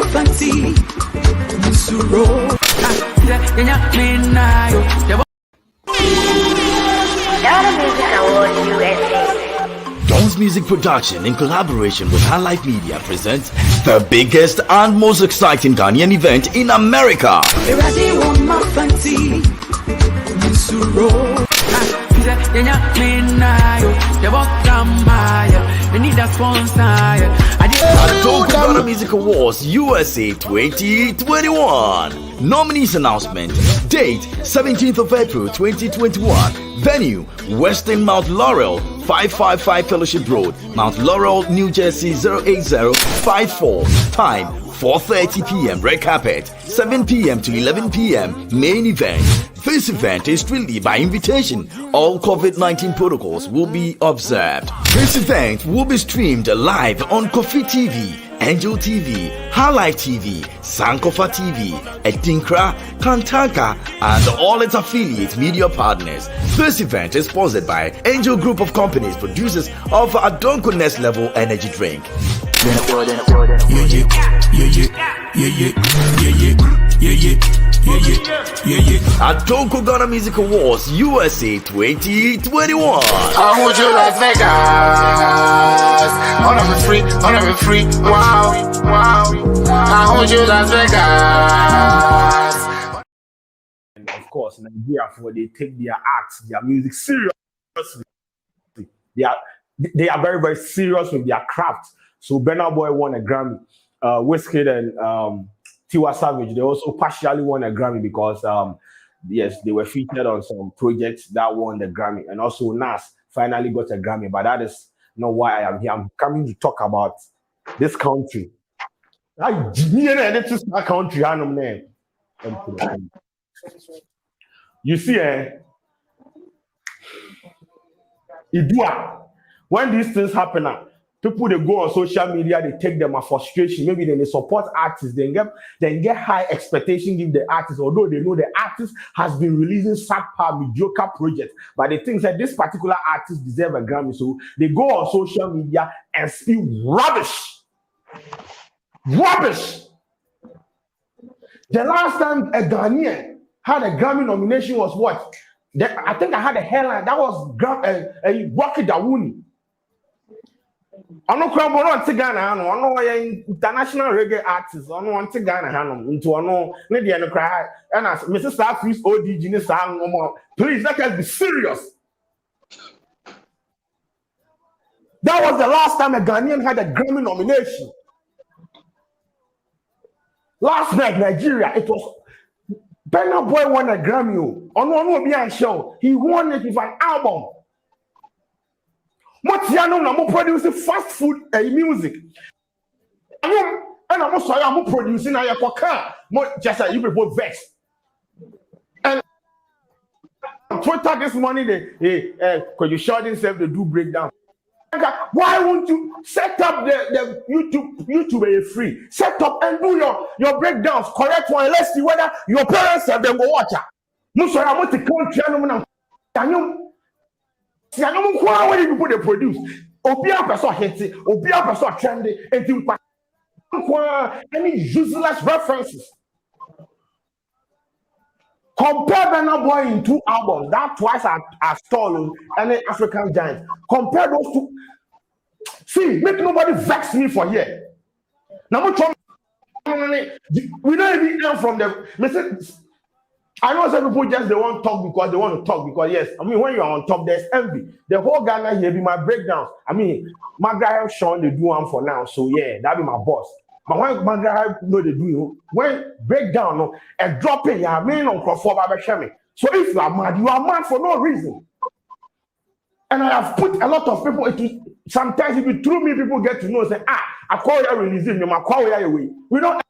fancy. Don's Music Production, in collaboration with High Life Media, presents the biggest and most exciting Ghanaian event in America. Ghana Music Awards USA 2021. Nominees announcement. Date 17th of April 2021. Venue Western Mount Laurel 555 Fellowship Road, Mount Laurel, New Jersey 08054. Time 4:30 p.m. Red carpet, 7 p.m. to 11 p.m. Main event. This event is strictly by invitation. All COVID-19 protocols will be observed. This event will be streamed live on Kofi TV, Angel TV, High Life TV, Sankofa TV, Edinkra, Kantanka, and all its affiliate media partners. This event is sponsored by Angel Group of Companies, producers of Adonko Next Level Energy Drink. Adonko Ghana Music Awards USA 2021. I hold you Las Vegas. On a free. Wow. I hold you Las Vegas. And of course, Nigeria, for they take their arts, their music seriously. They are very, very serious with their craft. So Burna Boy won a Grammy. Wizkid and Tiwa Savage, they also partially won a Grammy because yes, they were featured on some projects that won the Grammy, and also Nas finally got a Grammy. But that is not why I am here. I'm coming to talk about this country. You see, when these things happen, people, they go on social media, they take them a frustration. Maybe then they support artists, they get high expectation, give the artist, although they know the artist has been releasing subpar, mediocre projects, but they think that this particular artist deserves a Grammy, so they go on social media and spew rubbish. The last time a Ghanaian had a Grammy nomination was what? I think I had a headline that was Rocky Dawuni. I know Kwadwo on Ghana, I know international reggae artists. I know on Ghana, into I know maybe I cry and as Mrs. Starfish ODG song. Please, let us be serious. That was the last time a Ghanaian had a Grammy nomination. Last night, Nigeria, it was Burna Boy won a Grammy. On one be a show, he won it with an album. Motown na mo producing fast food music. And I'm sorry, producing na yakoka. Just you people vex. And on Twitter this morning, because you Sheldon himself, they do breakdown. Why won't you set up the YouTube free? Set up and do your breakdowns, correct one. Let's see whether your parents have them go watch it. No, sorry, I want to country. See, I don't know how many people they produce. Obia person hit, Obia person trendy, and any useless references. Compare Burna Boy in 2 albums, that twice as tall as any African giant. Compare those two. See, make nobody vex me for here. Now, we don't even learn from them. I know some people just they want to talk because they want to talk because yes, I mean when you are on top, there's envy. The whole Ghana here be my breakdowns. I mean, my guy Sean they do one for now, so yeah, that be my boss. But when my guy know they do when breakdown no and dropping your main on cross for me. So if you are mad for no reason. And I have put a lot of people into sometimes if you through me, people get to know say I call you releasing them, I call you away. We don't.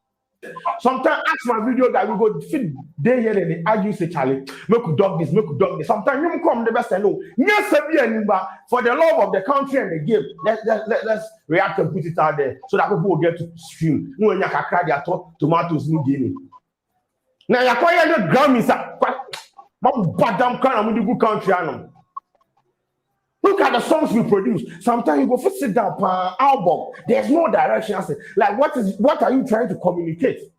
Sometimes ask my video that we go fit day here and they argue say Charlie, make you dog this. Sometimes you come the best I know. Yes, for the love of the country and the game, let's react and put it out there so that people will get to stream. No, you can cry their tomatoes new game. Now you call the Grammys, but damn kind of good country. Look at the songs we produce. Sometimes you go for sit down per album. There's no direction. I say, like, what are you trying to communicate?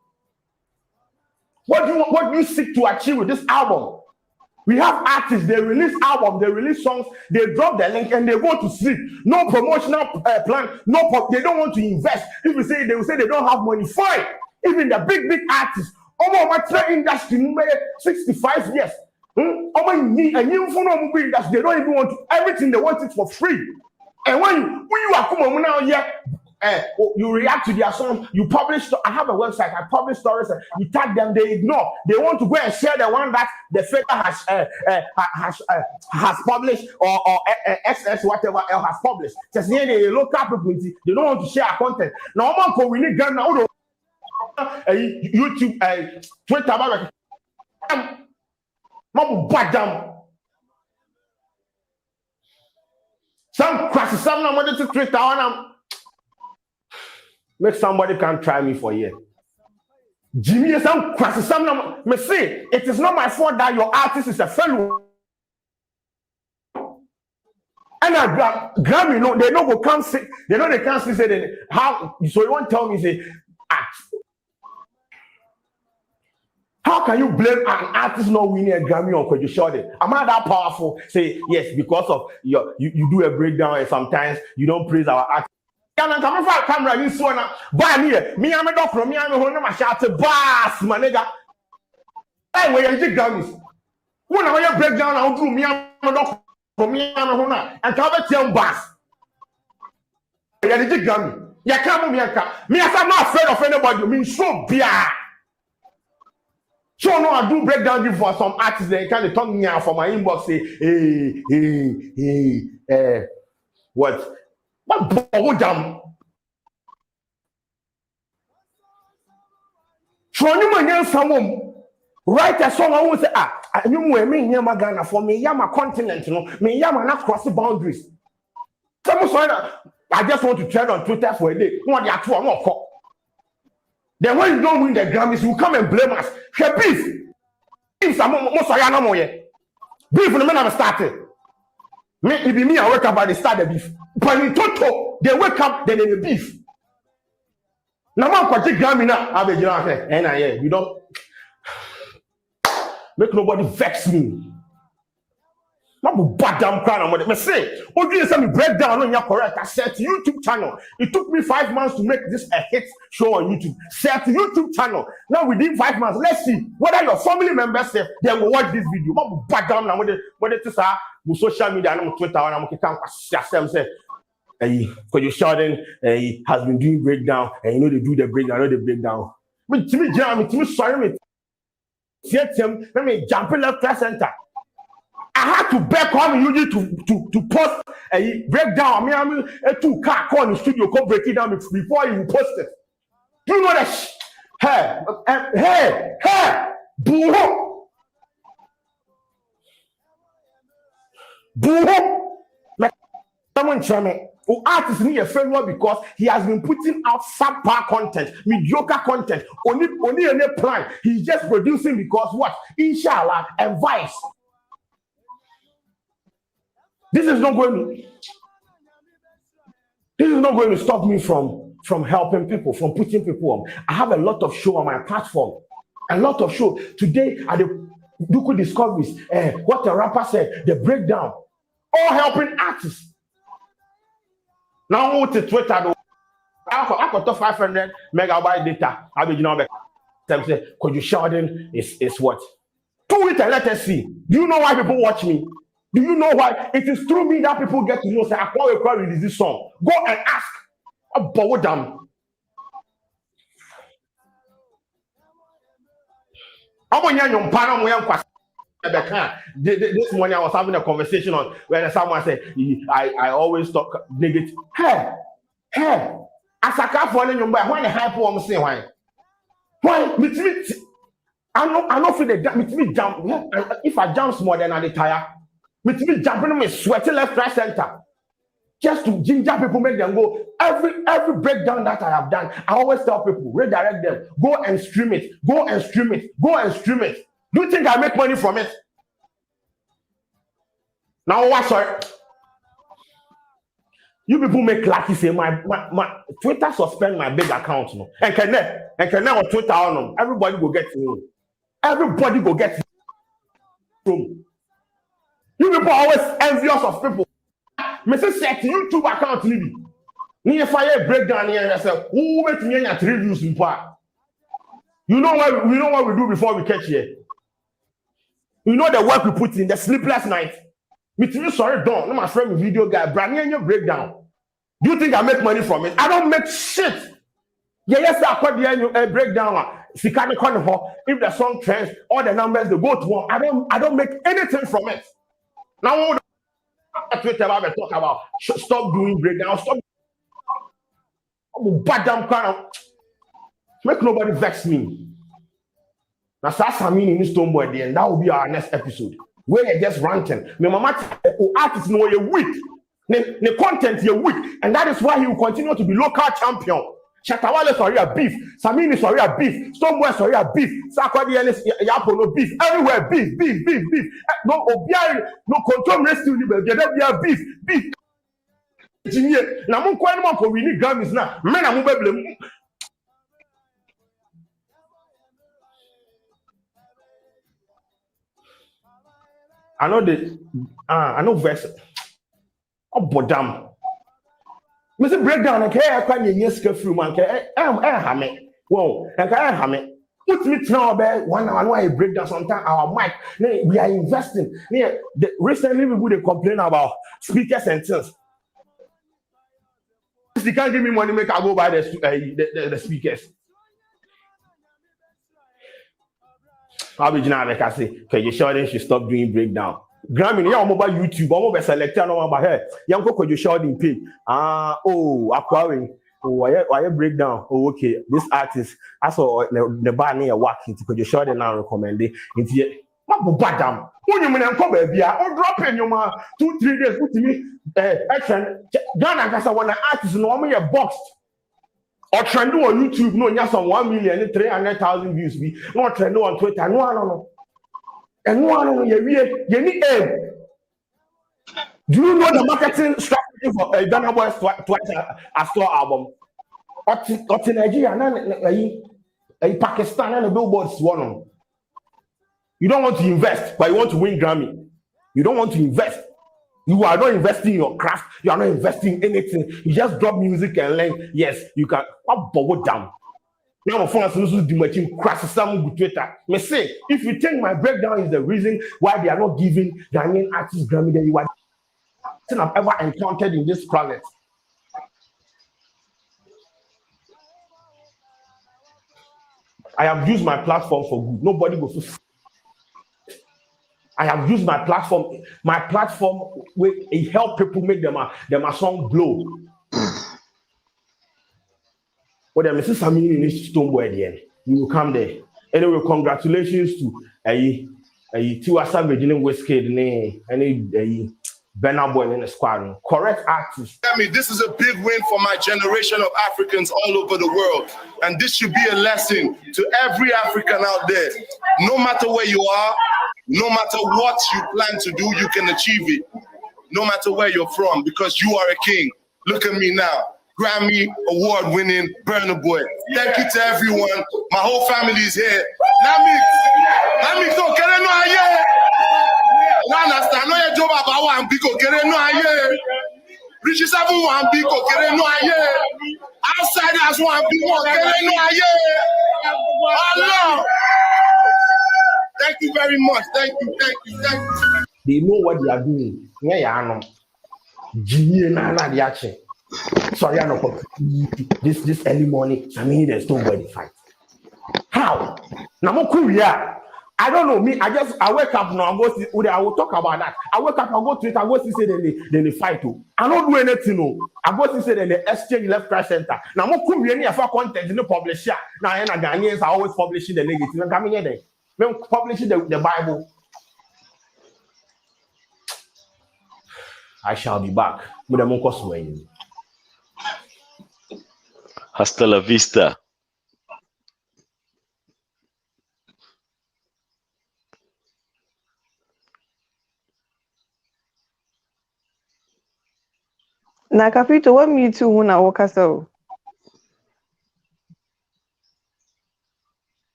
What do you seek to achieve with this album? We have artists, they release album, they release songs, they drop the link and they go to sleep. No promotional plan, they don't want to invest. If you say, they will say they don't have money, fine. Even the big artists, my industry, 65 years. They don't even want to, everything they want it for free. And when you are coming now, you react to their song, you publish. I have a website, I publish stories, you tag them, they ignore. They want to go and share the one that the faker has published or SS whatever else has published. Just near the local people, they don't want to share our content. Now, we need Ghana, YouTube, Twitter, some crashes, some I wanted to create on. Make somebody can try me for a year. Jimmy, some crashes, some me say it is not my fault that your artist is a fellow. And I grab you know they don't go come say they know they can't say how so you won't tell me say how can you blame an artist not winning a Grammy on Kwadwo Sheldon? Am I that powerful? Say yes, because of you do a breakdown and sometimes you don't praise our artist. Can I come for camera this one? Buy me I'm a doctor, me I'm a home, my shout to bass, my nigga. Hey, where you Grammys? When I breakdown, I'll do me I'm a doctor, me I'm a home, and come and tell bass. Where you Grammy? You can't me I'm not afraid of anybody, me so beer. So no, I do breakdown give for some artists. They kind turn me out for my inbox. Say, what damn? So you man, someone write a song. I won't say, you me here, my Ghana for me, yeah, my continent, you know, me, yeah, not cross the boundaries. Someone saw I just want to trend on Twitter for a day. What the actual more. Then when you don't win the Grammys, you come and blame us. Hey, beef, some most I know here. Beef in the man have started. It be me. I wake up by the start the beef. But in total, they wake up then they beef. Now man quite Grammy now. I be you don't make nobody vex me. Not bad damn crown on me say, oh, you send me breakdown on your correct. I said to YouTube channel. It took me 5 months to make this a hit show on YouTube. Set to YouTube channel. Now within 5 months, let's see whether your family members say they will watch this video. Not bad down now when it is social media and Twitter and I'm can say, Kwadwo Sheldon has been doing breakdown and you know they do the breakdown, I know the breakdown. But to me, sorry, let me jump in left center. I had to beg on you to post a breakdown. I mean, a 2-car call in the studio, come break it down before you post it. Do you know that? Hey, boo! Someone tell me, artist need a failure because he has been putting out subpar content, mediocre content, only any plan. He's just producing because what? Inshallah and vice. This is not going to stop me from helping people, from putting people on. I have a lot of show on my platform. A lot of show. Today at the Duku Discoveries, what the rapper said, the breakdown. All helping artists. Now go to Twitter. I got 500 megabyte data. I be say Kwadwo Sheldon is what? Tweet and let us see. Do you know why people watch me? Do you know why? It is through me that people get to know. Say, I can't release this song. Go and ask about them. This morning I was having a conversation on where someone said, I always talk negative. Hey, as I can't find any when the hype woman say why? I know for the jump. If I jump more than I tire. Me jumping me sweating left, right, center. Just to ginger people, make them go. Every breakdown that I have done, I always tell people, redirect them. Go and stream it. Go and stream it. Go and stream it. Do you think I make money from it? Now what? Sorry. You people make lucky say my Twitter suspend my big account no. And can on Twitter on everybody go get to know. Everybody go get to know. You people always envious of people. Mrs. set YouTube account maybe. Near fire breakdown here yourself. Who make me at 3 views in part? You know what we do before we catch here. You know the work we put in, the sleepless night. Me too sorry done. No, my friend video guy, brand new breakdown. Do you think I make money from it? I don't make shit. Yes, I put the breakdown. If the song trends, all the numbers they go to one. I don't make anything from it. Now Twitter talk about stop doing breakdown, stop. I'm bad damn kind of make nobody vex me. Now that's I mean in this stone boy, and that will be our next episode. Where you're just ranting. My mama artists know you're weak. The content you're weak, and that is why he will continue to be local champion. Shatawale sorry a beef, Samini sorry a beef, Stoneboy sorry a beef, Sakwadi Yapo no beef, everywhere beef. No obiari, no control rescue, there be beef. Now I'm quite more for we need Grammys now. Men are movable. I know verse. Oh, bodam. Mr. Breakdown, and care quite a yes, through man. Hammy. Whoa, and I hammy. Put me now, bed. 1 hour, why break down sometimes our mic. We are investing. Recently, we would complain about speakers and things. You can't give me money, make I go buy the speakers. I'll be like I say, okay, you Sheldon should stop doing breakdown. Grammy, yeah, mobile YouTube, I'm over selector no about her. Young Coco, you Sheldon pay. Acquiring. Why breakdown? Oh, okay. This artist, I saw the bar near working to you Sheldon now recommend it. Into what badam? When you mean I'm come baby, I'll drop in your man 2-3 days. Put me action. Ghana, because I want an artist normally a boxed. Or trend on YouTube, no, just on 1,300,000 views. No trend on Twitter, no. And no, you need aim. Do you know the marketing strategy for Ghana Boys twice a store album? Or in Nigeria, Pakistan and the billboards one. You don't want to invest, but you want to win Grammy. You don't want to invest. You are not investing in your craft. You are not investing in anything. You just drop music and learn. Yes, you can. What down? Now, for instance, do machine crash some with Twitter. Me say, if you think my breakdown is the reason why they are not giving Ghanaian artists Grammy, then you are I've ever encountered in this planet. I have used my platform for good. Nobody will. I have used my platform. My platform will help people make them a song blow. But then, Mrs. Samini in this Stoneboy again. You will come there. Anyway, congratulations to Tiwa Savage in Westgate, any Benna Boy in the squad. Correct artist. I mean, this is a big win for my generation of Africans all over the world. And this should be a lesson to every African out there. No matter where you are, no matter what you plan to do, you can achieve it. No matter where you're from, because you are a king. Look at me now. Grammy award-winning Burna Boy. Thank you to everyone. My whole family is here. Nami, so can I know aye? No understand. No your job about one biko kere no aye. Richie 7 one biko kere no aye. Outsiders one biko kere no aye. Allah. Thank you very much. Thank you. They know what they are doing. Yeah, sorry, I know this early morning. I mean, there's nobody fight. How? Now, Korea. I don't know me. I wake up now. I will talk about that. I wake up. I go to it. I go to say then they fight. I don't do anything. No. I go to say then they exchange left right center. Now, more Korea for content in the publisher. Now, Ghanaians are always publishing the negative. I'm coming here. Then publishing the Bible. I shall be back with a Monkos way. Hasta la vista. Na Capito, what me too when I walk us out?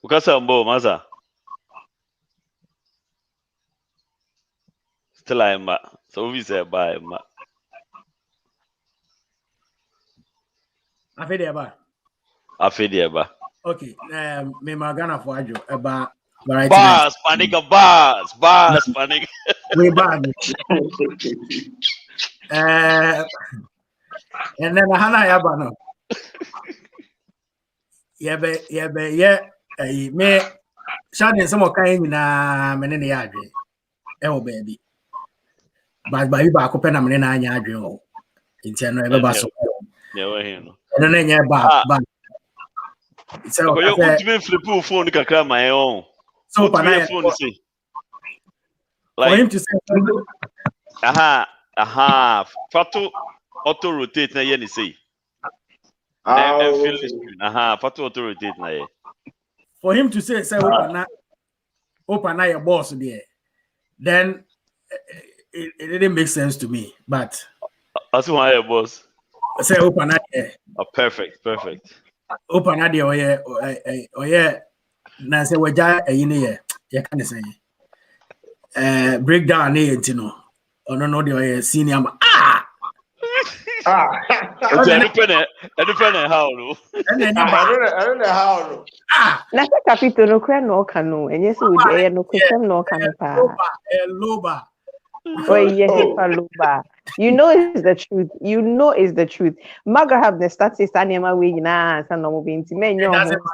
Ukasa mbo maza. Still I'm so we say bye ma. Afedi eba. Afedi eba. Okay, me magana for ajo eba variety. Bars, panic, bars, panic. We bad. And then hana yaba no. Yeah, me Sheldon some kind na me ne ya adwe. Oh baby. But by ba ko pe na me na anya adwe o. Nti no ebe ba so. Yeah, we here no. No na nya ba. So you ultimate flip phone kakra my own. So pana phone say. Like for him to say Fatu auto rotate na ye ni say. Fatu auto rotate na ye. For him to say open your boss there, then it didn't make sense to me. But that's why your boss. Say open perfect. Open there, oh yeah. Now say waja you can say breakdown you know. Oh no, the senior Independent how no. I don't know how. Na Capito no cry no cano, and yes, we dare no question no canapa. Loba. Oh yes, Loba. You know it's the truth. Maga have the status anima way na and no moving to men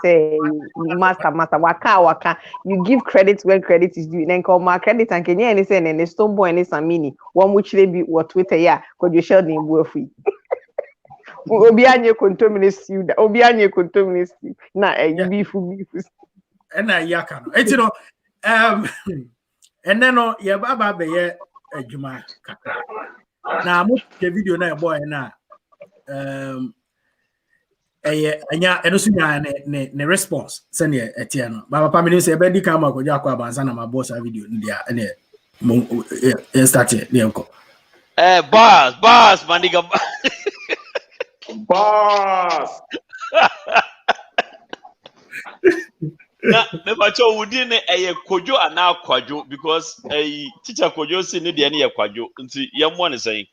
say master waka. You give credit when credit is due. Then call my credit and can you say and stone boy and samini. One which they be what Twitter ya because you shall name free. Obianye contaminate you. Na you be fool. And I yaka. It's no and then no ya baba be ye adwuma kaka. Na mo the video na boy na anya eno so nya ne response send e etia no baba pa me say be di ka ma ko ja kwa bansa na ma boss video ndia ene mo start e enko bars maniga Boss. Na me bacho wudi ne eye kojo ana kwadwo because teacher kojo si ne de ne ye kwadwo nti ye mo ne sen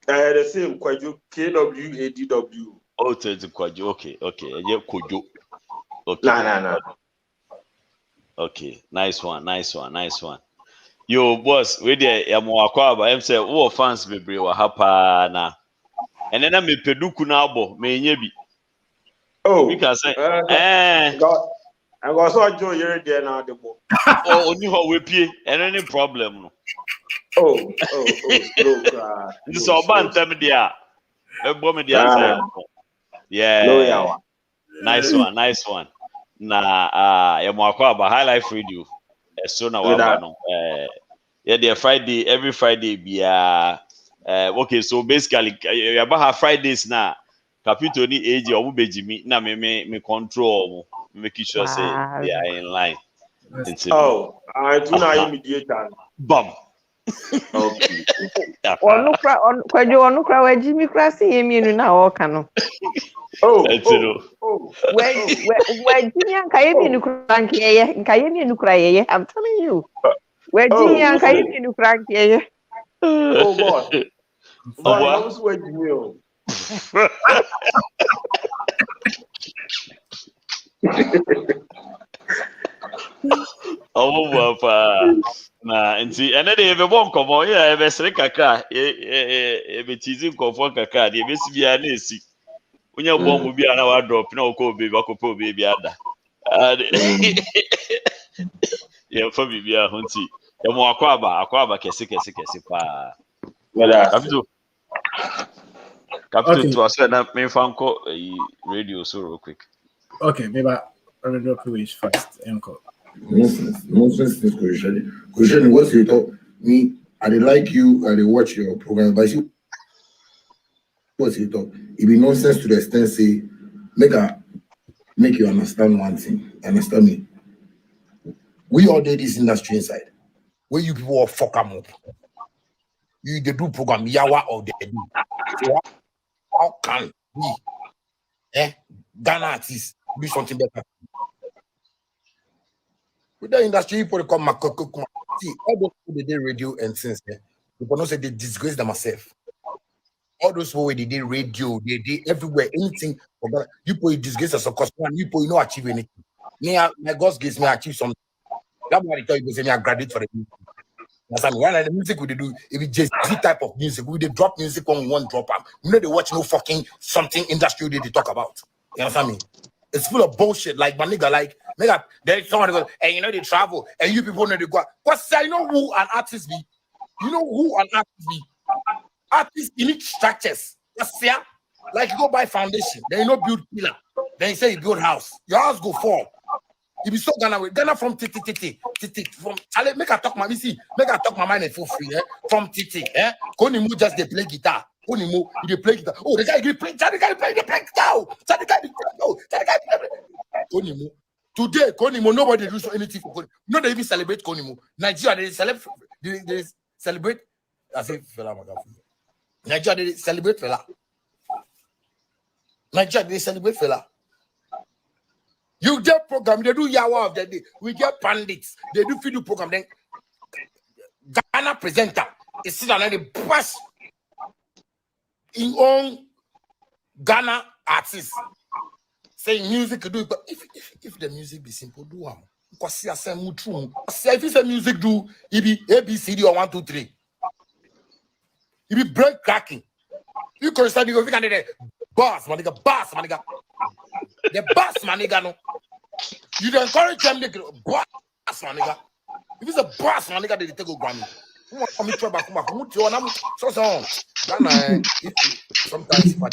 The same Kwadwo KWADW. oh it's kwadwo okay ye kojo okay Nah. okay nice one yo boss we there ya mo akwaba em say wo fans bebre wa hapa na ene na me peduku na abo me nya bi we can say I go so Joe here there now the boy. Oh only how we pay any problem no. Oh, God. This all bantem dia. E bo me dia say. Yeah. Nice one. Na ya mo akwa ba high life radio. So na wa ba no. Yeah, there Friday every Friday bia okay so basically ya ba ha Fridays na Capito ni age obu bejimi na me control mo making sure say they are in line. I do not immediate bam. Okay. Kwadwo kra Jimmy Crassi emienu na o ka no. We Jimmy anka emienu kra nkeye. I'm telling you. We Jimmy anka emienu kra nkeye. Oh boss. Boss, who's with you? Na nti ene de ebe bon komo ya ebe sere kaka ebe tizi nkofo kaka de ebe sibia na esi onye bomb bia na wa drop na okọ baby akọpọ baby ada ya fa bibia ho nti ya mo akwaba kese pa Captain to us na me fanko radio so real quick. Okay, maybe I'll drop you first. Enko. Nonsense things, Kushani, what's your thought? Me, I like you, I watch your program, but see, what's your thought? It be nonsense to the extent say, make you understand one thing. Understand me? We all did this industry inside. Where you people all fuck them up. they do program yawa or they do. So how can we, Ghana artists do something better? With the industry, people come, see, all those people they did radio and since people don't say they disgrace themselves. All those people they did radio, they did everywhere, anything. You put disgrace as a customer, you put no achieve anything. My God gives me achieve something. That's why I tell you, say me I graduate for the music. That's why the music we do, if it's just three type of music, we they drop music on one drop. You know they watch no fucking something industry they talk about. You understand me? It's full of bullshit. Like my nigga, like nigga, there's someone goes, and you know they travel, and you people know they go. Cause I know who an artist be. You know who an artist be. Artists unique structures. Yeah? Like you go buy foundation, then you know build pillar, then you say you build house. Your house go fall. You be so Ghana from titi from Charlie. Make I talk my make I talk my mind for free. From titi. Konimu just they play guitar. Konimu they play guitar. Oh, the guy play. The guy play guitar. The guy play. Konimu. Today, Konimu, nobody do anything for Konimu. No, they even celebrate Konimu. Nigeria, they celebrate. I say, fella, Nigeria, they celebrate fella. Nigeria, they celebrate fella. You get program, they do yawa of the day. We get pandits, they do video program. Then Ghana presenter is still another best in own Ghana artists saying music do it, but if the music be simple, do one. Because see, I say true. If you say music do, it be ABCD or 1, 2, 3. It be break cracking. You can start to go the boss, my nigga, boss, my nigga. The boss, my nigga, no. You don't encourage them to boss, my nigga. If it's a boss, my nigga, they take a Grammy. Who me try back, so sometimes if I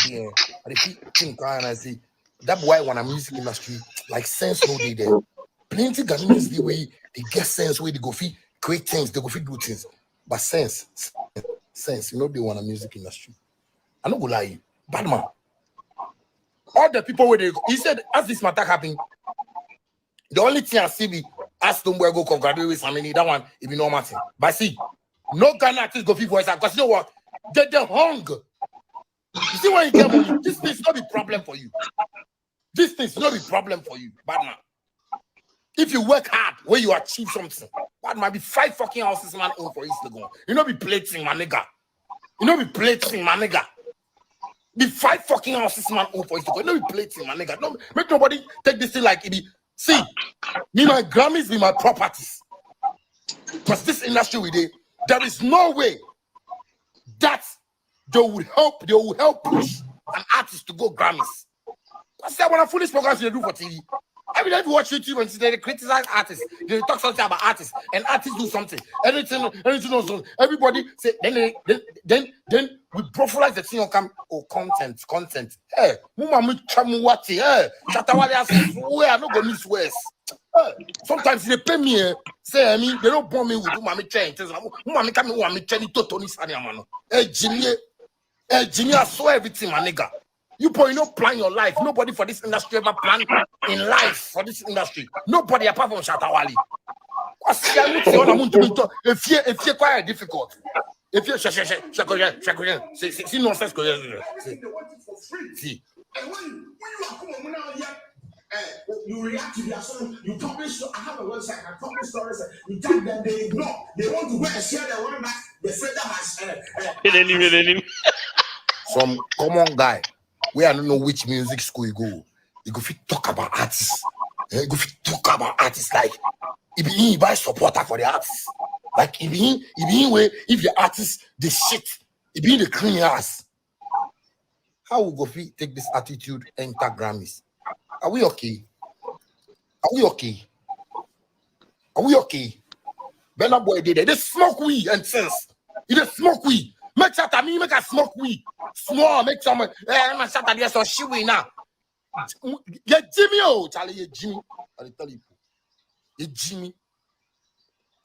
think and I see that boy when I'm music industry, like sense no day there. Plenty Ghanaians the way they get sense where they go feed create things, they go feed do things. But sense, you know they want a music industry. I don't go lie you. Bad man. All the people where they go, he said, as this matter happened, the only thing I see be ask them where go congratulate with somebody, that one, it be no matter. But see, no Ghana artists go feed voice because you know what? They hung. You see when you get money, this thing's not be problem for you. This thing's not be problem for you, bad man. If you work hard, where you achieve something, that might be 5 fucking houses man own for Instagram. You know be plating, my nigga. You know be plating, my nigga. Be 5 fucking houses man own for Instagram. You know be plating, my nigga. No, make nobody take this thing like it be. See, me my Grammys be my properties. Because this industry we did, there is no way that they will help push an artist to go Grammys. I said when I foolish programs they do for TV. Every time you watch YouTube and they criticize artists, they talk something about artists, and artists do something. Anything else. Everybody say then we profilize the thing on content. Hey, mama chamu wati. Hey, chatawale asis. Where I no go miss words. Sometimes they pay me. Say I mean they don't bomb me with mama chain. Mama come mama chain to Tony Sanyamano. Hey Jimmy, I saw everything, my nigga. You probably not plan your life. Nobody for this industry ever plan in life for this industry. Nobody apart from Shatawali. If you're quite difficult. If you're see nonsense. See. And when you are you react to their song, you publish. I have a website, I publish stories, you tag them, they ignore. They want to go and share the one that the federal has. Some common guy. We I don't know which music school you go. You go talk about artists. You go talk about artists like if you buy supporter for the artists. Like if you way if the artists the shit, if you the clean ass. How will go take this attitude enter Grammys? Are we okay? Are we okay? Are we okay? Benna boy did it. They smoke weed and sense. He just smoke weed. Make sure that me make a smoke weed. Small, make some. I'm shut that there's some shit now. Yeah, Jimmy, oh, Charlie, yeah, Jimmy. I tell you, yeah, Jimmy.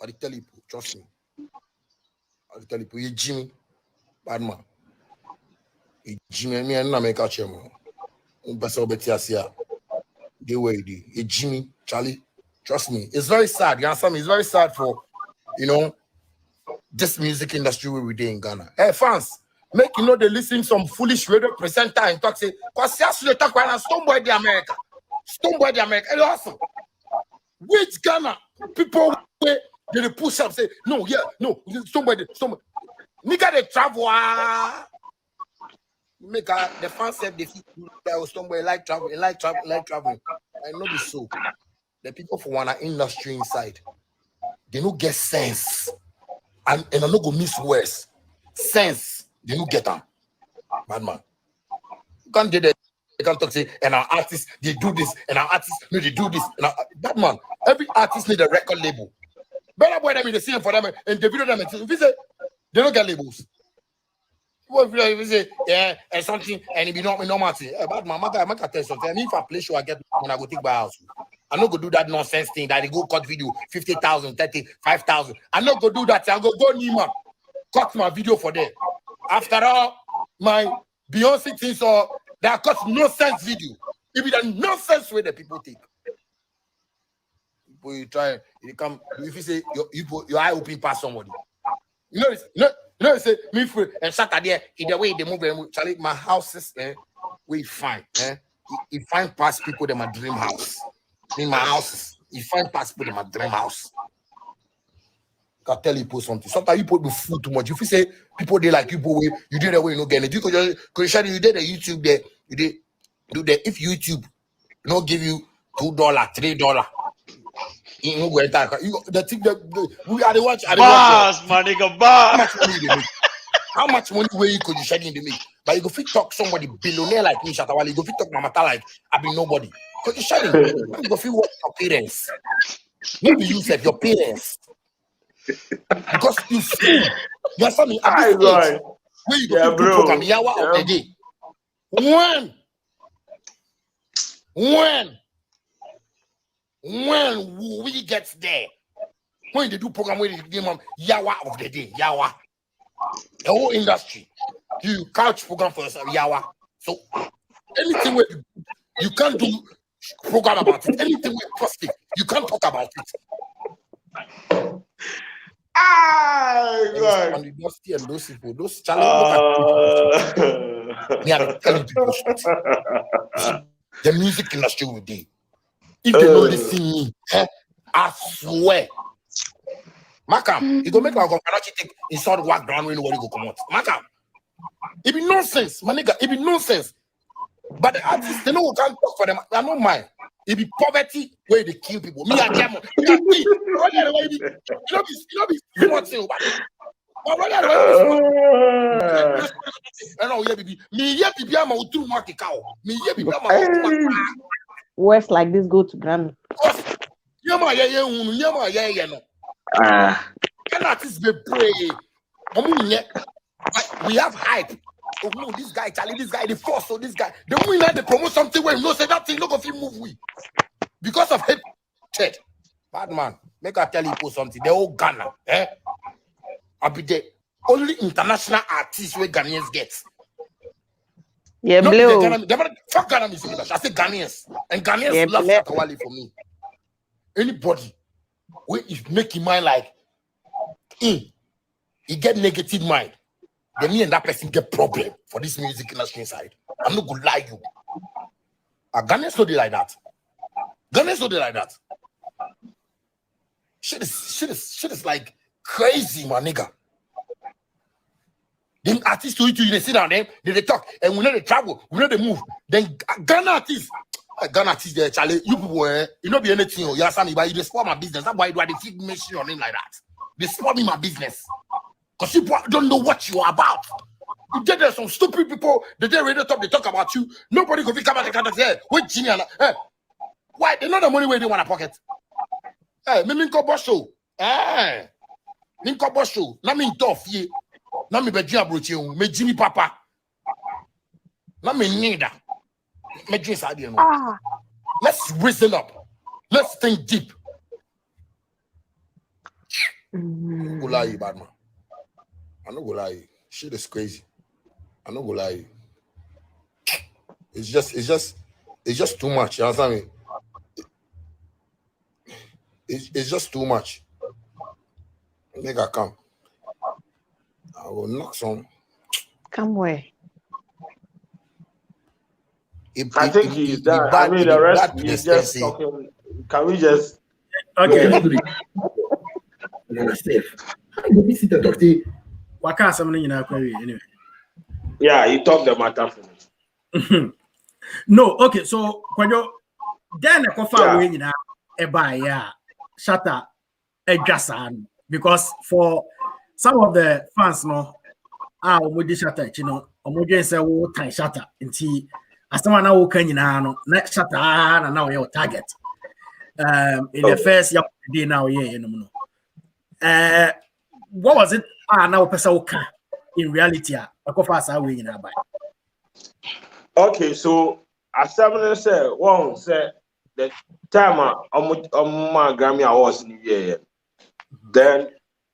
I tell you, trust me. I tell you, yeah, Jimmy. Bad man. Yeah, Jimmy, me and I make a chair, man. Best of Betty Asia. The way it is. Yeah, Jimmy, Charlie. Trust me. It's very sad. You understand me? It's very sad for, this music industry we did in Ghana. Hey, fans, make you know they listen some foolish radio presenter and talk say, cause they talk about Stoneboy the America. Stoneboy the America. It's awesome. Which Ghana people they push up say, no, yeah, no, Stoneboy. Nigga they travel. Make the fans say they feel that Stoneboy like traveling. I know this so. The people for one industry inside, they don't get sense. And I don't go miss words. Sense, they don't get them. Bad man. You can't do that. They can't talk say, and our artists, they do this, and our artists, no, they do this. Bad man, every artist need a record label. Better boy them in the same for them and the video them. If you say, they don't get labels. What if you say, yeah, and something, and it be not normal thing. Bad man, I can tell you something. I mean, if I play show, I get when I go take my house. I'm not gonna do that nonsense thing that they go cut video 50,000, 35,000. I'm not gonna do that. I'm gonna go Neiman, cut my video for them. After all, my Beyonce things or that cut nonsense video. If it's a nonsense way that people take. People you try, you come. If you say your eye open past somebody, you know, say me free and Saturday in the way they move. Charlie, my house is we fine. It fine past people that my dream house. In my house, you find passport in my dream house. Can tell you post something. Sometimes you put the food too much. If you say people they like you, boy, you do that way, you no get it. Because you did the YouTube there, you did do that. If YouTube not give you $2, $3, you know where that the thing that we are the watch. Boss, my nigga, boss. How much money were you could you shed in the make? But you go fit talk somebody billionaire like me, Shatawali. You go fit talk Mamata like I be nobody. Because you shedding. You go fit work your parents. Maybe you said your parents. Because you see, you understand me at this age where you go fit do program yawa of the day. When we get there, when they do program where they give them yawa of the day, yawa. The whole industry, you couch program for yourself, yawa. So anything where you can't do program about it, anything with positive, you can't talk about it. And you just see those people, those challenges. I'm telling people, the music industry will be. If they don't listen me, I swear. Makam, you go make my company take inside work ground when nobody go come out. Makam, it be nonsense, my nigga. It be nonsense. But the artists, they know we can't talk for them. I don't mind. It be poverty where they kill people. Me and them, you know be smart thing. Words like this go to Grammy. We have hype. Oh no, this guy, Charlie, this guy, the force, so this guy. The winner, they promote something where you know say that thing not gonna move we. Because of hatred. Bad man, make I tell you something. They all Ghana, I be the only international artist where Ghanaians get. Yeah, not blue. Fuck Ghana music industry. I say Ghanaians. And Ghanaians love Shatawali for me. Anybody where is making mind like he get negative mind. Then me and that person get problem for this music industry inside. I'm not gonna lie you. Ghanaians don't do like that. Ghanaians don't do like that. Shit is like crazy, my nigga. Them artists to you, they sit down there, they talk, and we know they travel, we know they move. Then Ghana artists, there, Charlie, you people, you know be anything, you understand me, but you just spoil my business. That's why do I feed mention your name like that? They spoil me my business. Because people don't know what you are about. You get there, some stupid people, they radio top, they talk about you. Nobody can come out and say, wait, genius. Why? They know the money where they want to pocket. Hey, me Minko Bosho. Hey, Minko Bosho. Na me tough ye. Na me bedjia broche. Me Jimmy Papa. Na me Nida. Me dress idea no. Let's reason up. Let's think deep. I'm gonna lie you, bad man. I'm not gonna lie you. Shit is crazy. I'm not gonna lie you. It's just too much. You understand me? It's just too much. Nigga, come. I will knock some. Come where? I think he's done. I mean, the rest he's just talking. Can we just? Okay. What can't something in our query anyway? Yeah, he talked the matter for me. No, okay. So when you then a coffee away in a buy, shatter a jasan because for some of the fans, no, with the shatter, you know, or say, oh, time shatter until as someone now can you know, next shatter and now your target. In the first day now, you know, what was it? Now person in reality, a coffee away in a buy. Okay, so as someone said, one said the time my Grammy Awards in the year, then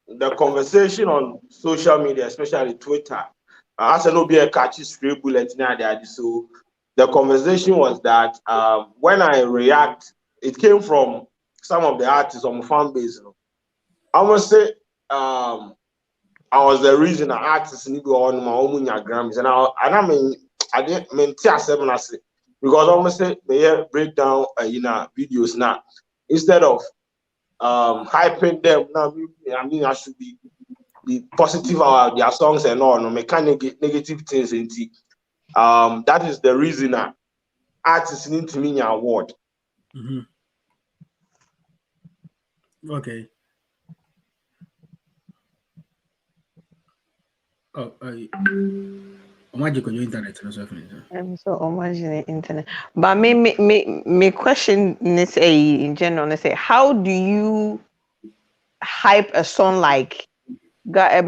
the conversation on social media, especially Twitter, as I know be a catchy script bullet now there. So the conversation was that when I react, it came from some of the artists on my fan base. You know. I must say, I was the reason the artists need to on my own Grammys, and I mean. I didn't mean because almost say they break down videos now instead of hyping them. Now I mean I should be positive about their songs and all, no mechanic negative things in it. That is the reason that artists need to win an award. Okay. Oh, magic on your internet. So imagine the internet. But me question is in general. Say, how do you hype a song like how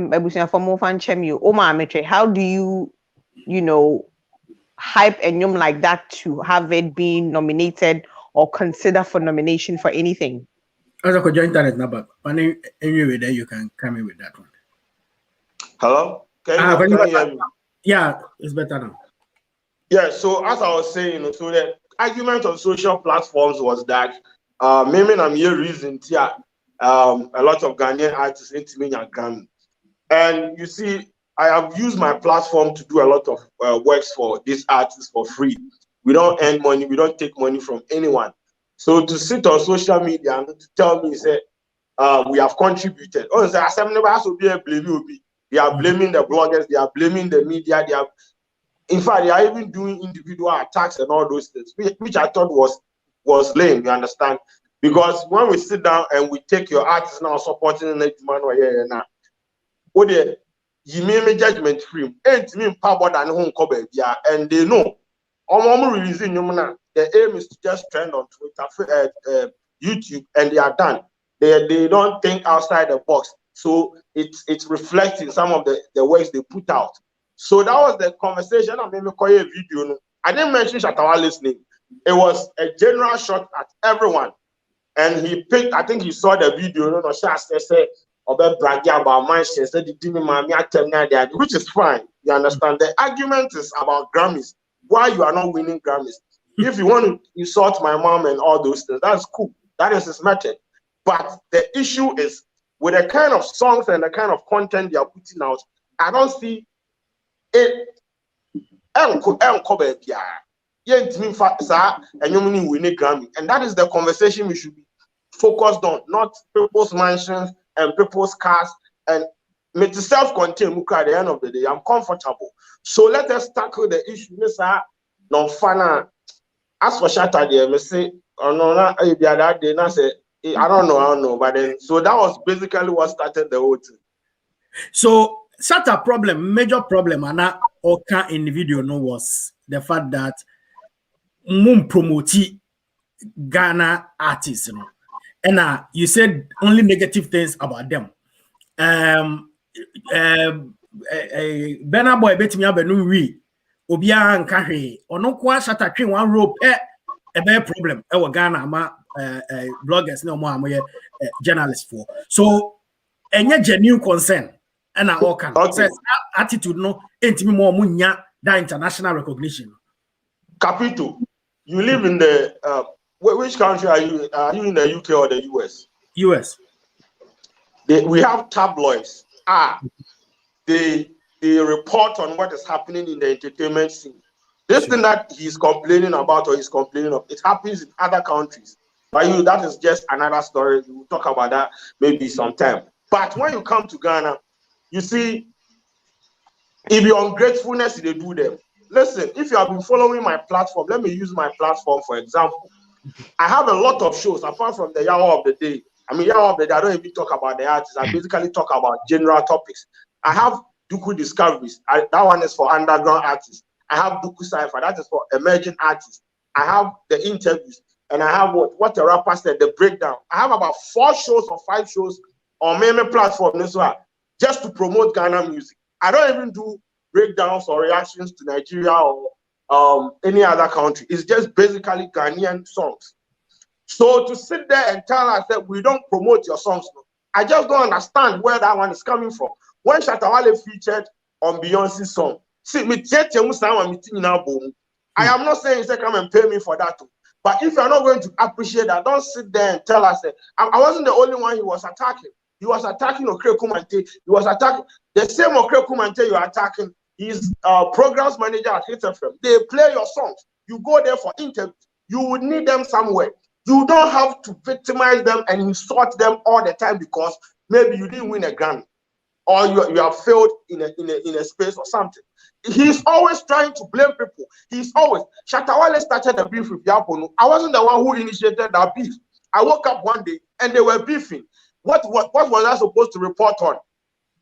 do you know hype a name like that to have it being nominated or considered for nomination for anything? As a your internet number, anyway, there you can come in with that one. Hello? Can you hear me? Yeah, it's better now. Yeah, so as I was saying, so the argument on social platforms was that maybe I'm here reason a lot of Ghanaian artists into me and Grammy. And you see, I have used my platform to do a lot of works for these artists for free. We don't earn money, we don't take money from anyone. So to sit on social media and to tell me, say, we have contributed. Oh, so they are blaming the bloggers, they are blaming the media, in fact, they are even doing individual attacks and all those things, which I thought was lame, you understand? Because when we sit down and we take your artists now supporting the man now, you made me judgment free. Ain't me power than home cover, yeah, and they know. I'm releasing the aim is to just trend on Twitter, YouTube, and they are done. They don't think outside the box. So it's reflecting some of the works they put out. So that was the conversation. I made me call a video. I didn't mention Shatawa listening. It was a general shot at everyone. And he picked, I think he saw the video, said about bragging about my shit, said which is fine. You understand? The argument is about Grammys. Why you are not winning Grammys? If you want to insult my mom and all those things, that's cool. That is his method. But the issue is with the kind of songs and the kind of content they are putting out, I don't see it. And that is the conversation we should be focused on, not people's mansions and people's cars and make self-contained. At the end of the day, I'm comfortable. So let us tackle the issue. As for Saturday, I say, I don't know, but then so that was basically what started the whole thing. So such a problem, major problem, and that occur in the video was the fact that promote Ghana artists, you know, and you said only negative things about them. Bena boy bet me abenu wi obia nka hwe ono kwa shata twen one rope a be problem e wo Ghana ama bloggers na mo amoye journalists for so enye genuine concern and all can says attitude no entimi mo nya that international recognition. Capito, you live in the which country are you in the UK or the US? US. We have tabloids. they report on what is happening in the entertainment scene. This thing that he's complaining about or he's complaining of, it happens in other countries. But that is just another story. We'll talk about that maybe sometime. But when you come to Ghana, you see, if your ungratefulness, they do them. Listen, if you have been following my platform, let me use my platform for example. I have a lot of shows apart from the Yawa of the Day. I mean, Yawa of the Day, I don't even talk about the artists. I basically talk about general topics. I have Duku Discoveries. That one is for underground artists. I have Duku Cypher. That is for emerging artists. I have the interviews. And I have what the rapper said, the breakdown. I have about 4 shows or 5 shows on my platform this one, just to promote Ghana music. I don't even do breakdowns or reactions to Nigeria or any other country. It's just basically Ghanaian songs. So to sit there and tell us that we don't promote your songs, I just don't understand where that one is coming from. When Shatta Wale featured on Beyonce's song, see me I am not saying say come and pay me for that too. But if you're not going to appreciate that, don't sit there and tell us that I wasn't the only one he was attacking. He was attacking Okre Kumante. He was attacking the same Okre Kumante you are attacking. He's programs manager at Hit FM. They play your songs. You go there for interviews. You would need them somewhere. You don't have to victimize them and insult them all the time because maybe you didn't win a Grammy or you have failed in a space or something. He's always trying to blame people. He's always. Shatta Wale started the beef with Yapono. I wasn't the one who initiated that beef. I woke up one day and they were beefing. What was I supposed to report on?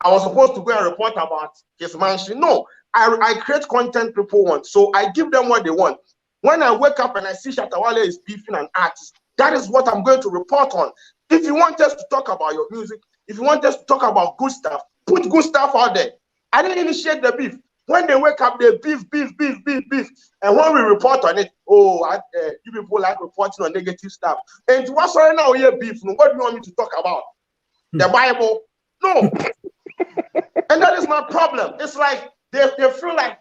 I was supposed to go and report about his mansion. No, I create content people want, so I give them what they want. When I wake up and I see Shatta Wale is beefing an artist, that is what I'm going to report on. If you want us to talk about your music, if you want us to talk about good stuff, put good stuff out there. I didn't initiate the beef. When they wake up, they beef. And when we report on it, you people like reporting on negative stuff. And what's right now here beef? What do you want me to talk about? The Bible? No. And that is my problem. It's like they feel like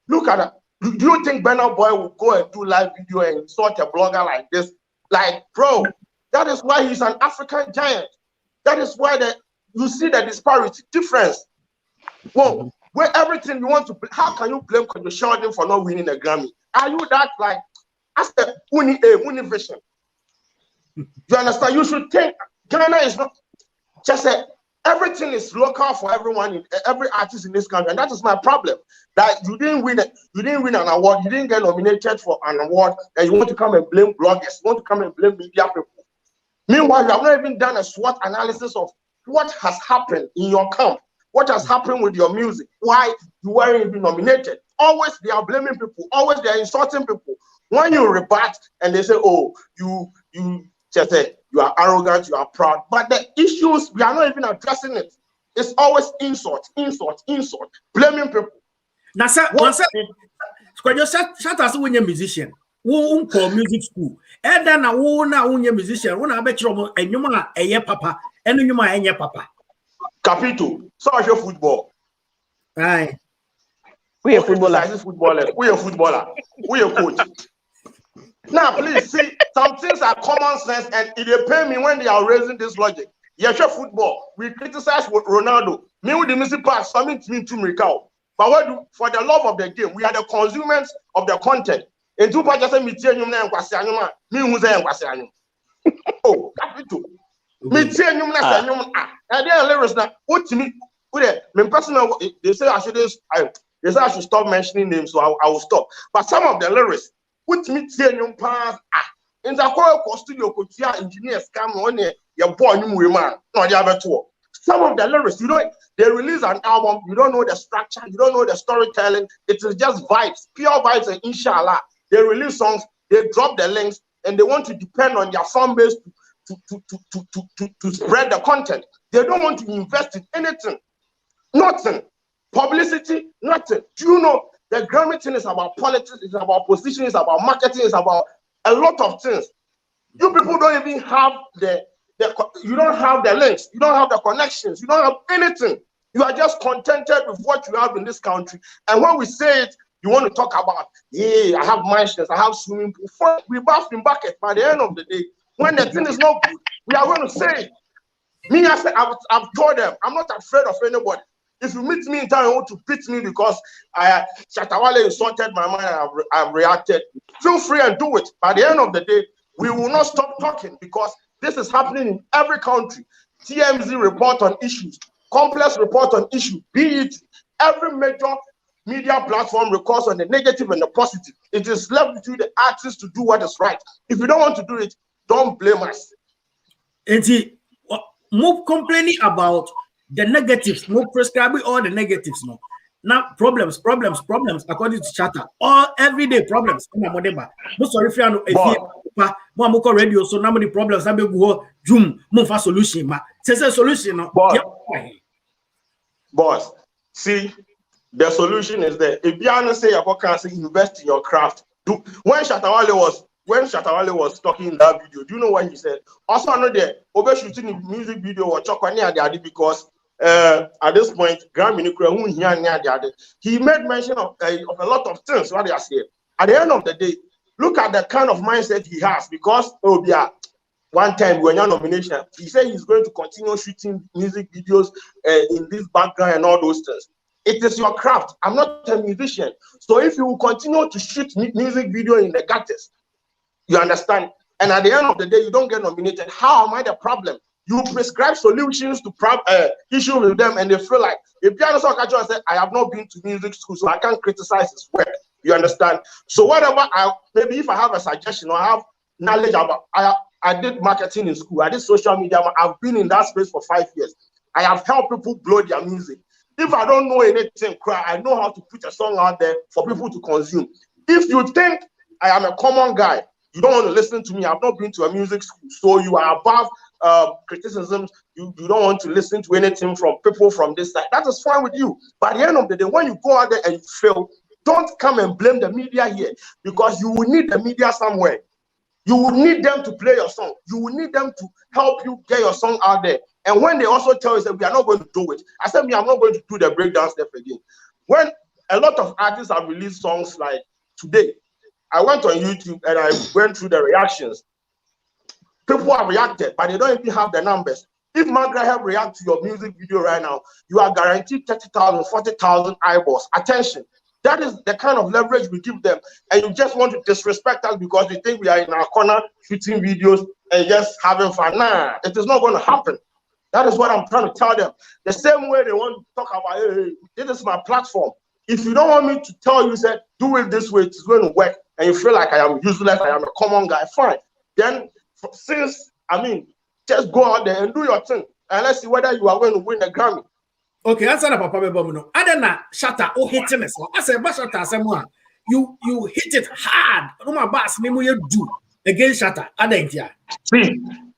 look at it. Do you think Burna Boy will go and do live video and insult a blogger like this? Like, bro, that is why he's an African giant. That is why you see the disparity, difference. Well, where everything you want to, how can you blame Sheldon for not winning a Grammy? Are you that like, as the univision? You understand? You should think Ghana is not just everything is local for everyone, every artist in this country, and that is my problem. That you didn't win an award, you didn't get nominated for an award, and you want to come and blame bloggers, you want to come and blame media people. Meanwhile, you have not even done a SWOT analysis of what has happened in your camp. What has happened with your music? Why you weren't even nominated? Always they are blaming people. Always they are insulting people. When you rebut and they say, "Oh, you just say you are arrogant, you are proud," but the issues we are not even addressing it. It's always insult, blaming people. Now, sir, when you shut us when you're musician, who call music school, and then when you're musician, when I bet you and you are a papa, and you are a papa. Capito, so I show football. Aye. We are footballer. We are footballer. We are coach. Now, please see, some things are common sense, and it they pay me when they are raising this logic. Yes, football. We criticize Ronaldo. Me with the music pass, something to me cow. But what for the love of the game, we are the consumers of the content. And two parts say me tell you na nkwasianyuma, me who say nkwasianyuma. Oh, Capito. Me tell you na sanyuma. And then lyrics now. What to me? Me personal. They say I should stop mentioning names, so I will stop. But some of the lyrics, what me tell you pass in the core studio, engineers come on here. Your boy, you man, no, the other two. Some of the lyrics, they release an album, you don't know the structure, you don't know the storytelling. It is just vibes, pure vibes, and inshallah. They release songs, they drop the links, and they want to depend on their fan base to spread the content. They don't want to invest in anything, nothing. Publicity, nothing. Do you know the Grammy thing is about politics, it's about position, it's about marketing, it's about a lot of things. You people don't even have you don't have the links, you don't have the connections, you don't have anything. You are just contented with what you have in this country. And when we say it, you want to talk about, I have mansions, I have swimming pool. We bath in buckets. By the end of the day, when the thing is not good, we are going to say it. Me, I said, I've told them, I'm not afraid of anybody. If you meet me in town and want to beat me because Shatawale insulted my mind and I've reacted, feel free and do it. By the end of the day, we will not stop talking because this is happening in every country. TMZ report on issues, Complex report on issues, be it every major media platform records on the negative and the positive. It is left to the artists to do what is right. If you don't want to do it, don't blame us. And more complaining about the negatives, more prescribing all the negatives. No, now problems, according to Chatter, all everyday problems. Most sorry if you know radio, so now many problems. I be go zoom, move for solution. Ma, say solution. Boss, see, the solution is there. If you want to say you can invest in your craft, when Shatawale was talking in that video, do you know what he said? Also, I know that over shooting a music video or Chokwani because at this point, he made mention of a lot of things. What they are saying. At the end of the day, look at the kind of mindset he has because one time when you're nomination, he said he's going to continue shooting music videos in this background and all those things. It is your craft. I'm not a musician. So if you will continue to shoot music video in the gutters, you understand? And at the end of the day, you don't get nominated. How am I the problem? You prescribe solutions to issues with them, and they feel like if Piano Soccer said, I have not been to music school, so I can't criticize his work. You understand? So whatever maybe if I have a suggestion or I have knowledge about, I did marketing in school, I did social media, I've been in that space for 5 years. I have helped people blow their music. If I don't know anything, I know how to put a song out there for people to consume. If you think I am a common guy, you don't want to listen to me, I've not been to a music school, so you are above criticism, you don't want to listen to anything from people from this side, that is fine with you. But at the end of the day, when you go out there and you fail, don't come and blame the media here, because you will need the media somewhere. You will need them to play your song. You will need them to help you get your song out there. And when they also tell you that we are not going to do it, I said, I'm not going to do the breakdown step again. When a lot of artists have released songs like today, I went on YouTube and I went through the reactions. People have reacted, but they don't even have the numbers. If Margaret have react to your music video right now, you are guaranteed 30,000, 40,000 eyeballs. Attention. That is the kind of leverage we give them. And you just want to disrespect us because we think we are in our corner shooting videos and just having fun. Nah, it is not going to happen. That is what I'm trying to tell them. The same way they want to talk about, hey, this is my platform. If you don't want me to tell you, say, do it this way, it's going to work, and you feel like I am useless, I am a common guy, fine. Then, just go out there and do your thing, and let's see whether you are going to win the Grammy. Okay, answer the Papa Bebono. Adena Shatta, hitting us. I said, Bashata, someone. You hit it hard. No my boss, name you do against Shatta. Adentia.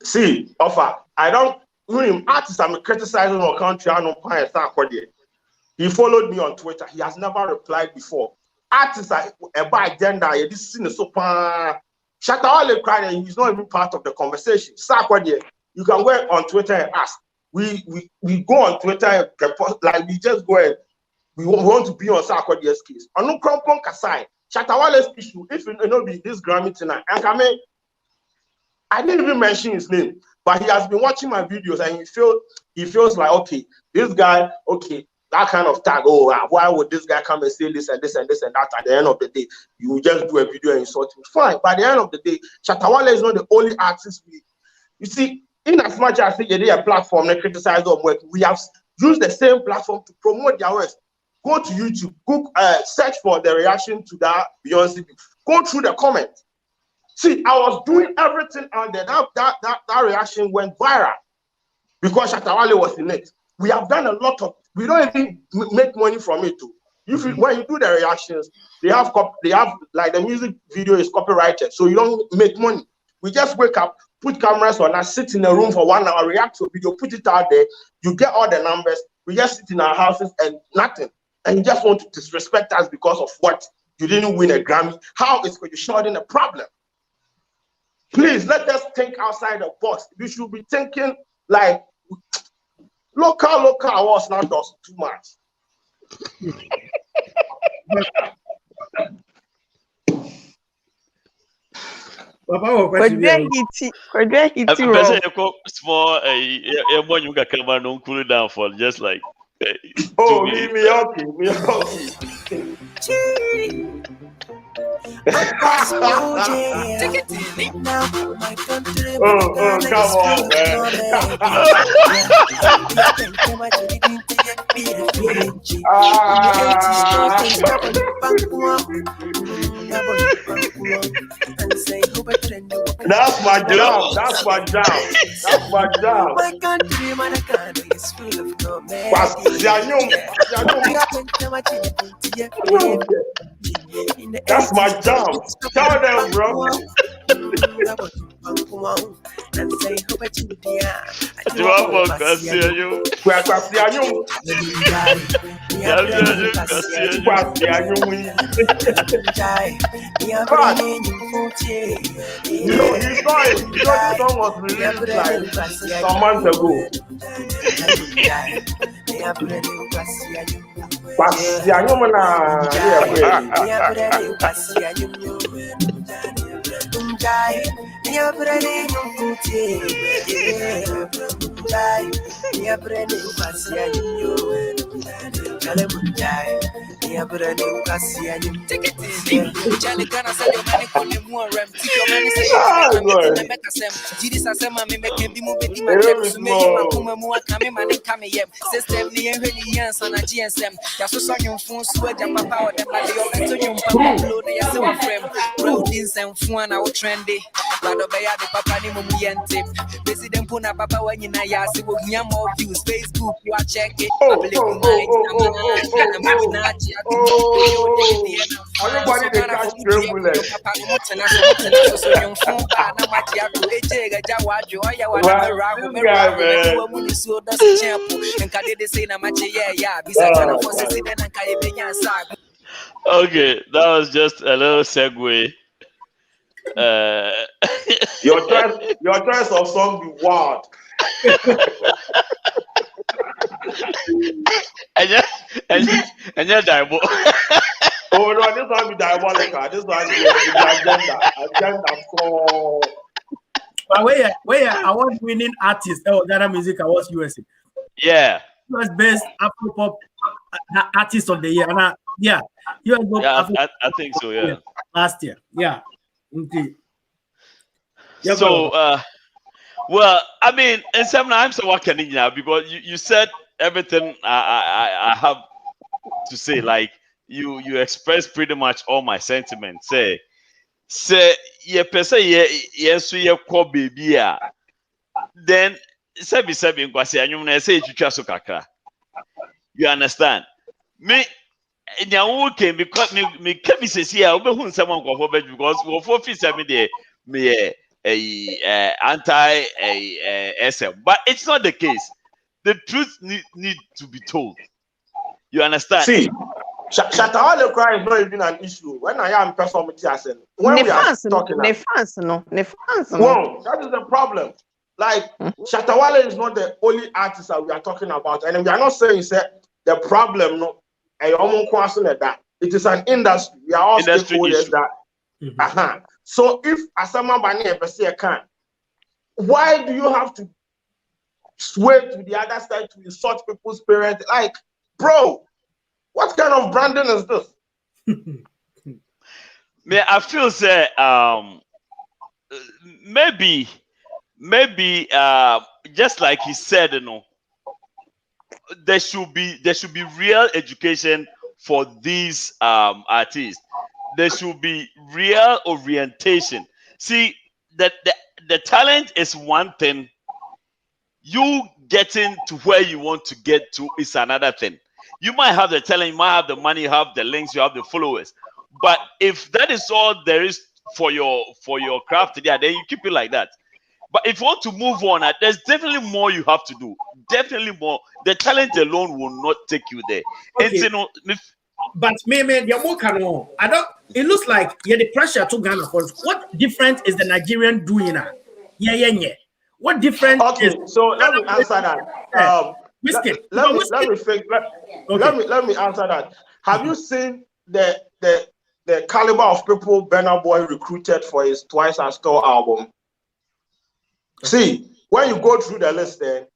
See, offer. I don't. Artists I'm criticizing our country. I don't find a He followed me on Twitter. He has never replied before. Artists are about agenda. This is so far. Shatawale cried and he's not even part of the conversation. You can go on Twitter and ask. We go on Twitter and like we just go and we want to be on Sarkodie's case. On no Krompon Kasai. Shatawale's issue, if you know this Grammy tonight, and I didn't even mention his name, but he has been watching my videos and he feels like, okay, this guy, okay, that kind of tag, why would this guy come and say this and this and this and that? At the end of the day, you just do a video and insult him. Fine. By the end of the day, Shatawale is not the only artist you see, in as much as they a platform they criticize our work, we have used the same platform to promote their work. Go to YouTube, search for the reaction to that Beyonce. Go through the comments. See, I was doing everything out there. That reaction went viral because Shatawale was in it. We have done a lot of. We don't even make money from it too. When you do the reactions, they have like the music video is copyrighted, so you don't make money. We just wake up, put cameras on us, sit in a room for 1 hour, react to a video, put it out there. You get all the numbers. We just sit in our houses and nothing. And you just want to disrespect us because of what? You didn't win a Grammy. How is Sheldon a problem? Please, let us think outside the box. We should be thinking like local awards not does too much. Papa, Kwadwo hiti I wrong. person small a one you can come and cool it down for just like Oh, 2 me minutes. me okay. Oh, come on, That's my job. That's my job. That's my job. That's my job. Tell them, bro. You know, this song was released like some months ago. Everybody they catch Okay, that was just a little segue. Your choice of song be wild. and you're diabolical. Oh no, this one be diabolical. This one be agenda. So But where award-winning artist Ghana Music Awards USA. Yeah. US best Afro pop artist of the year. And yeah, US I think so. Yeah. Last year. Yeah. Okay. So well, I mean, and sometimes what can you now because you said everything I have to say. Like you expressed pretty much all my sentiments. Say ye person yes ye call baby then sebi nkwasi anyum na say twitwa so kakra. You understand? Me nyawo came because me can be say here obehun someone go because we for fit me there me anti SM, but it's not the case. The truth need to be told. You understand? See, Shatawale cry is not even an issue. When I am performing, when we are talking, no. That is the problem. Like Shatawale is not the only artist that we are talking about, and we are not saying the problem. No, that it is an industry. We are all stakeholders. That. So if Asama Bani Ebesia can, why do you have to sway to the other side to insult people's parents? Like, bro, what kind of branding is this? Man, I feel maybe just like he said, you know, there should be real education for these artists. There should be real orientation. See, the talent is one thing. You getting to where you want to get to is another thing. You might have the talent, you might have the money, you have the links, you have the followers. But if that is all there is for your craft today, then you keep it like that. But if you want to move on, there's definitely more you have to do. Definitely more. The talent alone will not take you there. Okay. And but maybe I don't. It looks like the pressure to Ghana. What difference is the Nigerian doing now? Yeah. What difference? Okay, so let me answer that. Let me answer that. Have you seen the the caliber of people Burna Boy recruited for his Twice As Tall album. See, when you go through the list there,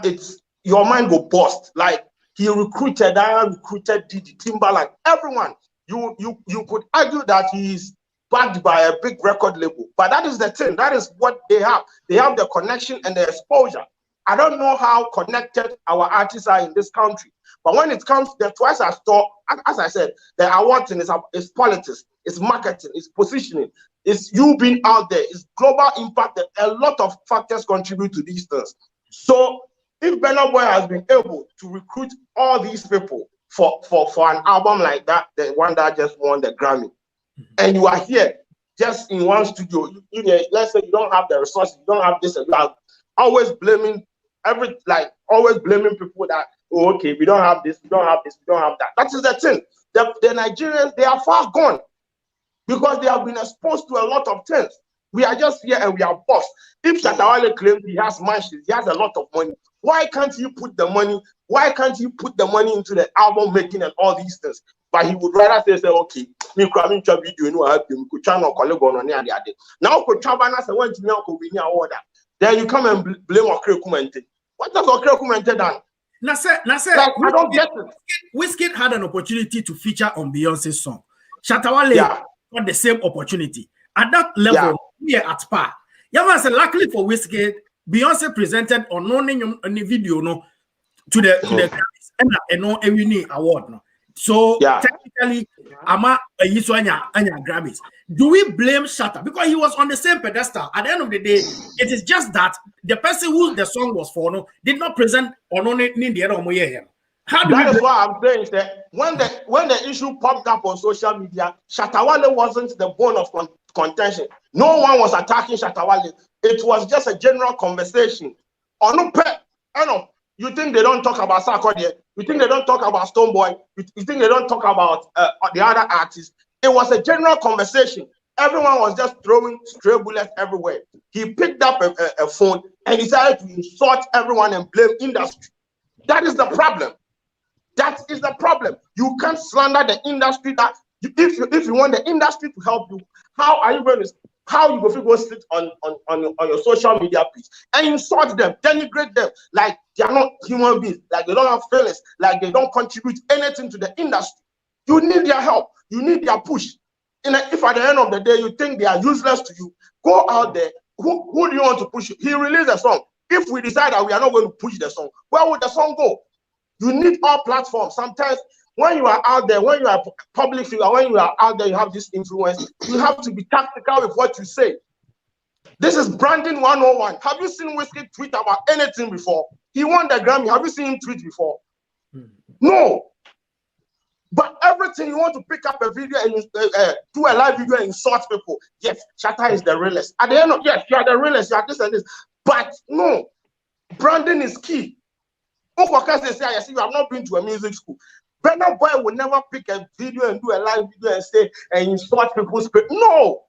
it's your mind will burst. Like he recruited Didi, Timbaland, everyone. You could argue that he's backed by a big record label, but that is the thing. That is what they have. They have the connection and the exposure. I don't know how connected our artists are in this country, but when it comes to the Twice As Tall, as I said, the award thing is politics, it's marketing, it's positioning, it's you being out there, it's global impact. A lot of factors contribute to these things. So if Burna Boy has been able to recruit all these people for an album like that, the one that just won the Grammy, and you are here just in one studio, let's say you don't have the resources, you don't have this, and you are always blaming always blaming people that, oh, okay, we don't have this, we don't have this, we don't have that. That is the thing. The Nigerians, they are far gone because they have been exposed to a lot of things. We are just here and we are boss. If Shatawale claims he has mansions, he has a lot of money, why can't he put the money? Why can't he put the money into the album making and all these things? But he would rather say, okay, me cramming to video, you know, I could channel colleague on the other. Now, could Chabana say, when to win your order, then you come and blame Okre Kumente. What does Okre Kumente done? Nase, like, I don't get it. Wizkid had an opportunity to feature on Beyonce's song. Shatawale got the same opportunity. At that level, we are at par. Yaman said, luckily for Wizkid, Beyonce presented on no video to the Grammys and no Emmy award. No. So technically, Ama Yiswanya Grammys. Do we blame Shatta? Because he was on the same pedestal. At the end of the day, it is just that the person who the song was for did not present or no need the other way. That is why I'm saying that when the issue popped up on social media, Shatawale wasn't the bone of contention. No one was attacking Shatawale. It was just a general conversation. You think they don't talk about Sarkodie? You think they don't talk about Stonebwoy? You think they don't talk about the other artists? It was a general conversation. Everyone was just throwing stray bullets everywhere. He picked up a phone and decided to insult everyone and blame industry. That is the problem. That is the problem. You can't slander the industry. That if you want the industry to help you, how are you going to? How you go sit on your social media page and insult them, denigrate them like they are not human beings, like they don't have feelings, like they don't contribute anything to the industry. You need their help. You need their push. If at the end of the day you think they are useless to you, go out there. Who do you want to push? He released a song. If we decide that we are not going to push the song, where would the song go? You need all platforms. Sometimes when you are out there, when you are public figure, when you are out there, you have this influence. You have to be tactical with what you say. This is branding 101. Have you seen Wizkid tweet about anything before? He won the Grammy. Have you seen him tweet before? No. But everything you want to pick up a video and do a live video and insult people. Yes, Shatta is the realest. At the end of yes, you are the realest. You are this and this. But no, branding is key. Say, you have not been to a music school. Burna Boy will never pick a video and do a live video and say and insult people's spirit. No,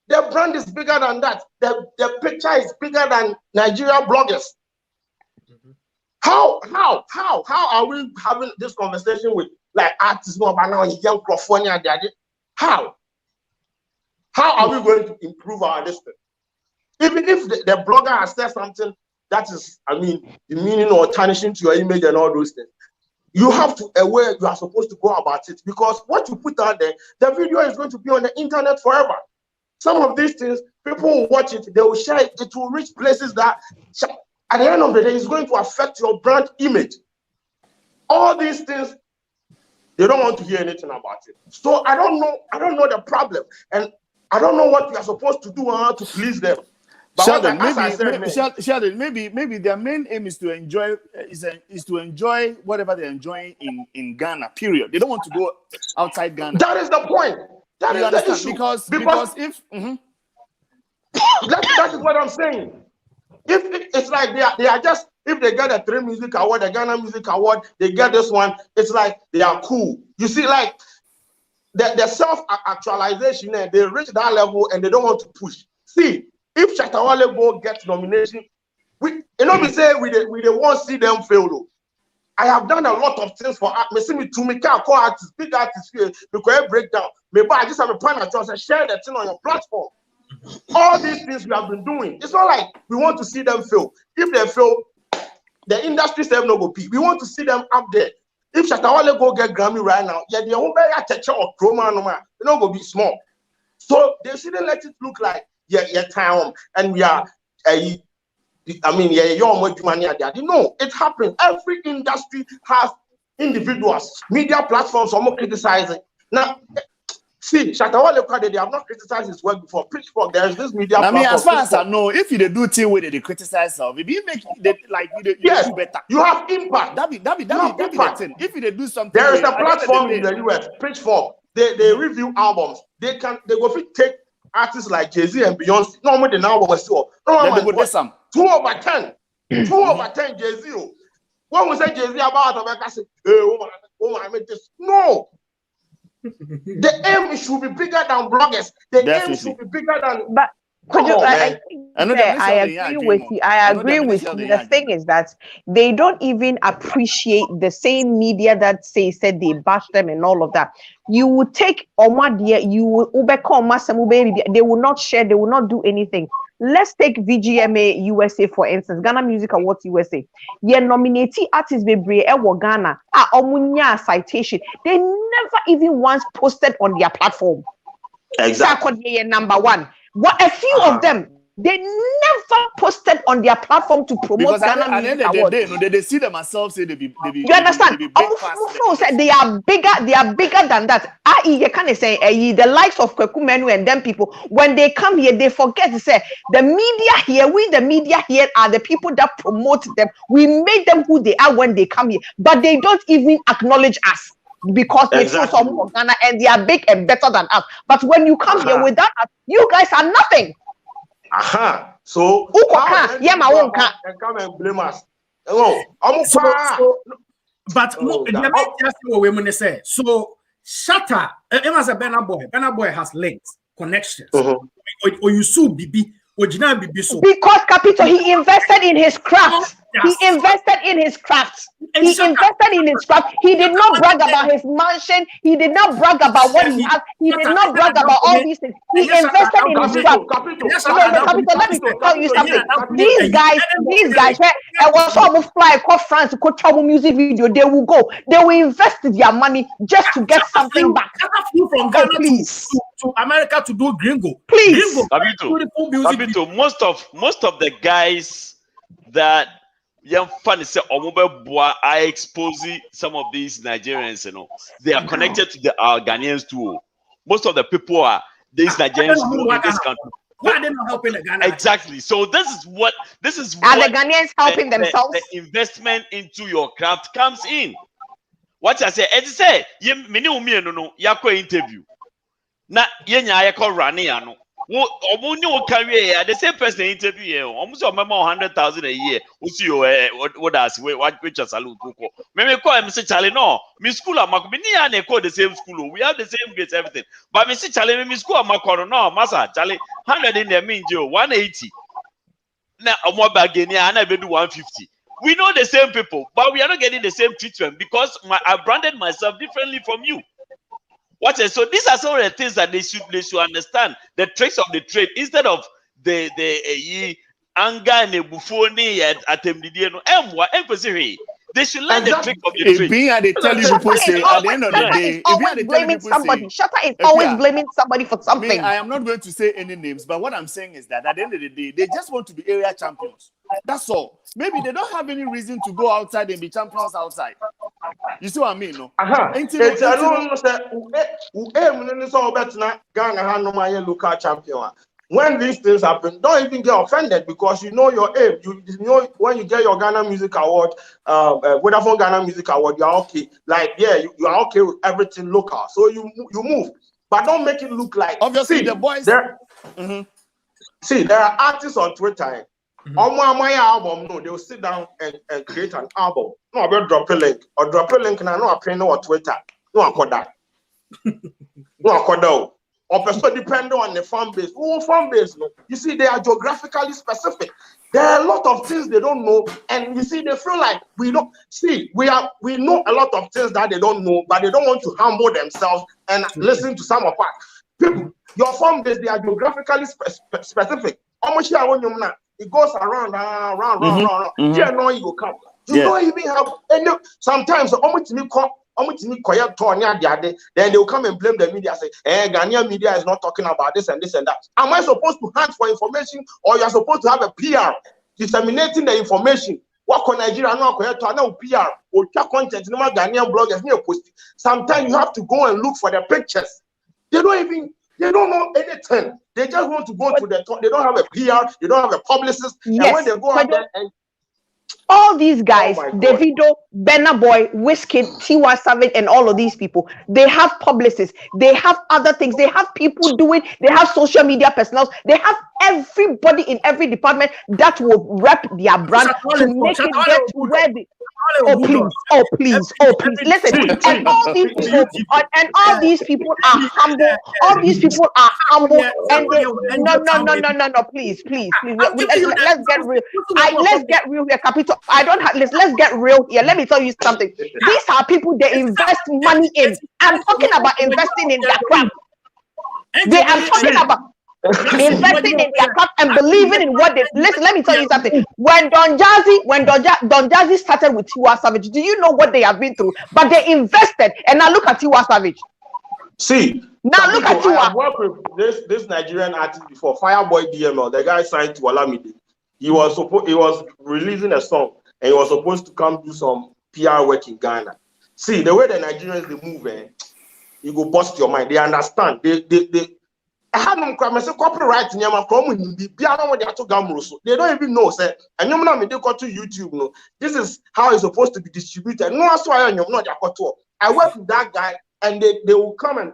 the brand is bigger than that. The picture is bigger than Nigeria bloggers. How are we having this conversation with like artists? Young California, how are we going to improve our distance? Even if the blogger has said something that is, demeaning or tarnishing to your image and all those things, you have to aware you are supposed to go about it, because what you put out there, the video is going to be on the internet forever. Some of these things, people will watch it, they will share it, it will reach places that at the end of the day is going to affect your brand image. All these things, they don't want to hear anything about it. So I don't know the problem, and I don't know what we are supposed to do to please them. Sheldon, maybe their main aim is to enjoy whatever they're enjoying in Ghana. Period. They don't want to go outside Ghana. That is the point. That is the issue. Because if that is what I'm saying. If it's like they are just, if they get a 3 Music Award, the Ghana Music Award, they get this one, it's like they are cool. You see, like the self-actualization, they reach that level and they don't want to push. See, if Shatawale go get nomination, we say we won't see them fail though. I have done a lot of things for me. See me to me can call artists, big artists here because I break down. Maybe I just have a plan at and share that thing on your platform. All these things we have been doing. It's not like we want to see them fail. If they fail, the industry self no go pay. We want to see them up there. If Shatawale go get Grammy right now, yeah, they won't be a teacher or chroma no man. They don't go be small. So they shouldn't let it look like time and we are your money at that. No, it happens. Every industry has individuals, media platforms, some more criticizing. Now, see, Shatawale, they have not criticized his work before. Pitchfork, there is this media platform. I mean, as far as I know, if you do thing with it, they criticize of, if you make it like you do better, you have impact. That be the thing. If you do something, there is a platform in the US, Pitchfork. They review albums. They go take artists like Jay-Z and Beyonce. No more than album was so. No, 2 over 10. 2 over 10 Jay-Z. When we say Jay-Z about I say, I made this. No. The aim should be bigger than bloggers. The aim should be bigger than. But I agree with you. I agree with you. The thing is that they don't even appreciate the same media that said they bash them and all of that. You will take Omadia, you will they will not share, they will not do anything. Let's take VGMA USA for instance, Ghana Music Awards USA. Yeah, nominate artists be Ghana. Omunya citation. They never even once posted on their platform. Exactly. Number one. What a few of them, they never posted on their platform to promote Ghana Music Awards. They see themselves say they be. You understand? They are bigger than that. You can't say the likes of Kweku Menu and them people, when they come here, they forget to say the media here are the people that promote them. We made them who they are when they come here, but they don't even acknowledge us. Because they feel some from Ghana and they are big and better than us. But when you come here without us, you guys are nothing. So and come and blame us. But women say so. Shatta, as a Burna Boy has links, connections. Or you sue Bibi. Because Capito, he invested in his craft. He invested in his craft. He invested in his craft. He did not brag about his mansion. He did not brag about what he has. He did not brag about all these things. He invested in his craft. Capito, let me tell you something. These guys, I was almost fly across France to go trouble music video. They will go. They will invest their money just to get something back. From Ghana to America to do gringo. Please. Capito, most of the guys that young fun say I expose some of these Nigerians, they are connected to the Ghanaians too. Most of the people are these Nigerians in this country. Why are they not helping the Ghanaians? Exactly. So this is what are the Ghanaians helping themselves? The investment into your craft comes in. What I say, as I say, interview. Na yenya call Raniano. The same person interview here. Almost 100,000 a year. What does which is salute? Maybe call Mr. Charlie. No, Miss School of Macmini call the same school. We have the same grades, everything. But Mr. Charlie, Miss School of Macron, no, Massa Charlie, 100 in the mean Joe, 180. Now, more bargain, and I do 150. We know the same people, but we are not getting the same treatment because I branded myself differently from you. So these are some of the things that they should understand, the tricks of the trade, instead of the anger and the buffoonery at them. They should learn the trick of the trade. They tell you people say at the end of the day, always blaming somebody. Shatta is always blaming somebody for something. I am not going to say any names, but what I'm saying is that at the end of the day, they just want to be area champions. That's all. Maybe they don't have any reason to go outside and be champions outside. You see what I mean? No. Local champion. When these things happen, don't even get offended because you know your aim. You know when you get your Ghana Music Award, Vodafone Ghana Music Award, you are okay. Like you are okay with everything local. So you move, but don't make it look like. Obviously, the boys. See, there are artists on Twitter. On my album, no, they will sit down and create an album. No, I'll drop a link and I know I pay no on Twitter. No, I call that. No, I call that. or person depending on the farm base. Who farm base? No, you see, they are geographically specific. There are a lot of things they don't know, and you see, they feel like we don't see. We know a lot of things that they don't know, but they don't want to humble themselves and listen to some of us. People, your farm base, they are geographically specific. Almost it goes around. Yeah, no, you go come. You don't even have any. Sometimes almost me come. Then they'll come and blame the media, say, Ghanaian media is not talking about this and this and that. Am I supposed to hunt for information, or you're supposed to have a PR disseminating the information? What can Nigeria know? PR or content, no Ghanaian bloggers near post. Sometimes you have to go and look for the pictures. They don't know anything. They just want to go to the top. They don't have a PR, they don't have a publicist. Yes. And when they go out there and all these guys, Davido, Burna Boy, Wizkid, Tiwa Savage, and all of these people, they have publicists, they have other things, they have people doing, they have social media personals, they have everybody in every department that will rep their brand to make it get to where they. Oh please. Listen, and all these people are humble. All these people are humble, and they, no. Please. Let's get real. Let's get real here, Capito. I don't have. Let's get real here. Let me tell you something. These are people they invest money in. I'm talking about investing in their craft. I'm talking about investing in their craft and believing in what they listen. Let me tell you something. When Don Jazzy started with Tiwa Savage, do you know what they have been through? But they invested, and now look at Tiwa Savage. See, now look at Tiwa. I worked with this Nigerian artist before, Fireboy DML. The guy signed to Olamide. He was releasing a song, and he was supposed to come do some PR work in Ghana. See, the way the Nigerians they move, you go bust your mind. They understand. I have no copyright in Yama from they don't even know, say, and you know, they go to YouTube. No, this is how it's supposed to be distributed. No, that's why you're not. I work with that guy, and they will come and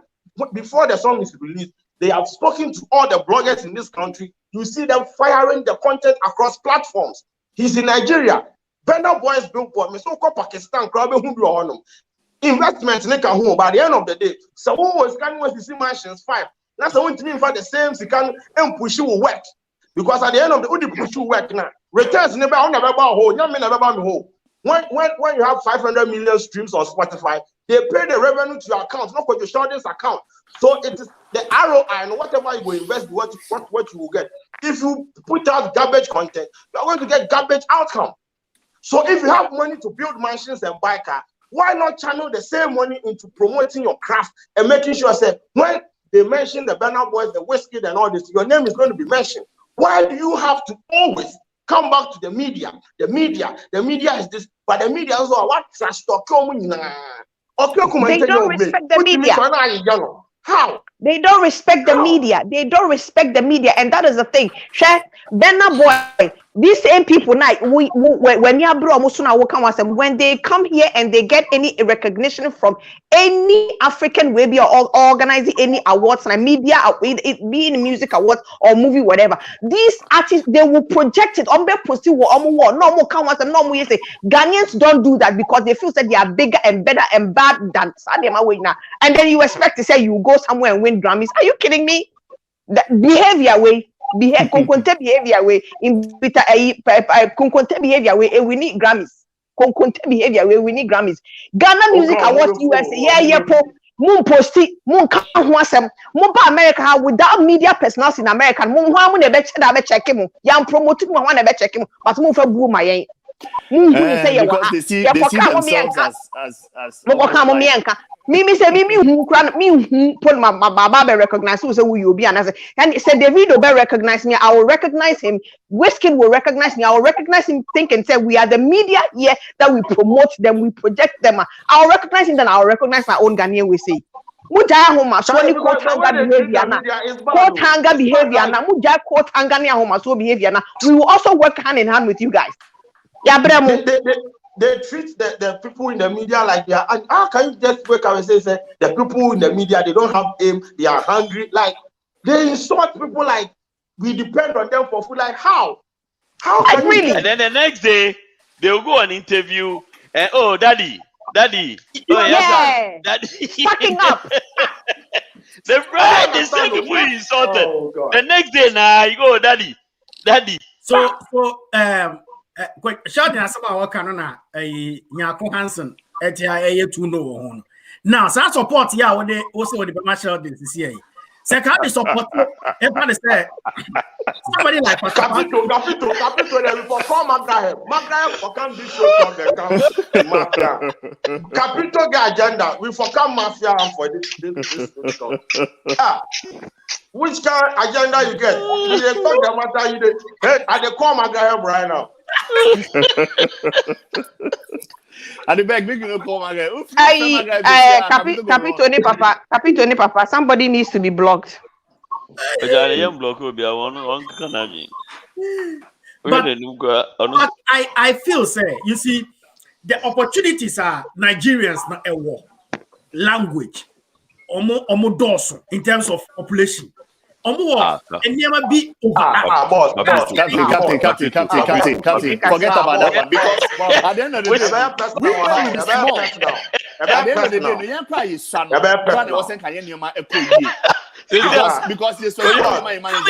before the song is released, they have spoken to all the bloggers in this country. You see them firing the content across platforms. He's in Nigeria. Burna Boy's billboard, me so called Pakistan, crowd who investment by the end of the day. So who was coming with the mansions 5? That's the one thing for the same so can and push you work. Because at the end of the day, push you work now. Returns never on never whole. When you have 500 million streams on Spotify, they pay the revenue to your account, not for your Sheldon's account. So it is the ROI and whatever you will invest, what you will get. If you put out garbage content, you are going to get garbage outcome. So if you have money to build mansions and buy car, why not channel the same money into promoting your craft and making sure that when they mention the Burna Boys, the Wizkid, and all this, your name is going to be mentioned. Why do you have to always come back to the media? The media is this, but the media also what trash talk. They don't respect the media. How? They don't respect the media. They don't respect the media, and that is the thing. Burna Boy, these same people now, when they come here and they get any recognition from any African maybe or organizing any awards and media, it be in music awards or movie, whatever, these artists they will project it on their post. Ghanaians don't do that because they feel that they are bigger and better and bad than Sadia. And then you expect to say you go somewhere and win Grammys. Are you kidding me? Behavior way. Behavior way in behavior way we need Grammys. Behavior way we need Grammys. Ghana Music Awards USA moon posti moon can America without media personals in America check him young promoting one check him but move for boom my because they see themselves as Mimi say me put my baba recognize who say who you be and he said David will recognize me. I will recognize him. Wizkid will recognize me. I will recognize him. Think and say we are the media here that we promote them, we project them. I will recognize him. Then I will recognize my own Ghanaian. We say. Mujaya homa so ni quote hanga behavior na quote hanga behavior na mujaya quote hanga ni homa so behavior na. We will also work hand in hand with you guys. Yeah, they treat the people in the media like they are. And how can you just wake up and say the people in the media, they don't have aim, they are hungry? Like, they insult people like we depend on them for food. Like, how? How can really? And then the next day, they'll go on interview and, oh, daddy. Oh, yeah. Daddy. Fucking up. The bride is saying before you insulted. The next day, now you go, daddy. So Sheldon has about what can on Nyako Hansen at a 2 no. Now, so support here when they also the commercial this year. Second is support everybody say somebody like Capito, they will perform Magraham for come this show from the camp. Capito get agenda. We for come mafia and for this stuff. Which kind of agenda you get? You talk the matter you did. Hey, I dey call Magraham right now. And the beg big you call Magraham. Capito Papa, somebody needs to be blocked. But I feel say you see the opportunities are Nigerians not a war language omo dorsal in terms of population. Omo and never be over. Captain. Forget about that one because at the end of the day, we are small. At the end of the day, the empire is son. But wasn't because there's so many money. No,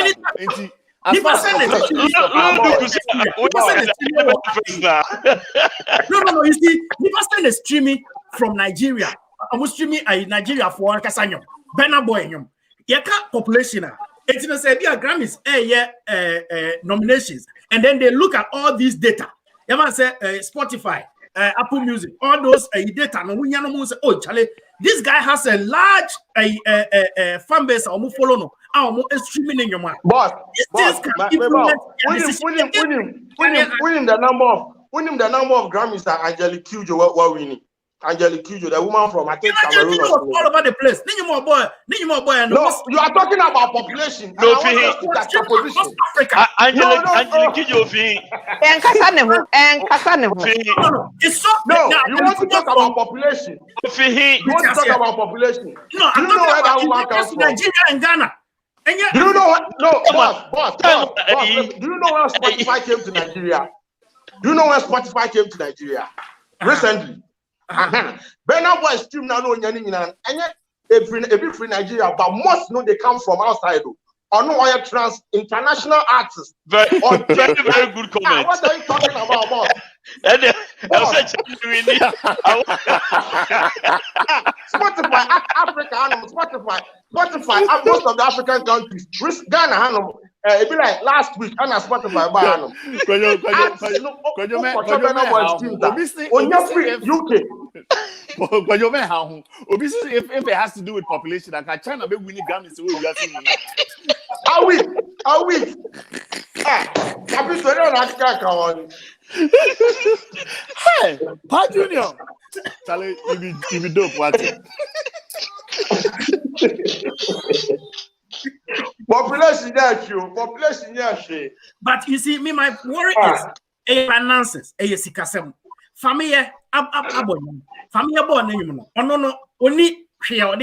you see, people send streaming from Nigeria. I'm streaming Nigeria for Kasanyo. Bena boy, yaka population. It's in a Grammys, nominations, and then they look at all these data. You might say Spotify, Apple Music, all those data. No, we say, oh, Charlie, this guy has a large fan base. I'm follow no. I'm streaming in your mind. Boss, winning the number of Grammys that Angelique Kidjo were winning. Angelique Kidjo, the woman from I think Cameroon. All over the place. Need more boy. No, you are talking about population. No, Angelique Kidjo. It's so. No, you want to talk about population. No, do you know where that woman comes from? Nigeria and Ghana. Do you know what? No, boss. Do you know when Spotify came to Nigeria? Do you know when Spotify came to Nigeria? Recently. Burna Boy stream now no nyani nyina. Enye every free Nigeria, but most know they come from outside. Or no oil trans international artists. Very good comment. What are you talking about, boss? Spotify, Africa, Spotify, most of the African countries. Ghana, it be like last week, and Spotify, if it has to do with population, like China be winning Grammys, so we are seeing Are we? Hey, Pa Junior. Charlie, you be dope, what? Population, yes. But you see, my worry is finances, sikasem. Family, family born name. No, only here,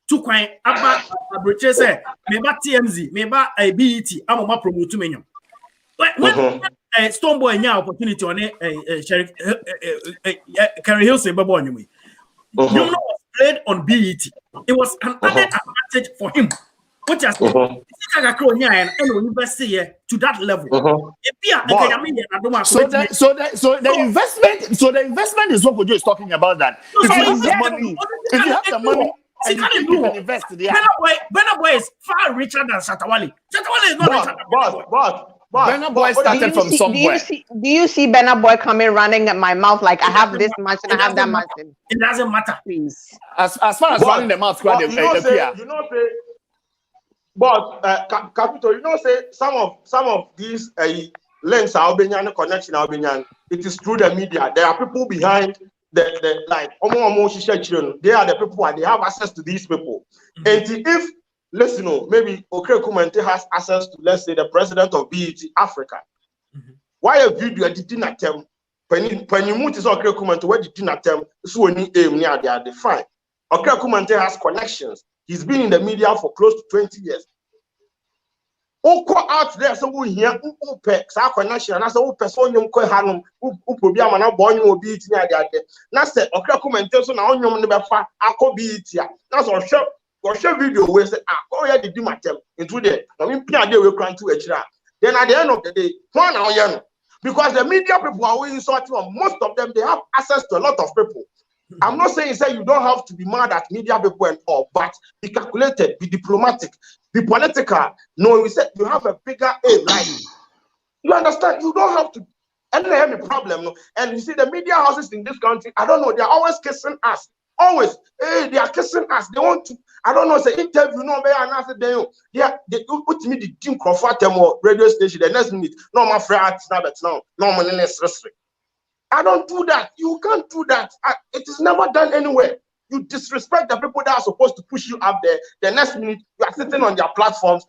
two coin about a say, maybe TMZ, maybe a BET, I'm a promote to menu. When Stone Boy now opportunity on Carrie Hilson, you know, was played on BET. It was an added advantage for him, which has university to that level. So the investment is what Kwadwo is talking about. That if you have the money. And you can invest there. Burna Boy is far richer than Shatawale. Shatawale is not richer than Burna Boy started from somewhere. Do you see Burna Boy coming running at my mouth like I have this much and I have that much? It doesn't matter, please. As far as running the mouth, Capito, some of these links are Albanian connection Albanian. It is through the media. There are people behind. They are the people and they have access to these people. And if maybe Okre Kumante has access to, let's say, the president of BET Africa. Why a video didn't attempt when you move to Okre Kumante, where didn't attempt so any aim near they are defined. Okre Kumante has connections. He's been in the media for close to 20 years. Out there, so we hear our connection, and I said, person you call Hanum, who be a man of born will be eating at the other. That's it. Okay, commentation on you never far. I could be it here. That's all. Sure. Because share video where say, oh yeah, they do my term into there. I mean, they will cry to a Then at the end of the day, because the media people are always insulting them, most of them they have access to a lot of people. I'm not saying you don't have to be mad at media people and all, but be calculated, be diplomatic, be political. No, we said you have a bigger aim, like you understand. You don't have to. And they have a problem. No? And you see the media houses in this country, I don't know, they're always kissing us. Always, hey, they are kissing us. They want to, I don't know, say interview, no, they put me the team comfort them or radio station the next minute. No, my friend, no, money necessary. I don't do that. You can't do that. It is never done anywhere. You disrespect the people that are supposed to push you up there. The next minute, you are sitting on their platforms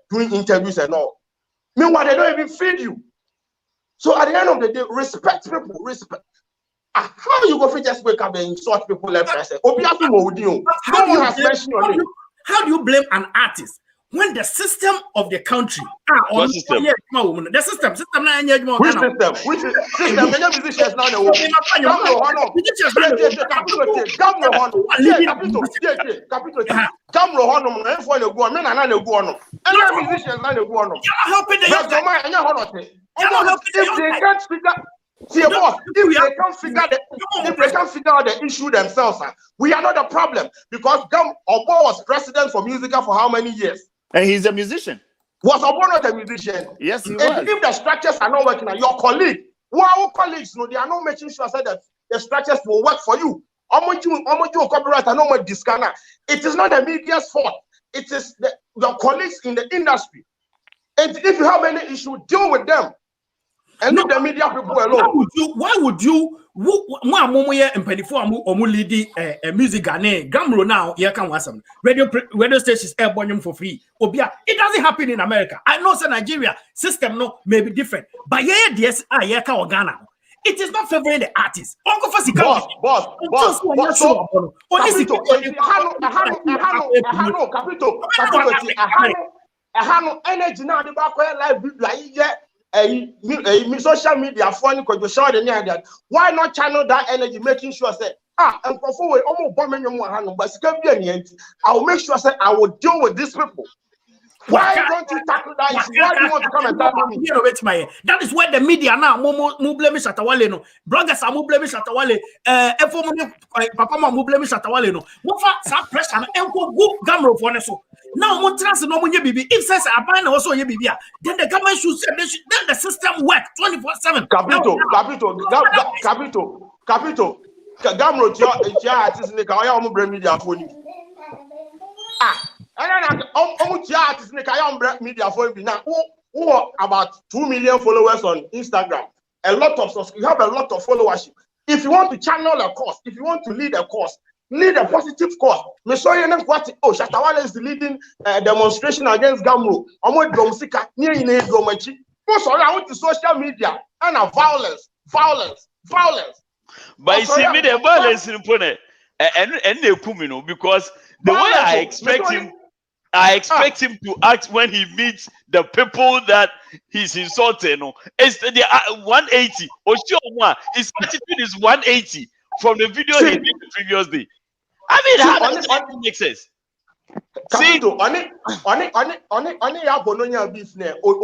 doing interviews and all. Meanwhile, they don't even feed you. So at the end of the day, respect people. Respect. How you go for just wake up and insult people left and say, no one has mentioned your name. How do you blame an artist when the system of the country what system? The system which system the musicians now the see, boss, if they can't figure out the issue themselves, we are not the problem. Because Obo was president for Musica for how many years? And he's a musician. Was Obo not a musician? Yes, he and was. If the structures are not working, your colleague, our colleagues, no, they are not making sure that the structures will work for you. Copyright and no more discanner. It is not the media's fault. It is your colleagues in the industry. And if you have any issue, deal with them. And leave the media people alone. Why would you music Gamro now here can was some radio stations airborne for free. Obia, it doesn't happen in America. I know say Nigeria system no may be different, but yes, Ghana. It is not favoring the artists. Energy now the back live social media phone could show the near that. Why not channel that energy, making sure say and for forward almost but I will make sure say I will deal with these people. Why don't you tackle that issue? Why do you want to come and tackle me? That is where the media now blame Shatawale no. Bloggers are blame Shatawale. Papa blame Shatawale no. Mofa sa pressure and go Gamro for so. Now one trans no money bibi. If says Abana also ye bibi, then the government should say then the system work 24/7. Capito. Gamro tia artist ne ka oya blame media for you. And media for now. Who about 2 million followers on Instagram? A lot of you have a lot of followership. If you want to channel a cause, if you want to lead a cause, lead a positive cause. Shatawale is leading demonstration against Gamro. Most around the social media and violence. But you see me the violence in Pune and because the way I expect him to act when he meets the people that he's insulting. It's the 180. His attitude is 180 from the video he did the previous day. I mean, how does that make sense? See,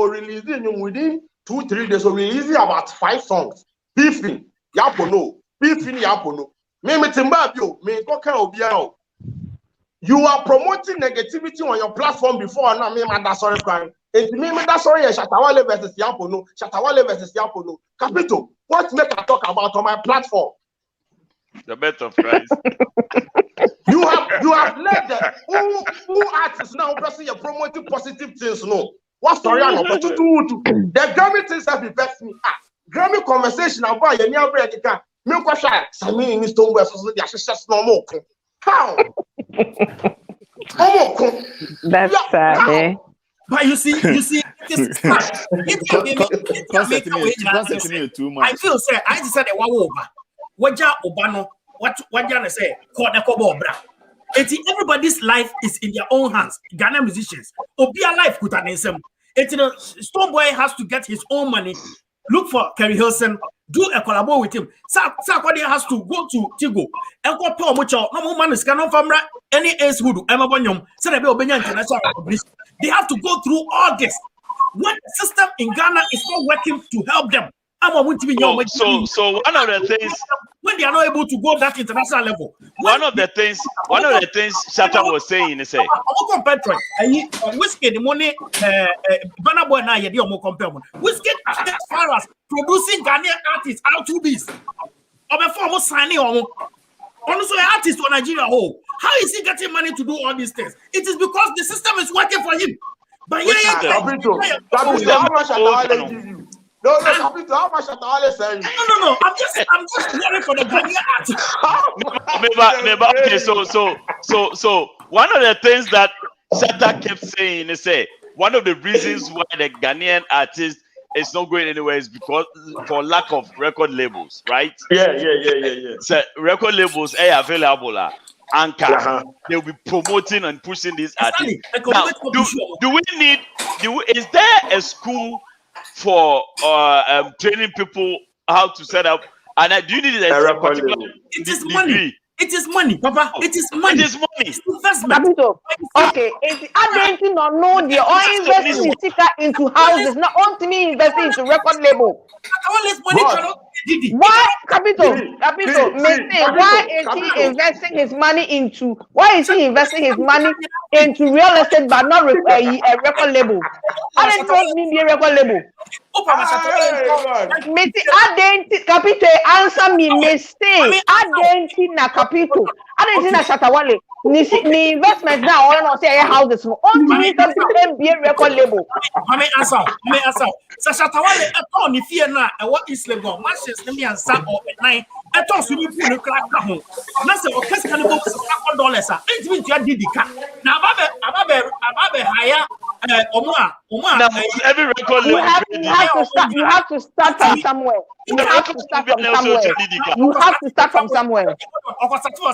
releasing within 2-3 days, or releasing about 5 songs. Beefing, Yapono. You are promoting negativity on your platform before now. That's sorry, crime. That's sorry. Shatawale versus Yapono. Capito, what make I talk about on my platform? The birth of Christ. you have led the who artists now pressing your promoting positive things. No, what story? The Grammy things have vexed me. Grammy conversation about your near bread. Me question. Sami in Stone West so the associates no more. How? That's sad, eh? But you see, I feel say I just said Waja Obano, what Jana say, everybody's life is in their own hands. Ghana musicians. Obia life could an answer. Stoneboy has to get his own money. Look for Kerry Hilson, do a collabo with him. Sakwadi has to go to Tigo and go Paul Mucho. No man is canon from any ace hood, Emma Bonyum, said about international recognition. They have to go through all this. When the system in Ghana is not working to help them, so one of the things when they are not able to go that international level. One of the things Shatta was saying is say whiskey the money Burna Boy now you compare whiskey as far as producing Ghanaian artists out to this or before almost signing on also an artist to Nigeria whole. How is he getting money to do all these things? It is because the system is working for him. But how much No, how much at all is saying? No. I'm just worried for the Ghanaian artist. So one of the things that Shatta kept saying is one of the reasons why the Ghanaian artist is not going anywhere is because for lack of record labels, right? Yeah. So record labels are available. Anchor, they'll be promoting and pushing these artists. Now, is there a school for training people how to set up? And do you need a particular degree? It is money, Papa. It is money. It is money. It's investment. Okay, I don't know the oil investing into houses, not only me investing into record label. Why, Capito, why is he investing his money into? Why is he investing his money into real estate but not a record label? I don't mean a record label. Capito, answer me, mistake. I don't na Capito. I don't na Shatawale. Ni investment now. I don't say houses. Only something be a record label. I answer. So Shatawale, I told if you na what is legal. Matches me and Sam or at night. I told you put a crack home. That's a case can go $100. It means you did the car. Now, Ababe higher. Every record label. You have to start from somewhere. You have to start from somewhere.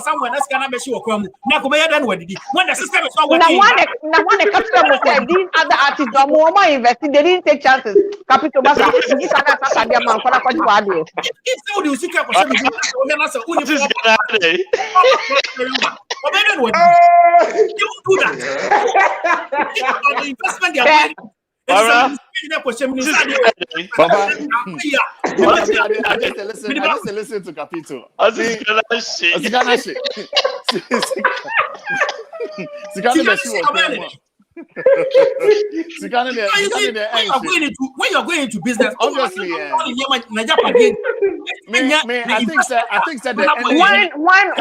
Somewhere that's gonna be sure. When the system is not working. Now, when the customer said these other artists are more invested, they didn't take chances. Capital Basa, Listen to Capito. When you're going into business, obviously, I think that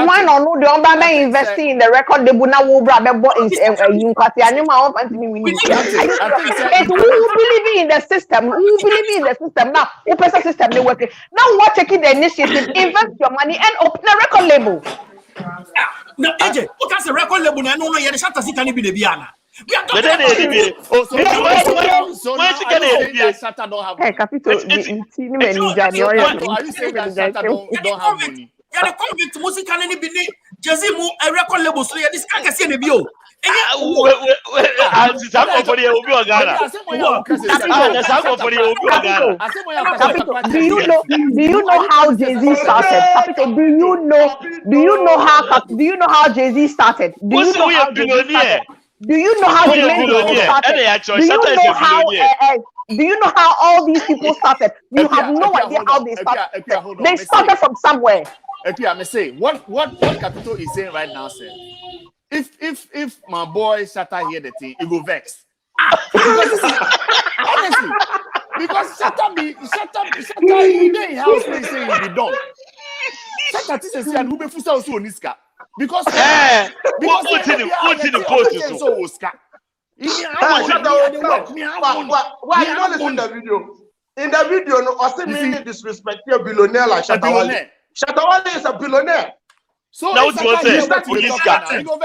one or no, the other investing in the record, the Buna Wobra is who believe in the system now, who system they working. Now what taking the initiative, invest your money and open a record label. Now, AJ, what can the record label? I know you're the Shatta can be the Biana. But then Shatta don't have money. Capito, are you saying that Shatta don't have money? Yeah, the convict music can any be Jazimu a record label, so you're this can't see the bio. Do you know how Jay-Z started? Do you know how Jay-Z started? Do you know how do you know how all these people started? You have no idea how they started. They started from somewhere. I say what Capito is saying right now, sir. If my boy Shatta hear the thing, he go vex. Honestly, because Shatta he dey house they say he be done. Shatta say and who be fusa also oniska. Because what in the post so Oscar. Why you don't listen to the video? In the video, no, I say many disrespect a billionaire like Shatawale. Shatawale is a billionaire. So now what you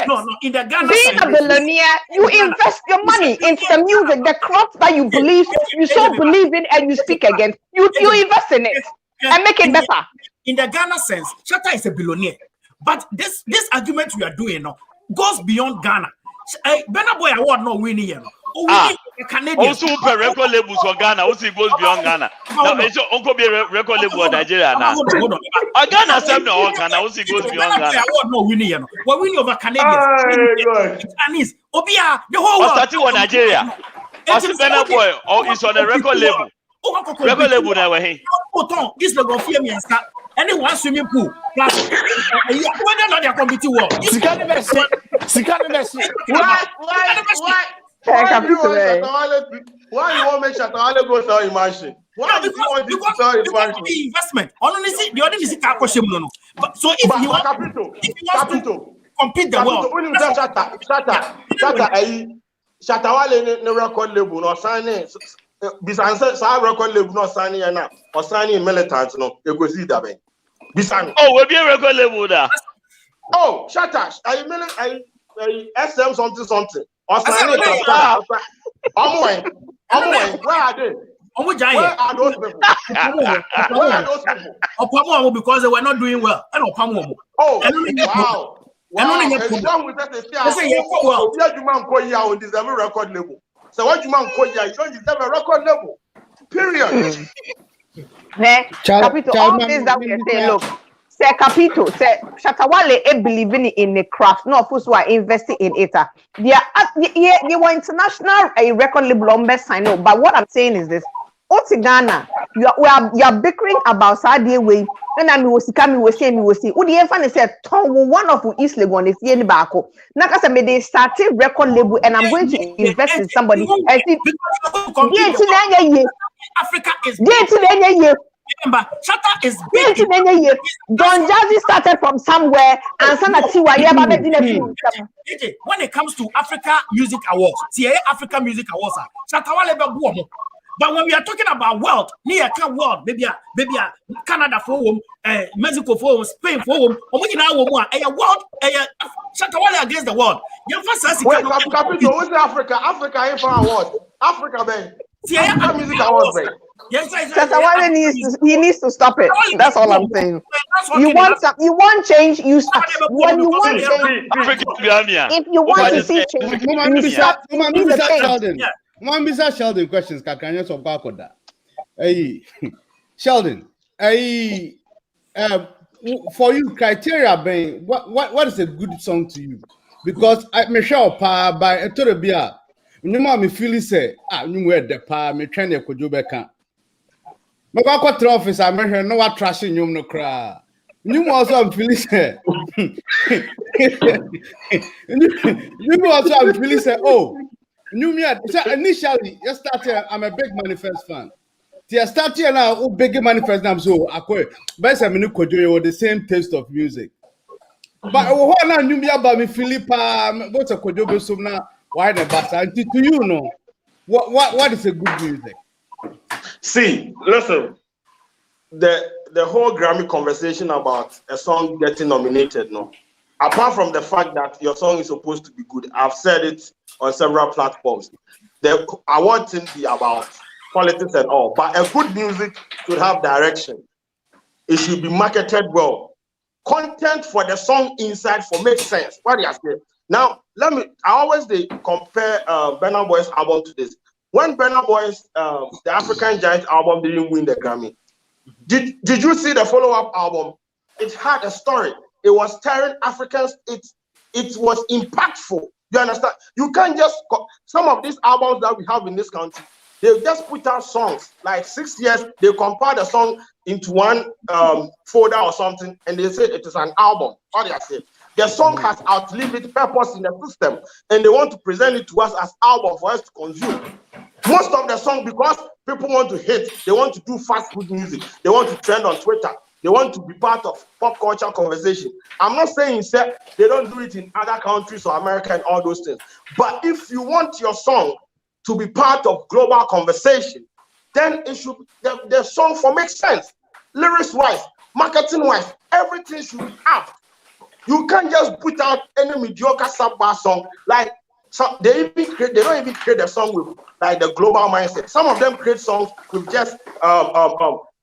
No, in the Ghana. Being a billionaire, you invest your money into the music, the craft that you believe, you so believe in, and you speak against. You invest in it and make it better. In the Ghana sense, Shatta is a billionaire. But this argument we are doing now goes beyond Ghana. Burna Boy award not winning here. Also, record labels for Ghana. Also, it goes beyond Ghana. Now, it's Uncle be record label for Nigeria now. Ghana same no Ghana. Also, it goes beyond Ghana. No winning, we're winning over Canadians. Chinese, Obia, the whole world. Starting with Nigeria. Also, Benin boy, or is on a record label. Record label now. Motown is the Gofiamian star. Anyone swimming pool plus whether not they are competing well. Why you want to make Shatawale go sell imagine? Why do you want to sell imagine? The investment. Honestly, the other is no. But so if you want to compete the world, when you say Shatawale no record label no signing. Bisan say record label no signing na or signing militant no you go see that ben. Bisan. Oh, we be a record label da. Oh, Shatta, I SM something. Or signing where are they? Where are those people? Where are those people? Opamo because they were not doing well. And Opamo. Oh, wow. It's done with that. Say you man call you deserve a record label. So what you man call you don't deserve a record label. Period. Capito, all this that we are saying, look, say Capito, say Shatawale believing in the craft, no folks who are investing in it. You were international a record label on best I know, but what I'm saying is this. Ghana, you are bickering about Saudi way. And I was coming, we say. Would you ever say, one of East Legon is the Bako? Nakasa made a starting record label, and I'm going to invest in somebody. I think Africa is remember, Shatta is Don Jazzy started from somewhere, and when it comes to Africa Music Awards, Africa Music Awards, Shatta. But when we are talking about world, near world, maybe Canada for Mexico for Spain for a world, Shatawale against the world. Wait, Capital, what's Africa? Africa ain't for award. Africa, man. Africa Music Awards, man. Yes, Shatawale needs to stop it. That's all I'm saying. You want change, you stop. When you want change, if you want to see change, you stop. Mr. Sheldon questions Kakanya of Bakoda. Hey, Sheldon. Hey, for you, criteria being what is a good song to you? Because Michelle Pa by Etorobia, you know me feel say you wear the pa me train the Kojubeka. My Bako trophies I mentioned no what trashing you no cry. You also I'm feeling say. You also I'm feeling say initially, you started. I'm a big Manifest fan. You started now, big Manifest. I'm so but I'm the same taste of music. But what now? You about me, Philippa. What's a Kojobe Sumna? Why the basta? To you know, what is a good music? See, listen. The whole Grammy conversation about a song getting nominated, no. Apart from the fact that your song is supposed to be good, I've said it on several platforms. I want it to be about politics and all, but a good music should have direction. It should be marketed well. Content for the song inside for make sense. What do you say? Now, I always compare Burna Boy's album to this. When Burna Boy's the African Giant album didn't win the Grammy, did you see the follow-up album? It had a story. It was stirring Africans. It was impactful. You understand? You can't just some of these albums that we have in this country. They just put out songs like 6 years. They compile the song into one folder or something, and they say it is an album. What do you say? The song has outlived its purpose in the system, and they want to present it to us as album for us to consume. Most of the song, because people want to hit, they want to do fast food music. They want to trend on Twitter. They want to be part of pop culture conversation. I'm not saying they don't do it in other countries or America and all those things. But if you want your song to be part of global conversation, then it should the song for make sense. Lyrics-wise, marketing-wise, everything should be up. You can't just put out any mediocre sub-bar song like they don't even create a song with like the global mindset. Some of them create songs with just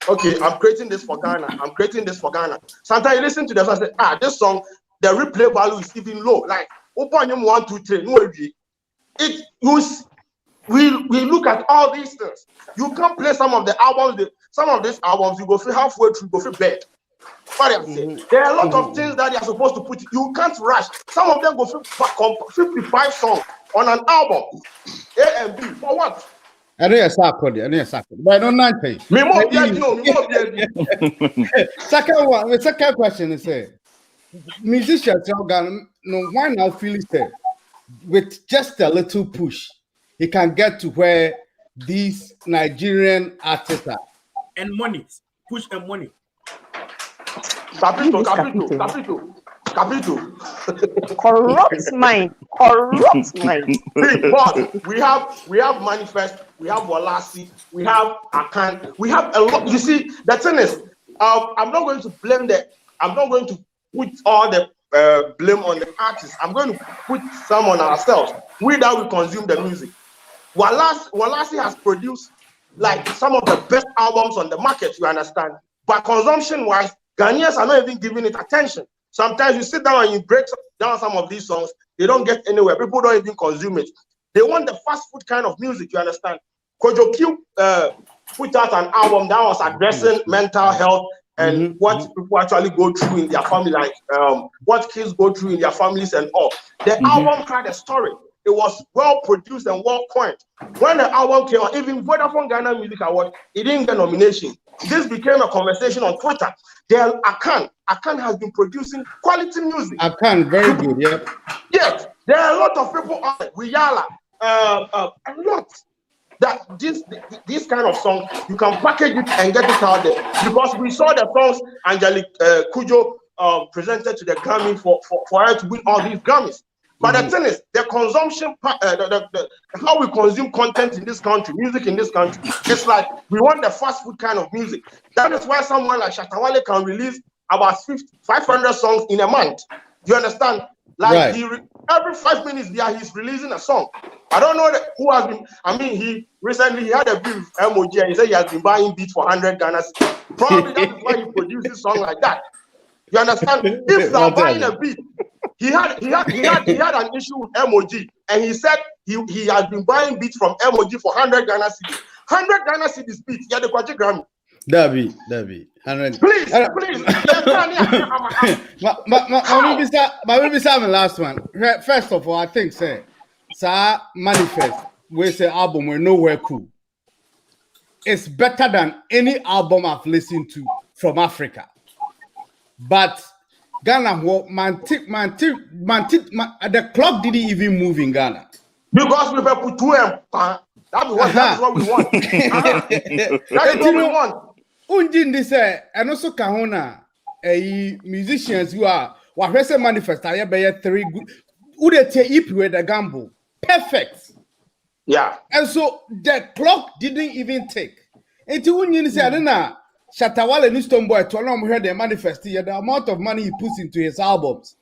okay, I'm creating this for Ghana. I'm creating this for Ghana. Sometimes you listen to the song and say, this song, the replay value is even low. Like, open 1, 2, 3. we look at all these things. You can't play some of the albums, some of these albums, you go feel halfway through, you go feel bad. What I'm saying, there are a lot of things that they are supposed to put. You can't rush. Some of them go 55 songs on an album. A and B for what? I know you're but I don't know. Me more Second one, the second question is musicians no why now feel it with just a little push, he can get to where these Nigerian artists are. And money, push and money. Capito. Corrupt mind. But we have Manifest, we have Walasi, we have Akan, we have a lot. You see, the thing is, I'm not going to put all the blame on the artists. I'm going to put some on ourselves. We that we consume the music. Walasi has produced like some of the best albums on the market, you understand? But consumption-wise, Ghanaians are not even giving it attention. Sometimes you sit down and you break down some of these songs, they don't get anywhere. People don't even consume it. They want the fast food kind of music, you understand? Kwadwo put out an album that was addressing mental health and what people actually go through in their family, like what kids go through in their families and all. The album had a story. It was well produced and well coined. When the album came out, even Vodafone Ghana Music Award, it didn't get nomination. This became a conversation on Twitter. Akan has been producing quality music. Akan, very good, yeah. Yes, there are a lot of people on it. Wiyala, a lot. That this kind of song, you can package it and get it out there. Because we saw the songs Angelique Kwadwo presented to the Grammy for her to win all these Grammys. But the thing is, the consumption, how we consume content in this country, music in this country, it's like we want the fast food kind of music. That is why someone like Shatawale can release about 500 songs in a month. You understand? Like every 5 minutes there, he's releasing a song. I don't know who has been. I mean, he recently had a beef with MOG and he said he has been buying beats for 100 Ghana. Probably that is why he produces song like that. You understand? If you are buying a beat, he had an issue with MOG, and he said he has been buying beats from MOG for 100 Ghana cedis. 100 Ghana cedis beats. Yeah, the Kwadwo Grammy. Dabi. Please. My baby Simon last one. First of all, I think say Manifest, we say album we're nowhere cool. It's better than any album I've listened to from Africa. But Ghana, the clock didn't even move in Ghana. Because we put 2M. That's what we want. That's what we want. Undin this and also Kahona, musicians who are what Manifest, I have 3 good. Would they take with the gamble? Perfect. Yeah. And so the clock didn't even take. And to Undin say, I don't know. Shatawale and Easton Boy to allow heard the Manifest, the amount of money he puts into his albums,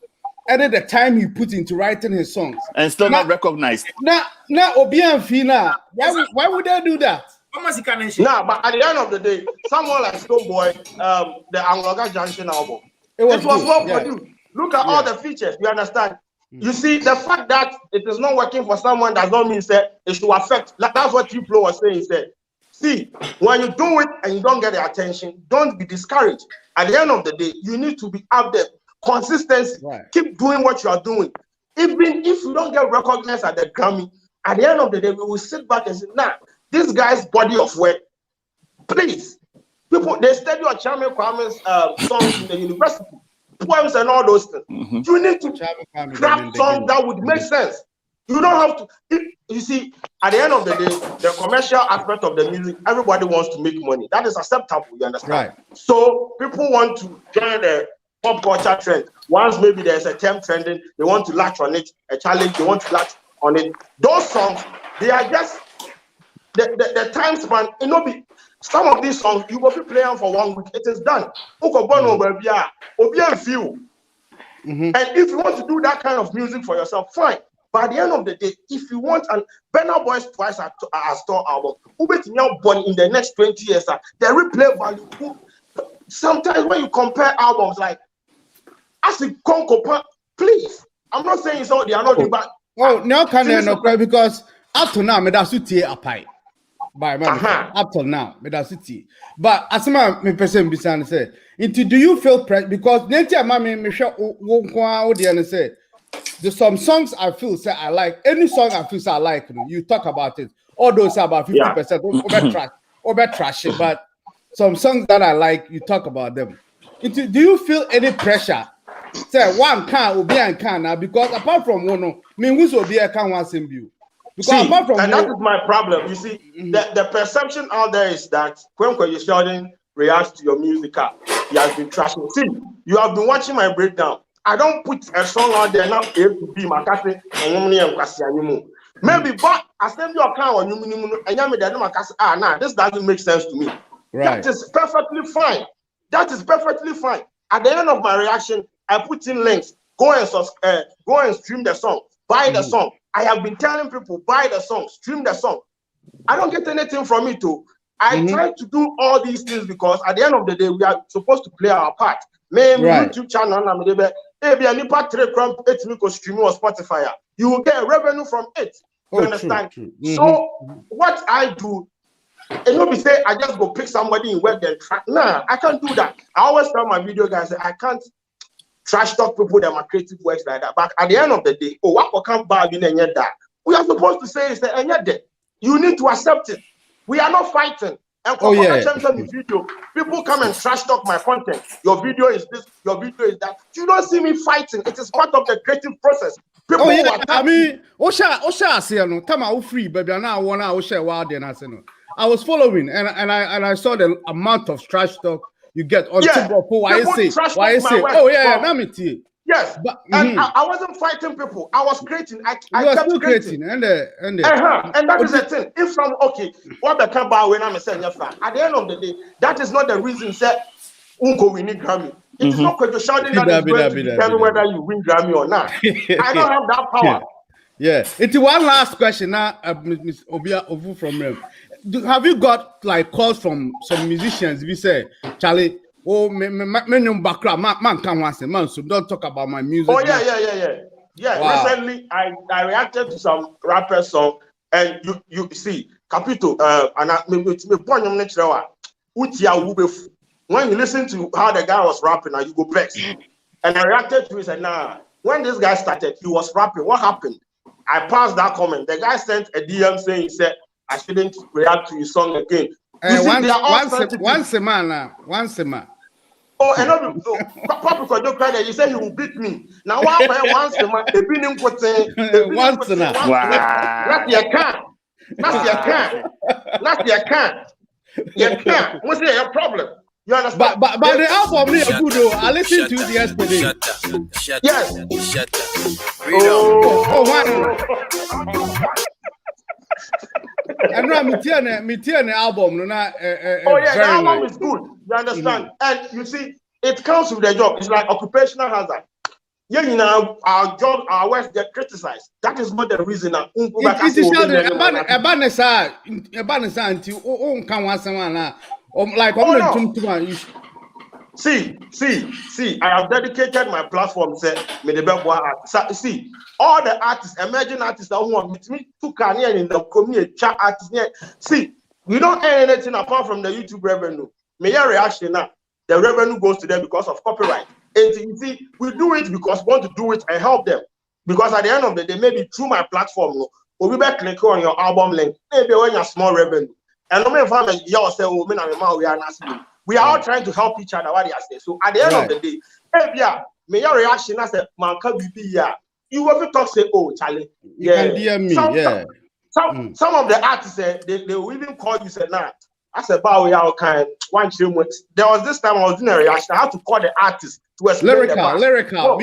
and at the time he put into writing his songs, and still not recognized. Now, Obian Fina, why would they do that? Nah, but at the end of the day, someone like Stone Boy, the Angoga Junction album, it was well produced. Look at all the features. You understand? You see, the fact that it is not working for someone does not mean that it should affect. That's what T-Flow was saying. He said, see, when you do it and you don't get the attention, don't be discouraged. At the end of the day, you need to be out there. Consistency. Keep doing what you are doing. Even if you don't get recognized at the Grammy, at the end of the day, we will sit back and say, nah, this guy's body of work, please. People, they study your Chairman Kwame's songs in the university, poems and all those things. You need to craft songs that would make sense. You don't have to. You see, at the end of the day, the commercial aspect of the music, everybody wants to make money. That is acceptable, you understand? So people want to join the pop culture trend. Once maybe there's a term trending, they want to latch on it, a challenge, they want to latch on it. Those songs, they are just the time span. Some of these songs, you will be playing for 1 week. It is done. And if you want to do that kind of music for yourself, fine. But at the end of the day, if you want an Burna Boy's Twice a Store album, born in the next 20 years, the replay value. Sometimes when you compare albums like as a Conco, please, I'm not saying so they are not, but no, can they not? Because up to now, me da sutie apai. By my up till now, me da sutie. But asema me person bisan say, into do you feel because nenti mama me hwe wo kwa wo de say. There's some songs I feel say I like. Any song I feel say I like, you talk about it. All those are about 50% over trash it. But some songs that I like, you talk about them. Do you feel any pressure? Say one can be and can now because apart from one, me who's will be a can one same view. Because apart from and that is my problem. You see, the perception out there is that when you Sheldon reacts to your music, he has been trashing. See, you have been watching my breakdown. I don't put a song out there now to be my cousin and maybe but I send your account on you and this doesn't make sense to me. Right. That is perfectly fine. That is perfectly fine. At the end of my reaction, I put in links. Go and stream the song. Buy the song. I have been telling people buy the song, stream the song. I don't get anything from it too. I try to do all these things because at the end of the day we are supposed to play our part. Maybe YouTube channel maybe a nipa 3 crump 8 miko streaming or Spotify. You will get revenue from it. You understand? True. So what I do, and nobody say I just go pick somebody in web and track. Nah, I can't do that. I always tell my video guys that I can't trash talk people that are creative works like that. But at the end of the day, what can't buy in that? We are supposed to say is that you need to accept it. We are not fighting. And video, people come and trash talk my content. Your video is this, your video is that. You don't see me fighting. It is part of the creative process. People I mean, Osha say no, time free, baby. Now one Osha wild and I say no. I was following and I saw the amount of trash talk you get on TikTok. Why you say? Oh yeah, now me too. Yes, but and I wasn't fighting people. I was creating. I kept creating. And that is the thing. If I'm what the can buy when I'm saying fan. At the end of the day, that is not the reason. Say, unko we need Grammy. It is not because you're shouting that is going to determine whether you win Grammy or not. I don't have that power. Yeah. It's one last question now, Miss Obia Ovu from Rem. Have you got like calls from some musicians? We say, Charlie. Oh, background man can't want man, so don't talk about my music. Oh yeah. Wow. Recently, I reacted to some rapper song, and you see, Capito, and when you listen to how the guy was rapping, you go vex. And I reacted to it and nah. When this guy started, he was rapping. What happened? I passed that comment. The guy sent a DM saying he said I shouldn't react to his song again. Once a man. Oh, and Papa Kwadwo cried that he said he will beat me. Now what happened once a man? They beat him once a man. Wow. That's your can. What's your problem? You understand? But the album is good though. I listened to it yesterday. Yes. And now me tear the album. The album is good. You understand? And you see, it comes with the job. It's like occupational hazard. Yeah, you know, our job, our work get criticized. That is not the reason. See, I have dedicated my platform. See, all the artists, emerging artists that want me to carry in the community, chat artists. See, we don't earn anything apart from the YouTube revenue. May your reaction now, the revenue goes to them because of copyright. And you see, we do it because we want to do it and help them. Because at the end of the day, maybe through my platform, we'll be back click on your album link, maybe when you're small revenue. And no matter you say, oh, we are all trying to help each other. What they say. So at the end of the day, may your reaction as a man can be here. You will talk say, oh, Charlie, Some of the artists they will even call you say, nah. I said, bow kind one chill. There was this time I was doing a reaction. I had to call the artist to explain lyrical.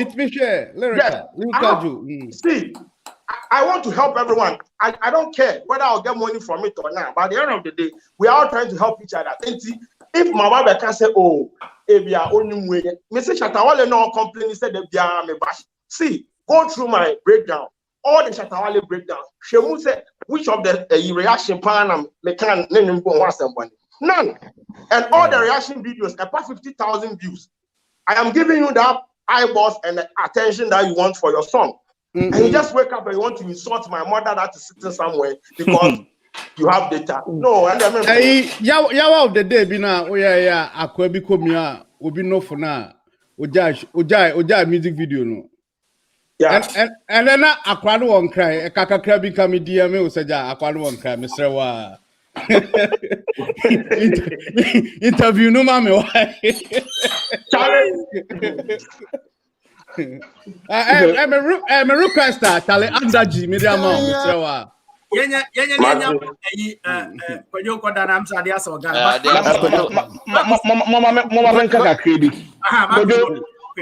See, I want to help everyone. I don't care whether I'll get money from it or not. But at the end of the day, we are all trying to help each other. If my wife can say, oh, Abia only way, Mr. Shatawale no complain, said the bash. See, go through my breakdown. All the Shatawale breakdown. She will say which of the reaction pan and none. And all the reaction videos, about 50,000 views. I am giving you that eyeballs and the attention that you want for your song. and you just wake up and you want to insult my mother that is sitting somewhere because you have data. No, and I mean, yawa of the day be na yeah akwa bi komia obi no for na oja music video no. Yeah. And then akwa no won cry kakakra bi kam DM o saja akwa no won cry mesre wa. Interview no mama why. I'm a requester tale andaji media mom mesre wa. Yenya kwenye kwa dana msadi asa ogana.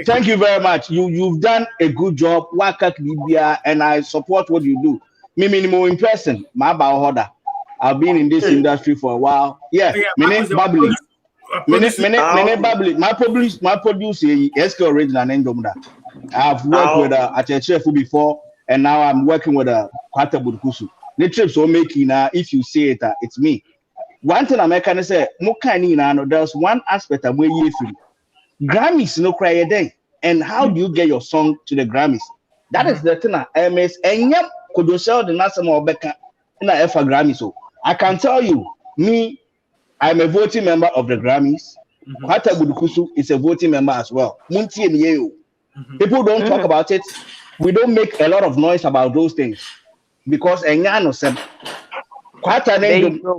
Thank you very much. You've done a good job. Waka Libya, and I support what you do. Me minimum in person. My hoda. I've been in this industry for a while. Yeah, my name Babli. My producer SK Original and Domda. I've worked with Achechefu before, and now I'm working with Kwadwo Kusu. The trips will make if you say it, it's me. One thing I'm going to say, there's one aspect of where you feel. Grammys no cry a day. And how do you get your song to the Grammys? That is the thing. MS and yep, could you sell the national Becca in a for Grammys? So I can tell you, me, I'm a voting member of the Grammys. Kwadwo Kusu is a voting member as well. Munti and Yeo. People don't talk about it. We don't make a lot of noise about those things. Because Enyano said,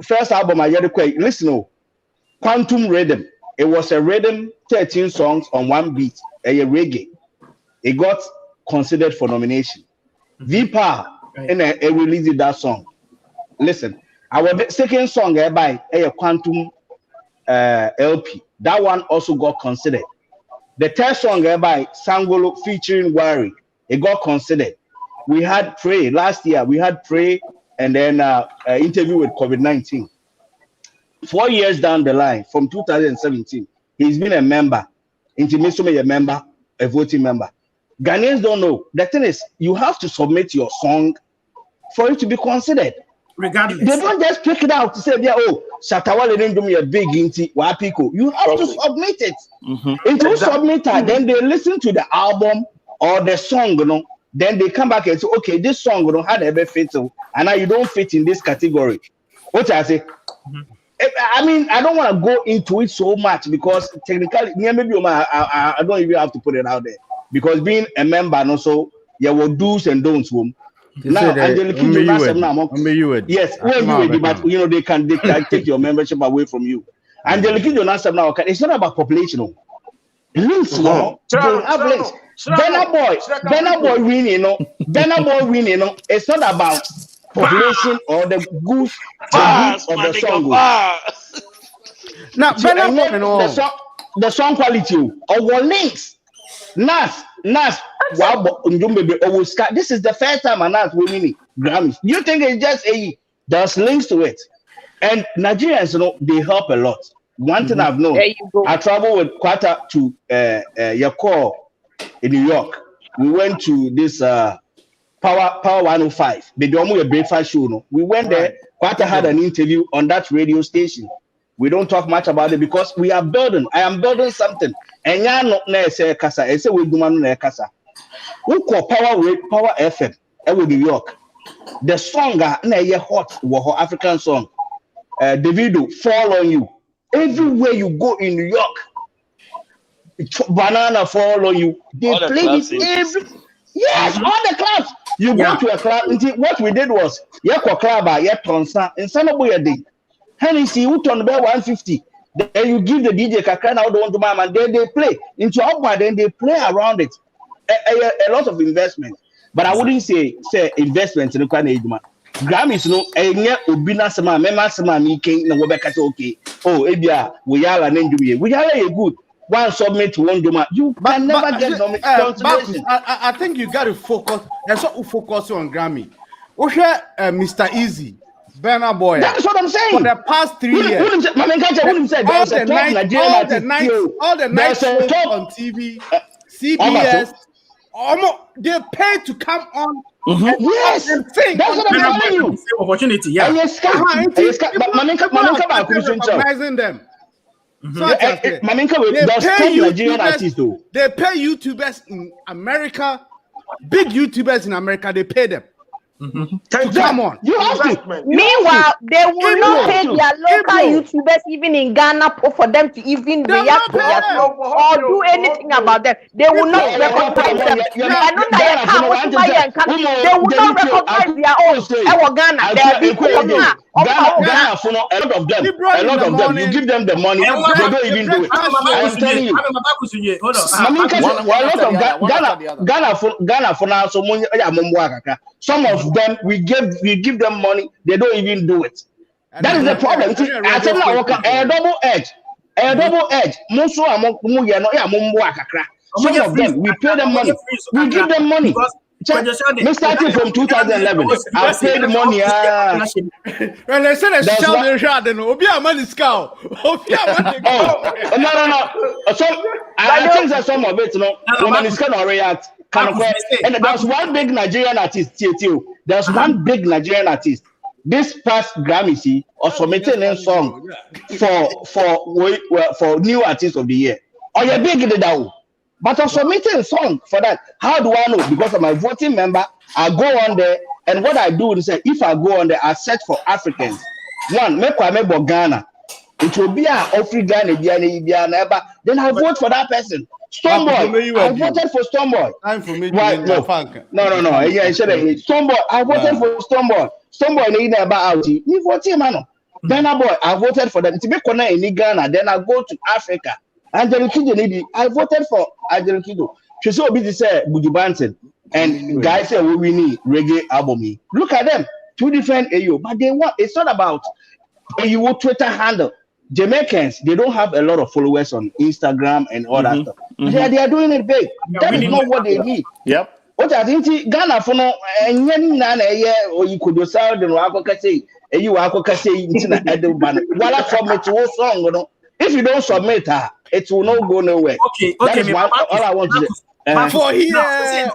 first album I heard, listen, Quantum Rhythm. It was a rhythm, 13 songs on one beat, a reggae. It got considered for nomination. V-Power, and I released that song. Listen, our second song by a Quantum LP. That one also got considered. The third song by Sangolo featuring Wari, it got considered. We had Pray last year. We had Pray and then interview with COVID-19. 4 years down the line, from 2017, he's been a member. Intimacy a member, a voting member. Ghanaians don't know. The thing is, you have to submit your song for it to be considered. Regardless. They don't just pick it out to say, yeah, oh, Shatawale didn't do me a big inti, Wapiko. You have to submit it. If you submit it, then they listen to the album or the song, you know. Then they come back and say, okay, this song we don't have ever fit, and now you don't fit in this category. What I say? I mean, I don't want to go into it so much because technically, maybe I don't even have to put it out there because being a member, and also, yeah, will do's and don'ts. Now, yes, but you know they can take your membership away from you. Angelique Jonathan now, it's not about population. Links, no, they have links. Benna boy winning, it's not about population or the goose of the song. Now, the song quality or what links. Nas, wow, this is the first time Nas will win Grammys. You think it's just there's links to it? And Nigerians, you know, they help a lot. One thing I've known, I traveled with Kwadwo to Yakor in New York. We went to this Power 105. They do a breakfast show. No? We went there. Kwadwo had an interview on that radio station. We don't talk much about it because we are building. I am building something. And you're not say kasa. I say we do man kasa. We call Power FM. With New York. The song na hot. African song. Davido Fall on You. Everywhere you go in New York, Banana Fall on You. They play it every. Yes, all the clubs. You go to a club. What we did was, club, tonsa, and some of your day. Hennessy, who turn about 150. Then you give the DJ Kakran out the one to mom, and then they play into our then they play around it. A lot of investment, but I wouldn't say investment in the kind of man. Grammys, no, Obina Sama, Mema Sama, me king, no, okay. Oh, Ebia, we are an engineer. We are a good one submit to one doma. You can never get consideration. I think you got to focus. That's what we focus on Grammy. Okay, Mr. Easy. Burna Boy. That's what I'm saying. For the past 3 years, all the night shows on TV, CBS, they pay to come on. Yes, and sing. That's what I'm telling you. Opportunity, yeah. Recognizing them. They pay YouTubers in America big YouTubers in America, they pay them. Come on. You have to. Meanwhile, they will not pay their local YouTubers even in Ghana for them to even react to their song or do anything about them. They will not recognize them. They will not recognize their own. Ghana, a lot of them. You give them the money, they don't even do it. I'm telling you. Ghana for now, some of them we give them money, they don't even do it. That is the problem. I tell you, a double edge. Some of them we pay them money, we give them money. Me starting from 2011, I paid the money. When they say the Sheldon, Obia money scout. No. I think that some of it, woman is kind of react. And there's one big Nigerian artist, there's one big Nigerian artist. This past Grammy, or submitting a song for new artist of the year. Or you're big in the down. But I'm submitting a song for that. How do I know? Because of my voting member, I go on there, and what I do is say, if I go on there, I search for Africans. One, make Ghana. It will be an African, then I vote for that person. Stoneboy, I voted for Stoneboy. I'm for me. No. Yeah, Stoneboy, I voted for Stoneboy. Stoneboy, need about out. You voted, man. Ghana boy, I voted for them. To make connect in Ghana, then I go to Africa. Angelique, I voted for Angelique. She so busy say Buju Banton, and guys say we need reggae album. Look at them, two different AU, but they want. It's not about AU Twitter handle. Jamaicans, they don't have a lot of followers on Instagram and all that stuff. They are doing it big. That is not what they need. Yep. What I think Ghana for no and or you could do sound and say you say Wala submit to song. If you don't submit her, it will not go nowhere. Okay. All I want to say. For here,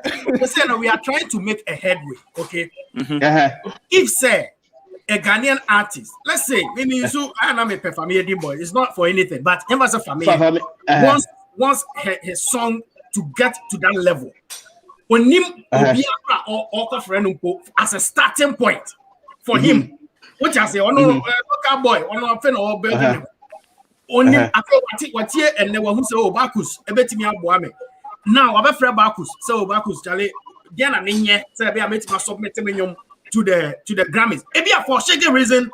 we are trying to make a headway. Okay. If say a Ghanaian artist, let's say, I am a family boy. It's not for anything, but him as a family, wants his song to get to that level. On him, as a starting point for him, which I say, local boy, building. Only what year and never who say Bacchus, a bit me aboame. Now, I'm afraid Bacchus, so Bacchus, Charlie, Diana Ninya, say I made my submit to the Grammys. Maybe for shaky reason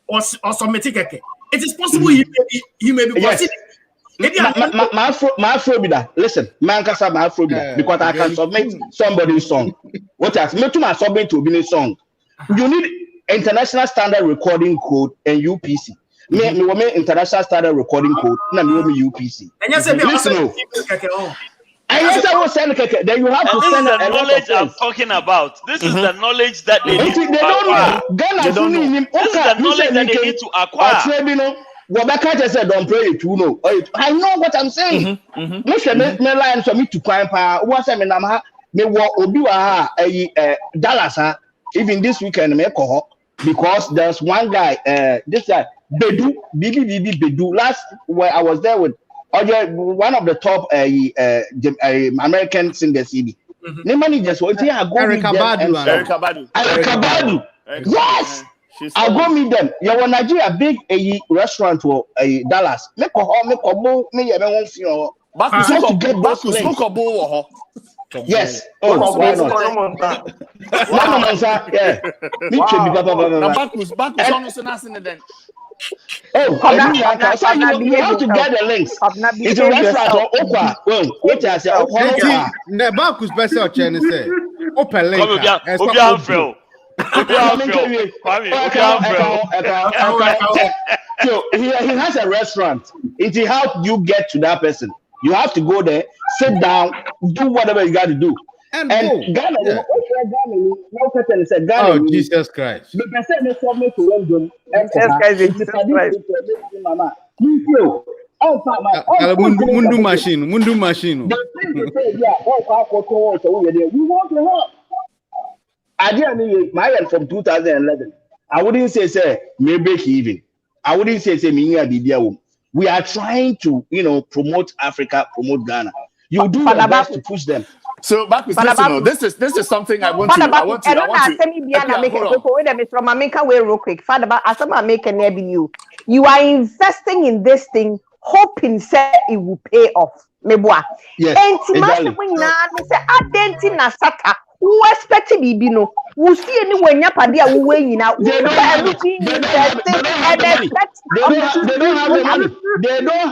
or submitting. It is possible he may be yes. Maybe my Afro listen, man can say my Afro because I can submit somebody's song. What else? Me to my submit to be a song. You need international standard recording code and UPC. Me international standard recording code. Na me UPC. And yes, listen. And yes, I will send then you have to send the knowledge I'm talking about. This is the knowledge that they need to acquire. This is the knowledge that they need to acquire. Wabaka just said, don't pray it, you know. I know what I'm saying. Me line for me to climb. What's I mean? Me obiwa Dallas. Even this weekend, me ko because there's one guy. This guy Bedu, Bedu. Last where I was there with one of the top American singers. The managers were here. Erica Badu. Yes. I'll go meet them. You want Nigeria big restaurant or Dallas. Make a home, make a move, me won't feel. Back to get back to smoke a bowl. Yes. Oh, why not? Yeah. Me back then. Oh, you have to get the links. It's a restaurant or Opa. Well, wait, I say Opa. The Bacchus best out Chinese say. Open link. So he has a restaurant. It will help you get to that person. You have to go there, sit down, do whatever you got to do. And Ghana, oh, Jesus Christ. Mundu machine. We want to help. I didn't my end from 2011. I wouldn't say me break even. I wouldn't say me we are trying to promote Africa, promote Ghana. You do your best to push them. So Bacchus, listen, this is something I want to. Wait a minute, from America, wait real quick. Father, as I'm making you, you are investing in this thing, hoping that it will pay off. Yes. And when say identity na sata, who expect to be no, who see anyone yapadia who weighing out. They don't have the money. They don't have the money. They don't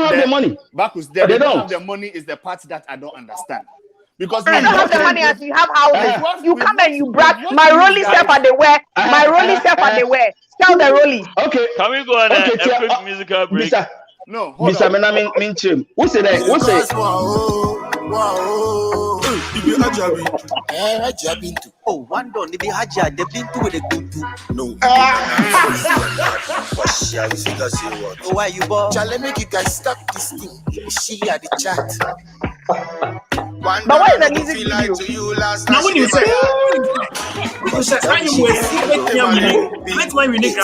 have the money. Bacchus, they don't have the money is the part that I don't understand. Because I don't have the money as you have houses. You come and you brag. My rolling step at the wear. My rolling step at the wear. Tell the rolling. Okay. Can we go on a quick musical break? No. Mr. Menamin Minchim. What's it? What's it? Oh, one don't be Haja, they've been to the good. No. Oh, why you bought? Shall I make you guys stop this thing? She had the chat. But why is the music video? Now when you say, that's why we need to.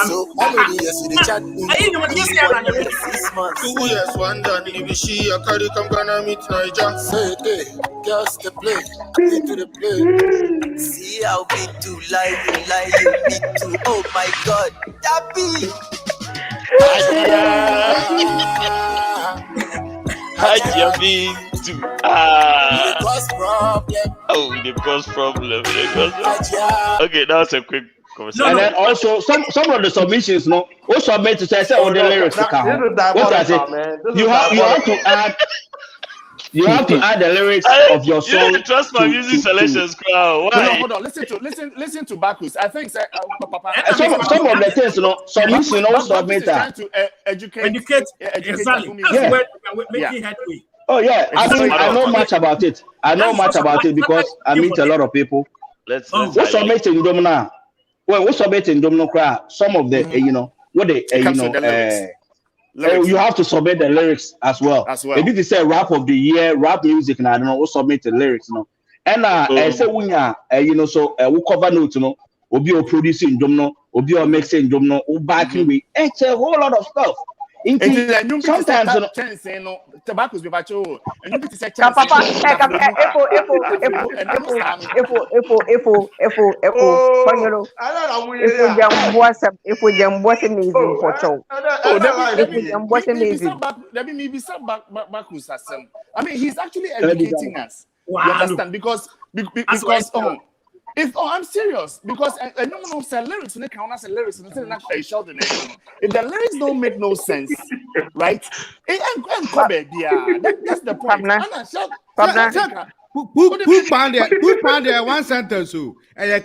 2 years, one done. If she a carry come gonna meet Niger. Say hey, girls the play, into the play. See how big to lie, you big to. Oh my God, Dappy. The cause problem. Okay, that was a quick conversation. And then also some of the submissions, no, who submit to say all the lyrics to come. What does it? You have to add the lyrics of your song. You trust my music selections, crowd. Why? Hold on. Listen to Bacchus. I think Papa. Some of the things, submission, no submit. Trying to educate. Exactly. That's where we're making headway. Oh yeah, I know much about it. I know much about it because I meet a lot of people. Let's submit in Domina. Well, we submit in Domino crowd. Some of the, what they, you have to submit the lyrics as well. Maybe they say rap of the year, rap music, and I don't know, we'll submit the lyrics, And I say when so we cover notes, we'll be producing Domino, we'll be mixing Domino, we'll backing with it's a whole lot of stuff. Sometimes tobacco's be bacho, and you say I mean, he's actually educating us. You understand? Because I'm serious because I don't know say lyrics. They can't say lyrics. Sheldon. If the lyrics don't make no sense, right? That's the point. Who found there one sentence? Who? I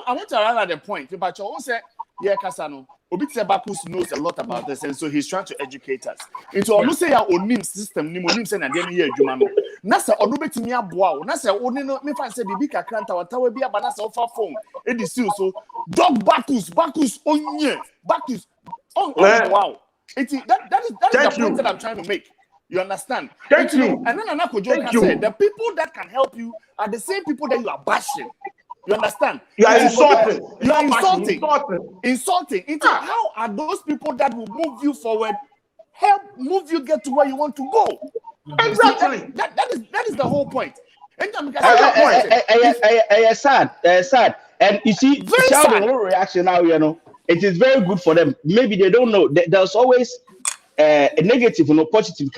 want to arrive at the point. But you won't say, yeah, Kasano. Obitse Bacchus knows a lot about this, and so he's trying to educate us. Into almost say our own system, Nimonim say na dem here Jumano. Nasa onubetimi aboa, nasa oni no me fan say bibi kakranta watawe bia ba nasa ofa phone. E di seal so dog Bacchus onye Bacchus oh wow. That is the point that I'm trying to make. You understand? Thank you. And then Anakojo said the people that can help you are the same people that you are bashing. You understand? You are insulting. You are insulting. How are those people that will move you forward, help move you get to where you want to go? Exactly. That is the whole point. Sad. And you see, Sheldon reaction now, it is very good for them. Maybe they don't know. There's always a negative, positive.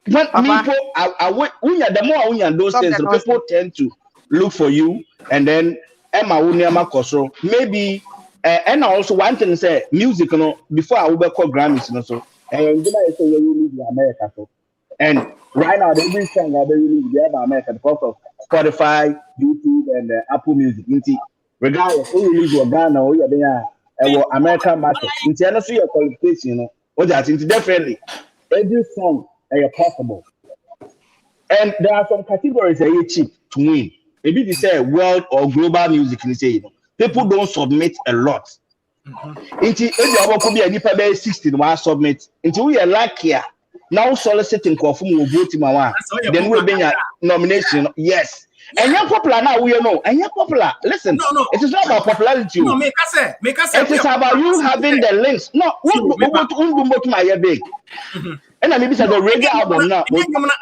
When people, the more those things, the people tend to look for you, and then Emma Unyama Kosro. Maybe and also one thing say music, before I will call Grammys, so and then I say you live in America, so and right now every song they release in America because of Spotify, YouTube, and Apple Music. Regardless, who release your Ghana or you're there, American market. Into also your qualification, or that into definitely every song is possible. And there are some categories that are cheap to win. Maybe they say world or global music, and say people don't submit a lot. Into if you be a nipa 16 one submit. Into we are like now soliciting for will vote my one. Then we'll be a nomination. Yes. And you're popular now, we know. And you're popular. Listen, no. It is not about popularity. No, make us say. It is about you having the links. No, what my big. And I maybe say the reggae album now.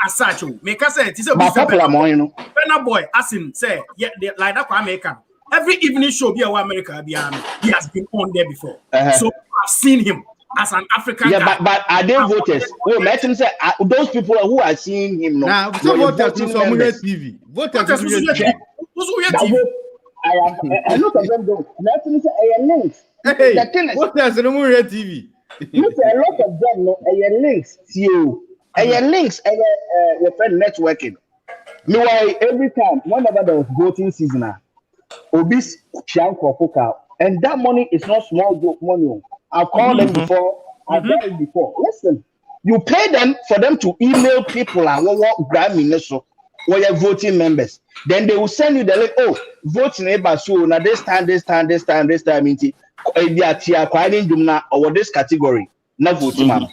As such, make us say it is a popular more, you know. Burna Boy, as in say, yeah, like that for American. Every evening show, be a America, he has been on there before. So I've seen him as an African guy. But are they voters? Well, Martin said those people who are seeing him now. Some voters on TV. Voters on TV. I look at them though. Martin said, links. Hey, voters on TV. Look, a lot of them know links to you. Links, your friend networking. Meanwhile, every time, whenever there was voting season, Obis Chiang for and that money is not small joke money. I've called them before, I've done it before. Listen, you pay them for them to email people and what your voting members. Then they will send you the link. Oh, vote neighbor. So now this time, or this category, not voting.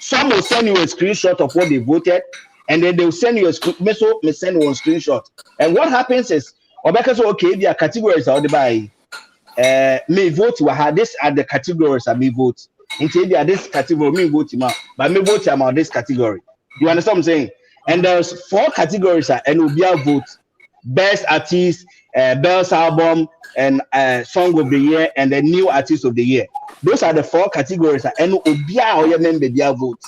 Some will send you a screenshot of what they voted, and then they will send you a send one screenshot. And what happens is, okay, there are categories out by may vote will have this are the categories I may vote. Until there are this category, me vote but me vote about this category. You understand what I'm saying? And there's 4 categories and will be a vote: best artist, best album, and song of the year, and the new artist of the year. Those are the 4 categories and will be a member be a vote.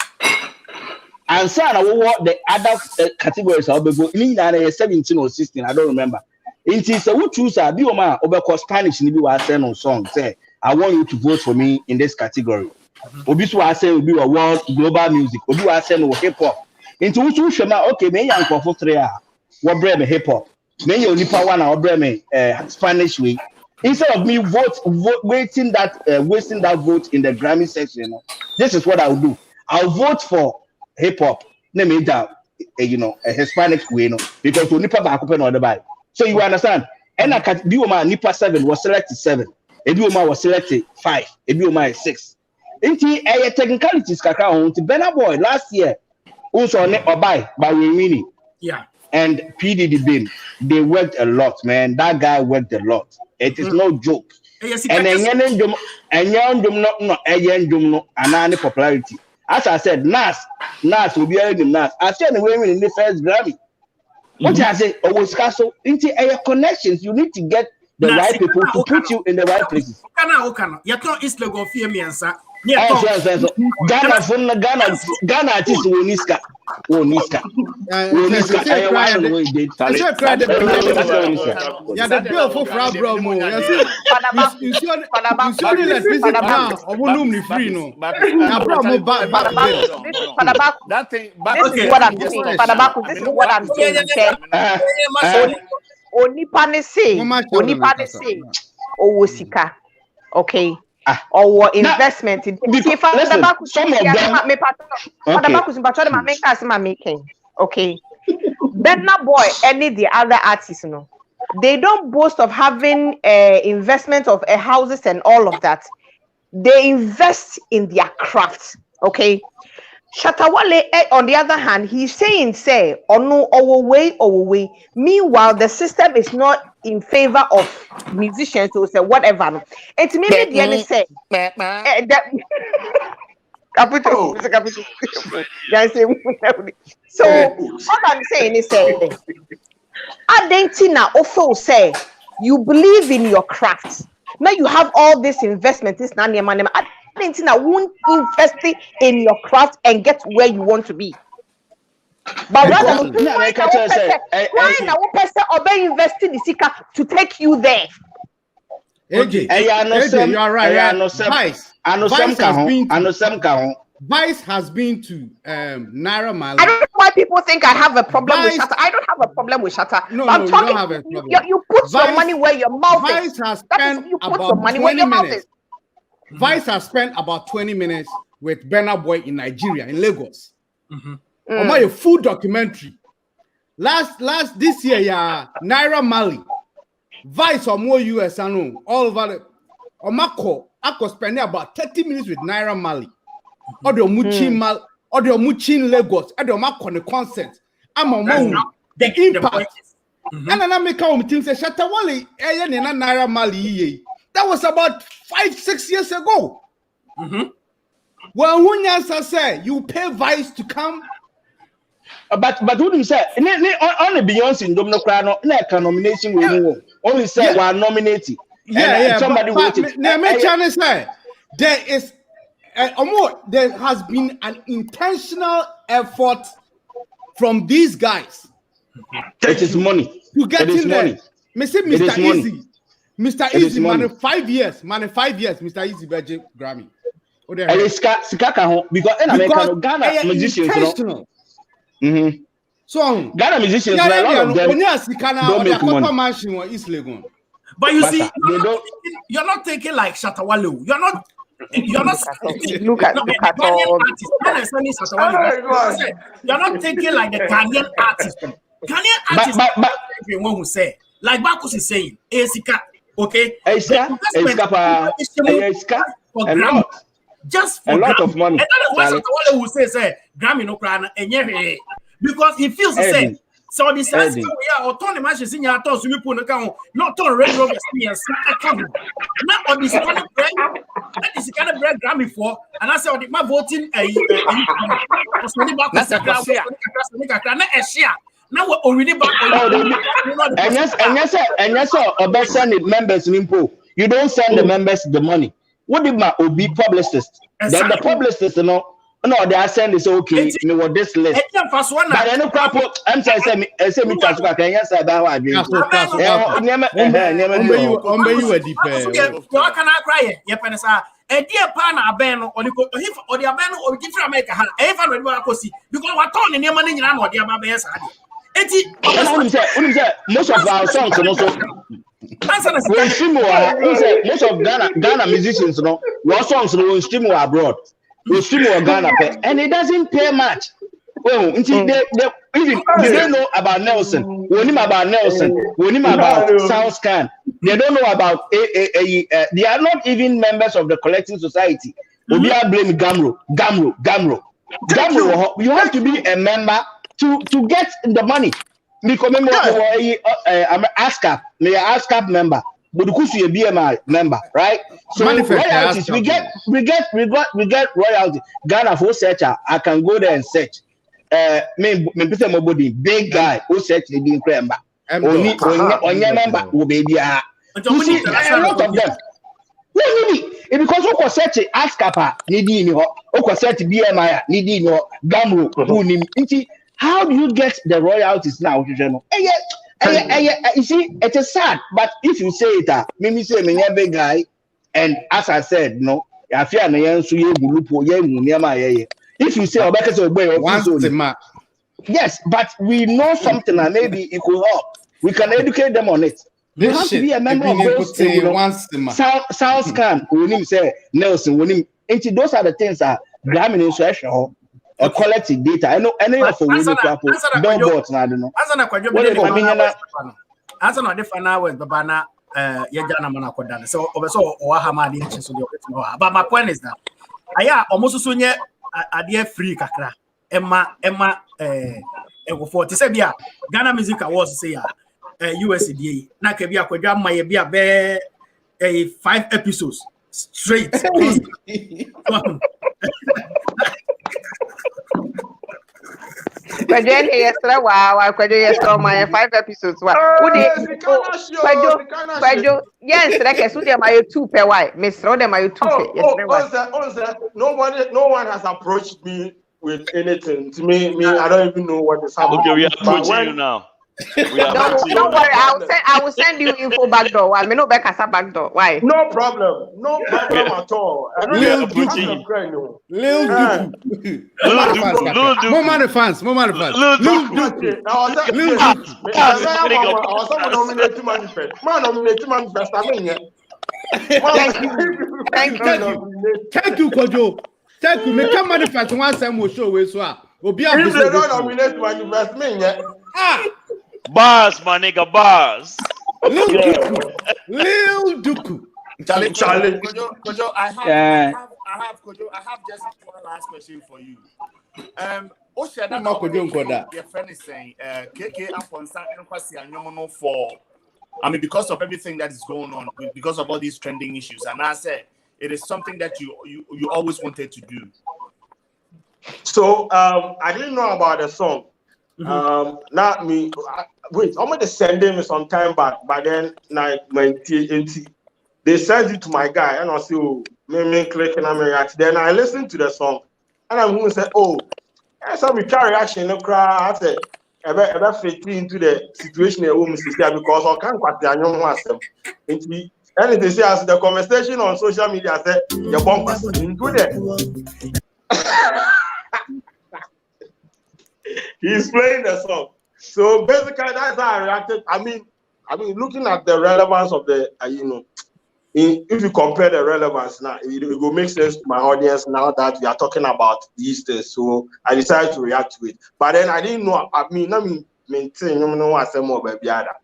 And so what the other categories are vote. 17 or 16, I don't remember. It is a who choose a bioma over Spanish in the send on song. Say, I want you to vote for me in this category. Obisu I say will be a world global music. Obi I say no hip hop. Into which you shema okay, me young for 3 hours. What brand hip hop? Me you nipa one or brand me Spanish way. Instead of me wasting that vote in the Grammy section, you know, this is what I will do. I'll vote for hip hop. Name it down, a Hispanic way, because to nipa back open on the buy. So you understand? And I can be my nipa 7 was selected 7. Ebioma was selected 5. Ebioma 6. Inti technicalities kakra on to Burna Boy last year. Also on Obai by Winnie. Yeah. And PDD Bin. They worked a lot, man. That guy worked a lot. It is no joke. And then popularity. As I said, Nas will be earning Nas. I said winning in the first Grammy. What I say, always castle into air connections. You need to get the right people to put you in the right places. You can't East Lego fear me answer. Ghana from Ghana artist Woniska. Yeah, the bill for bro mo. You should electricity now. Or free no. Now bro mo that thing. This is what I'm saying. This is what I'm saying. Onipane say. Owosika. Okay. Or investment in listen, some of them making. Okay. Burna Boy, any the other artists, they don't boast of having investment of houses and all of that. They invest in their craft. Okay. Shatta Wale, on the other hand, he's saying, say, no, our way. Meanwhile, the system is not in favor of musicians to say whatever. It's maybe the other say so what I'm saying is Adentina also say you believe in your craft. Now you have all this investment, this Adentina won't invest in your craft and get where you want to be. But rather, why now person obey investing the seeker to take you there? AJ, you are right. Vice has been to Naira Marley. I don't know why people think I have a problem with Shatta. I don't have a problem with Shatta. No, I'm talking, you don't have a problem. You put your money where your mouth is. Vice has spent about 20 minutes. Vice has spent about 20 minutes with Burna Boy in Nigeria, in Lagos. On a full documentary. Last this year, Naira Marley. Vice or more US and all over the I could spend about 30 minutes with Naira Marley. Or the Muchin Lagos, or the Macon concert. I'm a the impact. And then I make our team say Shatawale, Naira Mali. That was about 5-6 years ago. Well, when you say you pay Vice to come. But who do you say? Only Beyonce in Domino Crano, nomination will only say we are nominated. Yeah, somebody but say there has been an intentional effort from these guys. It is money. To get in there. Mr. Easy. Mr. Easy, man, 5 years, Mr. Easy budget Grammy. Because in America, Ghana musicians, so Ghana musicians, a lot of them don't make money. But you see, you're not taking like Shatawale. You're not look at all. You're not taking like the Ghanaian artist. Ghanaian artist, everyone who say, like Marcus is saying, Esika, okay? Just for a lot of money. And that is why Shatawale will say, Grammy no crana, and because he feels the same. So the sense we are autonomous matches in your toes, we put account, not on radio experience. Not on this kind of bread, that is the kind of bread Grammy for, and I said, my voting a now we're already back. And yes, about sending members in Impo. You don't send the members the money. What did my OB publicist? Then the publicist, no, they are saying it's okay. Me what this list. But I know crap. I'm saying, I say me touch back. Yes, I don't want you a deep. What can I cry? Yepenesa. A dear pan a ban or the ban or different America. If I read because we're turning your money in or the Babes. Most of our songs, most of Ghana musicians, your songs will stream abroad. We stream Ghana, and it doesn't pay much. Well, they don't know about Nelson. We know about Nelson. We know about SoundScan. They don't know about they are not even members of the collecting society. We are blaming Gamro. You have to be a member to get the money. Because I'm an ASCAP, ASCAP member, but you be a BMI member, right? So royalties, we get royalty. Ghana for searcher, I can go there and search. Big guy who search the being member. Only on your member will be there. You see, a lot of them. Because who can search ASCAP, needy in your, who can search BMI, needy in your Gamro, who how do you get the royalties now? You see, it is sad, but if you say it, maybe say me a big guy, and as I said, no, I fear if you say yes, but we know something and maybe it could help. We can educate them on it. You have to be a member of those SoundScan, we need say Nelson, we need those are the things that Grammy instruction. A collective data. I know for we billboards now. I don't know. Answer not the final words, Babana, Yajana Manakodan. So, or Hamadi, but my point is that I almost soon yet a dear free Kakra. Emma, for Tisabia, Ghana Music Awards say USD. Nakabia Kodam, my bear a 5 episodes straight. But then yesterday, wow, I could yesterday my 5 episodes. Yes, like I said, my 2 per why, Miss Rodem, my 2 no one has approached me with anything. To me, I don't even know what is happening. Okay, we are approaching you now. Don't worry, I will send you info back door. I may not back as a back door. Why? No problem at all. Lil Duku. Fans. Lil Duku. I was nominated manifest. Man, nominated manifest. I mean, Thank you, Kwadwo. Thank you. Make a manifest one time will show we so. If they don't nominate manifest, me bars, my nigga, bars. Lil Duku. Charlie. Kwadwo, I have just one last question for you. Oh, share that. Your friend is saying, KK Afonsa and Kwasi Anyomono for. I mean, because of everything that is going on, because of all these trending issues, and I said it is something that you always wanted to do. So I didn't know about the song. Not me. Wait, I'm gonna send them some time back, but then like my TNT, they sent it to my guy, and I see me clicking on me. Then I listened to the song, and I'm gonna say, oh, that's how we carry reaction. No cry. I said, ever fit into the situation a woman sister because I can't quite the young myself. And they say as the conversation on social media said, your bump into there. He's playing the song. So basically, that's how I reacted. I mean, looking at the relevance of the, if you compare the relevance now, it will make sense to my audience now that we are talking about these things. So I decided to react to it. But then I didn't know. I mean, maintain. You know, I said more about the other.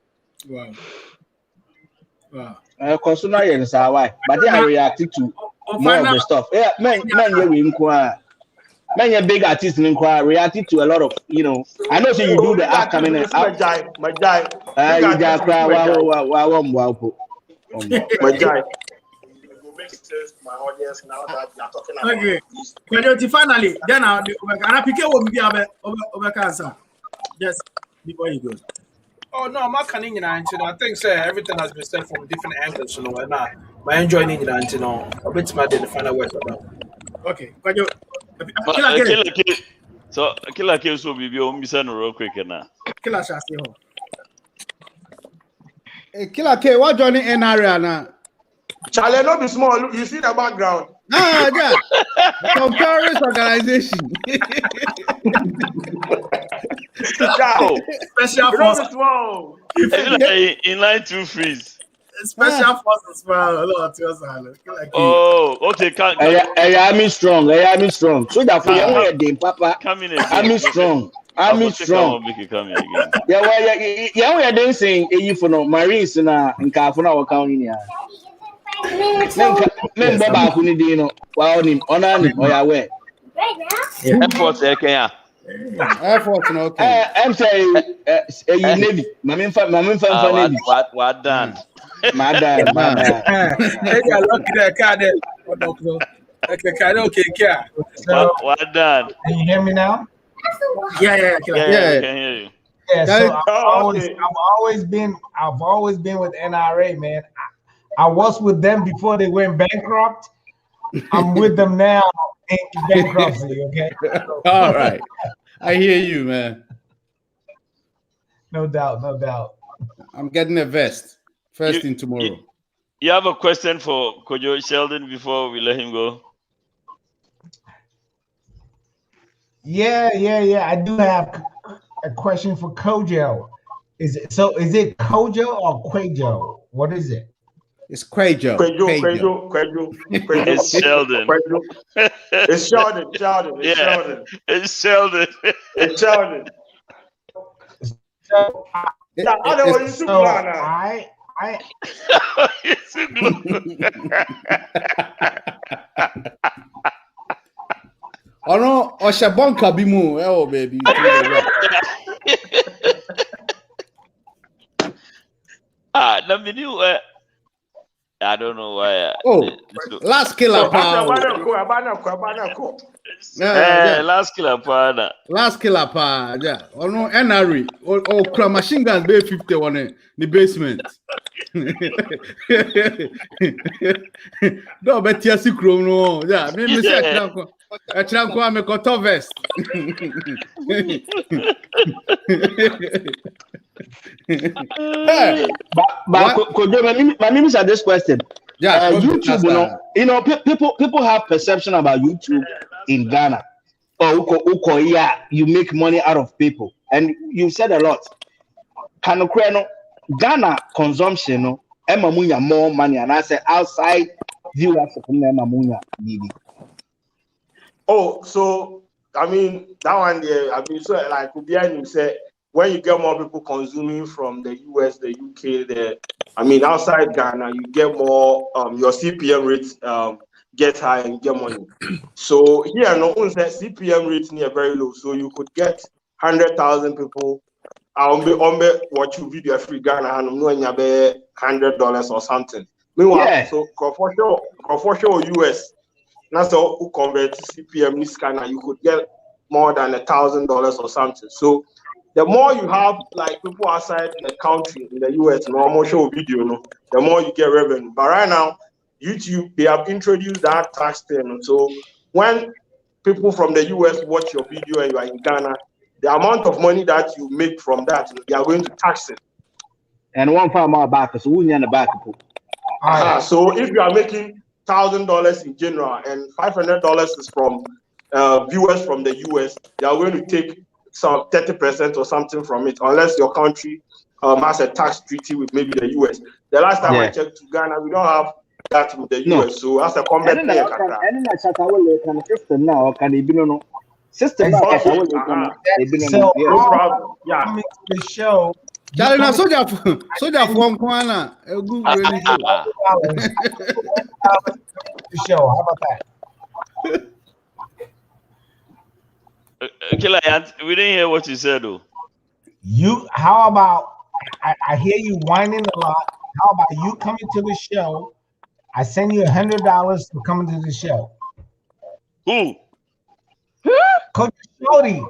Wow. Because now you know why, but they are reacting to more of the stuff. Yeah, man, you inquire. Many big artists in inquire reacting to a lot of, I know so you do the upcoming. My guy. You just cry. My guy. My audience now that we are talking about. Okay. Finally, then I pick will be over cancer. Just before you go. Oh no, I'm not canning in I think everything has been said from different angles, and I enjoying it, a bit smart in the final words about. Okay. So Killer Kills will be your mission real quick now. Killer shall stay home. Killer K, what joining NRA now? Charlie, not be small. Look, you see the background. Yeah. From terrorist organization. Special forces. In line to freeze. Special forces for a lot of oh, okay. I'm strong. So that for you, Papa. I'm strong. Yeah, we are dancing. You for no Marines na nkafuna wakawni ni. Men baba kuni dino. Wa onim onani oyawe. Airport Kenya. Airport no okay. I'm saying you Navy. Mamin fa Navy. What done? Madam. Hey, I look at the card. Okay, what done? Can you hear me now? Yeah. I can hear you. Yeah, so I've always been with NRA, man. I was with them before they went bankrupt. I'm with them now in bankruptcy, okay? All right. I hear you, man. No doubt. I'm getting a vest first thing tomorrow. You have a question for Kojo Sheldon before we let him go? Yeah. I do have a question for Kojo. Is it Kojo or Kwadwo? What is it? It's Kwadwo. Kwadwo. It's Sheldon. It's Sheldon. It's Sheldon. It's Sheldon. Oh no, Oshabonka bimu, oh baby. I don't know why. Last killer power. Last killer power. Last killer power. Yeah. Oh no, NRA. Oh, machine guns be 51 in the basement. No, but yes, you chrome no. Yeah, me say I try to make a top vest. But my name is at this question. Yeah, YouTube, people have perception about YouTube in Ghana. Oh, yeah, you make money out of people, and you said a lot. Ghana consumption, emamunya more money, and I say outside the US, emamunya maybe. Oh, so I mean that one there. I mean, so like you said, when you get more people consuming from the US, the UK, I mean outside Ghana, you get more. Your CPM rate get high and get money. So here, no one says CPM rates near very low. So you could get 100,000 people. I'll be watch you video free Ghana and I'm knowing $100 or something. Meanwhile, so for sure US. That's all who convert to CPM this Ghana, you could get more than $1,000 or something. So the more you have like people outside the country in the US, normal show video, the more you get revenue. But right now, YouTube, they have introduced that tax thing. So when people from the US watch your video and you are in Ghana, the amount of money that you make from that, they are going to tax it. And one part more back, so we need the back. So if you are making $1,000 in general and $500 is from viewers from the US, they are going to take some 30% or something from it, unless your country has a tax treaty with maybe the US. The last time I checked to Ghana, we don't have that with the US. So as a comment, System. No problem. Yeah. Coming to the show. Charlie, soldier from Kwana. Show. How about that? Killer, we didn't hear what you said, though. How about? I hear you whining a lot. How about you coming to the show? I send you $100 for coming to the show. Who? Coach Shorty.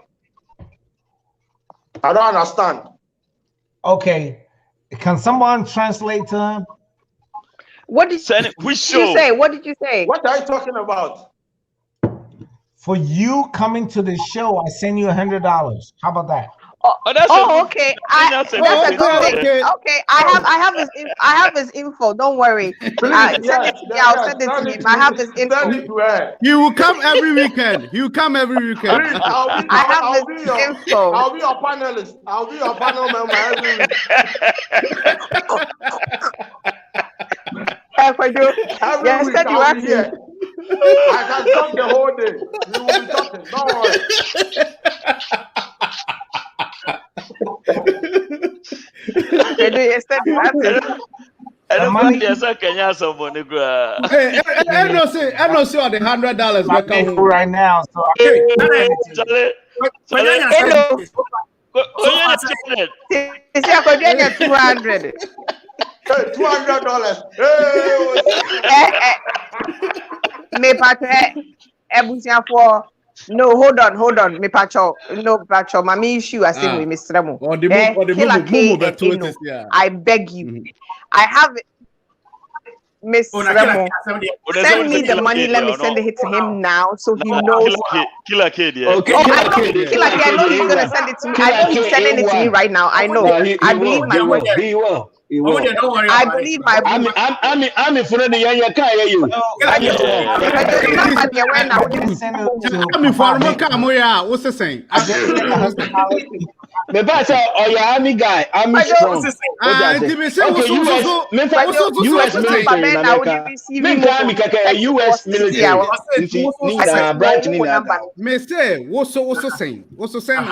I don't understand. Okay, can someone translate to him? What did you say? What did you say? What are you talking about? For you coming to the show, I send you $100. How about that? Okay. That's a good thing. Okay, I have his info. Don't worry. Send it to me. I'll send it to him. I have his info. He will come every weekend. I have his info. I'll be your panelist. I'll be your panel member every week. Yes, week I'll be here. I can talk the whole day. We will be talking. Don't worry. I don't see the $100 right now. So $200. $200. No, hold on. Me pacho. No, pacho. Mami issue as in with Mr. Remo. I beg you. I have it. Miss Remo, send me the money. Let me send it to him now, so he knows. Killer Kid, yeah. Okay. I know Killer Kid. I know he's gonna send it to me. I know he's sending it to me right now. I know. I believe my word. I believe my word. I'm in front of the young car. You. I'm in front of the what's the saying? The better or your army guy, I'm strong. US military branch in me say, what's the saying? What's the saying?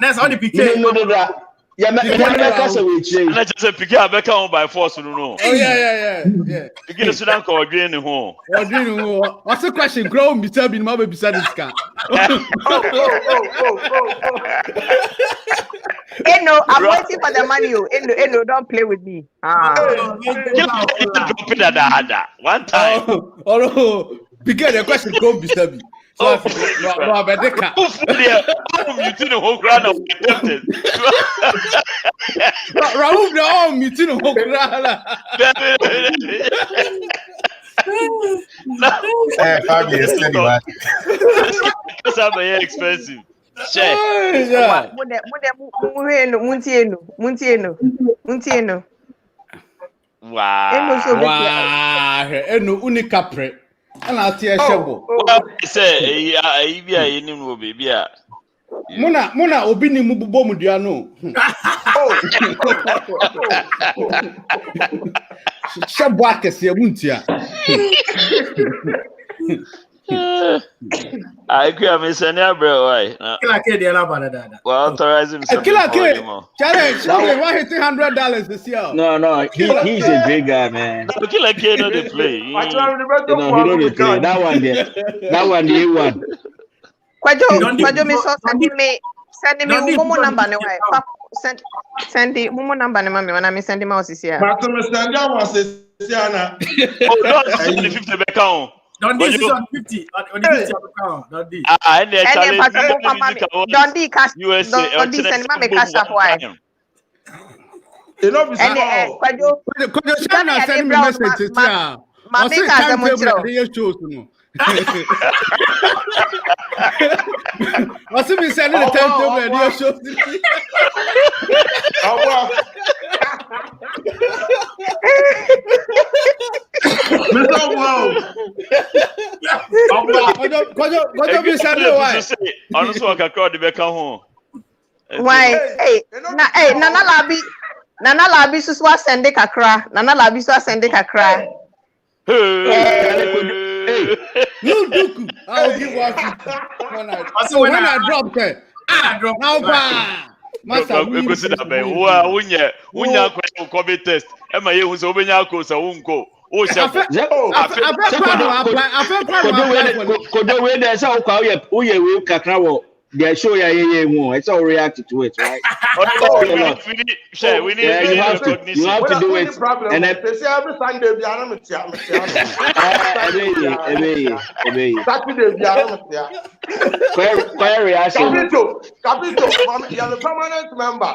That's all the PK. Yeah, that's a PK by force. No. Oh, yeah. You get a Sudan call drain the home. What's the question? Grow me, tell me, mother beside this car. No, I'm waiting for the money. No, don't play with me. One time. Oh, no. Begin the question, go beside me. So no, but they can't. You did the whole ground of attempted. Raoul, no, you did the whole ground. That's very expensive. Wow. Eno unica pre. And I'll tear shovel. Say, baby. Mona, Obini Mububomudiano. Shabwakas, Yamuntia. I agree. I'm sending a bro. Why? Killer K, the other Well, authorize him. Killer K. Challenge. Why hitting $100 this year? No. He's a big guy, man. Killer K know they play. He know they play. That one there. That one they won. Kwadwo me so send me Momo number ne why. Send the Momo number ne mami when I send him out here. But to send that was Siana. Oh, no, 50 back on. Don't this is on 50 on the 50 account. Don't this. And the challenge. Don't the cash. Don't send me cash up why. You know, Kwadwo Shana send me message. Mami ka mo chiro. What's it been sending the timetable and your show? Why? Hey, Nana Labi so send the kakra. Nana Labi so send the kakra. No Duku. I'll give one when I drop it. Drop now. Master, we go see that be. Unya COVID test. Ema ye unso obenya akosa unko. O sha. Kodo we there say ukwa uye we kakra wo. They show ya mo. It's all react to it, right? We need you have to do it. And then they say every Sunday we are not Saturday we are not Query reaction. Capito, you are the permanent member.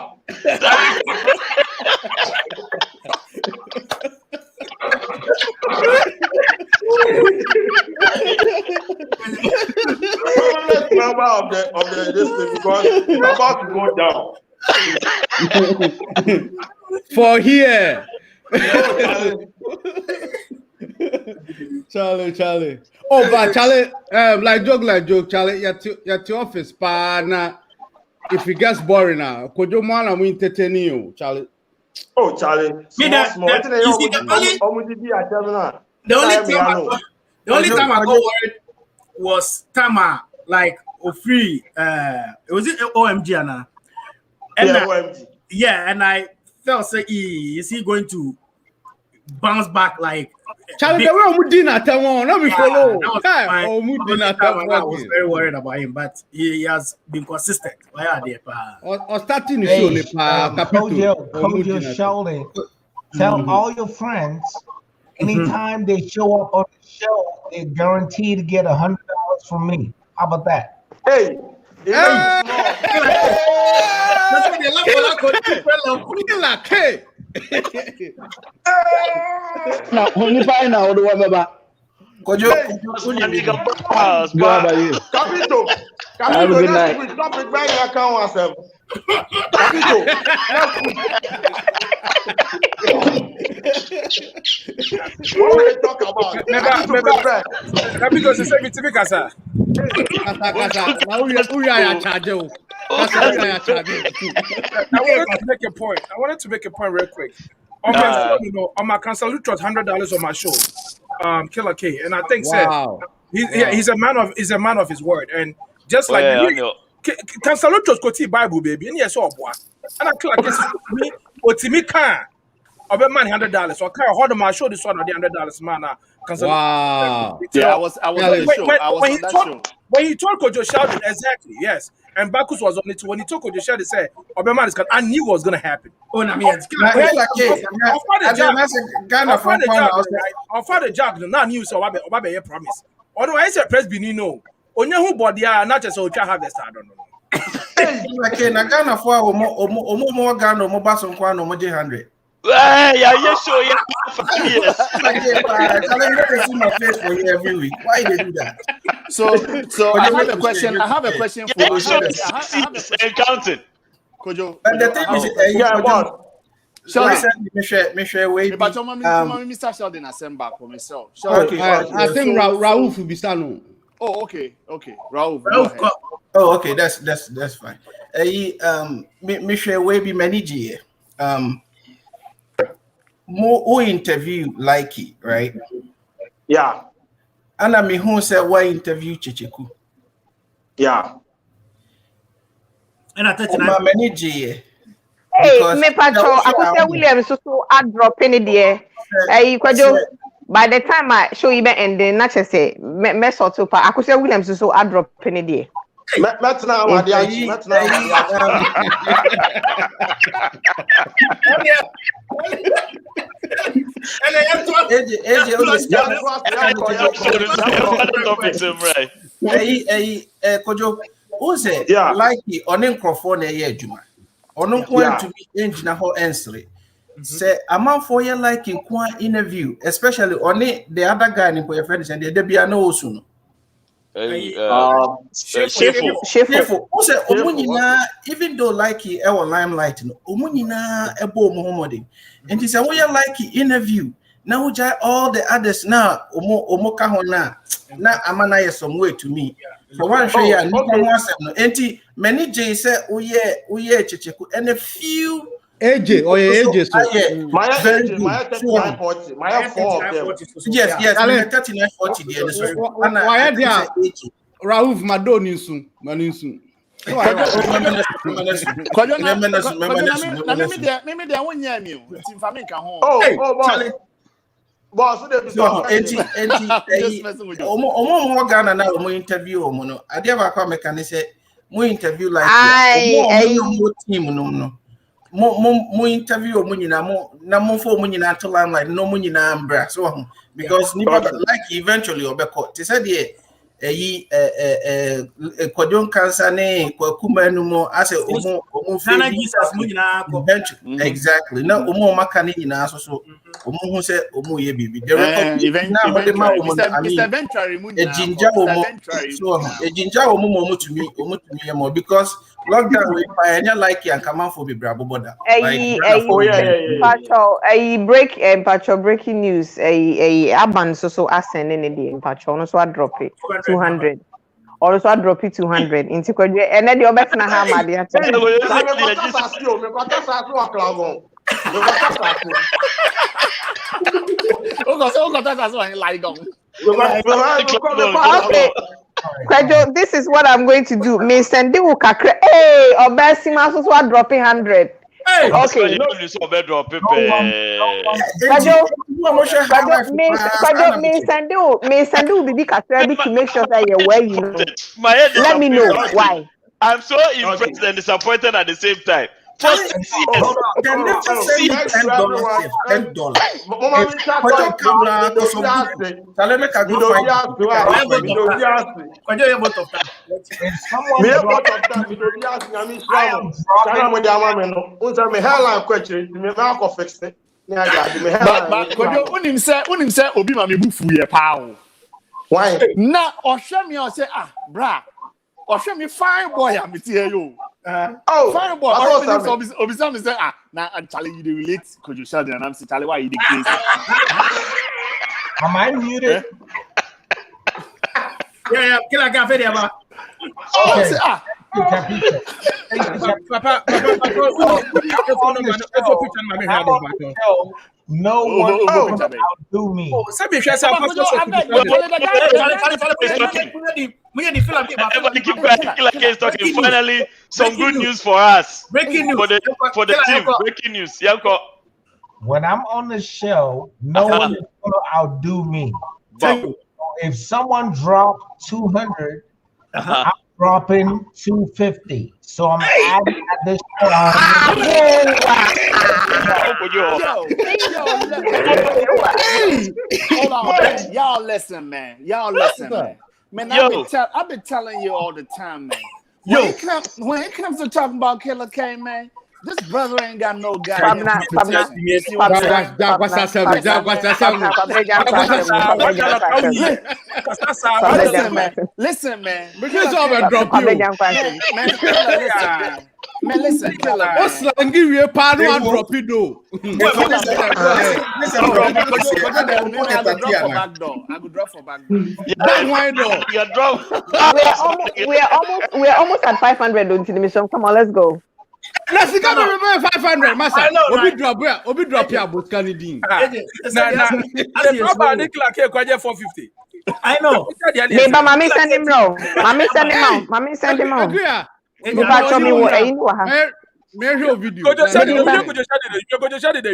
Member of the district because it's about to go down. For here. Charlie. Oh, but Charlie, like joke, Charlie, you're to office, but if it gets boring now, could you man and we entertain you, Charlie? Oh, Charlie. The only time I go worried was Tama, like free. It was OMG, Anna. OMG. Yeah, and I felt say, is he going to bounce back like? Charlie, the way dinner time on, let me follow. I was very worried about him, but he has been consistent. Why are they? Or starting the show, Kojo Sheldon, tell all your friends anytime they show up on the show, they're guaranteed to get $100 from me. How about that? Hey. Now, only buy now. Do whatever. Capito. Have a good night. Stop it by your account, ourselves. Capito. What we talk about? Capito, it's a scientific answer. Now we are charging. I wanted to make a point real quick. On my cancel Lutterodt $100 on my show, Killer K, and I think he's a man of his word, and just like cancel Lutterodt go to Bible baby, and yes, boy, and I Killer K me, but to me can, I bet man $100, so I can't hold on my show this one at the $100 man. Wow. Yeah, I was on the show. When he told Kojo Sheldon, exactly, yes. And Bacchus was on it too. When he told Kojo Sheldon, he said, Obama is I knew what was going to happen. Oh, no, man. I'll find a job. Now, news or Obama promise. Although I said, Press Benino, on your body, not just so harvest. I don't know. Okay, na Ghana for more Ghana, more bass on Kwano, more 100. Yeah, sure. Yeah, 5 years. I never see my face for you every week. Why they do that? So I have a question. I have a question for you. Counting. Kojo. And the thing is, Mr. Sheldon has sent back for myself. Okay, I think Raouf will be standing. Oh, okay. Raouf. Oh, okay, that's fine. Michelle Weby Maniji. More interview Likey, right? Yeah. Ana me who say why interview Chichiku. Yeah. And I thought my manager. Hey, me patrol. I could say William so drop in there. Hey, Kwadwo. By the time I show you and then not just say me sort of I could say William so drop in there. Maintenant, Kojo, who say like on microphone na adwuma. Ono kwant to be engine ho answer. Say amount for your like in kwa interview, especially on the other guy in your friends and the bia no osu no. Shefo. Who say omunina even though like e limelight no, omunina ebo Muhammad. And he say we like interview. Now all the others now omo ka ho na amana ye some way to me. So one show ya no enti many J say uye Chichiku and a few AJ or AJ so my 3940 my 4 of them. Yes 3940 there so why there Rauf Madoninsu maninsu boss omo Ghana na omo interview omo no ade ba kwa meka say mo interview like omo team no mo interview omo nyina mo na mo fo omo nyina to limelight no mo nyina ambra so because like eventually obeko te say dey Kwadwo cancer ne kwakuma no mo ase omo Ghana Jesus mo nyina ko exactly na omo maka ne nyina so omo hu se omo ye bibi the record na mo de ma omo Mr. Venturi mu nyina ejinja omo mo tumi ye mo because lockdown we pioneer like and come for be brabo border Patrol breaking news aban so ascend in the Patrol no so I drop it 200 also I drop it 200 into Kwadwo and then the obet na ha ma dey Kwadwo, this is what I'm going to do. Me send you kakra. Hey, Obesima so dropping 100. Hey, okay. Me send you bibi kakra to make sure that you're where you know. Let me know why. I'm so impressed and disappointed at the same time. For 6 years. Why? Now, or show me or say, brah. Or show me fine boy, I'm here you. Fine boy. Obviously, say, now I'm telling you the relate. Could you Sheldon and I'm saying, Charlie, why you the case? Am I muted? Yeah, kill a cafe there, man. No one can outdo me. Finally, some good news for us. Breaking news for the team. Breaking news. When I'm on the show, no one is going to outdo me. If someone dropped 200, I'm dropping 250. So I'm adding additional. Hold on, y'all listen, man. Man, I've been telling you all the time, man. When it comes to talking about Killer K, man, this brother ain't got no guy. Listen, man. Man, listen, Killer. What's like give you a pound one drop it though? I could drop for back door. That why though? We're almost at 500 on the mission. Come on, let's go. Let's go. 500, Master. Obi drop here, but can it the 450. I know. Neighbor, mommy send him now. Mommy send him out. Mommy send him out. You can't show me what you know. Measure video. Go just shut it. Go just shut it. Go just shut it.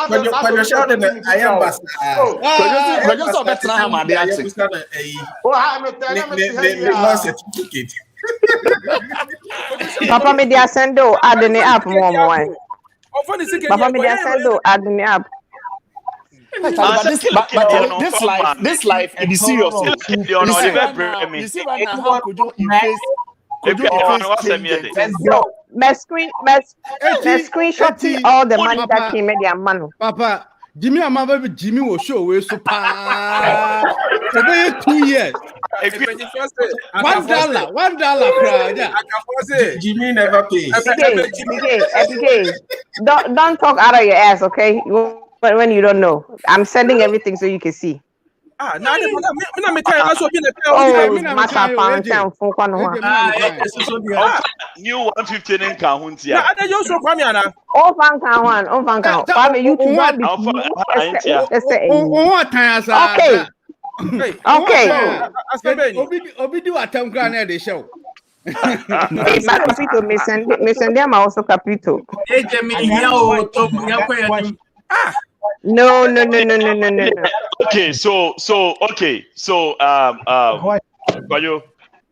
When you're shouting, I am basta. When you saw that now, my dear, certificate. Papa me dia sendo add the app more. Papa me dia sendo add the app. But this life, it is serious. You see right now, how could you face? Screenshot all the money that came in their money. Papa, Jimmy and my baby Jimmy will show we so pa. 2 years. $1. Jimmy never pays. Don't talk out of your ass, okay? When you don't know, I'm sending everything so you can see. New 115 in Kahuntia. Obi do attempt granted the show. Capito, me send them also Capito. No. Okay, so Kwadwo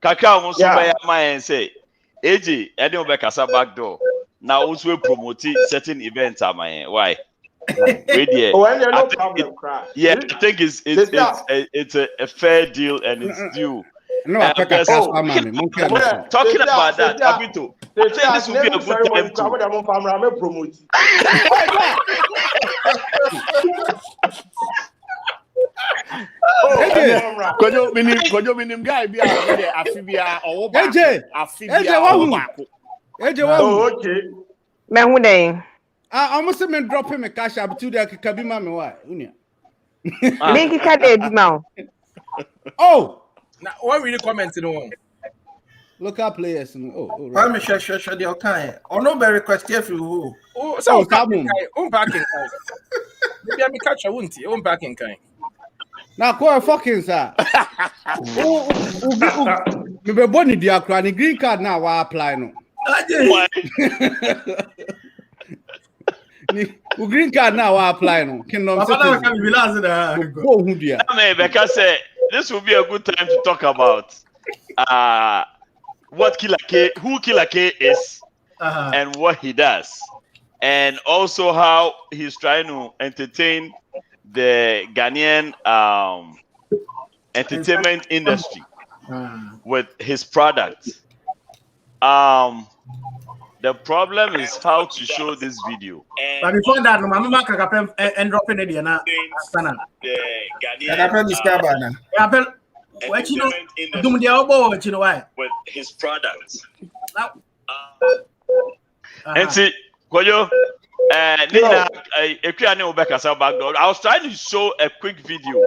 Kaka almost by my and say AJ any obekasa back door now also promote certain events am my why I think it's a fair deal and it's due. No, talking about that, Capito. I think this will be a good time to promote. Kwadwo minim guy be afibia or okay. Man, who they? I almost been dropping my cash up to the Kabima. Why? Make it cut now. Oh. Now, what really commenting on? Local players. I'm a share the kind. Or no very request careful. So, unpacking. Maybe I'm a catcher, won't you? Unpacking kind. Now, quite fucking sir. Maybe Bonnie Diacra, green card now. I apply no. Green card now. I apply no. This will be a good time to talk about what who Killer K is, and what he does, and also how he's trying to entertain the Ghanaian entertainment industry with his products. The problem is how to show this video. But before that, no, Mama Kakapem and dropping it na Sana. Kakapem is Kabana. Kakapem, what you know? Do the elbow, what you know why? With his products. And see, Kwadwo, Nina, I was trying to show a quick video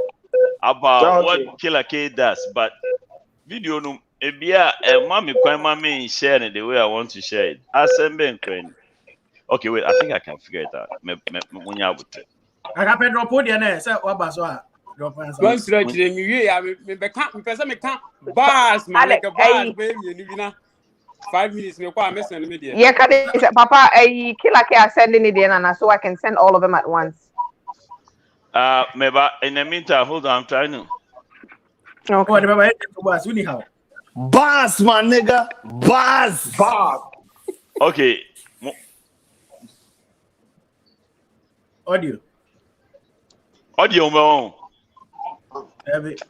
about what Killer K does, but video no. Mommy share it the way I want to share it. Okay, wait, I think I can figure it out. I got Pedro Podian, sir. What was what? Don't stretch them. Me can't bars, man. Like a bars, baby. 5 minutes. Me quite messing the media. Yeah, Papa, Killer K sending it in, so I can send all of them at once. Maybe in the meantime, hold on, I'm trying to. Okay. Bars, my nigga. Bars. Okay. Audio, man.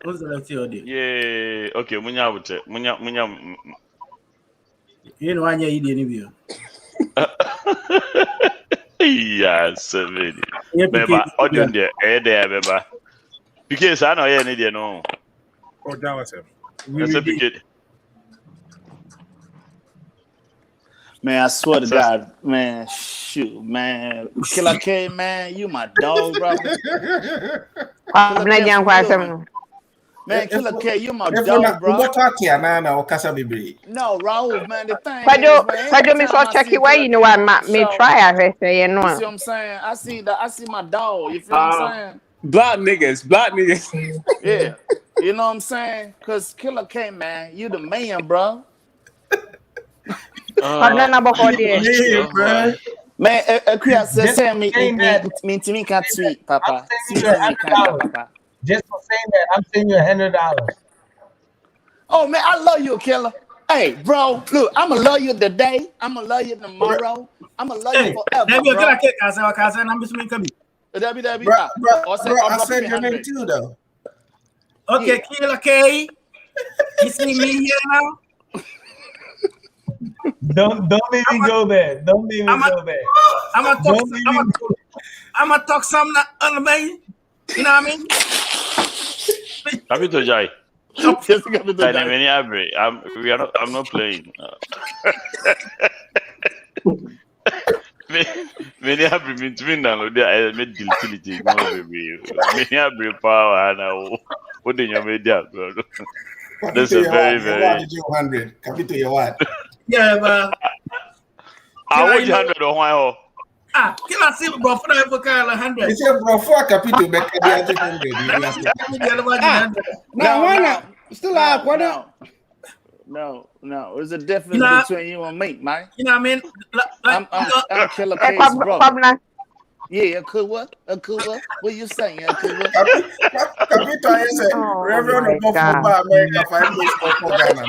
What's the audio? Yeah. Okay. Munya. You know, I need any view. Yes, baby. Audio there, baby. Because I know you need to know. Oh, that was him. That's a big. Man, I swear to God, man, shoot, man, Killer K, man, you my dog, bro. Man, Killer K, you my dog, bro. What talk here, man? Or Casa Bibi? No, Raul, man. The thing Kwadwo, me so check you why you know what me try I say you know. See what I'm saying? I see my dog. You feel what I'm saying? Black niggas. Yeah. You know what I'm saying? Cause Killer K, man, you the man, bro. Man, say me can't tweet, Papa. Just for saying that, I'm sending you $100. Oh man, I love you, Killer. Hey, bro, look, I'ma love you today. I'ma love you tomorrow. I'ma love you forever, bro. I said your name too, though. Okay, Killer K. You see me here now? Don't make me go there. Don't make me go there. I'm gonna talk something on the main. You know what I mean? Capito Jai. I'm not playing. Many have been twin download there. I made utility. Many have been power and what in your media, bro. That's a very, very. 100. Capito, your what? Yeah, man. I want 100 on my own. Can I see bro for the 100? It's a bro for Capito back at the 100. Now, why not? Still out, why not? No. There's a difference between you and me, man. You know what I mean? I'm Killer K's brother. Yeah, a cool what? What you saying? A cool what? Capito is a Reverend of America 5 days for Ghana.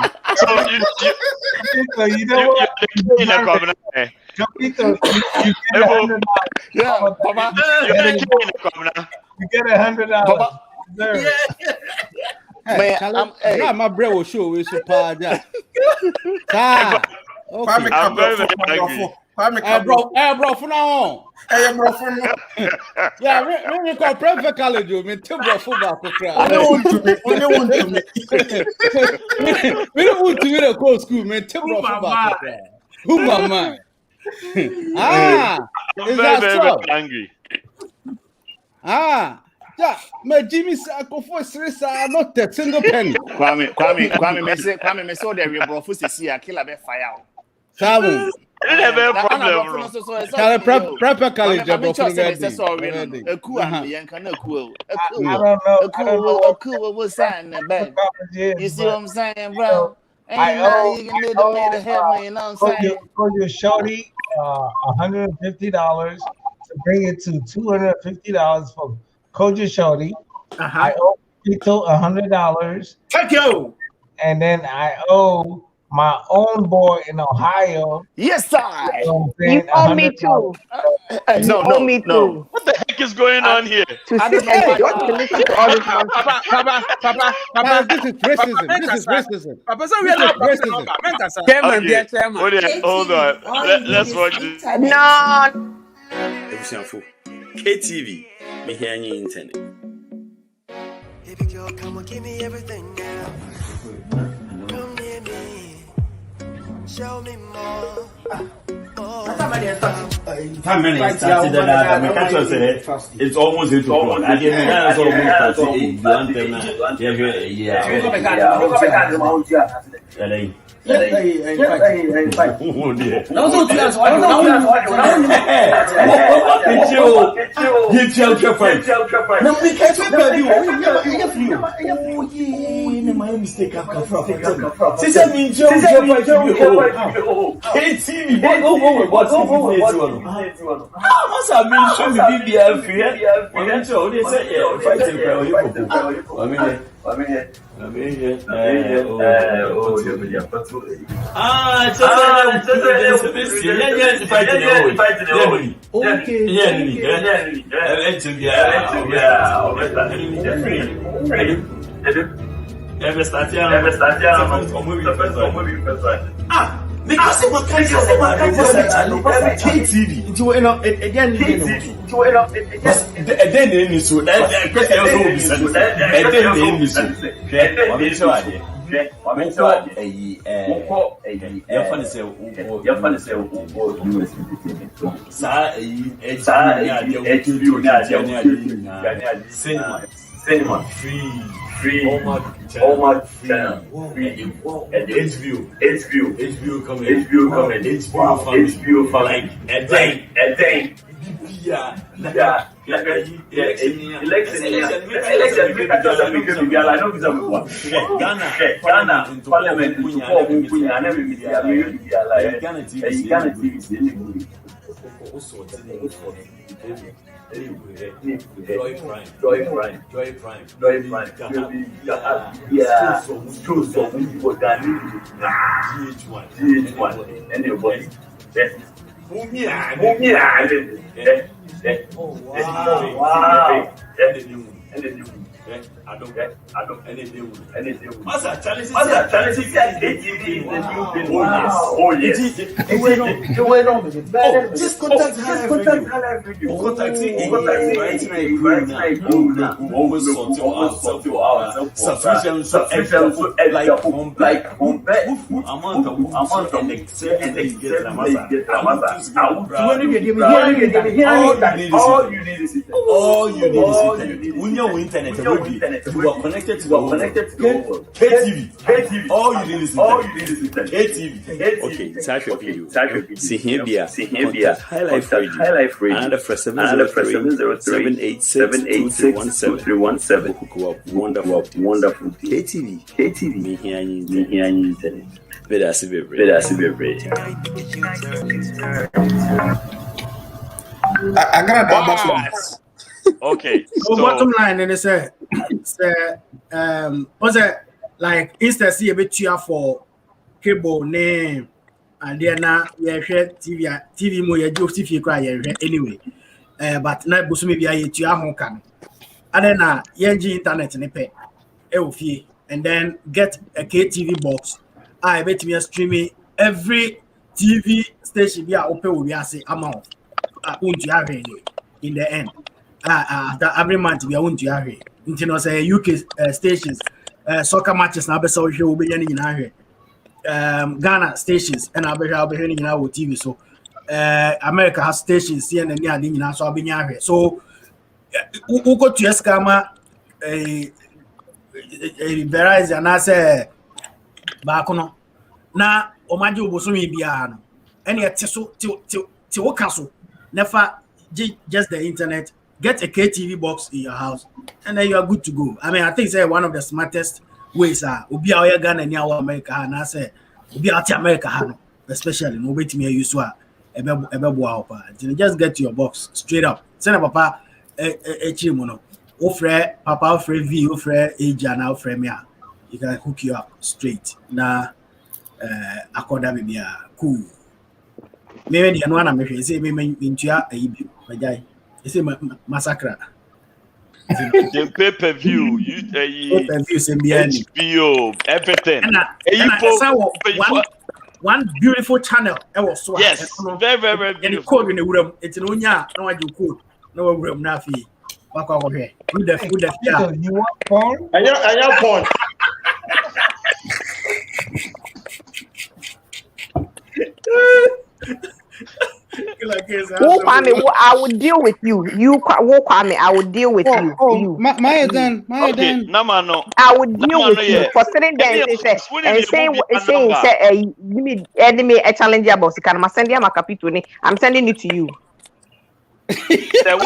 You know what? Capito, you get $100. Man, my bread will show we so bad. I'm very, very angry. Hey, bro, for now on. Hey, bro, for now. Yeah, we call private college, you mean, two bro football. We don't want to me. We don't want to be the cold school, man. Two bro football. Who my man? Is that so? Angry. Yeah, my Jimmy Sako for not a single penny. Kwame, me so there we bro for see a killer be fire. Samu. Proper college, bro. Cool was saying that bad. You see what I'm saying, bro? Ain't no you can need to help me, you know what I'm saying? For your shorty, $150 to bring it to $250 for Koja Shorty. I owe Tito $100. Thank you. And then I owe my own boy in Ohio. Yes, sir. You owe me too. No. What the heck is going on here? I don't know what to listen to all this nonsense. Papa, this is racism. Papa, so we are not racism. Hold on. Let's watch this. No. KTV, me hear you internet. Baby girl, come on, give me everything now. Come near me, show me more. Time minutes started that I catch us it's almost 8 o'clock. I didn't know it's almost 38. Because it was KTV. Cinema. Free. All my channel. Free. And HBO coming. HBO family. And then. Yeah. Election. Ghana. Parliament. Ghana TV. Joy Prime. Yeah. GH1. Anybody. Wow. I don't. Anything. Masa challenge. Oh yes. Just contact Highlife Radio. Always sort you out. Sufficient like amount and get all you need is internet. When you're internet, you are connected to KTV. All you need is internet. KTV. Okay, type your video. See here, Highlife Radio. Another for 703-786-2317. Wonderful. KTV. Me here internet. Vedasi bebre. I got that. Okay. So bottom line, and they say, was it like instance a bit for cable name, and then now TV more you do if you cry anyway. But now busumi be a to home can. And then internet in pay, and then get a KTV box. I bet me streaming every TV station be open will be say amount. In the end. After every month we are going to have UK stations, soccer matches now be so will be in Ghana stations and I'll be hearing in our TV. So America has stations here and near so I'll be here. So who go to Escama Verizon and I say Bakono na Omaji Bosumi Biano and yet to cancel never just the internet. Get a KTV box in your house, and then you are good to go. I mean, I think it's one of the smartest ways. Ubi our Ghana and our America, and I say, Ubi out America, especially no way to me use just get your box straight up. Send papa a chimono. Offer papa offer V offer age and offer me. You can hook you up straight. Now, accorda baby, cool. Maybe the one I'm say maybe into a baby. It's a massacre. The pay-per-view, HBO, everything. One beautiful channel. Yes, very beautiful. And the code in the room, it's an unya. No, I do code. No room, nothing. Walk over here. Good. Yeah. You want porn? I have porn. I would deal with you. You Kwame, I would deal with you. My then. No. I would deal with you for sitting there and saying, give me enemy a challenge about the can send you my capitone. I'm sending it to you. Send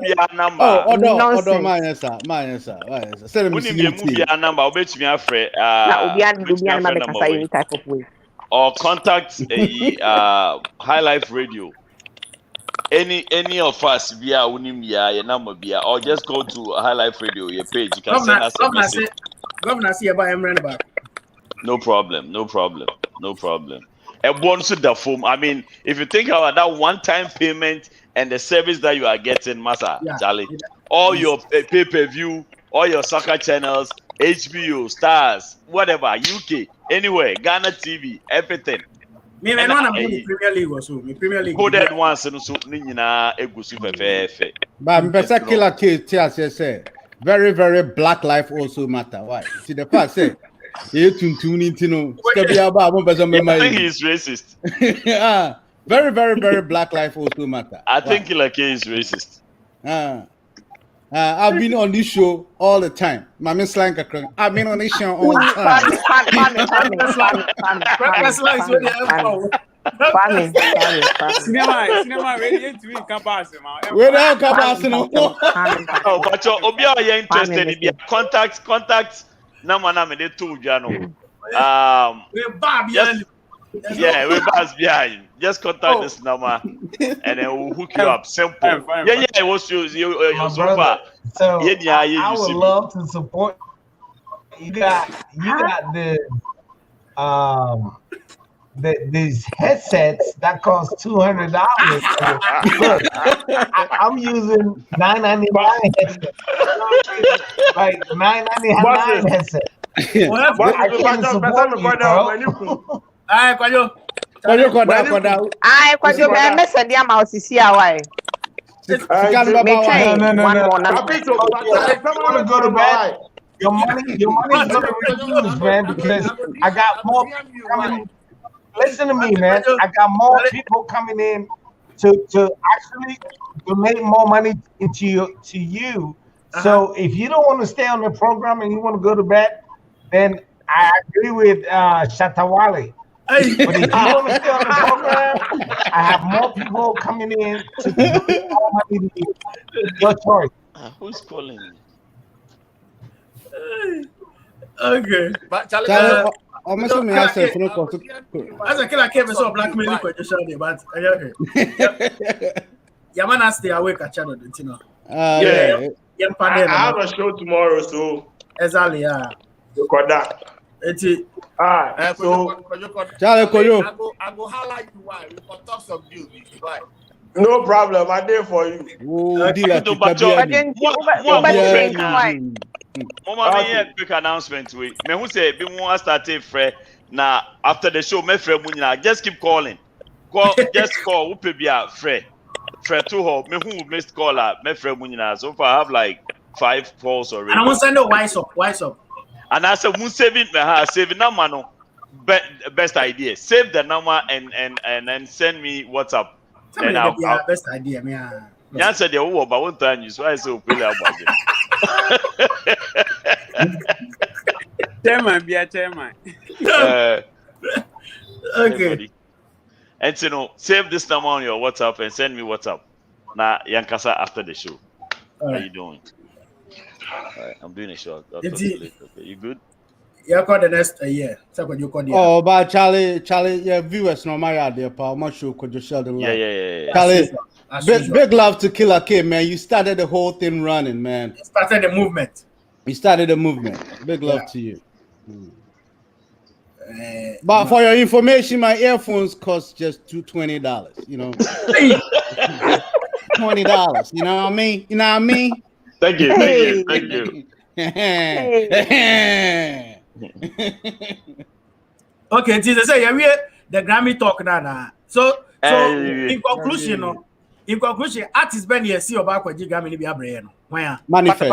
me number. I'll bet me afraid. Type of way. Or contact a Highlife Radio. Any of us via Unimia, your number via, or just go to Highlife Radio, your page. You can send us a message. Governor, see about him running back. No problem. And once the form, I mean, if you think about that one-time payment and the service that you are getting, Masa, Charlie, all your pay-per-view, all your soccer channels, HBO, Stars, whatever, UK, anywhere, Ghana TV, everything. Me I know Premier League also. Premier League. Coded once and so nina egusu fefe. But Mr. Killer K say very black life also matter. Why? See the part say I think he's racist. Very black life also matter. I think Killer K is racist. I've been on this show all the time. Mami slang kakra. I've been on this show all the time. Cinema ready to win campus. Where the campus no? Oh, but obi a you interested in contact number na me dey told you no. Yeah, we pass behind. Just contact this number and then we'll hook you up. Simple. Yeah, it was your so far. So I would love to support. You got these headsets that cost $200. Look, I'm using $9.99 headset, like $9.99 headset. I can't support you, bro. Aye, Kwadwo. Aye, Kwadwo, me message dia ma osisi awai. No. I want to go to bed. Your money's gonna reduce, man, because I got more coming. Listen to me, man. I got more people coming in to actually donate more money into you. So if you don't want to stay on the program and you want to go to bed, then I agree with Shatawale. But if you want to stay on the program, I have more people coming in to donate more money to you. Your choice. Who's calling? Okay. But I'm assuming I said for no cost. As a killer came so blackmailing for Sheldon, but Yamana stay awake at channel, you know. I have a show tomorrow, so exactly, yeah. Record that. So Charlie Koyo. I go highlight you why we can talk some deals. Why? No problem. I'm there for you. Mama, me quick announcement. Me who say be more start a now after the show. Me friend munya just keep calling. Just call. Who pay be a friend to her. Me who missed caller. Me friend munya. So far I have like 5 calls already. And I want to send a wise up. And I said, "Who saving number no? Best idea. Save the number and then send me WhatsApp. And I'll best idea, man. Yeah, said the over, but one time you so I say play about it. Chairman, be a chairman. Okay. And so no, save this number on your WhatsApp and send me WhatsApp. Now, Yankasa after the show. How you doing? Alright, I'm doing a show. I'll talk to you later. Okay, you good? Yeah, call the next year. Oh, but Charlie, yeah, viewers no matter there, pa. I'm not sure could Sheldon. Yeah. Charlie, big love to Killer K, man. You started the whole thing running, man. Started the movement. You started the movement. Big love to you. But for your information, my earphones cost just $20. You know, $20. You know what I mean? Thank you. Okay, Jesus say we the Grammy talk now. So in conclusion, artists Ben here see about Kwaji Grammy be abrɛ no. When manifest.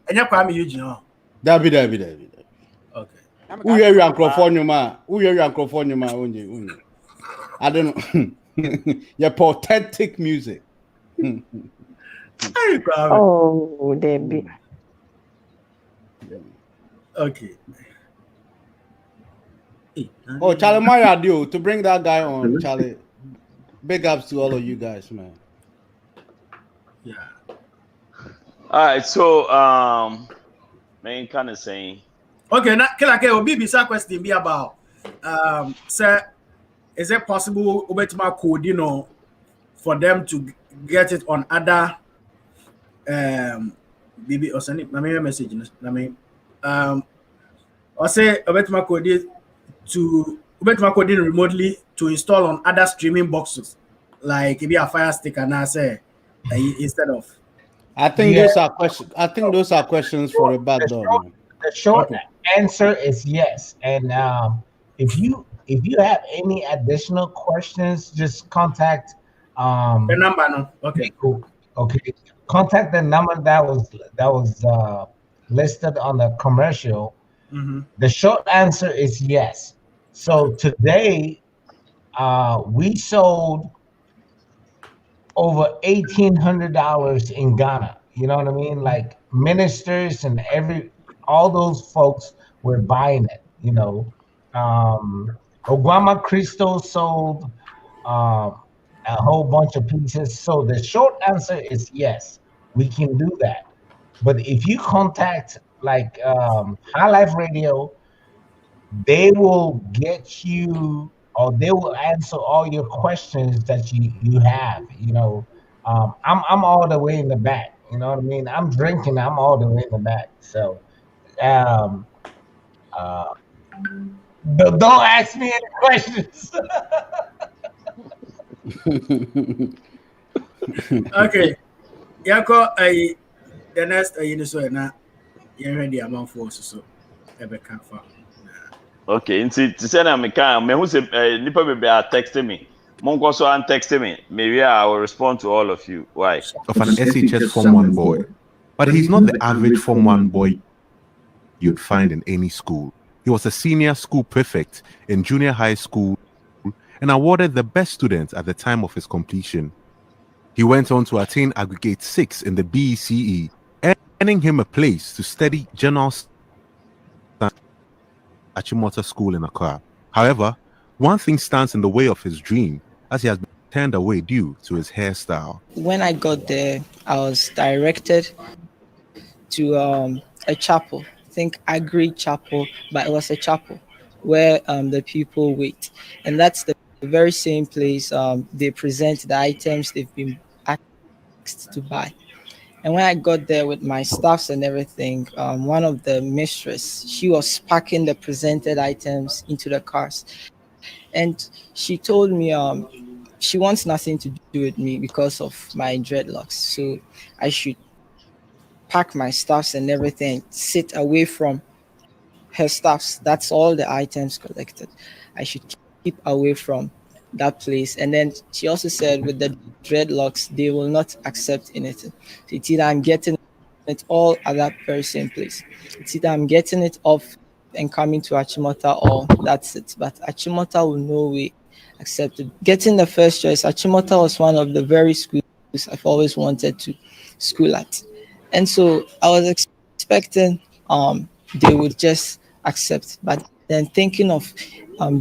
And you call me Eugene. David. Okay. Who hear you microphone ma? I don't know. Your pathetic music. Oh, Debbie. Okay. Oh, Charlie Maya do to bring that guy on, Charlie. Big ups to all of you guys, man. Yeah. All right, so main kind of saying. Okay, now Killer K will be question be about sir, is it possible Obetima code, for them to get it on other maybe or send it message or say Obetima code remotely to install on other streaming boxes like maybe a Fire Stick and I say instead of. I think those are questions. I think those are questions for the back door. The short answer is yes. And if you have any additional questions, just contact the number. No, okay, cool. Okay, contact the number that was listed on the commercial. Mm-hmm. The short answer is yes. So today, we sold over $1,800 in Ghana. You know what I mean? Like ministers and all those folks were buying it. You know, Oguama Crystal sold a whole bunch of pieces. So the short answer is yes, we can do that. But if you contact like High Life Radio, they will get you, or they will answer all your questions that you have. You know, I'm all the way in the back. You know what I mean? I'm drinking. I'm all the way in the back. So, um, uh, don't ask me any questions. Okay. Yako, the next you so na you ready amount for so ebe can fa. Okay, to say na me can me who say nipa be are texting me. Mongo so and texting me. Maybe I will respond to all of you. Why? Of an SHS Form 1 boy. But he's not the average Form 1 boy you'd find in any school. He was a senior school prefect in junior high school and awarded the best student at the time of his completion. He went on to attain aggregate 6 in the BECE, earning him a place to study general at Chimota School in Accra. However, one thing stands in the way of his dream, as he has been turned away due to his hairstyle. When I got there, I was directed to a chapel. I think Agri Chapel, but it was a chapel where the people wait. And that's the very same place they present the items they've been asked to buy. And when I got there with my staffs and everything, one of the mistress, she was packing the presented items into the cars. And she told me she wants nothing to do with me because of my dreadlocks. So I should pack my stuffs and everything, sit away from her stuffs. That's all the items collected. I should keep away from that place. And then she also said with the dreadlocks, they will not accept anything. So it's either I'm getting it all at that very same place. It's either I'm getting it off and coming to Achimota, or that's it. But Achimota will no way accept it. Getting the first choice, Achimota was one of the very schools I've always wanted to school at. And so I was expecting they would just accept. But then thinking of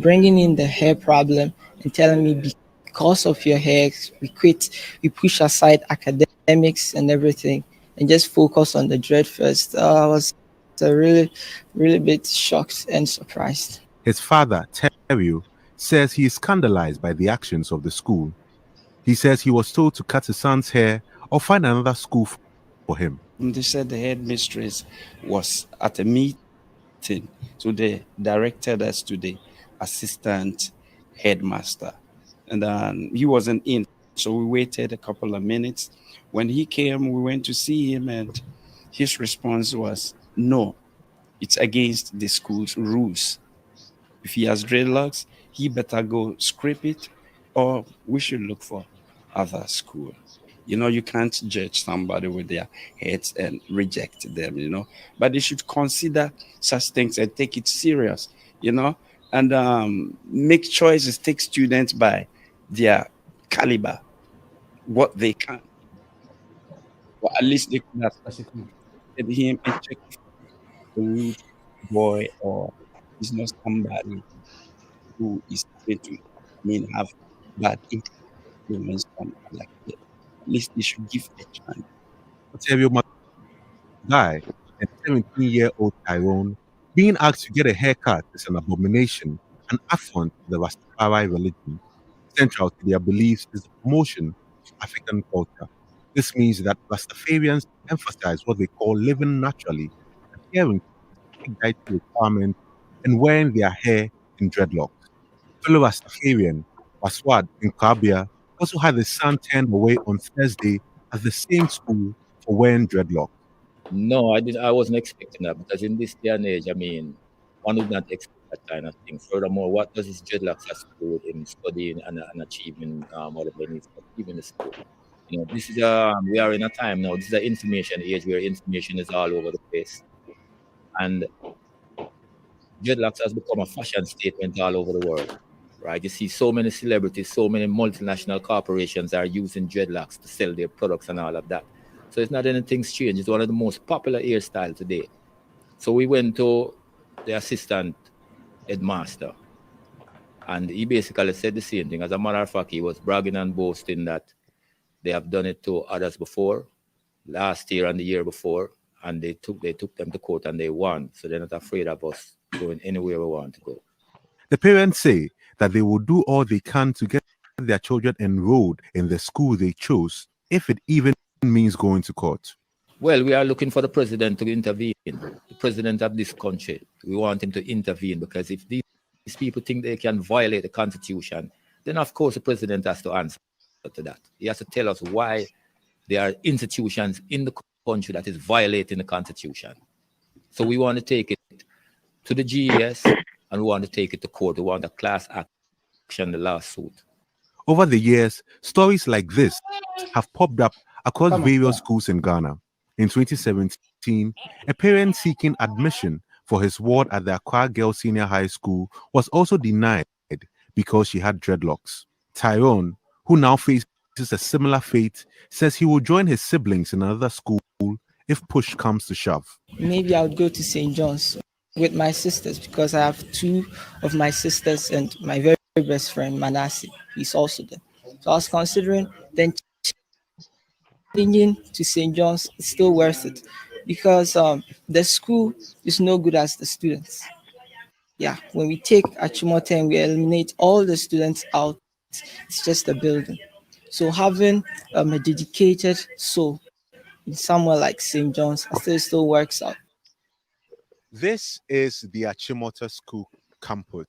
bringing in the hair problem and telling me because of your hair, we quit, we push aside academics and everything and just focus on the dread first. I was really, really bit shocked and surprised. His father, Terry, says he is scandalized by the actions of the school. He says he was told to cut his son's hair or find another school for him. They said the headmistress was at a meeting, so they directed us to the assistant headmaster. And he wasn't in, so we waited a couple of minutes. When he came, we went to see him, and his response was, no, it's against the school's rules. If he has dreadlocks, he better go scrape it, or we should look for other school. You know, you can't judge somebody with their heads and reject them, you know. But they should consider such things and take it serious, you know, and make choices, take students by their caliber, what they can. Or at least they could have at him and check if a rude boy or is not somebody who is going to have bad influence on like that. At least they should give a chance. Octavio Guy and 17-year-old Tyrone being asked to get a haircut is an abomination, an affront to the Rastafari religion. Central to their beliefs is the promotion of African culture. This means that Rastafarians emphasize what they call living naturally, adhering to specific dietary requirements, and wearing their hair in dreadlocks. Fellow Rastafarian Waswad in Kabia also had his son turned away on Thursday at the same school for wearing dreadlocks. No, I wasn't expecting that, because in this day and age, I mean, one would not expect that kind of thing. Furthermore, what does his dreadlocks have to do with him studying and achieving whatever he needs to achieve in the school? You know, this is we are in a time now. This is an information age where information is all over the place, and dreadlocks has become a fashion statement all over the world. right? You see so many celebrities, so many multinational corporations are using dreadlocks to sell their products and all of that. So it's not anything strange. It's one of the most popular hairstyles today. So we went to the assistant headmaster, and he basically said the same thing. As a matter of fact, he was bragging and boasting that they have done it to others before, last year and the year before, and they took them to court and they won. So they're not afraid of us going anywhere we want to go. The parents say that they will do all they can to get their children enrolled in the school they chose, if it even means going to court. Well, we are looking for the president to intervene, the president of this country. We want him to intervene, because if these people think they can violate the Constitution, then of course the president has to answer to that. He has to tell us why there are institutions in the country that is violating the Constitution. So we want to take it to the GES and we want to take it to court. We want a class action, the lawsuit. Over the years, stories like this have popped up across various schools in Ghana. In 2017, a parent seeking admission for his ward at the Accra Girls Senior High School was also denied because she had dreadlocks. Tyrone, who now faces a similar fate, says he will join his siblings in another school if push comes to shove. Maybe I would go to St. John's with my sisters, because I have two of my sisters and my very best friend, Manasseh. He's also there. So I was considering then changing to St. John's. It's still worth it, because the school is no good as the students. Yeah, when we take Achimota and we eliminate all the students out, it's just a building. So having a dedicated soul in somewhere like St. John's still works out. This is the Achimota School campus.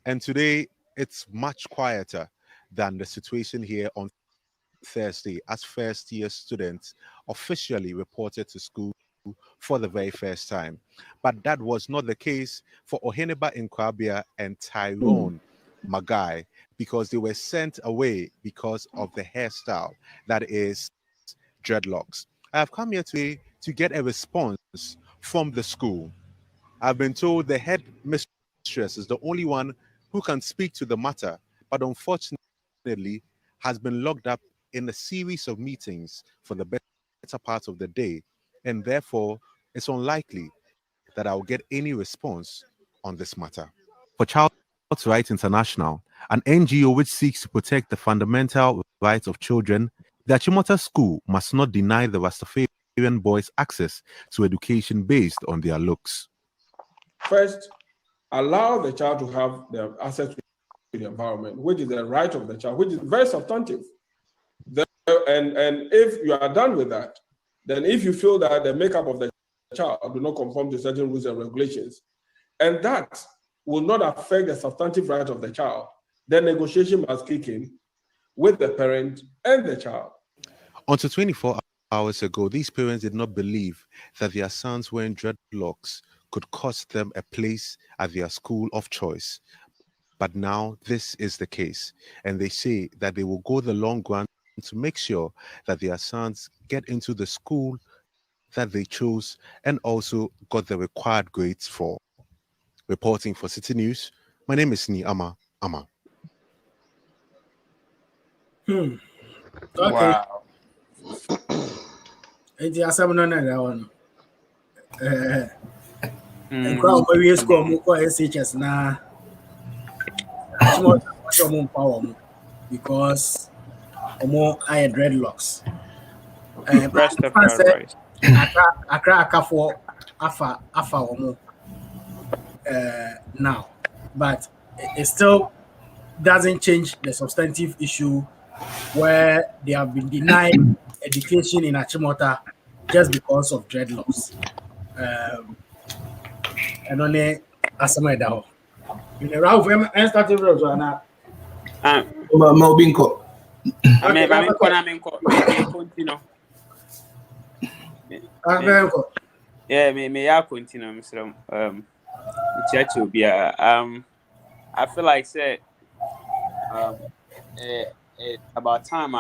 And today it's much quieter than the situation here on Thursday, as first-year students officially reported to school for the very first time. But that was not the case for Oheneba Nkwabia and Tyrone Magai, because they were sent away because of the hairstyle, that is dreadlocks. I have come here today to get a response from the school. I've been told the head mistress is the only one who can speak to the matter, but unfortunately has been locked up in a series of meetings for the better part of the day, and therefore it's unlikely that I'll get any response on this matter. For Child's Rights International, an NGO which seeks to protect the fundamental rights of children, the Achimota School must not deny the Rastafarian boys access to education based on their looks. First, allow the child to have the access to the environment, which is the right of the child, which is very substantive. And if you are done with that, then if you feel that the makeup of the child do not conform to certain rules and regulations, and that will not affect the substantive right of the child, then negotiation must kick in with the parent and the child. Until 24 hours ago, these parents did not believe that their sons wearing dreadlocks could cost them a place at their school of choice. But now this is the case, and they say that they will go the long run to make sure that their sons get into the school that they chose and also got the required grades for. Reporting for City News, my name is Ni Ama. Okay. Wow. Enti asam no na ga wono. And crowd we score mo ko SHS na. Some power because omo I dreadlocks. Akra for afa omo now, but it still doesn't change the substantive issue where they have been denied education in Achimota just because of dreadlocks. And only asama da ho. In the round of I started road na Mobinko. Continue. Yeah, may I continue, Mr. I feel like said about time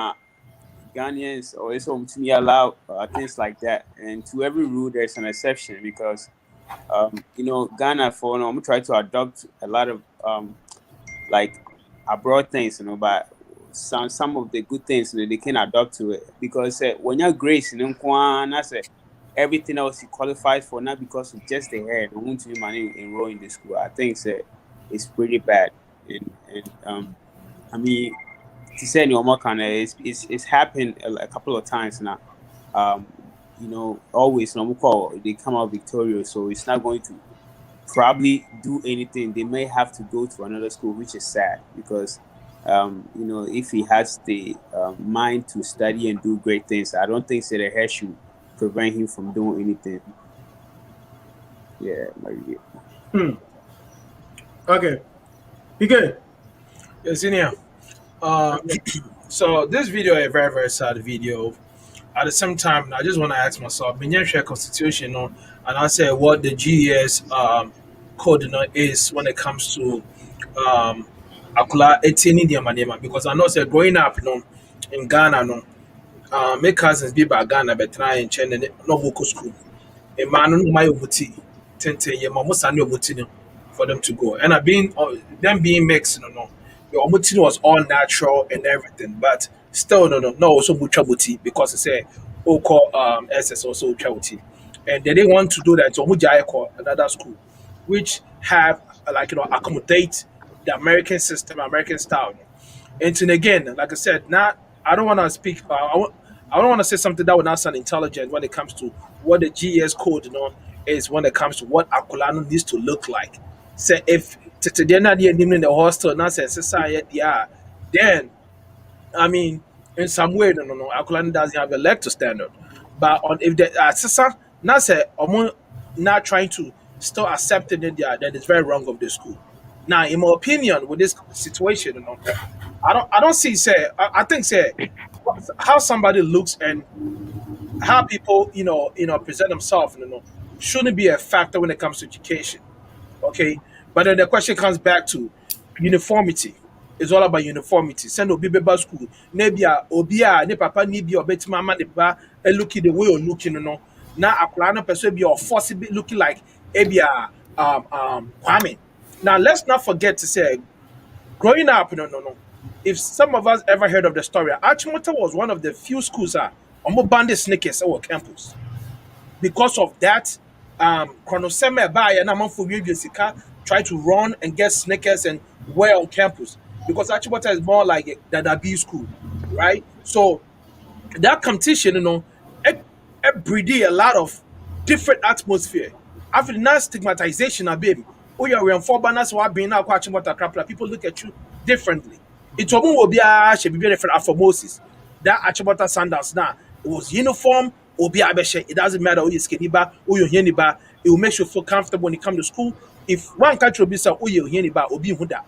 Ghanaians always home to me allow things like that, and to every rule there's an exception, because Ghana for I'm trying to adopt a lot of like abroad things, but some of the good things they can adopt to it because when you're grace, that's everything else you qualify for, not because of just the hair. Don't want to money enroll in the school. I think it's pretty bad, and I mean, to say it's happened a couple of times now. Always they come out victorious, so it's not going to probably do anything. They may have to go to another school, which is sad because if he has the mind to study and do great things, I don't think the hair should prevent him from doing anything. Okay. Be good. Yes, in here. So this video is a very, very sad video. At the same time, I just want to ask myself, share constitution, and I say what the GES code is when it comes to Akula 18 India Manema, because I know growing up in Ghana, my cousins be by Ghana, but try and change no vocal school. A man on my obuti, 10 year mamusani obuti for them to go. And them being mixed, the obuti was all natural and everything, but still no also buchabuti because it's a SS also buchabuti. And they didn't want to do that, so another school, which have accommodate the American system, American style. And then again, like I said, I don't want to speak. I don't want to say something that would not sound intelligent when it comes to what the GES code is when it comes to what Akulano needs to look like. Say if they're not in the hostel, not say society, then I mean in some way, Akulano doesn't have a leg to stand on. But if the not say not trying to still accept it, then it's very wrong of the school. Now, in my opinion, with this situation, I don't see I think how somebody looks and how people present themselves shouldn't be a factor when it comes to education. Okay, but then the question comes back to uniformity. It's all about uniformity. Send obi beba school. Nebia obia ne papa ni bi obeti mama ne ba looking the way you're looking now akulano person be or forcibly looking like ebia Kwame. Now let's not forget to say growing up if some of us ever heard of the story, Achimota was one of the few schools banned sneakers on campus. Because of that, Chronoseme Bay and Amanfu try to run and get sneakers and wear on campus. Because Achimota is more like the B school, right? So that competition, it breeded a lot of different atmosphere. After that stigmatization, baby. Oh, you're in 4 banners, so I've been now watching what people look at you differently. It will be different for Moses. That Achibota sandals now it was uniform or be it doesn't matter who you skinny bar or you hear bar, it will make you feel comfortable when you come to school. If one country will be so you hear bar or be huda.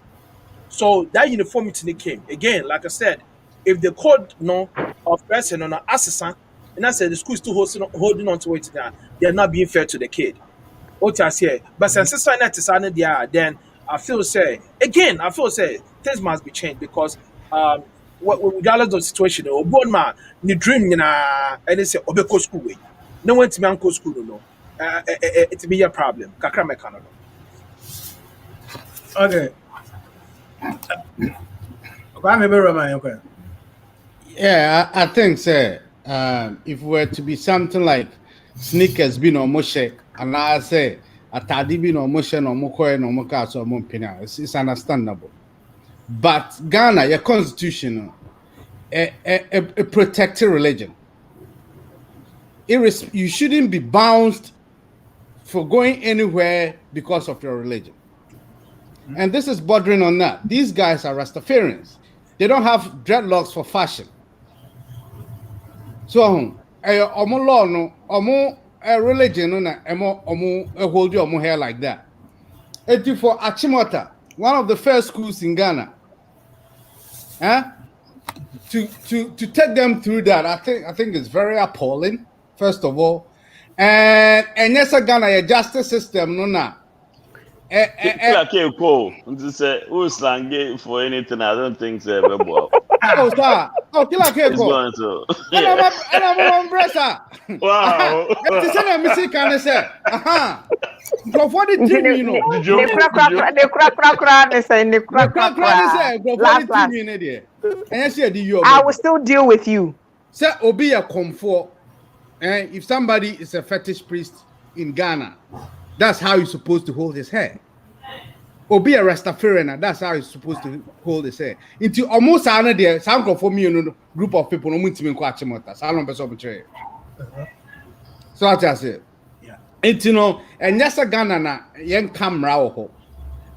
So that uniformity came. Again, like I said, if the code of person on assistant, and I said the school is still holding on to it now, they're not being fair to the kid. What I say, but since society is there, then I feel things must be changed because regardless of the situation, one man ni dream and they say obeko school way. No one to me uncle school it be a problem. Kakra me Canada. Okay. Yeah, I think if we're to be something like sneakers being on Moshe, and I say atadi being on Moshe no Mokoe no Moka so Mompina, it's understandable. But Ghana, your constitution, a protected religion. You shouldn't be bound for going anywhere because of your religion. And this is bordering on that. These guys are Rastafarians. They don't have dreadlocks for fashion. So, omo law no, omo religion no, omo hold your hair like that. And for Achimota, one of the first schools in Ghana, to take them through that, I think it's very appalling. First of all, and yes, Ghana a justice system no na. To say who's slang for anything, I don't think so. Oh, sir. Oh, Kila Keko. It's going to. And I'm a umbrella. Wow. That is a mistake, can I say? Go for the team, you know. The crack. I will still deal with you. Say, Obi a comfort. And if somebody is a fetish priest in Ghana, that's how you're supposed to hold his hair. Obi a Rastafarian, that's how he's supposed to hold his hair. Into almost another some for me, you know, group of people, no much watch mota. So I just say, it's you know, and yes, a Ghana na young camera.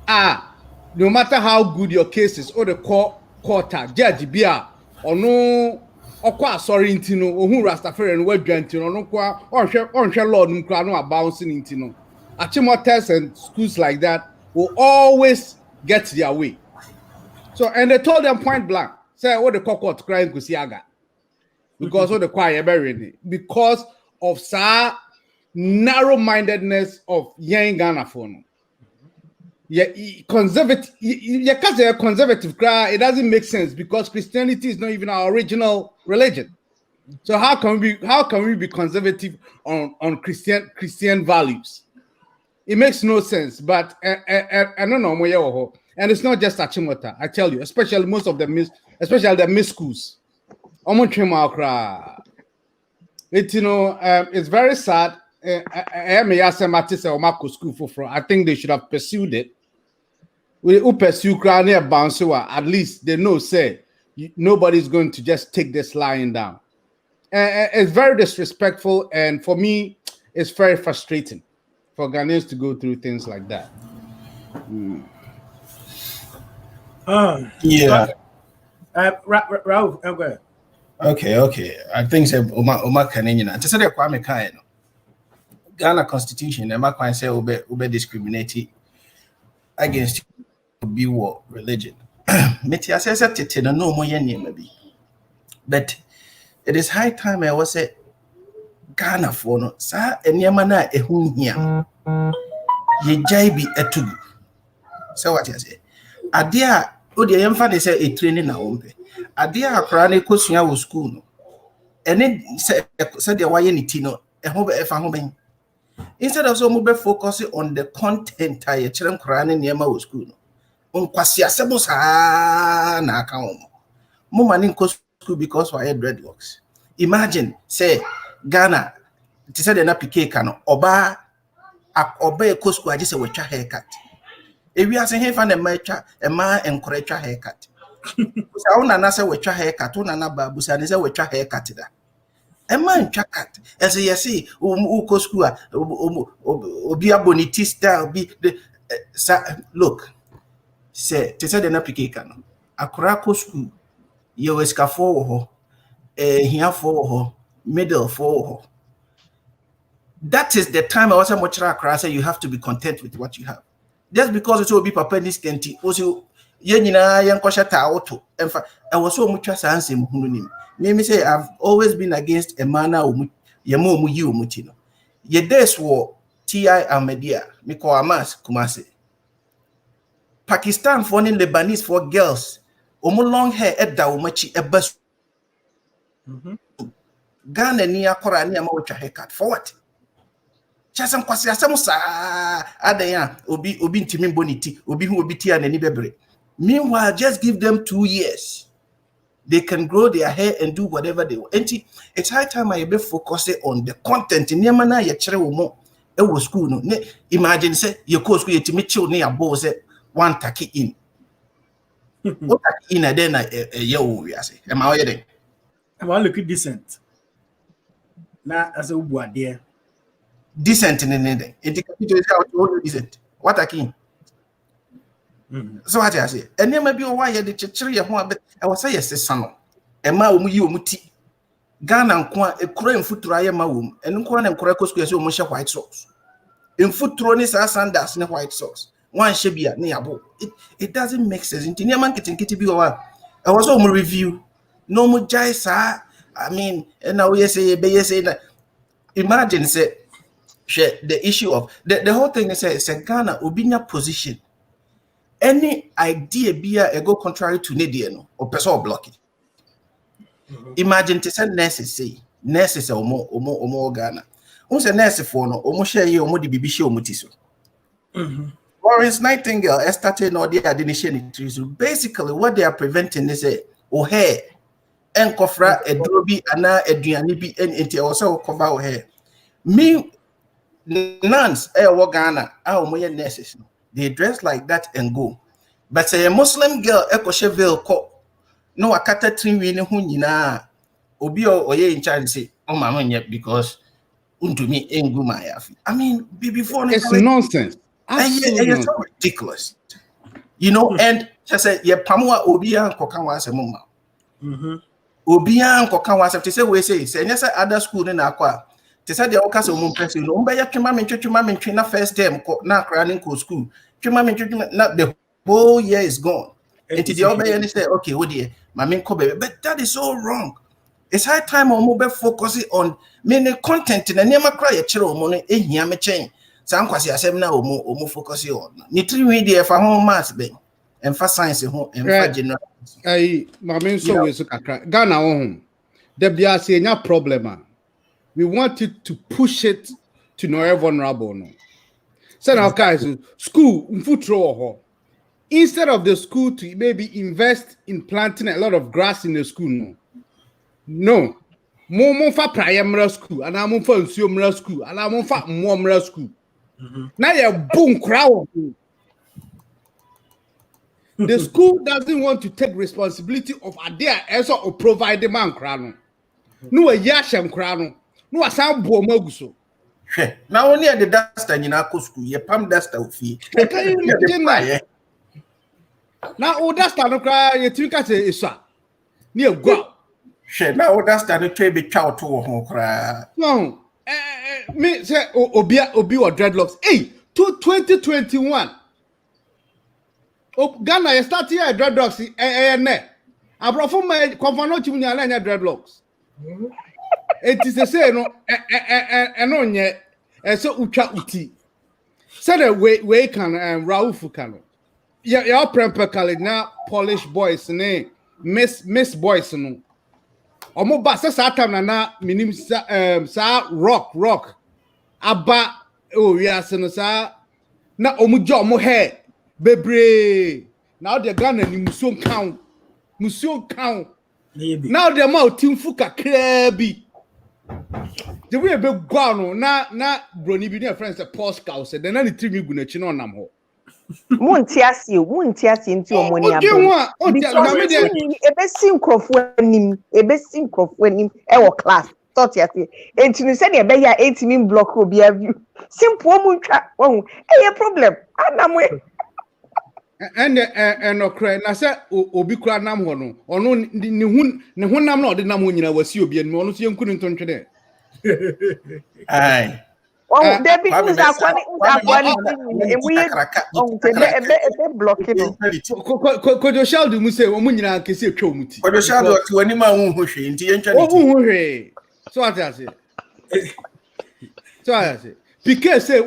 No matter how good your case is, or the quarter, judge Bia, or no, or quite sorry, Intino, or who Rastafarian, web gentino, no qua, or share Lord Nukrano are bouncing Intino. Achimotas and schools like that will always get their way. So, and they told them point blank, say, what the cockroach crying Kusiaga. Because of the choir buried because of sa narrow-mindedness of young Ghana phone. Yeah, conservative. You can't say conservative cry. It doesn't make sense because Christianity is not even our original religion. So how can we be conservative on Christian values? It makes no sense. But I don't know, and it's not just Achimota. I tell you, especially most of the especially the miss schools. It's it's very sad. I think they should have pursued it. We pursue at least they know say nobody's going to just take this lying down. It's very disrespectful, and for me, it's very frustrating for Ghanaians to go through things like that. Yeah. Raul, go ahead. Okay. I think say Oma Kanina. To say the Kwame Kaino. Ghana Constitution, the Makwan say ube discriminate against be war religion. Metia says that no more maybe. But it is high time I was say Ghana for no sa enyamana ehun hia. Ye jaibi etugu. So what you say? Adia o de yemfa de say a training na ompe. Adia akra na ekosua wo school no. Ene say de waye ni ti no ehun be efa ho ben. Instead of so move focusing on the content I children crying near my school. On kwasia sebo sa na account. Mo mani go school because we had dreadlocks. Imagine say Ghana to say the na pike kano oba e school I just say we twa haircut. If we are saying fan e ma encourage haircut. So una na say we twa haircut, una na babu say we twa haircut da. A man chakat as you see, uko school, obi aboniti style be look. Say, te say the napikano. Akurako school, you eska for here for middle for. That is the time I was a much say you have to be content with what you have. Just because it will be papa this kenti, also yenina yankosha ta auto. In fact, I was so much as answer munim. Me say I've always been against a manner yemo muyi umutino. Ye des war TI Ahmadiyya, me call Amas Kumasi. Pakistan for Lebanese for girls, long hair edda umachi ebas. Ghana ni akora ni amawacha haircut for what? Chasam kwasi asamusa adaya obi ntimi boniti obi hu obi tia nani bebre. Meanwhile, just give them 2 years. They can grow their hair and do whatever they want. It's high time I be focusing on the content. Niamana ya chere wo e wo school no. Imagine say your course school yetimi chill ne abo say one taki in. What taki in then ye wo we say. Am I here then? I want look decent. Na as a ubu ade. Decent in the capital is how decent. What taki in? So what I say, and maybe why you the church but I was say yes, son. And my muti Ghana and a crane foot try my womb, and Kwan and Korakos so white sauce. In foot thronis are sandals in white sauce. One should be near boat. It doesn't make sense. In Tiniaman getting kitty be I was home review. No more jai, sir. I mean, and now we say, that. Imagine say, the issue of the whole thing is a Ghana Ubinia position. Any idea be a go contrary to Nadiano or person block it. Imagine to send nurses say nurses omo Ghana. Unse nurse for no omo share ye omo di bibi share omo ti so. Florence Nightingale started no the addition. Basically what they are preventing is a hair and kofra edrobi ana eduane bi enti also cover o hair. Me nuns wo Ghana omo ye nurses. They dress like that and go. But say a Muslim girl ekoshe veil ko no akata trinwi ne ho nyina obi oye in charge say oh mama nyɛ because untumi engu my afi. I mean before it's nonsense. It's so ridiculous. You know, and just say ye pamwa obi an koka wa asem ma. Obi an koka wa asem te say we say nyɛ other school na akwa. Te say the okasa omo person no mbe ya twema mentwe na first term na akra ne ko school. Twema mentwe na the whole year is gone. And the other and say, okay, what dear, my main baby, but that is so wrong. It's high time on mobile focusing on many content in a never cry a chiro money in here me chain. Some quasi asem na omo focusing on. Nitri media for home mass being emphasize home and general. My main so is Ghana home. There be a senior problem. We wanted to push it to no vulnerable. No. So now guys, school mfutro. Instead of the school to maybe invest in planting a lot of grass in the school, no. More for primary school, and I'm for senior school, and I'm for more school. Now you're boom crowd. The school doesn't want to take responsibility of idea also or provide the man crown. No a yasham crown, no a sound bomoguso. Now only at the duster in our school, your palm duster of fee. Now, that's not cry. You think I say it's near go. Now, that's not a baby child to home cry. No, me say Obi or Dreadlocks. Hey, 2021. Oh, Ghana, you start here at Dreadlocks. I brought from my convert to me Dreadlocks. It is the same, no, and on yet, and so ucha uti. Said a way can Rauf can. Yeah, prempekali na Polish boys ne Miss boys no. Omo ba sa time na minim sa rock aba oh yes no sa na omo jo omo hair bebre now the Ghana ni musuo count now the mouth timfu kakra bi the way be gwa no na broni bi ne friends Paul Scout said na ni trimi gu na chi no nam ho Muntiasi into money. Ebesin crofwenim, ewo class. Thought yasi. And to say a beya 18 block will be a view. Simple muncha. Oh, a problem. And no cry. I said, Obi Kranam Hono, or no, the one I'm not the Namunia was you being more you couldn't turn today. Aye. Oh, there be blocking. Could you Sheldon must say, Omunina can see a chomuti? Could you Sheldon to any man who she in the so I say. So I say. Piquet say,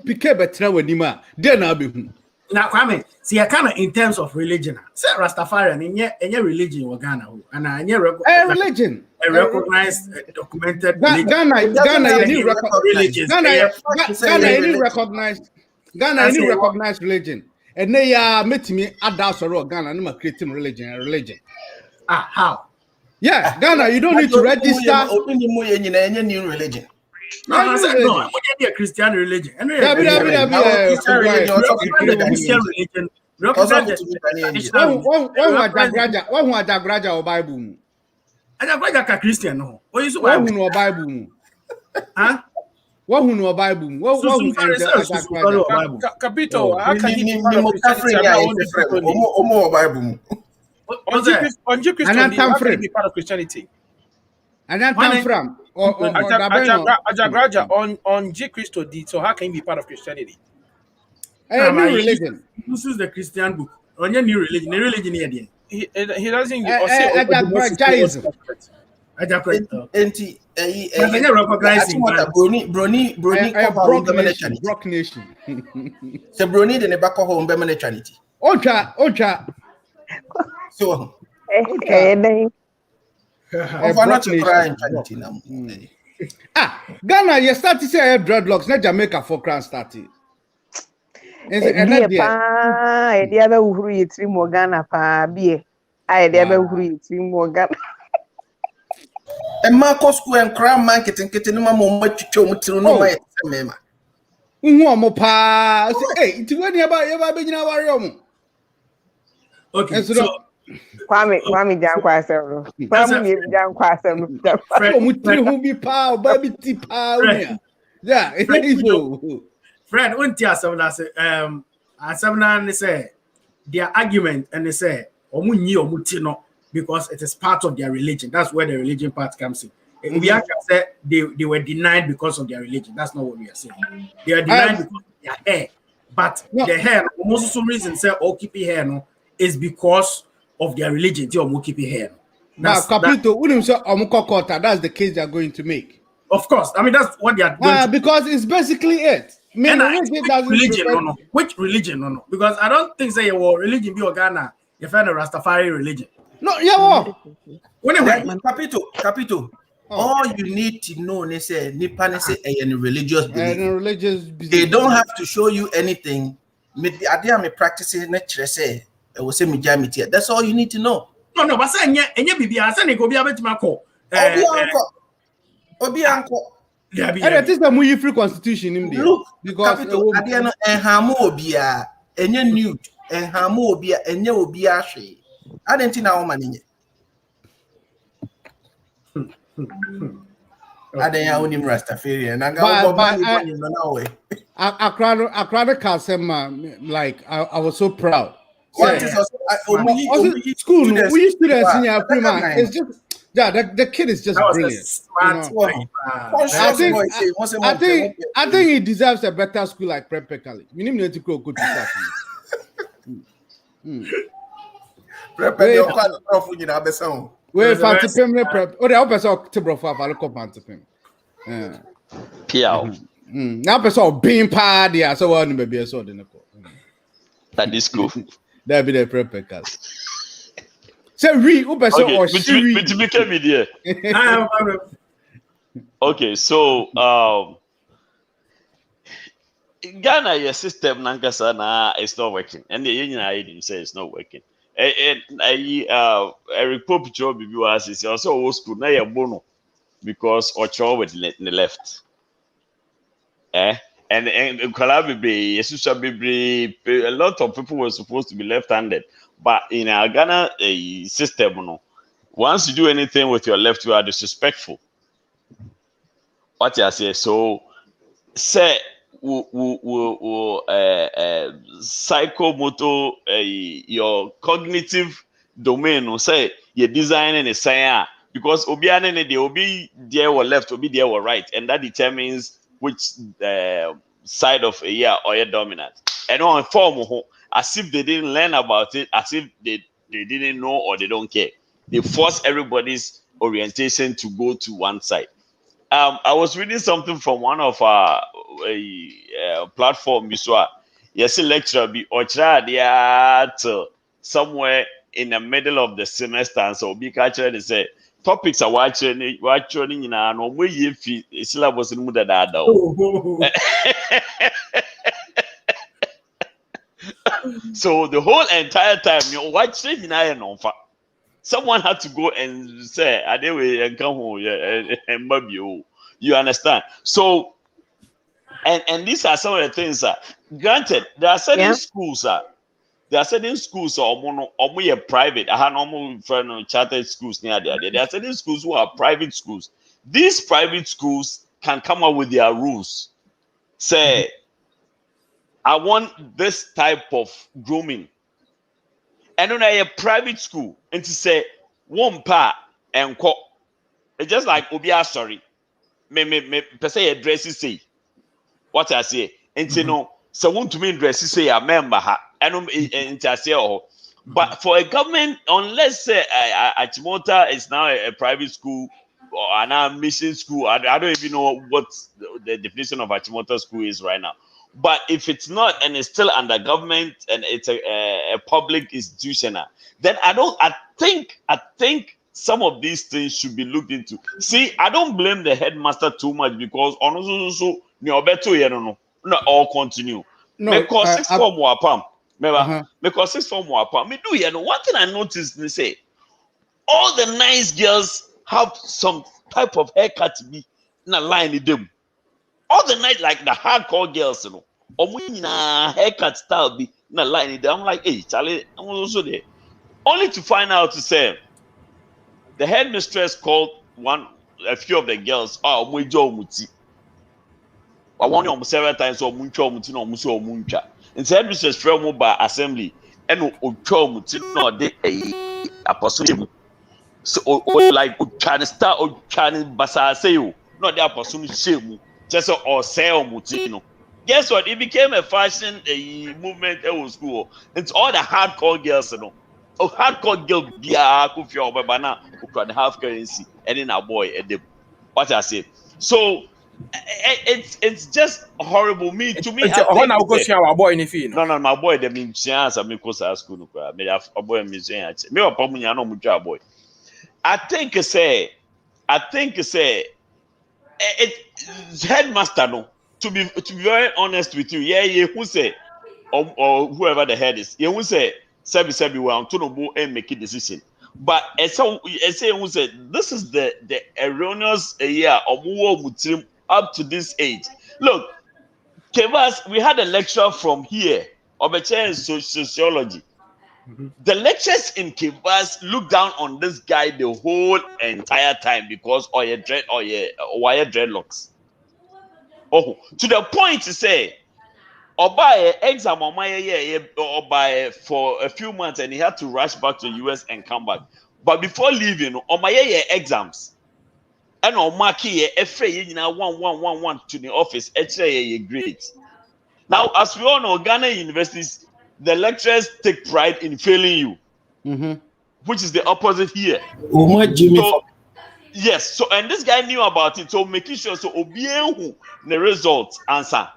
Piquet better when Nima, then I'll be. Now, Kwame, see, I kind of in terms of religion, say Rastafarian in your religion in Ghana, and I religion. A recognized, documented Ghana, any recognized religion. And they are meeting me at Dasaro, Ghana, and I'm creating religion. Ah, how? Yeah, Ghana, you don't need to register. Any new religion. No, I'm a Christian religion. Christian religion. Bible. I got a Christian. No, what is Bible? Huh? What who know Bible? What Capito? Be part of Christianity. And then come from Ajagraja on G Christo did, so how can he be part of Christianity? New religion. This is the Christian book. On your new religion, the religion here. He doesn't Brock nation. The Brony in the back of home Ocha. So Ghana, you start to say dreadlocks, not Jamaica for crown starting. Ghana pa bie. I never agree to more Ghana. And Marcos and crown marketing getting no more much to no way. Hey, to when you about being our room. Okay, so Kwame down quite several. Kwame down quite several. Who be power, baby tipa. Yeah, it is so. Friend, when Tia Savana say, Savana say their argument and they say, Omunyi Omutino, because it is part of their religion. That's where the religion part comes in. We have said they were denied because of their religion. That's not what we are saying. They are denied because of their hair. But the hair, most of some reason say keep hair no is because of their religion. Keep hair. That's the case they are going to make. Of course, I mean that's what they are doing. Because it's basically it. Which religion? No. Because I don't think say your religion be Ghana. You find a Rastafari religion. No, yeah. Capito. All you need to know is a religious belief. They don't have to show you anything. Me practicing nature say it was say me jamity. That's all you need to know. No, but say enye bibia say go bia betima ko. Obi anko. And it is the free constitution in there. Look, because Adiano and Hamobia, and your nude, and Hamobia, and your Biashi. I didn't know money. I didn't own him Rastafarian. I cried a Kasema, like I was so proud. School, we used to senior prima. It's just the kid is just brilliant. I think he deserves a better school like Prep College. You need to go good to start. Wait, fancy payment prep. Oh, the opposite to bro for a local fancy payment. Piao. Now, person being party, so one maybe a sword in the court. That is cool. That be the prep college. So we or Okay, so Ghana, your system Nankasana is not working, and the union I say it's not working. And Eric Pope job is also old school now you're bono because Ocho with the left. And Kalabi, a lot of people were supposed to be left-handed. But in our Ghana system, once you do anything with your left, you are disrespectful. What you say? So, say, psychomotor, your cognitive domain, say, you're designing a saying because Obiane, they will be there or left, will be there or right, and that determines which side of a year or your dominant. And on form, as if they didn't learn about it, as if they didn't know or they don't care. They force everybody's orientation to go to one side. I was reading something from one of our platform. Yes, a lecturer be somewhere in the middle of the semester, and so be catcher they say topics are watching in an way syllabus in Mudada. So the whole entire time you're watching someone had to go and say and come home and maybe you understand. So and these are some of the things granted there are certain schools there are certain schools or private. I have normal friend chartered schools near there. There are certain schools who are private schools. These private schools can come up with their rules. Say, I want this type of grooming. And then a private school and to say one pa and co. It's just like Obia sorry. Me per se addresses say what I say. And you know, someone to me addresses say a member and say but for a government, unless Achimota is now a private school or an mission school, I don't even know what the definition of Achimota school is right now. But if it's not and it's still under government and it's a public institution, then I think some of these things should be looked into. See, I don't blame the headmaster too much because honestly, no all continue. No, Because six form wapam. Because six form wapam. Me do one thing I noticed, they say all the nice girls have some type of haircut to be in a line with them. All the night, like the hardcore girls, haircut style be in a line with them. I'm like, hey, Charlie, I'm also there. Only to find out to say the headmistress called a few of the girls. Oh, we jo muti. I want you several times. So muncho muti no muso muncha. And the headmistress from by assembly and ucho muti no de a person. So like trying to start or trying to basa say you not the person shame just or say muti no. Guess what? It became a fashion movement at school. It's all the hardcore girls, you know. Oh, hardcore girl, yeah, could feel banana, who can have currency, and in a boy, and the what I say. So it's just horrible. Me to me, no, my boy, they mean chance. I mean, cause I school, me have a boy, me say, me a problem, I know mucha boy. I think say, it's headmaster no. To be very honest with you, who say, or whoever the head is, who say. Sebi well to no and make a decision. But as say who said this is the erroneous year of war Muslim up to this age. Look, Kevas, we had a lecture from here of a chair in sociology. The lectures in Kevas look down on this guy the whole entire time because wire dreadlocks. Oh, to the point to say. Or buy exam on my or buy for a few months and he had to rush back to the US and come back. But before leaving, on my exams, and on mark here, one to the office, great. Now, as we all know, Ghana universities, the lecturers take pride in failing you, which is the opposite here. So, yes, so and this guy knew about it, so making sure so obey the results answer.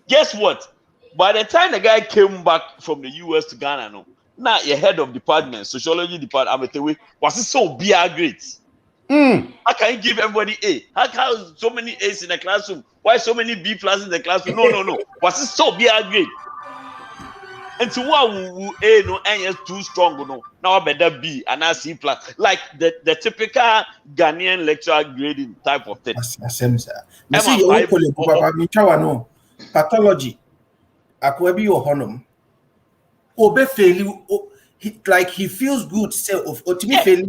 Guess what? By the time the guy came back from the US to Ghana, now your head of department, sociology department, was it so great? How can you give everybody A? How can so many A's in the classroom? Why so many B plus in the classroom? No. Was it so great? And to what A no and is too strong, no. Now I better B and I C plus. Like the typical Ghanaian lecturer grading type of thing. Pathology. Akwebi Ohonum. Obe fail like he feels good. Say of ultimate failure.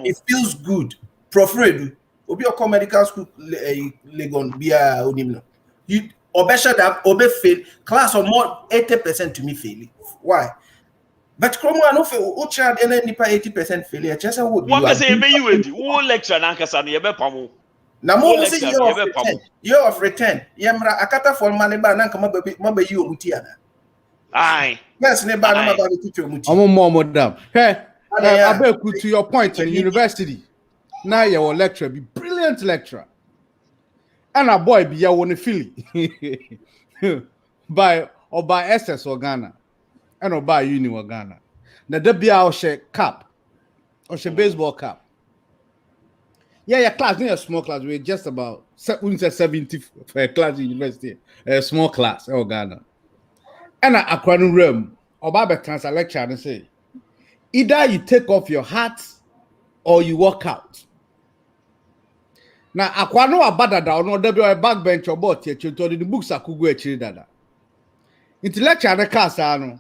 He feels good. Profredu. Obi Oko medical school Legon Bia Odimno. You obesha that obe fail class or more 80% to me fail. Why? But Chromo no fail. Ucha and nipa 80% failure. Just would one can say you who lecture Nankasa you be pamu. Namo say year of return. Yamra akata for maneba nankama baby you mutiana. Aye. Yes, neba no mababi teacher muti. More madam. Hey, Abeku, to your point in university. Now your lecturer be brilliant lecturer. And a boy be your one Philly. by SS or Ghana. And or by Uni or Ghana. Now there be our cap. Or baseball cap. Yeah, class, not a small class. We're just about 70 for a class in university. A small class, Ghana. And I can't remember about the lecture and say, either you take off your hat or you walk out. Now, I can't know about that or not. There be a backbench or both here. The books are could go actually that. Into lecture and the class, I know.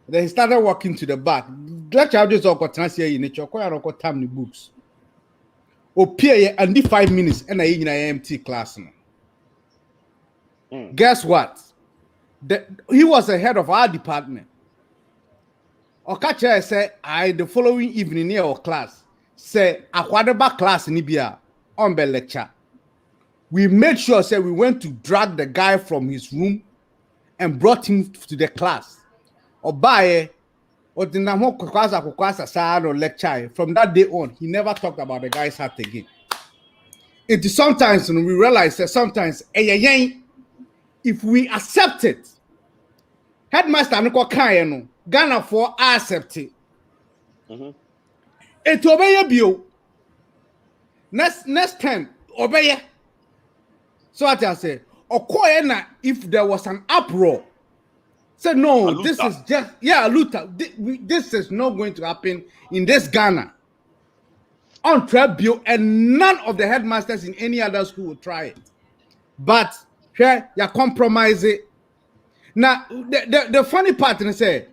Then he started walking to the back. Lecture just got transfer in nature. Quite a lot time the books. Appear and the 5 minutes and I in an empty class. Guess what? He was the head of our department. Okacha said, the following evening near our class, say, Akwadeba class in Ibia on the lecture. We made sure, say, we went to drag the guy from his room and brought him to the class. Obaye, or the Namo Kwasa Sahara lecture. From that day on, he never talked about the guy's hat again. It is sometimes we realize that sometimes if we accept it, headmaster Ghana for accept it. It obey bio. Next time, obey. So what I say, Okoyena, if there was an uproar, said no, this is just Luther. This is not going to happen in this Ghana. On Trebio, and none of the headmasters in any other school will try it. But here you compromise it. Now the funny part is say,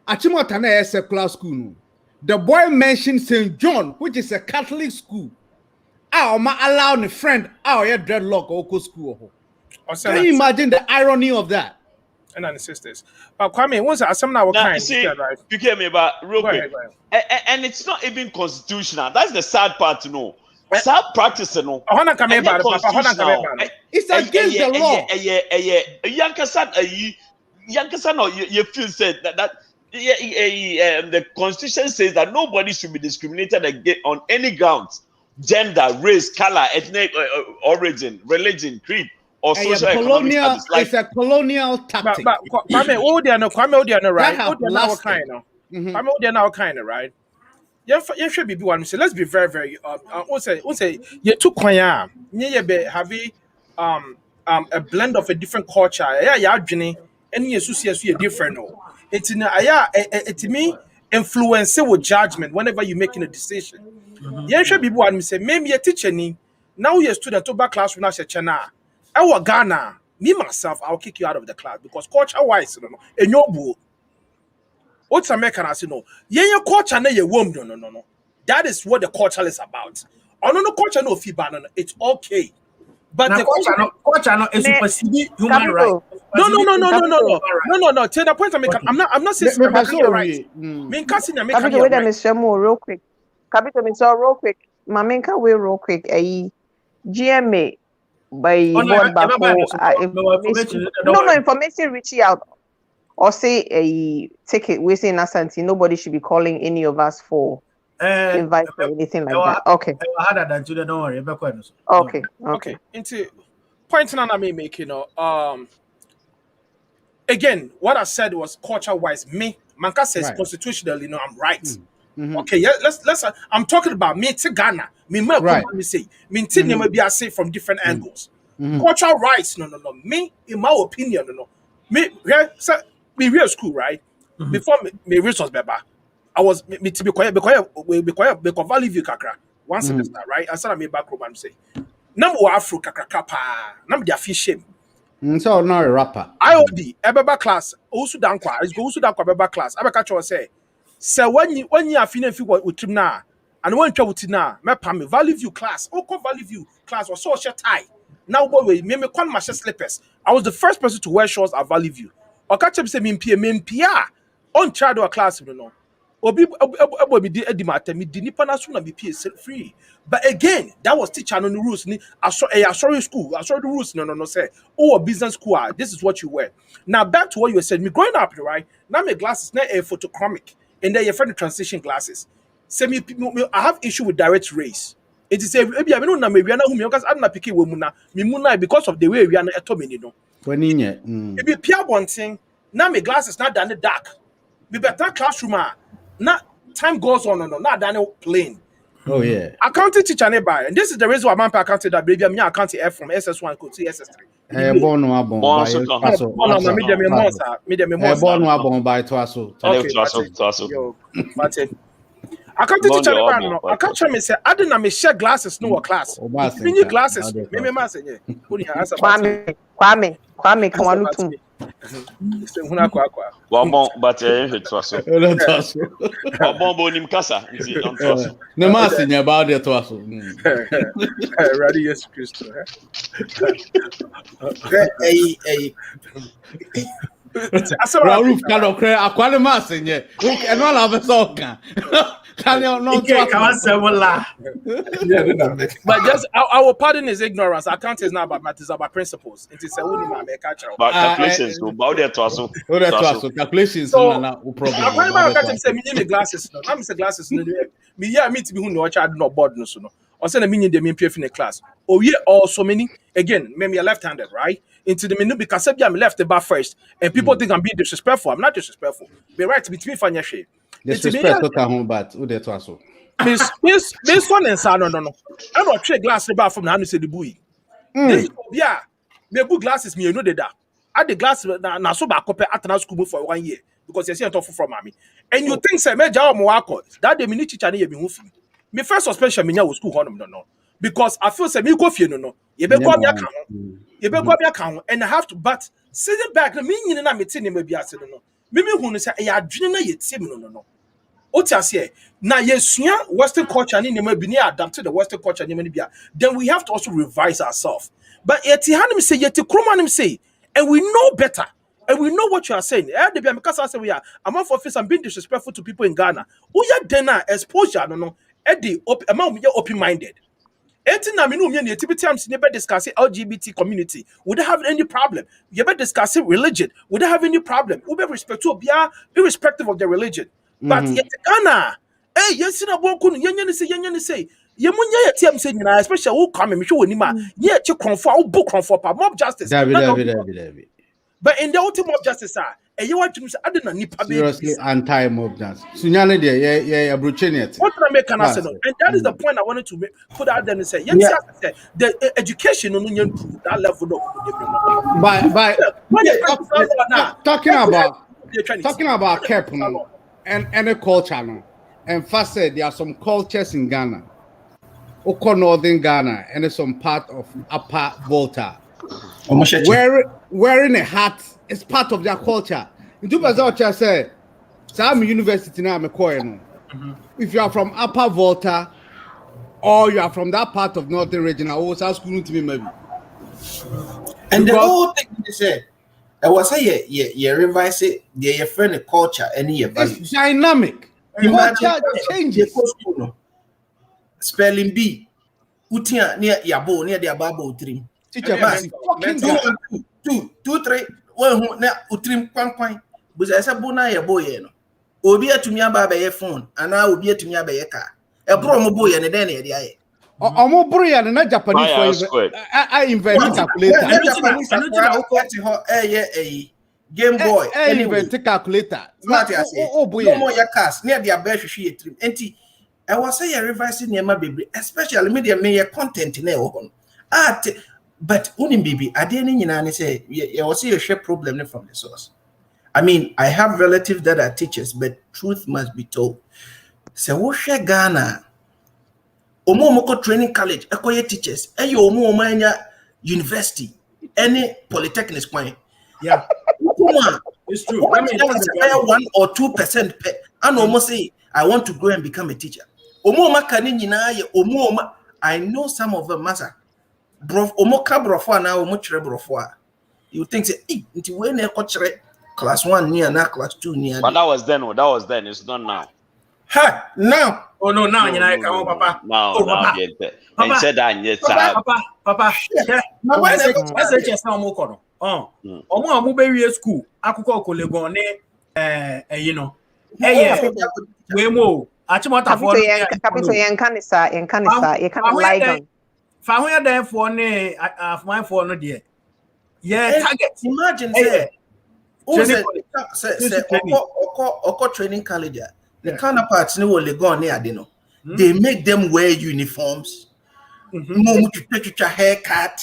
Achimotana is a secular school. The boy mentioned St. John, which is a Catholic school. I am allowing a friend out here Dreadlock or school. Can you imagine the irony of that? And the sisters. But Kwame, once I some now kind see, right? You came me but real quick. And it's not even constitutional. That's the sad part to know. Sad practice to know. It's against the law. Yankasa no you feel said that the constitution says that nobody should be discriminated against on any grounds, gender, race, color, ethnic origin, religion, creed, or social economic status. Like, it's a colonial tactic. But Kwame, right? Kwame, kind of right. You should be one. Let's be very, very. Say you took Kwaya. You be having a blend of a different culture. Yeah, Jenny. Any association different. No, it's in it me influence with judgment whenever you're making a decision. You should be one. Say maybe a teacher ni now you're a student to back class when I say China. I Ghana. Me myself, I'll kick you out of the class because culture wise, in your book. What's American as you know? Yeah, culture na your womb. No. That is what the culture is about. No culture no feedback. No, it's okay. But the culture is superseding human rights. No. To the point I'm not saying right. Me kasi na me can wait a minute real quick. Capito me so real quick. Mamenka we real quick. GMA by board back information reaching out. Or say a ticket, we say in Asante, nobody should be calling any of us for invite or anything like that. Okay. Don't worry. Okay. Into point I may make, again, what I said was culture wise. Me, Manka says constitutionally, I'm right. Okay, yeah, let's I'm talking about me to Ghana. Me say me maybe I say from different angles. Cultural rights, no. Me, in my opinion, no. Me, sir. Me real school, right? Before me resource beba, I was me to be quiet because Valley View kakra. One semester, right? I started me back home and say, "Nam Afro kakra kapa, nam dia fish shame." So not a rapper. IOD ebeba class. Also dankwa. Is go also dankwa beba class. Abeka cho say when you are feeling with him now, and when you with now, me pam Valley View class. Oko Valley View class was so short tie. Now boy, me con my slippers. I was the first person to wear shorts at Valley View. Or catch up say mimpia on child or class, Obi di edimate mi di nipa na so na be free. But again, that was teacher on the rules ni sorry school. I saw the rules no say a business school. This is what you wear. Now back to what you said. Me growing up, right? Now my glasses na a photochromic and then your friend transition glasses. Say me I have issue with direct race. It is maybe I know na me we na who me because I'm not picking we muna because of the way we are na etomini no. If you peer one thing, now my glasses not done the dark. We better classroom. Now time goes on, not done plain. Oh yeah. Accounting teacher nearby, and this is the reason why I'm accounting that baby. I'm accounting F from SS1 to SS3. Born I can't teach you I can't tell me say I didn't share glasses no class. You need glasses. Maybe ma say Kwame come on to me. Bon but hit to us. Bon bonim kasa nti on to us. No ma say about the to us. Ready yes Christ. Roof cannot cry. I call him as in here. And all of us all can. Can you not? But just our pardon is ignorance. Account is not about matters, about principles. It is a woman but calculations about there to us. Calculations. So no problem. I can't say me the glasses. I'm say glasses. Me yeah me to be who no child no board no so no. Or send a minion the PF in the class. Oh yeah, also many again. Maybe a left-handed, right? Into the menu because I'm left the bar first, and people think I'm being disrespectful. I'm not disrespectful. Be right between financial. Disrespect home, but who they to us? Miss one and son no. I don't trade glass about from the say the boy. Yeah, me book glasses me no that. I the glass na so back up at school for 1 year because you see it from mommy. And you think say me jaw mo akọ that day me ni teacher na ye be hu fi. Me first suspension me nya wo school honum no. Because I feel say me go fie no. You be go me account and I have to but sitting back me nyina na me tin me bi ase no. Me hu no say e adwene na ye tie me no. Otiasie na yesua Western culture ni nema bi ni adapt to the Western culture ni bia. Then we have to also revise ourselves. But yeti hanim say yeti kromanim say and we know better. And we know what you are saying. Because I say we are among for office and being disrespectful to people in Ghana. We are then exposure no among me open-minded. Discussing LGBT community. Would they have any problem? You better discussing religion. Would they have any problem? We be respect to irrespective of their religion. But yet Ghana, hey, yes, na won't say. Especially who come and show anima. Yet you conform book conform mob justice. But in the ultimate mob justice, you want to say I didn't need seriously anti-mob justice. Sunyane there, yeah, brucheniet. What can I make an answer? And that is the point I wanted to put out there and say, yes, the education on that level. Talking about Kep and a culture no. And first said there are some cultures in Ghana, Oko Northern Ghana, and there's some part of Upper Volta. Wearing a hat is part of their culture. In Dubazocha said, some university now if you are from Upper Volta or you are from that part of Northern region, I was asking to be maybe. And the whole thing they said, I was say yeah, revise it, your friend culture, and your value. It's dynamic. Culture changes. Spelling B. Utia near Yabo, near the Ababo dream. Teacher, 2, 3, 1 utrim kwan. But I said, Bona ya boy, no. Obia to me about your phone, and I will be to me about your car. A promo boy and a den at the eye. I'm brilliant and not Japanese. I invented calculator. Game boy. I invented calculator. Oh boy, no more your cast near the abesh she trim. Enti, I was say a revising near my baby, especially media may content in a but only baby, I didn't say you will see a share problem from the source. I mean, I have relatives that are teachers, but truth must be told. So what share Ghana? Omomoko training college, Ekoye teachers, Omo university, any polytechnic point. Yeah, it's true. I mean, 1 or 2% pay. And almost say, I want to go and become a teacher. Omoma kanina Omoma. I know some of them, Massa. Omoka brofwa na omochre brofwa. You think say, into when they class 1 near na class 2 near. But that was then. It's not now. Ha! Now. Oh no, now you know, come on, Papa. Now, and said that yes, Papa. Now why say just now mo kono? Omo amubewie school. Akụkọ Kolegon you know. We mo. Achimota for. Capital Yankanisa, you can lie down. Fahuya there for ne mine for no dear. Yeah, target. Imagine say Oko training college. The counterparts no will go near Adeno. They make them wear uniforms, haircut,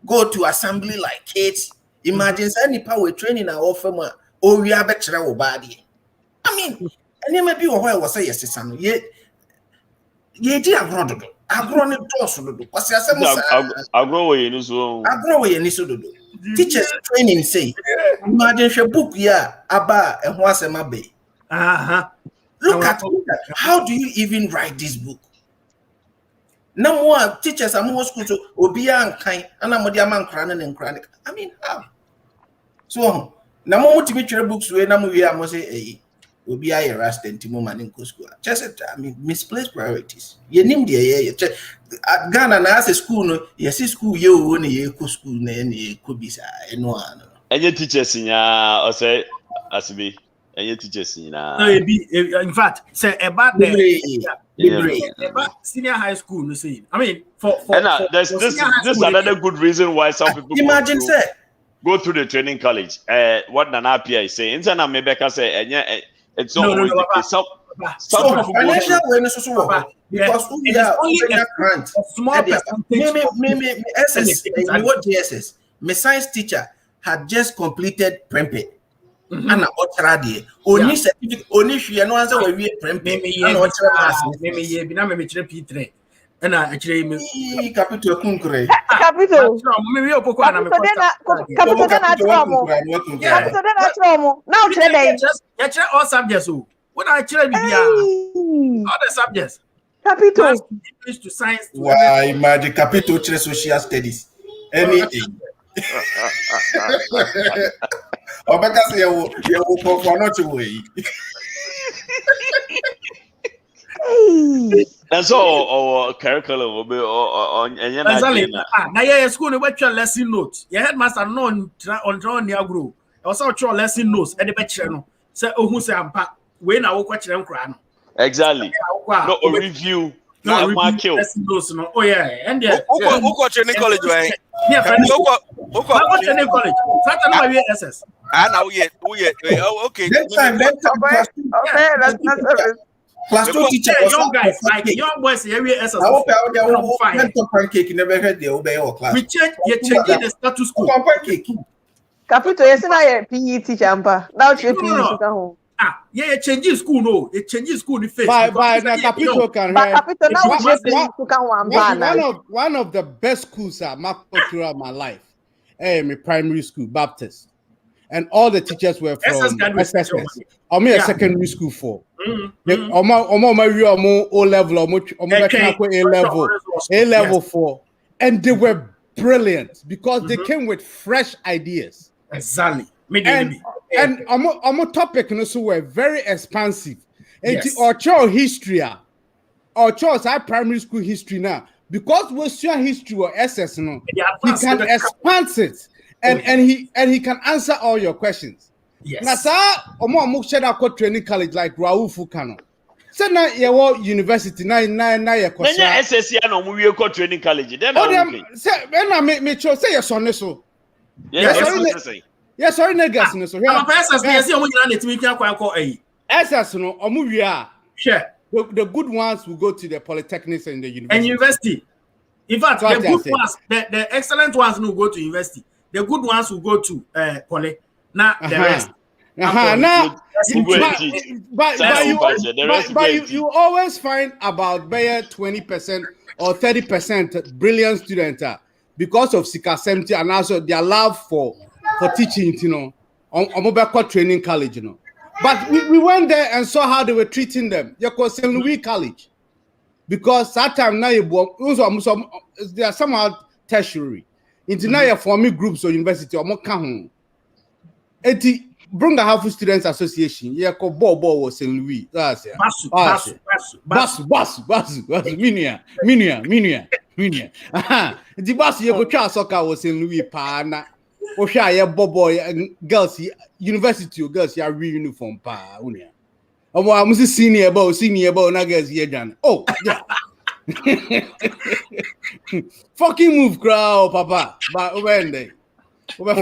go to assembly like kids. Imagine any power training our offer or we have extra body. I mean, and you may be aware was say yes, son. Yet, dear Roddo. I grow in Tosso. I grow in his own. I grow in his own. Teachers training say, imagine a book, yeah, Abba and once a mabe. Look at how do you even write this book? No more teachers are more school to Obia and kind, and I'm a man cranning and chronic. I mean, how? So, no more to meet your books where I must say, Obia arrest and Timo Manning school. Just, I mean, misplaced priorities. You name the at Ghana as a school, no, yes, school, you only a school, and could be no one. And your teachers in ya, or say, as me. And your teachers in fact, say about senior high school, you see. I mean, for there's this another good reason why some people imagine go through the training college. What Nana Pia is saying, Insana Mebeka say, and it's So financial awareness also because we are only a grant. Small percentage. Me SS, me what JSS. My science teacher had just completed Prempeh. And Otradi. Only certificate, only she no answer where we Prempeh. And Otradi. Me P3. And actually, me capital Kunkre. Capital. Capital now today. All subjects. What I actually all the subjects. Capital. English to science. Why, magic capital social studies. Anything. Or because you will for not away. That's all our curriculum will be on any now your school you watch your lesson notes. Your headmaster on draw near group. Also your lesson notes at the bench. Say who say I'm pack when I will watch them cry. Exactly. No review. No review. Lesson notes. Oh yeah, and yeah. Who got training college right? Yeah, friend. Who got training college? Certain my SS. Ah, now we okay. Next time. Okay, that's Class 2 teacher, young guys, like young boys, area SS. I hope pancake never heard the obey or class. We change the status quo. Pancake. Capital, yes, I PE teacher. Now PE teacher. Yeah, changing school, no. It changes school the face. By Capital can one of the best schools I marked throughout my life. My primary school, Baptist. And all the teachers were from SSS. I'm a secondary school for. O level, A level 4. And they were brilliant because they came with fresh ideas. Exactly. And our topic also were very expansive. And our child history, our child's primary school history now, because we're showing history or SS, he can expand it. And he can answer all your questions. Yes. Now, sir, training college like Raul Fukano. So now your university now your SSC no we go training college. Then say your son so. Yes, sorry, niggas. So SS no the good ones will go to the polytechnics and the university. And university. In fact, the good ones, the excellent ones will go to university. The good ones will go to poly. Now the rest. But you always find about 20% or 30% brilliant students because of Sika-70 and also their love for teaching, on mobile training college, But we went there and saw how they were treating them. You call St. Louis College. Because that time now they are somehow tertiary. Into now you're forming groups or university or more kahun. Bring the Half Students Association. Yeah, called Bo was St. Louis. That's it. Basu. Minia. The bus you go try soccer was St. Louis Pana. Osha ya boy and girls university girls ya uniform pa unia. I'm senior boy na girls here Jan. Oh yeah. Fucking move crowd papa. But when they over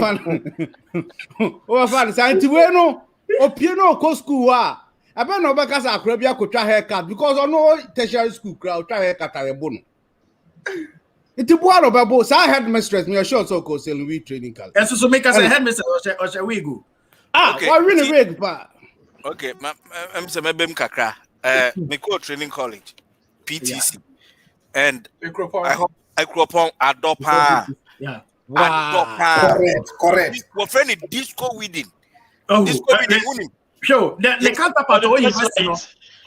fan santi we no opieno ko school I bet no because akrabia ko try haircut because on no tertiary school crowd try haircut arebo no. It's one of our boss. I headmistress. Me sure so called St. Louis Training College. And so make us a headmistress or shall we go? Okay. I really big, but okay. I'm some bem kakra. Me go training college, PTC, and I grew up on Adopa. Yeah. Wow. Correct. We're friendly disco wedding. Oh, disco wedding. Sure. The counterpart of university.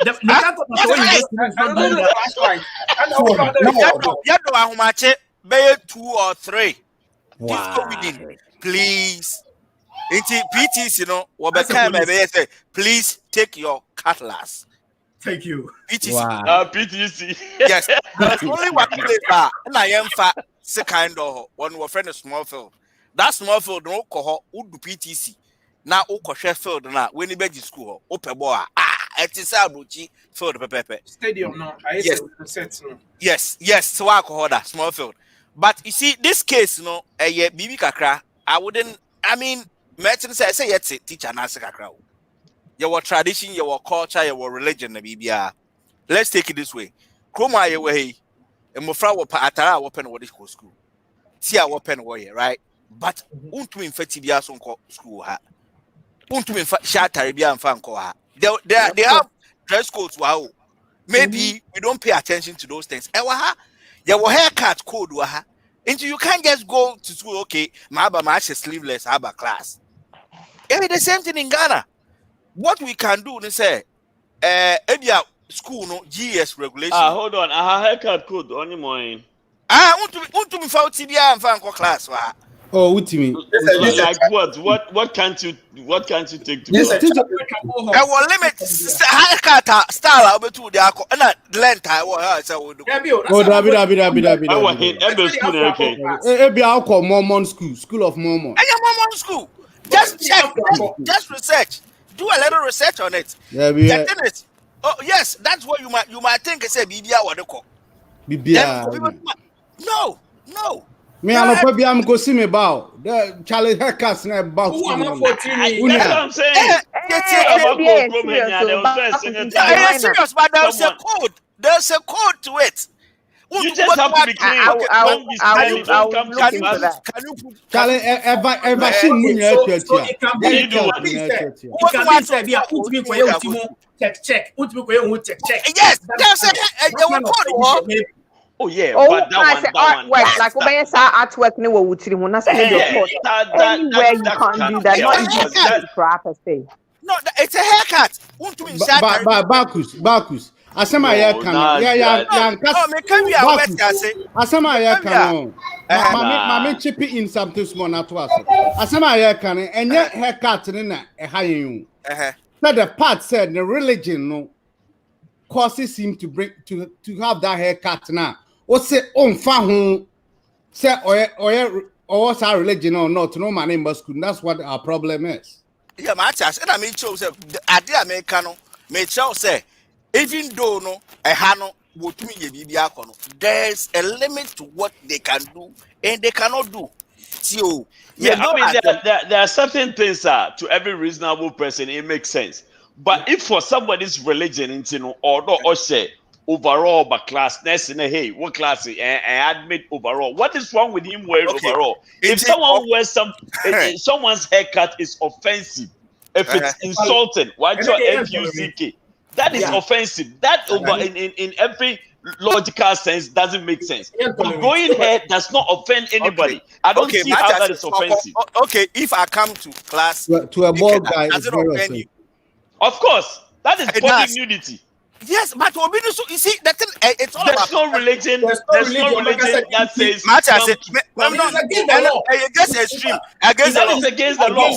The how much? 2 or 3. Disco wedding, please. PTC, please take your cutlass. Thank you. PTC. Wow. PTC. Yes. There's only one place and I am fat. Kind of one of friend of small field. That small field no cohort would do PTC. Now Oko Sheffield now when you beg school open boy. It is Abuchi field pepe. Stadium no. Yes. So I call that small field. But you see, this case, Bibi Kakra, I mean, Merchant say yet teacher and answer Kakra. your tradition, your culture, your religion, na bibia. Let's take it this way. Kroma ye way, and Mofra will atara open what is school. See our open way, right? But unto infetti bia son school ha. Unto shatari bia and fan ha. They have dress codes. Wow. Maybe we don't pay attention to those things. Ewa your haircut code waha. And you can't just go to school, okay, my match is sleeveless, have a class. It's the same thing in Ghana. What we can do is say, school no GS regulation. Hold on. I have haircut code on your mind. Want to be found TBI and fan class. Oh, what do you mean? Like what? What can't you take to? Yes, I will limit haircut style. I'll be to the length. I will say. Oh, David. I will hit every school. Okay. Maybe I'll call Mormon school of Mormon. I am Mormon school. Just check. Just research. Do a little research on it. Yeah, oh yes, that's what you might think. I say Bibia what they call. Bibia. No. Me, I'm probably I'm go see me bow. The Charlie haircuts na about. Who am I 14? That's what I'm saying. Serious, but there's a code. There's a code to it. You just have to be clean. Don't come to class. Charlie, ever seen me so it can be said, yeah, put me for you check. Put me for you check. Yes, there's a code. Oh yeah, but that one. Like when artwork, no one would see him. That's anywhere you can't do that. Not even per se. No, it's a haircut. Bacchus. Asema ya kan. Yeah. Asema ya kan. Mama chip in something small na to us. Asema ya kan. Enye haircut ni na ehayen. So the part said the religion no causes him to bring to have that haircut now. What say on fa say or sa religion or not? No man in school. That's what our problem is. Yeah, matters. And I mean, chose I did Americano. May show say, even though no, a hano would me there's a limit to what they can do and they cannot do. So yeah, I mean there are certain things to every reasonable person it makes sense. But if for somebody's religion, or say overall, but class, hey, what class? And admit overall. What is wrong with him wearing overall? If someone wears someone's haircut is offensive, if it's insulting, why do FUCK? That is offensive. That in every logical sense doesn't make sense. But going hair does not offend anybody. I don't see how that is offensive. Okay, if I come to class to a bald guy, does it offend you? Of course, that is public nudity. Yes, but you see that thing, it's all there's about no religion. There's no religion that says against extreme. Against that is against the law.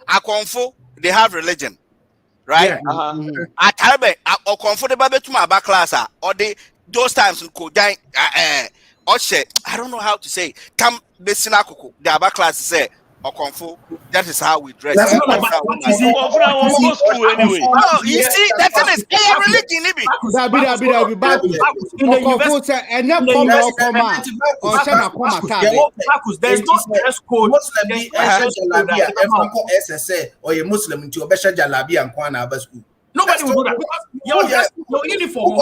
Akonfo, they have religion, right? At Harbe, Akonfo the baby to my back class, or those times in Kodai, I don't know how to say. Come the Sinakoko, the back class say. Okonfo, that is how we dress. That's not about what you see. Anyway. No, you see, that is a religion. There's no dress code. Muslim to a jalabi and kwana school. Nobody will do that because your uniform.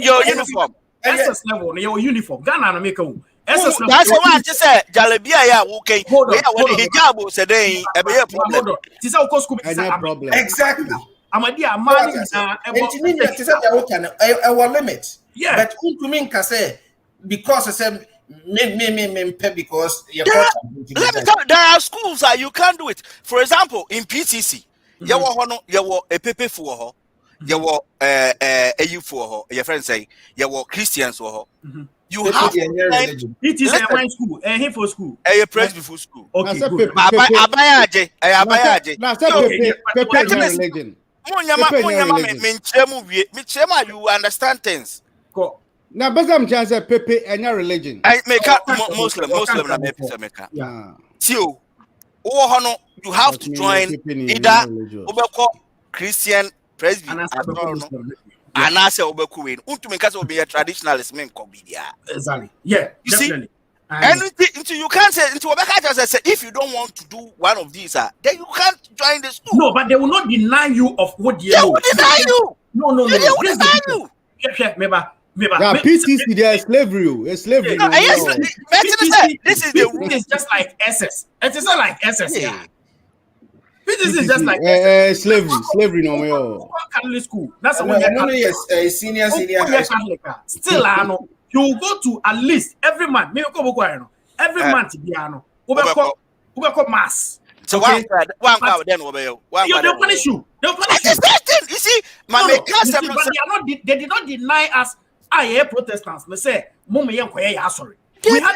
Your uniform. SS level, your uniform. Ghana make a. That's the one just said Jalabia, yeah, okay. When the hijab said they a problem. This is a problem. Exactly. I'm a dear man. Our limit. Yeah. But who mean can say because I said me because let me tell you, there are schools that you can't do it. For example, in PTC, you were a pepe for her, you were a you for her, your friends say you were Christians for her. You have to it is a wine school, a him for school, a press before school. Okay, Abayaje. You understand things. Now, but I'm just a Pepe and your religion. I make up Muslim, yeah. So, you have to join either Christian, Presbyterian, and I say Obekuin. To make us be a traditionalist man. Exactly. Yeah. You see, Until you can't say into Obeka just say if you don't want to do one of these, then you can't join the school. No, but they will not deny you of what you They will deny you. No. They will deny you. Yeah, PTC, they are slavery. It's slavery. No, PTC, this is the rule. It's just like SS. It's not like SS. Yeah. PTC is just like slavery. No, Catholic school. That's the one. Senior. Still, I know you will go to at least every month. Every month, piano. Ubeko mass. So one then they'll punish you. They'll punish you. You see, my they did not deny us. I hear Protestants. They say, "Mummy, sorry." We had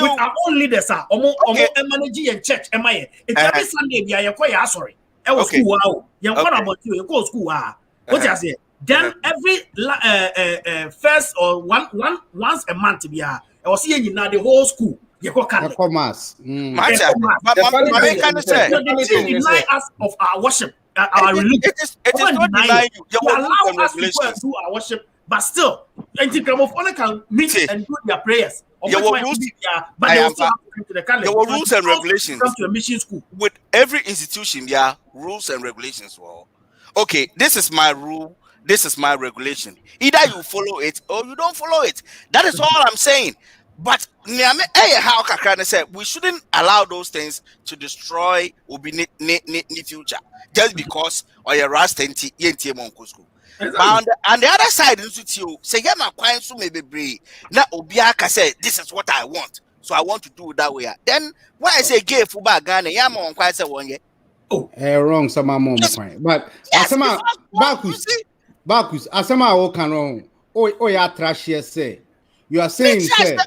our own leaders. Managing and church. It's every Sunday. We are sorry. I was school. What about you? You go school. What you say? Then every first or once a month, we are. I was seeing you now the whole school. You go commerce. They deny us of our worship, our religion. It is not denying you. You allow us to go and do our worship, but still, Gramophone can meet and do their prayers. There were rules and regulations. Come to a mission school. With every institution, there are rules and regulations. Well, okay, this is my rule. This is my regulation. Either you follow it or you don't follow it. That is all I'm saying. But how Kakane said we shouldn't allow those things to destroy Ubi future just because or your Rasta NT Monko school. But on the other side, say my clients who may be brave. Now Obiaka said this is what I want, so I want to do it that way. Then why I say gay fuba Ghana, Yama on quite say one year. Oh, wrong, some more point. But Asama Bakus, Asama Okan, oh, yeah, trash, say. You are saying, we should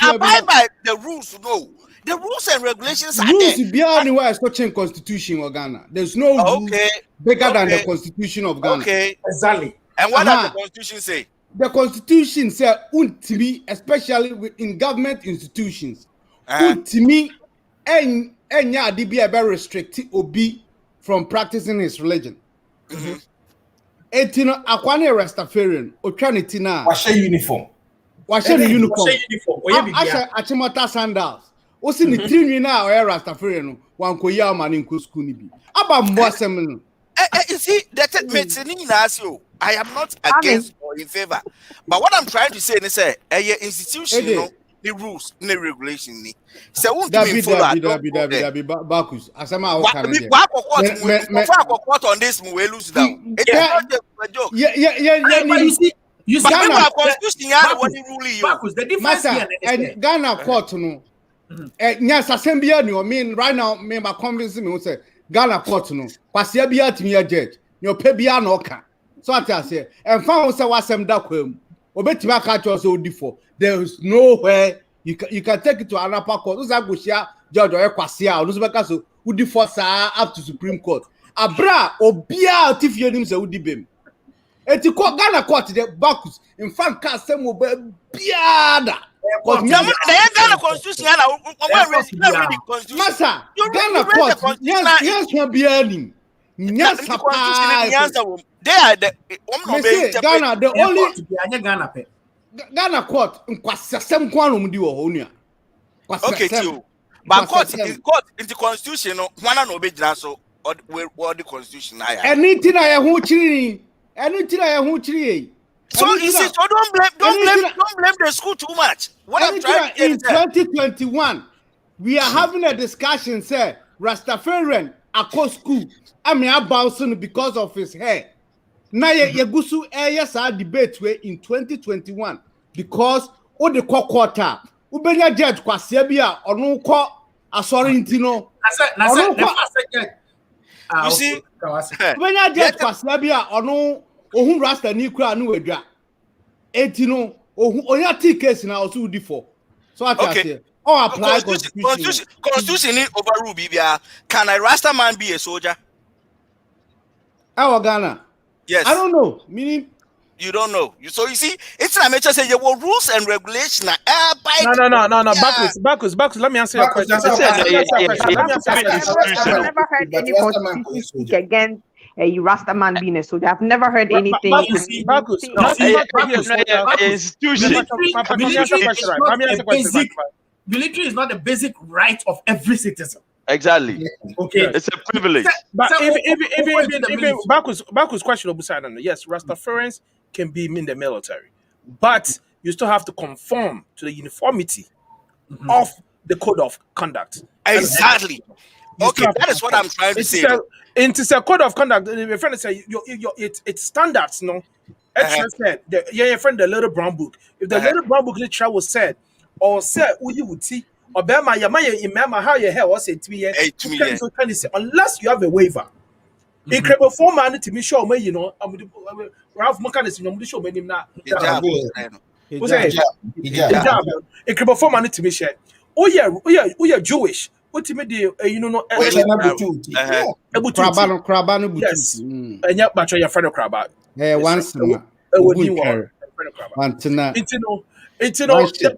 abide by the rules. No, the rules and regulations are there. Rules be anywhere such constitution of Ghana. There's no rules bigger than the constitution of Ghana. Okay, exactly. And what does the constitution say? The constitution says, especially in government institutions, ultimately, and be very restricted obi from practicing his religion. Etino akwane Rastafarian otwaniti na washe uniform asha achimota sandals osi ni trinwi na o Rastafarian no wankoyi amane nko school ni bi aba mbosem no you see that meeting na asio I am not against or in favor, but what I'm trying to say is say institution no the rules the regulation ni say won't be follow Bakus asama o kan dey court on this we lose down it's not a joke. You see Ghana constitution ya what rule you Bakus the difference here and Ghana court no nyas assembly ni o mean right now me ma convince me say Ghana court no kwasia bia timi judge ni o pe bia na oka so atase and found say wasem da kwam obetimi aka cho so odifo. There is nowhere you can take it to another court. Those are Gushia, Judge or Kwasia, or Nusbakaso, who divorce up to Supreme Court. Abra, Obia, Tifianim, Udibim. And to court Ghana court, the Bakus, in fact, Castle Biada. Ghana constitution, Massa, Ghana court, yes, you're being. Yes, they are the Ghana, the only Ghana pay. Ghana court nkwasasem kwano mudi wo honia. Okay, too. But court in the constitution no wana no be jina so what the constitution na ya. Anything I hu chiri. So you see, so don't blame the school too much. What I'm trying to in 2021 we are having a discussion say Rastafarian akọ school am bouncing because of his hair. Na yegusu yes our debate way in 2021 because o the quarter ubenya judge kwasia bia onu ko asori ntino you see ubenya judge kwasia bia onu ohun rasta ni kura nu wedwa etino ohun onya t case na osu udi for so atase all apply constitution in overrule bibia. Can a rasta man be a soldier? Our Ghana. Yes. I don't know. Meaning you don't know. So you see, it's an amateur say there were rules and regulations. No. Backwards. Let me answer your question. I've never heard any constitution speak a Rasta man being a soldier. I've never heard anything. Marcus, military is not the basic right of every citizen. Exactly. Okay. It's a privilege. But even Marcus' question, yes, Rastafarians can be in the military, but you still have to conform to the uniformity of the code of conduct. Exactly. Okay, that is what I'm trying to say. It's a code of conduct. My friend said, it's standards, no. Said, your friend, the little brown book. If the little brown book literature was said, or said, who you would see, or Bama, Yamaya, how your hair was 8 million, unless you have a waiver. A credible form to me show me, you know, Ralph Makanis, you know, show me now. A credible form to me share. Oh, yeah, Jewish. What you mean, you know, Krabano, yes, and yet, but your friend of Krabat. Once the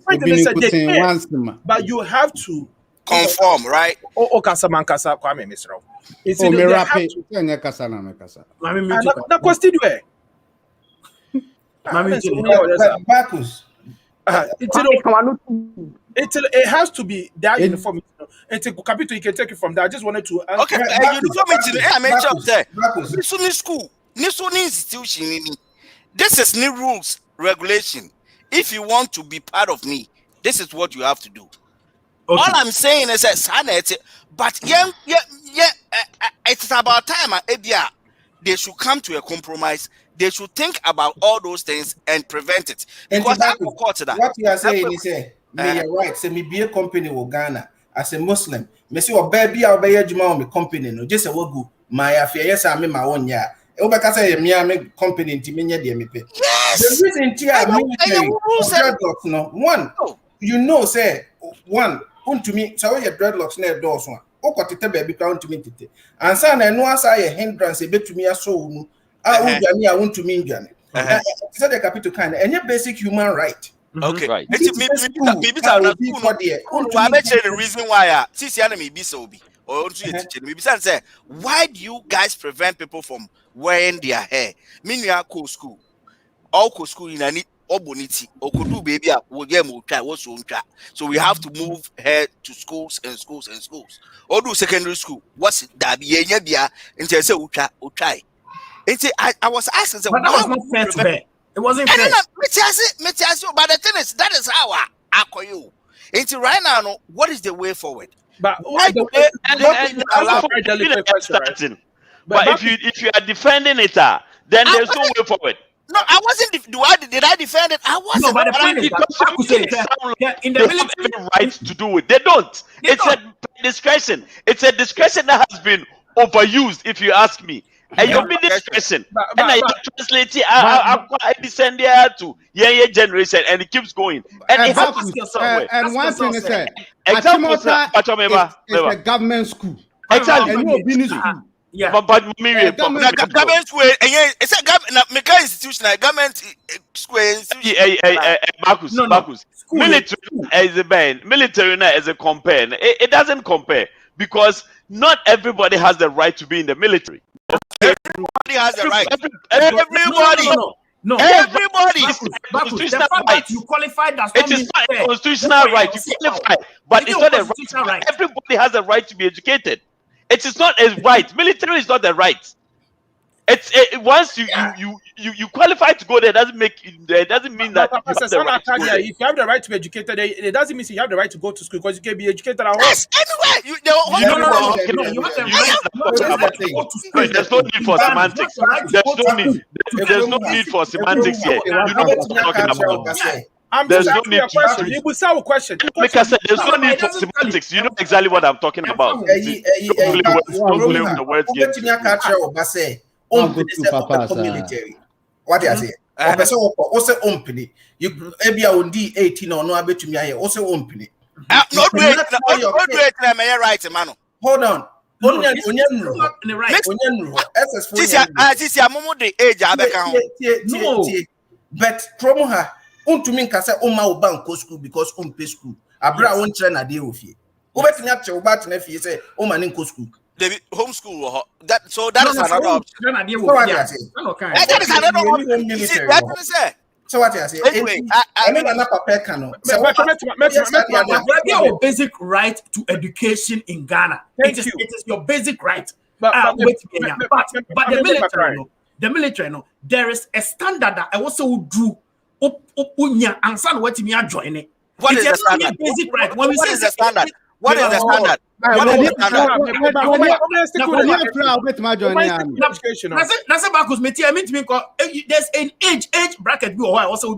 point is that but you have to conform, right? Oh, Kasaman Kasa, Kwame Misro. It's in the question. Marcus. It has to be that uniformity. It's a capital. You can take it from there. I just wanted to. Okay, uniformity. I mentioned there. School, institution. This is new rules, regulation. If you want to be part of me, this is what you have to do. Okay. All I'm saying is that, but it's about time. They should come to a compromise. They should think about all those things and prevent it. Because what you are saying is, you're right. Say me be a company with Ghana as a Muslim. Me say, "Oh, baby, I'll be a Juma company. No, just a wogu. My affair, yes, I'm in my own year. Obaka say me am a company in Timinya DMP. Yes. The reason tia military dreadlocks no one. You know, say one. To me, so your dreadlocks near doors one. Okotete baby count to me tete. And say na no asa a hindrance a bit to me aso no. I want to mean Ghana. Say the capital kind. Any basic human right. Okay, right. Maybe the reason why since enemy be so be or maybe say why do you guys prevent people from wearing their hair? Meaning you school, all school in any oboniti or could do baby will get more try what's on track. So we have to move hair to schools and schools and schools. Or do secondary school. What's that be and say try. I was asking, but that was not fair to her. It wasn't fair. But the thing is, that is how I call you. Until right now, what is the way forward? But why do they allow But if you are defending it, then there's no way forward. No, I wasn't. Did I defend it? I wasn't. No, but the point is that in the military, have right to do it. They don't. It's a discretion. It's a discretion that has been overused, if you ask me. And your discretion. And I translate it. I descend there to generation, and it keeps going. And it has to scale somewhere. And one thing is that example, it's a government school. Exactly. And you business school. Yeah, but government school. It's a government institution. Government school. Marcus. Military is a band. Military is a compare. It doesn't compare because not everybody has the right to be in the military. Everybody has the right. Everybody. No. Everybody. The fact that you qualify does not mean it is not a constitutional right. You qualify, but it's not a right. Everybody has a right to be educated. It is not a right. Military is not a right. Once you qualify to go there, it doesn't mean that you have the right to go there. If you have the right to be educated, it doesn't mean you have the right to go to school because you can be educated at home. Yes, anywhere. You have the right to go to school. There's no need for semantics. There's no need for semantics here. You know what I'm talking about. There's no need to question. Like I said, there's no need for semantics. You know exactly what I'm talking about. Don't play with the words game. Military. What do you say? Also, ompany. You maybe I will D 18 or no, I bet you me. Also, ompany. Not right, man. Hold on. But promo her. To me, Cassa, my bank school because pay school. I brought one train a day with you. Over to Nature about an FE say, oh, man, in school. the homeschool. That so that is No, another option. So what I say? That is another option. You see, that is it. So what I say? Anyway, I mean, your basic right to education in Ghana. It is your basic right. But the military, no, there is a standard that I also do. And son, what me are joining. What is the standard? Basic right. When we What say is the standard? What is the standard? What is the there's an age bracket. The school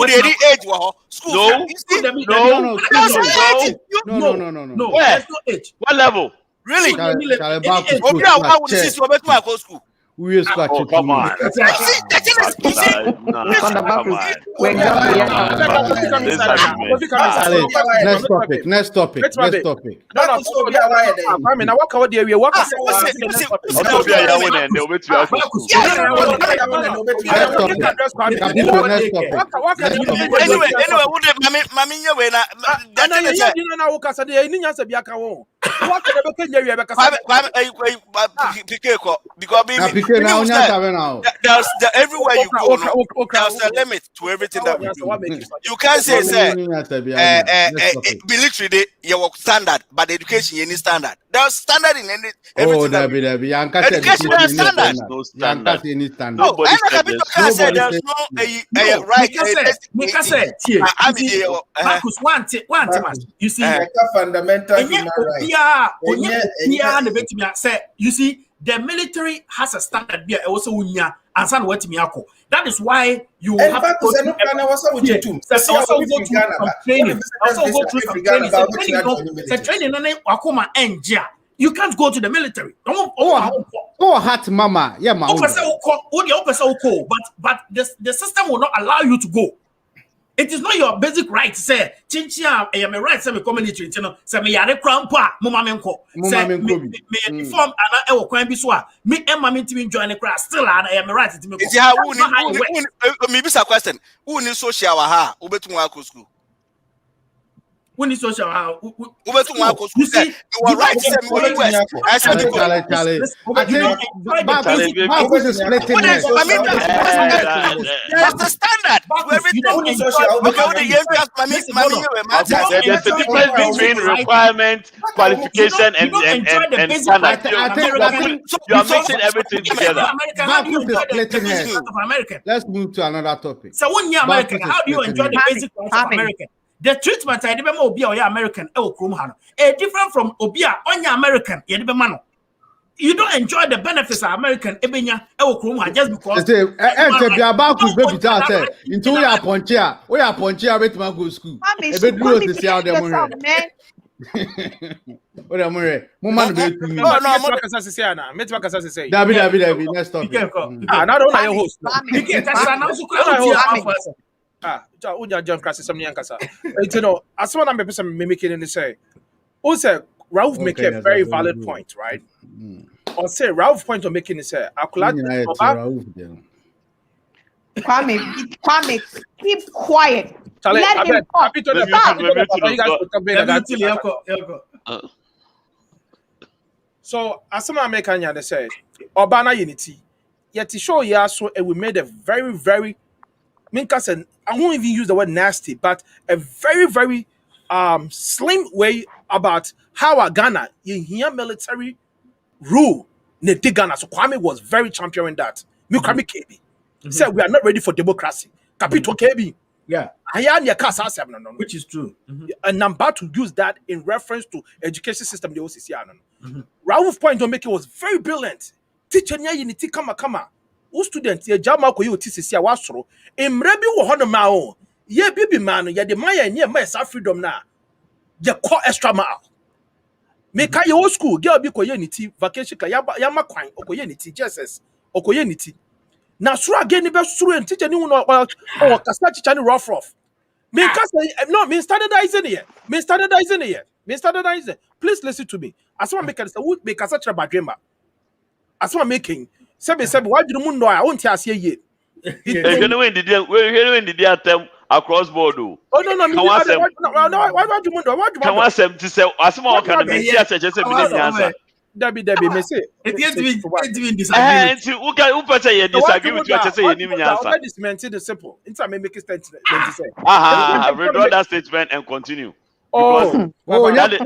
they need age. School. No. There's no age. What level? Really? We oh, come on. Next topic. I mean, I walk out there. We walk out. Everywhere you go, there's a limit to everything that we do. You can't say, military, your standard, but education, you need standard. There's standard in everything. Education is standard. No standard. No, there's no right. You see, fundamental human rights. You see, the military has a standard there. Also, that is why you have to go through training. You can't go to the military. Hot mama. Yeah, but the system will not allow you to go. It is not your basic right. Say, Chinchia, I am a right. Say, me community. Say, me yare grandpa, mama menko. Say, me inform ana ewo kwan biswa. Me emma me to join the class. Still, I am a right to me. Is ya who me bisa question? Who ni social ha? Ubetu wa school. When is social how? You see, you are right. I said, there's the standard. There's a difference between requirement, qualification, and standard. You are mixing everything together. Let's move to another topic. So when you're American, how do you enjoy the basic rights of American? The treatment I didn't know Obia American, different from Obia on your American, you don't enjoy the benefits of American Ebenya just because into we are ponchia with my good school. John Crassus, some Yankasa. You know, as one I'm person mimicking in the say, also Ralph make a very valid point, right? Or say Ralph point of making it say, Kwame, keep quiet. Let him talk. So as some American they say, Obana unity. Yet to show ya so we made a very, very Minkas, I won't even use the word nasty, but a very, very slim way about how a Ghana in here military rule. Ghana. So Kwame was very champion in that. Kwame KB said we are not ready for democracy. Capito KB. Yeah. Which is true. And I'm about to use that in reference to education system the OCC. Raouf point on make it was very brilliant. Teacher unity kama. O student ye jama ko ye otisi a wasoro emre bi wo hono ma o ye bibi man ye de man ye ma sa freedom na ye call extra mile me ka ye old school girl bi ko ye niti vacation ka ya ma kwan okoye niti jesus okoye niti na suru again ni be suru en teacher ni no kasa teacher ni rough me ka say no me standardizing here please listen to me as one make say would make kasa tra badwema as one making Sebi, why do you know I won't ask ye? You're going to attempt across board. Oh, no, why do you know? Can I say to say, as more can be just a answer? Debbie, me say. It has to be disagree. Who person disagree with you? I say you need me answer. That is meant to simple. It's a make a statement to say. Withdraw that statement and continue. Oh, no. That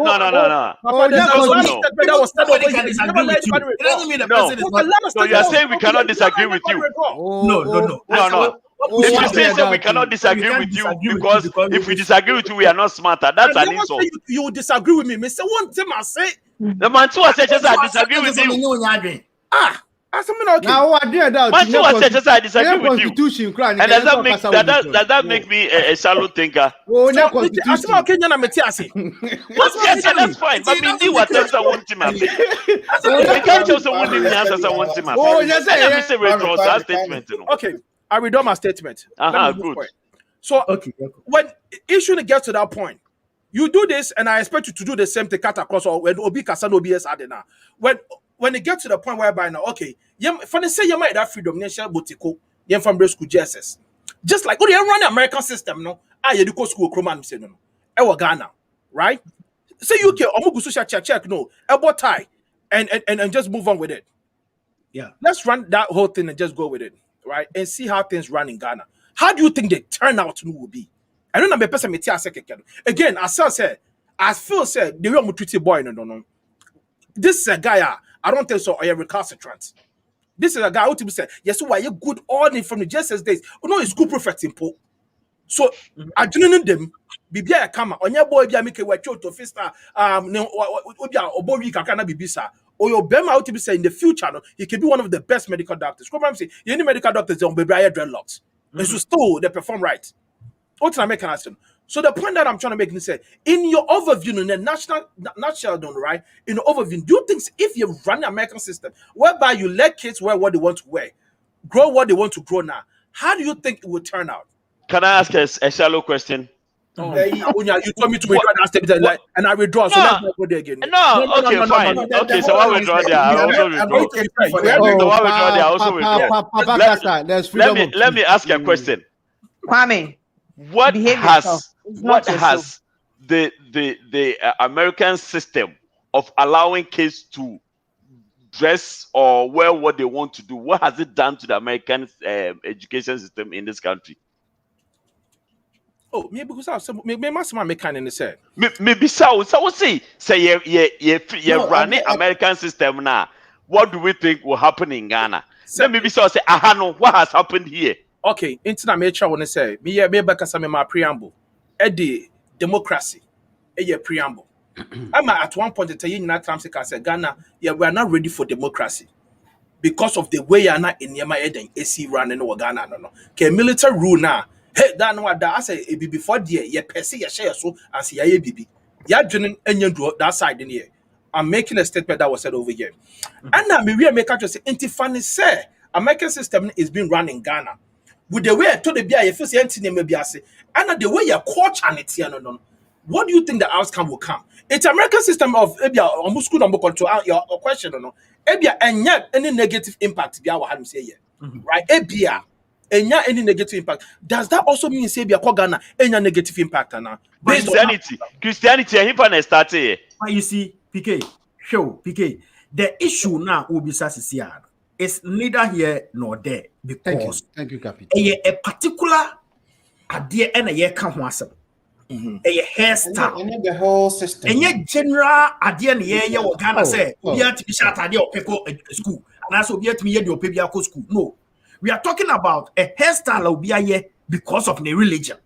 was somebody can disagree with you. It doesn't mean the person is not. So you are saying we cannot disagree with you? No. If you say we cannot disagree with you because if we disagree with you, we are not smarter. That's an insult. You disagree with me. Me say one thing I say. The man too said I disagree with you. Now what did that? Man too said I disagree with you. And does that make me a shallow thinker? Oh, no constitution. That's fine. But me do what else I want to say. We can't just want to answer someone to my. Oh, yes, statement. Okay, I read my statement. Good. So when issue gets to that point, you do this, and I expect you to do the same thing cut across or when Obi Kasano BS Adena. When it gets to the point whereby now, okay, for the say you might have freedom nation botiko, you from school JSS. Just like you run the American system, no, you do school Kroman say no. Ewa Ghana, right? Say UK, Omugu social check, no, elbow tie, and just move on with it. Yeah. Let's run that whole thing and just go with it, right? And see how things run in Ghana. How do you think the turnout will be? I don't know the person again, as Phil said, the real Mututi boy, no. This is a guy, I don't think so, or a recalcitrant. This is a guy who said, yes, why you good ordering from the JSS days. Oh, no, it's school prophet in Po. So, I didn't know them. Bibia kama, on your boy, Biamike, what you to Fista, Obovi Kakana Bibisa, or your Bema out to be saying in the future, he can be one of the best medical doctors. Come on, say, any medical doctors on Bebriar Dreadlocks. And so, still, they perform right. What's I make an answer? So the point that I'm trying to make is say, in your overview, in the national, not Sheldon, right? In the overview, do you think if you run the American system, whereby you let kids wear what they want to wear, grow what they want to grow now, how do you think it would turn out? Can I ask a shallow question? You told me to withdraw that statement, and I withdraw. So let's not go there again. No, fine. Okay, so I withdraw there. I also withdraw. Let me ask you a question. Kwame, what has the American system of allowing kids to dress or wear what they want to do, what has it done to the American education system in this country? Oh, maybe because maybe my kind of said. Maybe so say you running American system now. What do we think will happen in Ghana? So maybe so say, no, what has happened here? Okay, internet nature want to say me back as my preamble. The democracy, a preamble. I'm at one point to you that time say Ghana, we are not ready for democracy because of the way you are not in your head and AC running over Ghana. No. Okay, military rule now. Hey, that no that I say it be before the year per se share so as ya baby. Ya joining and that side in here. I'm making a statement that was said over here. And now me make out to say Intifani say American system is being run in Ghana. With the way I told the BIA, if you say anything, maybe I say, and the way your culture and it's here, no. What do you think the outcome will come? It's American system of maybe almost good number control your question, no. Maybe and yet any negative impact be our hand say here, right? Ebia. Any negative impact. Does that also mean say be a Ghana any negative impact now? Christianity, he started. You see, PK, the issue now will be satisfied. It's neither here nor there because thank you, Captain. A particular idea and a year can wasp. A hairstyle. And the whole system. And yet general idea in the year what Ghana say, we have to be shot at the school. And also be at me at your school. No. We are talking about a hairstyle of BIA because of the religion.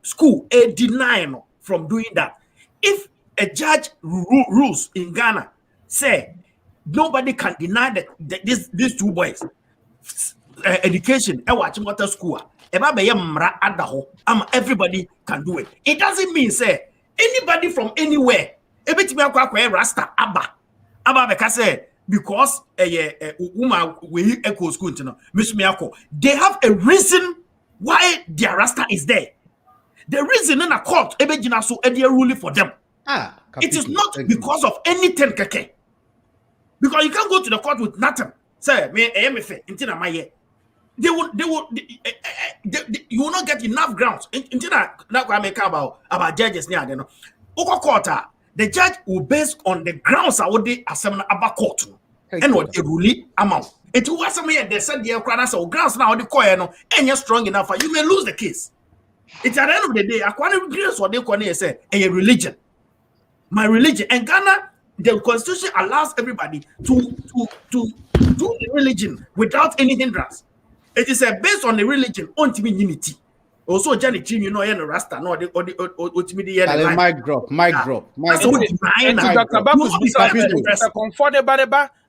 School a denial from doing that. If a judge rules in Ghana say nobody can deny that these two boys education water school everybody can do it. It doesn't mean say anybody from anywhere rasta abba because woman we echo school they have a reason why their rasta is there. The reason in a court so ruling for them. It is not because of anything keke. Because you can't go to the court with nothing. Say me you will not get enough grounds. About judges near them. Court the judge will base on the grounds I would assembly about court and what a ruling amount. It was some they said the grounds now the court and you're strong enough, you may lose the case. It's at the end of the day, according to what they say, a religion. My religion. And Ghana, the constitution allows everybody to do the religion without any hindrance. It is based on the religion, on unity. Also, Johnny Jim, you know, and Rasta, no, the mic drop.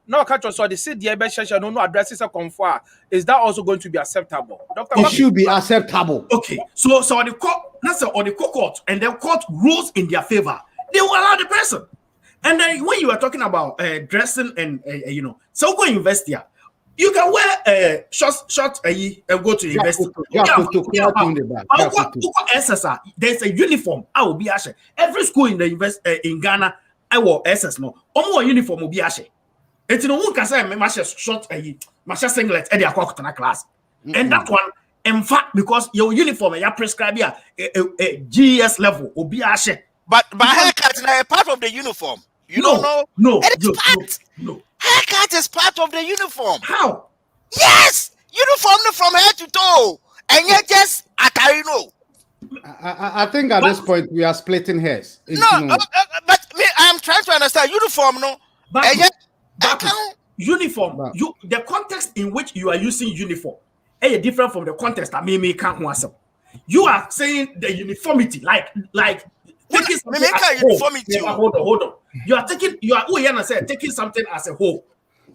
No, catch us. So they say the Ebesha no addresses a comfort. Is that also going to be acceptable? It should be acceptable. Okay, so the court, that's or the court, and the court rules in their favor. They will allow the person. And then when you are talking about dressing and you know, so go invest here. You can wear short and go to university. SSR, there's a uniform. I will be ashe. Every school in the in Ghana, I will SS no. More uniform will be ashe. It's no one can say my short my singlet at the class. And that one, in fact, because your uniform you prescribe a GS level will be ashe. But haircut is a part of the uniform. You don't know? No. No. Haircut is part of the uniform. How? Yes! Uniform from head to toe. And you're just Atarino. I think at this point we are splitting hairs. No, but me, I'm trying to understand. Uniform, no? Uniform. The context in which you are using uniform is different from the context that me can't answer. You are saying the uniformity, like taking something as uniformity. Hold on. You are taking something as a whole.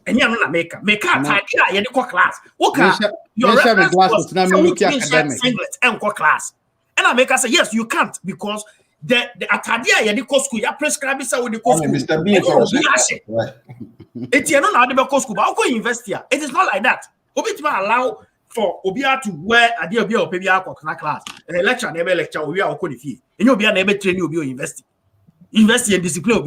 And you're not make class. Okay, your reference was singlet and class. And I make us say yes, you can't because the atadia you go school, you prescribe so with the school. Mr. B it's not the school, but go invest here. It is not like that. Obitima allow for Obia to wear a dear or baby class. And a lecture never lecture we are going to fee. And you'll be a never train you be investing. Invest in discipline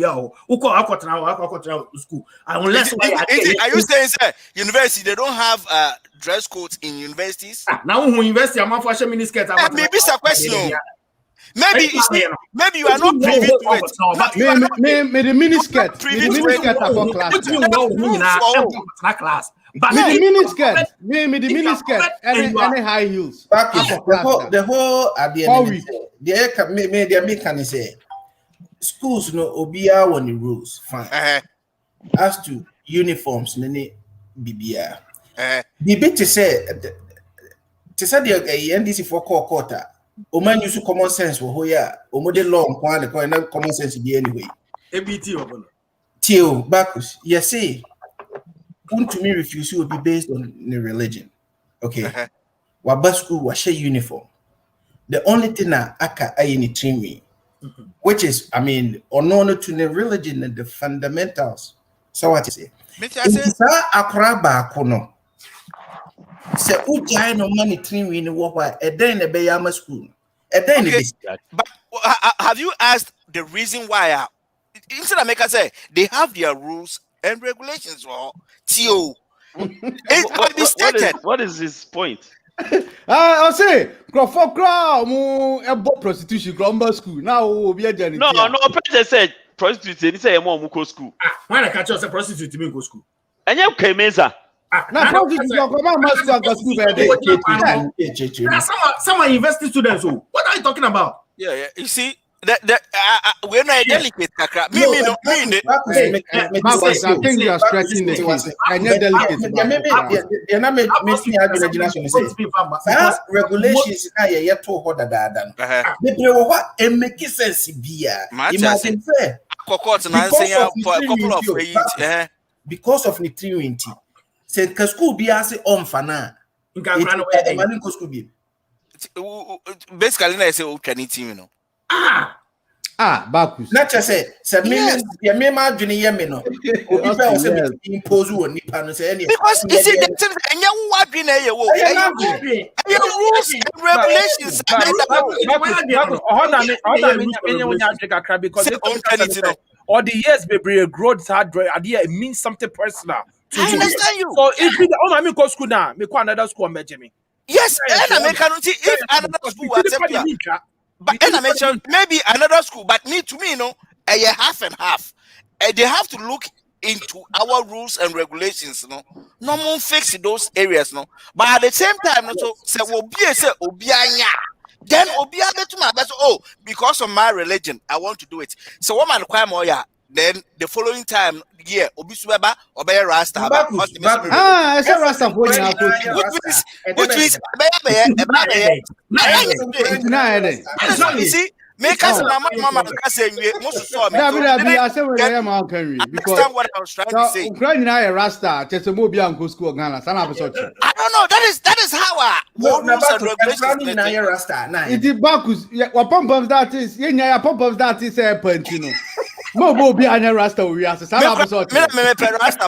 school. Unless are you saying, sir, university they don't have dress codes in universities? Now who invest your mouth for mini skirt? Maybe it's a question. Maybe you are not privy to it. The mini skirt. The mini skirt class. But the mini skirt and high heels. The whole at the end the American say schools no obia on the rules fine. As to uniforms nene bibia. The bit to say the NDC for quarter. Oman use common sense for hoya omode law and common sense be anyway. ABT over. Till Bacchus, yes, say to me refuse will be based on the religion. Okay. What school was share uniform. The only thing I can train me. Which is, I mean, unknown to the religion and the fundamentals. So what is it? Akraba kono. Se ujai no money train in what a day in a Bayama school. But have you asked the reason why? Instead of make us say they have their rules and regulations for TO. It can be stated. What is his point? I'll say, prostitution, school. Now, we are no, President said prostitute. He said, "Mom, go school." When I catch us a prostitute, to me go school. And you came in, sir. Someone investing students. What are you talking about? Yeah. You see. We're not delicate. I think you are stretching the case. And you're delicate. Regulations yet to order that. They make sense. Because of nutrienty. Said school be as on fana. Basically, I say, can you team, you know? Bacchus. Not just say, me, junior, no. Impose on Nippon say any. Because you see, and you walk in a rules and regulations. Or the years baby growth hard idea, it means something personal. I understand you. So if you go school now, me go another school and me. Yes, and I make if another school accept you. But and I mentioned maybe another school, but to me, you know, half and half. And they have to look into our rules and regulations, no. No more fix those areas, no. But at the same time, no, so say obianya. Then obianya to my best. Oh, because of my religion, I want to do it. So what man kwam oya. Then the following time, yeah, obisubeba obey rasta. I said rasta for you now. Which means you see. Make us mama say most saw me. I said what I am because what I was trying to say. Ukraine now a rasta. Just a mobile and go school Ghana. I don't know. That is how rules and regulations. Rasta. It is Bacchus. What pump that is? Yeah, pump that is a pentino. Mo be an rasta we are. Some of us. Rasta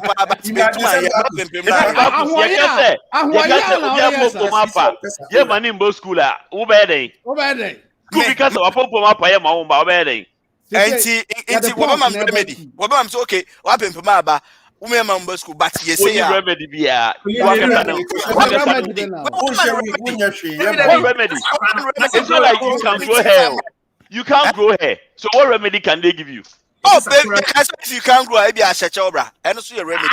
because of pump my pay my own baby. And okay, what happened for my ba? Remember school, but you say remedy be remedy. It's not like you can grow hair. You can't grow hair. So what remedy can they give you? Oh, baby, if you can't grow, maybe I shall obra. And also your remedy.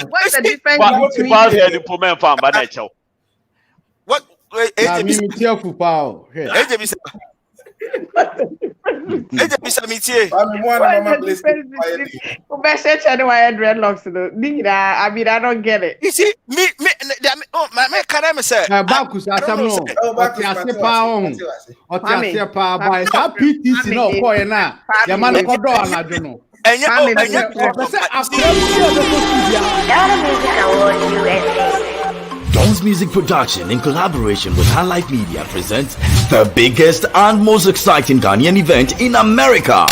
What's the difference between what? Careful, pal. Dreadlocks. I mean, I don't get it. You see, me, my caramba, sir. Bacchus, I don't know. PTC, no, boy, now. Your man, I don't know. And Don's Music Production, in collaboration with Highlife Media, presents the biggest and most exciting Ghanaian event in America.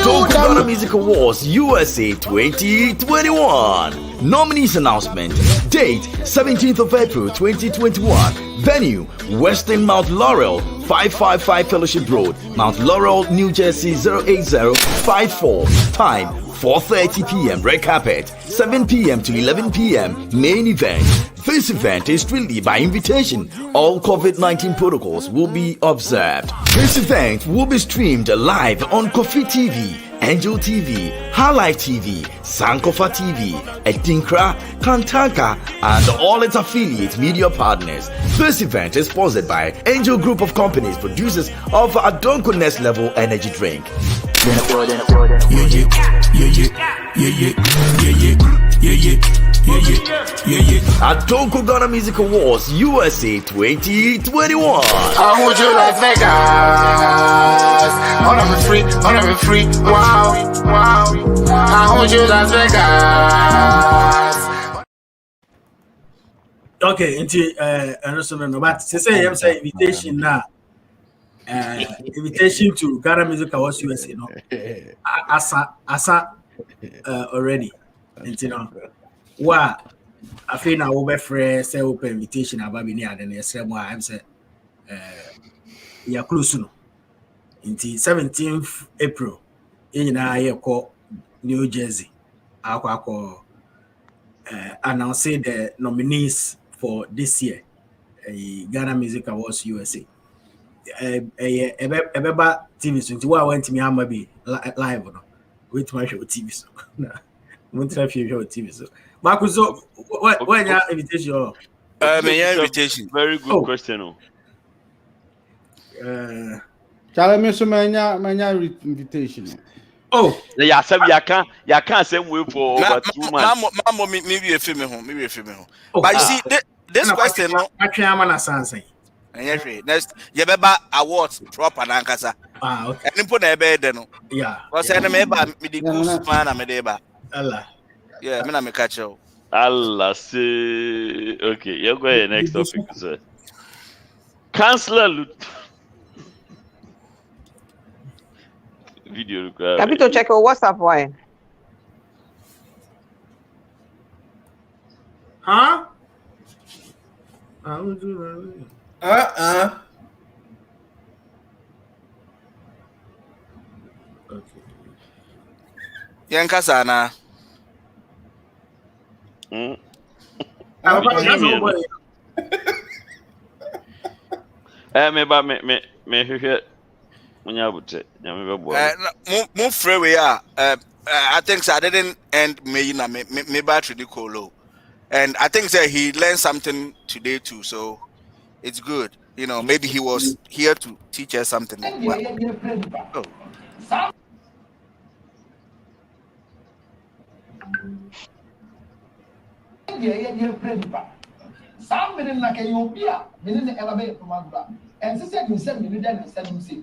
Kwadwo Music Awards USA 2021. Nominees announcement. Date 17th of April 2021. Venue Western Mount Laurel 555 Fellowship Road, Mount Laurel, New Jersey 08054. Time 4:30 p.m. Red carpet, 7 p.m. to 11 p.m. Main event. This event is strictly by invitation. All COVID-19 protocols will be observed. This event will be streamed live on Kofi TV, Angel TV, Highlife TV, Sankofa TV, Etinkra, Kantanka, and all its affiliate media partners. This event is sponsored by Angel Group of Companies, producers of Adonko Next Level Energy Drink. Adonko Ghana Music Awards USA 2021. How would you like Vegas? On a free, wow. How would you like Vegas? Okay, into no, but say I'm saying invitation now. Invitation to Ghana Music Awards USA, no. Asa already. And you know, what I feel now over friends say open invitation about me and then say more I'm say yeah close no. Until 17th April in I call New Jersey. I announce the nominees for this year Ghana Music Awards USA. Ebeba TV so nti wa want me ama be live no wait my show TV so na won't have show TV so Marcus when your invitation invitation very good question Challenge me so manya invitation. Oh, yeah, you can't say we for over 2 months. Mama, maybe a film home. But you see, this question, no, next, you better awards proper nankasa. Okay. And put a bed, no. Yeah. What's the name about me? The goose man, I'm a deba. Allah. Yeah, I'm a catch you. Allah say, okay, you're going next topic, sir. Counselor video required. Capito check your WhatsApp why? Huh? Yankasana. Move freeway. I think so. I didn't end me battery colo. And I think that he learned something today too. So it's good. You know, maybe he was here to teach us something. But, oh. Some men like a Yopia, men in the elevator from Magba, and she said, you send me and send him see.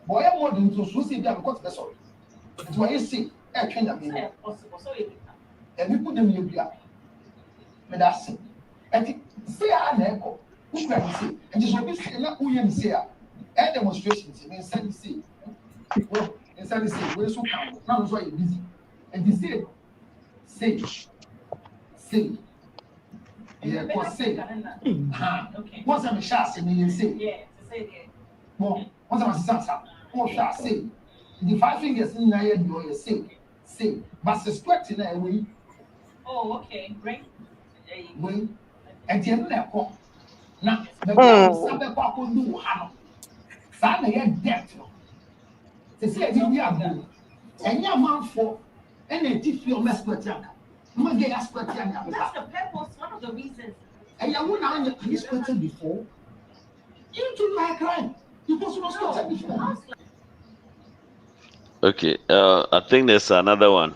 Boy, I'm more than to Susie, I'm quite vessel. It's why you see, I can't have been possible. And we put them in Yopia. But that's it. And say, I never, who can see, and just what you say, not who you say, and demonstrations, and send see. Well, and send see, where's so come? Now, why you're busy. And you say, yeah, what's say? Once I'm a shot, and you say, yeah, to say again. Well, once I'm a sensor, what shall I say? The 5 fingers in the air, you say, but suspecting a way. Oh, okay, great. Wait, and the end of that. Now, the Sabbath Papa do how. Father, you're dead. To say, we are good. And your man for any teach your mess with Yanka. That's the purpose, one of the reasons. And you wouldn't have squirted before. You two like crime. You supposed to squirted before. Okay, I think there's another one.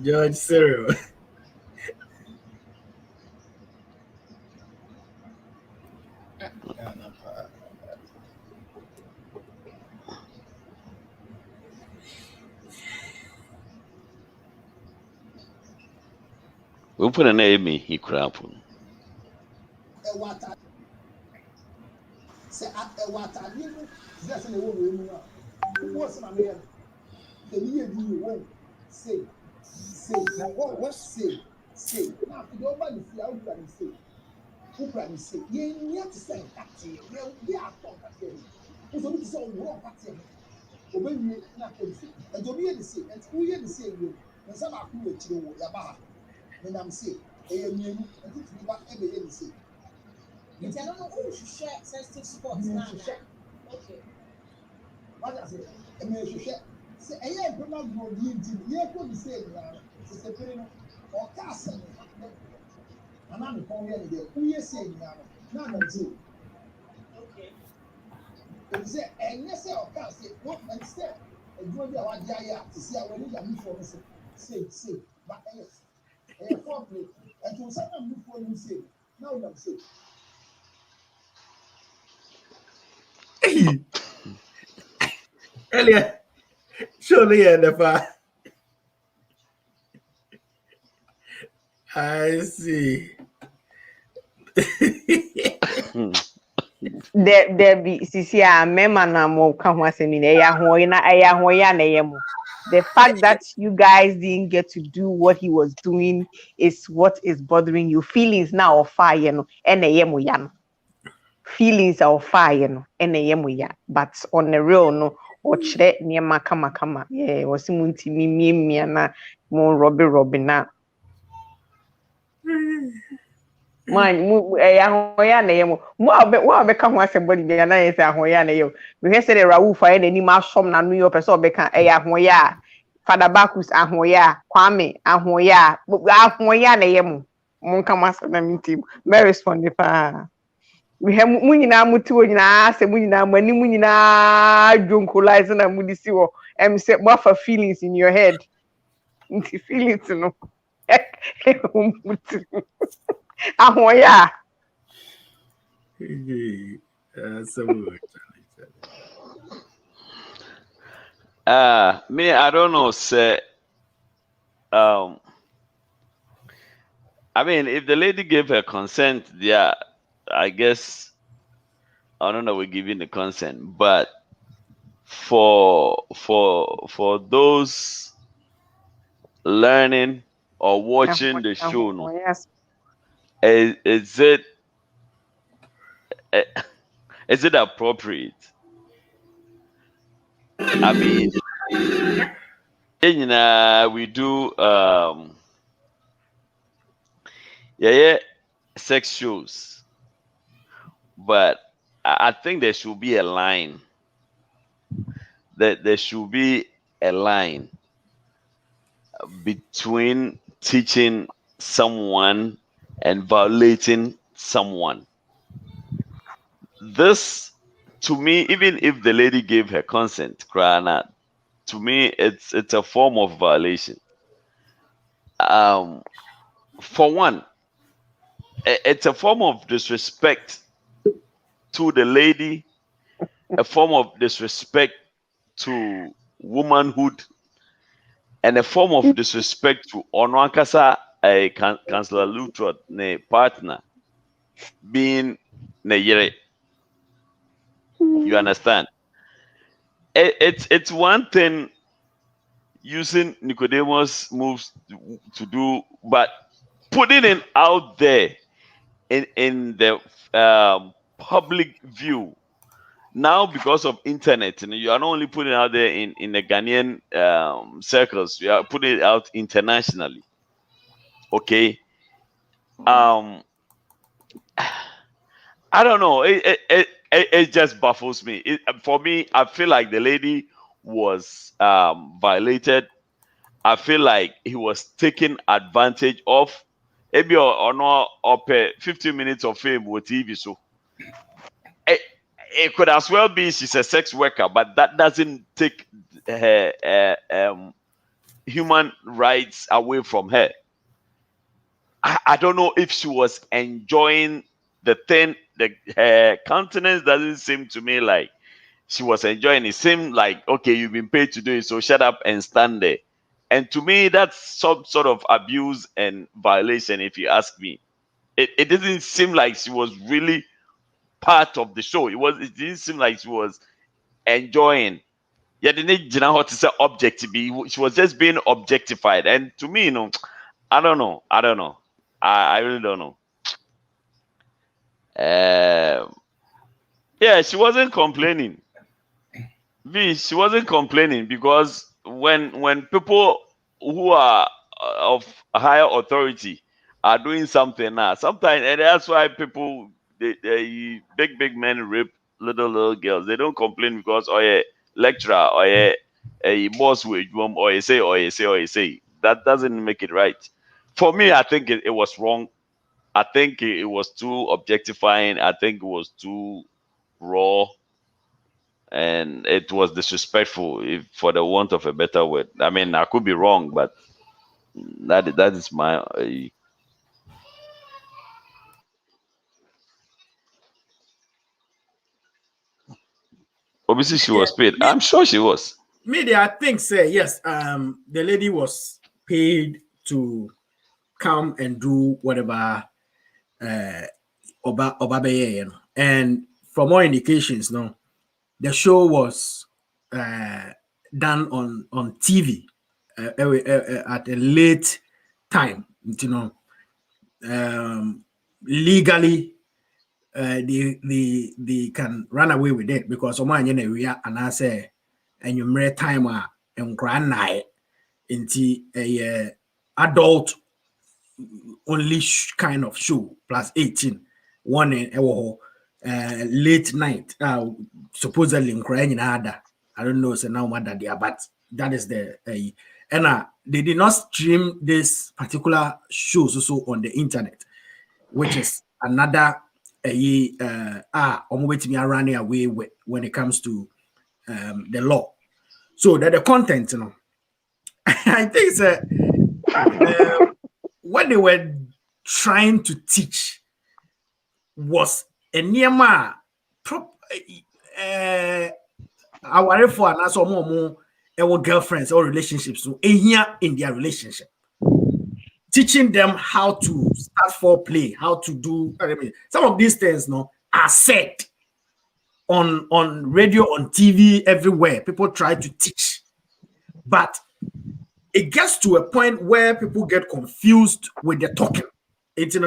George Cyril. We put an name in he crap. Say water, you just in the woman. What's my man? The year you won't say. What say? Now, nobody see how can say. Who can say? You have to say that. We are talking. Who's only so wrong at him. Obey me, not say. And to be the same, and who you the same. And some are cool to you, Yabaha. When I'm saying, I am you, and it's about every day. You don't know who should share sensitive sports now. Okay. What does it? I mean, you share. Say, I am not going to be able to say, it's a pretty or castle. And I'm going to who you say, now, two. Okay. If you say, and yes, I can't say, what, and say, and go there, what Jaya to see how many you for me say, but yes. And to someone before you say, now I'm saying. Earlier, surely, I see. There be sisi a mema na mo ka ho asemi na ya ho ya na ye mo. The fact that you guys didn't get to do what he was doing is what is bothering you. Feelings now of fire no ene ye mo ya no. Feelings are of fire no ene ye mo ya. But on the real no o chire niema kama. Yeah, wasimunti mi na mo robi na. Man, ahoya na yemo. Mo abeka ho asebodi bia na yesa ahoya na yemo. We hear say the Rauf aye ni ma som na no yo person obeka ahoya. Father Bacchus ahoya, Kwame ahoya na yemo. Mo nka masa na mintim. Me respond pa. We hear mu nyina muti wo nyina se mu nyina mani mu nyina jonkolize na mu disi wo. Say what for feelings in your head. Nti feelings no. Ahoya. So good. Me, I don't know, say, I mean, if the lady gave her consent, yeah, I guess, I don't know, we're giving the consent, but for those learning or watching the show, no, is it is it appropriate? I mean, we do yeah, sex shows, but I think there should be a line. That there should be a line between teaching someone and violating someone. This, to me, even if the lady gave her consent, Krana, to me, it's a form of violation. For one, it's a form of disrespect to the lady, a form of disrespect to womanhood, and a form of disrespect to Onwankasa, a Councillor Lutterodt, ne partner, being ne yere. You understand? It's one thing using Nicodemus moves to do, but putting it out there in the public view. Now, because of internet, you are not only putting it out there in the Ghanaian circles, you are putting it out internationally. Okay. I don't know. It just baffles me. For me, I feel like the lady was violated. I feel like he was taken advantage of. Maybe or not up 15 minutes of fame with TV. So it could as well be she's a sex worker, but that doesn't take her human rights away from her. I don't know if she was enjoying the thing. Her countenance doesn't seem to me like she was enjoying it. It seemed like, okay, you've been paid to do it, so shut up and stand there. And to me, that's some sort of abuse and violation, if you ask me. It didn't seem like she was really part of the show. It didn't seem like she was enjoying. Yeah, the need how to say object to be. She was just being objectified. And to me, I don't know. I really don't know. Yeah, she wasn't complaining. She wasn't complaining because when people who are of higher authority are doing something now, sometimes, and that's why people, they big men rape little girls. They don't complain because lecturer or a boss with them or you say. That doesn't make it right. For me, I think it was wrong. I think it was too objectifying. I think it was too raw, and it was disrespectful, if for the want of a better word. I mean, I could be wrong, but that is my. Obviously, she was paid. I'm sure she was. Media, I think, say yes. The lady was paid to come and do whatever Obabeye, and from all indications, the show was done on TV at a late time. Legally, they can run away with it because someone we are and I say and you mere time and grand night into a adult only kind of show plus 18 one in late night supposedly in crying in other. I don't know so now what that they are, but that is the and they did not stream this particular show also on the internet, which is another almost me running away with when it comes to the law. So that the content, I think what they were trying to teach was a nearma our for and also more our girlfriends or relationships so here in their relationship, teaching them how to start foreplay, how to do some of these things are said on radio, on TV, everywhere. People try to teach, but it gets to a point where people get confused with the talking.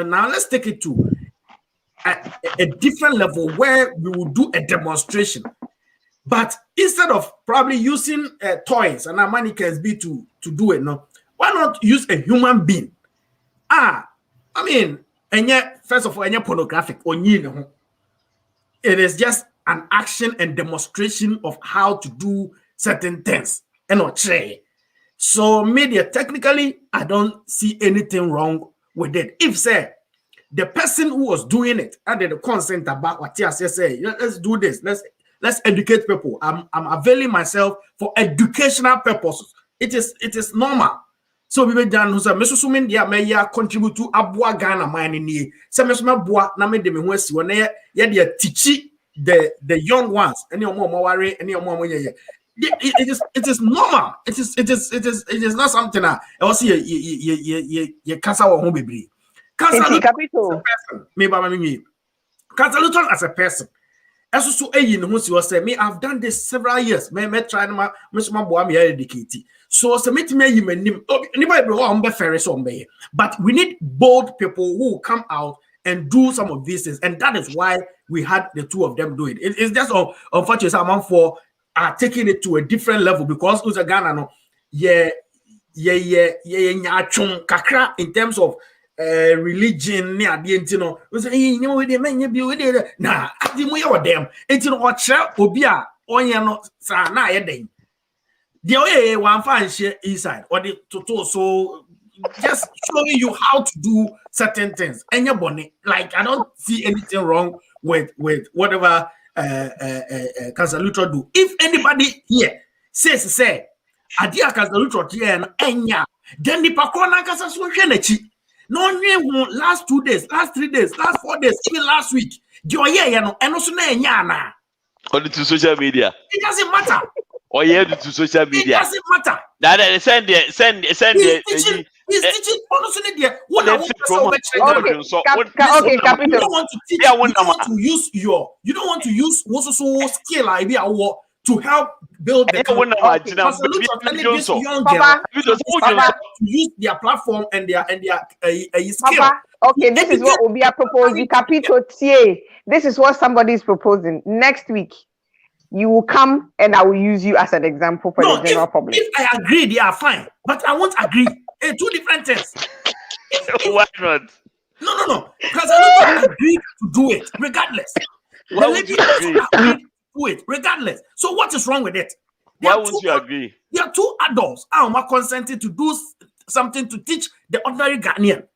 Now let's take it to a different level where we will do a demonstration. But instead of probably using toys and our mannequins be to do it, no, why not use a human being? I mean, and yet, first of all, any pornographic or it is just an action and demonstration of how to do certain things and not try. So media, technically, I don't see anything wrong with it. If say the person who was doing it had the consent about what he say, let's do this, let's educate people. I'm availing myself for educational purposes. It is normal. So we done who say mesusumin dia me ya contribute to abua Ghana mine ni. Say mesuma bua na me de me ho asi wona ye de teach the young ones. Any omo worry, any omo ye. It is normal. It is not something that I was ye kasa wo ho bebre. Kasa Capital. Me ba me. Kasa Lutterodt as a person. As so me, I've done this several years. Me try my boy me educate. So submit me but we need bold people who come out and do some of these things, and that is why we had the two of them do it. It's just unfortunate amount for taking it to a different level because Ghana no kakra in terms of religion near the intino was they men be nah them it's no obia no sa na yeden the way one fan share inside or the total so just showing you how to do certain things and your bonnet like I don't see anything wrong with whatever Council Lutterodt do. If anybody here says say adia Council Lutterodt here enya then the pakona kasa so hwe no last 2 days, last 3 days, last 4 days, even last week. And also on to social media. It doesn't matter. Or to social media. It doesn't matter. That send it. He's teaching honestly what I want okay, Capital. You don't want to use you don't want to use so skill idea to help build the this young girl to use their platform and their skill. Papa, okay, this is what Obia proposing. Capital TA. This is what somebody is proposing. Next week, you will come and I will use you as an example for the general public. If I agree, they are fine. But I won't agree. Two different things. Why not? No. Because I don't agree to do it, regardless. Why would you agree? Do it regardless. So what is wrong with it? Why would you agree? There are two adults are consenting to do something to teach the ordinary Ghanaian.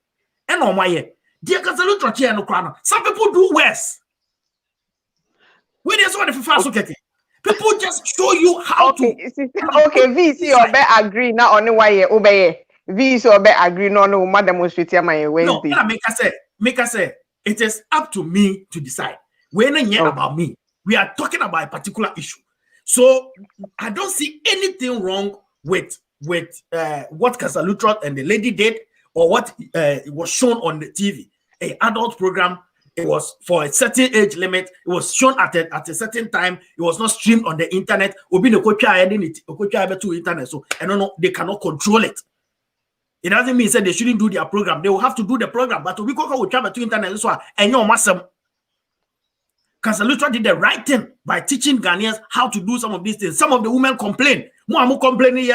And on my some people do worse. When there's what if people just show you how to. Okay, VC or be agree now on the way obey. VC or be agree no madam demonstrate my Wednesday. No, make us say it is up to me to decide. We're not here about me. We are talking about a particular issue. So I don't see anything wrong with what Council Lutterodt and the lady did or what was shown on the TV. An adult program, it was for a certain age limit. It was shown at a certain time. It was not streamed on the internet. So I don't know, they cannot control it. It doesn't mean that they shouldn't do their program. They will have to do the program. But we go to internet and you're massive. Council Lutterodt did the right thing by teaching Ghanaians how to do some of these things. Some of the women complain. You are complaining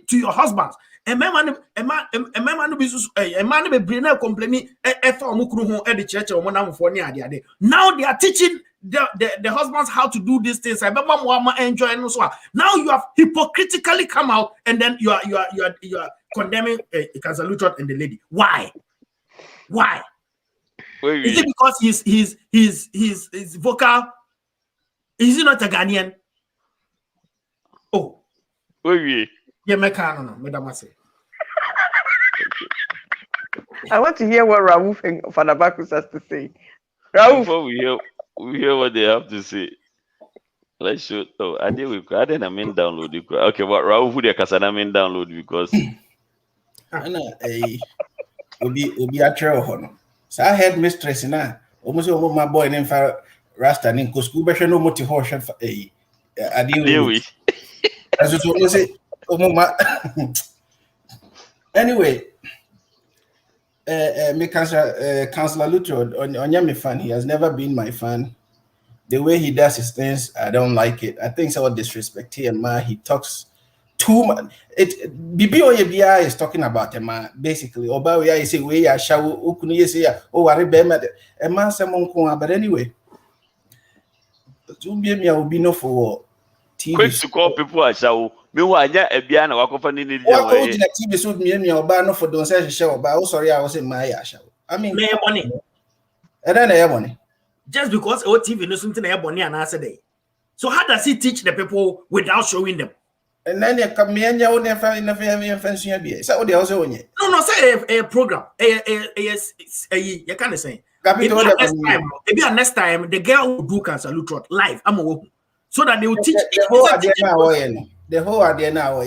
to your husbands. A man complaining. Now they are teaching the husbands how to do these things. Now you have hypocritically come out and then you are condemning Council Lutterodt and the lady. Why? Is it because he's vocal? Is he not a Ghanaian? Oh. Yeah, Madam. I want to hear what Raouf and Fanabakus has to say. Raouf. Before we hear what they have to say. Let's show. Oh, I didn't download it. Okay, but Raouf would download because. Obi atro hono. So I had mistress na. Almost over my boy named Rasta Ninko school, but no motive horse. Anyway, me Councillor Lutterodt on my fan. He has never been my fan. The way he does his things, I don't like it. I think it's all disrespect here, man. He talks too much. BBOYBI is talking about a man, basically. Oba we say we are shaw ukuni say oh are bema a man but anyway. To be me will be no for TV. Quick to call people a shaw. Me wa nya ebia na wakofa ni ni dia wa. TV so me oba no for don say shaw oba. Oh sorry, I was say my shaw. I mean, me money. And then money. Just because TV knows something I money and answer day. So how does he teach the people without showing them? And then you come here and you never fancy be. So what they also on you? No, say a program. You can't say. Maybe next time the girl will do Cancer Lutterodt live. So that they will teach the whole idea now. The whole idea now,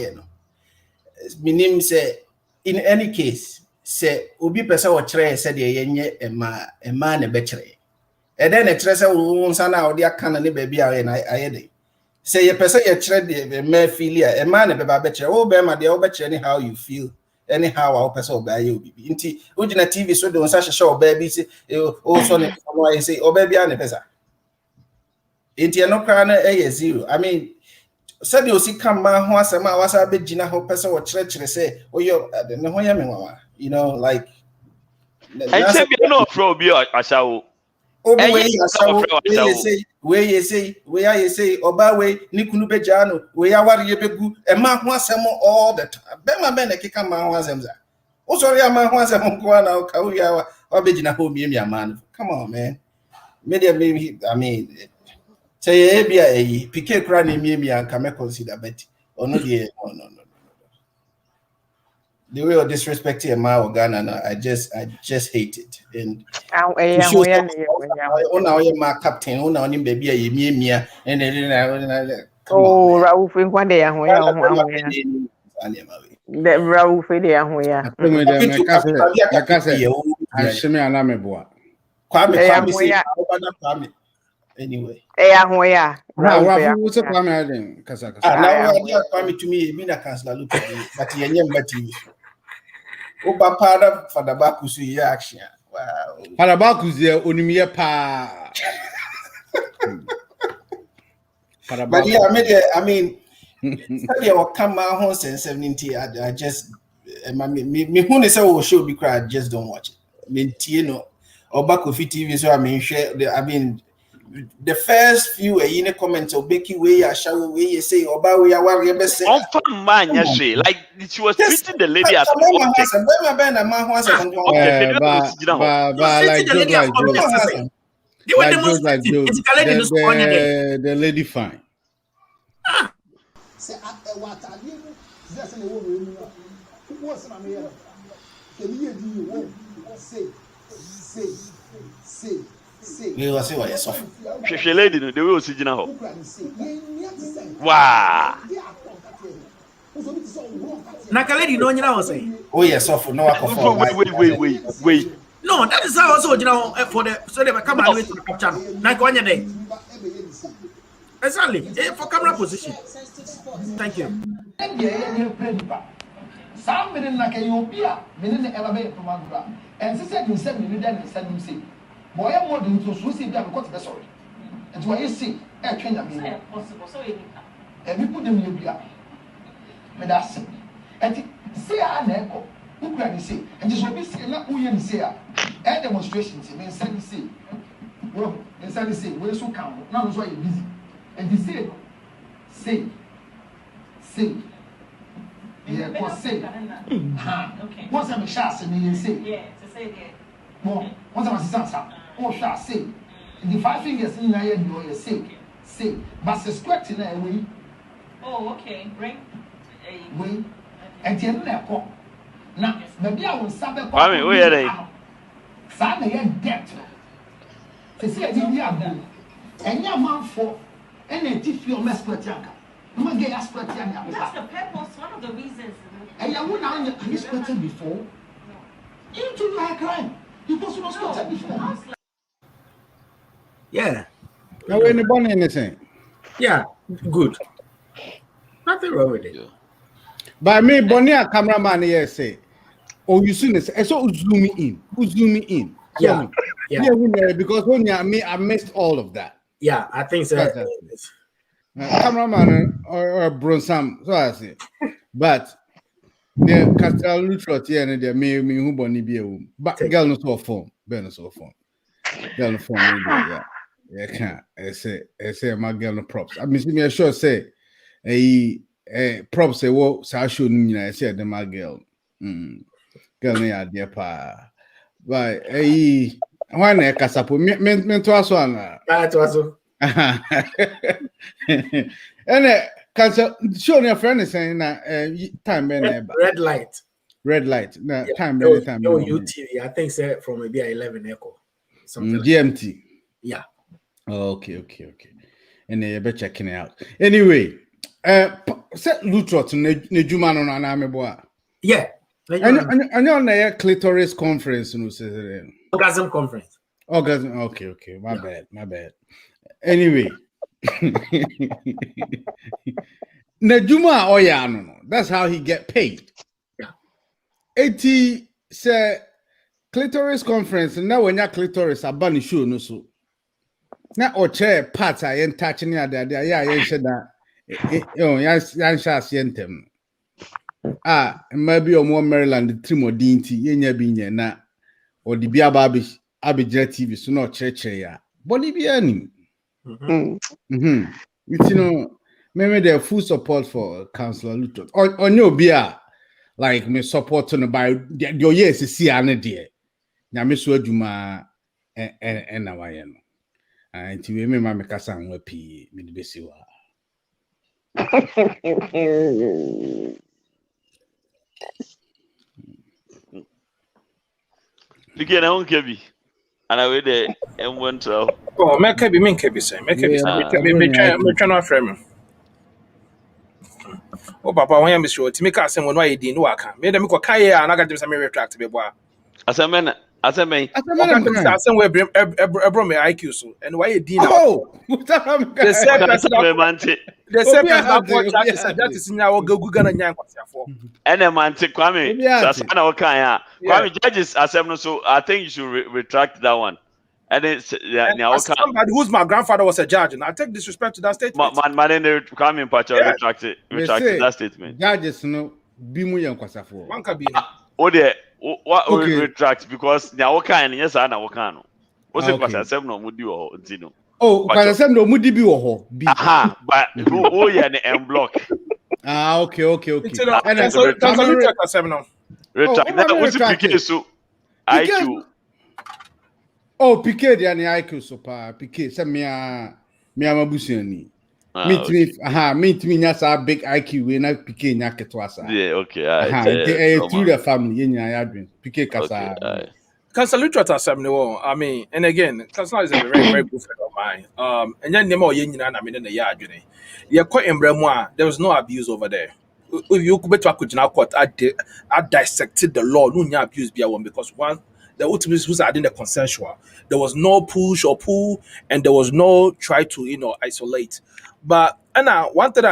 Minim say in any case, say Ubi person or tray said a man a betray. And then a treasure will sana or their canon baby and I say a person you tread the mere filia, a man a betray. Oh, Bema, the betray anyhow you feel, anyhow our person by you. Inti, Ujina TV so don't such a show, baby. Also, I say, oh, baby, and a pesa. Inti no crown a zero. I mean, said you see come man who was a bit Gina who person or treachery say, oh, you know, like. I said, you know, from you, I shall. Where you say, Oba way, Nikunu Bejano, where are you begu, a man wants some all the time. Bema Ben, a kicker man was them. Oh, sorry, a man wants a Monquana, Kauya, or Bejina home, man. Come on, man. Media maybe, I mean, say, a piquet cranny, me, and come consider Betty. Or no, dear, no. The way of disrespecting a man or Ghana, I just hate it. And my captain, only baby, a and then oh, Rauf, one day, the Rauf, anyway. To me, being a councillor, look at me, but you're Oba para Fadabakusu action. Wow. Fadabakusu onimiye pa. But yeah, I mean, study or come my home since 70. I just me who say will show be cry, I just don't watch it. I mean, you know, Oba Kofi TV, so I mean, share. I mean, the first few in the comments of Becky way I shall way you say Oba we are worried about say like she was treating the lady as the lady fine. You will see what you're suffering. She lady, the way was sitting out. Wow. Nakaledi, no, you know, say. Oh, yes, suffer. No, wait. No, that is how also, you know, for the so they come and wait to the channel. Nakwanya day. Exactly. For camera position. Thank you. Some men like a Yopia, men in the elevator from Andra, and she said, you send me and send him see. Boy, I'm more than to Susie, I'm quite sorry. And what you see, a train of me. And we put them in Yopia. But that's it. And say, I never, who can you say? And just what we say, not who you say, and demonstrations, and send you say, well, and send you say, where's who count? Now is why you're busy. And he said, say. Yeah, for say. Okay. Once I'm a shot, and you say, yeah, to say that. Well, once I'm a son, oh, shall say. The 5 fingers in my head, you say. But suspect in a way. Oh, okay. Bring. Way. And the end of that. Now, maybe I will suffer. I mean, where are they? Son, I am dead. They say, I didn't have them. And your man for any different mess per janka. That's the purpose, one of the reasons. And I wouldn't have spotted before. You do like crime. You must not spotted before. Yeah. Now, anybody anything? Yeah, good. Nothing wrong with it. But me, Bonia cameraman here say, oh, you see this? So zoom in. Yeah. Because when you me, I missed all of that. Yeah, I think so. Cameraman or Bronsam, so I say. But the Castle Lutterodt here and there may me who bonny be a womb. But girl no so phone. Girl no so phone. Girl no phone. Yeah. Yeah, I say my girl no props. I mean, me sure say props say what so I show you I say the my girl. Girl no idea pa. But why na kasapo me to aso ana. To aso. And cancel show your friend is saying time red light. No, yeah. time UTV. I think say from maybe 11 echo. Something GMT. Like yeah. Okay. And you better checking it out. Anyway, set Lutterodt ne juma no na me boa. Yeah. And on the clitoris conference no say orgasm conference. Orgasm. Okay. My bad. Anyway, Najuma Oyano, that's how he get paid. Yeah. 80 say clitoris conference, and now when your clitoris are bunny show no so. Now or chair parts I ain't touching ya there. Yeah, you said that. Yan shas yentem. Maybe or more Maryland the trim or dinty, yenya binya na or the Biababi Abidja TV, so not church ya. Bolivian. You maybe their full support for Councillor Lutterodt. On your beer, like me support on by your years to see an idea. Now, Miss Wajuma and Nawayano. And to me, my Makasan will be with Bessiwa. Begin on Kebby. And I wait there and went to. Oh, make Kebby say. Me trying to frame. Oh, Papa, when I'm sure to make us someone why you didn't work. Made them go Kaya and I got them some retract to be boy. As a man. I said me IQ so and why you didn't. Oh, the same person that is now go Google and Yank for. And a man take Kwame. Kwame judges assembly, so I think you should retract that one. And it's somebody whose my grandfather was a judge, and I take disrespect to that statement. Man, Kwame Pacha retracted that statement. Judges no bimu yankwasafo. One can be. Oh there, what we retract because now kind yes I know can. What's it because assembly no mudi or ntino. Oh, because assembly no mudi bi wo ho. Aha, but oh yeah the M block. Okay. And so retract assembly no. Retract. That was PK so IQ. Oh, PK the ani IQ so pa PK say me amabusiani. Meet me nyasa big IQ we na PK nya ketwa sa. Yeah, okay. Through the family nya ya dream. PK kasa. Councillor Lutterodt assembly I mean, and again, Councillor is a very good friend of mine. And then nemo ye nyina na me na ya adwene. Ye kwa embremo there was no abuse over there. If you could to court, I dissected the law. No abuse be one because one, the ultimate was adding the consensual. There was no push or pull, and there was no try to isolate. But and one thing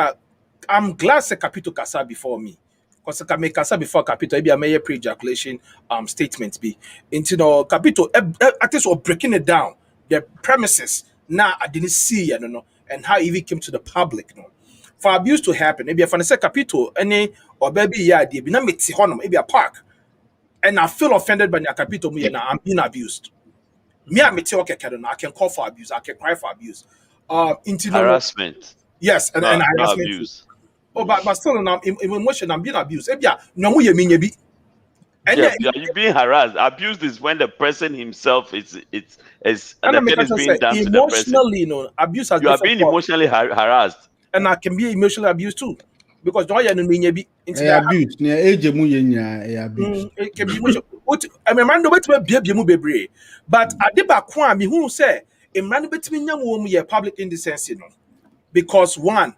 I'm glad the Capito Casa before me. Because I make Casa before Capito, maybe I may a pre-ejaculation statements be. Into Capito, at least breaking it down, the premises. Now I didn't see and how it even came to the public. For abuse to happen, maybe if I say Capito, any or baby yard, be not maybe a park, and I feel offended by your Capito, I'm being abused. Me, I can call for abuse, I can cry for abuse. Harassment. Yes, and harassment. Abuse. Oh, but still, now emotion, I'm being abused. No, you mean you being harassed. Abused is when the person himself is being done to the person. Emotionally, abuse. You are being emotionally harassed. And I can be emotionally abused too, because don't you mean be abused? It can be emotional. I mean, man, no be but I did back me who say a man between young public indecency, because one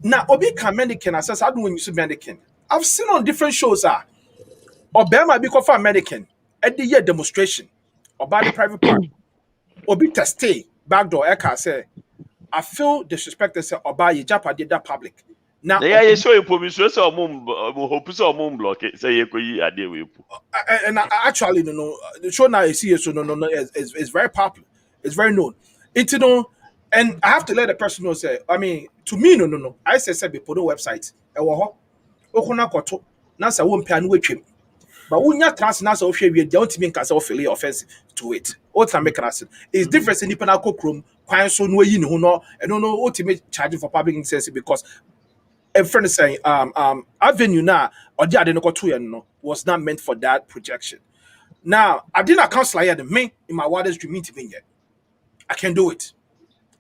now obi can American assess. I don't when you see American. I've seen on different shows or Bama be for American at the year demonstration or by the private park or be to stay backdoor. I say. I feel disrespected. Say, "Oba, you jump did that public." Now, you show you promise so hope so block it. Say you could idea we. And actually, the show now you see, so no, it's very popular. It's very known. It's and I have to let the person know. Say, I mean, to me, no. I say be put on website. Okuna koto. Na say won pay anu wetwem. But when you trans na say ohwe wie, don't mean can say feel offensive to it. What time make us? It's different in the ko krom kwan so no yi ne ho no. And no ultimate charging for public incense because a friend is saying avenue now or the other no was not meant for that projection. Now I didn't counsel here the me in my wildest dream meet me yet. I can do it.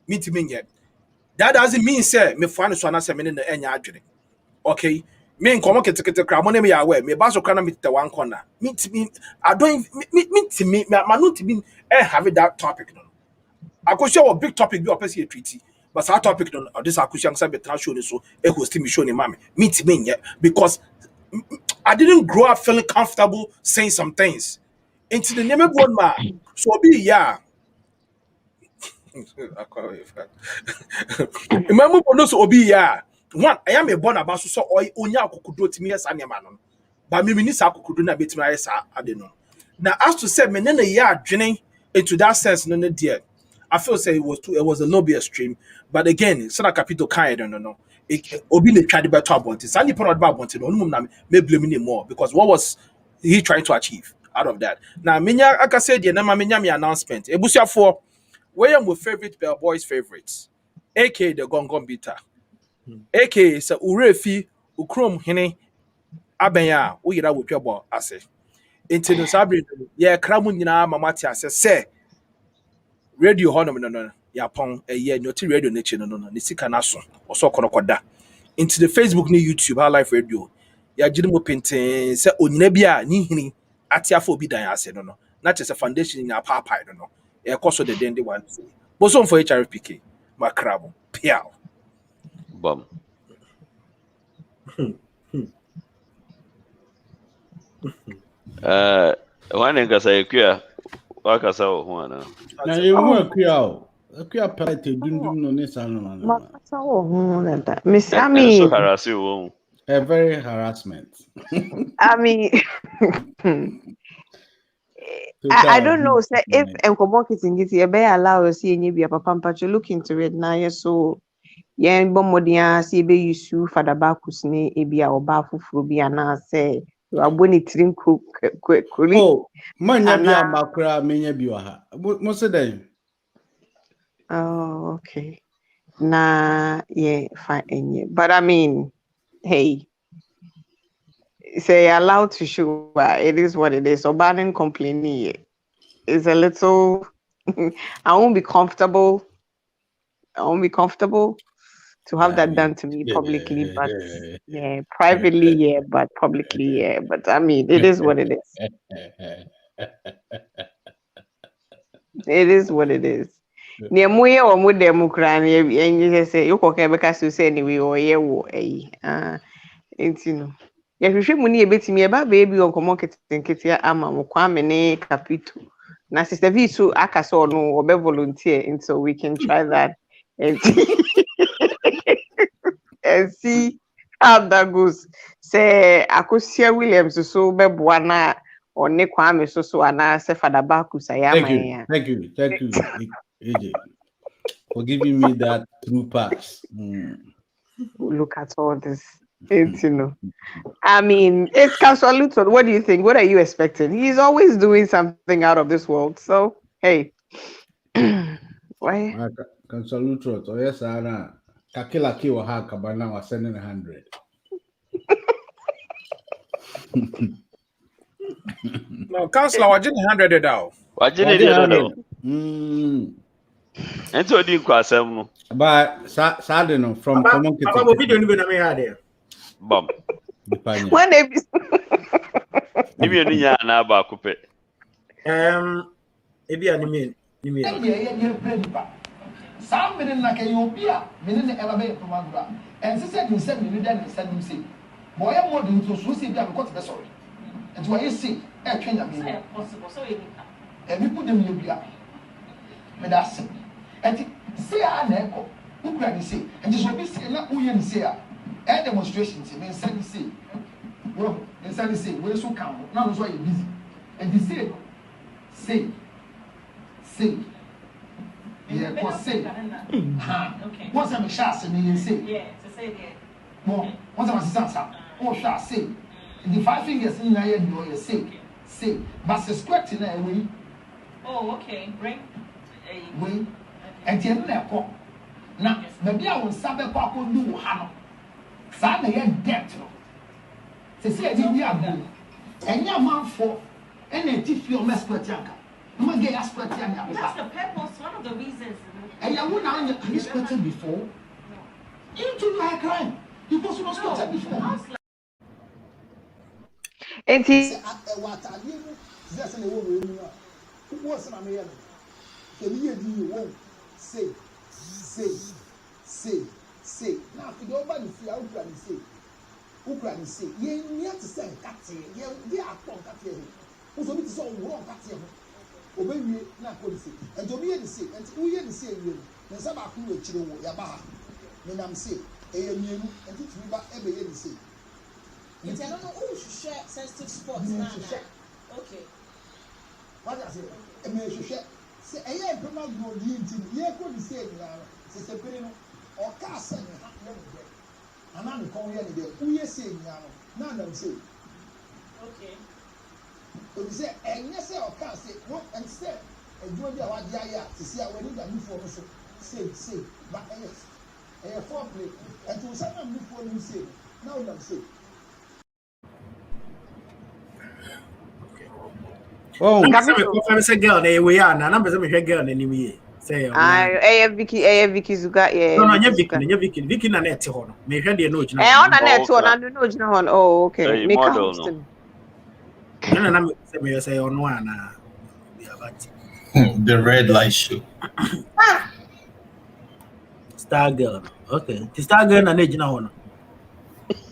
Meet me yet. That doesn't mean say me find so say me in the enya adwene. Okay. Me in komo kete kra mo na me ya we me ba so kra na meet the one corner. Meet me I don't meet me not to be have that topic no. I go show a big topic be opese a treaty. But our topic on this akusiang sabe show so e host me show ni mama meet me yet because I didn't grow up feeling comfortable saying some things. Into the name of one man. So be yeah. Remember no obi yeah. One I am a born about so onya akukudo timi yes anema no. But me sa akukudo na betimi yes I don't know. Now as to say me na yeah adwene into that sense no dear. I feel say it was a little bit extreme, but again, Sana Capito kind no. Obi ne tried better about it. Sandy put out about it. No, may blame him more because what was he trying to achieve out of that? Now, minya aka say the nama minya mi announcement. Ebusia for where am with favorite Bell Boys favorites, aka the Gongon Bita, aka sa Urefi Ukrom Hene Abenya. We yira with your boy ase. Into the Sabri, yeah, Kramunina Mamati ase say. Radio honor no ya pon ye no ti radio nature no ni sika na so oso konokoda into the Facebook ni YouTube High Life Radio ya gidi mo penten se onyina bia ni hini atiafo obi dan ase no na chese foundation nya papa no e koso the den de one boso for HRPK makrabo piao bom one nka say kwa wakasa ho na na you work akua party dundum no ne sanu na makasa ho na da miss Ami so harass you a very harassment. I mean I don't know say if enkomo kitingiti e be allow us see any be papa mpacho look into it na so yen bomodia see be use fada bakus ne e bia oba fufuru bia na say aboni trinku kuri oh manya bia makura menya bia ha mo se den oh okay na yeah fine but I mean hey say allowed to show it is what it is so banning complaining is a little I won't be comfortable to have that done to me publicly, but yeah, privately, yeah, but publicly, yeah. But I mean, it is what it is. It is what it is. Near Muya or Mudemukran, and you say, you can because you say anyway, or it's if you should money a bit me about baby or market and Kitia Ama Mukwame Capito. Na sister Visu Akaso no or be volunteer, and so we can try that and see how that goes. Say Akusia Williams so be buana or ne Kwame so ana se fada baku sayama. Thank you, AJ, for giving me that true pass. Look at all this. It's I mean, it's Councilor Lutterodt. What do you think? What are you expecting? He's always doing something out of this world. So hey, why? Councilor Lutterodt, oh yes, Anna. Kakila kiwa ha kabana was sending 100. No, Councilor, I didn't 100 now. I didn't. And so didn't cross him. But Sheldon from Common Kitchen. Video ni be na there. Bom. One day. Maybe you need na ba kupe. Ebi ani me. Some men like a Yopia, men in the elevator from Andra, and she said, you send me then send him see. Boy, I'm more than to Susie, I'm quite sorry. And what you see, a train of me. And we put them in Yopia. But that's it. And say, I never, who can you say? And just what we say, not who you say. air demonstrations, and then say, well, and say, where's so count? Now is why you're busy. And he say, yeah, what say? Okay. Once I'm a shot, and you say, yeah, to say that. Well, once I'm a son, or shall say, the 5 fingers in your head, you say, but suspect in a way. Oh, okay, bring way. And the end of that, now, maybe I will sabe papa do hano. Sana yen debt. To say I didn't have good. And your man for any teach your mesquatianka. You must get asquatiana. That's the purpose, one of the reasons. And I wouldn't have misquated before. Into like crime. You must not squatted before. And he what I did, that's an old woman. Who was an American? Can you won't say. Now, if you don't want to see how Ukraine say, you need to say, Catty, you are from Catty. Who's only so wrong, Catty. Obey me, not policy. And to be the same, and who hear the same, and some are cool with children, Yabaha. Then I'm saying, and teach me about every year the same. I don't know who should share sensitive spots now. Okay. What I say, a man should share. Say, I am from my good, you couldn't say, it's a penny or castle, and I'm calling you. Who you say, none of them say. Okay. But you say, and yes, I can't say, what and say, and do what Jaya to see how we need a new formation. Say, but yes, a foreplay, and to some before you say, now them say. Oh, I'm a girl, we are, and I'm a girl anyway. Say, Vicky Zuga, yeah. No, Vicky, and net on. May have the note. On a net one, I don't know. Oh, okay. Make no, I'm say on one. The red light show. Star girl. Okay. The star girl and age now.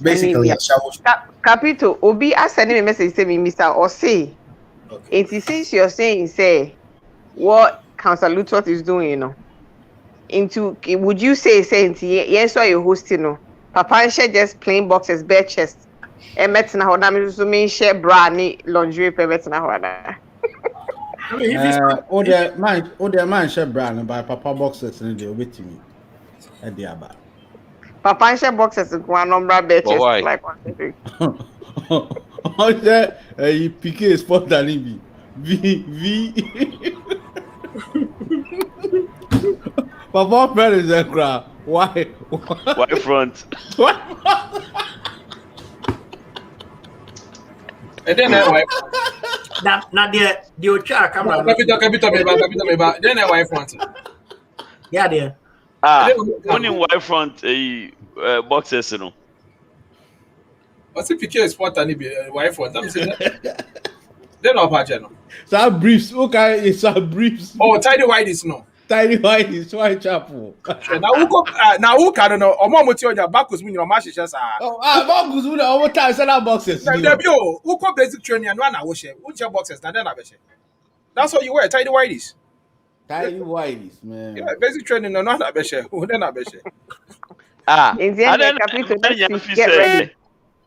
Basically, Capito, Obi, I send him a message, say me, Mr. or say. Okay. Since you're saying, say, what Council Lutterodt is doing, you know, would you say, yes, why you're hosting, no? Papa share just plain boxes, bare chest, and met na hoda, me so mean share bra, ni lingerie, permit na hoda. Oh, the man share bra, by Papa boxes, and they'll wait to me at the Abba. Papa share boxes, one number bare chest, like one. Oh, yeah, you PK sport alibi. V. Papa friend is a crowd. Why? Why front? And then I not the Ocha camera. Capital, then I wife front. Yeah, dear. Only why front boxes, you know. What's if PK sport and wife front? I'm saying that. Then I'll patch it. So briefs, okay, it's a briefs. Oh, tidy white is no. Tidy white is white chapel. Now who can know? Or more material your back was when your mash is just boxes with our time sell out boxes. Who call basic training and one hour share? Which your boxes? Now then I bet. That's what you wear. Tidy white is. Tidy white is, man. Yeah, basic training and not a bet. Who then I bet. In the end, Capito, get ready.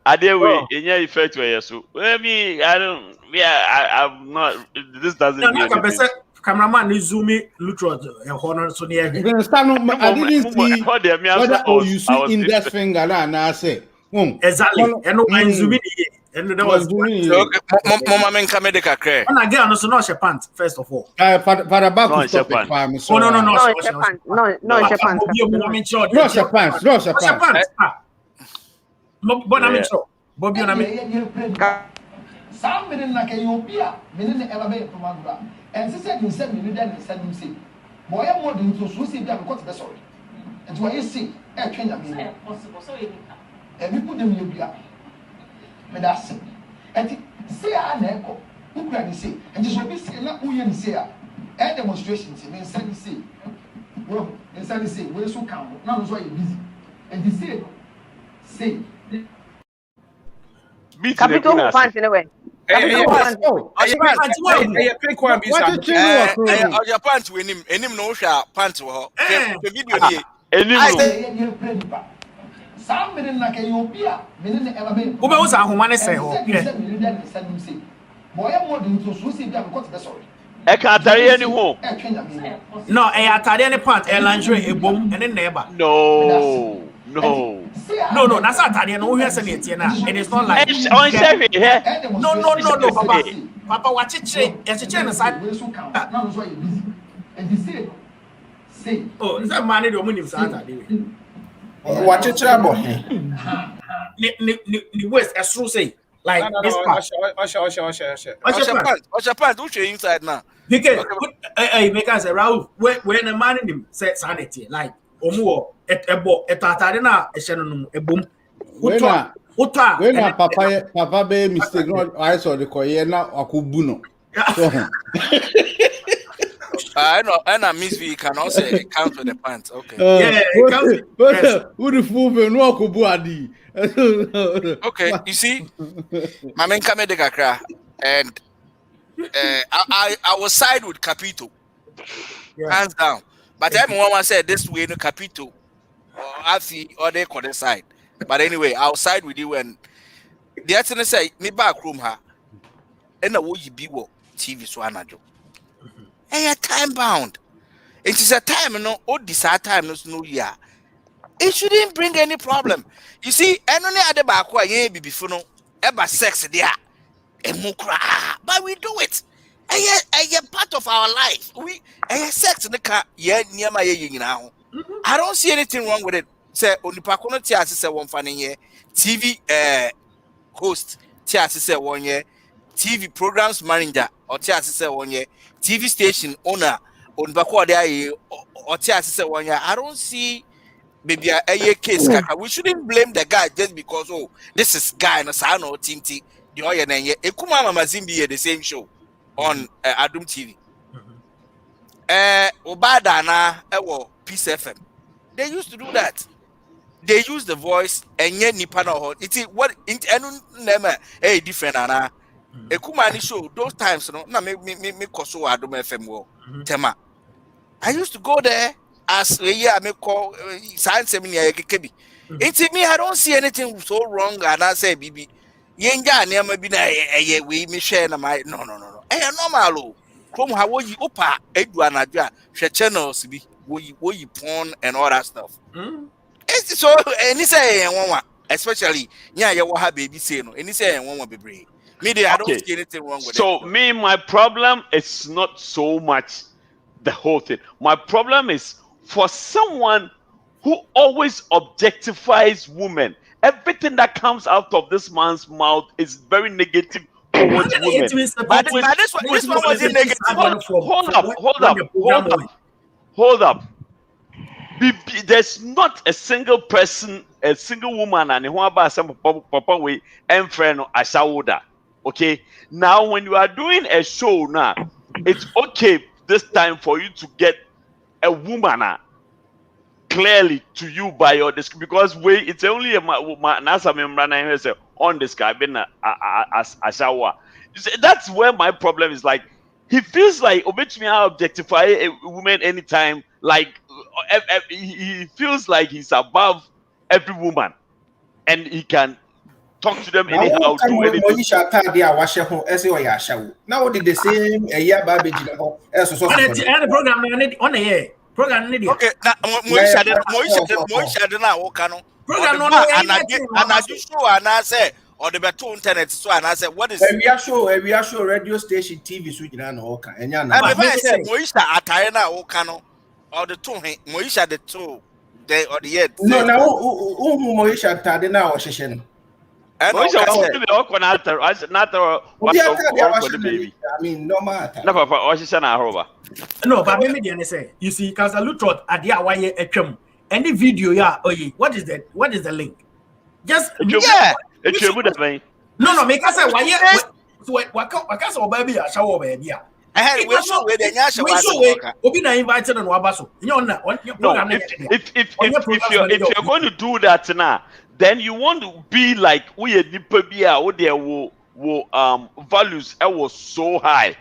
I did way in your effect where so maybe I don't I'm not this doesn't mean cameraman is zooming Lutterodt honor so near. I didn't see whether you see in that finger and I say exactly and I'm zooming and that was Mama men come make a crack. And again also not your pants first of all. For the back to stop the farm. No. But I'm sure. Bobby and I mean, some men like a Yopia, men in the elevator from Andra, and she said, you send me then send him see. Boy, I'm more than to Susie, I'm quite sorry. And why you see, a train of me possible, so and we put them in Yopia. But that's it. And say, I never, who can you say, and just will be saying, not who you say, and demonstrations, and send you see. Well, and send you say, we're so calm, now is why you're busy. And he said, say, Capital pants in a way. Your pants with him, and him no sharp pants. Video. Some men like Ethiopia, men in the element. Who was our woman say? Boy, I'm more than to see them got the sorry. I can't tell you anymore. No, I atade any part a lingerie a boom and a neighbor. No. No, that's atade no here say it na. It is not like on Chevy here. No, Papa. Papa, watch it say na side. Now so you busy. And he say oh, is that man the woman is atade. Watch it trouble. Ni west as true say. Like this part. Osha pant, who show inside now? Because make us around when a man in him said sanity, like omo etatade na ehye no ebom. When papa be mistake no I saw the koye na akobu no. I know, and I miss we can also count with the pants. Okay. Who the fool no akobu adi. Okay, you see, my man come de kakra, and I will side with Capito, hands down. But everyone said this way, no Capito, I see, or they call the side. But anyway, I'll side with you. And the other say, me back room her, and the way you be what TV so anajo. Hey, time bound. It is a time, no, all this time, no year. It shouldn't bring any problem. You see, and only other back why ye be before no ever sex there. But we do it. A part of our life. We sex in the car, near my now. I don't see anything wrong with it. Say only Pacono Tias say 1 funny year, TV host Tias say 1 year, TV programs manager or Tias say 1 year, TV station owner on Bakwa there or Tias say 1 year. I don't see maybe a case. We shouldn't blame the guy just because this is guy and a no Tinti, the oil and Ekuma Mazimbi at the same show on Adum TV. Obadana Peace FM. They used to do that. They use the voice and yet Nipano. It is what in any different Anna. Ekumani show those times no me koso Adum FM tema. I used to go there as a year I call science seminar kebi. It's me, I don't see anything so wrong and I say bibi. Yenga near maybe na we me share na my no. Normal. Come how you opa Edwana share channels be wo you porn and all that stuff. It's so any say one especially you have baby say no any say one baby. Media I don't see anything wrong with it. So my problem is not so much the whole thing. My problem is for someone who always objectifies women. Everything that comes out of this man's mouth is very negative towards women. But this one wasn't negative. Hold up. There's not a single person, a single woman, and who about some papa way and friend Ashawoda. Okay. Now, when you are doing a show now, it's okay this time for you to get a woman clearly to you by your description because it's only a nasa member on describing as Ashawa. That's where my problem is. Like he feels like obey objectify a woman anytime. Like he feels like he's above every woman, and he can talk to them anyhow. Do anything. Now did the same a year baby the program on the air. Program okay, Moisha didn't walk on. Program and I just show and I say or the better internet so and I said what is we show radio station TV switch and Oka and I said Moisha Atayana Okano or the two Moisha the two they or the yet. No, now Moisha Tadena or Shishin. I mean, no matter. No, but maybe say you see, because Lutterodt at the away a any video, what is that? What is the link? Just no, make us say why what can so baby a shower baby. We show where the Nyasha Obina invited on Wabaso. If you're going to do that now, then you want to be like we a nipabia or their values was so high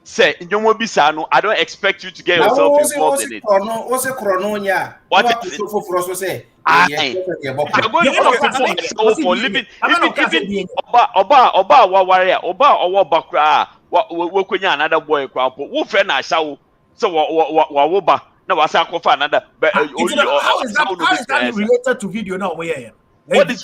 say nyomo bisa no, I don't expect you to get yourself involved in it. What's a chrononia? What is for say? I'm going for living. Even Oba warrior, Oba bakra. We kunya another boy kwampo. Wo friend na shawo. So woba. Na wasa kofa another. How is that related to video now? What is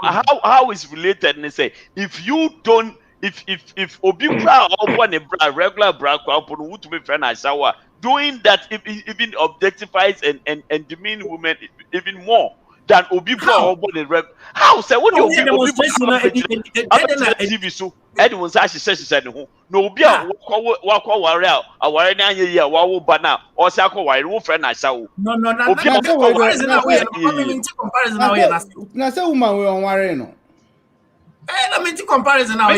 how is related? And say if you don't. If Obi Bra or one a regular bra kwampo to be friend na shawo. Doing that even objectifies and demean women even more than Obi Bra or one a how say what you Obi TV so anyone say she said no Obi a wakwa warrior aware na anya yi a wawo ba na o say akwa warrior wo friend na shawo no comparison now we na say woman we on warrior no comparison now.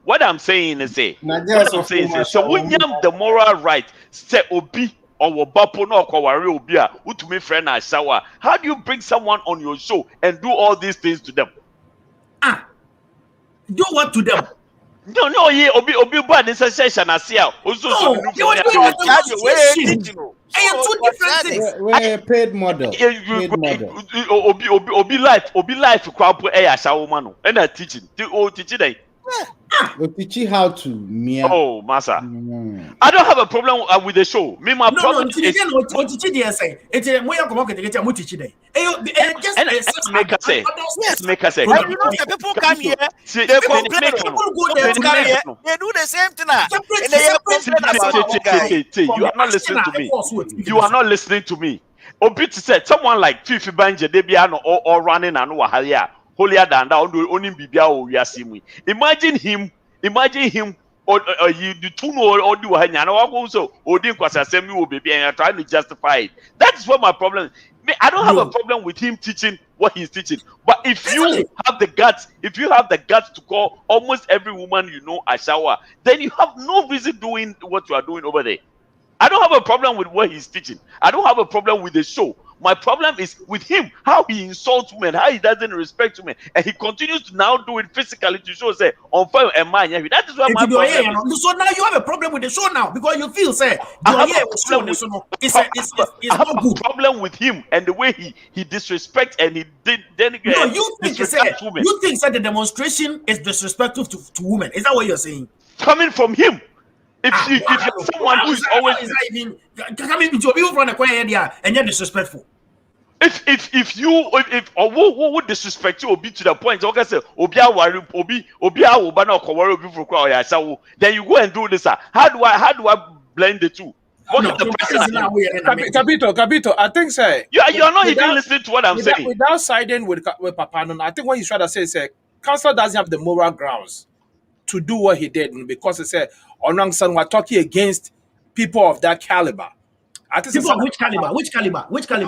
What I'm saying is so when you have the moral right, say Obi or Wabapo no Kwari Obia, who to me friend na shower. How do you bring someone on your show and do all these things to them? Do what to them? No, yeah, Obi bad this session as here. Also, two different things. We're paid model. Obi life crap man and I teaching. Teaching we teach you how to me. Oh, massa. I don't have a problem with the show. Me, my problem is make us say. You know the people come here. They complain. People go there to come here. They do the same thing. You are not listening to me. You are not listening to me. Obi said someone like Fifi Banje Debiano or running and Wahalia. Holier than that, only Bibia or Yasimi. Imagine him, or you do two or do Hanyana also, or didn't cause assembly will be and trying to justify it. That's what my problem is. I don't have a problem with him teaching what he's teaching. But if you have the guts, to call almost every woman you know a shower, then you have no reason doing what you are doing over there. I don't have a problem with what he's teaching. I don't have a problem with the show. My problem is with him, how he insults women, how he doesn't respect women, and he continues to now do it physically to show, say, on fire and man. That is why my problem is. So now you have a problem with the show now because you feel, say, I have a problem with him and the way he disrespects and he did. No, you think that the demonstration is disrespectful to women? Is that what you're saying? Coming from him. If you're someone who is always coming to you from the choir area and you're disrespectful. If who would disrespect you or be to the point, okay, say then you go and do this. How do I blend the two? Capito, I think say you are not even listening to what I'm saying. Without siding with Papa, I think what he's trying to say is council doesn't have the moral grounds to do what he did because he said Onang San were talking against people of that caliber. People of which caliber? According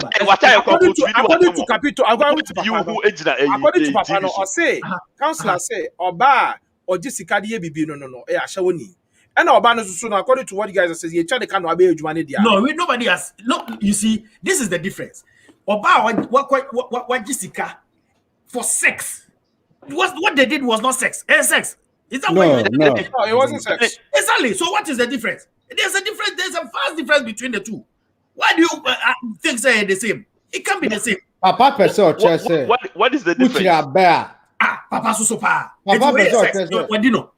to Capito, according to Papa, I say, councillor say, Oba or Jessica Bibi no, Shawoni. And Oba no so according to what you guys are saying, you try to kind of obey No, nobody has. No, you see, this is the difference. Oba what Jessica for sex. What they did was not sex. Sex. Is that no, it wasn't sex. Exactly. So what is the difference? There's a difference. There's a vast difference between the two. Why do you think they're the same? It can't be the same. What is the difference? Papa Susopa. Papa what do you know?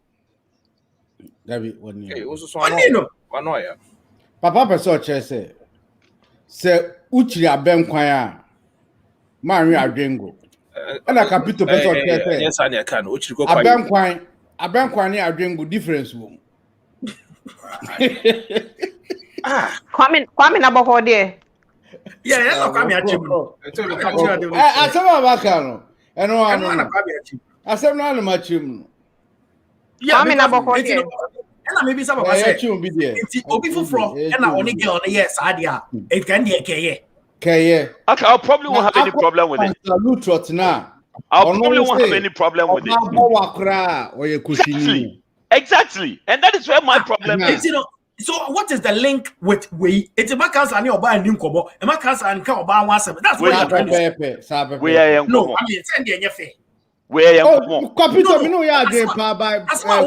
Papa Peso say Uchi Abem Kwaya Mari Adrengo. And I can put to Peso yes, I can. Uchi go Abem Kwani Adrengo difference. Kwame Naboko there. Yeah, that's not Kwame Achibu. I said about Kano. And I said no Machim. Kwame Naboko there. And maybe some of us say Obi from and I only get on the yes idea. It can be a okay, I probably won't have any problem with it. Lutterodt now. I probably won't have any problem with it. Exactly. And that is where my problem is. So what is the link with we? It's a cancer and Oba and Nimkobo, and my cancer and Oba 17. That's what you're trying to say. We are no, I mean, send the fair. Where computer, we know you are again, that's why I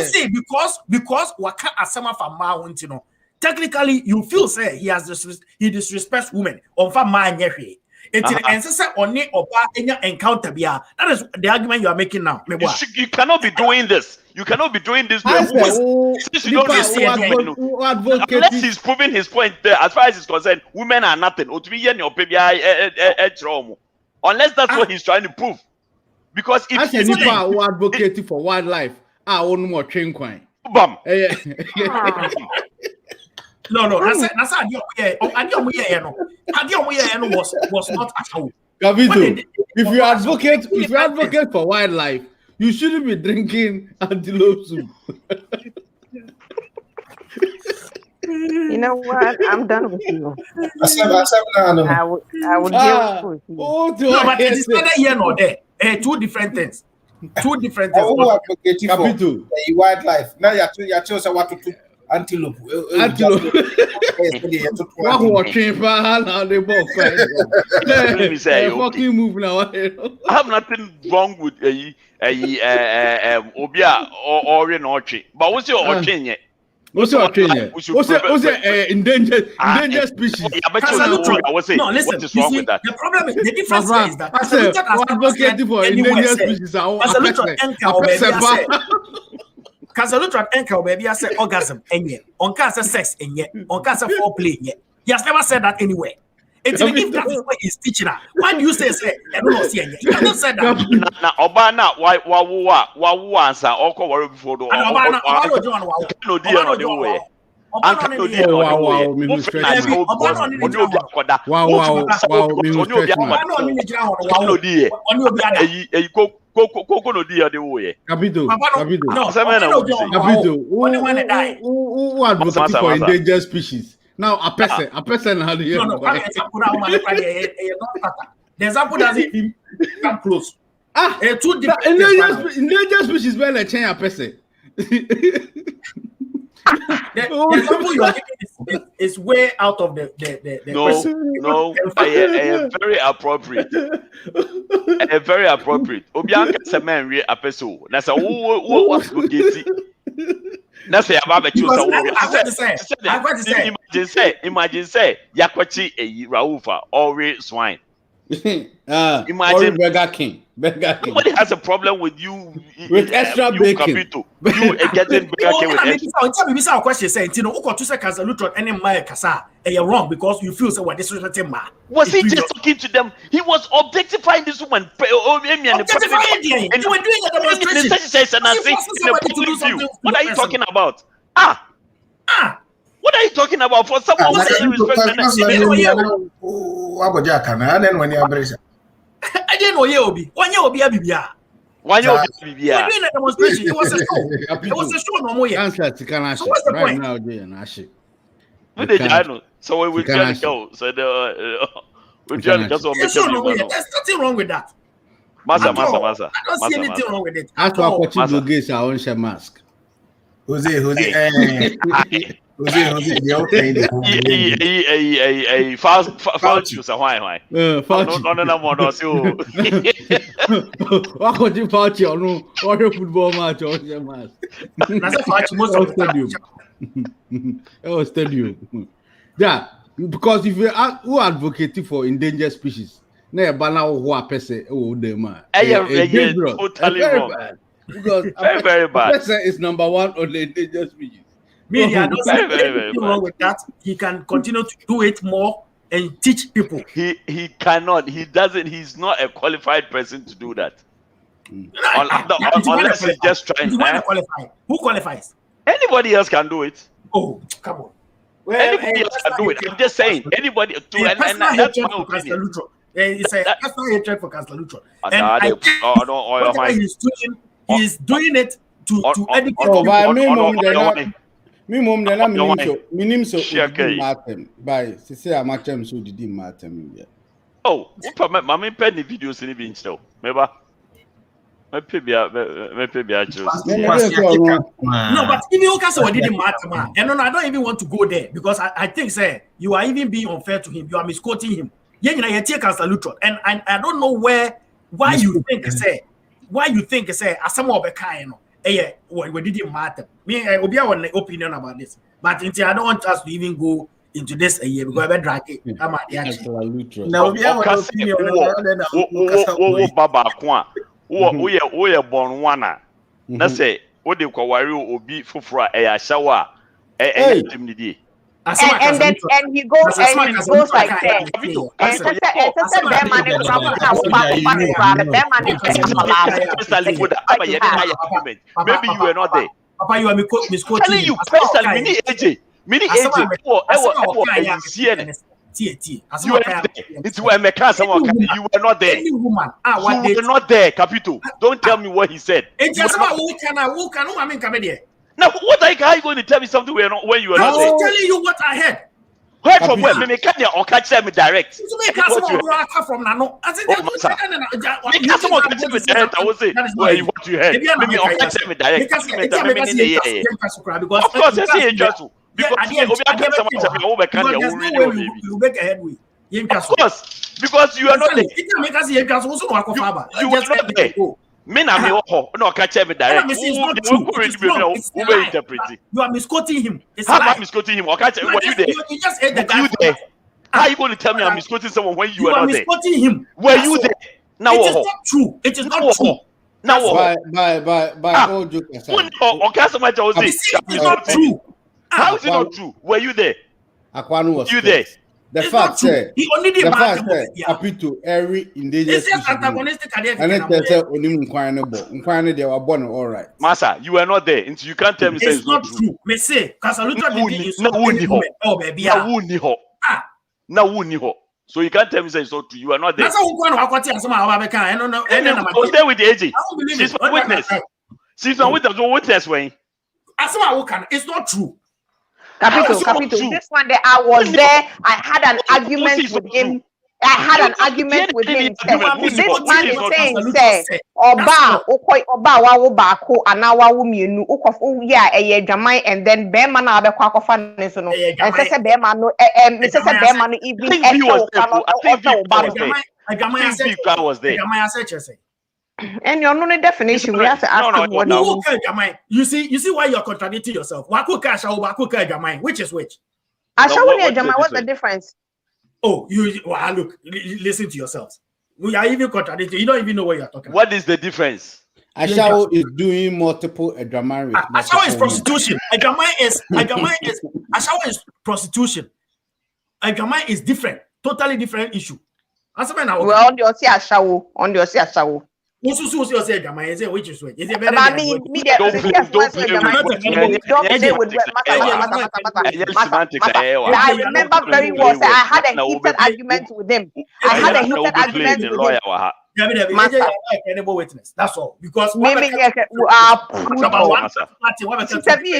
see because waka asema for ma you know. Technically, you feel say he disrespects women. On fa man yehe. It's only opa enya encounter bia. That is the argument you are making now. You cannot be doing this. You cannot be doing this. Unless he's proving his point there, as far as he's concerned, women are nothing. Unless that's what he's trying to prove. Because if he's advocating for wildlife, I own more train coin. Bam. No, that's was not at all. Gavito, if you advocate for wildlife, you shouldn't be drinking antelope soup. You know what? I'm done with you. I would deal with you. No, but it is neither here nor there. Two different things. Two different things. Who advocating for wildlife? Now you're choosing what to do. Antelope. What watching for how they both fucking move now. I have nothing wrong with Obia or Orchi. But what's your Orchin yet? What's your opinion? What's endangered species? No, listen. What is wrong with that? The problem is the difference is that advocating for endangered species. Lutterodt Enkel baby I said orgasm enye. Onka said sex enye. Onka said foreplay enye. He has never said that anywhere. If that is what he's teaching her, why do you say I don't know see enye? You cannot say that. Na Obana why answer or call worry before the Obana who advocating for endangered species? Now a person had the example doesn't even come close. Two different endangered species when I change a person. The example you are giving is way out of the no, very appropriate. Very appropriate. Obianka se man re apeso. Na say what go get. Na say about imagine say yakwachi Raufa or swine. Imagine Burger King. Nobody has a problem with you with extra bacon. You getting Burger King with extra. Tell me this question saying, you know, who to say Lutterodt any my kasa, and you're wrong because you feel so what this is ma. Was he just talking to them? He was objectifying this woman. Objectifying you were doing a demonstration. What are you talking about? What are you talking about? For someone who doesn't respect I didn't know Yobi. One year will be a bibia. One year will be a demonstration. It was a show. It was a show no more. Answer to Kanashi. What's the point? Now, so we try to go. So we try to just there's nothing wrong with that. Massa. I don't see anything wrong with it. As for Portugal gays, I won't share mask. Jose, foul juice, why? What could you pouch on or football match or your mask? That's a fight most of the stadium. Yeah, because if you are who advocating for endangered species, na banner who a person the man. Totally wrong. Because very bad. Person is number one on the endangered species. Media doesn't anything wrong with that. He can continue to do it more and teach people. He cannot. He doesn't. He's not a qualified person to do that. Unless he's just trying. Who qualifies? Anybody else can do it. Oh, come on. Well, anybody else can do it. I'm just saying. Anybody. That's my opinion. It's a personal hatred for Lutterodt. And I think whatever he's doing it to educate me mom then I'm minim so matem by say amatem so did matem. Oh, mama pen the videos in the bench though. Remember? No, but if you can't say what didn't matter, and no, I don't even want to go there because I think say you are even being unfair to him. You are misquoting him. Yeah, you take Lutterodt, and I don't know where why you think say as some of a kind we didn't matter. Me obi have an opinion about this, but I don't want us to even go into this a year because I drag it. I'm at the now we have an opinion. Baba Kwa, we are born one. Na say, what they call Wario Obi Fufra a shower. And he goes like that. Maybe you were not there. Papa, you are misquoting. Telling you personally, mini AJ. Mini AJ. You were not there. You were not there, Capito. Don't tell me what he said. Now, what are you going to tell me something when you were not there? I'm telling you what I heard. Heard from where? Me can you or catch me direct? From Nano. I said, what you heard. Maybe or catch me direct. Of course, I see just of course, because you are not there. You were not there. Men are no catch me direct. You are misquoting him. How am I misquoting him? Or catch were you there? You just ate the guy. How are you going to tell me I'm misquoting someone when you were not there? You are misquoting him. Were you there? Now it is not true. It is not true. Now by all jokes aside. It's not true. How is it not true? Were you there? Akwanu was you there? The fact said, he only did Capito every endangered species. It's just antagonistic. And it said, "Unquine they were born all right." Massa, you were not there, until you can't tell me it's not true. Me say, because Lutterodt so you can't tell me it's not true. You are not there. That's how I was there with the AG. She's my witness. She's my witness when. It's not true. Capito, this one day I was there. I had an argument with him. I had an argument with him. This man is saying, say, Oba, wawu bako, anawa wuminu, ukofu ya jamai, and then Bema na abe kwa kofa neso no. And say Bema no, Mrs. Bema no even I was there. And your only definition, we have to ask what you see why you're contradicting yourself. Which is which? What's the difference? Oh, look, listen to yourselves. We are even contradicting. You don't even know what you're talking about. What is the difference? Ashawo is doing multiple Edramai. Ashawo is prostitution. Edramai is Ashawo is prostitution. Edramai is different, totally different issue. Well, on the Ashawo. Which is which? Is it better? I remember very well. I had a heated argument with him. Witness. That's all. Because maybe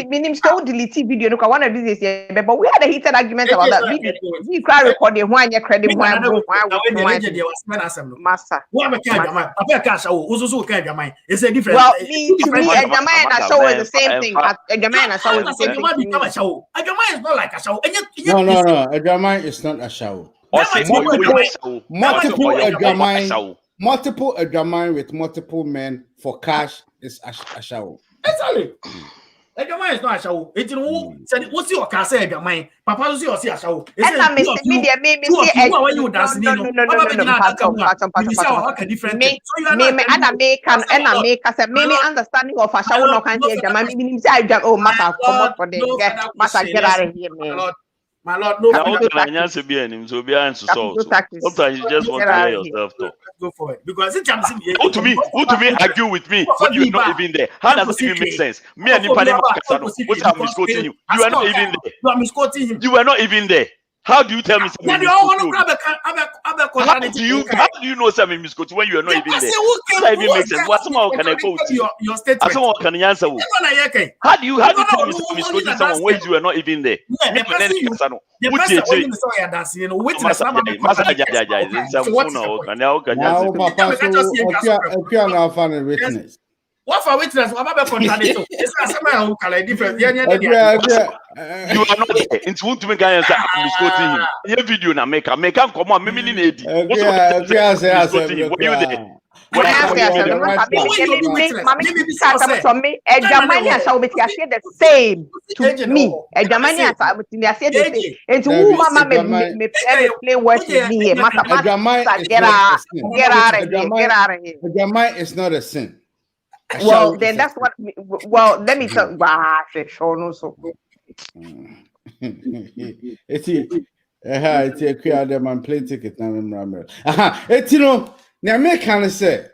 meaning so delete video. Look, I want to do this here, but we had a heated argument about that video. We can't record it. Why you credit? Why master? It's a difference. Well, to me, Ejama and Ashawo is the same thing. Ejama and Ashawo is the same thing. Ejama is not like Ashawo. No. Ejama is not Ashawo. Multiple Ejama with multiple men for cash is Ashawo. Exactly. Ejama is not Ashawo. It's in what's your car say Ejama? Papa see or see Ashawo. And I miss media me say no. Understanding of Ashawo no can say Ejama. Me say oh matter come out for the matter get out of here, man. My Lord, no. Sometimes you just want to hear yourself talk. Go for it. Because it's who to me argue with me when you're not even there? How does it even make sense? Me and Nipane Makasano, what I'm misquoting you. You are not even there. You are misquoting him. You were not even there. How do you tell me something? How do you know something misquoting when you are not even there? That even makes sense. What someone can I go to? Your statement. Someone can answer. How do you tell me something misquoting someone when you are not even there? The person when you saw your dance, witness. What for witness? What about contradiction? It's not someone who can different. You are not there. It's who to make an answer. I'm misquoting him. Your video na make come on. Maybe need. Were you there? What I say, the same to me. A Germany, I said the same. And to mama me play words with me here. Get out of here. A German is not a sin. Well, then that's what. Well, let me tell. Wow, so. It's a queer them and play ticket now. It's you know, now me can say.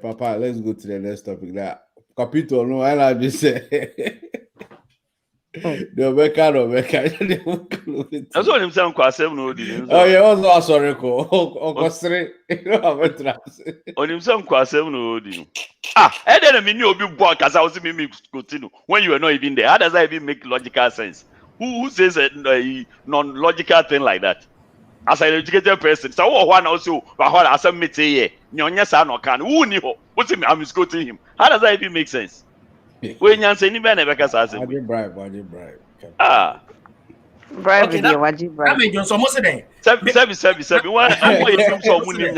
Papa, let's go to the next topic. That Capito, no, I like to say. No, that's what I'm saying. Oh, yeah, also sorry, on himself, and then I mean, you'll be born because I was me continue when you are not even there. How does that even make logical sense? Who says a non-logical thing like that? As an educated person, so one also, but what I submit here, Nyonya San or can, who knew what's him? I'm quoting him. How does that even make sense? When you say anybody never can say, why bribe? Bribe Okay, video, what you bribe? I mean, so most of them. Seven. Why someone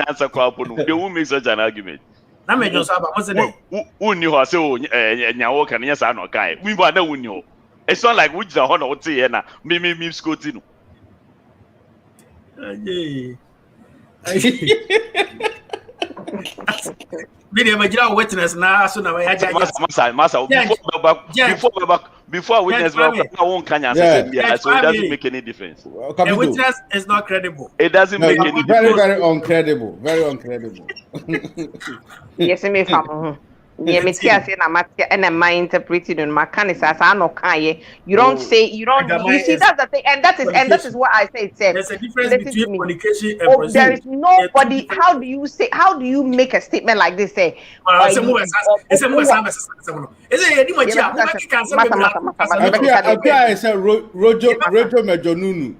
answer question? They won't make such an argument. I mean, just about what's the name? Who knew her? So, Nyawo can yes, I know guy. We were no knew. It's not like which the honor would say, and me scooting. Video witness now, so now I before witness, I won't can answer. So it doesn't make any difference. The witness is not credible. It doesn't make any difference. Very uncredible. Very uncredible. Yes, me from. Yeah, me say and my interpreted in my can is as I know can you don't say you see that's the thing and that is what I say it said. There's a difference between fornication and there is nobody. How do you make a statement like this? Say Rojo Mejonunu.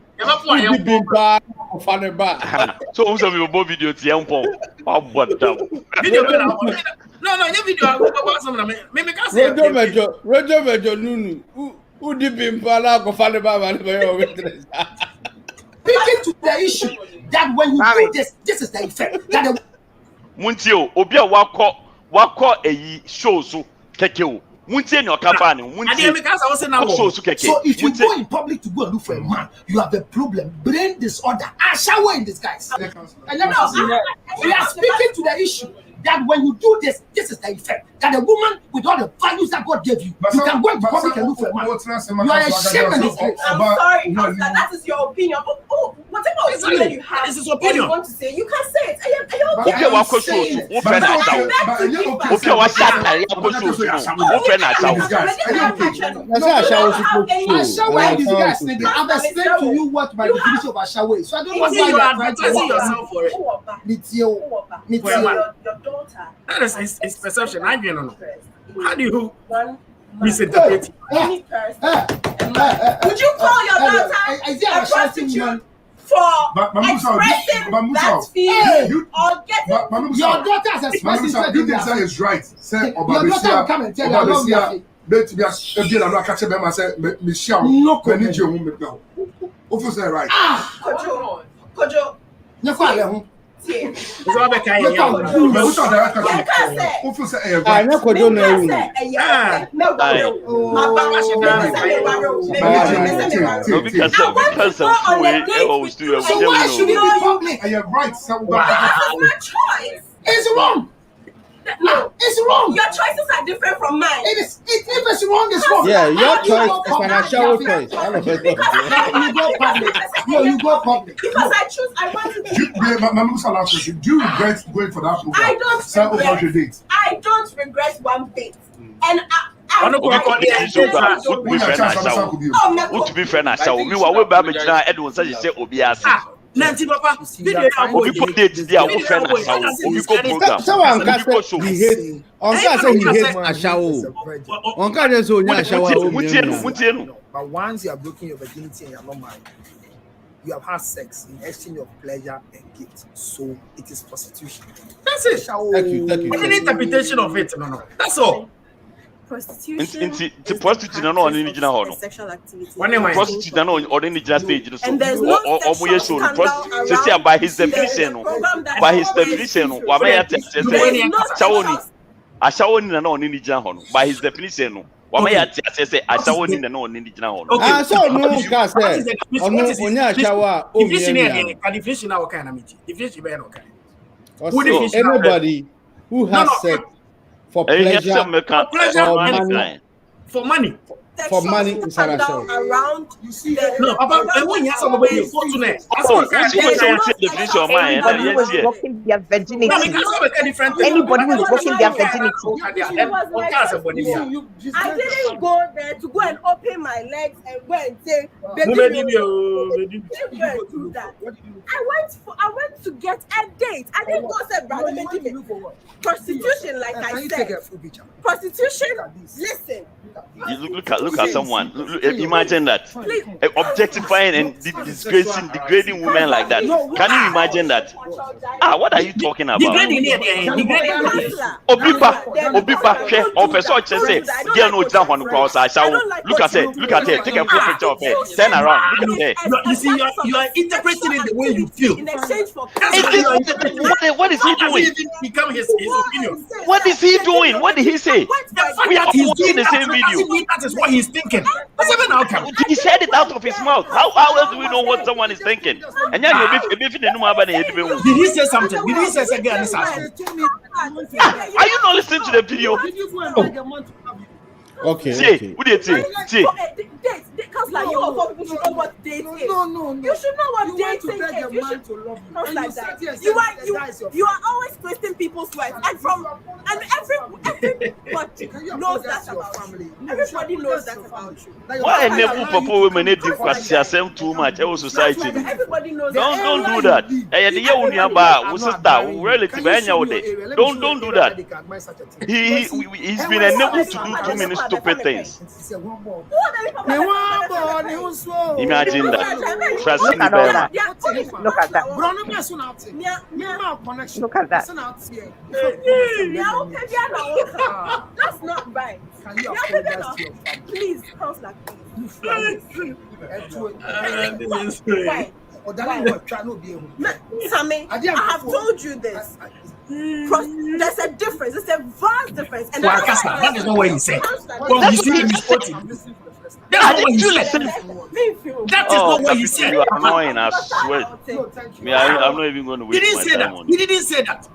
So also we will video to young Paul. No, your video. Rojo Mejonunu. Who did be Impala go find about Speaking to the issue that when you do this is the effect. That Muntio, Obia wako a show so keke. Muntie no kapani. So if you go in public to go and look for a man, you have a problem, brain disorder, and shower in disguise. And then we are speaking to the issue that when you do this is the effect. That a woman with all the values that God gave you, you can go into public and look for a man. You are ashamed of this place. I'm sorry, Pastor, that is your opinion. Oh, whatever opinion you have, this is opinion. You want to say, you can say it. Okay, what question? I've explained to you what my definition of a shower is. So I don't know why you are advertising yourself for it. Your daughter. That is his perception. I don't know. How do you misinterpret? Any person. Would you call your daughter a prostitute for expressing that feeling or getting your daughter as a specific you can say it's right. Say your daughter will come and tell you bet to be a I'm not catching them. I said Michelle no need your woman now. Who say right? Kojo. No, It's all the kind It's wrong. No, it's wrong. Your choices are different from mine. If it's wrong, it's wrong. Yeah, your choice is financial choice. You go public. Because I choose. I want to be. Do you regret going for that program? I don't regret one bit. And to be fair, now, so we were back now. Edwin said, "You say Obiasi." Nancy Papa, Obi date dia o friend na sawo. Obi ko program. Someone can say he hates. On can say he hates Ashawo. On can say Onya Ashawo. But once you are breaking your virginity and you are not married, you have had sex in exchange of pleasure and gifts. So it is prostitution. That's it. Thank you. Any interpretation of it? No. That's all. prostitution the prostitute no on any general no sexual activity. Prostitute no on any general stage so And there's no sexual scandal around by his definition no by his definition no wa ya say ashawoni na on any general no by his definition no wa ya say ashawoni na on any general no so no ka say onu onya ashawa o definition definition na o kind of definition be no kind. Anybody who has sex for pleasure, for money. For money is an assault. Around you see no about when you have somebody fortunate. Anybody who is working their virginity. Anybody who is working their virginity. I didn't go there to go and open my legs and go and say baby. Do that. I went to get a date. I didn't go say brother prostitution like I said. Prostitution. Listen. Look at someone. Imagine that. Objectifying and disgracing, degrading women like that. Can you imagine that? What are you talking about? Obipa, Officer say, girl no jump on the cross. I shall look at it. Take a picture of her. Turn around. Look at her. You see, you are interpreting it the way you feel. In exchange for what is he doing? Become his opinion. What is he doing? What did he say? We are watching the same video. That is what he's thinking. He said it out of his mouth. How else do we know what someone is thinking? And did he say something? Did he say something? Are you not listening to the video? Okay. Who did say? Because like you know what dating is. No. You should know what dating is. You should like that. You are always twisting people's words, and everybody knows that about family. Everybody knows that about you. Why enable people women need to too much? Our society. Everybody knows. Don't do that. Don't do that. He's been enabled to do too many stupid things. Imagine that. Look at that. Look at that. That's not right. Please, counselor. Sammy, I have told you this. There's a difference. There's a vast difference. And that is not what he said. That is not what he said. You are annoying, I swear. I'm not even going to wait. He didn't say that. He didn't say that.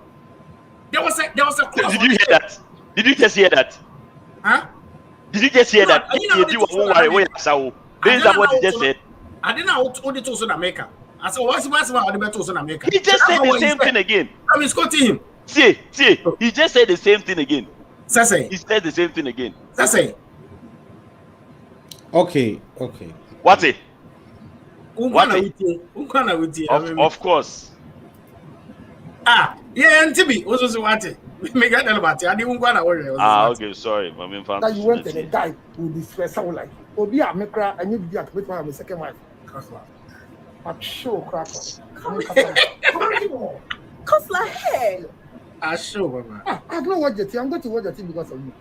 There was a clause. Did you hear that? Did you just hear that? Huh? Did you just hear that? This is what he just said. I didn't know what it was in America. I said, what's in America? He just said the same thing again. I'm quoting him. See, he just said the same thing again. Sase. He said the same thing again. Sase. Okay. What's it? Of course. Yeah, and Tibi, what was what? Make that about it. I didn't want to worry. Okay, sorry. I mean, that you went to the guy who distress sound like, Obi, I make cry, and you be at my second wife. I'm sure, cracker. Cause like, hey. I sure, Mama. I don't watch the thing. I'm going to watch the thing because of you.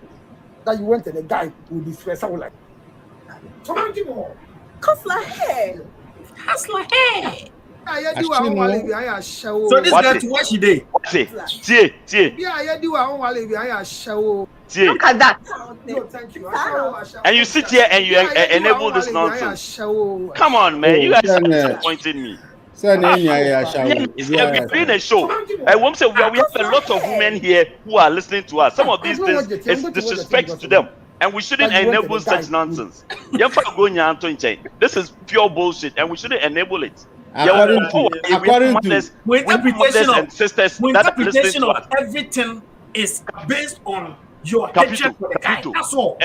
That you went to the guy who distress sound like. Cause like, hey. Hustler, hey. So this guy to watch today. See. Look at that. No, thank you. And you sit here and you enable this nonsense. Come on, man. You guys are disappointing me. We're doing a show. I won't say we have a lot of women here who are listening to us. Some of these things is disrespect to them. And we shouldn't enable such nonsense. This is pure bullshit and we shouldn't enable it. According to interpretation of everything is based on your hatred for the guy. That's all.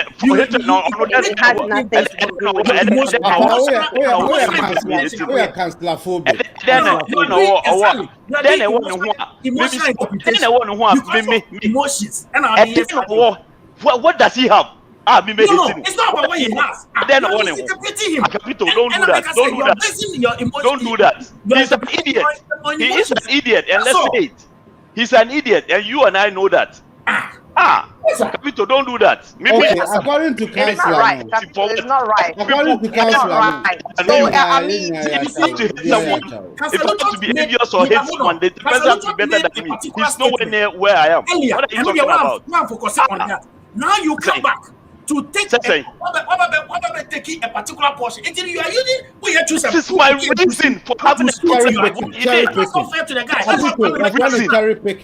Emotions. What does he have? It's not about what he has. Don't do that. He's an idiot. He is an idiot, and let's say it. He's an idiot, and you and I know that. Capito, don't do that. Okay, according to It's not right. It's not right. According to It's not counselor, right. So I mean, if I want to be envious or hate someone, the person has to be better than me. He's nowhere near where I am. Earlier, What are you talking about? Now focus on that. Now you come back to take taking a particular portion. Until you are using, we are choosing. This is my reason for having a problem with what he did. That's not fair to the guy.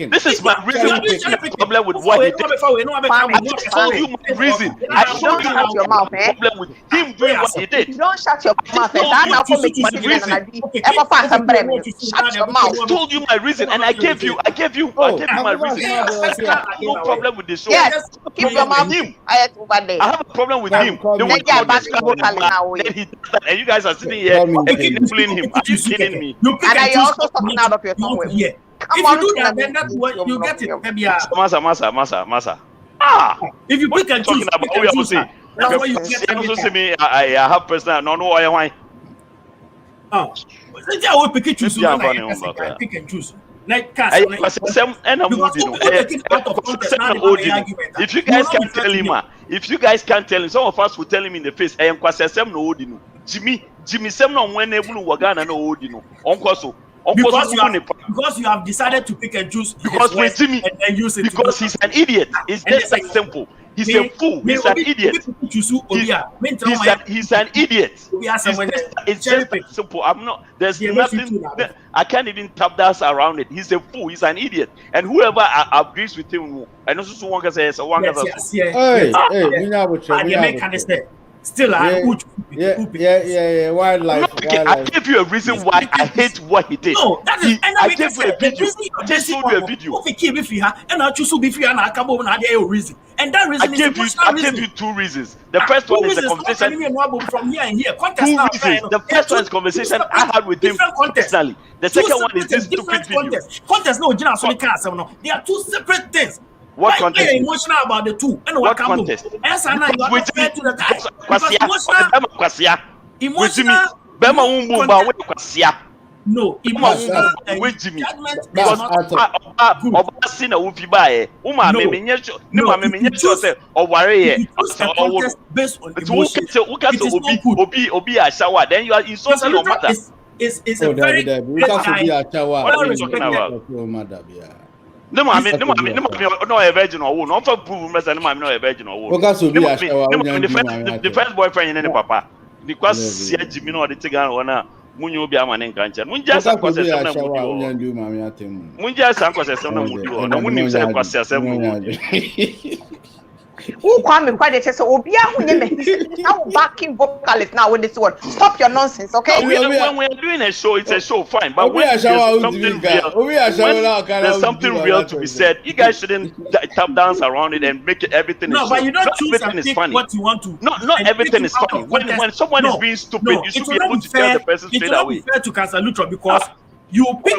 This is my reason for having a problem with what he did. I told you my reason. I showed you your mouth, problem with him doing what he did. Don't shut your mouth. Shut your mouth. I told you my reason, and I gave you my reason. I have no problem with the show. Yes, keep your mouth. I have a problem with him. The way he then he does that, and you guys are sitting here enabling him. Are you kidding me? And I also talking out of your tongue with me. If you do that, then that's what you get it. Masa. If you pick and choose, that's what you get. I have personal. No, why? Oh, I will pick and choose. Pick and choose. Like if you guys can't tell him, some of us will tell him in the face, I am Kwasesem no Odino. Jimmy Sem no when Wagana no Odino. Because you have decided to pick and choose because with Jimmy and use it because he's an idiot. It's just like simple. He's a fool. He's an idiot. He's an idiot. It's just like simple. There's nothing. I can't even tap that around it. He's a fool. He's an idiot. And whoever agrees with him, I know someone can say, still, wildlife. I gave you a reason why I hate what he did. No, that is. I gave you a video. I just showed you a video. And I choose to be free and I come over and a reason. And that reason I gave you two reasons. The first one is the conversation from here and here. The first one is conversation I had with him personally. The second one is this stupid video. Contest no, they are two separate things. What contest? Are emotional about the two. And what contest? Yes, and you are not fair to the guy. No, emotional. With Jimmy. Based on then you are insulting your mother. Is a very great guy. What are you talking about? No, a virgin or no for proof, no a virgin or the first boyfriend and papa. Because Jimmy or the Tigan or now, Munyo be a man in Kancha. Munja Who come quite say Obia now backing vocalist now with this one. Stop your nonsense, okay? When we're doing a show, it's a show, fine. But when there's something real to be said, you guys shouldn't tap dance around it and make it everything. No, but you don't choose and pick what you want to. Not everything is funny. When someone is being stupid, you should be able to tell the person straight away. It's not fair to cancel Lutterodt because you pick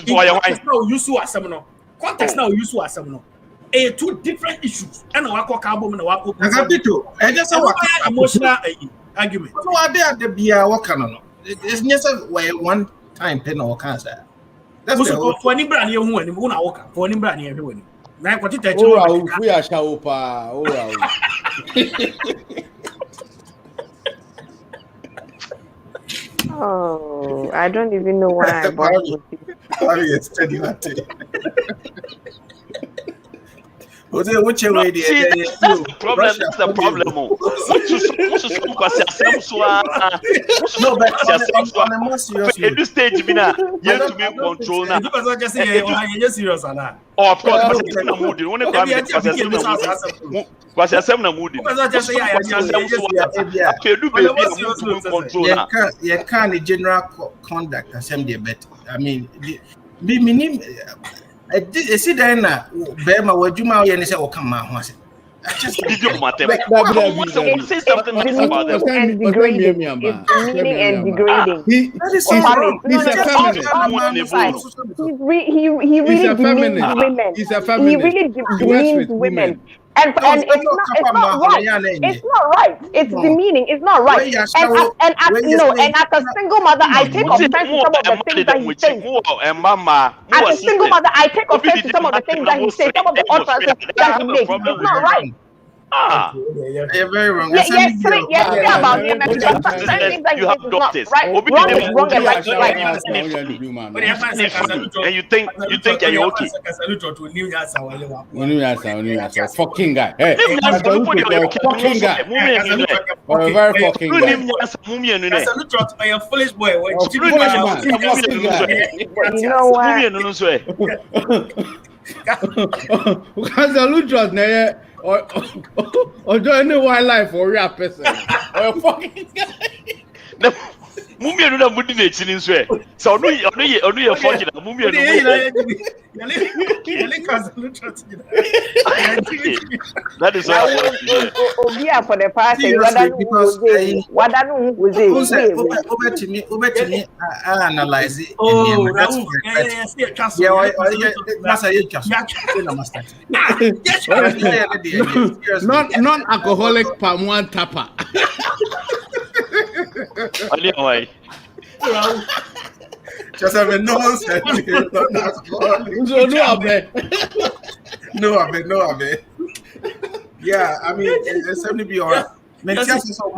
context now use you as someone. Context now use you as someone. Two different issues. And I walk album and I walk emotional argument. No, I did the beer. What can I know? It's just one time pen or cancer. That's for any brand you want to walk for any brand everyone. Now, what did I we are Shaupa. Oh, I don't even know why I bought it. What's the way? That's the problem. That's the problem. No, but at this stage, you have to be control now. Serious or not? Oh, of course, because I'm moody. When you can't general conduct assembly better. I mean, I see then Bema what you might say or come out once. I just say something nice about them. And degrading. He's a feminist. He really demeans women. He really demeans women. And it's not right. It's not right. It's demeaning. It's not right. And as a single mother, I take offense to some of the things that he says. As a single mother, I take offense to some of the things that he says, some of the utterances that he makes. It's not right. You're very wrong. Yes, about him. You have daughters. Right? Wrong is wrong and right is right. And you think you're okay? Fucking guy. Hey, fucking guy. Very fucking guy. A foolish boy. You know what? Because the Lutterodt there. Or do any wildlife or real person? Or fucking guy. Mummy no na mudi na chini nso e. So onu ye fortune na mummy no. That is what Obia for the past what was it? Analyze it. Non-alcoholic palm one tapper. Just have a nonsense. No, yeah, I mean, it's certainly be alright. Counselor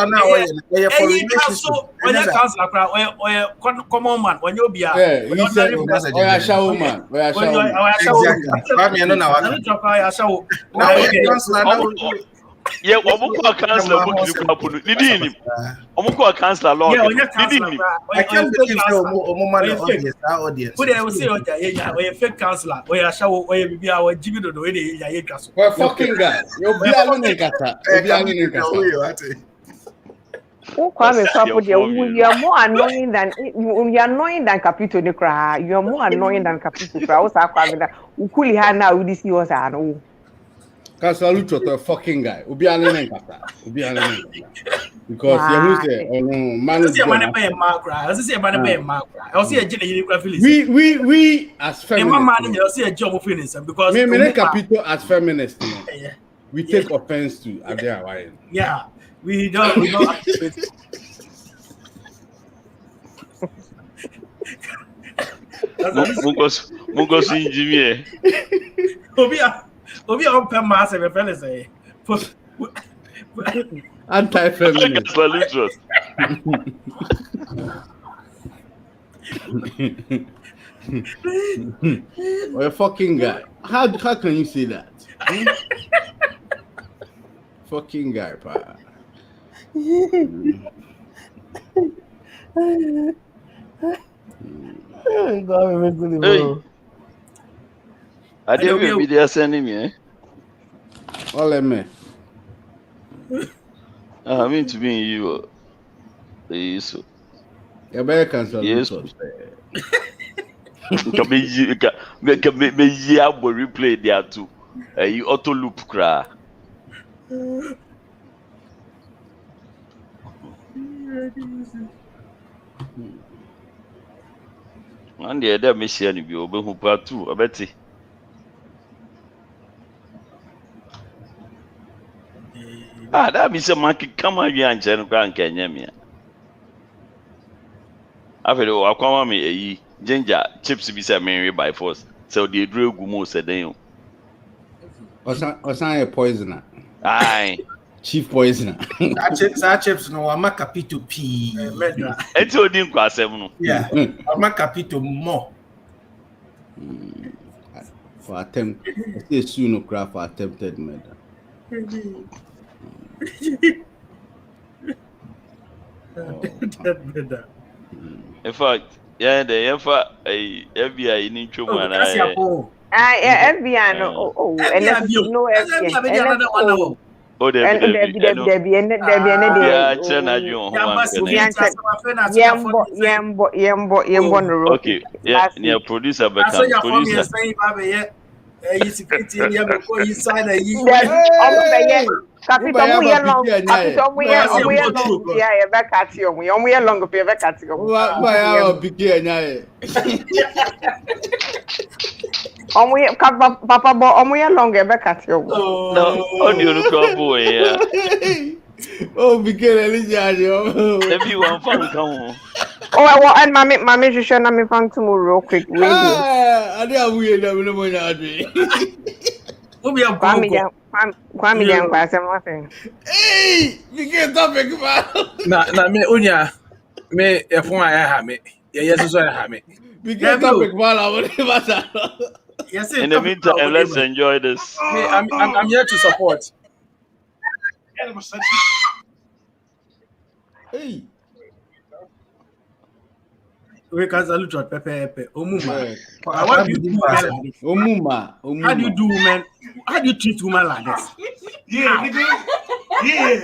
now, common man, when you be a shower man. Yeah, Omuko Councillor book you happen. Didn't Omuko Councillor Lord. I can't believe so audience. Put it, say, a fake councillor, where I shall be our Jimmy the way they well, fucking guy. You'll be alone in Qatar. You are more annoying than Capito de Cra. You are more annoying than Capito Cra. Ukuli Hana would see us. Because Lutterodt a fucking guy. Ubi alone in Qatar. Because we as feminists. Because me Capito as feminists. We take offense to Adia. Yeah, we don't. Mungos in Jimmy. Obi open mass and fellas say anti-feminist. Or a fucking guy. How can you say that? Fucking guy, pa. I didn't be there sending me. All me. I mean to be you. Yes. You better cancel. Yes. Me replay there too. You auto loop cry. And the other mission be open who part two. I bet it. That means a monkey come on here and Jen Grand Kenya. After the Aquama me ginger chips be said Mary by force. So they drew Gumo said they was a poisoner. Aye. Chief poisoner. Chips no I'm a capito P. It's all didn't cross seven. Yeah, I'm a capito more. For attempt, I soon no craft for attempted murder. In fact, yeah, the FBI in Chuma. FBI no and no FBI. Oh, okay, yeah, producer, but Papa, but omuya longer back at you. No, audio no crop boy. Oh, begin Elijah. If you want fun, come. Oh, I want and mommy should share me fun tomorrow real quick. Ready? I don't weird. I'm no more Adri. Kwame jam kwasem nothing. Hey, begin topic, man. Na me unya me efun aya ha me. Ye yeso so ha me. Begin topic, man. I want to Yes, In the meantime, let's enjoy this. Me, I'm here to support. Hey. We can salute your Pepe. Omuma. Yeah. What do you do, man? Omuma. How do you do, women? How do you treat women like this? Yeah, nigga. Yeah.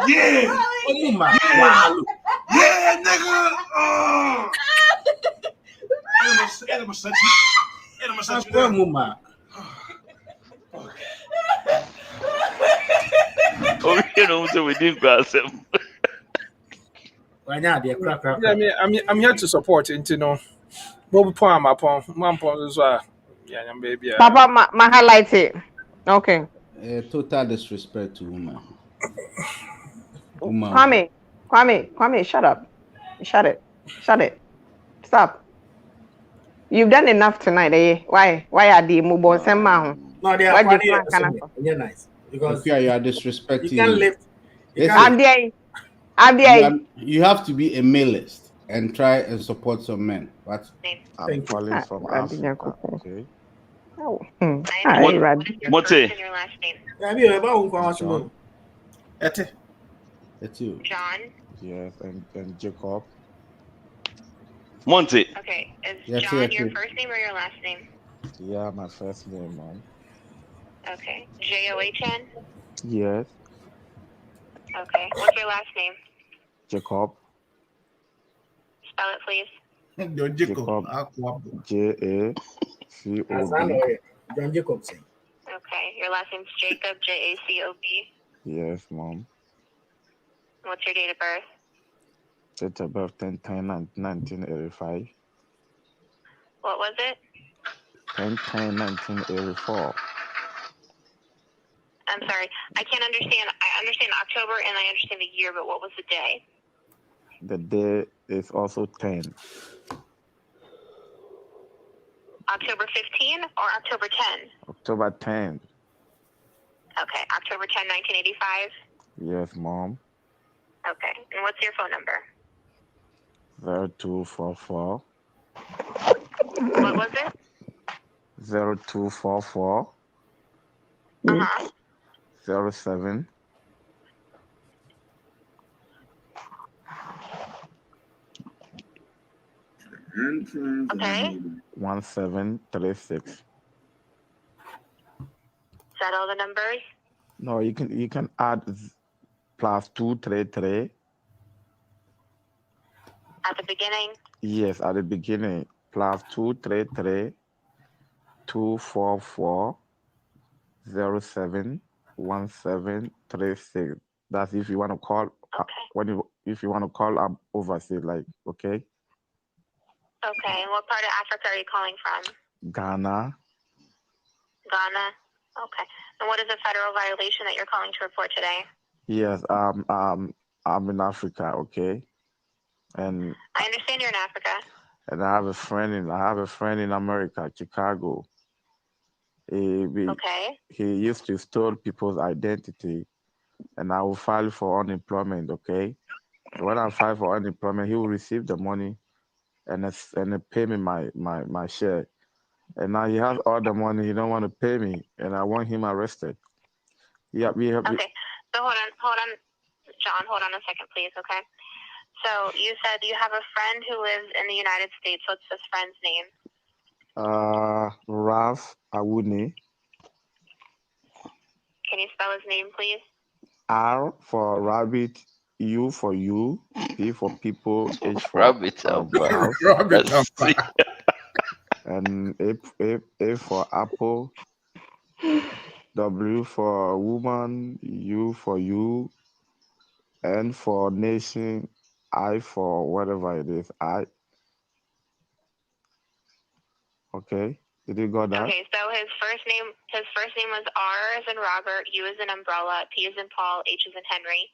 Yeah. Omuma. Yeah. Wow. Yeah, nigga. Oh. Animal such. Omuma. Oh, you know, so we didn't pass him. Yeah, I'm here to support it, you know. Bobby Palm upon Mampon as well. Yeah, baby. Papa, my highlight it. Okay. Total disrespect to woman. Kwame, shut up. Shut it. Stop. You've done enough tonight, eh? Why are the mobile sema? No, they are funny. They're nice. Because you are disrespecting. You can't lift. You have to be a maleist and try and support some men. But I'm calling from Africa. Okay. Mote. That's you. John. Yes, and Jacob. Monte. Okay. Is John your first name or your last name? Yeah, my first name, Mom. Okay. John? Yes. Okay. What's your last name? Jacob. Spell it, please. Jacob. Jacob. John Jacobson. Okay. Your last name's Jacob, Jacob. Yes, Mom. What's your date of birth? Date of birth 10/10/1985. What was it? 10/10/1984. I'm sorry. I can't understand. I understand October and I understand the year, but what was the day? The day is also 10. October 15 or October 10? October 10. Okay. October 10, 1985? Yes, Mom. Okay. And what's your phone number? 0244. What was it? 0244. 07. Okay. 1736. Is that all the numbers? No, you can add +233. At the beginning? Yes, at the beginning. +233 244 071736. That's if you want to call if you want to call overseas, like, okay? Okay. And what part of Africa are you calling from? Ghana. Ghana. Okay. And what is the federal violation that you're calling to report today? Yes, I'm in Africa, okay? And I understand you're in Africa. And I have a friend in America, Chicago. He used to steal people's identity, and I will file for unemployment, okay? So when I file for unemployment, he will receive the money and pay me my share. And now he has all the money, he don't want to pay me, and I want him arrested. Yeah, okay. So hold on, John, hold on a second, please, okay? So you said you have a friend who lives in the United States. What's this friend's name? Ralph Awuni. Can you spell his name, please? R for rabbit, U for you, P for people, H for rabbit, and A for apple, W for woman, U for you, N for nation, I for whatever it is, I. Okay, Did you got that? Okay, so his first name was R as in Robert, U as in umbrella, P as in Paul, H as in Henry.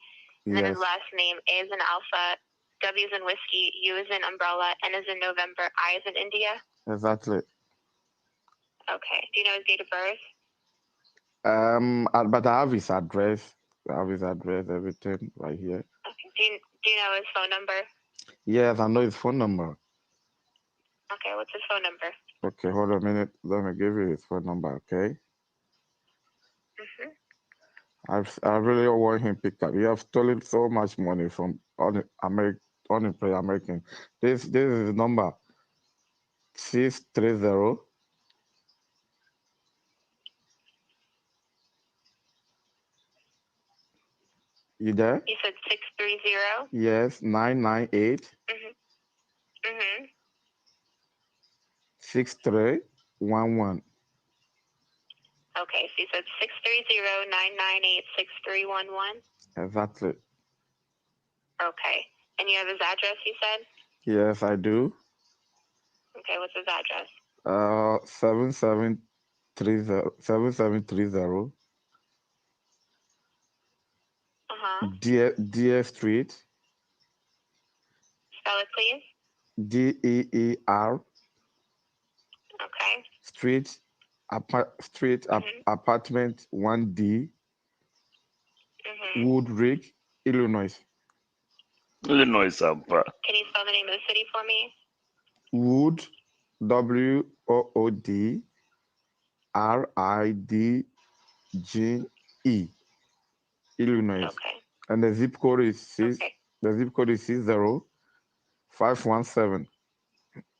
And then his Yes. last name, A as in alpha, W as in whiskey, U as in umbrella, N as in November, I as in India. Exactly. Okay. Do you know his date of birth? But I have his address. Everything right here. Okay. Do you know his phone number? Yes, I know his phone number. Okay, what's his phone number? Okay, hold a minute. Let me give you his phone number, okay? I really don't want him pick up. You have stolen so much money from unemployed American. This is his number. 630. You there? You said 630? Yes, 998 Mm-hmm. 6311. Okay, so you said 630-998-6311? Exactly. Okay. And you have his address, you said? Yes, I do. Okay, what's his address? 7730 Deer Street. Spell it, please. DEER Okay. Street, apartment 1D, Woodridge, Illinois. Illinois, Sampa. Can you spell the name of the city for me? Wood, WOODRIDGE, Illinois. Okay. And the zip code is 60517.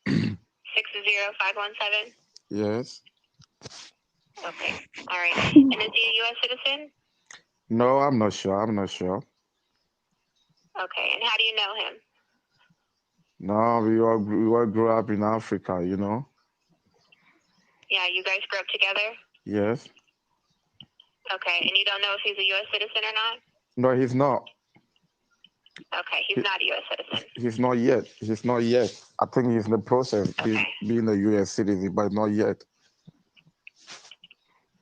60517? Yes. Okay. All right. And is he a U.S. citizen? No, I'm not sure. Okay. And how do you know him? No, we all grew up in Africa, you know. Yeah, you guys grew up together? Yes. Okay. And you don't know if he's a U.S. citizen or not? No, he's not. Okay. He's not a U.S. citizen. He's not yet. I think he's in the process of being a U.S. citizen, but not yet.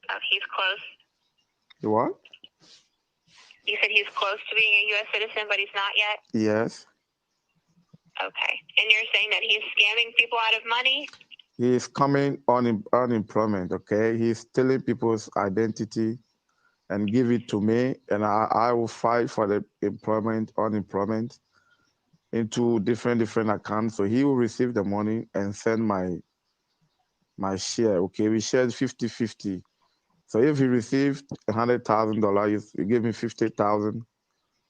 Oh, he's close. You what? You said he's close to being a U.S. citizen, but he's not yet? Yes. Okay. And you're saying that he's scamming people out of money? He's coming on unemployment, okay? He's stealing people's identity and give it to me, and I will fight for the unemployment into different accounts. So he will receive the money and send my share, okay? We shared 50-50. So if he received $100,000, he give me 50,000,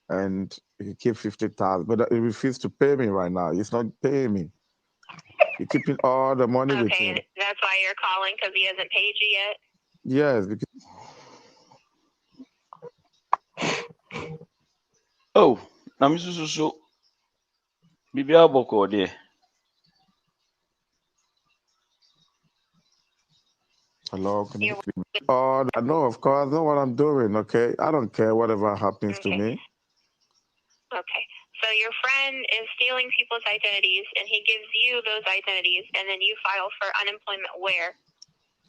and he keep 50,000. But he refused to pay me right now. He's not paying me. He's keeping all the money with him. Okay, that's why you're calling, because he hasn't paid you yet? Yes. Because Oh, I'm so. Bibia Boko there. hello, can you hear me? Oh, I know, of course, I know what I'm doing, okay? I don't care whatever happens to me. Okay. So your friend is stealing people's identities, and he gives you those identities, and then you file for unemployment where?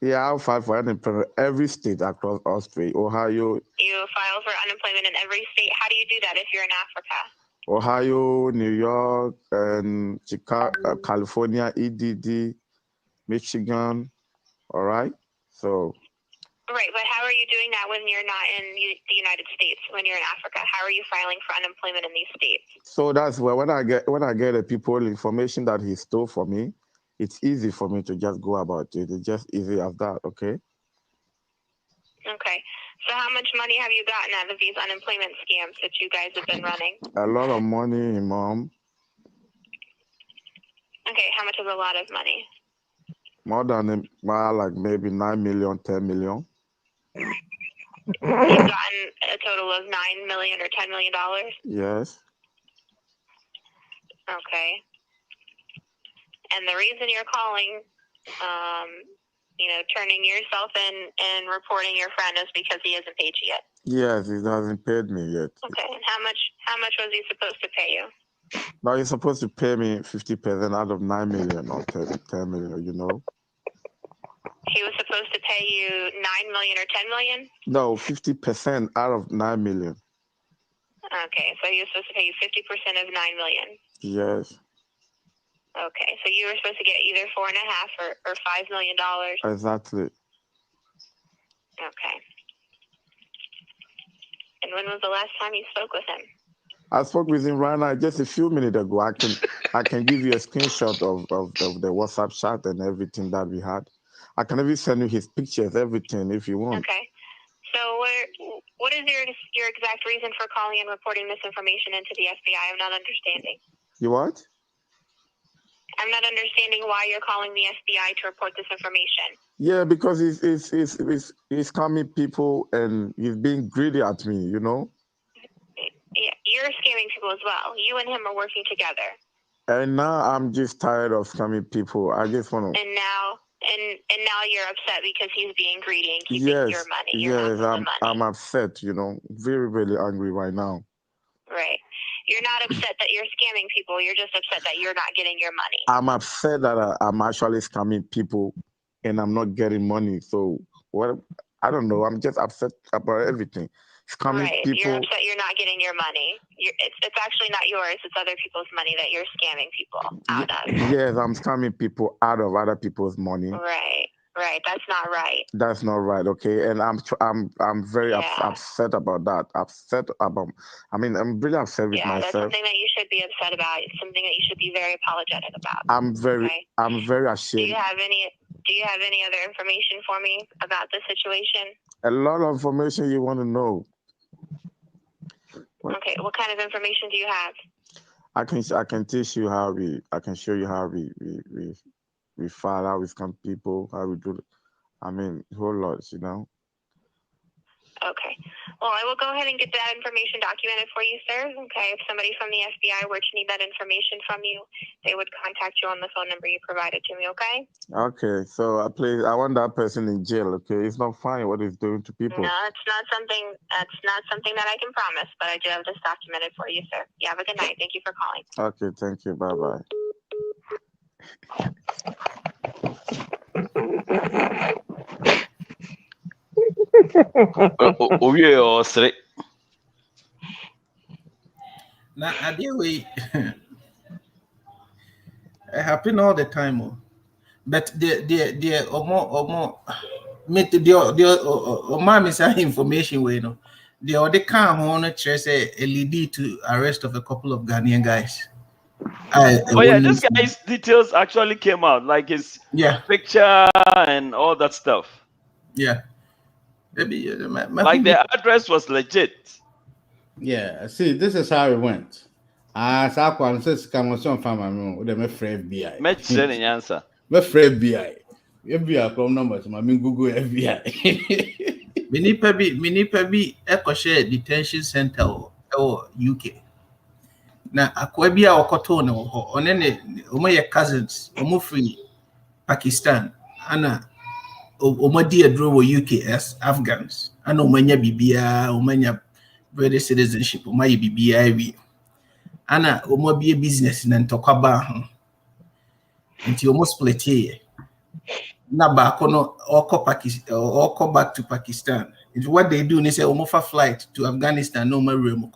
Yeah, I'll file for unemployment every state across Australia, Ohio, You file for unemployment in every state. How do you do that if you're in Africa? Ohio, New York, and Chicago, California, EDD, Michigan, all right? So, Right, but how are you doing that when you're not in the United States, when you're in Africa? How are you filing for unemployment in these states? so that's where when I get the people information that he stole from me, it's easy for me to just go about it. It's just easy as that, okay? Okay. So how much money have you gotten out of these unemployment scams that you guys have been running? A lot of money, Mom. Okay, how much is a lot of money? More than like maybe 9 million, 10 million. You've gotten a total of $9 million or $10 million? Yes. Okay. And the reason you're calling, turning yourself in and reporting your friend is because he hasn't paid you yet. Yes, he hasn't paid me yet. Okay. And how much was he supposed to pay you? No, he's supposed to pay me 50% out of 9 million or 10 million, you know. He was supposed to pay you $9 million or $10 million? No, 50% out of 9 million. Okay, so he was supposed to pay you 50% of $9 million. Yes. Okay, so you were supposed to get either $4.5 or $5 million. Exactly. Okay. And when was the last time you spoke with him? I spoke with him right now just a few minutes ago. I can give you a screenshot of the WhatsApp chat and everything that we had. I can even send you his pictures, everything if you want. Okay. So what is your exact reason for calling and reporting this information into the FBI? I'm not understanding. You what? I'm not understanding why you're calling the FBI to report this information. Yeah, because he's scamming people and he's being greedy at me, you know? Yeah, you're scamming people as well. You and him are working together. And now I'm just tired of scamming people. I just want to... And now you're upset because he's being greedy and keeping your money. Yes, I'm upset, you know, very, very angry right now. Right. You're not upset that you're scamming people. You're just upset that you're not getting your money. I'm upset that I'm actually scamming people and I'm not getting money. So, what? I don't know. I'm just upset about everything. Scamming right. people. You're upset you're not getting your money. It's actually not yours. It's other people's money that you're scamming people out of. Yes, I'm scamming people out of other people's money. Right. Right. That's not right. That's not right. Okay. And I'm very upset about that. I'm really upset with myself. That's something that you should be upset about. It's something that you should be very apologetic about. I'm very ashamed. Do you have any other information for me about the situation? A lot of information you want to know. Okay. What kind of information do you have? I can teach you how I can show you how we file, how we scam people, how we do it. I mean, whole lots, you know. Okay. Well, I will go ahead and get that information documented for you, sir. Okay. If somebody from the FBI were to need that information from you, they would contact you on the phone number you provided to me, okay? Okay. So I want that person in jail, okay? It's not fine what he's doing to people. No, that's not something that I can promise, but I do have this documented for you, sir. You have a good night. Thank you for calling. Okay, thank you. Bye-bye. Now, I deal with it happen all the time, but the mom is information way, no. The other calm on trace a lead to arrest of a couple of Ghanaian guys. This guy's details actually came out, like his picture and all that stuff. Yeah. Maybe, like the address was legit. Yeah, see, this is how it went. As I can say, come on, some family, with them for FBI. Match sending answer. Me for FBI. FBI from numbers. I mean Google FBI. Minipa be echo share detention center or UK. Now, Akwabia or Kotono or Nene, my cousins, or free Pakistan, Anna, or dear Drow UKS, Afghans, and Omania Bibia, Omania British citizenship, or my BBIV. Anna, or be a business in Antokaba until almost split here. Naba or Pakistan or come back to Pakistan. It's what they do. They say, Omofa flight to Afghanistan, no more remote.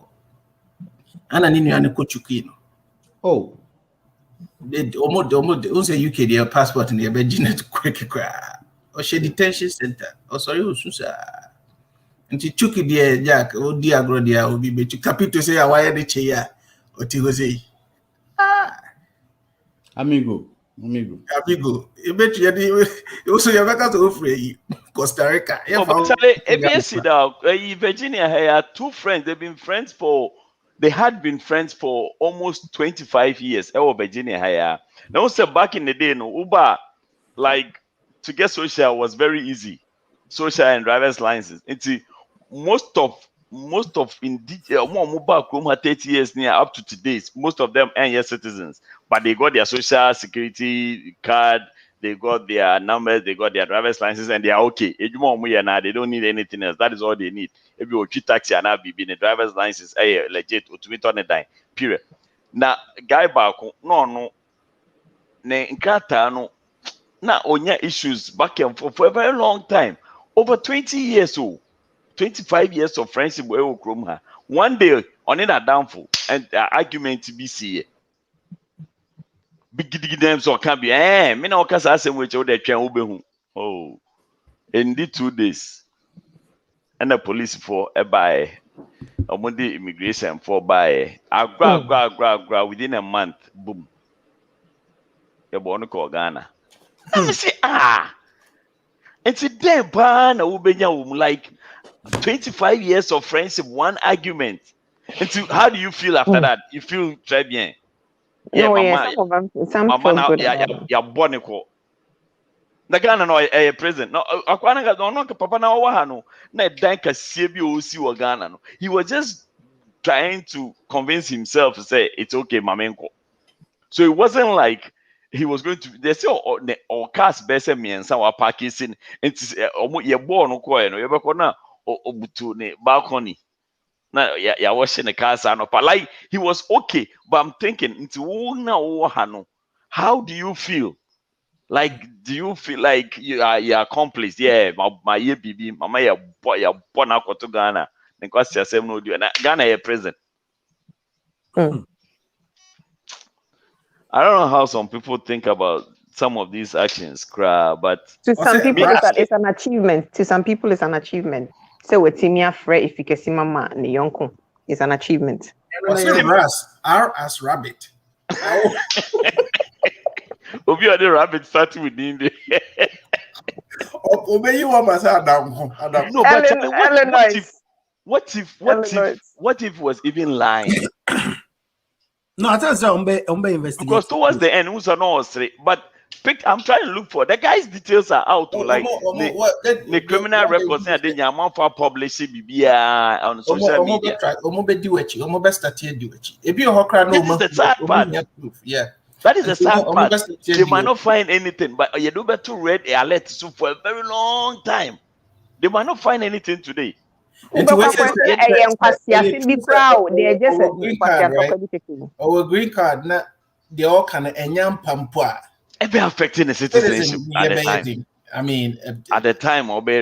And I need to Kochukino. Oh, they almost say UK their passport in their Virginia to quick or she detention center. Oh, sorry, Susa. And she took it there, Jack, oh, dear, Grodia will be to capito say, why are the chair or Tigoze? Amigo. You bet you also your better to free Costa Rica. Virginia had two friends. They had been friends for almost 25 years. Virginia now, so back in the day, no Uber, like to get social was very easy. Social and driver's licenses. It's most of indeed mobile Chrome 30 years near up to today. Most of them are US citizens, but they got their social security card, they got their numbers, they got their driver's licenses, and they are okay. They don't need anything else. That is all they need. If you treat taxi and have been a driver's license, legit or to on a dime. Period. Now, guy back no. Ne nkata no Now onya issues back and forth for a very long time. Over 20 years old. 25 years of friendship with Okroma. One day on it a downfall and argument to be see. Big names or can be me no cause I say which other train obehu. Oh, in the 2 days. And the police for a buy Monday immigration for buy. I grab within a month. Boom. You're born to Ghana. I say it's a damn pan like 25 years of friendship, one argument. And so how do you feel after that? You feel très bien. Yeah, no, mama, mama now, yeah, bonico. The Ghana no a present. No, Akwana no papa na wa no. Na danka sebi osi wa Ghana no. He was just trying to convince himself to say it's okay, mamenko. So it wasn't like he was going to. They say or cast bese me and some parking. It's ye born no ko no. You be ko na obutu ne balcony. Na ya washing the cars and like he was okay, but I'm thinking into na how do you feel? Like, do you feel like you are accomplished? Yeah, my baby, mama ya born out to Ghana. Because you say no do Ghana is present. I don't know how some people think about some of these actions, but to some people it's an achievement. To some people it's an achievement. So with Timia Frey, if you can see mama and yonko, it's an achievement. R as rabbit. Obi are the rabbit starting with India. Obey you almost Adam. No, but what if it was even lying? No, I tell you, investigate. Because towards the end, who's no straight, but I'm trying to look for the guy's details are out. Like the criminal records and then your mouth for publishing on social media. This is the sad part. Yeah. That is the sad part. They might not find anything, but you do better read a alert for a very long time. They might not find anything today. They're just our green card now they all kind of pampua. It be affecting the citizenship at the time. I mean, at the time, obey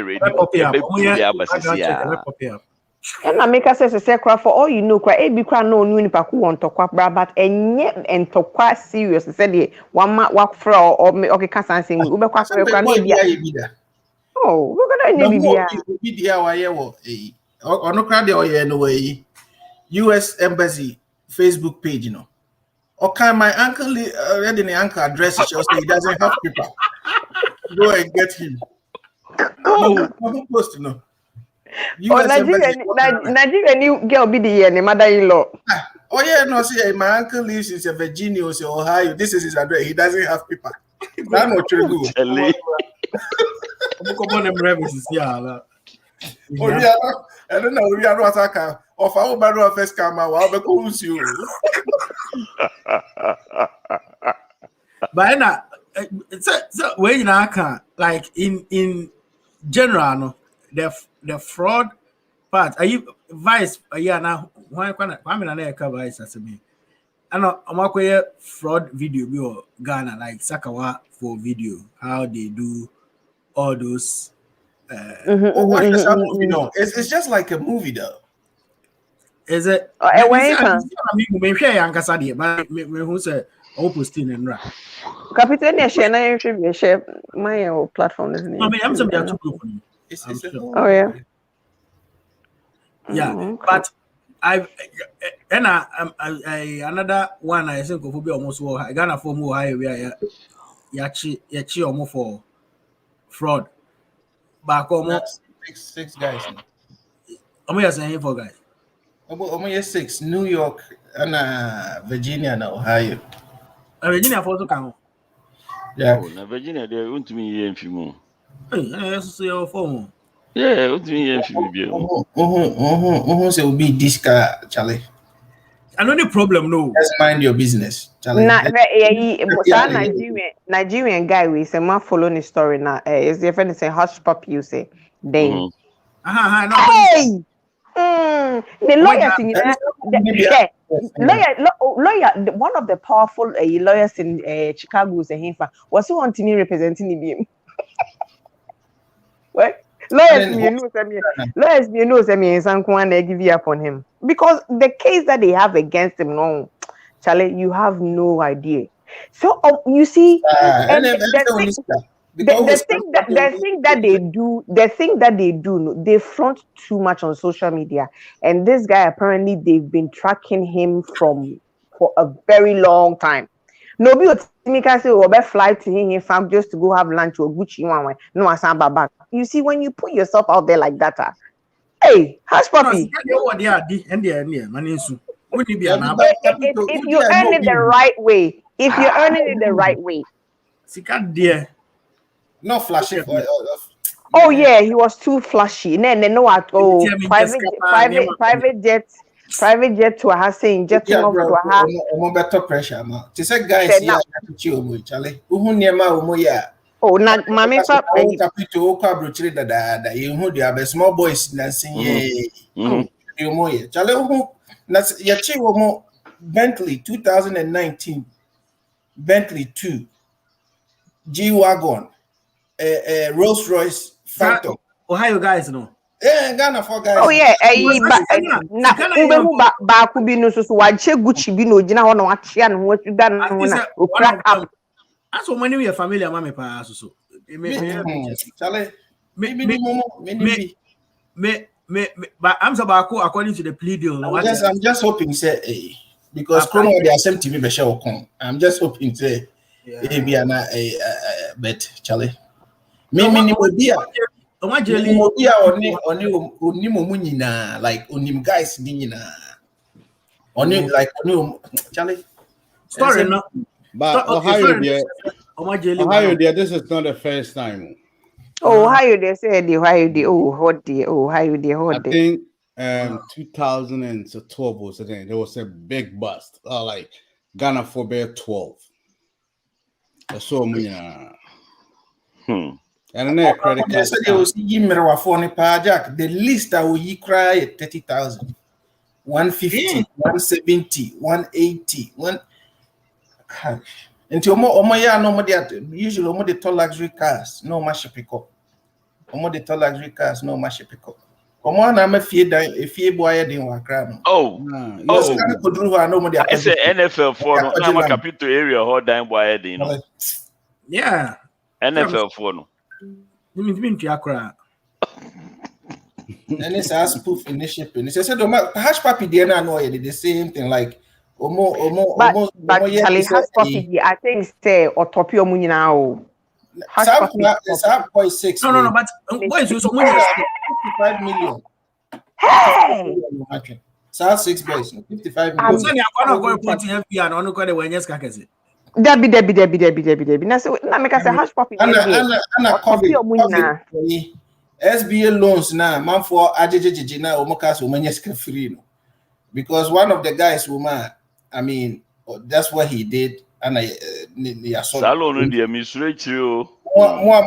and I make us say for all you know, be no new paku want to quack but and to quite serious. Said one walk for or okay, can't sing. Oh, we're gonna need or no crowd anyway. US Embassy Facebook page, you know. Okay, my uncle already the uncle address shows he doesn't have people. Go and get him. Oh, post, you know. Nigeria new girl be the mother-in-law. Oh yeah, no, see, my uncle lives in Virginia or Ohio. This is his address. He doesn't have people. That's not true. Come on, them references, yeah. Oh yeah, I don't know. We are not talking of our battle first come out. I'll be cool you. But now, so when you can like in general, no, the fraud part. Are you vice? Yeah, now why I'm in an vice as me. I know I'm a fraud video or Ghana like Sakawa for video. How they do all those. It's just like a movie though. Is it? Who said posting and right? Captain share my platform, isn't it? I mean, I'm somebody too group. Oh yeah. Yeah, but I another one I think will be almost Ghana for more high where yachi almost for fraud. Back almost six guys. How many are saying for guys? Almost 6. New York and Virginia and Ohio. Virginia for come. Yeah. Oh, Virginia they want to me here few more. Hey, so your phone. Yeah, want to me here few more. So be this car, Charlie. I know the problem, no. Just mind your business, Charlie. Nigerian guy we say ma follow the story now. Is the friend say hush puppy you say then. No. Hey! The lawyers in there. lawyer, one of the powerful lawyers in Chicago is a Hinfa. Was he wanting me representing him? What? Lawyers, me know, they give you up on him because the case that they have against him, no, Charlie, you have no idea. So you see, the thing that they do, they front too much on social media, and this guy apparently they've been tracking him for a very long time. Nobody can say, "Oh, fly to him just to go have lunch or Gucci one." No, I stand back. You see, when you put yourself out there like that, hey, hush puppy. If you earn it the right way, not flashy. Oh yeah, he was too flashy. No, at all. Private jet to Arsing, jetting off to Arsing. Better pressure, man. This guys here Charlie. Oh, not mommy papa. The small boys dancing here. Charlie, Bentley 2019, Bentley 2, G-Wagon, Rolls Royce Phantom. Ohio guys, no. Yeah, Ghana for guys. Oh yeah, back could be no so Gucci be no Gina on what she and what you done. Crack up. That's what when we are familiar, mammy pass so. But I'm so according to the plea deal. I'm just hoping say because Chrono they are same TV be share come. I'm just hoping say be an bet Charlie. Me like onim guys Charlie. Story no. But Ohio there, this is not the first time. Oh, Ohio they said Ohio I think 2012 was the thing. There was a big bust. Like Ghana for Bear 12. So and then credit card. The least I will cry at 30,000, 150, 170, 180, until usually the tall luxury cars, no much pick up. The tall luxury cars, no much pick up. I'm a fear boy didn't work. It's an NFL for no capital area hold down boy, you know. Yeah. NFL for no. And it's a spoof in the shipping. It's said hash papi DNA know the same thing like but Charlie hash papi I think say Otopio Munina. It's 5.6. No, but what is so money? 55 million. Hey! So 6 boys, 55 million. I'm saying I'm going to put FBI and only call when yes kakese. Debbie. Na make us a hash papi. Otopio Munina. SBA loans now, man for AJJJ now, Omokas Omanyeska free. Because one of the guys, I mean, that's what he did, and I saw. Salon the administration. More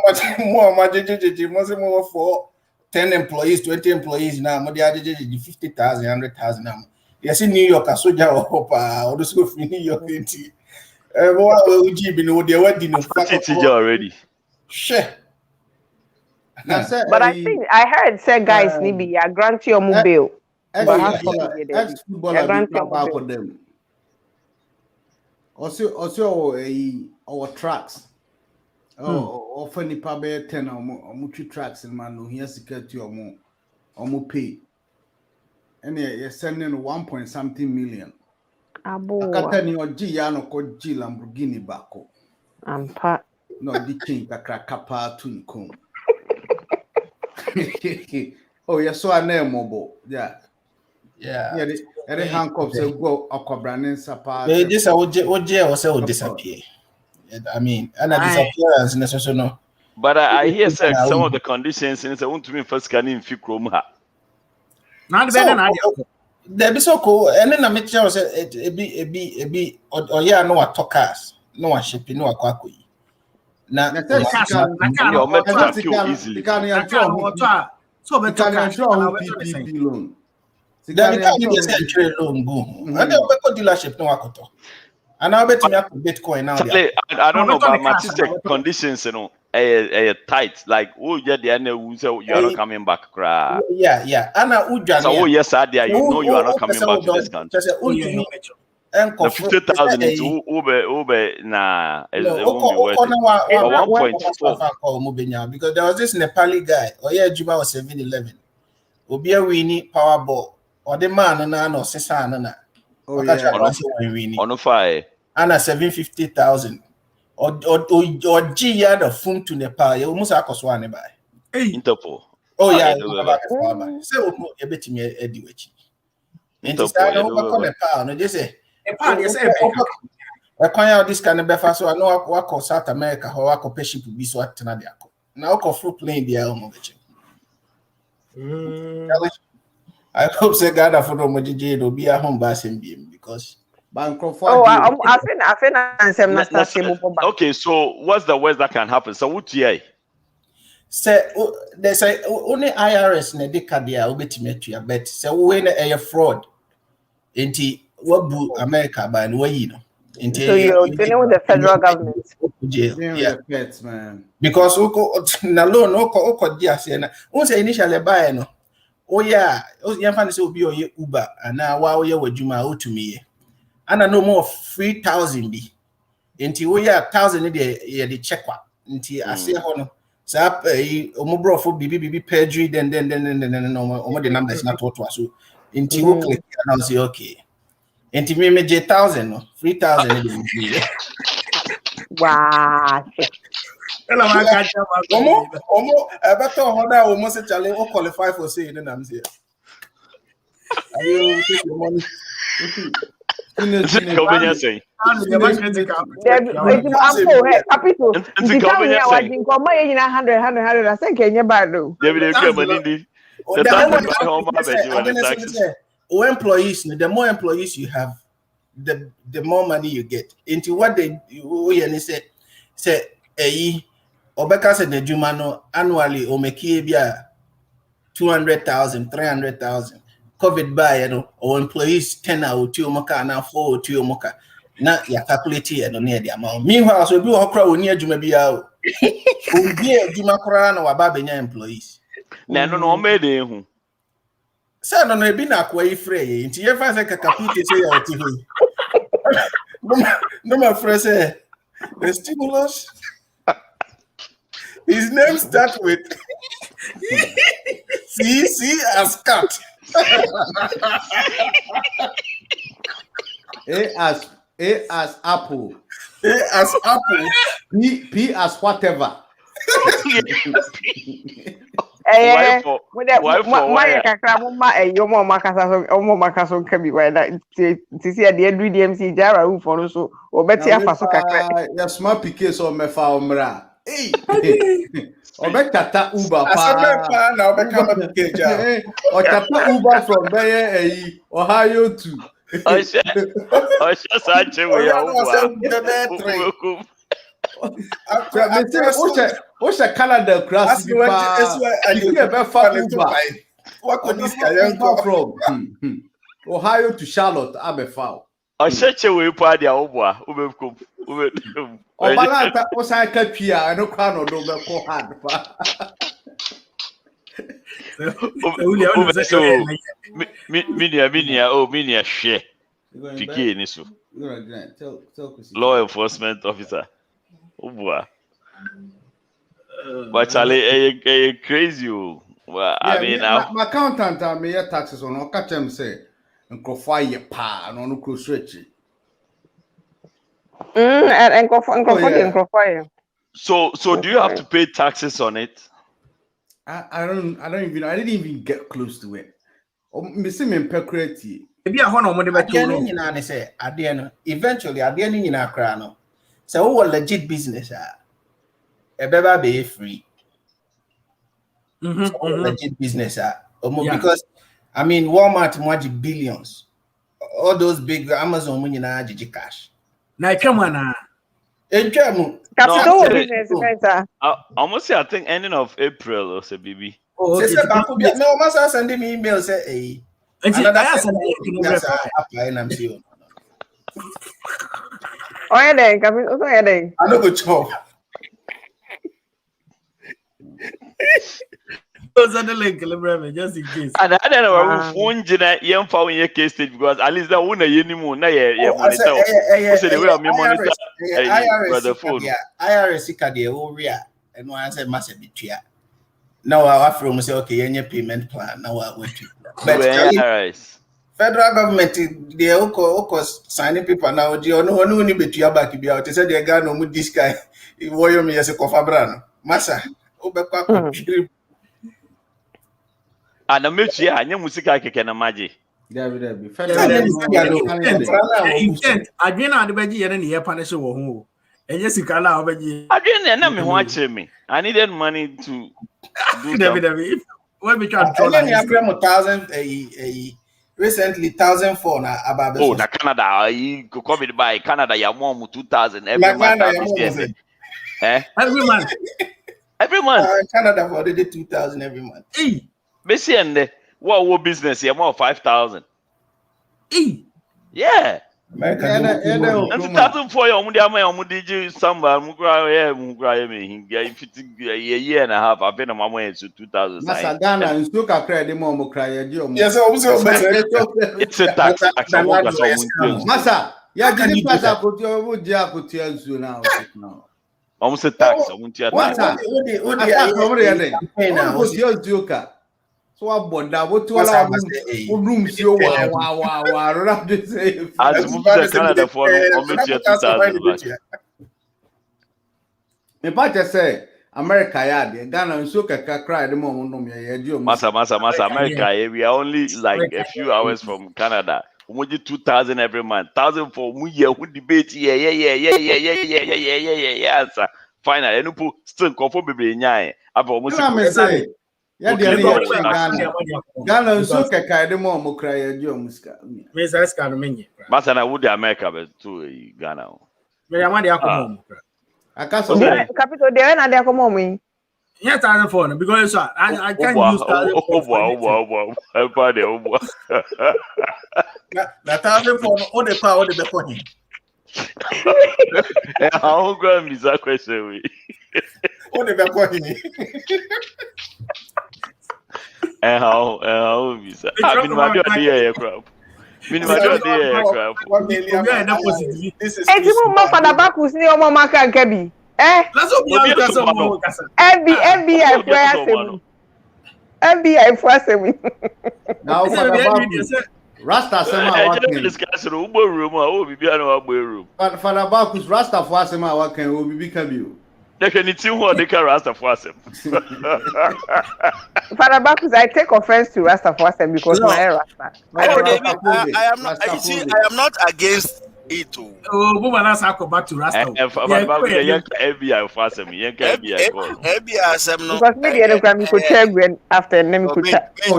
for 10 employees, 20 employees now. More the 50,000, 100,000 now. You see New York, I saw you or the school New York. Already. Sure. But I think I heard say guys maybe grant your mobile. Also our tracks. Often the pay 10 or much tracks in man here security or pay. And you're sending 1 point something million. Akata ni oji ya no ko ji Lamborghini bako. Ampa. No di king kakra pa tun kom. Oh, you saw a name mobile. Yeah. The handcuffs go Aquabranin Sapa. This also disappear. I mean, and a disappearance necessary. But I hear some of the conditions and I want to be first scanning Fikroma. Not better than they be so cool, and then I make sure it be or yeah, no talkers, no shipping, no aquakui. Now, easily. So PPP loan. Then the time they say trade loan boom. And they go dealership no wakoto. And I bet me up Bitcoin now. I don't know, but my sister conditions, tight. Like, oh, yeah, the end you are not coming back. Yeah. Anna Ujan. So, yes, I dare you know you are not coming back to this country. The 50,000 is Uber, nah, it won't be worth it. 1.4. Because there was this Nepali guy, Juba was 7-11. Obia Winnie Powerball, or the man and no Sesana. On fire. Anna 750,000. Or G yard of Fum to Nepal, you almost akoswane by. Interpol. Oh, yeah, so a bit me a diwachi. Interpol, Nepal, no, they say. I can't this kind of befa, so I know what call South America, how I could pay ship to be so at Tanadiaco. Now, I fruit plane the elm of it. I hope say God for the Mojiji will be a home basing beam because okay, so what's the worst that can happen? So what you say they say only IRS ne dekadia obetimetua bet say when a fraud into what bu America by the way you know. So you're dealing with the federal government. Yeah, pets, man. Because na loan oko dia say na won say initially buy no. Oh yeah, you find say obi oye Uber and now wa oye wadwuma o to me. And I know more 3,000 be. Nti wo ya 1,000 dey the check wa. Nti ase ho no. Sa omo for bibi perjury then omo the numbers not what was so. Nti wo click and I say okay. Nti me 1,000 no 3,000 dey. Wow. Omo better order almost challenge or qualify for say in am say. You take your money. Employees, the more employees you have, the more money you get. Into what they say Obeka said the Jumano annually o make 200,000, 300,000. COVID by or employees 10 or 2 moka now 4 or 2 moka. Now you calculate it near the amount. Meanwhile, so we okra we near Jumabia. We be Jumakra no ababenya employees. No made who. Say no be na kwai free. Nti ye fa say kakapite say ya ti ho. No my friend say the stimulus. His name starts with C as cat. A as apple. A as apple. P as whatever. Hey, Obekata Uber Uber from there, Ohio to what's a Canada class? What could this guy from Ohio to Charlotte? Abefowl. I said you will party over. Obalanta osa kapia I no crown or no go hard. Minia share. Piki nisu. Law enforcement officer. But Charlie, crazy. Well, I mean now. My accountant me taxes on catch them say and crofy pa and on close stretch. So do you have to pay taxes on it? I didn't even get close to it. Missing in peculiarity. Maybe I want to say eventually at the end in Accra. So what legit business a baby be free. Legit business because I mean Walmart money billions. All those big Amazon money na cash. Na Chamana. Almost I think ending of April or so, baby. Oh, okay. No, must send me email say, hey, And she, I asked oh, then, come also then. I know go chop. Those are the link, just in case. And I don't know phone jina yem fa on your case stage because at least that one ye ni mu na ye monitor. Who say the way me monitor the phone. IRS ka dey owria and one say massive bitua. Now our from say okay, any payment plan now we do. But IRS federal government they oko signing people now the no ni betua back bia o say they ga no mu this guy wo yo me say kofa bra no masa obekwa ko and mechi anya musika keke na maji David adwena ade baji ye ne ye punish wo ho enye sika la obaji adwena na me ho ache me I needed money to do David when we try to tell you I pay 1,000 recently 1,000 na about oh na Canada you COVID by Canada ya more 2,000 every month every month Canada for the 2,000 every month Messi and what business here more 5,000. Yeah. American. 2,000 for your mudi samba mugra me year and a half. I've been a mama to 2,000. Masa Ghana and Suka credit more cry. Yes, it's a tax. Masa, yeah, can you pass up with your now? Almost a tax. I want you so I bought that. What to allow rooms you wow. As move to Canada for 2,000. Me part say America yard Ghana and so cry the moment no me Masa America we are only like a few hours from Canada. We 2,000 every month. 1,000 for mu year who debate yeah sir. Finally and you still confirm bebre nyae. Aba almost say yeah, Ghana so kaka de mo cry edu muska. Me say ska no menye. Masa na would America be to Ghana. Me ya wan dey akomo. Akaso capital dey na dey akomo mu. Yeah, 1,000 because I can't use 1,000. That 1,000 all the power all the bekoning. How grand is that question? All the bekoning. How visa? I've been my idea crap. This is Father Bakus ni omo maka nkebi. FBI for assembly. Now Rasta sema waken. Discuss ubo room o bibi ana wa room. Father Bakus Rasta for sema waken o bibi kabi. They can eat who they can Rasta for assembly. Father Bakus, I take offense to Rasta for assembly because my Rasta. I am not against it. Oh, woman, that's how back to Rasta. FBI for assembly. FBI because maybe the Grammy could check when after name could check. I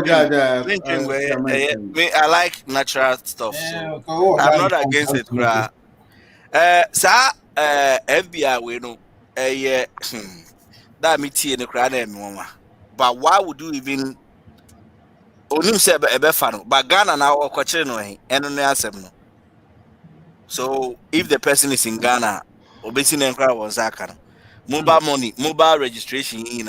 like natural stuff, so I'm not against it. Sir, FBI we know. That me tea in the crowd, but why would you even only say a fan? But Ghana now or Cochino and on the so if the person is in Ghana, obviously in crowd was that mobile money, mobile registration in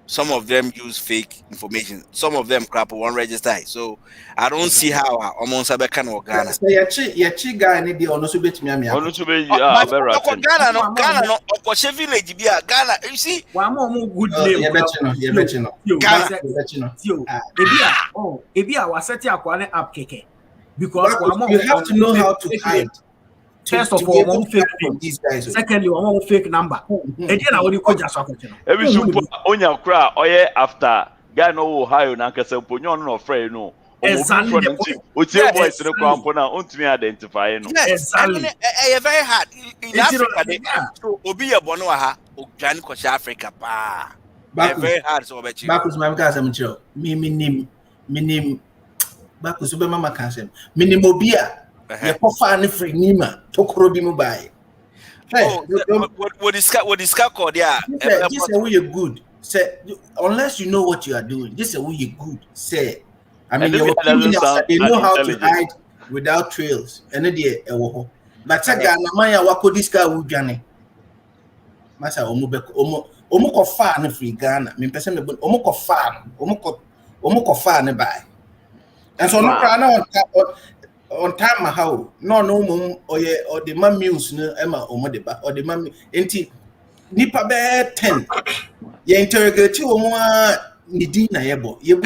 some of them use fake information. Some of them crap won't register. So I don't see how almost a can or Ghana. Yeah, guy need the honor to bet me. Ghana no village be Ghana. You see, one more good name. Ebia was setting up one app keke because you have to know how to hide. First of all, one fake name. Secondly, one fake number. And then I will go just every super on your crowd or after Ghana Ohio Nankasa Ponyon no afraid no. Exactly. What's your voice in the compound? Want me identify? Exactly. Very hard in Africa. So Obi Abonoha, Ghana Coach Africa. Very hard. So bet you. Bakus my cousin Joe. Me name. Bakus Ube Mama Cousin. Minimobia. You can free Nima. Tokrobi Mubai. What is called? Yeah. This is where you're good. Say, unless you know what you are doing, this is where you're good. Say, I mean, your criminals, they know how to hide without trails. And then but Ghana Maya wako this guy would jane. Masa omo ko far no free Ghana. Me person me omo ko far, omo ko far ne buy. And so no cry na on time how no mum or the man muse no Emma omo de ba or the man enti nipa be 10. You interrogate you omo nidi na yebo. You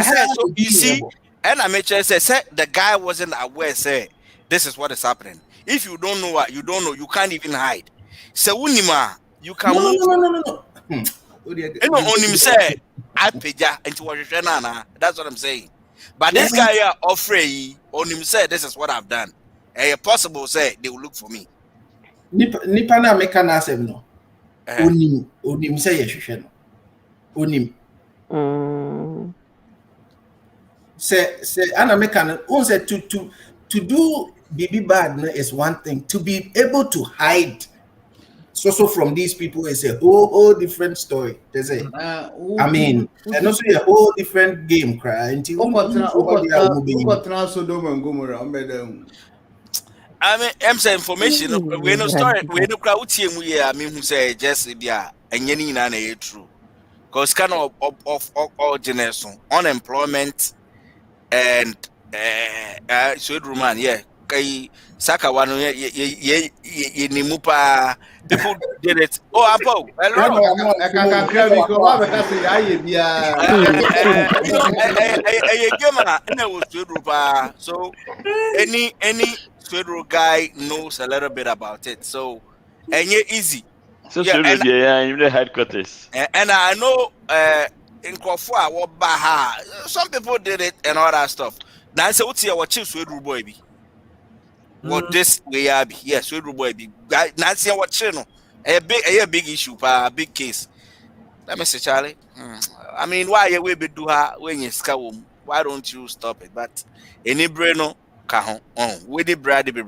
see, and I make sure say the guy wasn't aware say this is what is happening. If you don't know what you don't know, you can't even hide. So unima, you can no. You know, on him say I pay ya into what that's what I'm saying. But this guy here offering on him say this is what I've done. And possible say they will look for me. Nipa na make an asem no. Onim say yeshwe no. Onim. Say an American say to do BB bad is one thing. To be able to hide so from these people is a whole different story. There's a I mean, and also a whole different game cry until I mean, I'm saying information. We no story. We no crowd team. We I mean, who say just yeah, and any na true. Because kind of generation unemployment and so man yeah. Kai Saka one ye nimupa people did it. Oh, Apo. So any federal guy knows a little bit about it. So and yeah, easy. So yeah, in the headquarters. And I know in Kwadwo what Baha some people did it and all that stuff. Now say what's your chief federal boy be? What this way I be yes, we boy be Nancy what channel a big issue, a big case. Let me say, Charlie. I mean, why you will be do her when you scowl? Why don't you stop it? But any breno can on with the brad be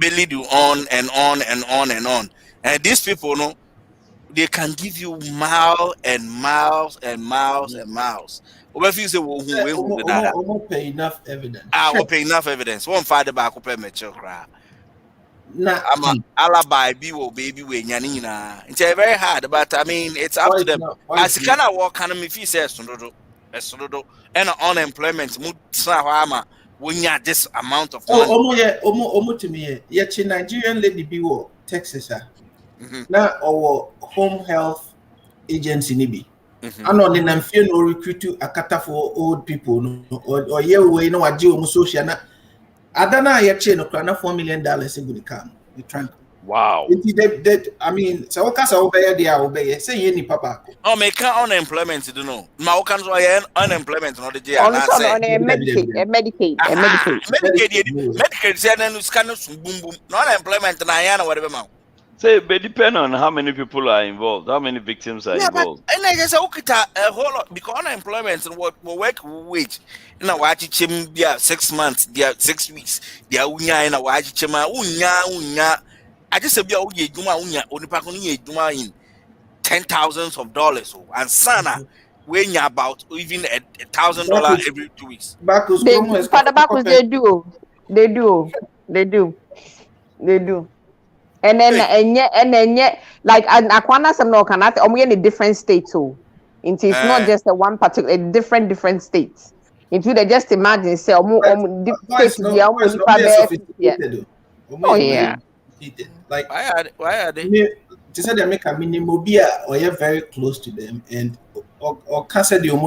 lead you on and on and on and on. And these people know they can give you miles and miles and miles and miles. What if you say, well, who pay enough evidence? I will pay enough evidence. One father back up mature cry. I'm a alibi, baby, when Yanina. It's very hard, but I mean, it's up to them. As you cannot walk, can if he says, and unemployment, when you have this amount of money. Oh, to me, yet Nigerian lady be Texas. Now, our home health agency, Nibi. I know then I'm feeling no recruit to a kata for old people or yeah we know a geo social. I don't know yet chain of $4 million in the come. Wow. I mean, so what can obey they are obey say any papa. Oh, make unemployment, you know. Maukan's unemployment, not the jail. Medicaid, boom, non-employment, and whatever. Say, but depend on how many people are involved, how many victims are involved. And like I said, a whole lot because unemployment and what work wage. You know, watch it, 6 months, 6 weeks, they are unya and a watch unya. I just said, unya, only pack in $10,000s of dollars. And sana, when you're about even $1,000 every 2 weeks. They do. And then like Akwana some no cannot in a different state too. It's not just a one particular different states. Into they just imagine say oh yeah. Like why are they? They said they make a minimum or you're very close to them and or can't say the you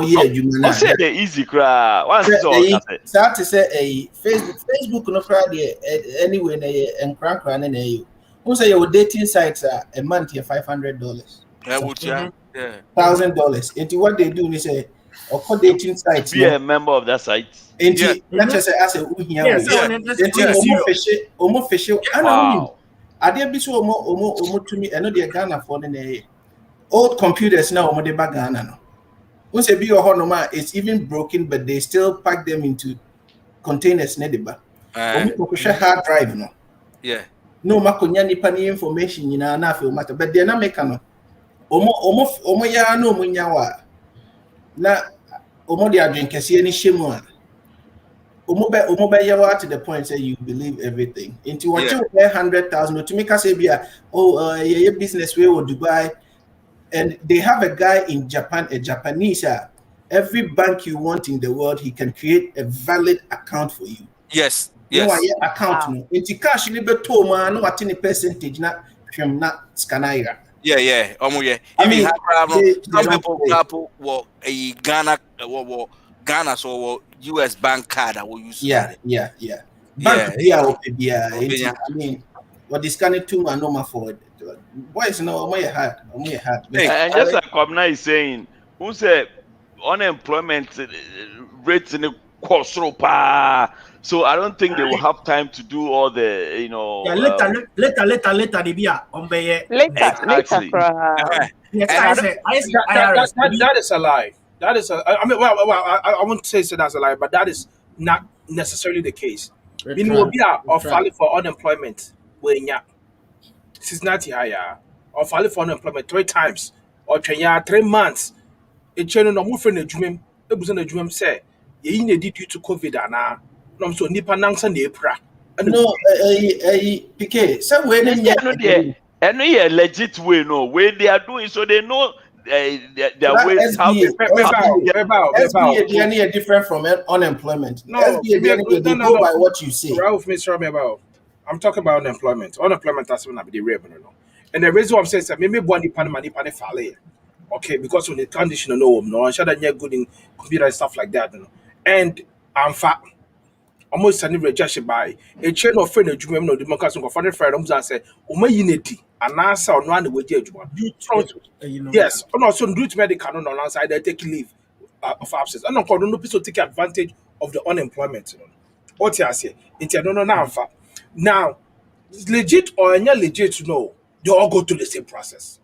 say the easy cry. Once it's all start to say a Facebook no Friday anyway and crank running you. Who say your dating sites are a month here $500? Yeah, would you? $1,000. Into what they do is say or call dating sites. Be a member of that site. Into not just as a almost fish. Wow. Are there be so more to me? I know they're Ghana for the old computers now. Omo de Ghana no. Once a big honoma, it's even broken, but they still pack them into containers. Nediba. Hard drive no. Yeah. No makonya nipa ni information nyina na afel matter but they na make no omo ya no munya wa na Omodi adwen kese ni shemu a. Omobe yawa to the point say you believe everything. Into what you pay 100,000 to make us say your business way or Dubai, and they have a guy in Japan, a Japanese. Every bank you want in the world, he can create a valid account for you. Yes. No, account no. Into cash libe to man no what any percentage na from na scanner. Yeah. Yeah. Even some people will a Ghana so US bank card I will use. Yeah. Bank I mean, what this kind of two and no more forward. Boys, no, more hard. And just like Kwabena is saying, who said unemployment rates in the course so I don't think they will have time to do all the later they be on later. That is a lie. That is I won't say that's a lie, but that is not necessarily the case. Meaning will be filing for unemployment when since 90 higher or filing for unemployment 3 times or 3 months. A channel no move in a dream. It was in a dream say you need due to COVID and no so nipa nangsa na epra. No, PK. Somewhere and a legit way no way they are doing so they know their ways how SBA different from unemployment. No, SBA they go by what you say. I'm talking about unemployment. Unemployment has been the revenue. And the reason why I'm saying is that maybe one depend file. Okay, because when the condition no, I'm sure that you're good in computer and stuff like that. And I'm fat. Almost any rejection by a chain of friend of Jumem no democracy of foreign friend and say, unity and answer on one with you. Yes, and also do to medical on outside they take leave of absence. And no people take advantage of the unemployment. What you say? It's now legit or any legit to know, they all go through the same process.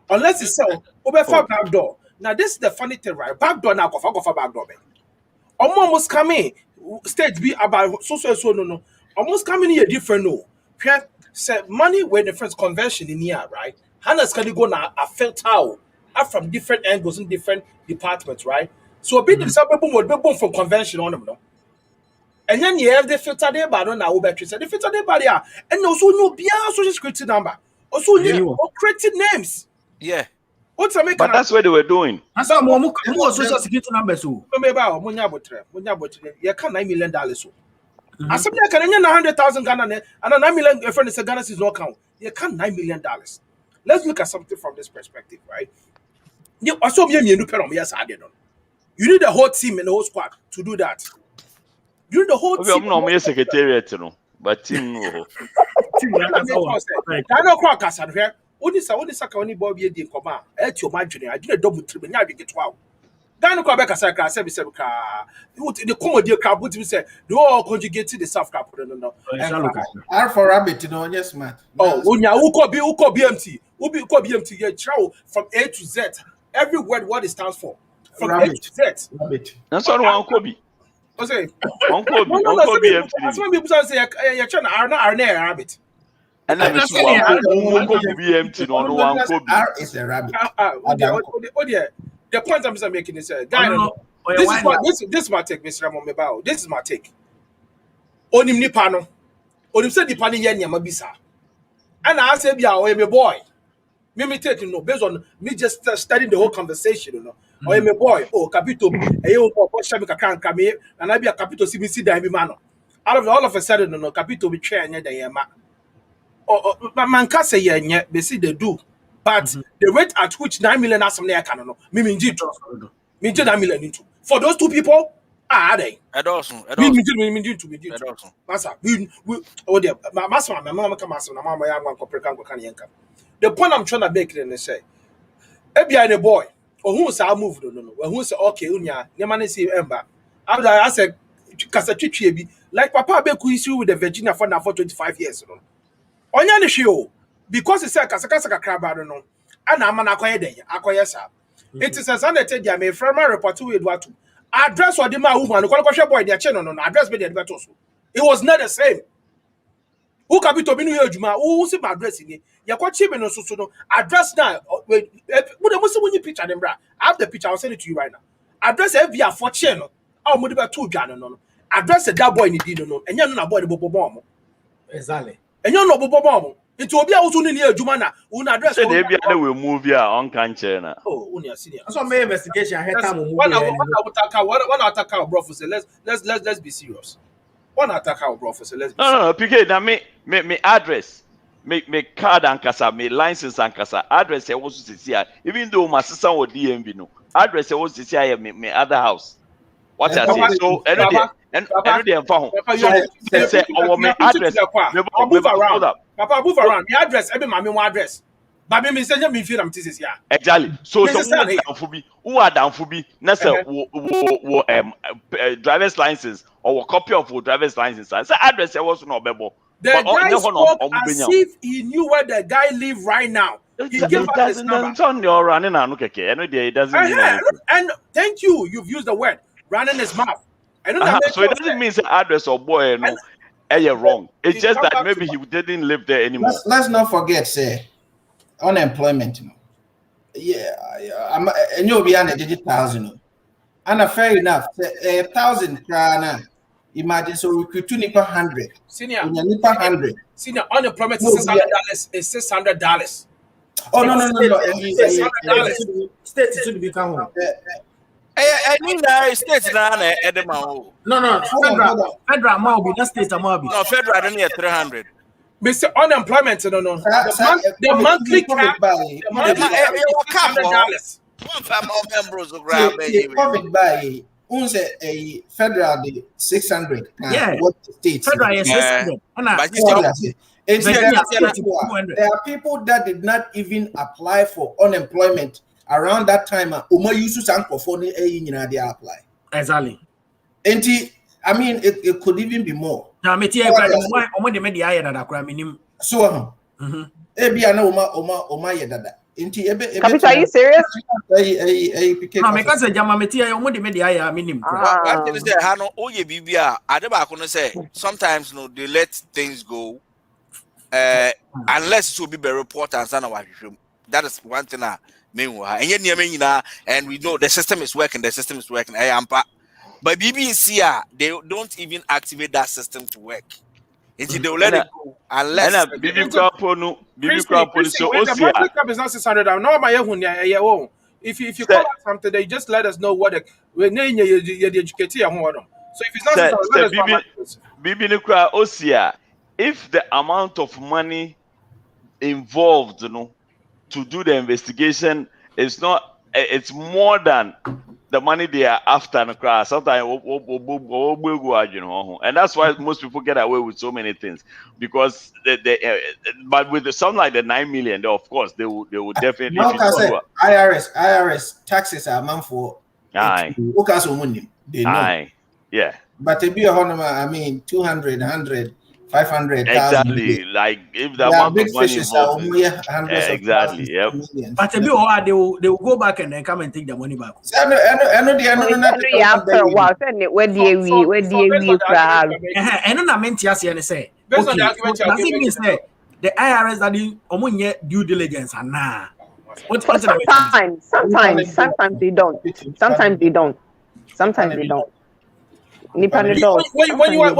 Unless it's sell over back door. Now this is the funny thing, right? Back door now go back door. Almost coming stage be about so no. Almost coming here different no. Say money when the first convention in here, right? Hannah's can go now a filter from different angles in different departments, right? So a bit of some people would be born from convention on them, no. And then you have the filter there, but on our battery. The filter there, but yeah, and also no be social security number. Also new created names. Yeah. What's a but that's what they were doing. I saw more social security numbers. So, you can $9 million. I said, I can 100,000 Ghana and a 9 million friend is a Ghana is no count. You can $9 million. Let's look at something from this perspective, right? You also me you need the whole team and the whole squad to do that. You need the whole team. I'm not secretariat, but team no. Only Sakani Bobby did come out. At your margin, I did a double trip and I get wow. Dano Quebec, I said, the comedy crab would say, do all conjugate to the South Cap. No. R for rabbit, yes, man. Oh, Uko BMT, Ubi BMT, you travel from A to Z. Every word what it stands for. From A to Z. Rabbit. That's all one Kobe. I say, Uncle BMT. That's when people say, you're trying to rabbit. And then it's one BMT, no one Kobe. R is a rabbit. The point I'm making is, this is my take, Mr. Ramon. This is my take. Onim Nipano. Onim said the Pani Yen Yamabisa. And I said, yeah, my boy. Me take based on me just studying the whole conversation, Or my boy, Capito, and I be a Capito CBC Diamano. All of a sudden, Capito be trained at the Yama. Man can say yeah, they see they do, but the rate at which 9 million are some near canon. Me 9 million into for those 2 people. Are they? Adolson. The point I'm trying to make is say, Ebia the boy, or who's I moved no, who's okay, unya, Yamani see ember. After I said, Casatrichi, like Papa Beku issue with the Virginia for now for 25 years. Onyane show because it's a kasaka crab no and I'm an acquire sir. It is as an attendant me from my report to Edward address or the man woman, boy, their channel on address me the better. It was not the same. Who can be to me no adwuma? Who see my address in? Ya kwa chime no so no address now. When you picture them, bra. I have the picture. I'll send it to you right now. Address every for channel. Oh, mo de ba two dwan no. Address that boy ni di no. Enya no na boy de bobo mo. Exactly. Enya no bobo mo. Into obi a wo so ni adwuma na. Una address. Say dey bia we move here on kan na. Oh, unia senior. That's what my investigation ahead time move. One attack our bro for say let's be serious. One attack our bro for say let's be No, PK na me address. Me card and kasa, me license and kasa. Address I was to see even though my sister was DMV no. Address I was to see me other house. What I say so and say our me address. Move around. Papa move around. The address every my address. But me say me feel am this here. Exactly. So who are down for be na say driver's license or copy of driver's license. Say address I was no bebo. The guy spoke as if he knew where the guy live right now. He gave us his number. It doesn't mean anything. And thank you. You've used the word running his mouth. So it doesn't mean the address or boy no. Wrong. It's just that maybe he didn't live there anymore. Let's not forget, say, unemployment. And you'll be on a digital, and fair enough, 1,000 krana. Imagine so we could nipa 100. Senior, nipa 100. Senior, unemployment is $600. It's $600. Oh no. $600. State should become home. I mean, state No. Federal amount be that state amount be. No, federal don't need 300. Mr. Unemployment, no. The monthly cap. The $600. COVID by a federal 600. Yeah. What state? Federal is 600. There are people that did not even apply for unemployment around that time. They apply. Exactly. And I mean, it could even be more. Now, me tell you, so, ebi ana oma yedada. Kapita, are you serious? No, because the jama metia omo de media ya minim. What they say, Hano, oye bibia. Adeba kono say sometimes no they let things go, unless it will be by report and sana wahwehwem. That is one thing. And we know the system is working. But BBC, they don't even activate that system to work. Until they will let it go. Unless the monthly cap is not 600. If you call us something, they just let us know what the educated. So if it's not 600, if the amount of money involved, to do the investigation is not, it's more than the money they are after in the class. Sometimes, and that's why most people get away with so many things because but with something like the 9 million, of course they would definitely. IRS taxes are meant for. Aye. They know. Yeah. But to be a I mean, 200, 100. 500,000. Exactly, like if the amount of money involved, exactly, yep. But they will go back and then come and take the money back. After a while, where do we and then I meant to say, does it mean say the IRS that do due diligence and nah? Sometimes they don't. Sometimes they don't. When you are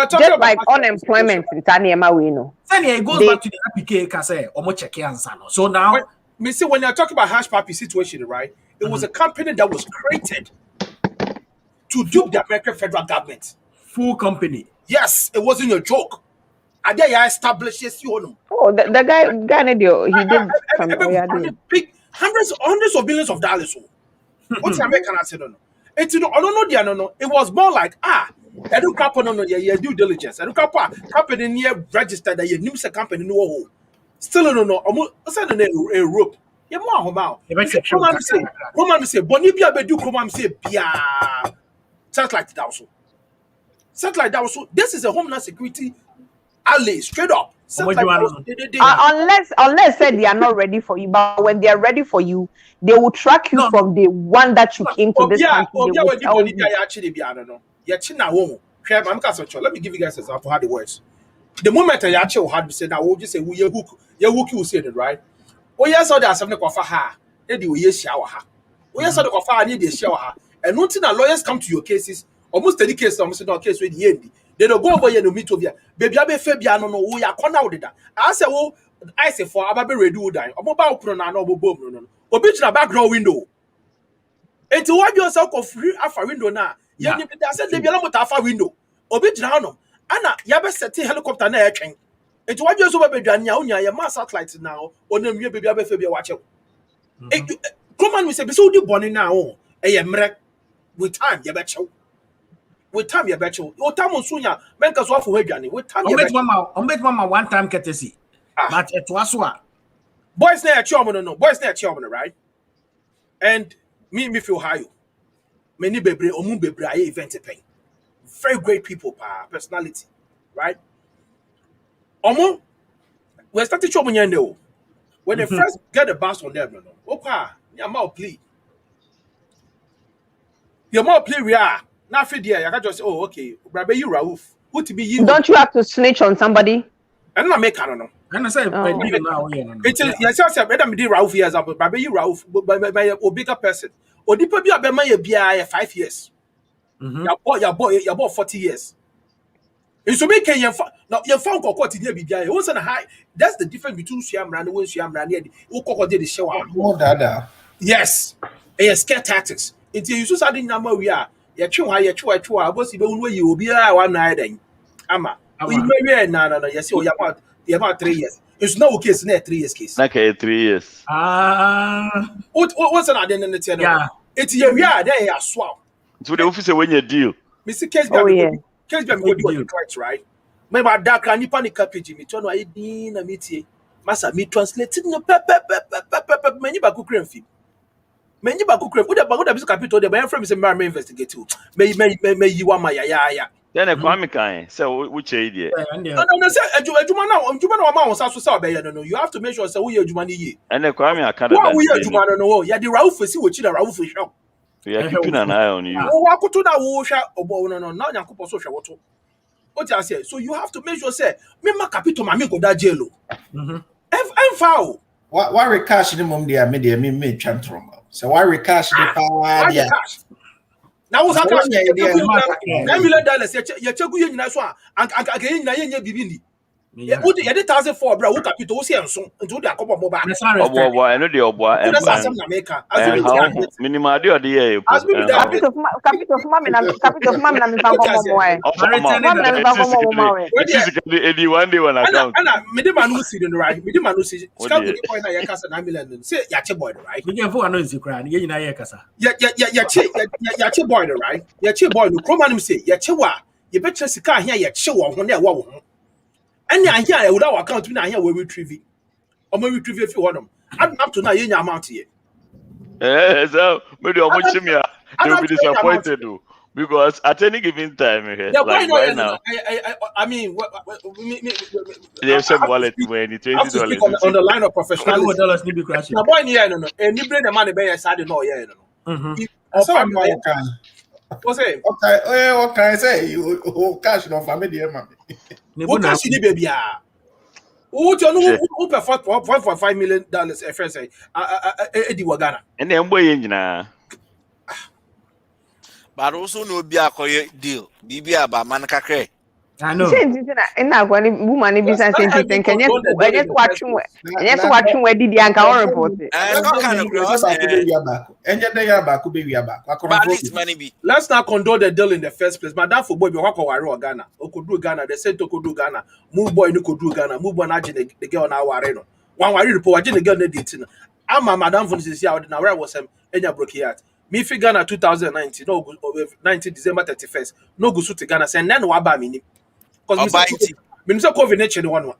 talking just like unemployment in Taniema, we know. It goes back to the APK Kase or check ansano. So now, when you're talking about Hash Papi situation, right? It was a company that was created to dupe the American federal government. Full company. Yes, it wasn't a joke. And they establishes you. Oh, the guy, he did big hundreds of billions of dollars. What's the American answer? It was more like edu company your due diligence. Edu company near registered that you name a company no. Still no. A rope. You more about. Come say boni bia be do come say bia. Satellite that also. This is a homeland security alley straight up. Unless said they are not ready for you, but when they are ready for you, they will track you from the one that you came to this country. Let me give you guys an example how it works. The moment I actually had said, I would just say, we hook, you said it, right? Oh, yes, or there's something of ha. Eddie, we shower her. Oh, yes, or I need a shower. And nothing that lawyers come to your cases, almost any case, almost no case with the end. They don't go over here to meet over here. Baby, I be Fabiano, no, we are corner with that. I say, oh, I say for Ababe redo die. Or mobile pronoun no boom. Or bitch in a background window. And to what yourself of free after window now. Yeah, I said, they be along with a window. Or bitch now. Anna, yabe set helicopter na airtrain. And to what you're so baby, your mass satellite now, or no, baby, Abe Fabia watch out. Come on, we say, so do bonnie now. With time, you bet you. With time, you bet you. Your time on Sunya, make us off with Johnny. With time, you bet mama one time courtesy. But it was what? Boys there at Chomano, no, boys there at Chomano, right? And me feel high. Many baby, Omu baby, event pay. Very great people, personality, right? Omo, we started showing when they first get the bounce on them, no. Opa, your mouth plea. Your mouth plea, we are. Now, I can just say, oh, okay, Rabbi, you Rauf. Who to be you? Don't you have to snitch on somebody? And I make I don't know. And I say, it's yes, I said, better me do Rauf years up, Rabbi, you Rauf, by a bigger person. Or deeper be a BMI 5 years. Your boy 40 years. It's to make your phone call what in BBI. What's on a high? That's the difference between Siam Rand and Siam Rand. Who call the show? Yes, a scare tactics. Until you saw the number we are. You're true, I was even where you will be one night. Ama, we may no. Yes, you're about 3 years. It's no case in 3 years case. Okay, 3 years. What's an identity? Yeah, it's your yard. There are swap. So the officer when you deal. Mr. Case be right. My dark and panic capage me turn I din a meeting. Massa me translating no many baku cream fee. Many baku cream. Would have capital the my friend is a marine investigate too. May you want my ya. Then a comic kind. So which idea? No, say Jumana amount also saw by no. You have to make sure so we are Jumani. And the crime I can't. What we are Jumana no. Ya the Rauf see what you Rauf shop. We are keeping an eye on you. Oh, I could do that. No, now Yanko social water. What I say, so you have to make sure say, me ma capital mami go that jail. I'm foul. Why recash the mum there? Me chantrum. So why recash the power? Yeah. Now what's happening? $10 million. You check who you so and again na yen bibini. You put the 1,004 bro. Who capital? Who say so? Into the couple mobile. Obo, I know the obo. Minimum do the year. Capital of mommy na me Edi one day one account. Ana me dey manu see the right. Me dey manu see. Ska go dey point na ya kasa 9 million. Say ya che boy right. Me dey for no isi kra. Ye nyina ye kasa. Ya che boy right. Ya che boy no kroma nim say ya che wa. Ye betre sika ahia ya che wo ho na e wa wo ho. Any ahia e would our account na ahia we retrieve it. Or me retrieve if you want them. Up to now ye nya amount here. So maybe they will be disappointed though. Because at any given time, like right now, I mean, they have some wallet when $20 on the line of professionalism. Now, boy, no, and you bring the money by your side, no, So I'm like, what's it? Okay, what can I say? You cash no family, man. What cash you baby? Who pay $1.5 million? FSA, Eddie Wagana, and then boy, but also no be a deal. Bibi aba man kakre. I know. Ina kwani woman be say something can you watch where did the anka report it. Let's not condone the deal in the first place. Madam for boy be wako waro Ghana. Okodu Ghana, they said to Okodu Ghana. Move boy no kodu Ghana. Move boy na the girl na ware no. One wari report the girl na date no. Ama madam for this year na where was him enya broke heart. Me fi Ghana 2019 no 19 December 31st no go suit Ghana say nan wa ba me ni cause me say COVID nature one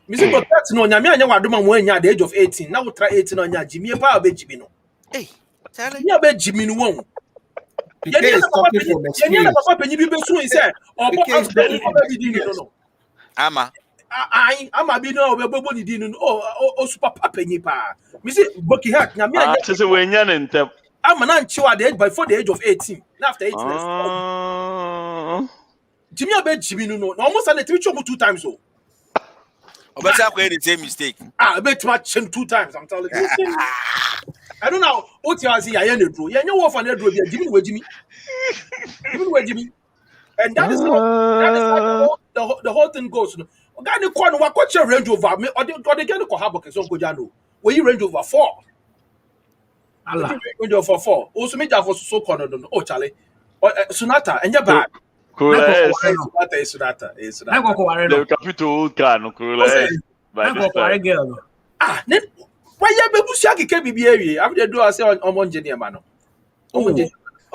me say but that no nyame anya wadoma mo anya at the age of 18 now try 18 anya jimi e pa be jimi no tell you be jimi no won ye papa penyi bi be so say no ama bi no be ni din no o super papa penyi pa me say boki hat nyame anya say we nya ntem I'm an unchill at the age before the age of 18. After 18 years. Jimmy abeg Jimmy no almost an Jimmy chop 2 times so. Obeta ko the same mistake. I bet match him 2 times. I'm telling you. I don't know what you see. I ain't draw. Yeah, you want for draw. Jimmy where Jimmy. And that is how the whole thing goes. Guy the corner what coach Range Rover me or they get ko habo keso ko jano. Where you Range Rover 4. Allah. Range Rover 4. Also me for so corner no. Oh Charlie. Sonata and your bad. Sonata. The capital car no Corolla. Ah, why you be bushaki ke bibi after do I say on engineer man. Oh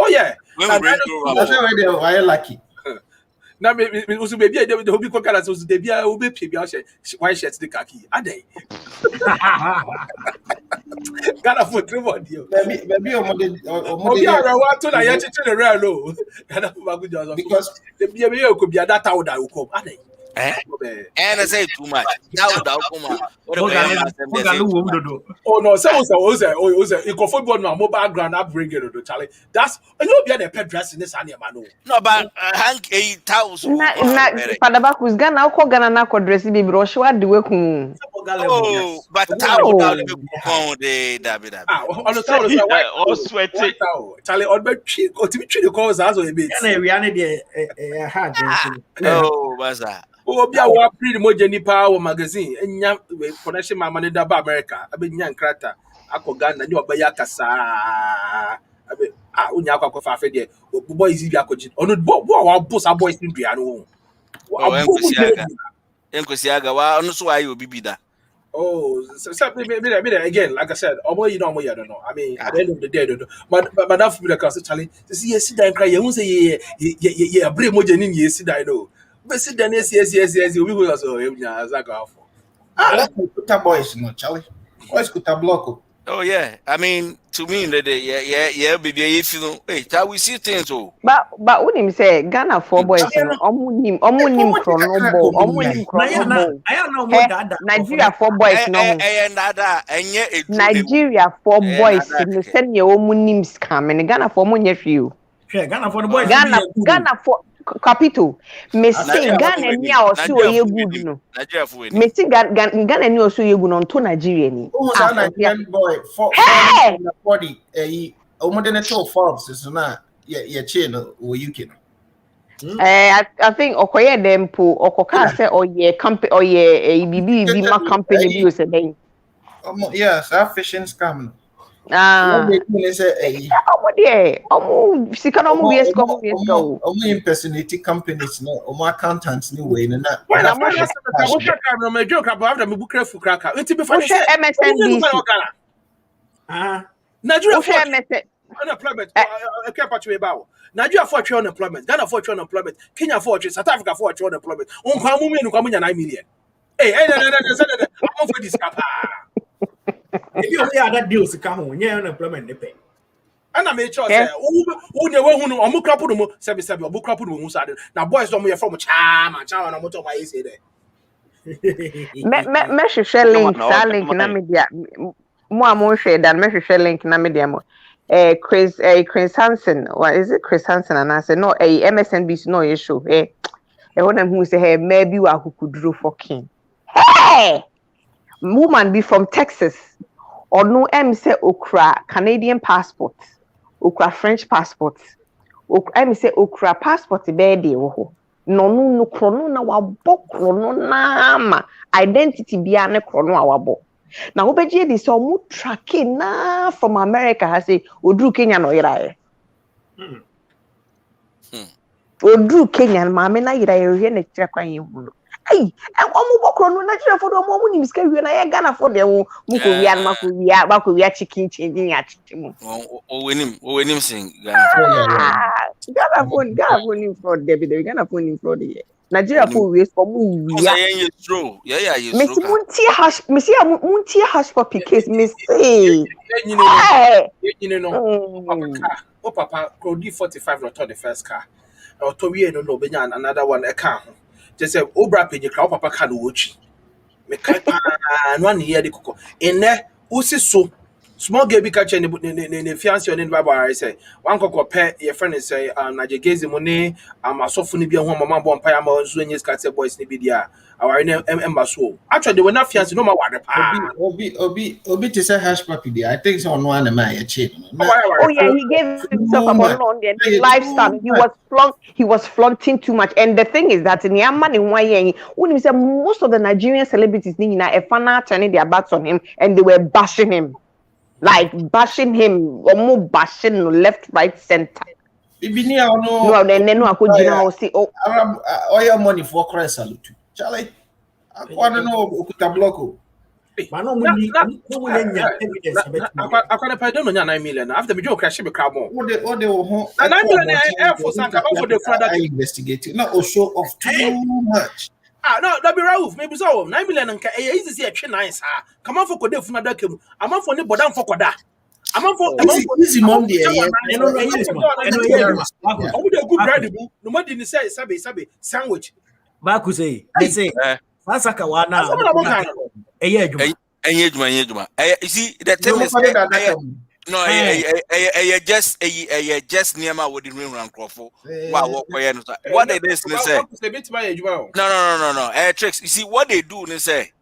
yeah. Why lucky? Now me also baby they will be kokara so they be obe pie bi why shirt the khaki adai. Ghana for 3 months. Baby obi ara wa to na ye chiche the real no. Ghana for good job because the be could be that how that will come adai. And I say too much. Now without come. Oh no, so you go football now mobile ground upbringing do Charlie. That's you be the pet dress in this animal no. No but hang 8,000. Na Padabakus Ghana ko Ghana na ko dress bi bro shwa de we kun. Oh, but towel without the David. On the towel say why all sweaty. Charlie on be tree go to be tree the cause as a bit. Na we ane dey hard. Oh, baza. Oh, be a wa pre the moje nipa wo magazine enya connection mama ne da ba America abenya nkrata akọ Ghana ni obaya kasa abe unya akọ fa fe de boys bi akọji onu bo wa boss boys ndua no Enkosiaga wa onu so ayo bibi da. Oh, so me again, like I said, I don't know. I mean, at the end of the day, I don't know. But that for me, like I said, Charlie, to see you sit down and cry, you won't say, yeah, brave mojo in you sit down, no. But sit down, yes, we will also, as I go for. That's Kuta boys, no, Charlie. Boys Kuta block. Oh, yeah. I mean, to me, baby, if you know, hey, we see things, oh. But what him say, Ghana 4 boys, omunim chronobo. Nigeria 4 boys, no. Nigeria 4 boys, no send your omunim scam, and Ghana 4 money for you. Ghana 4 boys. Ghana 4. Capito, me say Ghana ni a osu oye good no. Me say Ghana ni osu oye good no to Nigeria ni. Oh, Nigerian boy for body omodene to Forbes so na ye chain o UK. I think okoye dem po okoka say oye company oye bibi ma company bi o se den. Yes, that fishing scam. Impersonate companies, no, or accountants, new way, and that. Unemployment. I care about you about Nigeria for unemployment, Ghana for unemployment, Kenya for South Africa for unemployment. 9 million. Hey, I'm for this. If you only other deals to come on, yeah, unemployment they pay. And I made sure say, who never who on Mukrapuno, 77 or Mukrapuno who started. Now, boys don't from a charm and chow and motor my say there. Mesh share link na media. More share than mesh share link na media. Chris Hansen, what is it? Chris Hansen and I said, no, MSNBC no issue. Hey, one of who say, hey, maybe we could draw for king. Hey! Woman be from Texas or no say okra Canadian passport okra French passport say okra passport be dey wo no krono na wabo krono na ma identity bia ne krono a wabo na wo beje dey so mu tracking na from America ha say odru Kenya no irae odru Kenya ma me na irae ye na kira kwan ye hu hey, and one Nigeria for the moment is carrying a Ghana for the Mukuya chicken changing at him. Oh, when him sing Ghana phone him for David, Ghana phone him for the Nigeria for waste for movie. Yeah, true. Yeah, Miss Muntia hash for case, Miss You know, Papa, could do 45 or the first car. Or Toby, no, another one a car. Just say, Obra pay your crowd, Papa can watch. Me can't 1 year the cocoa. In there, who's so small girl be catching the fiancé on the Bible. I say one cock pair your friend is say Najegezi money a soft be a home mama bomb pie among Swingers cat boys nibidia our embassy. Actually they were not fiancé no matter Obi to say hash puppy there. I think it's on one of my chain. Oh yeah, he gave himself a on the lifestyle. He was flaunting too much. And the thing is that in Yaman in Waye, when you say most of the Nigerian celebrities a fan turning their backs on him and they were bashing him. Like bashing him, or more bashing left, right, center. No, then I could see all your money for Christ salute. Charlie, I want to know Okuta Blocko. I can't pay them 9 million. After the joke, I should be crab more. What they 9 million Air Force and for the father investigating. Not a show of too much. No, that be Rauf. Maybe so. 9 million and easy see a nice. Come on for Kode from another kim. I'm on for the bodam for Koda. I'm on for easy Monday. I know good bread. No more didn't say sabe sandwich. Baku say, I say, Masaka wana. You see, the thing is, just near my wedding ring around Crawford. What they say? No. Tricks. You see, what they do, they say,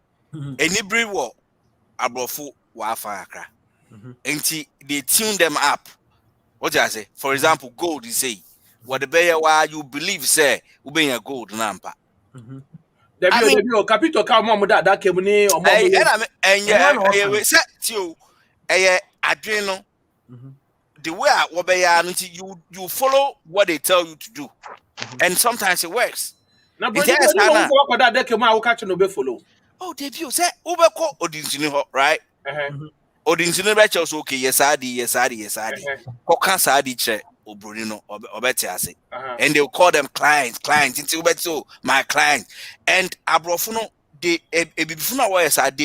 any breed war, abrofu wafaka. And they tune them up. What do I say? For example, gold, you say, what the bear why you believe, say, will be a gold number. I mean, capital come on with that came near or and set you a adrenal. The way you follow what they tell you to do, and sometimes it works. Now, that came out catching no follow. Oh, debut say Ubeko Odin, right? Odin Sinebachos, okay, yes, I did. Cocan Sadi che or Bruno or Betiase. And they'll call them clients, until Beto, my client. And Abrofuno, they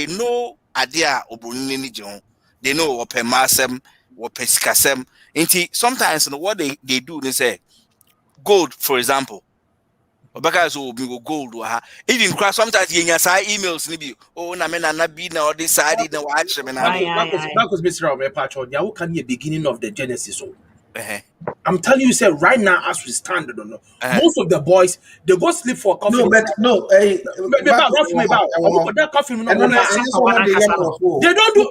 know idea or Brunini John. They know what per massem, what per scasem. Sometimes what they do, they say gold, for example. Because gold even crash sometimes you side emails maybe na me na be na all this side na watch me na that was Mr. Patron. How can you beginning of the Genesis? I'm telling you, sir, right now as we stand, I don't know. Most of the boys they go sleep for coffee. No, but no, they don't do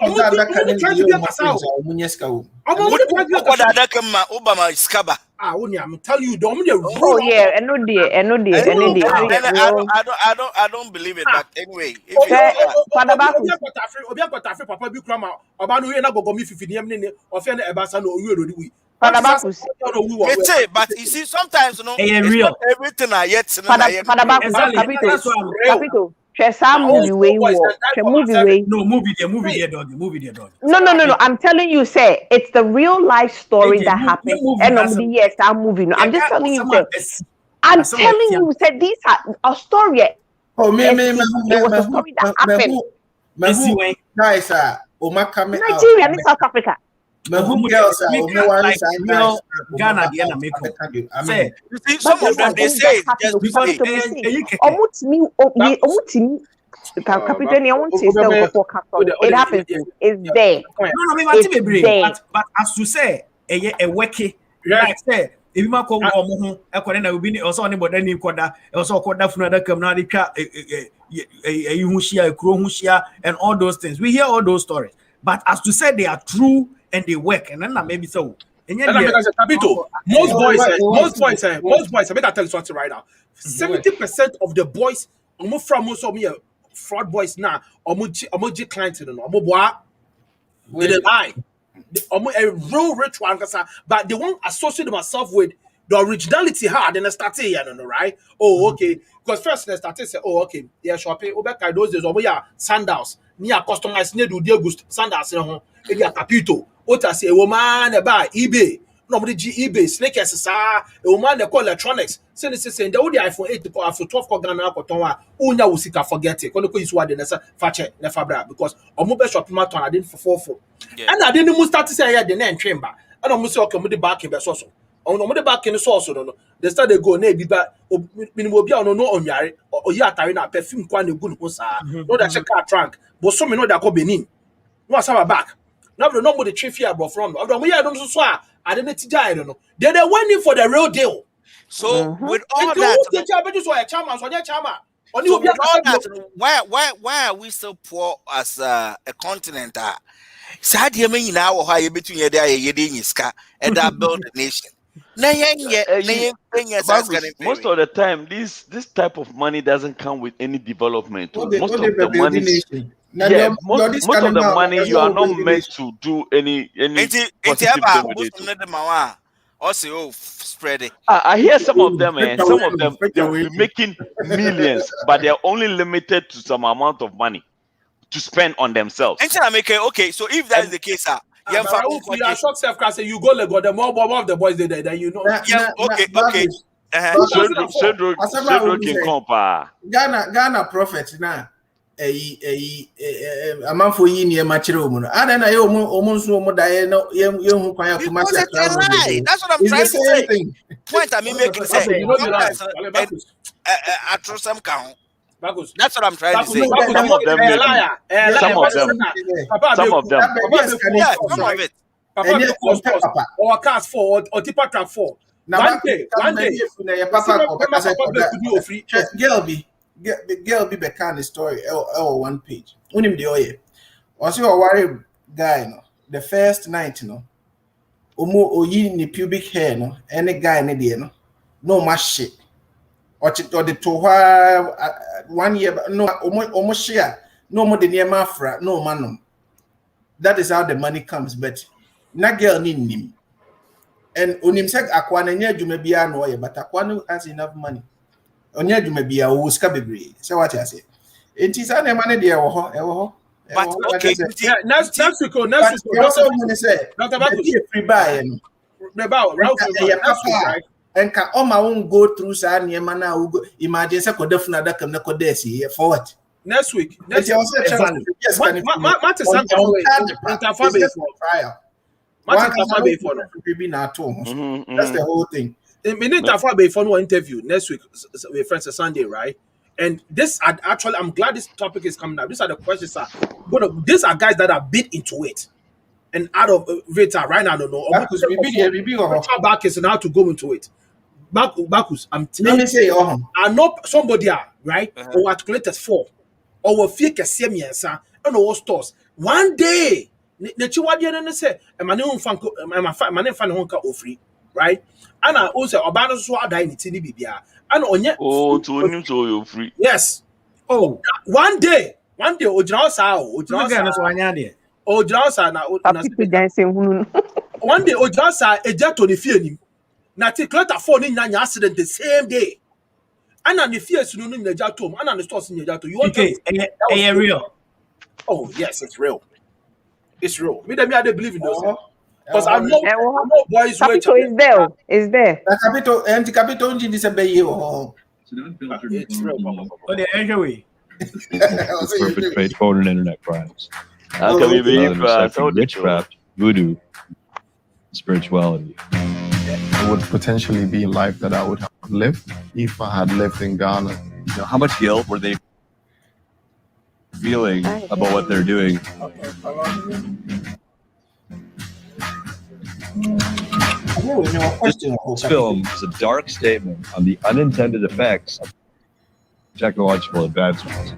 I'm telling you, I don't believe it, but anyway. But you see, sometimes you know, everything I yet movie dog. No. I'm telling you, say it's the real life story that happened. And yes, I'm moving. I'm just telling you, say, I'm telling you, say these are a story. Oh, me, it was a story that happened. Nigeria and South Africa. Ghana, say, some of them they say it happens. It's there. No, but as to say, a weki, like say, if you call a will be also anybody any quarter, also quarter from another community, and all those things. We hear all those stories, but as to say they are true and they work, and then maybe so. Most boys, I better tell you something right now. 70% of the boys, almost from most of me fraud boys now, almost clients, they lie. A real rich one, but they won't associate themselves with the originality hard and start here, right? Oh, okay. Because first they started say, oh, okay, yeah, shopping. Obeka those days, sandals. Near customized near do August sandals, maybe capito. Ota say a woman buy eBay. Nobody eBay, sneakers, a woman they call electronics. Send this saying the iPhone 8 to iPhone 12 ko Ghana ko tonwa. Unya usika forget it. Kono ko use word nessa fache na fabra because omo shopping mart I didn't for. And I didn't start to say the name chamber. And almost okay mo the back in the source. On the back in the source no. They start they go na biba minimo bia no onware o ya atare na perfume kwa na gu no sa. No that check car trunk. But some know that ko Benin. No asaba back. Now the number the chief here from. I don't so I didn't die. No, they went in for the real deal. So with all that, so with all that, why are we so poor as a continent? Sad you mean now how you between your day and that build the nation. Most of the time, this type of money doesn't come with any development. Most of the money, most of the money you are not meant to do any positive thing with it. Also, spread it. I hear some of them, and some of them they will be making millions, but they are only limited to some amount of money to spend on themselves. Okay, so if that is the case, you are shocked self-class, you go like the more of the boys there, you know. Okay. Ghana prophet now. A man for you near Machiromo. I don't know almost no Diana, young Paya. That's what I'm trying to say. Point I mean, making sense. I trust some count. That's what I'm trying to say. Some of them, some of it. Or cast 4 or tipper trap 4. One day, girl be back on the story one page. Unim the oye. Was your worry guy no? The first night no. Oyi ni pubic hair no. Any guy ni there no. No much shit. Or the to 1 year no almost share. No more than near mafra. No manum. That is how the money comes. But na girl need him. And unim sek akwana nya jume bia no oye. But akwana has enough money. Onya dwuma bia wo ska bebre say what I say enti sa na mane de e wo but okay next week also money say Dr. Bakus free buy and can all my own go through sa na na wo imagine say kodef na da kam na kodesi for what next week yes that's the whole thing. For no interview next week with friends Sunday, right? And this actually, I'm glad this topic is coming up. These are the questions, these are guys that are bit into it and out of it right now. I don't know. Back is now to go into it. Bakus, I'm telling you, I know somebody right or articulated 4 or will fake a same answer and all stores. One day, the Chiwadi say, my name fan honka free, right? And I also about so I die in Bibia. And on yet to you free. Yes. Oh, one day, Ojasa, one day, Ojasa, a jet on the feeling. Nati Clota phone in an accident the same day. And on the fears in the Jatum, and on the stores in the Jato. You want to real? Oh, yes, it's real. It's real. Me, I believe in those. Because I know boys Capital is there. Is there. Capital and Capital engine is a bay. It's real. It's perfect fate for internet crimes. How can we believe witchcraft, voodoo, spirituality? It would potentially be a life that I would have lived if I had lived in Ghana. You know, how much guilt were they feeling about what they're doing? This film is a dark statement on the unintended effects of technological advancements.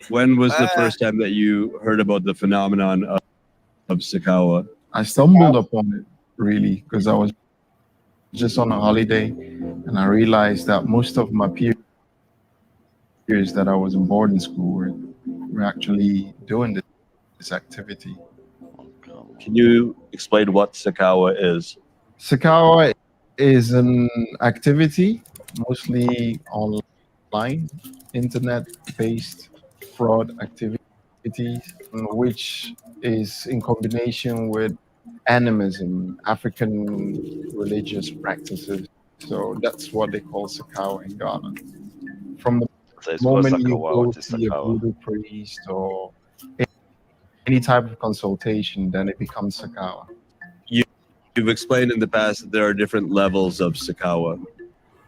When was the first time that you heard about the phenomenon of Sakawa? I stumbled upon it really because I was just on a holiday and I realized that most of my peers that I was in boarding school were actually doing this activity. Can you explain what Sakawa is? Sakawa is an activity mostly online, internet-based fraud activities, which is in combination with animism, African religious practices. So that's what they call Sakawa in Ghana. From the moment you go to see a voodoo priest or any type of consultation, then it becomes Sakawa. you've explained in the past that there are different levels of Sakawa.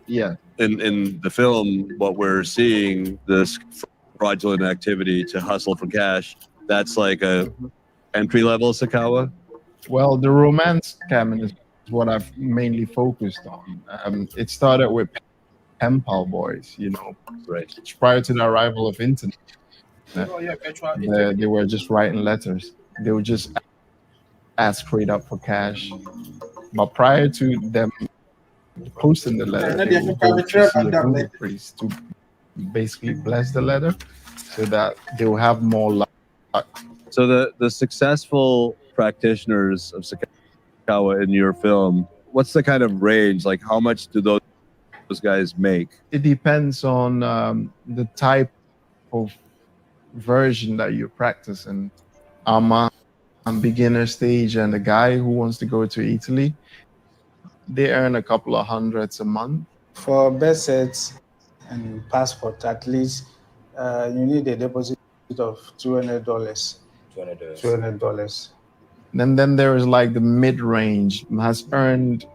Yeah. In the film, what we're seeing, this fraudulent activity to hustle for cash, that's like a entry level Sakawa. Well, the romance cabinet is what I've mainly focused on. It started with pen pal boys, you know, right prior to the arrival of internet. They were just writing letters. They would just ask straight up for cash. But prior to them posting the letter, they would go to see a voodoo priest to basically bless the letter so that they will have more luck. So the successful practitioners of Sakawa in your film, what's the kind of range? Like, how much do those guys make? It depends on the type of version that you're practicing. I'm beginner stage, and the guy who wants to go to Italy, they earn a couple of hundreds a month. For best sets and passport, at least you need a deposit of $200. $200. And then there is like the mid-range, has earned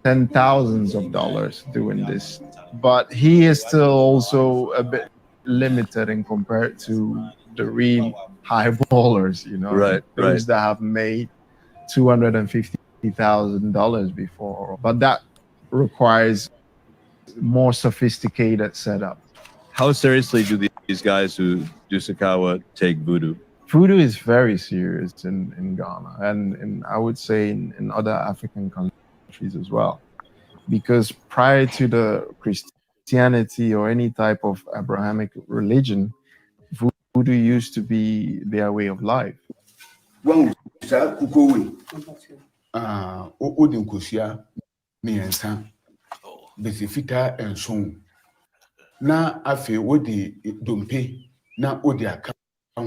$10,000s of dollars doing this, but he is still also a bit limited in compared to the real high ballers, you know, those that have made $250,000 before. But that requires more sophisticated setup. How seriously do these guys who do Sakawa take voodoo? Voodoo is very serious in Ghana, and I would say in other African countries as well, because prior to the Christianity or any type of Abrahamic religion, voodoo used to be their way of life. Na afi wodi dompe na odi aka ho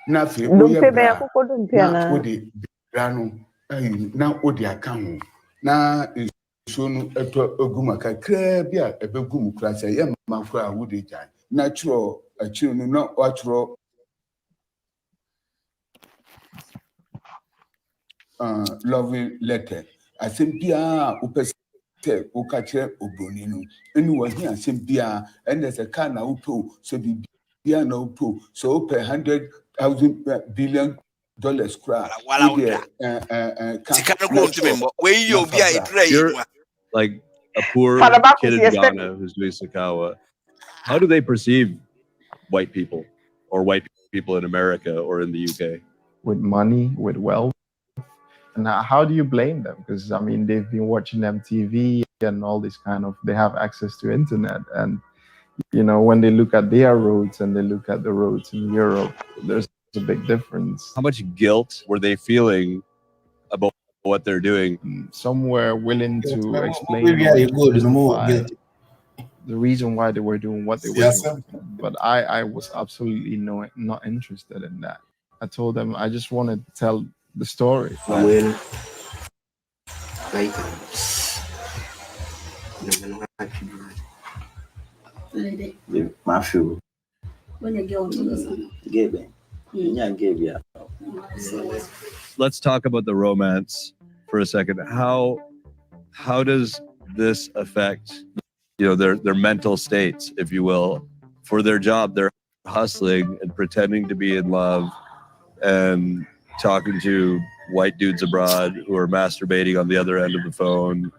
na afi Dompe be akoko dompe na odi brano na odi aka ho na so no eto ogumaka kra bia ebegum kra se ye ma kra wodi jan na chiro achiro no na wachiro loving letter asem bia upese ukachire obroni no enu wahi asem bia and the car na upo so bia na upo so per $100,000 billion cry You're like a poor kid in Ghana who's doing Sakawa. How do they perceive white people or white people in America or in the UK? With money, with wealth. And how do you blame them? Because I mean, they've been watching MTV and all this kind of, they have access to internet. And, you know, when they look at their roads and they look at the roads in Europe, there's a big difference. How much guilt were they feeling about what they're doing? Some were willing to explain the reason why they were doing what they were doing. But I was absolutely not interested in that. I told them I just wanted to tell the story. Well, like Matthew. When you go to Let's talk about the romance for a second. How does this affect, you know, their mental states, if you will, for their job? They're hustling and pretending to be in love and talking to white dudes abroad who are masturbating on the other end of the phone,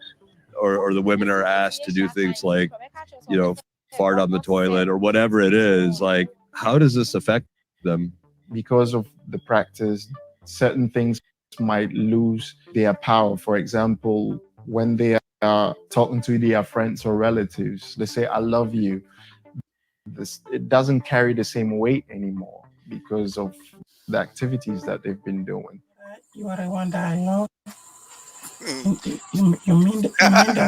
or the women are asked to do things like, you know, fart on the toilet or whatever it is. Like, how does this affect them? Because of the practice, certain things might lose their power. For example, when they are talking to their friends or relatives, they say, I love you. It doesn't carry the same weight anymore because of the activities that they've been doing. You are the one that I love. You mean the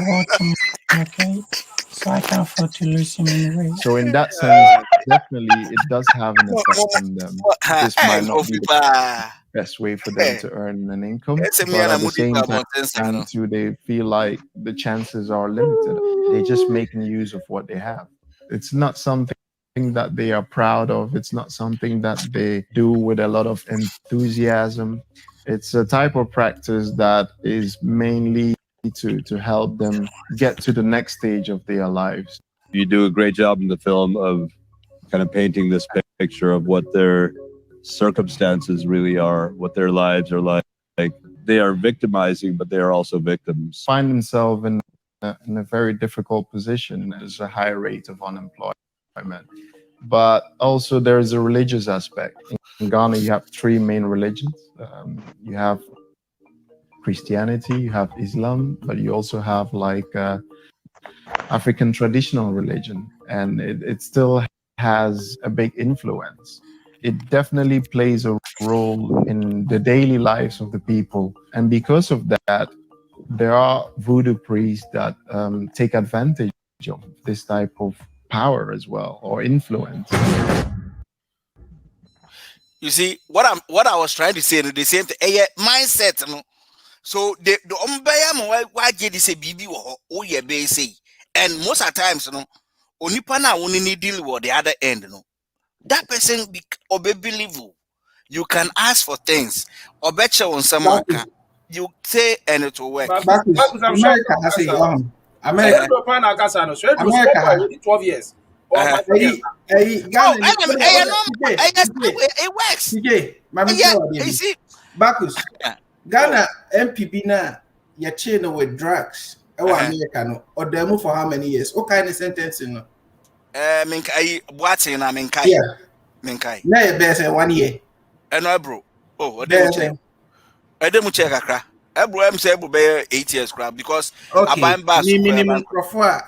word to me, okay? So I can't afford to lose you anyway. So in that sense, definitely it does have an effect on them. This might not be the best way for them to earn an income, but at the same time, too, they feel like the chances are limited. They're just making use of what they have. It's not something that they are proud of. It's not something that they do with a lot of enthusiasm. It's a type of practice that is mainly to help them get to the next stage of their lives. You do a great job in the film of kind of painting this picture of what their circumstances really are, what their lives are like. They are victimizing, but they are also victims. Find themselves in a very difficult position. There's a high rate of unemployment. But also there's a religious aspect. In Ghana, you have three main religions. You have Christianity, you have Islam, but you also have like African traditional religion. And it still has a big influence. It definitely plays a role in the daily lives of the people. And because of that, there are voodoo priests that take advantage of this type of power as well, or influence. You see, what I was trying to say, the same thing, mindset, no. So the why did say BB or yeah basic, and most of the times, no, only pana only deal with the other end, no. That person or be believable. You can ask for things or bet you on someone. You say and it will work. America has a America. 12 years. It works. You see, Bacchus, Ghana MPB na ya chain with drugs. America no or demo for how many years? What kind of sentencing? Minkai watching na minkai. Yeah. Minkai. Na be say 1 year. No bro. Oh, Edemu check akra. Ebro am say ebro be 8 years crap because I buy back minimum profile.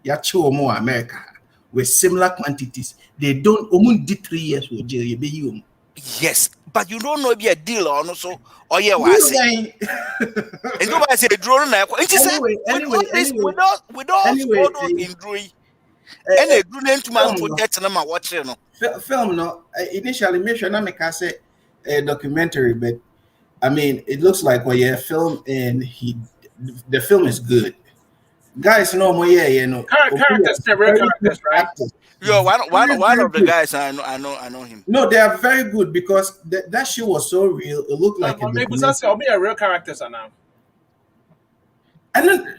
Ya chill more America with similar quantities. They don't did 3 years with jail. Yes, but you don't know if be a deal or no so or yeah what I say. And nobody say drone na with all those in drawing. And they do them to my project and I'm watching no. Film no initially make sure na make I say a documentary, but I mean it looks like film and the film is good. Guys, no more characters, characters, right? Yo, one of the guys I know him. No, they are very good because that shit was so real. It looked like a real characters now. And then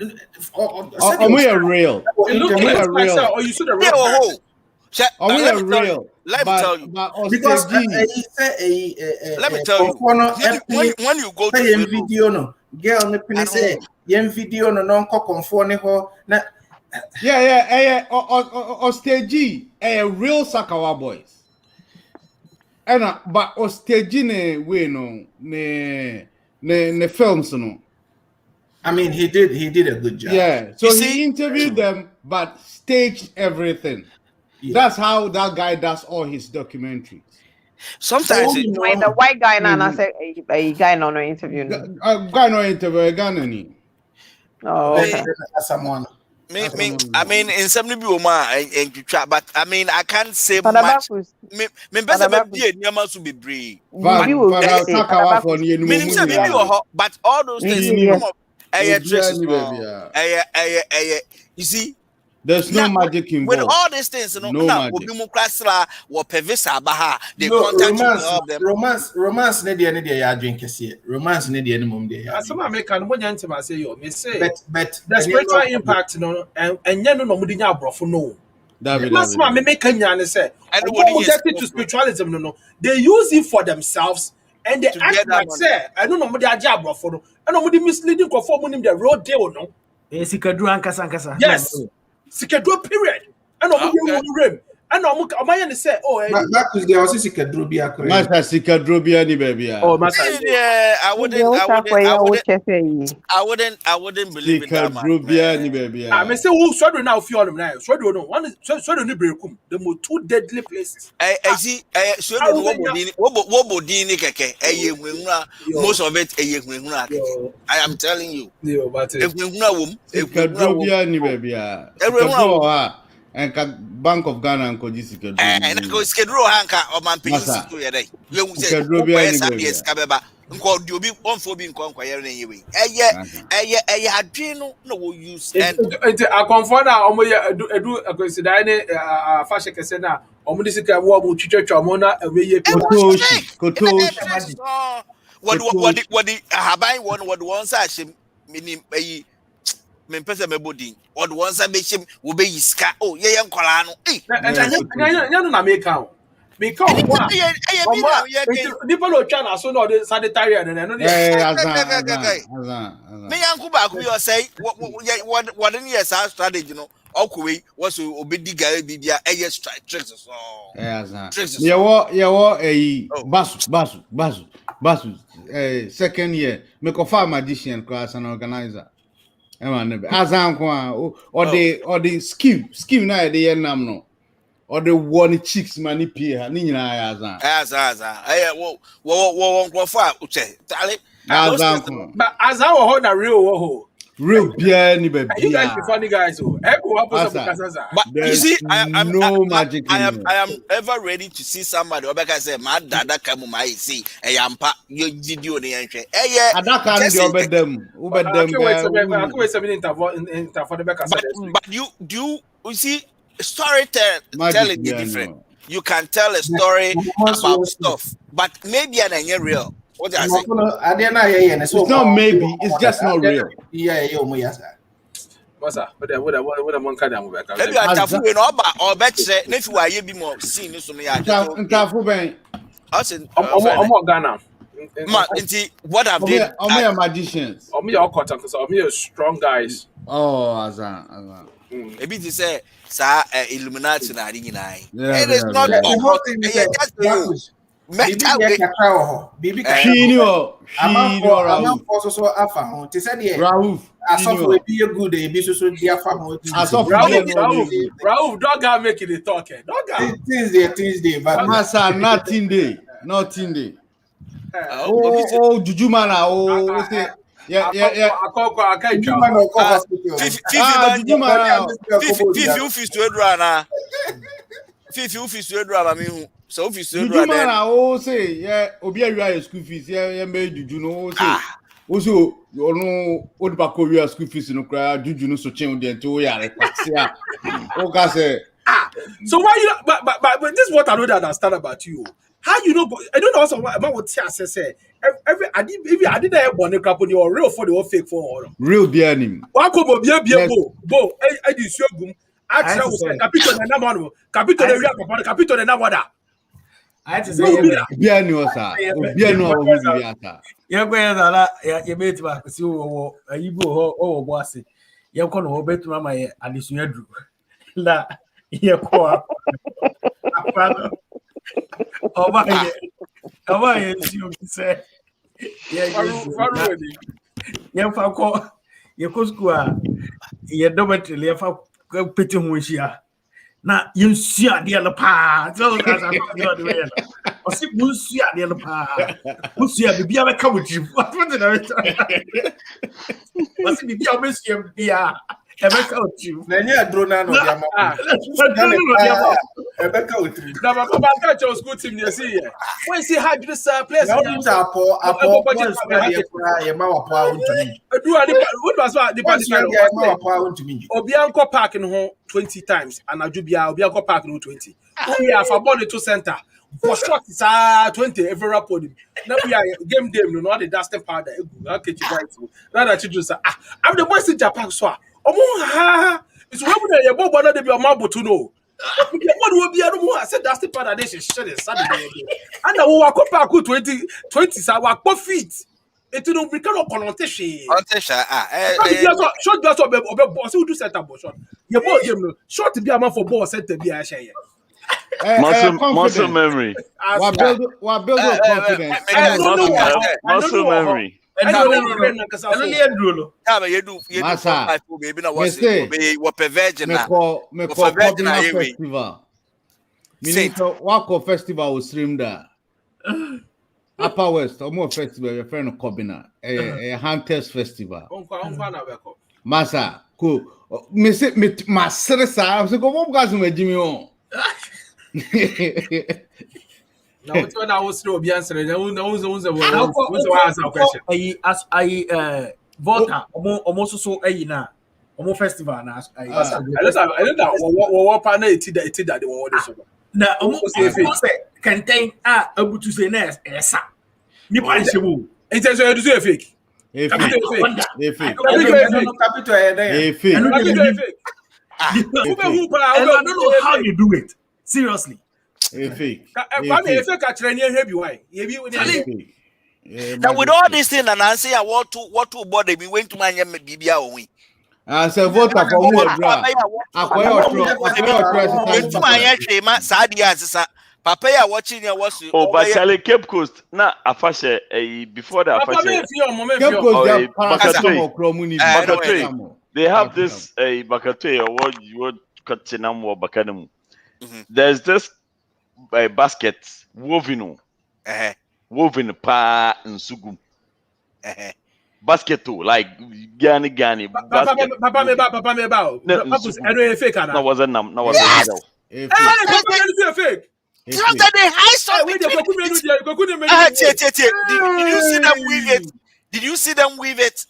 we are real. It looks like so, or you should have real. We are real. Let me tell you. Because let me tell you. When you go to video, no girl, no say video no conform ho na. Yeah. On stage, real Sakawa boys. And but on stage ne we no ne films no. I mean, he did a good job. Yeah, so he interviewed them, but staged everything. Yeah. That's how that guy does all his documentaries. Sometimes the white guy na say a guy no interview. A guy no interview a guy no. Oh, okay. Someone. I mean, in some people, but I mean, I can't say much. Me better be near to be brave. But all those things, you see. There's no magic involved. With all these things, no magic. Romance, romance, some American one say yo, me say. But the spiritual impact, and no bro no. That's why me make Kenya say. To spiritualism, no. They use it for themselves. And they act like say, I don't know what they are job for no. I know what the misleading conform in the road deal no. Yes. Sikadro period. And rim. And I'm say, oh, that was the also Sikadrobia. Master Sikadrobia ni baby. Oh, yeah, I wouldn't believe it. Sikadrobia ni baby. I may say who sorry now for them now. Sorry no one sorry no breakum. The most two deadly places. I see sorry no wobodini keke. Most of it I am telling you. Sikadrobia ni baby. And Bank of Ghana and Kodisika. And go schedule Hanka or man Pinisi to your day. You said, Cabeba, and called you be one for being conquered anyway. I had no use. And I confirm now, do a consider fashion casena Omudisika wo mu chichecho omona aweye Kotoshi. What the habai what the ones I shim minim ayi me pese mebodi what the ones I be shim wo be yiska oh ye nkola no nya na make am because what people no try na so no the sanitary and no me yanku ba ku yo say what in yes strategy no okwe was obedi gare bibia eye tricks so basu second year me ko farm magician class and organizer or the skill na dey nam no or the one chicks mani pie ni nyina azan wo for uche tale but azan wo ho na real beer ni be you guys be funny guys oh but you see no magic I am ever ready to see somebody obeka say my dada kamu my see eyampa your video ni enhwe adaka ndi obedem but you see storytelling is different. You can tell a story about stuff but maybe an ain't real. What I say? It's not maybe, it's just not real. What's that? What one kind of movie? Maybe I tell you no or better if you are you be more seen this me I Ghana. What have they? I'm magicians. I'm your cotton because I'm strong guys. Oh, Azan. Maybe they say sa Illuminati na ri nyina. It is not just Bibi Raouf, dog making it talk. Tuesday, but Massa, nothing day. Oh, Juju man, yeah. So if you say yeah, Obia school fees, yeah, made Juju no say. Also, you know, old Bakoria school fees no cry, Juju no so change the two year. Okay, so why you but this is what I don't understand about you. How you know? I don't know also about what Tia say. I didn't have one couple or real for the or fake for real beer name. What could be bo? I did show gum. Actually, capito na namano, capito de ria papa, capito de nawada. I had to say, beer no sir. Beer no we be ata. You go na ya mate back si wo ayibo o boss. You ko no betu mama ye adesua dru. La ye ko Oba ye si o say. Ye fa ko ye ko school a ye dormitory ye fa peti ho hia. Na yensua de le pa. So that's how you do it. O si munsua de le pa. Munsua bibia be ka wotri. What did I say? O si bibia be sua bibia. Ebeka wotri. Na nya drona no dia ma. Ebeka wotri. Na baba ka cho school team dey see here. When see hard this place. Na o ta apo ye ma wa pa untumi. Do what was the participant ye ma wa pa untumi. Obi anko park no ho 20 times and ajubia obi anko park no 20. We are for ball to center. For short is 20 every rapport. Now we are game day no the dusting powder. Okay, right. Now that you do say I'm the boys in Japan so. It's when you both want to be a marble to know. What will be a room? I said that's the part of this is Saturday. And I will walk up 20 I walk 4 feet. It will become a connotation. Short just of boss who do set up shot. Your boy game short to be a man for boss set to be a share. Muscle memory. What build confidence? Muscle memory. You festival was streamed there. Upper West, or more festival, your friend of Kobina, a Hunters Festival. Massa, cool. Miss it, my sister, I was going to go with Jimmy on. Now, when I was through the answer, I Volta, almost so a na, almost festival. I don't know what partner it did that they were. na contain able to say next esa ni pa se wo intention you do fake capital fake I don't know how you do it. Seriously. Now with all these things and I say what to body be went to my BBA only. I say vote for who bra. Papa ya watching your was but Charlie Cape Coast na afashe before the afashe Cape Coast they have this bakatoy what katinam wo bakanam. There's this basket woven pa nsugu basket like gani papa me ba fake no wasn't fake. Did you see them weave it? Did you see them weave it?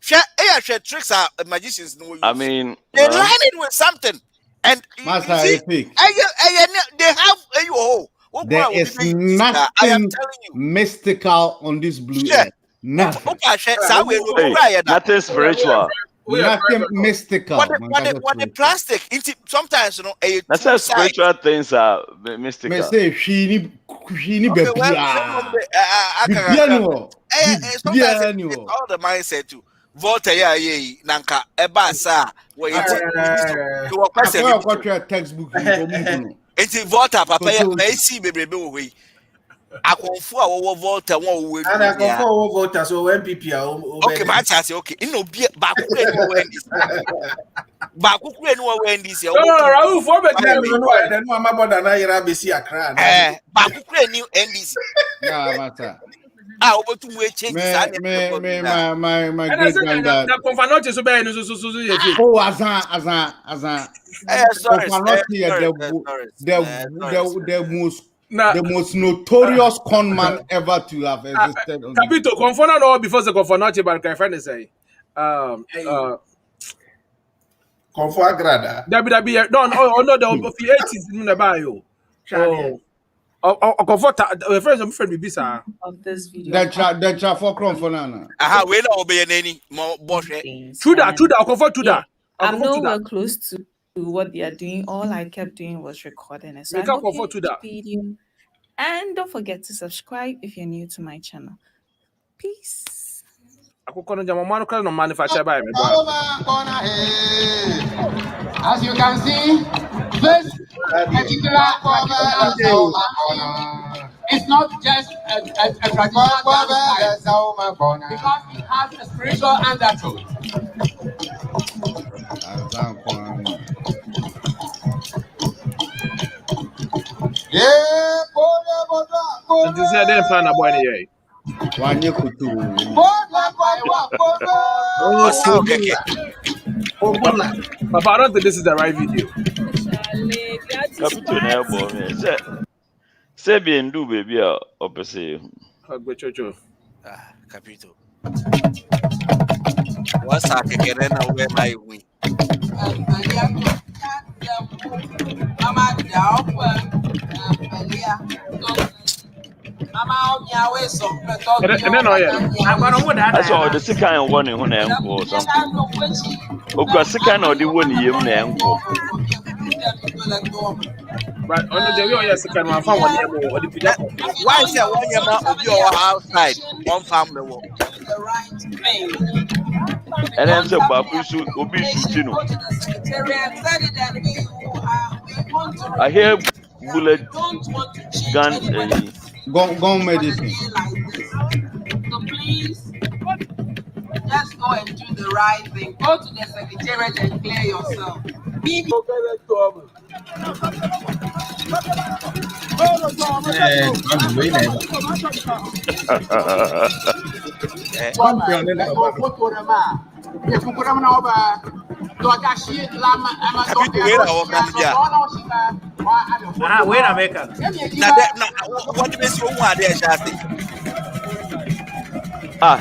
Tricks are magicians. I mean, they line it with something, and Master, they have there is nothing mystical on this blue. Nothing. Nothing spiritual. Nothing mystical. What the plastic? Sometimes that's how spiritual things are mystical. Me say she sometimes all the mindset too. Volta nanka ebasa textbook. It's Volta papa ya see bebrebe wo yi. Akonfo a wo Volta won wo and akonfo wo Volta so MPP okay ma chance okay no be ba ku kure no Wendy's ba ku kure no Wendy's no Raul for be tell me no amaboda na yira be si Accra ba ku kure ni Wendy's yeah matter obotum we change my great granddad na confanote so be no so oh azan the most notorious con man ever to have existed. Capito, confirm no before the confirmation, but my friend say, confirm grada. No, the 80s in the bio. Confirm. My friend be sir. Of this video. That for confirm. Aha, we no obey any more boss. True that. Confirm to that. I'm nowhere close to what they are doing. All I kept doing was recording it. So I hope you enjoyed the video. And don't forget to subscribe if you're new to my channel. Peace. As you can see, this particular it's not just a traditional dance because it has a spiritual undertone. Papa, I don't think this is the right video. Say bien do baby opposite. Capito. What's happening now where my we? That's all the second one in one or something. Okay, second or the one you but on the way, yes, can one found one. Why is there one year of your outside? One family walk. And then the babu should be shooting. I hear bullet gun medicine. So please, just go and do the right thing. Go to the secretariat and clear yourself.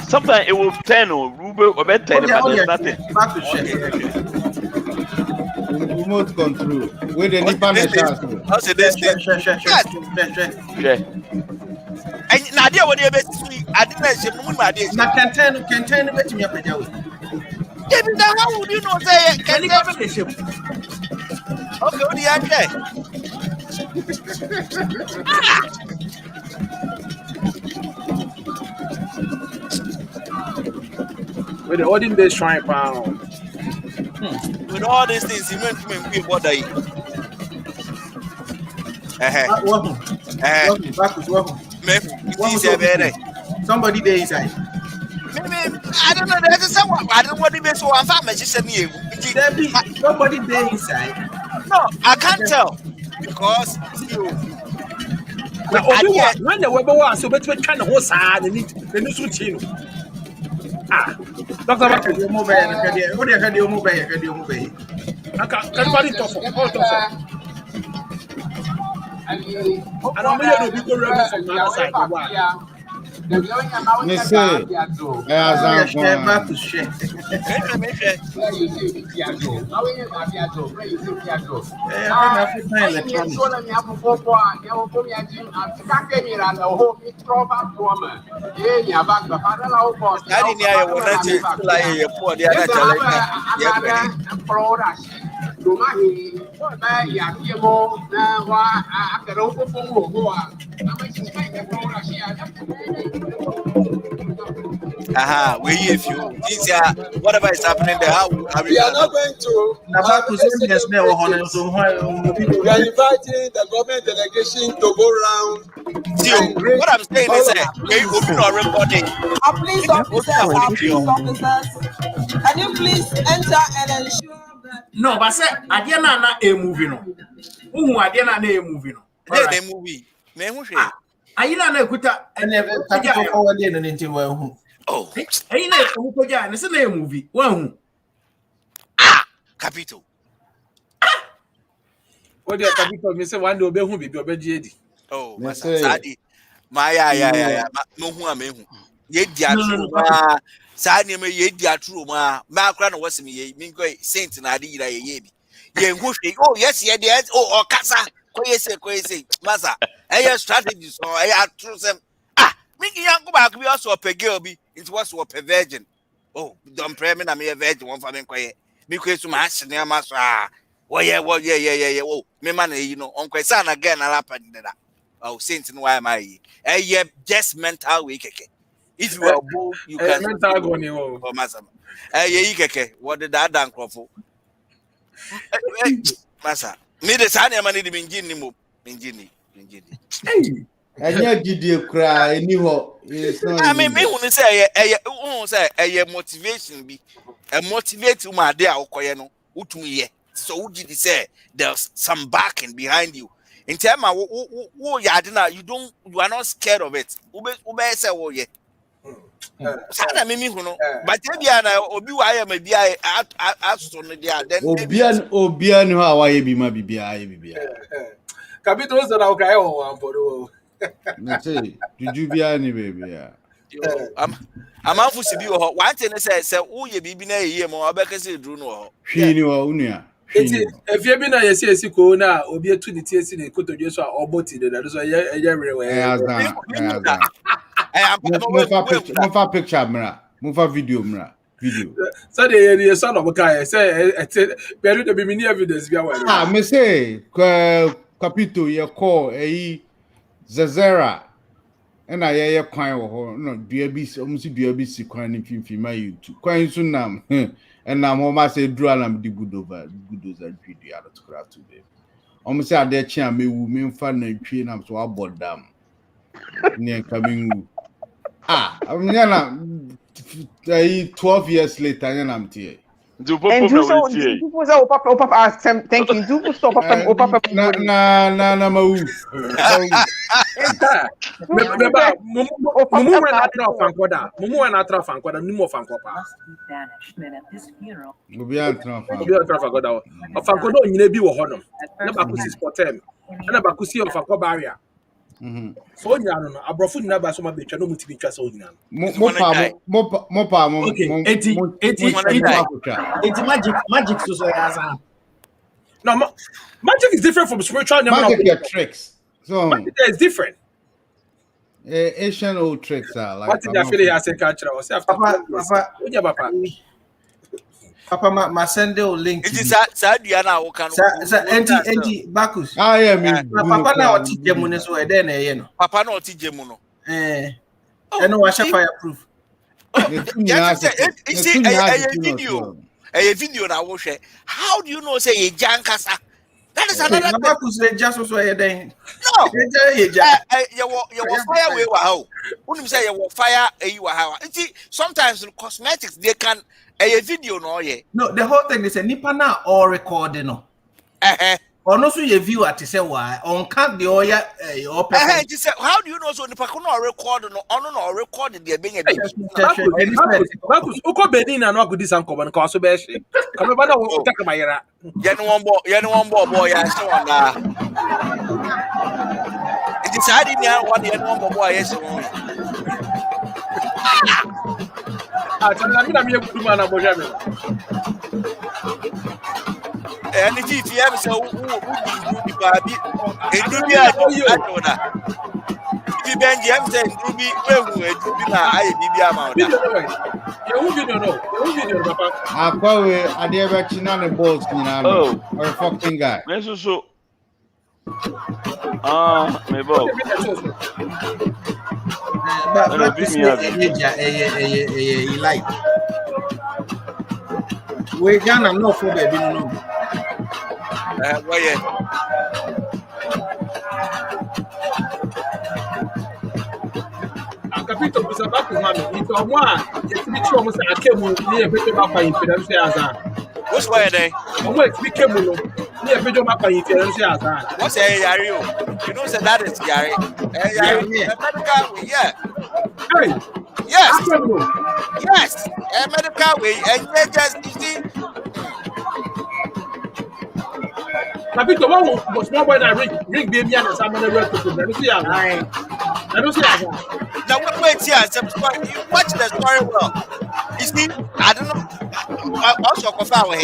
Sometimes it will turn or Ruben or better, but there's nothing. Remote control. With the Nippon I'll say this thing. Yes. And Nadia, what you best see, I didn't say moon, my dear. Na kenten bet me apeja we. Even now, how would you know say can you have a ship? Okay, what do you With the olden days shrine pound. With all these things, he meant to be what I somebody there inside. I don't know. There's someone. I don't want to be so unfamiliar. Somebody there inside. No, I can't tell because when the weather was so, but we kind of whole side and the new switching. Ah, Doctor, what do you move? What do you move? I can't talk. And I'm going to be going from the other side. If you whatever is happening there, how we are not going to. We are inviting the government delegation to go round. See, what I'm saying is we will not recording. Police officers, can you please enter and ensure that? No, but say Adiana na a movie no. Adiana na a movie no. They movie. Ayina na kuta never forward in into well. Oh, ayina umukoja na se na a movie. Wahu. Capito. What the Capito me say one day obe hu bibi obe GD. Oh, Sadi. My yeah. No hu amehu. Ye dia true ma. Sadi me ye dia true ma. Ma kra no wase me ye. Me go saint na ade yira ye bi. Ye hu hwe. Oh, yes, ye there. Oh, kasa. Kwese. Masa. Eye strategy so eye true sem. Me yan go back be also per girl bi. It was a virgin. Oh, don't pray me na me a virgin one for me kwaye. Me kwese ma hye na ma so Oh yeah. Oh, me man, you know, on question again, I'll happen that. Oh, saints and why am I? Yeah, just mental week. If you are bold, you can mental go ni oh, Massa. Yeah, what did that done for? Massa, me the son, man, the Minjini mo, Minjini. Hey, and yet did you cry? Anyhow, I mean, me when say a motivation be a motivate my dear Okoyano, Utuye. So would you say there's some backing behind you? In terms of you are not scared of it. Ube say oh yeah. Sana mimi huno. But Ebiana obi wa ya maybe I aso no dia then Obian how I be my bibia. Capito was that okay one for the na say juju bia ni baby. I'm out for Sibi or one thing say oh ye bibi na ye mo abeka say dru no. Hwi ni wa unua. If you been a yes, go now, or be a 20 years in a coat of Joshua or boated, that is a picture, move video, video. So the son of a guy say, better to be many evidence. Me say, Capito, your call a Zazera, and I hear quite no, dear be almost dear be sequine if you my YouTube. Quite soon now. And now Mama say draw am the good over video out to craft today. Almost say there chair me women fan and train am so about them. Near coming. I'm 12 years later, and I'm here. And do so people say Papa ask him thank you. Do stop Papa na move. Mumu and Atra Fankoda, no more Fankopa. Fankoda, you may be a honor. Never could see spot him. I never could see a Fanko barrier. So, you know, a brofun never so much no motivation. So, you know, magic so No, magic is different from spiritual. Magic are tricks. So magic is different. Asian old tricks are like. What did I feel? I said, "Catch us after." Papa, my send you link. It is sad. Diana, who can? Enti Bakus. Ah, yeah, me. Papa na oti jemuno so ede na ye no. Papa na oti jemuno. Eno wa fireproof. Yes, you see, a video na wo hwe. How do you know say ye jankasa? That is another thing. Bakus say just so ye den. No. You fire way wa how. Unim say you fire you wa how. Sometimes in cosmetics they can a video no ye. No, the whole thing is a nipa na or recording no. Or no so you view at say why on can't the oya how do you know so nipa ko no record no ono no record the being a baby. Bakus uko Benin na no agudi sankoba no so be hye. Come ba na wo taka mayera. Ye no one boy ya so na. It is hard in here one ye no one boy ya so. Tell me na me kudu ma na boja me. And if you ever say, who be baby, and do be a donor. If you bend the answer, do be well, do be now, I be amount. You don't know, Papa. I probably I never chin on the balls, you know, or a fucking guy. So, my boy. Like we Ghana no for baby no. Why Capito bisa baku mami into one yetimi chi omo say akemu ni ebejo mapa infidel say azan. What's why they? Omo yetimi kemu no ni ebejo mapa infidel say azan. What's yari o? You know say that is yari. Yari medical way, yeah. Hey. Yes. Yes. Medical way and you just you see Capito one small boy that ring baby and some other red people. I don't see how. I don't see how. Now wait here, you watch the story well. You see, I don't know. Also, Kofawe,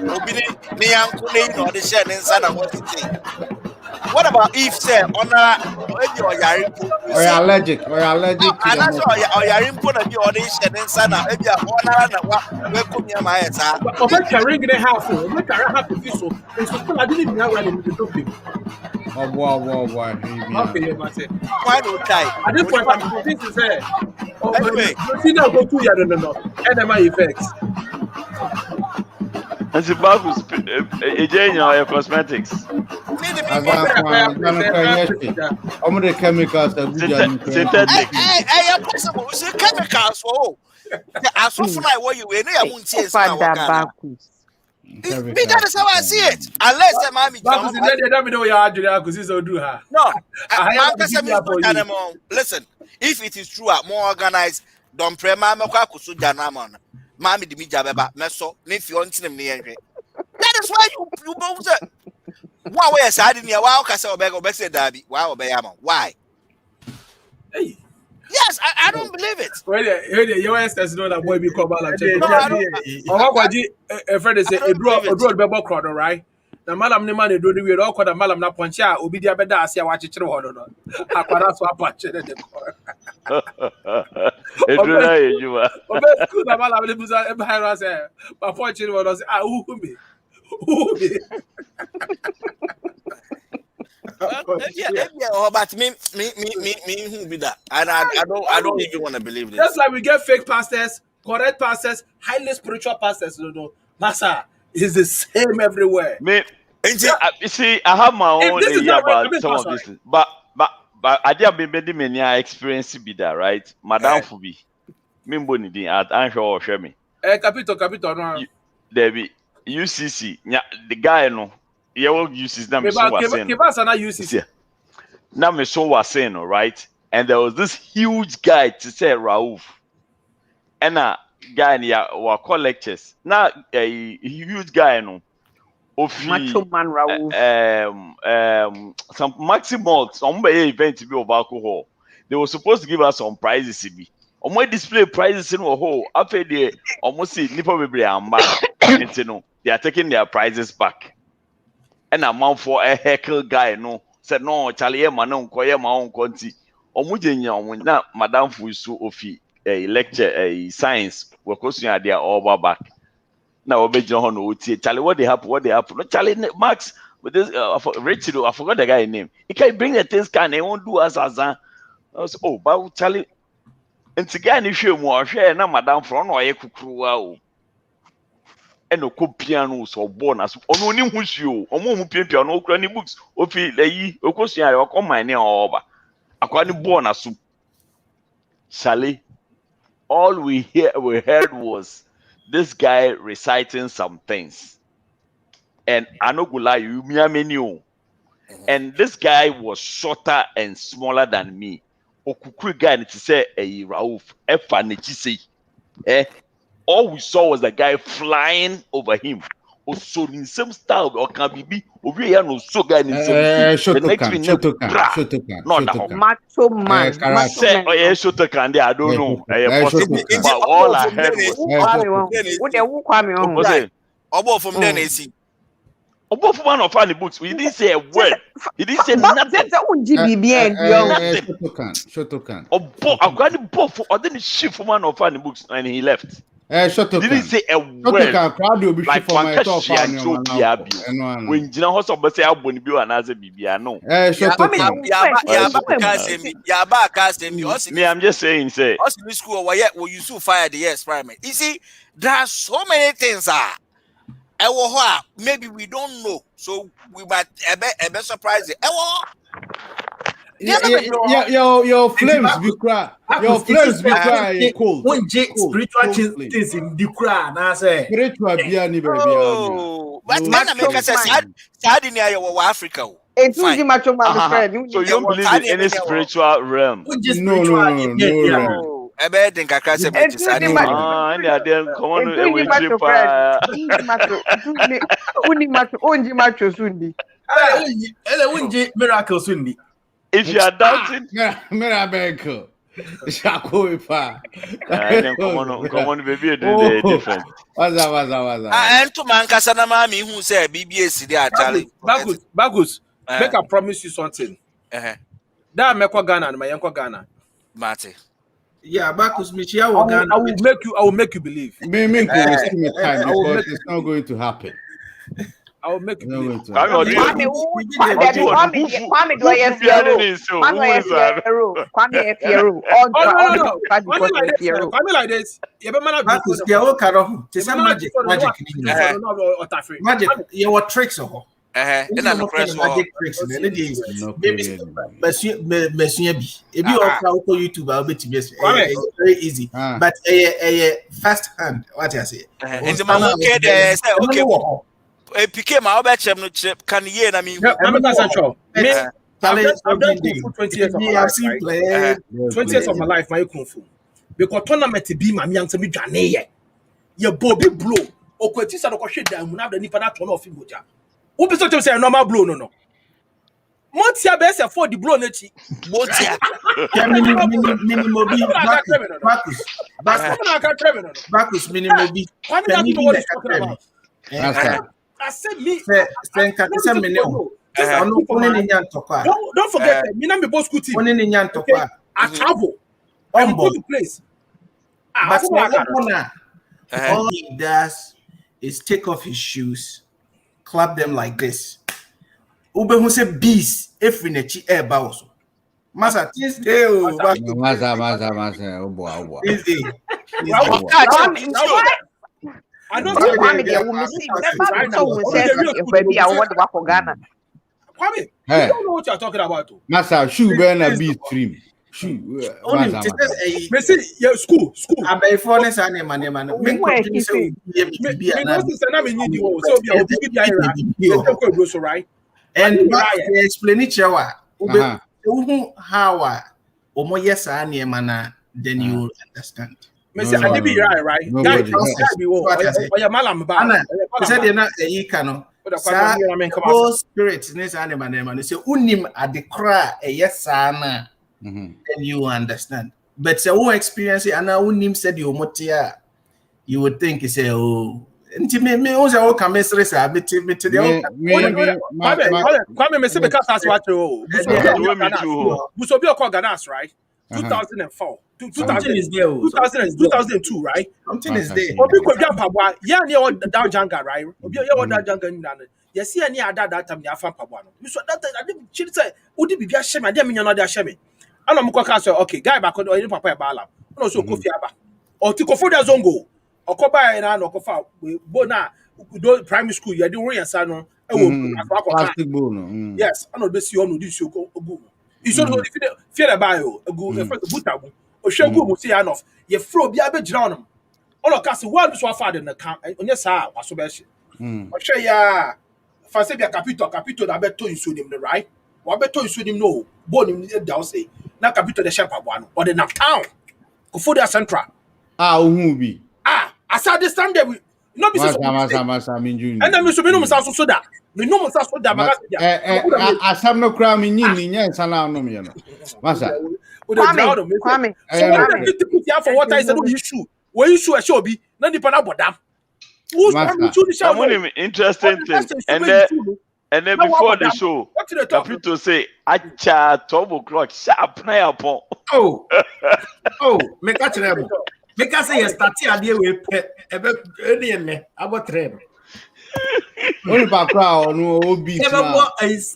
Obini, Nianku, or the shed inside of what you think. What about if say on or Yarimpo? Or allergic to and that's all Yarimpo and you audition inside of maybe a welcome your my head. But carrying the house, make a happy visual. It's I didn't know where the topic. Oh, wow. Okay, why don't I? At this point, I'm this is it. Anyway, see now go to no. NMI effects. And the bag was a cosmetics. I'm the chemicals synthetic. Hey, possible. It's chemicals. Oh, I saw for my way you were near Munches. That is how I see it. Unless the mommy no. Listen, if it is true, more organized, don't pray, Mamma Kakusu Janamon. Mammy de Mijabeba, Meso, Nifion near. That is why you both said. Why we are sad in your wow, Castle Bego Bessie Derby? Wow, Bayama. Why? Hey. Yes, I don't believe it. Well, your ancestors know that boy be called like a friend is a broad bebo crowd, right? The malam ni man do we all call the malam na poncha, obidia beda asia watch it or no. Aquara so apache the core. You are. School the malam libuza behind us, but fortune was who me. But me who be that? And I don't even want to believe this. Just like we get fake pastors, correct pastors, highly spiritual pastors, Massa is the same everywhere. You see, I have my own idea about some of this, but I did be many experience be that, right? Madame Fubi, Mimboni di at Anshaw or Shemi. Capito, no. Debbie, UCC, the guy no. Yeah, well, UCC now me so was saying, right? And there was this huge guy to say Rauf. And a guy were called lectures. Now a huge guy no. Macho man Rauf. Some maximal some event to be of alcohol. They were supposed to give us some prizes. On my display prizes in a whole after they almost see Nipo Bibri and back. They are taking their prizes back. and a man for a heckle guy no said no Charlie man no koye ma on konti omujenya on na madam fuisu ofi a lecture a science we question idea all back now obejina ho no otie Charlie what they happen no Charlie Max with this Richard I forgot the guy name he can bring the things can he won't do as I was oh but Charlie and guy ni hwe mu ohwe na madam for no ye kukuruwa o eno ko piano so born as ono ni husuo omo hu piano no okura ni books ofi leyi okosua ya okoma ni oba akwa ni born as Charlie all we heard was this guy reciting some things and I no go lie you me ameni o and this guy was shorter and smaller than me okukuru guy to say Rauf efa ne chise all we saw was the guy flying over him. Also in some style or can be over here no so guy in Shotokan. Macho man. Oh yeah, Shotokan there. I don't know. But all I heard was Obo from then AC. Obo from one of the books. We didn't say a word. He didn't say nothing. Shotokan. Obo, I got the book for then shift from one of the books and he left. Didn't say a word. Like when Jina House of Bessay Albon Bill and as a BB, I know. Me, I'm just saying, say, school, why yet will you so fire the yes, primary? You see, there are so many things. Maybe we don't know, so we might a bit surprised. Your flames be cry. Your flames be cry. Cold. When spiritual things in the cry, now say spiritual be any baby. But America says sad in Africa. It's easy, macho man, friend. So you don't believe in any spiritual realm? No. I bet think I can't say much. Come on, miracle Sunday. If you are doubting, miracle. Shako come on, baby, do different. What's that? And to man kasana mami who say BBS there Charlie. Bagus. Make I promise you something. That make Ghana, my uncle Ghana. Mate. Yeah, Bakus Michia will Ghana. I will make you believe. Me because it's not going to happen. I will make you believe. Like this. Magic. You were tricks of her. Magic tricks. YouTube, I'll bet you very easy. But a fast hand. What I say? And the man okay. It became our batch no chip. Can you hear me? I'm I've done kung fu 20 years of my life. 20 years of my life, my kung fu. Because tournament be my young to me Jane. Your bobby blow. Or quitting out of shit that will have the nipper that turn off in Goja. Who be such a say normal blow? No. Montia best afford the blow nechi. Montia. Bacchus minimum. I said me. Don't forget me na me boss school team. I travel. I'm going to place. But all he does is take off his shoes, clap them like this. Ube who say bees if we nechi air bows. Masa Tuesday. I don't know why they will see. Baby, I want to work for Ghana. Kwame, you don't know what you're talking about. Massa, shoe burn a beat stream. Shoe. School. I'm a foreign son, man. And explain it, how yes, then you will understand. Right? Spirits, this animal, they say, unim at the cry, a yes, and you understand. But so experience it, and unim said you motia, you would think, you say, oh, me o se o ka me sere sa beti de Kwame me se be kasa as what o. Buso bi okọ Ghana's right? 2004. 2002, right? Something is there. Obi Kwadwo Pabwa, ya ne o down janga, right? Obi ya o down janga ni na. Yes, ya ni ada that time ni afa Pabwa no. So that I didn't say odi bibia hye me, dem me no dey hye me. Ana mo kwaka say okay, guy back on papa e bala. No so Kofi Aba. O ti Kofi da zongo. Okoba na na okofa bo na do primary school ya dey won yansa no e wo plastic ball no. Yes, ana do si onu di si ogu. Iso no fear the bio ogu e butagu. O hwegu mu si anof. Ye fro bia be gira onum. Ono ka se one so afa de na kan onye sa waso be hye. O hwe ya fa se bia capito da beto inso nim right. Wa beto inso nim no bo nim da say na capito de shepa bo ano or the na town. Kofodia Central. Ohu bi. Asade stand there no be so masa minju. And then me so be no msa so da. Me no msa so da maka asam no kra me nyi ni nya nsa na no me no. Masa. Kwame. So when they put here for what I said no issue. We issue a show be na nipa na bodam. Who's interesting thing. And then before the show, Capito say, "Acha 12 o'clock sharp na yapon." Oh, me catch them. Me can say start here we ebe any me about trem. Only background no obi.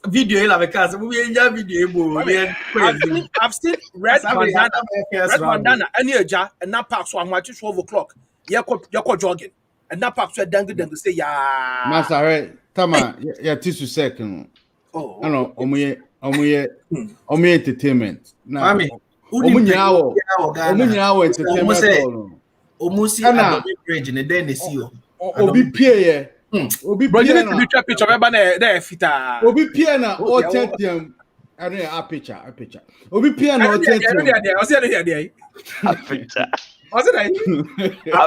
Video la because we enjoy video ebo. I've seen red bandana any eja and na park so am 12 o'clock. You go jogging. And that park so dangle say ya. Master Tama, ya tisu second. Oh. No, omuye entertainment. Na. Omunyawo entertainment. Omusi na bridge ne den dey see o. Obi pie Obi bro, you need to be trap picture eba na fita. Obi pie na o tetiam. I know a picture. Obi pie na o tetiam. I see there. A picture. Was it a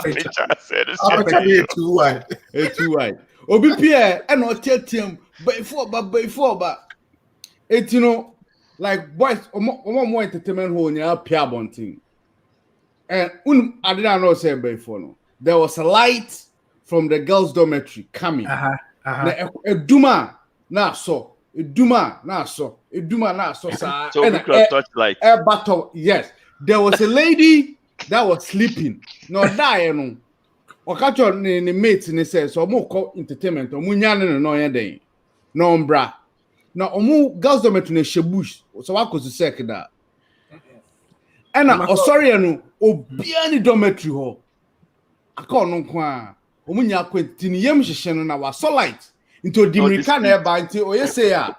picture? Said it's too wide. It's too wide. Obi pie and o tetiam before but it's like boys more entertainment hole near Pia Bonting. And I didn't know say before no. There was a light from the girls' dormitory coming. Eduma na so. So we could touch light. A battle, yes. There was a lady that was sleeping. No die no. Okacho ni mates ni say so mo call entertainment. Omu nyane no yen den. No mbra. Na omu girls dormitory na shebush. So wa ko sek da. Ena sorry no obia ni dormitory ho. Aka no kwa. Omu nya kwenti ni yem hyehye no na wa so light. Into Dimirika na eba nti oyese ya.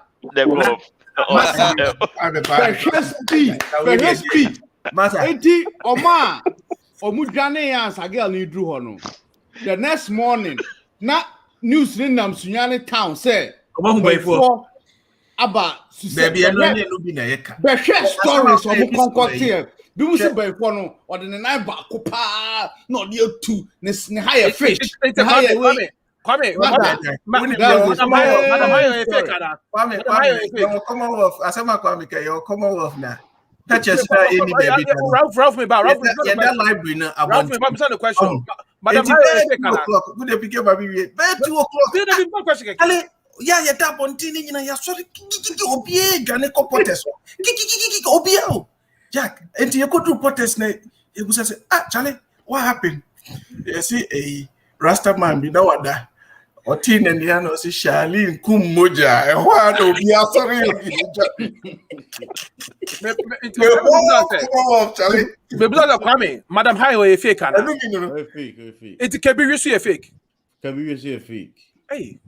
Speed. Eti oma omudwane ya sagel ni dru ho no. The next morning na news ni nam sunyane town say before aba baby eno bi na yeka. Be share stories omu konkote. Bi mu se before no or the nine ba kopa no dey two ne higher fish. Kwame, Commonwealth now. Touch us any baby. Ralph me back. Ralph that library now. Ralph me back. The question. Madam, 2:00. Good pick up baby. 2:00. Yeah, tap on tini na ya sorry. Obie gane ko protest. Obie. Jack, enti you go do protest na. You go say, Charlie, what happened? You see a Rasta man be na wada. Otin and the ano si Charlie kum moja. Ehwa no be sorry. Me blood Kwame. Madam Highway fake ana. Fake. It can be really fake. Fake. Hey.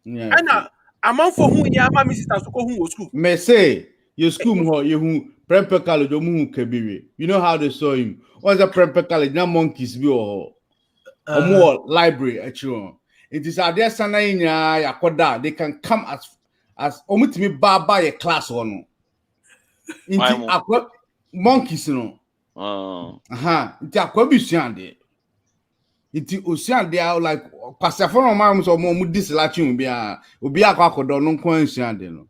Yeah. Ana among for who ya ma sister so ko hu school. Me say your school ho you hu Prempeh College omu Kebiri. You know how they saw him. What's the Prempeh College na monkeys bi o. Omo library actually. It is a there sana nya yakoda they can come as omutimi baba your class one. Inti akwa monkeys no. Inti akwa bi suande. Inti osuande like pasafo no ma so mo dislaching obi akwa akodo no nko ansuande no.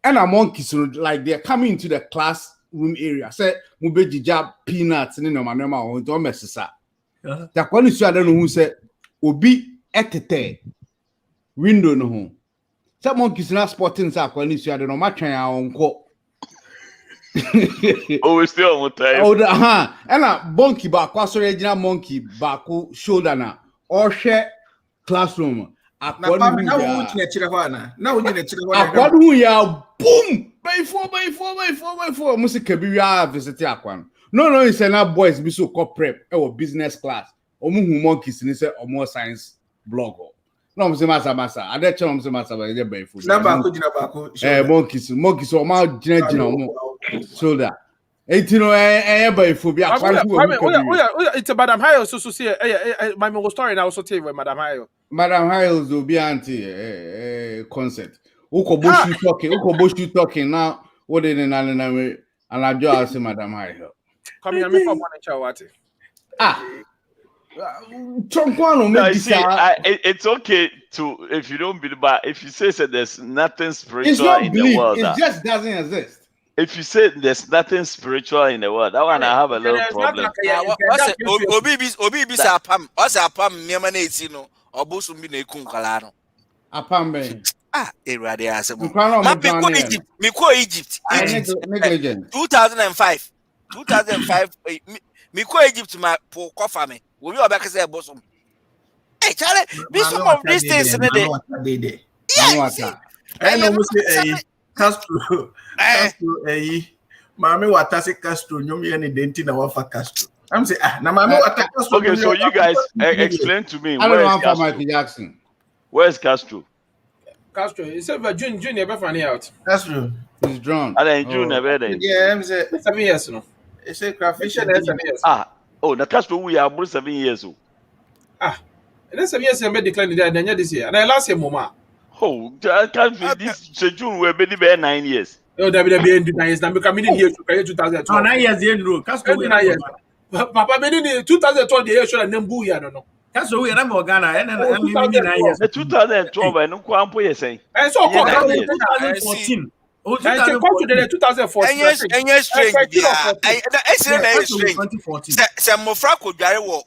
And a monkeys like they're coming into the classroom area. Say mu be jija peanuts ni no manema o do mesesa. The kwani suande no hu say obi etete window no ho. Some monkeys na sporting sa kwani su ade no matwen a onko. Oh, we still on time. Oh, and a monkey back, original monkey back, shoulder na, or share classroom. Boom! By four. Music Kabira visit Aquan. No, it's enough boys be so prep or business class. Or monkeys in or more science blog. No, Massa. I let you Massa by the bay food. Monkeys or mouth shoulder. 18 by phobia. It's Madam Hayo, so say my story now also tell Madam Hayo. Madam Hiles will be anti concert. Uko Bush talking now. What did an and I just say Madam Hiles. Come here, me from one chawati. It's okay to if you don't believe, but if you say there's nothing spiritual it's not in belief, the world, it just doesn't exist. If you say there's nothing spiritual in the world, that one I have a little problem. Obi apam. What's apam? Niamane itino. Obusu mbi na ekun kala no. Apam be. Erade asemo. Me ko Egypt. 2005. Me ko Egypt ma po kofa me. Obi obeka say bosom. Hey, Charlie, be some of these things in the day. I know Castro, Mami watasi Castro, nyomi any denti na wafa Castro. I'm saying, na Mami watasi Castro. Okay, so you guys explain to me. I don't know for Michael Jackson. Where's Castro? Castro, he said June never find out. Castro, he's drawn. And then June never then. Yeah, I'm saying 7 years no. He said crawfish 7 years. The Castro we are about 7 years old. That's 7 years I made decline there this year. And I last year mama. Oh, I can't feel this June will be 9 years. Oh, that will be 9 years. Now become in here to 2012. 9 years in row. Castro 9 years. Papa been in 2012 the year should have nembu ya no. Castro we na mo Ghana and 9 years. The 2012 and no kwampo you say. And so 2014. Oh, 2014. And strange. Some mofra ko dware wo.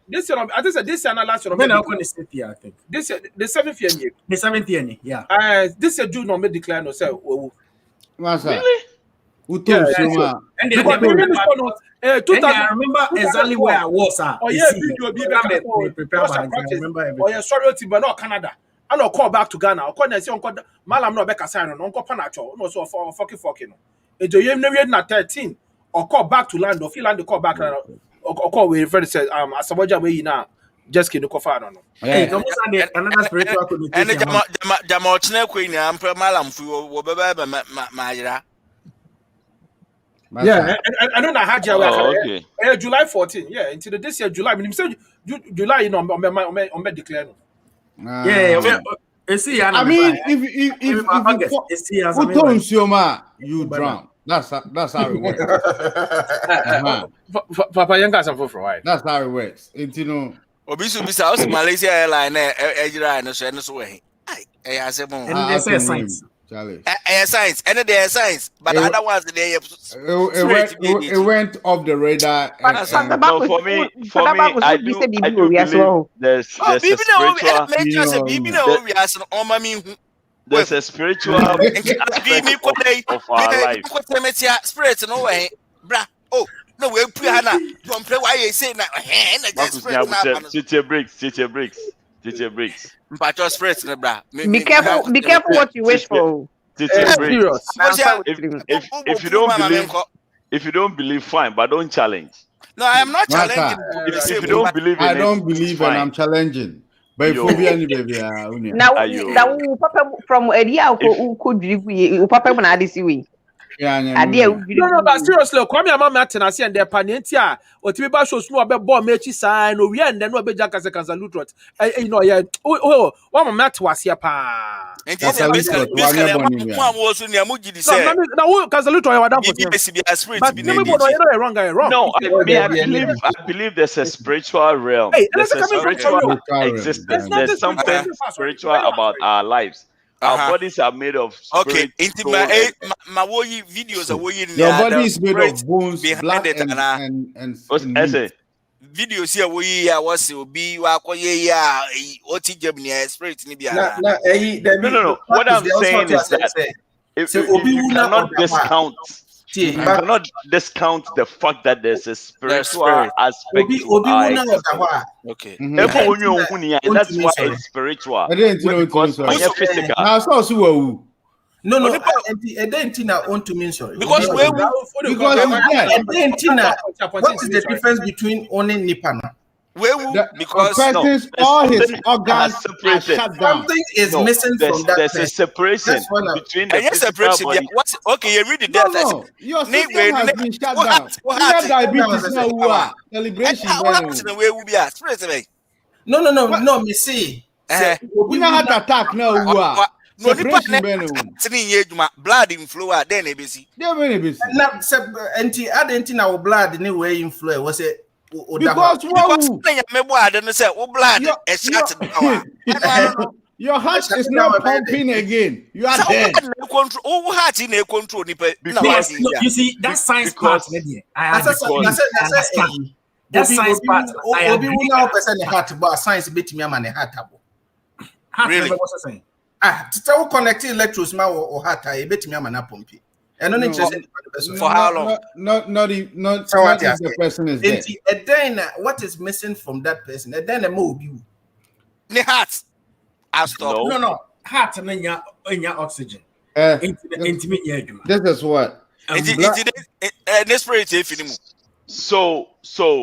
This year, I think this year na last year. When I going to sit here, I think. This year, the 7th year. The 7th year, yeah. This year June no me declare no say. Really? And I remember exactly where I was. Oh yeah, video be prepare. Oh yeah, sorry, but no Canada. I don't call back to Ghana. I call and say uncle Malam no beka sign on uncle Panacho. No so fucking no. E do you na 13 or call back to land or feel land call back or call we refer to Asamoja we now just kidding no fa no. Hey, another spiritual connotation. And Jamal Chine Queen am Malam fu wo beba ma yira. Yeah, I know that Haji okay. July 14. Yeah, until this year July. I mean, say July you know on declare no. Yeah. I mean, if you drown. That's how it works. Papa Yanka some for why. That's how it works. It's Obisu bisa us Malaysia airline ejira no so way. I say bon. And they say science. Charlie. Science. And they science, but other ones they it went off the radar. No, for me, I do believe there's a spiritual of our life. Spirit no way, bra. Oh, no, we pray Hannah. Don't play why you say that. Teacher breaks. But your spirit, bra. Be careful what you wish for. If you don't believe, fine, but don't challenge. No, I am not challenging. If you don't believe, I don't believe, and I'm challenging. But baby, now from a year could you papa when I see we. No, but seriously, come here, Mama Tenasi and their panentia, or to be shows no about bomb mechi sign, or we and then no be Jack as a Lutterodt. You know, yeah. Oh, one mat was here, pa. And this is no, I believe there's a spiritual realm. There's a spiritual existence. There's something spiritual about our lives. Our bodies are made of okay. Into my videos are your body is made of bones, blood, and videos here we was will be what Germany spirit in No. What I'm saying is that you cannot discount. You cannot discount the fact that there's a spiritual aspect to our okay. And that's why it's spiritual. Because it's physical. No, I don't want to mention because what is the difference between owning Nipana? Because all his organs are shut down. Something is missing from that. There's a separation between the physical body. Okay, you read the death. No, your system has been shut down. You have diabetes now. Who are celebration? No, me see. We not had attack now. Who are no blood in flow then ABC. Now blood anyway in flow was it because your heart is not pumping again. You are dead. Because you see that science part. That science part. Science bit me man heart. Really? To tell connecting electrodes or heart, I bet me man pump. And not interested for how long? Not the person is dead. And then what is missing from that person? And then a move you. The heart. I'll stop. No. Heart and your oxygen. Intimate. This is what. So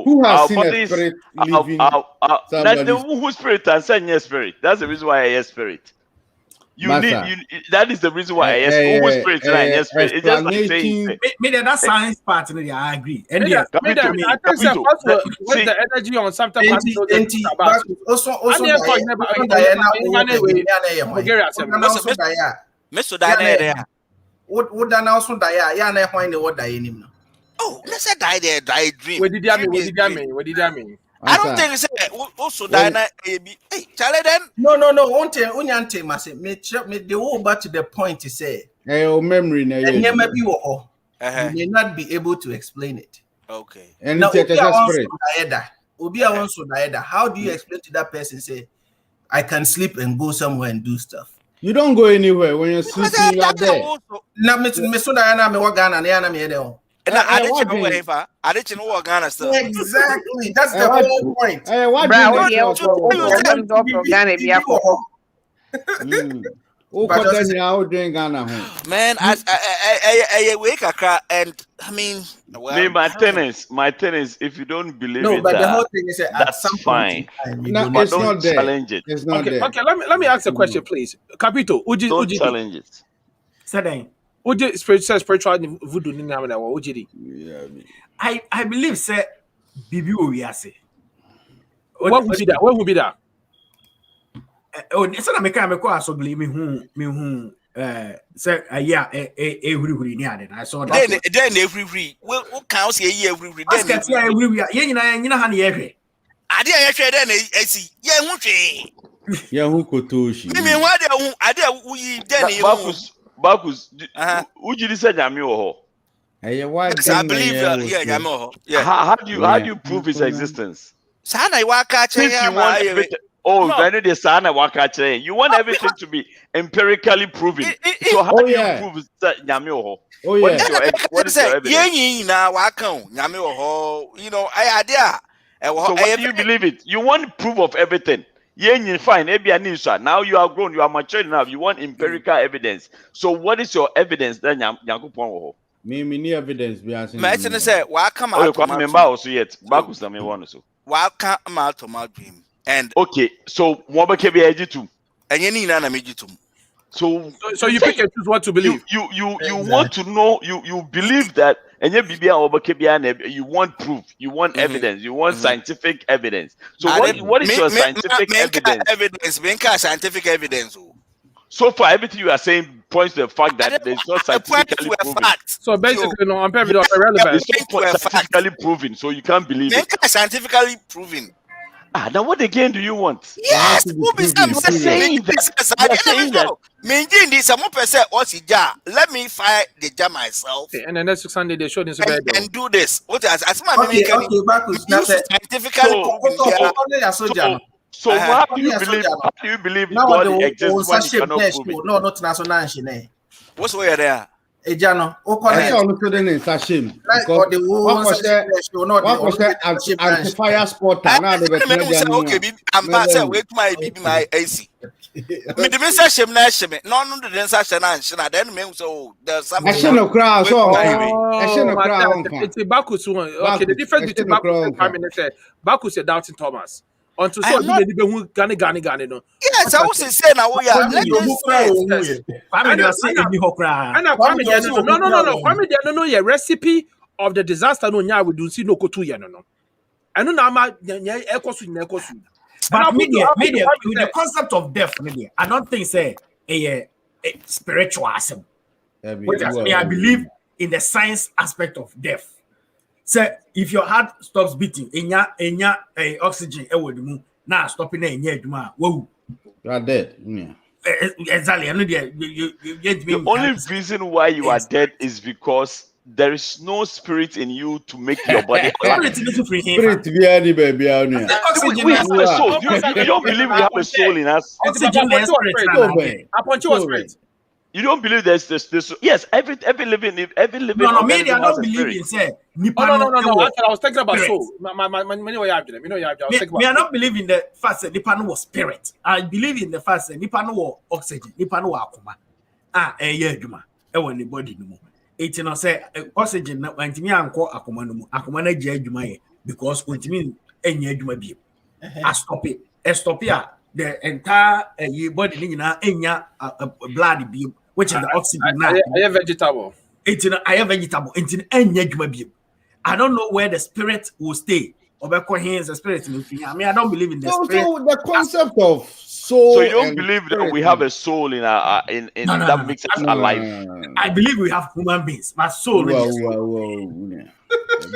who has our seen bodies, a spirit living? Whose spirit and saying yes spirit. That's the reason why I yes spirit. That is the reason why I yes. Whose spirit and yes spirit. It's just like saying. Maybe that science part. I agree. And I think what's the energy on something oh, let's say die dream. What did I mean? I don't think it's also die. Hey, Charlie, then no. Unyante must me the whole back to the point to say. Memory now. You may not be able to explain it. Okay. And now, spirit. How do you explain to that person? Say, I can sleep and go somewhere and do stuff. You don't go anywhere when you're sleeping. You are there. Now, Mr. Diana, me what Ghana, me and I didn't know what Ghana still. Exactly. That's the whole point. Man, I wake a cry and I mean, well, my tennis. If you don't believe it, but the whole thing is that's fine. It's not there. Challenge it. It's not there. Okay. Let me ask a question, please. Capito, don't challenge it. Say spiritual voodoo I believe say Bibi Owiase. What would be that? What would be that? Oh, it's not make so believe me who say huri ni ade. I saw that. Then every what counts here every then every nyina ha na ye hwe. Ade ya hwe then esi ye hu hwe. Ya hu kotoshi. Me wa de hu ade uyi then you Bakus, who did you say Jamio? I believe Jamio. How do you prove his existence? Sana waka you want everything to be empirically proven. So how do you prove Jamio? What is your evidence? So what do you believe it? You want proof of everything. Fine. Now you are grown, you are mature enough. You want empirical evidence. So what is your evidence then? Me need evidence. Me say, why come out? Also yet. Bakus na me want so. Why come out of my dream? And okay, so what became a too? And you need an too. So you pick and choose what to believe. You want to know. You believe that. And you want proof, you want evidence, you want scientific evidence. So what is your scientific evidence? Scientific evidence. So far, everything you are saying points to the fact that there's not scientifically proven. So basically, no, I'm irrelevant. It's not scientifically proven, so you can't believe it. Scientifically proven. Now what again do you want? Yes, who be saying that? Let me fire the jam myself. Okay, and then next Sunday they showed this and do this. What is as my okay, Bakus, scientifically so why do you believe God exists when you cannot prove it? No, not national. What's where there? Ejano, I say on the name Sashim because what was that anti-fire sport now okay, I'm not saying wait my AC. Me the message shame na shame. No the message na shame. Then me so there's something. I should no crowd so I should no crowd. It's Bakus one. Okay, the difference between Bakus and Prime Minister, Bakus is doubting Thomas. Until so you Gani no. Yes, I was saying now we are. No. Yeah, recipe of the disaster no nya we do see no kotu ye no. I know na ma ekosu. But media with the concept of death, media, I don't think say a spiritual aspect. I believe in the science aspect of death. So if your heart stops beating, enya oxygen now stopping whoa. You are dead. Yeah. Exactly. The only reason why you are dead is because there is no spirit in you to make your body alive. Spirit baby. We have a soul. You don't believe we have a soul in us? You don't believe there's this? Yes, every living. No, maybe I don't believe in say. No. I was thinking about soul. Me I don't believe in the fact that Nipano was spirit. I believe in the fact that Nipano was oxygen. Nipano was akuma. Juma. When the body no more. It's not say oxygen. When me anko akuma no more. Akuma na jẹ juma ye because when me enye juma bi. I stop it. The entire body ni na enya blood bi. Which is the oxygen now. I am vegetable. I am vegetable. I don't know where the spirit will stay. The spirit. I mean, I don't believe in the spirit. So the concept of soul. So you don't believe that we have a soul in that makes us alive? I believe we have human beings, but soul.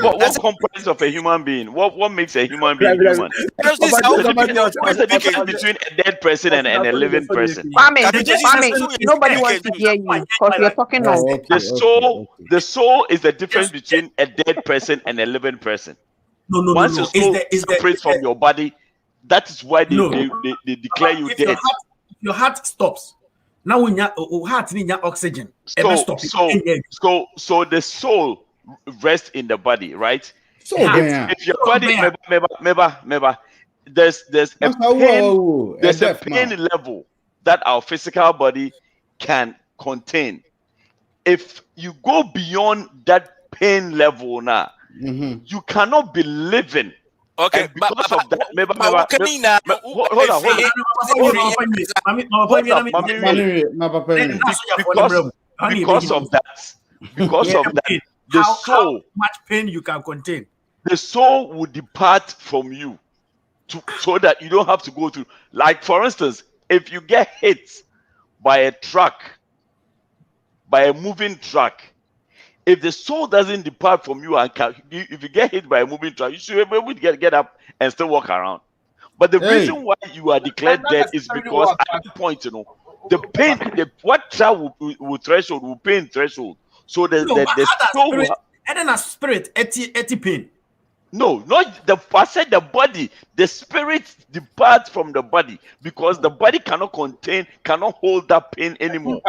What comprises of a human being? What makes a human being human? What's the difference between a dead person and a living person? Nobody wants to hear you because you're talking on. The soul is the difference between a dead person and a living person. Once your soul separates from your body, that is why they declare you dead. Your heart stops. Now when your heart needs oxygen, so the soul rest in the body, right? So if your body there's a pain level that our physical body can contain. If you go beyond that pain level now, you cannot be living. Okay, because of that, because of that, how much pain you can contain. The soul will depart from you so that you don't have to go through. Like, for instance, if you get hit by a truck, by a moving truck, if the soul doesn't depart from you, and if you get hit by a moving truck, you should be able to get up and still walk around. But the reason why you are declared dead is because at that point, the pain, what travel will threshold, will pain threshold. So the soul will, and then a spirit, pain. No, not the. I said the body. The spirit departs from the body because the body cannot hold that pain anymore.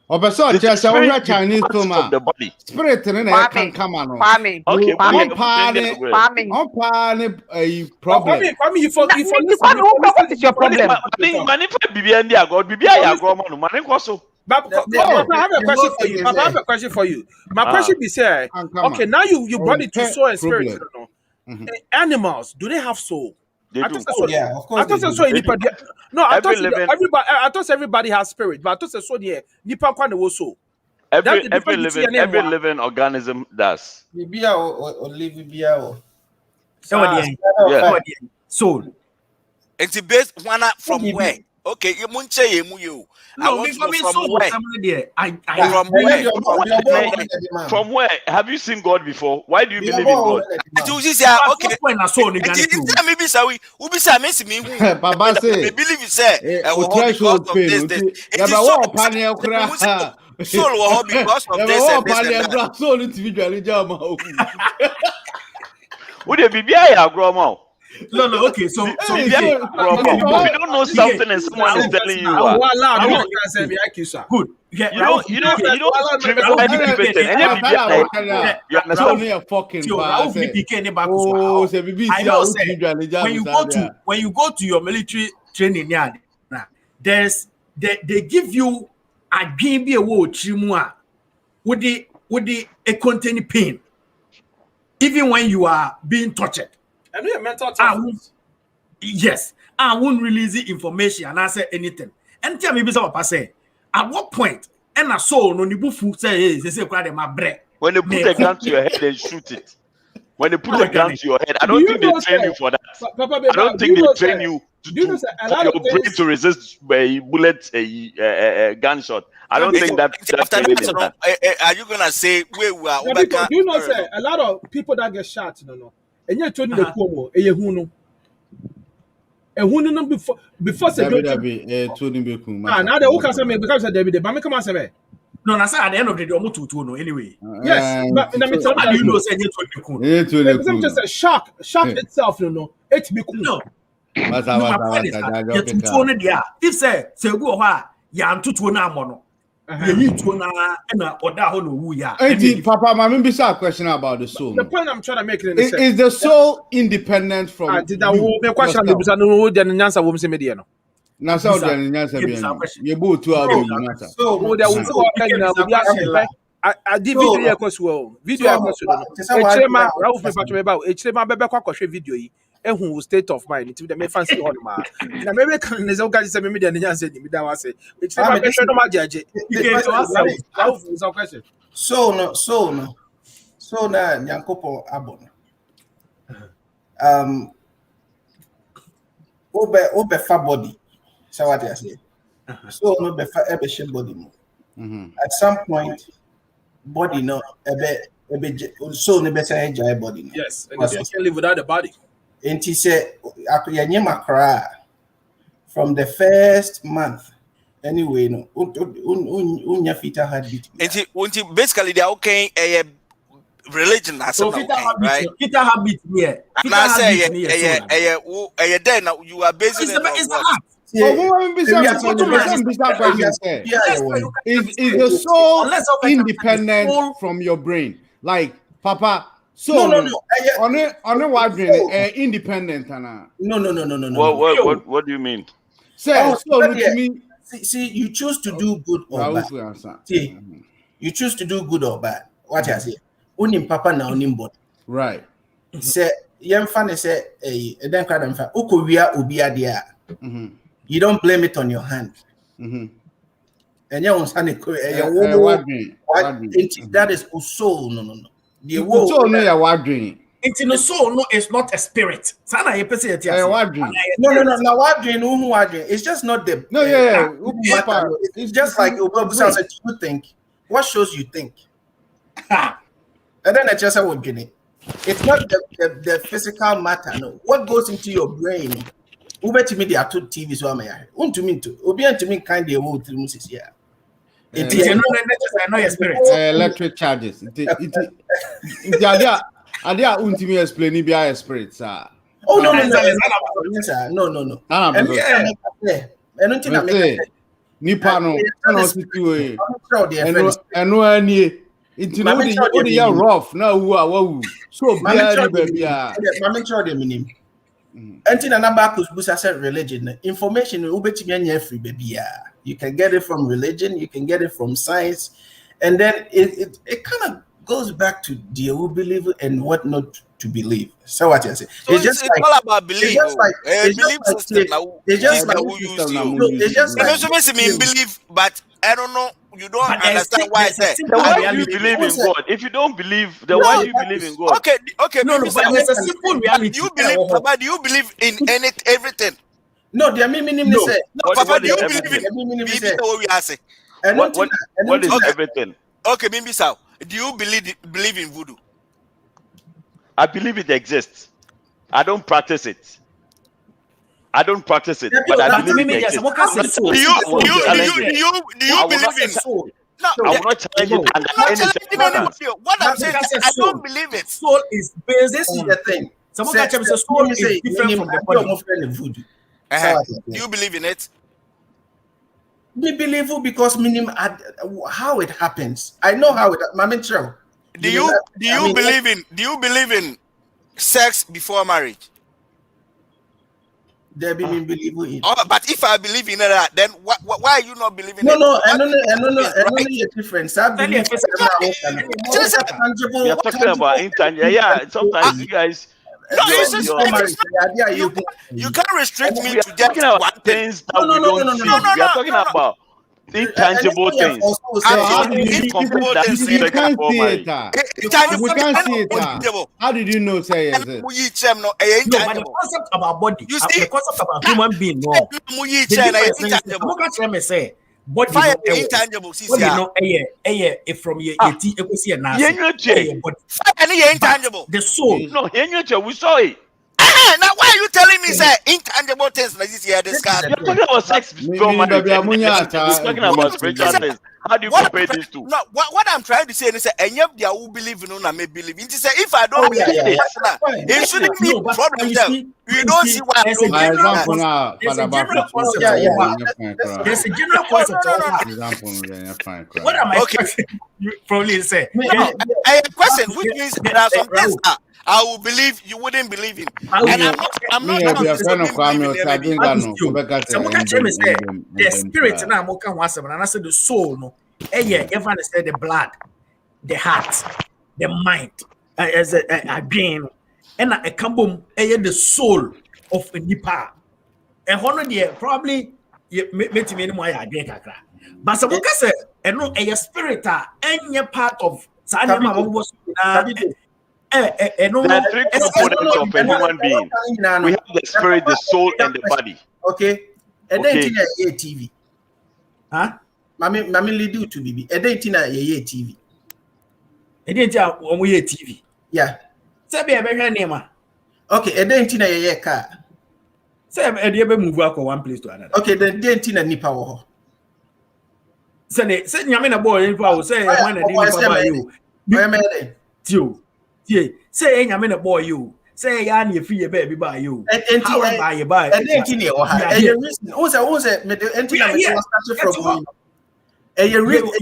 The spirit Chinese film the body. Spirit can come on. Farming. Okay, problem. What is your problem? But I have a question for you. My question is here. Okay, now you brought it to soul and spirit. Animals, do they have soul? They do. Yeah, of course. I thought everybody has spirit, but I thought so. Yeah, nipa kwani wo soul. Every living organism does. Soul. It's based one from where? Okay, you won't say you. I No, want me to know from from where. From where? Have you seen God before? Why do you believe in God? Okay. Maybe say we be say me who. Baba say, believe you say threshold because of pain. this. It is soul because of this and this and that. Soul individually jama. Who they be ya grandma? No, okay. So if you don't know something and someone is telling you, good. You don't trivialize everything. And you understand? When you go to your military training yard, they give you a game be a word with the a containing pain, even when you are being tortured. And we have mental toughness. Yes, I won't release the information and I say anything. And tell me, Papa say, at what point, and I saw no nibufu say, they say, my breath. When they put a gun to your head and shoot it. When they put a gun to your head, I don't think they train you for that. I don't think they train you for your brain to resist a bullet, a gunshot. I don't think that. Are you gonna say where we are? Do you know, say a lot of people that get shot, no. And you're turning the Kwadwo, before say now the who can say me because David, but me come and say me. No, I said at the end of the day, almost to no anyway. Yes, but let me tell you, you know, say it's just a shock itself, it's me cool. No, my point is that if say go ya ntutu na amono. You need to na oda ho no wu ya. Papa, my maybe a question about the soul. The point I'm trying to make is the soul independent from did that the question the busa no the nyansa wo mse media no. Na so the nyansa be you go to our nyansa. So there will I did video ekwoso video ekwoso no. Echema Rauf me patch me ba echema bebe kwa kwhwe video yi ehun state of mind it the me fancy on ma na me kan ne so ka say me the nyansa ni me da wa say echema be hwe no ma jaje Rauf is a question. So na nyankopo abon obe fa body. So what I say. So no be fa ebe she body mo. At some point, body no ebe so no be say enjoy body. Yes, and you can't live without the body. And he said, from the first month. Anyway, no, unya fita heartbeat. And basically they are okay religion as so right? Fita habit here. And I say then you are basically is the soul independent from your brain? Like Papa, so no. On what independent, Anna? No. What do you mean? See, you choose to do good or bad. See, you choose to do good or bad. What I say? Unim papa na unim body. Right. Say, yam fan say, then cry them fa. Ukowia ubia dia. You don't blame it on your hand. And you that is soul. No. The soul no ya wadrin. It's in the soul, no, it's not a spirit. Sana ye pese it. No. Now wadrin, it's just not the. No, it's just like you think. What shows you think? And then I just say what it. It's not the physical matter. No, what goes into your brain. Ube to me there are two TVs so am I. To me too. Obi to me kind of wo 3 months here. It is no your spirit. Electric charges. It Adia untimi explain it be spirit, sir. Oh no. No. And Nipa no situ eno ani inti no dey rough na wu so bia ni bia mama sure dem nim enti na number busa say religion information we betimi anya free bia you can get it from religion, you can get it from science, and then it kind of goes back to do you believe and what not to believe. So what you say? So it's all about belief. It's just like who use you. It's just like believe, but I don't know. You don't understand why I said. Why do you believe in God? If you don't believe, then why do you believe in God? Okay. No, but it's a simple reality. Do you believe in everything? No, they are meaning say. What is everything? What is everything? Okay, Mimbi Sao, do you believe in voodoo? I believe it exists. I don't practice it. But I believe it exists. Do you believe in soul? No, I will not challenge it under any circumstance. What I'm saying is I don't believe it. Soul is based. This is the thing. Someone can say soul is different from the body. Do you believe in it? We believe it because meaning how it happens. I know how it. Do you believe in sex before marriage? They believe in. Oh, but if I believe in that, then why are you not believing? No, I don't know the difference. I believe we are talking about intangible. Yeah, sometimes you guys. No, you can't restrict me to just one things that we don't see. We are talking about intangible things. How did you know? Say no, but the concept about body, you see, the concept about human being, no. Body intangible. From your intangible. The soul. No, we saw it. Now why are you telling me say intangible things like this here discuss? You're talking about sex before marriage. You're talking about spiritual things. How do you compare these two? No, what I'm trying to say is that any of them who believe in and may believe in. If I don't believe in it shouldn't be a problem. You don't see why there's a general concept. What am I expecting? Probably say. I have a question, which means there are some things that I will believe you wouldn't believe in. And I'm not the spirit now and I said the soul no. Everyone said the blood, the heart, the mind, as a brain, and a kambum, the soul of a nipa. And 100 years probably made me more idea. But some say, and no, a spirit, any part of Sanama was. There are three components of a human being. We have the spirit, the soul, and the body. Okay. And then TV. Huh? Mami lead you to BB. And then TV. And then TV. Yeah. Sabi a better name. Okay. And then car. Say a dear move one place to another. Okay. Then nipa wo. Say Yamina boy in power. Say one you. Say I'm in a boy you. Say I'm your free baby by you. And buy you buy. And then you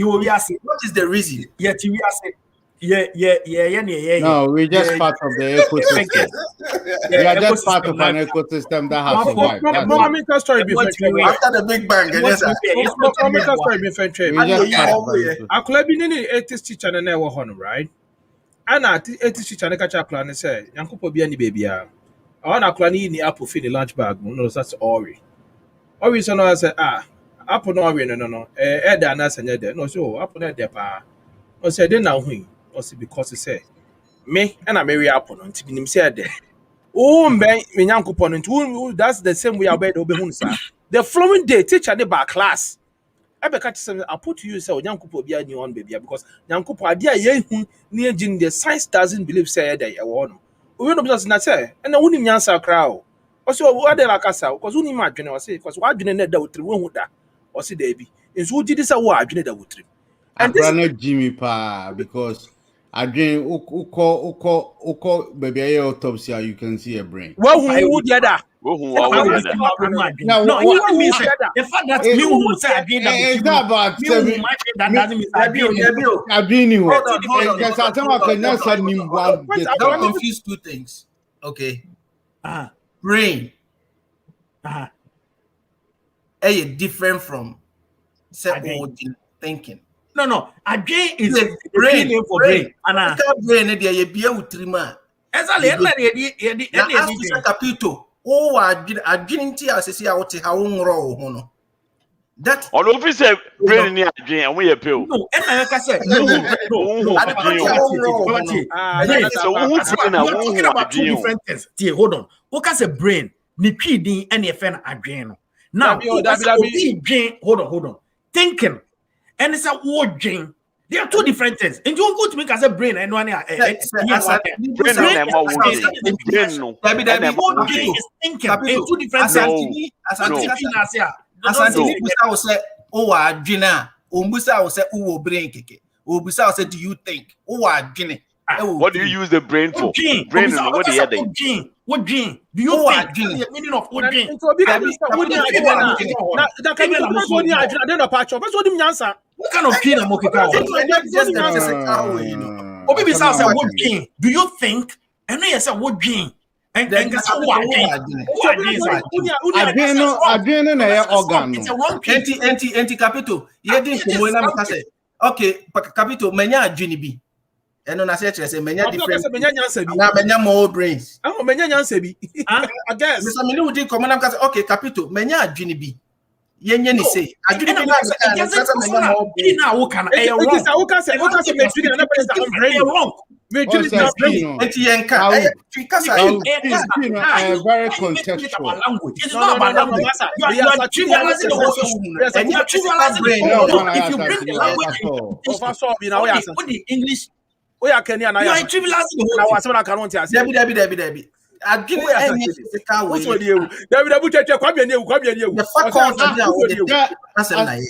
will be asking, what is the reason? Yet you ask it. Yeah. No, we're just part of the ecosystem. We are just part of an ecosystem that has survived. After the Big Bang, right? And at 80 teacher catch plan say, Yanko be any baby. I want a clan in the apple feed the lunch bag. No, that's Ori. Ori so no, I say, apple no, no. Ed and us and there. No, so apple there, pa. I said, then now, also because he say, me and I marry apple until him said there. Oh, man, Yanko ponent, that's the same way I bet Obehunsa. The following day, teacher the back class. I put to you say Yankupo be a new one baby because Yankupo idea ye near Jin the science doesn't believe say that you want. We don't just not say and I wouldn't answer crowd. Also, what they like us out because we imagine or say because what you need that would won't that or see Debbie. Is who did this award you that would trip. And this not Jimmy Pa because I drink Uko baby autopsy you can see a brain. Well, who would you that? No, even means the fact that you who say again that it's not about that doesn't mean don't confuse two things. Okay. Brain. Different from thinking. No. Again is brain for brain. And brain there be a trima. Exactly. Capito. Oh, I didn't see out how long. That all of us say brain near dream and we appeal. No, and like I said, no. Talking about two different things. Hold on. What can say brain? ni twidin and your friend adwen no. Now, hold on. Thinking and it's a word dream. They are two different things. And you go to make as a brain and one is thinking. Two different things. Do you think? What do you use the brain for? Brain and what the other? What dream? Do you think the meaning of what dream? What kind of dream am I what dream? Do you think? And then you say what dream? And then it's a wrong. Anti capital. Okay, capital. Menya dream. And on a search, I say, many different more brains. Oh, many yansebi. I guess. Mr. Minu would come and say, okay, capital, many are Jinibi. Yen say, I didn't know very contextual language. It's not about language. You are trivializing the whole issue. And you are trivializing the whole. If you bring the language in English. We are Kenya now. You are trivializing the whole. Debbie. I give you a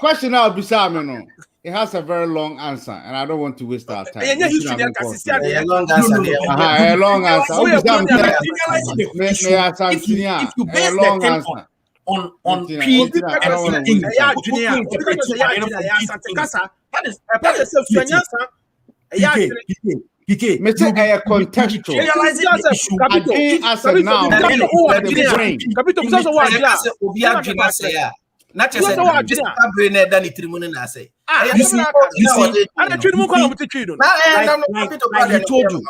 question now, Bisamino. It has a very long answer, and I don't want to waste our time. A long answer. If you base the thing on P Mr. Contextual. As a noun, not just brain than it remunin. I say, I told you,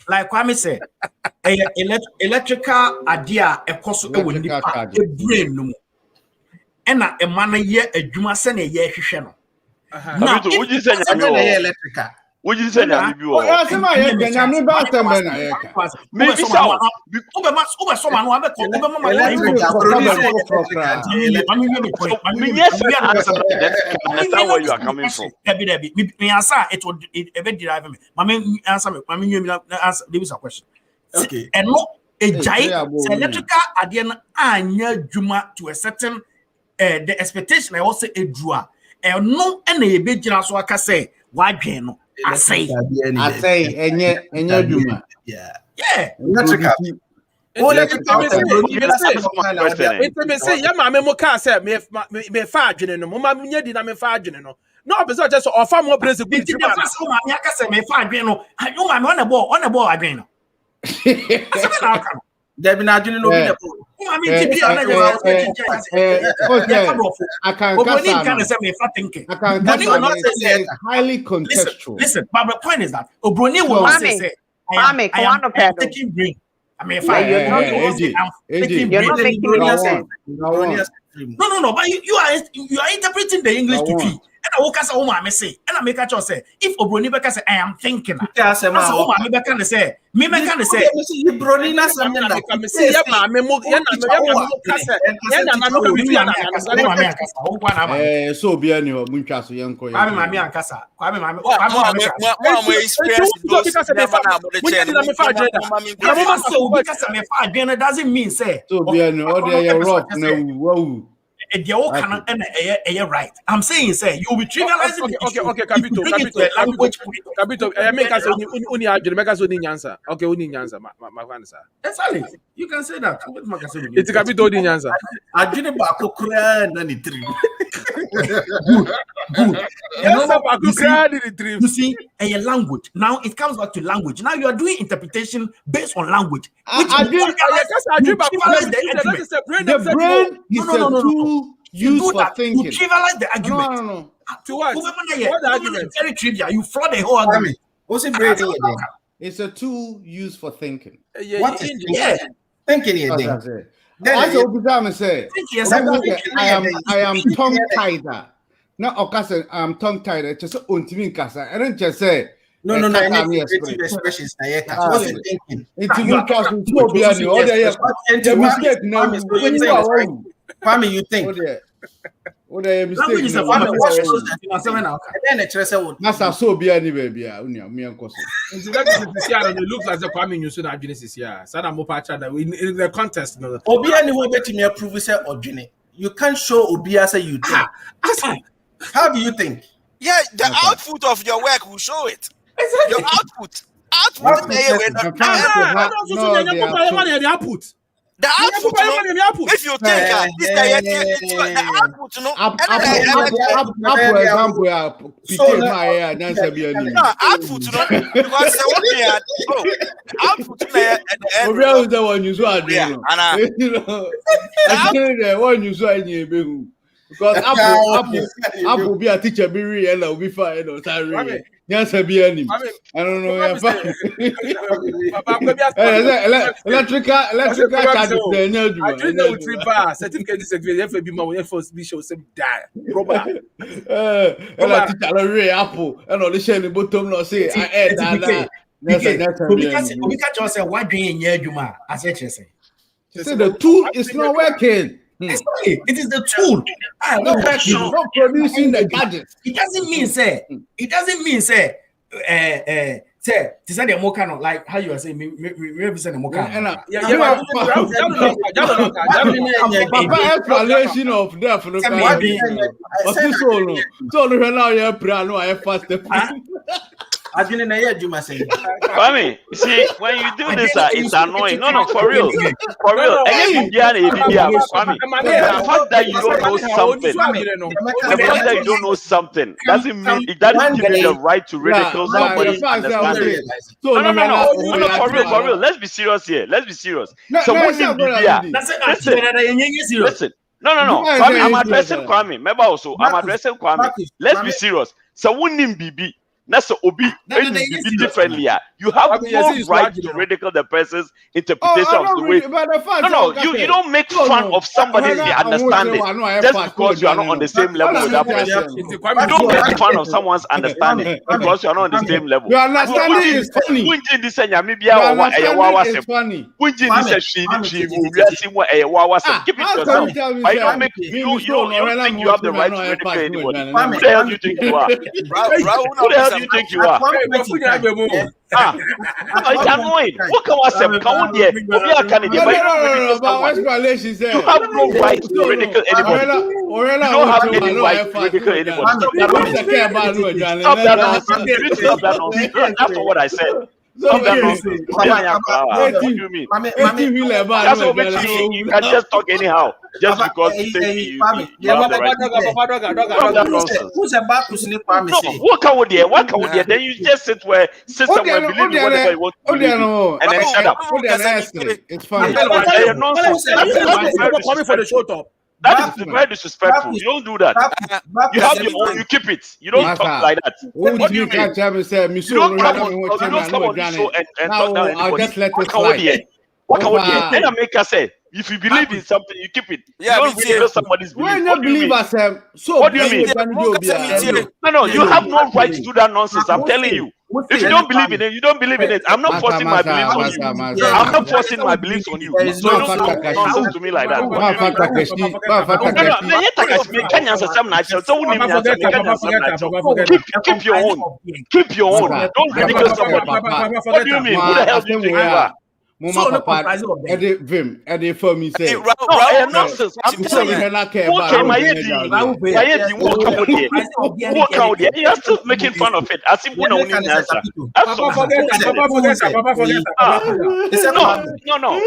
like Kwame said, electrical idea a cost of a brain no more. And a man a year a Juma send a year Shano. Now, would you say electrical? Would you say that? Okay. And no a giant electrical idea anya Juma to a certain the expectation I also a draw. And no any big so I can say why no. I say, and Juma. Yeah. Electrical. No, because just offer more praise. Debbie, now you know. I can highly contextual. Listen, but the point is that Obroni will not say, I am taking brain. I mean, you're not making any sense. No, but you are interpreting the English to tree. And I walk as a woman, I say, and I make a choice say, if Obroni Becca say, I am thinking. As a woman, I can say, me can say, Bronina something like so be any Munchas Yanko. I'm a Casa. I'm doesn't mean say, so be any other rock. No, right. I'm saying, say you will be trivializing. Okay, Capito. I make us only answer. Okay, only answer. My answer. Exactly. You can say that. It's a Capito only answer. I didn't back a cry and it good. You see, a language. Now it comes back to language. Now you are doing interpretation based on language. The brain is a tool used for thinking. You trivialize the argument. No. To what? What the argument is very trivial. You flood the whole argument. What's it brain? It's a tool used for thinking. What is thinking here? I am tongue tied. No, I am tongue tied. Just untimin kasa. I don't just say No. Creative expressions. What's he thinking? It's even possible to be an order. Mistake now. Kwame, you think? What a mistake. Master so be any baby. It looks like the Kwame you should have Genesis here. Sada Mopacha in the contest. Obi any will bet me approve say Ojini. You can't show Obia say you think. How do you think? Yeah, the output of your work will show it. Exactly. Your output. The output, if you think this guy, the output, no. Output, no. Because output, the one you saw, because Apple be a teacher, be real, and be fine. Yes, I be any. I don't know. Electrical charges. I don't know 3 bars. Certificate disagree. FB my first be show some die. Robert. Apple and all the shiny bottom no say I add that. We catch yourself what doing here, Juma. As I say. The tool is not working. It is the tool. Not producing the gadget. It doesn't mean say. Say, this is the Mokano, like how you are saying, me represent the Mokano. Papa explanation of that for the so now you're proud, I fast. I didn't know you must say. Kwame, see, when you do this, it's annoying. No, for real. For real. The fact that you don't know something, doesn't mean it doesn't give you the right to ridicule somebody's understanding. No, for real. Let's be serious here. Listen. No. Kwame, I'm addressing Kwame. Remember also, I'm addressing Kwame. Let's be serious. So we need BB. That's Obi differently. You have no right to ridicule the person's interpretation of the way. No, you don't make fun of somebody's understanding just because you are not on the same level with that person. You don't make fun of someone's understanding because you are not on the same level. Your understanding is funny. Keep it yourself. I don't make you don't think you have the right to ridicule anybody. Who the hell do you think you are? Who the hell do you think you are? It's annoying. What can I say? You have no right to ridicule anybody. You don't have any right to ridicule anybody. Stop that nonsense. Stop that nonsense. That's what I said. Stop that nonsense. What do you mean? That's what makes you can just talk anyhow. Just because you think you have the right. Who's about to sleep? No, what can we do? Then you just sit somewhere, believe in whatever you want to believe in, and then shut up. It's fine. That is very disrespectful. You don't do that. You have your own. You keep it. You don't talk like that. What do you mean? You don't come on the show and talk down anybody. What can we do? Then I make her say, if you believe in something, you keep it. You don't believe somebody's belief. What do you mean? What do you mean? No, you have no right to do that nonsense. I'm telling you. If you don't believe in it, you don't believe in it. I'm not forcing my beliefs on you. I'm not forcing my beliefs on you. So don't talk nonsense to me like that. Keep your own. Keep your own. Don't ridicule somebody. What do you mean? Who the hell do you think you are? Mama Papa, Eddie for me say, nonsense. I'm telling you, you're still making fun of it. As if we don't need answer. No.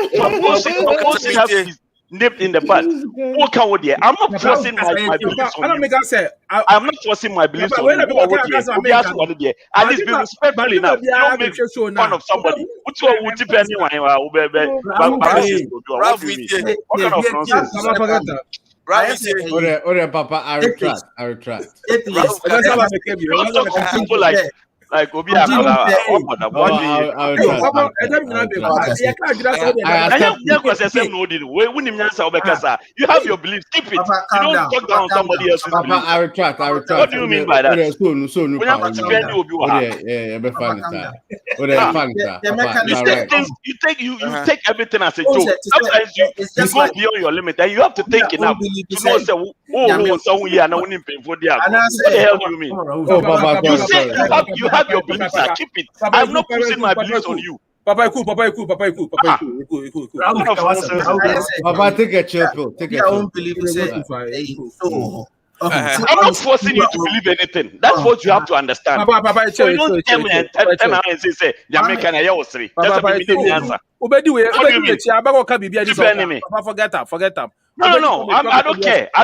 Nipped in the butt. What can we do? I'm not forcing my beliefs on you. I'm not forcing my beliefs on you. At least be respectful enough. Don't make fun of somebody. What kind of nonsense? Papa, I retract. Don't talk to people like Like Obi Akola, what do you? You have your beliefs. Keep it. You don't talk down somebody else's beliefs. I retract. What do you mean by that? You take everything as a joke. Sometimes you go beyond your limit, and you have to think enough to know. What the hell do you mean? You have your beliefs. Keep it. I'm not pushing my beliefs on you. Papa, cool. Papa, take a chill pill. Take a chill. I'm not forcing you to believe anything. That's what you have to understand. So you don't tell me and say, Jamaican, I was three. That's a bit the answer. What do you mean? Forget that. No. I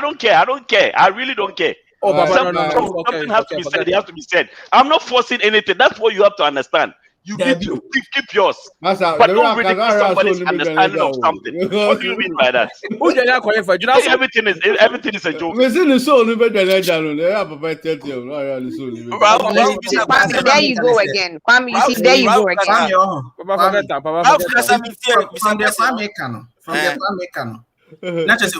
don't care. I really don't care. Something has to be said. It has to be said. I'm not forcing anything. That's what you have to understand. You need to keep yours, but don't ridicule somebody's understanding of something. What do you mean by that? Everything is a joke. There you go again. Kwame, you see, there you go again. Not just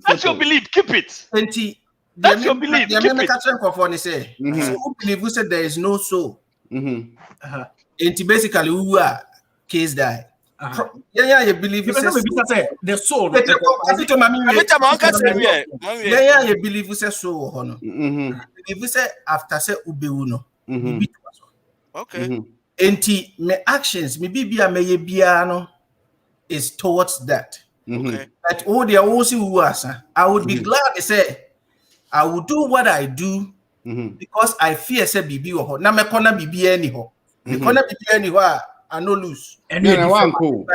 that's your belief. Keep it. That's your belief. Keep it. Who believe who said there is no soul? And basically, who are case die. You believe who says the soul. You believe who says soul. Believe who say after say ubeuno. Okay. Enti me actions, me bibia me yebiano is towards that. Okay. That all the also who I would be glad to say I will do what I do because I fear say bibi ho. Na me kona bibi any ho. Me kona bibi any ho I no lose. And then one cool.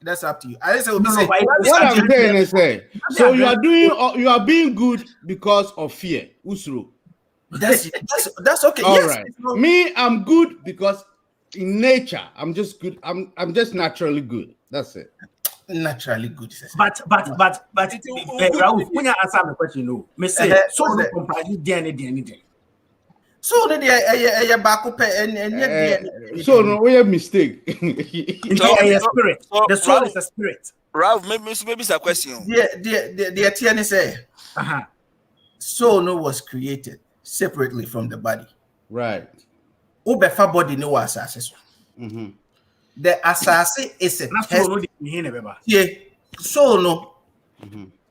That's up to you. I say what I'm saying is so you are being good because of fear. Usru. That's okay. All yes, right. Me, I'm good because in nature I'm just good. I'm just naturally good. That's it. Naturally good. But Raul, when you answer my question, no, me say so no company DNA. So the back up and so no we have mistake. Spirit. The soul is a spirit. Ralph, maybe it's a question. The TN say soul no was created separately from the body. Right. Ubefa body no was access. The assassin is a test. Yeah, soul no.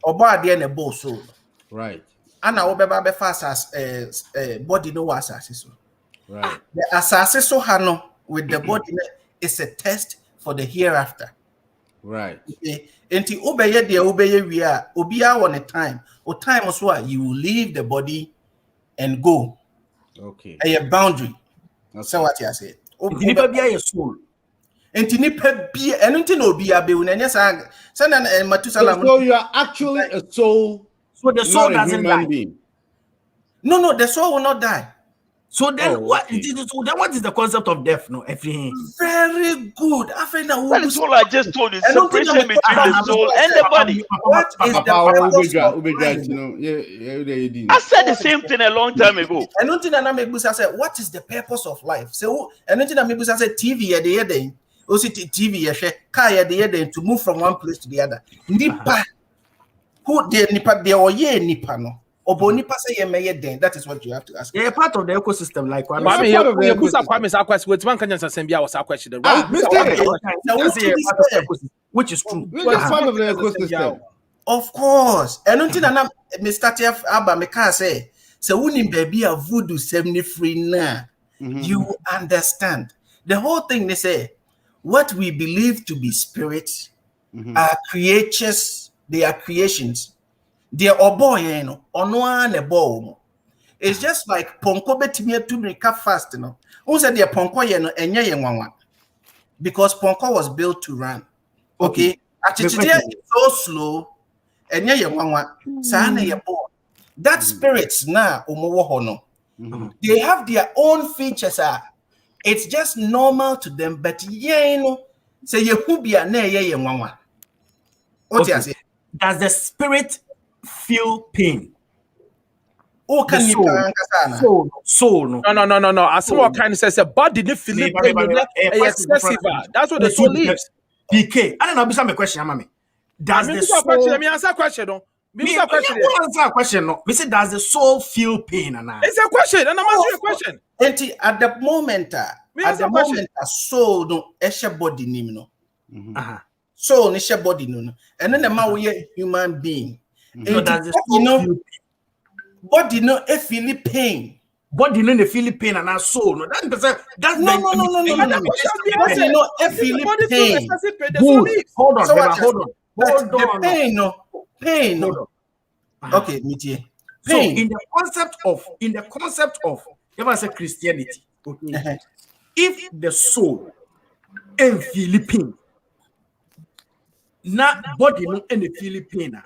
Oba de na bo soul. Right. And our baby fast as body no assassin. Right. The assassin so hano with the body is a test for the hereafter. Right. Enti obeye de obeye we are obia on a time. O time also you will leave the body and go. Okay. A boundary. So what you say? Nipa bia your soul. Enti nipa bia enunti no bia be unanya sa na Matusalam. So you are actually a soul. So the soul doesn't die. Being. No, the soul will not die. So then what is the concept of death? No, everything. Very good. That is all I just told you. Separation between the soul and the body. What is the I said the same thing a long time ago. I don't think I said, what is the purpose of life? So I don't think I said TV at the end. Also TV car at the end to move from one place to the other. Nipa. Who the nipa de oye nipa no. Nipa say then. That is what you have to ask. Yeah, part of the ecosystem, like Kwame which is true. It's part of the ecosystem. Of course. And until I start Abba me can say, so when baby a voodoo 70 free now, you understand. The whole thing they say, what we believe to be spirits are creatures. They are creations. They are boy, you know, on one a ball. It's just like Ponko betimia to recover fast, you know. Who said they are Ponko, you know, and one because Ponko was built to run. Okay, actually, it's so slow, and one sana ya ball. That spirits now, they have their own features. It's just normal to them, but you know, say you be a ne one. What you say? does the spirit feel pain? Oh, can you soul? No. As someone kind of says, a body didn't feel pain. Excessive. That's what the soul is. PK. I don't know. Be question, mama. Does the soul? Let me answer question. Answer a question. No. Me say, does the soul feel pain? It's a question, and I'm answering a question. At the moment, soul no esha body nim no. Soul no esha body no. And then the man we a human being. So does the soul feel body no e feel pain. Body no feel pain and our soul no. That's no. Body no e feel pain. Hold on. The pain no. Okay, Mitie. So in the concept of ever say Christianity, okay, if the soul and feel pain, not body no and feel pain,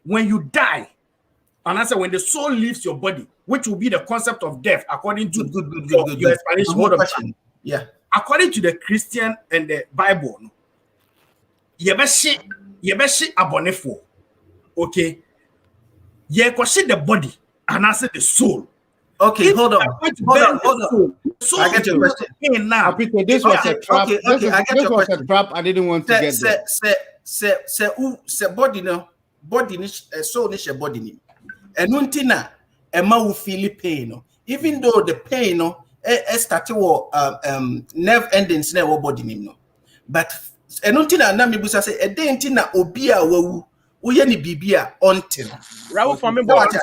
when you die, and I say when the soul leaves your body, which will be the concept of death, according to your explanation. Yeah, according to the Christian and the Bible, no, yebeshi abonefo. Okay, question the body and answer the soul. Okay, hold on. Soul, I get your question. Now, this was a trap. Okay, I get your question. A trap. I didn't want to get there. Say body no, soul ni she body ni. Enunti na ema wu feel pain no. Even though the pain no started nerve endings na wo body ni no. But enunti na me busa say edenti na obi a wawu. Uye ni bibia until Raul for me what is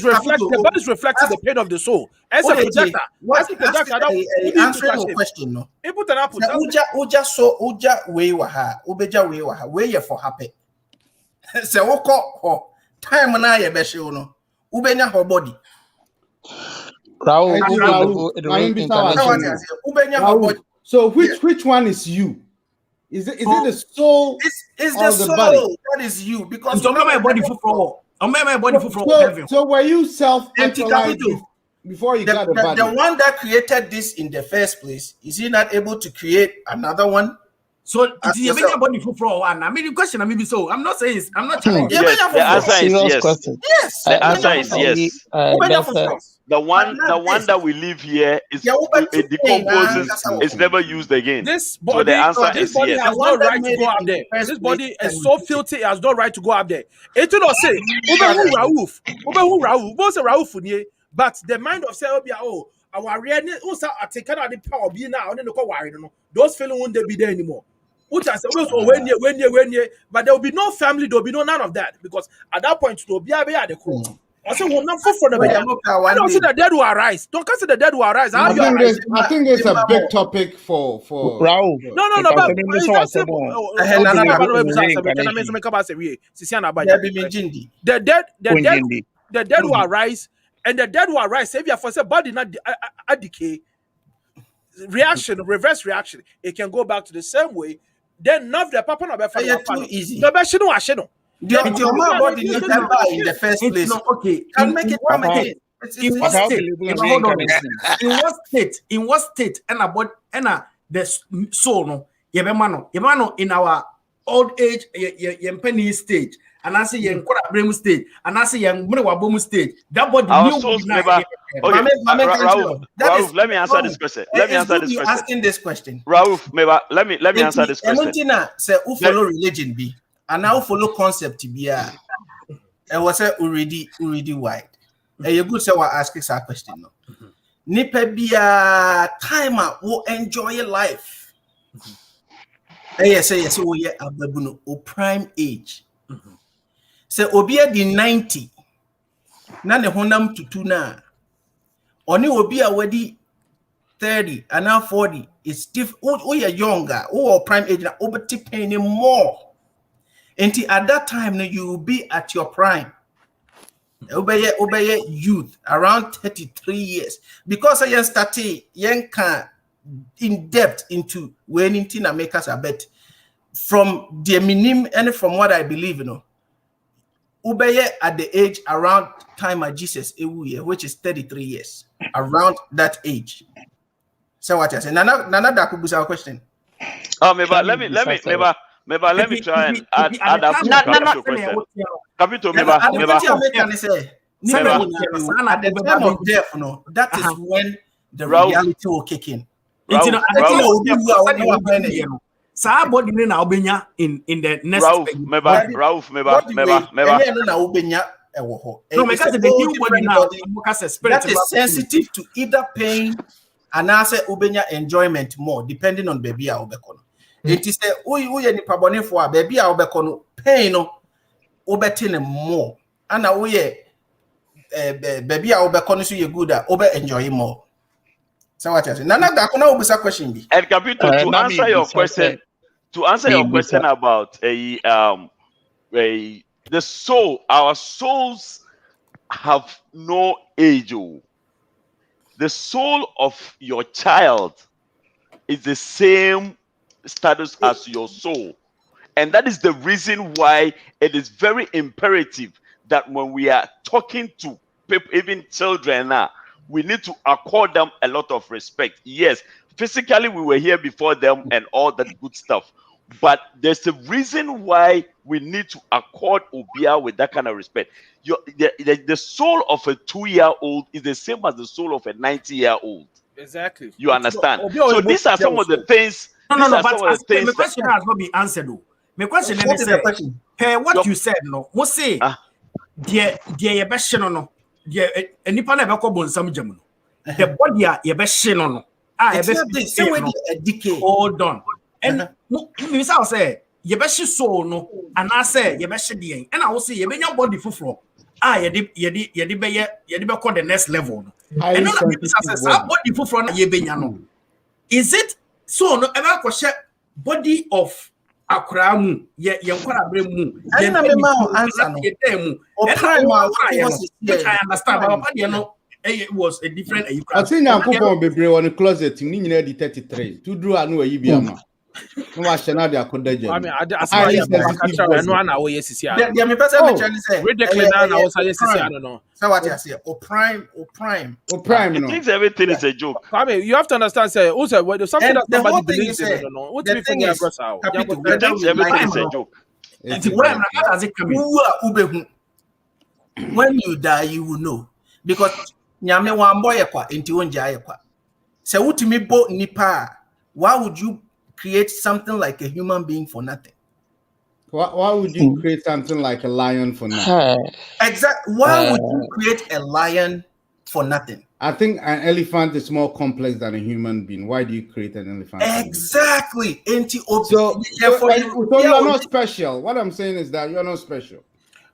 reflecting the body is reflecting the pain of the soul as a projector. Answering your question no. Uja we waha ubeja we waha we ye for happy. Se woko ho time na ye be show no ubenya ho body. Raul ubenya ho body. So which one is you? Is it the soul? It's the soul body? That is you because my body for so were you self-actualized before you got the body? The one that created this in the first place, is he not able to create another one? So you make your body for one. I mean, the question maybe so. I'm not saying I'm not challenging. Yes, the answer is yes. Yes. The answer is yes. The one that we live here is it decomposes. It's never used again. This body, so the answer is yes. Has no right to go up there. This body is so filthy, it has no right to go up there. It will not say, but the mind of say, oh, our reality also are taken out the power being now. Those feelings won't be there anymore. Which I said, when you, but there will be no family, there will be none of that because at that point, there will be a core. I said, well, not for the I don't see the dead will arise. Don't consider the dead will arise. I think it's a big topic for Raul. No, but the dead will arise, and the dead will arise. If you for say body not decay, reverse reaction, it can go back to the same way. Then none of the papa no be too easy. The best no asheno. Your body needs to buy in the first place. Okay, can make it come again. In what state? And the soul no. Yebemano in our old age, penny stage, and I say yen kwara bremu stage, and I say yen mrewabomu stage. That body Rauf, let me answer this question. Asking this question. Rauf, let me answer this question. Say who follow religion be? And now follow concept to be and was already wide. And you good say what asking that question no. Nipe be a timer will enjoy your life. Yes, we are ababuno o prime age. Say obia di 90. Na ne honam tutu na. Oni obia wedi 30 and now 40. It's stiff. Oh, you're younger. Oh, prime age na obeti paying more. Until at that time, you will be at your prime. Obey youth around 33 years. Because I started in depth into when Intina make us a bet from the minimum and from what I believe, Obey at the age around time of Jesus, which is 33 years. Around that age. So what I say? Nana that could be our question. Let me Meba, let me try and add up to Capito question. Capito, Meba. At the time of death, no, that is when the reality will kick in. Somebody na obenya in the next Ralph, meba. No, because the new body now that is sensitive to either pain and also ubenya enjoyment more, depending on baby a obekono. It is the uye ni pabone for baby a obekono pain no obetine more. And uye baby a obekono so you good at obe enjoy more. So what you say? Nana dakona ubisa question bi. And Capito, to answer your question. To answer your question about the soul, our souls have no age. The soul of your child is the same status as your soul. And that is the reason why it is very imperative that when we are talking to people, even children now, we need to accord them a lot of respect. Yes, physically we were here before them and all that good stuff. But there's a reason why we need to accord Obia with that kind of respect. The soul of a 2-year-old is the same as the soul of a 90-year-old. Exactly. You understand? So these are some of the things. No, but my question has not been answered. My question is what you said. No, what say? The body hold on. And Miss I'll say, you best so no, and I say, you best the and I will say, you may your body for floor. You did the next level. And body for front, is it so? No, ever question body of Akramu, which I understand, but you know. It was a different. I think I'm going to be on the closet. You need the 33 to do a new EBM. No, I shall not be a contagion. I mean, I know. So what I say? Prime. He thinks everything is a joke. I mean, you have to understand. Say also, there's something that somebody believes in. No, what do you think? He thinks everything is a joke. When you die, you will know. Because nyame wamboye kwa enti wonjaye kwa. Se wutimi bo nipa, why would you create something like a human being for nothing? Why would you create something like a lion for nothing? Exactly. Why would you create a lion for nothing? I think an elephant is more complex than a human being. Why do you create an elephant? Exactly. So you're not special. What I'm saying is that you're not special.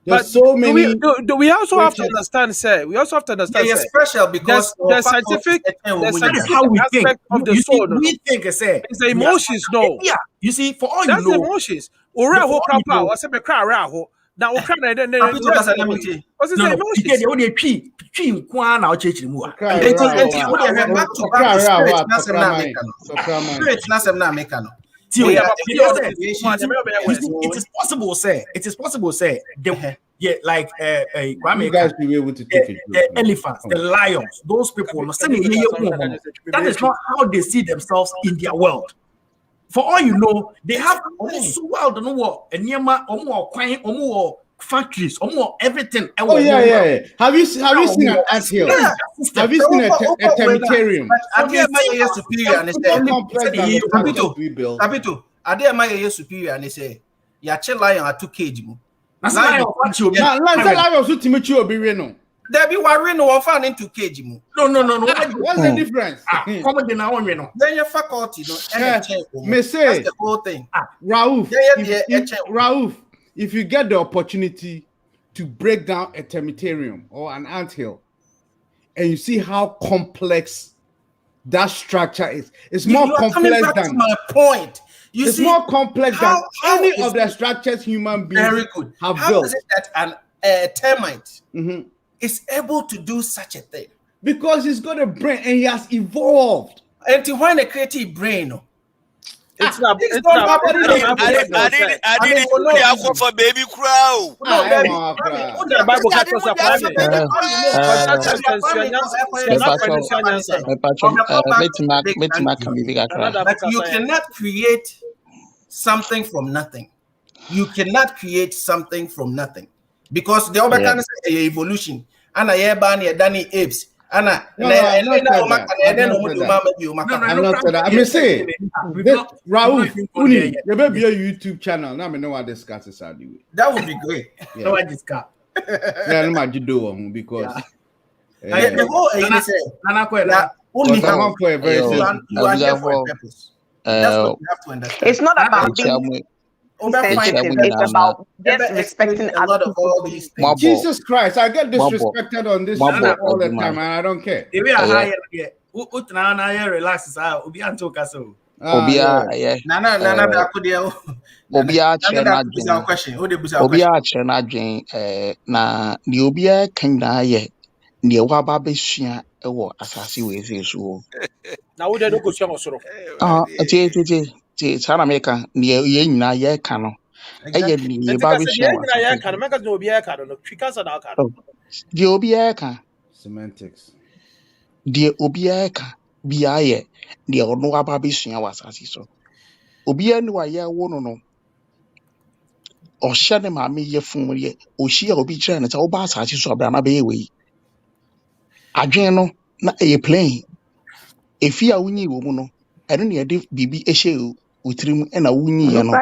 There's so many. We also have to understand, sir. We also have to understand. They're special because the scientific how we think of the soul. We think it's the emotions, no. Yeah, you see, for all that's you know, the emotions. Ora papa, I said me cry raho. Now we cry then. What's the emotions? They only tree nkwa na o chechi mu a. Spirit na sem na America no. It is possible, say. It is possible, say. Like you guys be able to take the elephants, the lions, those people. That is not how they see themselves in their world. For all you know, they have almost world no what and near factories, everything. Oh yeah. Have you seen an anthill? Yeah. Have you seen a cemeterium? Superior and they say, "Ya lion at 2 kg." There be worry no fan into 2 kg. No. What's the difference? Then your faculty, me say that's the whole thing. Raouf, if you get the opportunity to break down a cemeterium or an anthill, and you see how complex that structure is, it's more complex than my point. It's more complex than any of the structures human beings have built. How is it that a termite is able to do such a thing? Because he's got a brain and he has evolved. And to find a creative brain, it's not. I didn't for baby crow. You cannot create something from nothing. You cannot create something from nothing because the other kind of evolution. And I hear Barney Danny apes. I'm not saying that. I mean, say, Raoul, you better be a YouTube channel. Now I know what discuss is. That would be great. No, I discuss. Yeah, I'm not do because the whole only you are here for a purpose. That's what you have to understand. It's not about being sensitive. It's about just respecting a lot of all these things. Jesus Christ, I get disrespected on this show all the time, and I don't care. If we are higher, relax. Now we don't go soro. Sana America near yen na ye cano. The Obiaka semantics. The Obiaka Biaye, the Onoa Babishia was as so. Obian wa ya wono or shade mammy ye fun ye, or she will be trying to obas as you saw Brana Bayway. Ageno, not a plane. If you are winning woman, I don't need a BB issue. Utrim and a winnie and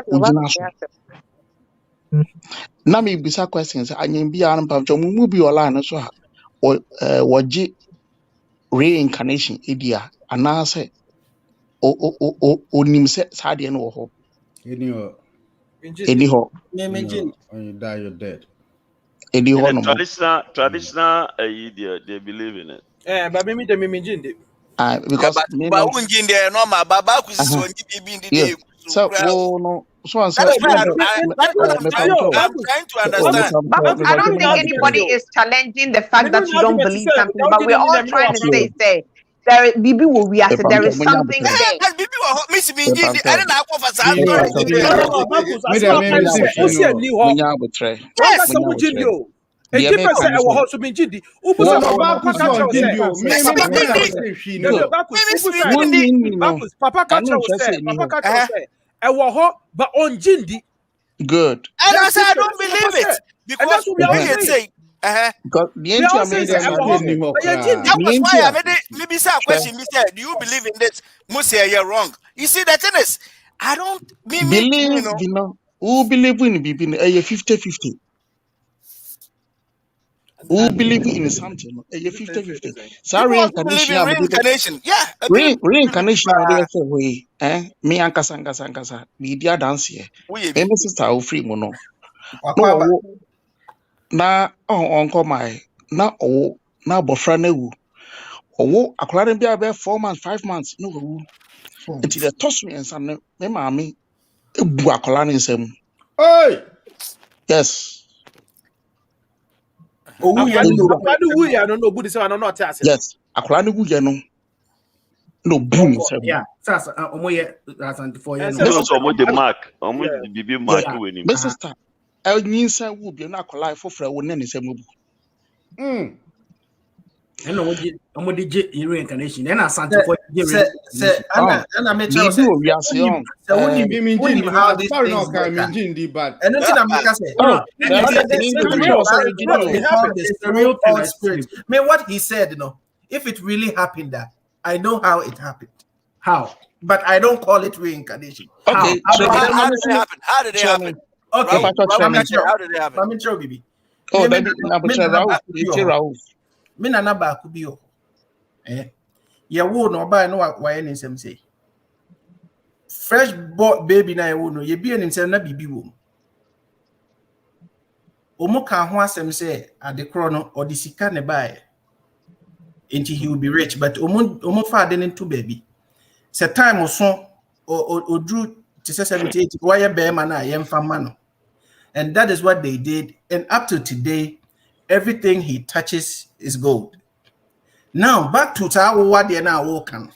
Nami bisa questions. I mean, be an Pamjo movie or line as well. Or what reincarnation idea. And now say, oh, Nimse Sadian or hope. Anyhow, when you die, you're dead. Traditional idea, they believe in it. But maybe they mean because but normal baba so no so I'm trying to understand. I don't think anybody is challenging the fact that you don't believe something, but we're all trying to say there Bibi will we there is something there. Miss and keep us at our house of Minjidi. Papa Kacha said, I was hot, but on Jindi. Good. And I said, I don't believe it. Because that's what we are saying. Because the that was why I made it. Maybe say a question. Do you believe in this? Musia, you're wrong. You see, the thing is, I don't believe, you know, who believe in Bibin a 50-50. Who believe in something? A 50-50. Sorry, reincarnation. Yeah, reincarnation. Way, me and Kasanga, media dance here. My sister free mono. No, na uncle my na bofra wu. Oh, according to about 4 months, 5 months. No, until they toss me and some me mammy. Hey, yes. Oh, yes. Akwani gu no. No boom. Yeah, that's for you. So almost the mark, almost the BB mark winning. My sister, I nyinsa wu bi na akwala fofra wo ne nsem bu. I know what you reincarnation. And I sent for you. And I made sure we are saying, so when you mean how this thing is but and nothing I'm saying, man, what he said, you know, if it really happened, that I know how it happened. How? But I don't call it reincarnation. Okay, how did it happen? How did it happen? Okay, how did it happen? I'm in trouble, baby. Oh, Raoul. Me nana ba ku bi o ye wo no ba no wa ye nsem say fresh baby na ye wo no ye bi nsem na bibi wo omo ka ho asem say adekro no odisika ne ba ye enti he will be rich but omo fa ade into baby se time so odru to 78 wa ye be ma na ye mfa ma no and that is what they did and up to today everything he touches is gold. Now back to what they now walking.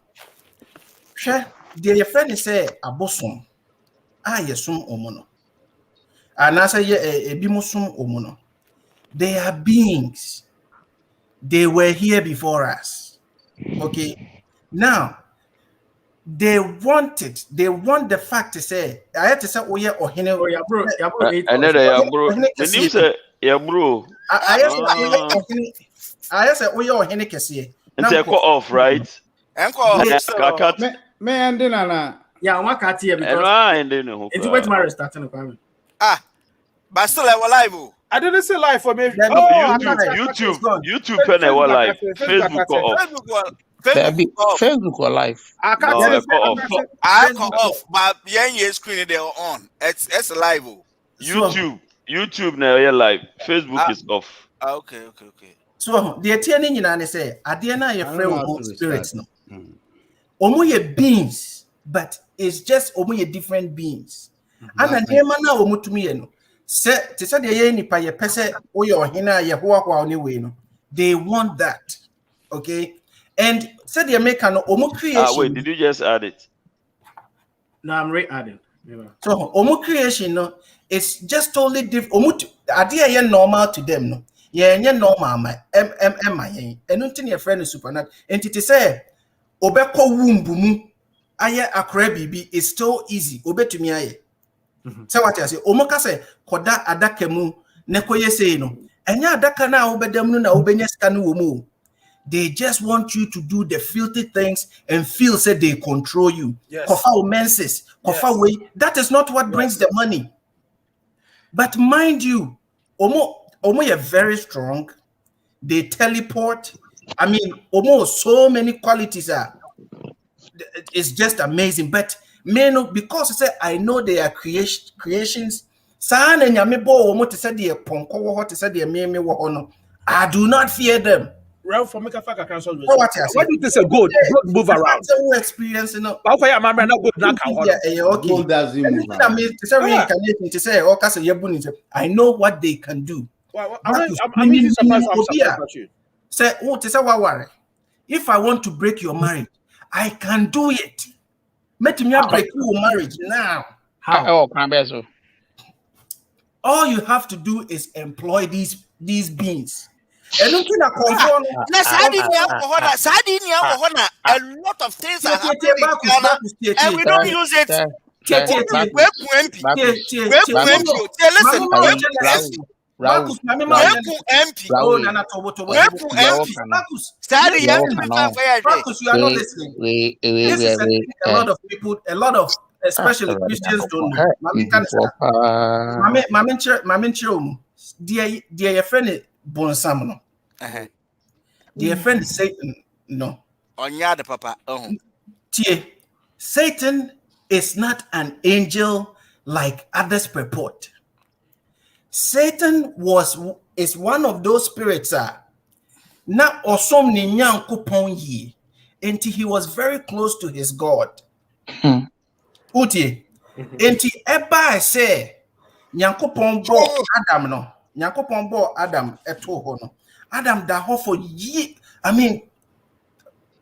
Sure, dear friend say abosom. Yesum omono. And I say a bimusum omono. They are beings. They were here before us. Okay. Now, They want it. They want the fact to say, I had to say, oh yeah, or hene. And then bro. The name say bro. I say, oh yeah, or hene kesiye. And say cut off, right? Me and dinner. Yeah, one cat here because. And then it's wait my starting requirement. But still I was live. I didn't say live for me. YouTube pen live. Facebook off. Facebook or live. I cut off, but yeah, screen they are on. It's live. YouTube now yeah live. Facebook is off. Okay. So the attending in say, Adiana your friend spirits no. Omo ye beings, but it's just omo ye different beings. And then na omo to me no. Say to say the nipa ye pese oyo hina ye hoa anyway no. They want that. Okay? And said the American omo creation. Wait, did you just add it? No, I'm re-adding. Yeah. So omo creation no, it's just totally different. Omo idea ye normal to them no. Yeah, normal my and nothing your friend is supernatural. Entity say obeko womb mu aye akra bibi is so easy. Obe to me aye. Say what I say. Omoka say koda adaka mu ne koye say no. Enya adaka na obedam no na obenya ska no wo mu. They just want you to do the filthy things and feel say they control you. Kofa menses, kofa way. That is not what brings the money. But mind you, omo are very strong. They teleport. I mean, almost so many qualities are. It's just amazing. But men, because I know they are creations. I do not fear them. Ralph from Meka Faka Council. What do you think? A goat move around. Experience, you know. Okay. Goat doesn't move around. I know what they can do. I'm even surprised about you. Say, if I want to break your marriage, I can do it. Let me break your marriage now. How? All you have to do is employ these beings. And looking at control. A lot of things are happening and we don't use it. Marcus, you are not listening. This is a lot of people, a lot of especially Christians don't know. Dear friend Bonsam. Dear friend Satan, no. On papa. Satan is not an angel like others purport. Satan is one of those spirits na osom ni nyankopon yi enti he was very close to his God. Uti enti eba say nyankopon bo Adam no nyankopon bo Adam eto ho no Adam da ho for ye, I mean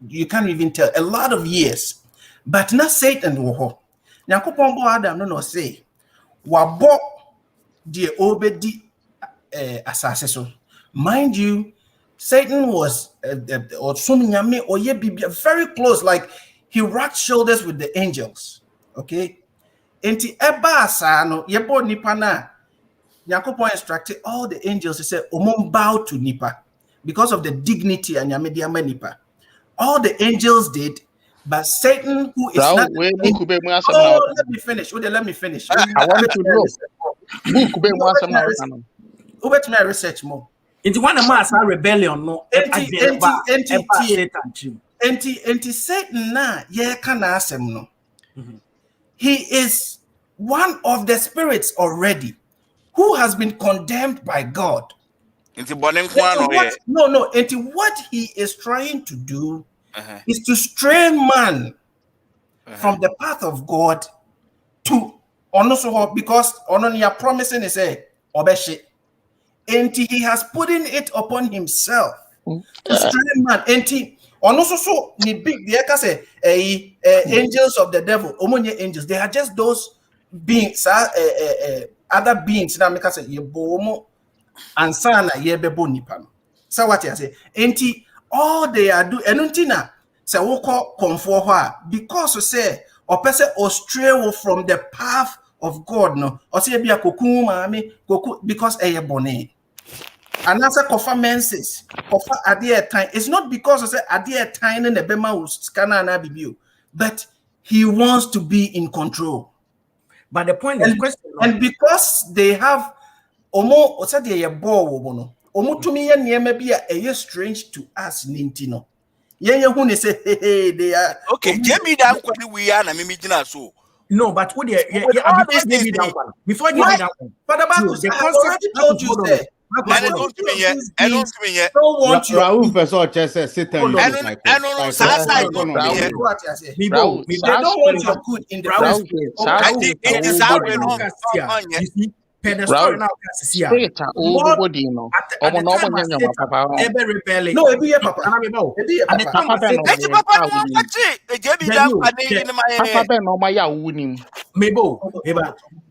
you can't even tell, a lot of years, but na Satan wo ho nyankopon bo Adam no say wabo the obedi asase so. Mind you, Satan was very close, like he rubbed shoulders with the angels. Okay, enti eba asano yebo nipa na Yakopon instructed all the angels to say omon bow to nipa because of the dignity and yamediama nipa. All the angels did. But Satan, who is not... let me finish. Let me finish. I want to know. Let me research more. It's one of my rebellion. No, Satan na ye kana asem no. He is one of the spirits already who has been condemned by God. No. What he is trying to do is to stray man from the path of God to honor, because honor promising is a obeshi. And he has put it upon himself to stray man. And he so ni big the angels of the devil, omonye angels, they are just those beings, other beings that make us say yebomo ansana yebebo nipa. So what you say? And all they are doing, enuntina say woko comfort her because say or person or stray from the path of God no or say be a koku maame koku because bone and answer kofa menses kofa ade time it's not because of say ade time in the bema will scanner na bibio but he wants to be in control. But the point is question and because they have omo o say they ball no omo to me niema bi a strange to us nintino yen hu ne say hey they are okay Jamie dan kwani we are na me gina so. No, but what before you that one. Father Marcus, I have already told you that. I don't want you. Raul person just said Satan. They don't want your good in the first place. Pedestal now spirit everybody no rebelling. No, it be a papa.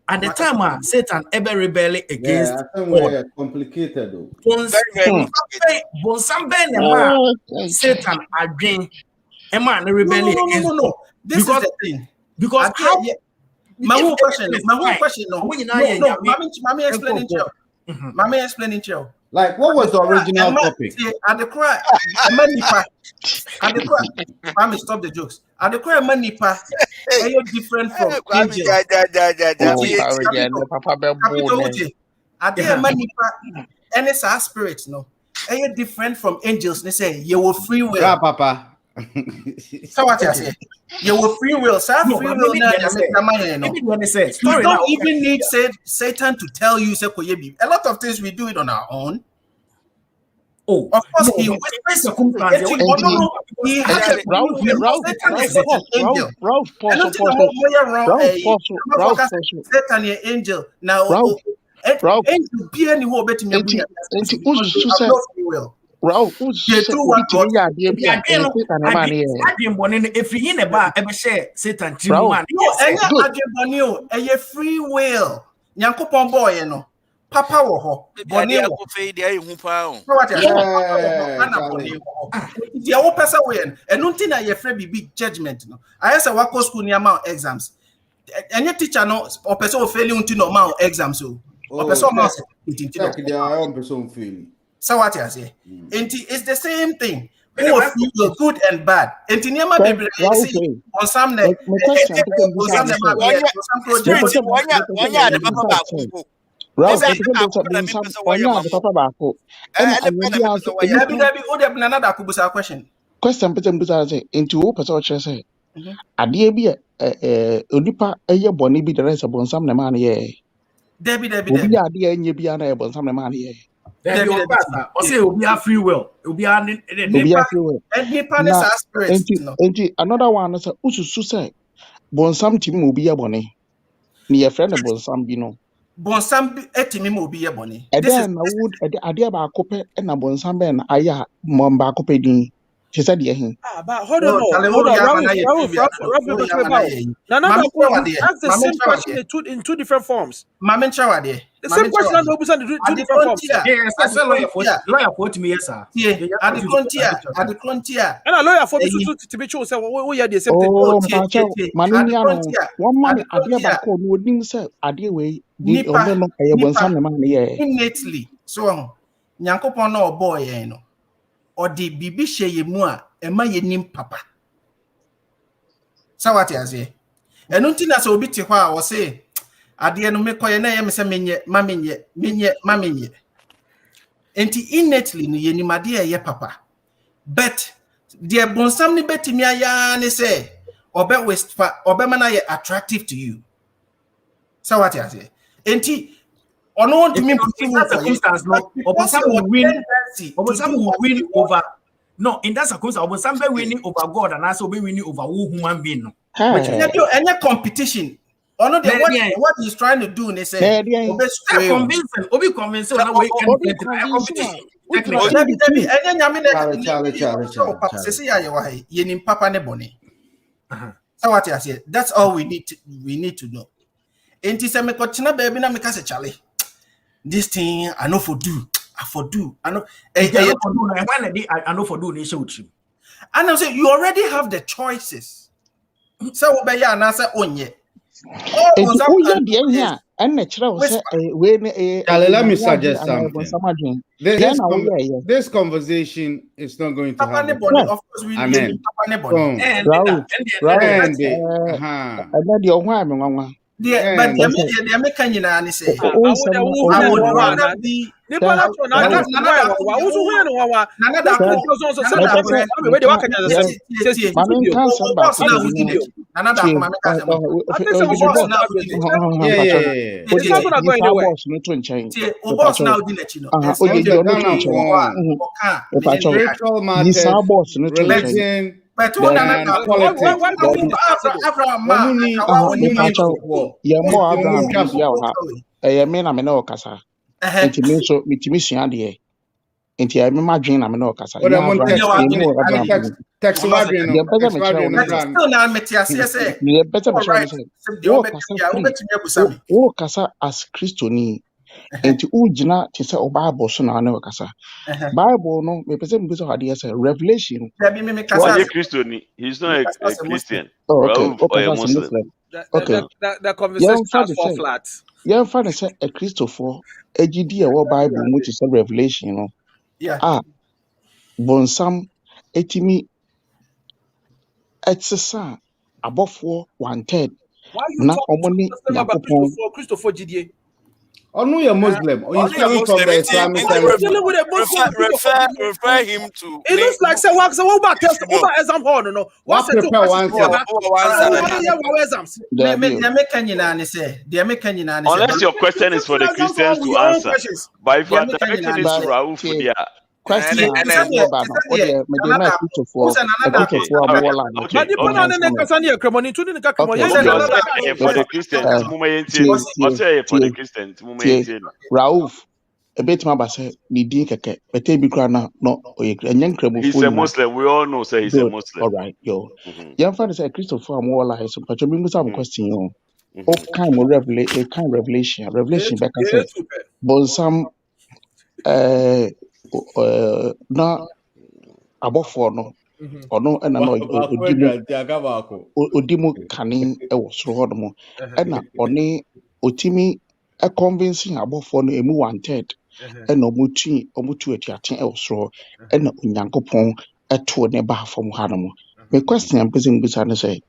At the time Satan ever rebel against God. Complicated though. Satan again a man rebelling against God. This is the thing. Because my whole question no. Mommy explaining to you. Mommy explaining to you. Like, what was the original topic? At the cry, manipa. At the cry, mommy, stop the jokes. At the cry, manipa. Are you different from angel? At the manipa, and it's our spirits, no. Are you different from angels? They say you were free will. Yeah, Papa. So what I say? You were free will, sir. Free will. You don't even need Satan to tell you. A lot of things we do it on our own. Oh, of course, he whispers circumstances. He has a Satan is angel. Now, angel be any who bet me. Ralph, if you in a bar, ever share Satan, a free will. Yankopon boy, you know. Papa wo ho. Boni wo fe dia ehu pa o. Dia wo pesa we enu nti na ye free big judgment no. I say wako school near ma exams. Any teacher no o pesa o fail nti no ma exams o. O pesa o ma nti no. Dia o pesa o fail. So what you say? It's the same thing. Both feel good and bad. And in Yama baby, on some net, question into say adeɛ bi onipa ɛyɛ bɔne bi the rest of some na man yɛ Debbie obi adeɛ nye bi na ɛbɔ some na man yɛ free will. Another one is ususu say bonsam timi obi ya bone ne ye friend bonsam bi no bonsam etimi mo obi ya bone na wood ade ba akope na bonsam be na aya mo ba akope din she said ye hin but hold on that's the same question in two different forms. Mama Chawade. The same question and Obusan in two different forms. Yes, I said lawyer for me, yes, sir. Yeah, at the frontier. And a lawyer for me to be sure say we are the same thing. One man ade ba ko no nim say ade we di omo no eye bonsam na man ye innately so Nyankopon na oboy yen no or the bibi hye mu a ema ye nim papa. So what you say? Enu ntina so obi te ho a wo say ade no mekoye na ye me se menye enti innately no ye nim ade ye papa. But the bonsam ni betimi aya ne say obe mana ye attractive to you. So what you say? Enti ono want to mean circumstance no Obosam will win over no in that circumstance Obosam be winning over God and also be winning over human being no which any competition ono the what he's trying to do they say obi convincing na we can competition papa ne bone. So what I say that's all we need to know. Enti se me kochina baby na me ka se chale this thing I know for do I know for do I know for do ni show you And I'm saying you already have the choices. So Obeya and answer onye. All And Bonsam oh yeah, can the do is here and natural say whisper. when Charlie, let me suggest something. This conversation is not going to Papa have a Nebody, of course we Amen. need Papa Nebody. And but the American United say I but one another politics. Nti I remember dream na me no kasa. Text what dream no. Text what dream no. Still now me tia say. You better be sure say. Wo kasa as Christoni. Nti ugina te say o Bible so na na kasa. Bible no me pese me so hade say Revelation. He's not a Christian. Oh, okay. Or a Muslim. The conversation has fall flat. Yeah, find say a Christopher ejidi e wo Bible mu te say Revelation no. Yeah. Bonsam etimi etsa abofo 1/3 na omoni yakopon Christopher Gidie. Oh no, you're Muslim. Or he's coming from the Islamic side. Refer him to. It looks like say what about test over exam hall no. What prepare one unless your question is for the Christians to answer. But if you are directing it to Raoul Fudia. Question for the Christians, Raouf, a bit my basse, the dean keke, but take no, he's a Muslim. We all know, say he's a Muslim. All right, yo. Young father say Christopher more like some, but you mean some question, yo. Oh, kind of revelation, back and say, but some, na abofo no ono na no odimu kanin e wo soro ho no na oni otimi e convincing abofo no emu 1/3 na omutu atiaten e wo soro na onyankopon eto ne ba fam ha no me question am person bisa no say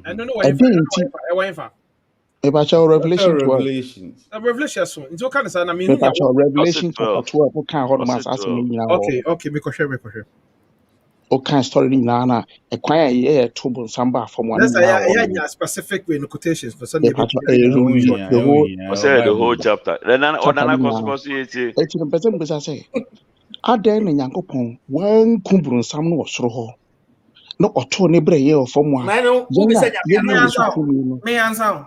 I don't know why Revelation 12. Revelation so. It's okay say na me Revelation chapter 12 o kan ho ma asase me nyina. Okay, me koshe. O kan story ni na e kwan ye to bon samba from one. That's a specific way in quotations for Sunday. The whole chapter. Then it's the person be say aden nyankopon wan kumburu sam no osoro ho. No oto ne bre ye ofom a. Me answer.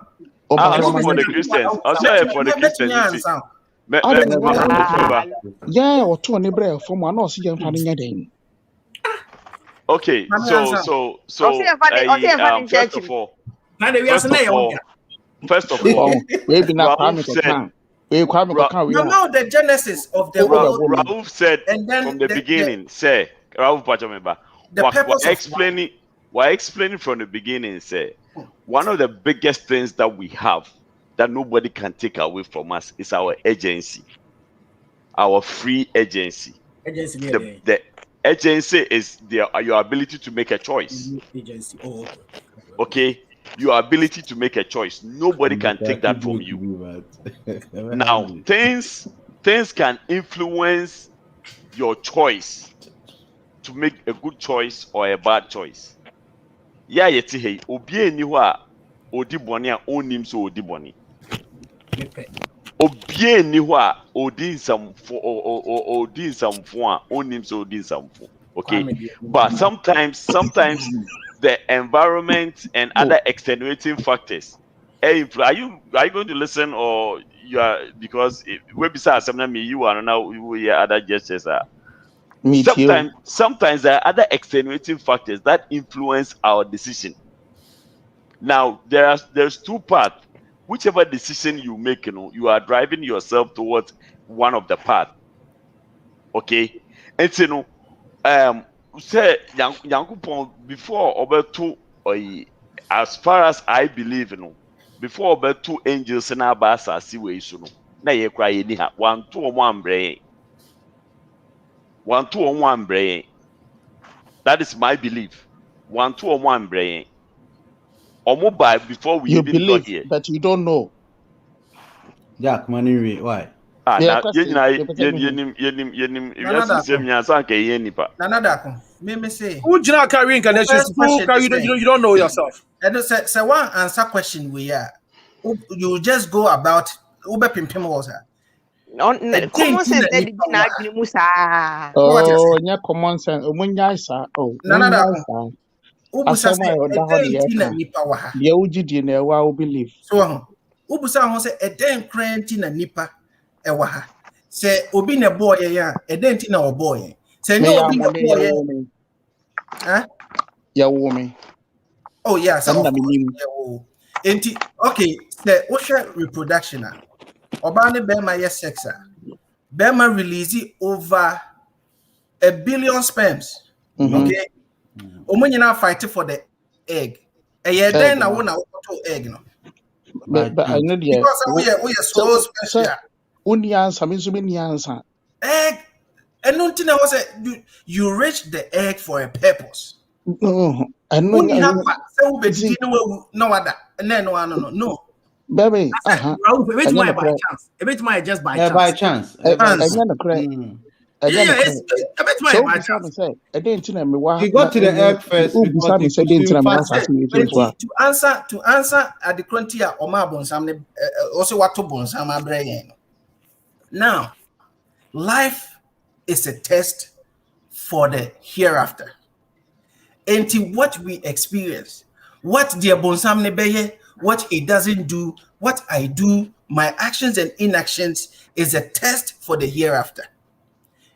For the Christians. Also for the Christians. Yeah, oto ne bre ofom a no so ye mfa ne den. Okay, so first of all, maybe not the genesis of the world. Raouf said from the beginning, say Raouf Pachameba. We're explaining from the beginning, say one of the biggest things that we have that nobody can take away from us is our agency, our free agency. The agency is your ability to make a choice. Agency. Oh, okay. Your ability to make a choice. Nobody can take that from you. Now, things can influence your choice to make a good choice or a bad choice. Yeah, yeti hey, obi ni ho a odi boni a onim so odi boni. Obi ni ho a odi nsamfo odi nsamfo a onim so odi nsamfo. Okay, but sometimes the environment and other extenuating factors. Hey, are you going to listen or you are, because we beside something me you are now we other gestures are. Sometimes there are other extenuating factors that influence our decision. Now there's two paths. Whichever decision you make, you are driving yourself towards one of the paths. Okay, and say Yankupon before over two, as far as I believe, before over two angels in our basa see way soon. Na ye cry anyhow 1 2 1 brain. 1 2 1 brain. That is my belief. 1 2 1 brain. Or mobile before we You even believe, got here. but you don't know. Jack Money, why? Now Because yenim if you see same yansa ke yenipa. Nanadako, me say. Who do not carry incarnation? You don't know yourself. And say one answer question we are. You just go about Uber Pimpim was her. Common sense that did not be Musa. Oh, yeah, common sense. Umunyasa. Oh, Nanadako. Ubusa Asama say yoda ho de tina yeka. nipa wa ha. De ugidi na ewa o believe. So Ubusa ho say krenti na nipa e wa ha. Say obi na boy ya, enti na oboy. Say no obi na boy. Huh? Ya woman. Oh yeah, so enti okay, say osha reproduction a. Oba ne be ma yes sex a. Be ma release over 1 billion sperms. Okay? Omunyina fight for the egg. Then na wona auto egg no. But I know the because we are so special. Uni answer means me answer. Egg and nothing was you reach the egg for a purpose. No, I know no. Baby, Which might by chance. Which might just by chance. By chance. He got to the egg first. To answer at the frontier or Mabon also what to Bonsama brain. Now, life is a test for the hereafter. And to what we experience, what dear Bonsamne Beye, what it doesn't do, what I do, my actions and inactions is a test for the hereafter.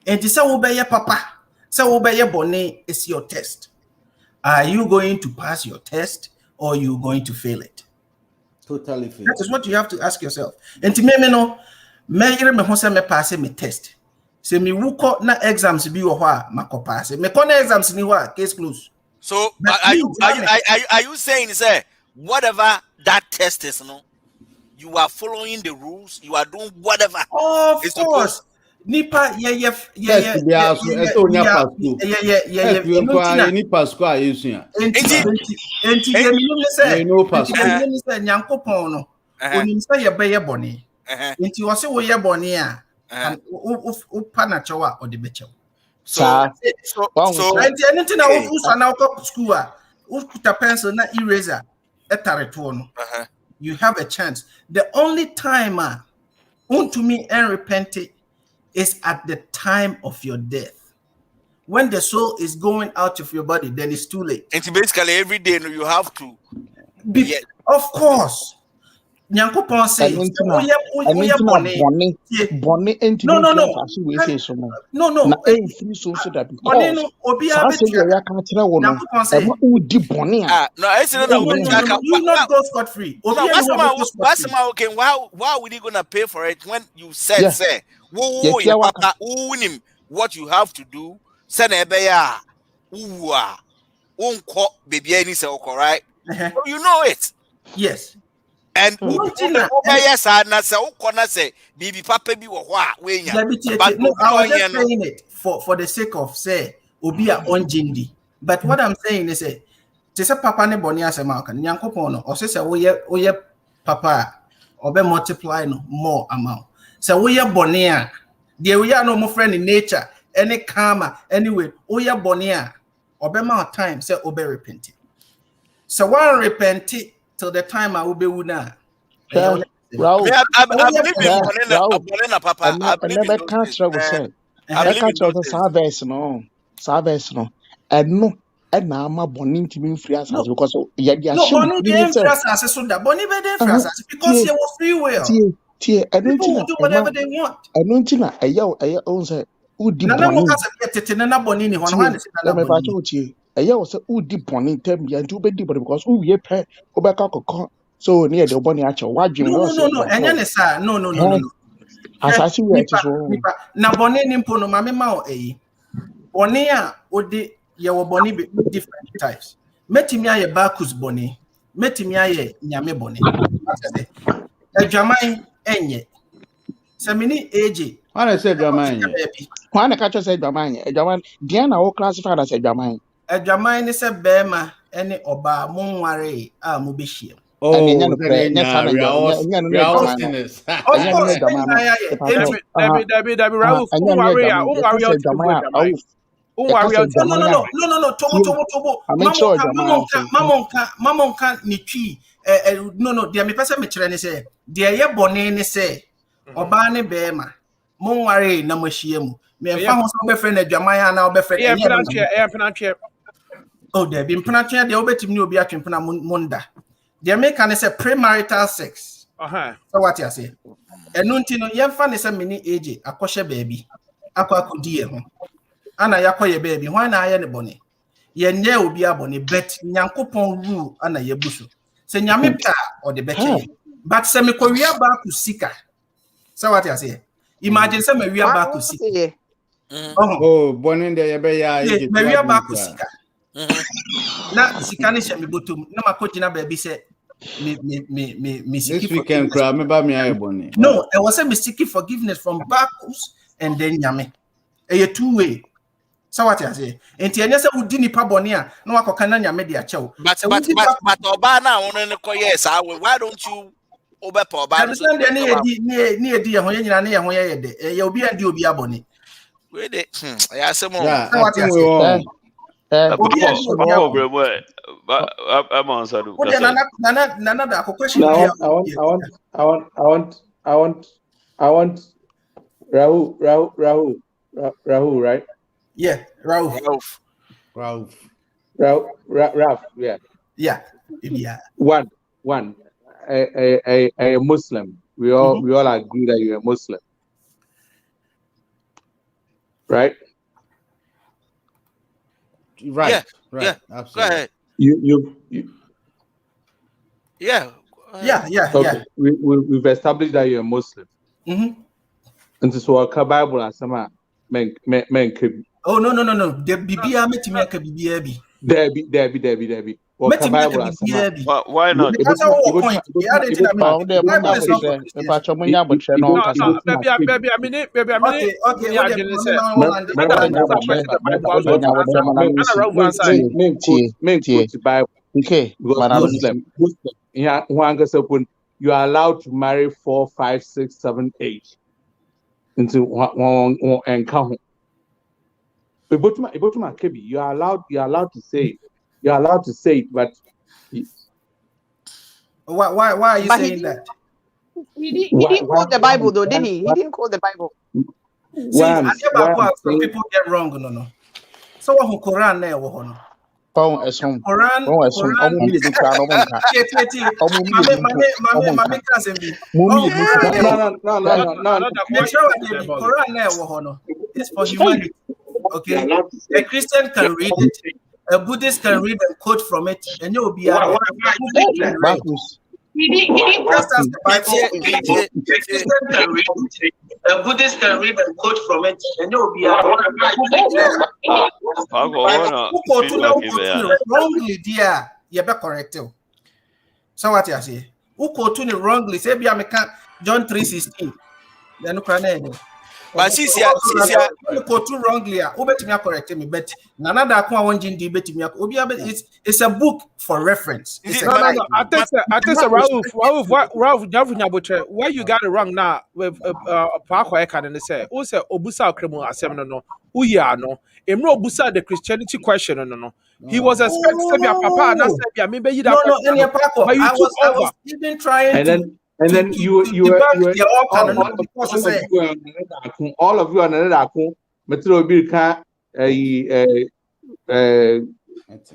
And to say obey papa, say obey bonnet is your test. Are you going to pass your test or are you going to fail it? Totally fail. That is what you have to ask yourself. And to me no, me pass me test. Say me wuko na exams bi wo ho mako pass. Me ko na exams ni ho case close. So are you saying say whatever that test is no, you are following the rules, you are doing whatever. Of course. Nipa you have a chance. The only time unto me and repent is at the time of your death. When the soul is going out of your body, then it's too late. And basically every day you have to. Of course. Nyankopon says, no. You not go scot-free. Okay, why would he gonna pay for it when you said, say, what you have to do, send a baby any say, right? You know it. Yes. And yes, I say, baby papa be I was just saying it for the sake of say Obia on Jindi. But what I'm saying is say papa ne boni asema kan Nyankopon no o say oye papa obe multiply no more amount. Say oye boni a de we are no more friend in nature any karma anyway oye boni a obe ma time say obe repent. So one repent till the time I will be una. I so near the bonny actual. Why do you know? No. As I see where it is wrong. Now, bonny nimpo no mamma, Bonnia would you were boni different types. Metimia ye Bacchus boni, metimia ye nyame boni. A Jamai enye. Semini AJ. When I said Jamai, When I catch us a Jamai, a Jaman, Diana all classified as a Jamai. A Jamai is a Bema, any oba Munware, Mubishi. oh, we we are all sinners. Mamonka Nichi. No, dear me person me say, dear ye bonne say, oba ne bema, Munware namushiemu. Me found some friend at Jamaya now befriend. Oh, there been penalty, the obet new be a munda. They make an say premarital sex. So what you say? And Nuntino, young fan is a mini age, a kosher baby. Aqua could dear home. Anna Yakoya baby, why not any bonny? Ye never be a bonny, bet Yankopon rule Anna Yabusu. Say Yamika or the better. But semi Korea back to Sika. So what you say? Imagine some Maria back to Sika. Oh, born in the Maria back to Sika. Na Sikani shall be butum. No, my coach in a baby said. This weekend, crowd me by me bonny. No, I was a seeking forgiveness from Bacchus and then Yame. A two-way. So what I say? And Tianesa would dini pabonia, no Akokananya media chow. But Obana on the yes, why don't you over Obana? Near dear when you'll be a dubia bonny. With it, I say more. What I say? I'm answered. I want Rahul, right? Yeah, Ralph, yeah. One. A Muslim. We all agree that you're a Muslim, right? Right. Yeah. Absolutely. Go ahead. You. Yeah. Okay. We've established that you're a Muslim. And so our Bible as some men. Oh no. The Bibia met me a Bibia. Debbie. Why not? You are allowed to marry 4, 5, 6, 7, 8 into one and count. You are allowed to say it, but why are you saying that? He didn't quote the Bible though, did he? He didn't quote the Bible. See, people get wrong, no. So who Quran now? Quran. It's for humanity. Okay, a Christian can read it, a Buddhist can read and quote from it, and you'll be able to a Buddhist can read and quote from it, and you'll be wrongly, dear. You're correct. So what you say? Who quote wrongly? Say, be a John 3:16. Then you can. But see, quote too wrongly. Obet me correct me, but another account one gin debate me. It's a book for reference. It's no. I think Ralph, why you got it wrong now with Parkway can say, also Obusa Kremo Assembly no, who ya no, Emro Obusa the Christianity question no. He was expecting to be a papa, and I said, maybe you don't know. I was even trying to. And then you all of you are another Metro Birka,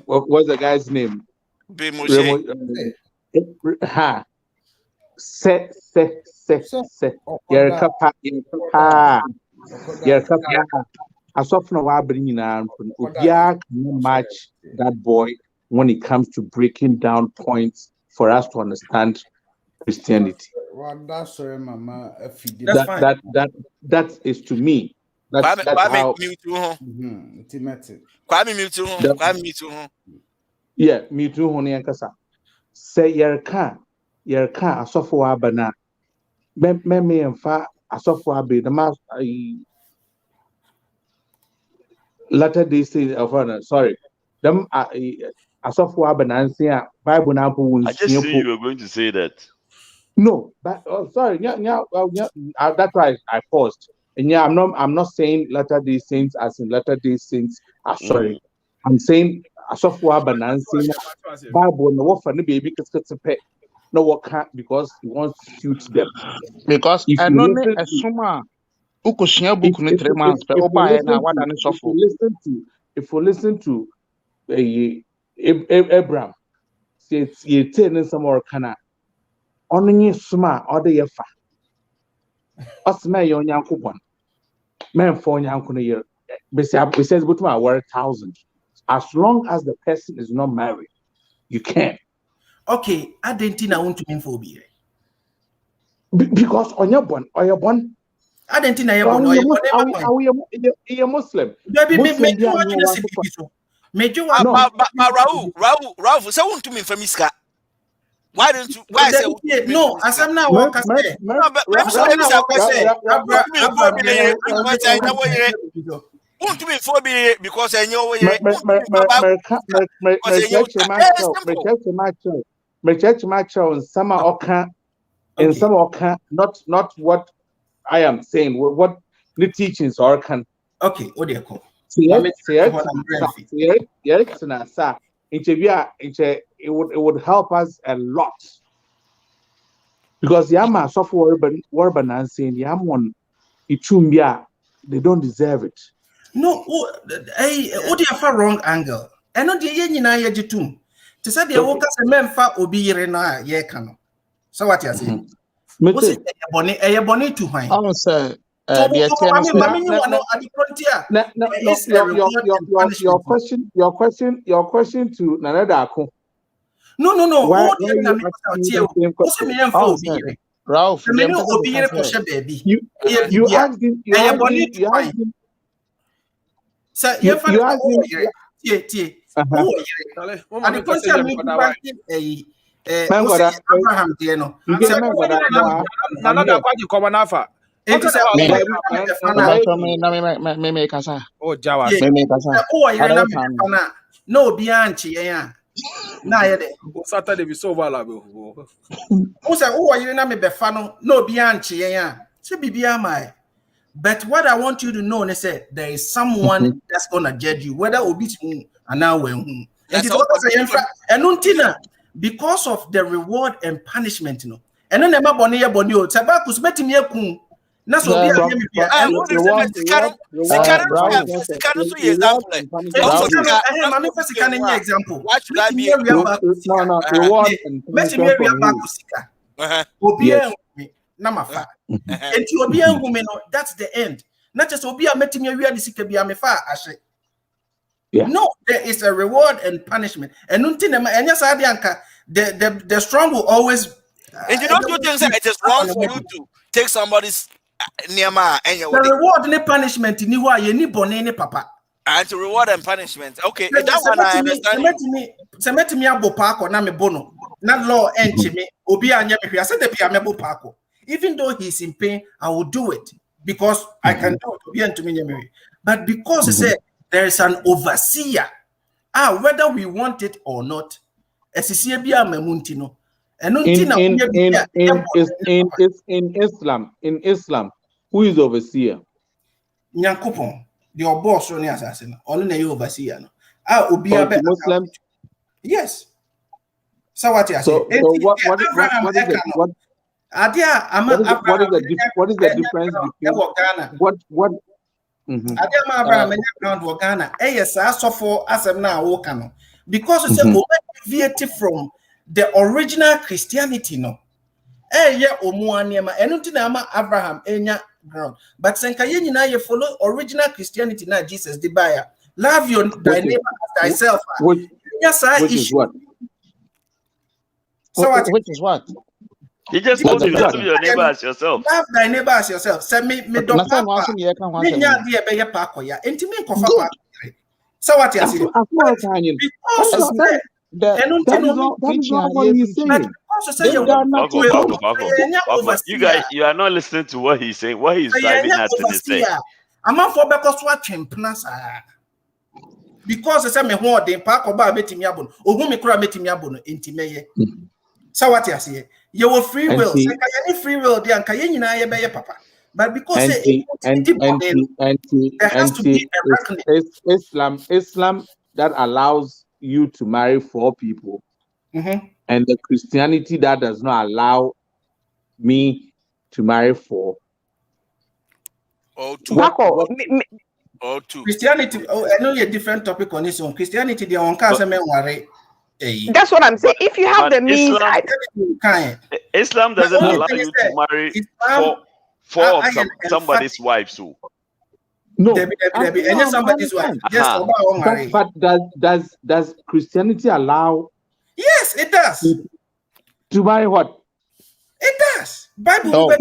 what's the guy's name? Match that boy when it comes to breaking down points for us to understand Christianity. Well, that's sorry, Mama. That is to me That's how. Yeah, me too. Honey and Kasa. Say your car asofo abana. Me and fa asofo abi the mas latter day says of honor. Sorry, them asofo abana and say Bible now I just knew you were going to say that. No, but sorry, that's why I paused. And yeah, I'm not saying latter day saints as in latter day saints are sorry. I'm saying asofo abana and saying Bible no what for the baby because no what can't because he wants to suit them. Because I know a summer ukoshiya book ni 3 months but oba na wada ni sofo. If you listen to Abraham say you tell some more kana only suma other yefa osma yo nyankopon men for nyankono year besides go to my word 1,000 as long as the person is not married you can. Okay, I didn't think I want to mean for be because on your born I didn't think I born you're Muslim. Raul, say want to mean for miska. Why don't you? Why say no? As I'm now walk say. Want to be for me because I know not what I am saying. What the teachings are can. Okay, what do you call? It would help us a lot because yama software urban and saying yamon itumbia they don't deserve it. No, hey, what do you have wrong angle? And not the yen na ye jitum. To say the workers a memfa obi yere na ye kano. So what you saying? What's it a bonnet to high? I was say your question to Nanadako. No. Ralph, you asked him. No, Bianchi, yeah. Saturday be so valuable. Who said, oh, you're not me befano? No, Bianchi, yeah. Say, my. But what I want you to know is that there is someone that's gonna judge you, whether obi and now when because of the reward and punishment, you know. And then never boni tabakus met me a that's what example. That's the end. Not just Obia meeting me where the sick be am far actually. No, there is a reward and punishment. And the strong will always and you don't do things that it is wrong for you to take somebody's Niama and your reward and punishment in you bonene papa. And to reward and punishment. Okay, that one I understand. Me abo parko na me bono. Not law and me. Obi anya me. I said the piamebo parko. Even though he's in pain, I will do it because I can do it. Obi and to me. But because he said there is an overseer, whether we want it or not, as in Islam, who is overseer? Nyankopon, your boss on the assassin, only you overseer. Muslim. Yes. So what you say? What is the difference between what? Because it's deviated from the original Christianity, no. Abraham ground. But you follow original Christianity, not Jesus the buyer. Love your thy neighbor as thyself. Which is what? So which is what? He just told you love your neighbor as yourself. Love thy neighbor as yourself. Say me do papa. Me nya de be ye pa koya. Enti me kofa pa. So what you say? Because that is not what he's saying. You are not listening to what he's saying. What he's driving at is saying. I'm not for because what because I say me ho den pa ko ba betimi abon ohun me kura betimi abon enti meye. So what you say? You have free will. Say any free will dey anka ye nyina ye be ye papa. But because there has to be a reckoning. Islam that allows you to marry 4 people, and the Christianity that does not allow me to marry 4. Or 2. Or 2. Christianity. Oh, I know a different topic on this one. Christianity, they on can't worry. That's what I'm saying. If you have the means, Islam doesn't allow you to marry 4 of somebody's wives. So. No, and somebody's wife. Yes, but does Christianity allow? Yes, it does. To marry what? It does. Bible. No,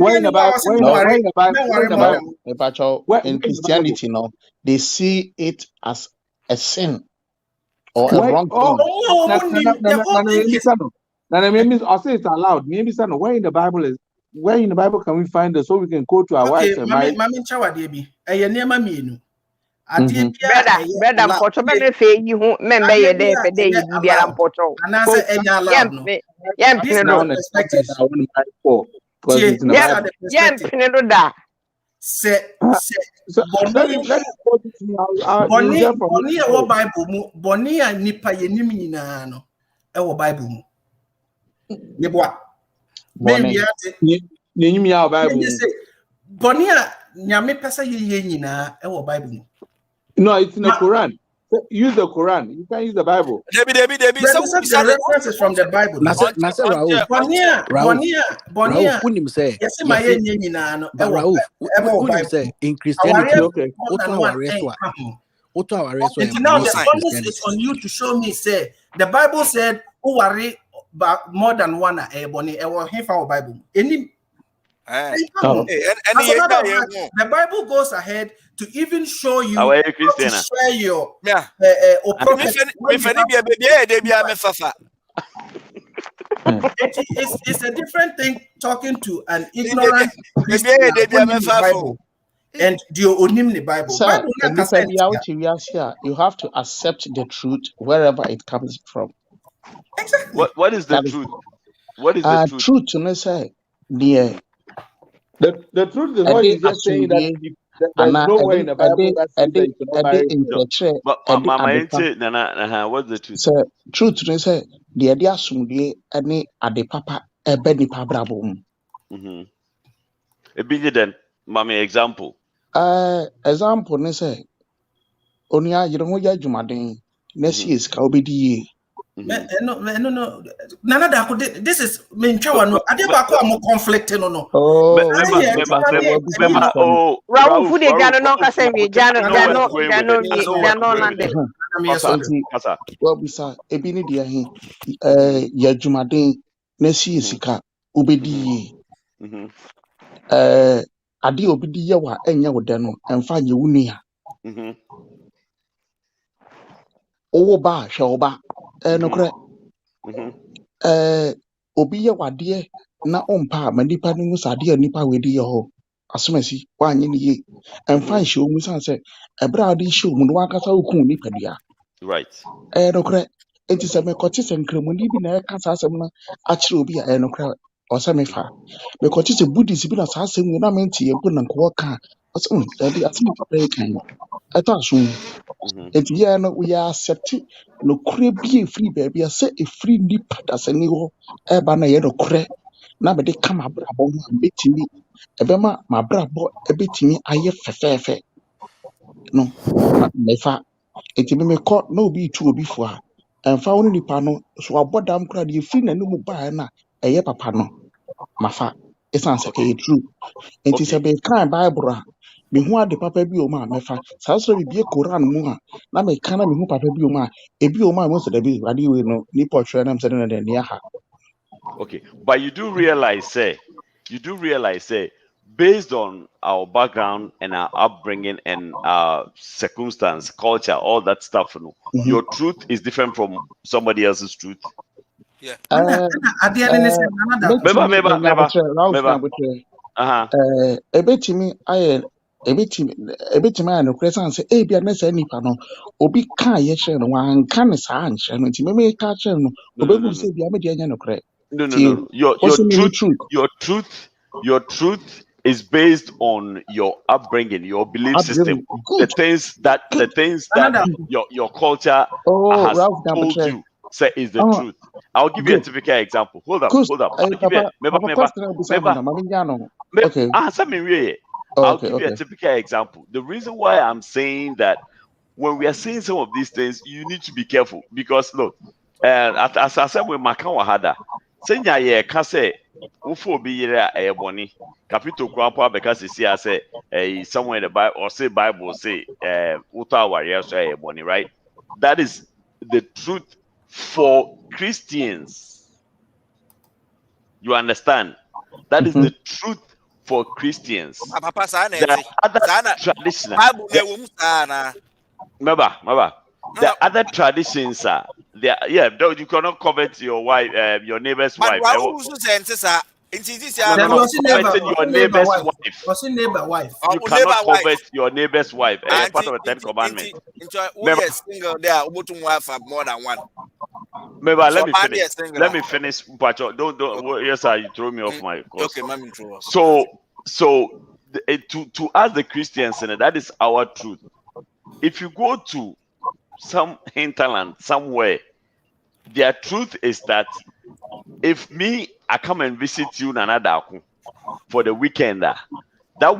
in Christianity, no, they see it as a sin or a wrong thing. I'll say it's allowed. Maybe where in the Bible is? Where in the Bible can we find it so we can go to our wives and marry? Brother, Pocho be fe yi hu membe ye dey fe dey yi biara Pocho. Anasa enya love no. Yem pene do. Yem pene do da. Se boni e wo Bible mu boni a nipa ye nim nyina no e wo Bible mu. Ye boa. Boni ya Bible. Boni a nyame pesa ye nyina e wo Bible mu. No, it's in the Quran. Use the Quran. You can't use the Bible. Debbie. Some references from the Bible. Bonia. Yes, my Raouf. In Christianity, now the onus is on you to show me. Say the Bible said, "Who worry about more than one Boni?" Bible. The Bible goes ahead to even show you how to share your it's a different thing talking to an ignorant Bible and the Bible. Sir, you have to accept the truth wherever it comes from. Exactly. What is the truth? What is the truth? Truth to say, the truth is what he's just saying that there's nowhere in the Bible that says that you cannot marry. What's the truth? Sir, truth to say, the idea sumdie any ade papa ebe ni pabrabo. Then, mama example. Example ne say, onia yirongo ya jumaden nesi is ka obedi. No. Nana da this is me nchawa no. Ade ba ko am conflict no. Raouf fu de jano no ka say me jano lande. Well bisa ebi ni dia hin ya jumaden nesi sika obedi. Ade obedi ye wa enya wo de no emfa ye wunu ya. Owo ba hwe oba no kre obi ye wade na ompa ma nipa nu sade nipa wedi ye ho asomasi wanye ni ye emfa hwe omu san se ebra ade hwe omu no wakasa okun nipa dia right no kre enti se me kote se nkremoni bi na kasa asem na a kire obi a no kre o se me fa me kote se buddhist bi na sa asem na menti ye go na ko ka o se ade asem papa e kan eta so enti ye no we accept no kure bi e free baby a say e free nipa da se ni ho e ba na ye no kure na be de kama brabo no betimi e be ma brabo e betimi aye fefefe no me fa enti me ko na obi tu obi fo a emfa woni nipa no so abodam kura de free na no mu ba na eye papa no mafa esan se ke true enti se be kan bible a me hu ade papa bi o ma mefa sa so bi Quran mu a na me kan na me hu papa bi o ma e bi o ma mo so da bi ade we no ni portrait na me se na de ne ha Okay, but you do realize, say, based on our background and our upbringing and our circumstance, culture, all that stuff, you know, your truth is different from somebody else's truth. Yeah. At the end, ebetimi aye ebetimi aye no kwesa say e bia na sa nipa no obi ka ye chere no wan ka ne sa anche no nti me ka chere no obehu say bia me de anya no kre No. Your truth is based on your upbringing, your belief system, the things that your culture has told you say is the truth. I'll give you a typical example. Hold up. I'll give you a typical example. The reason why I'm saying that when we are saying some of these things, you need to be careful because look, as I said with Makan Wahada, Senya ye can say Ufo be yere a boni. Capito Grandpa because he see I say somewhere in the Bible or say Bible say Uta warriors a boni, right? That is the truth for Christians. You understand? That is the truth for Christians. There are other traditions. Remember, the other traditions are there. Yeah, you cannot covet your wife, your neighbor's wife. Coveting your neighbor's wife. You cannot covet your neighbor's wife. Part of the 10 Commandments. More than one. Remember, let me finish. Don't. Yes, sir. You throw me off my course. Okay, So to us the Christians, and that is our truth. If you go to some hinterland somewhere, their truth is that if I come and visit you Nanadaku for the weekend, that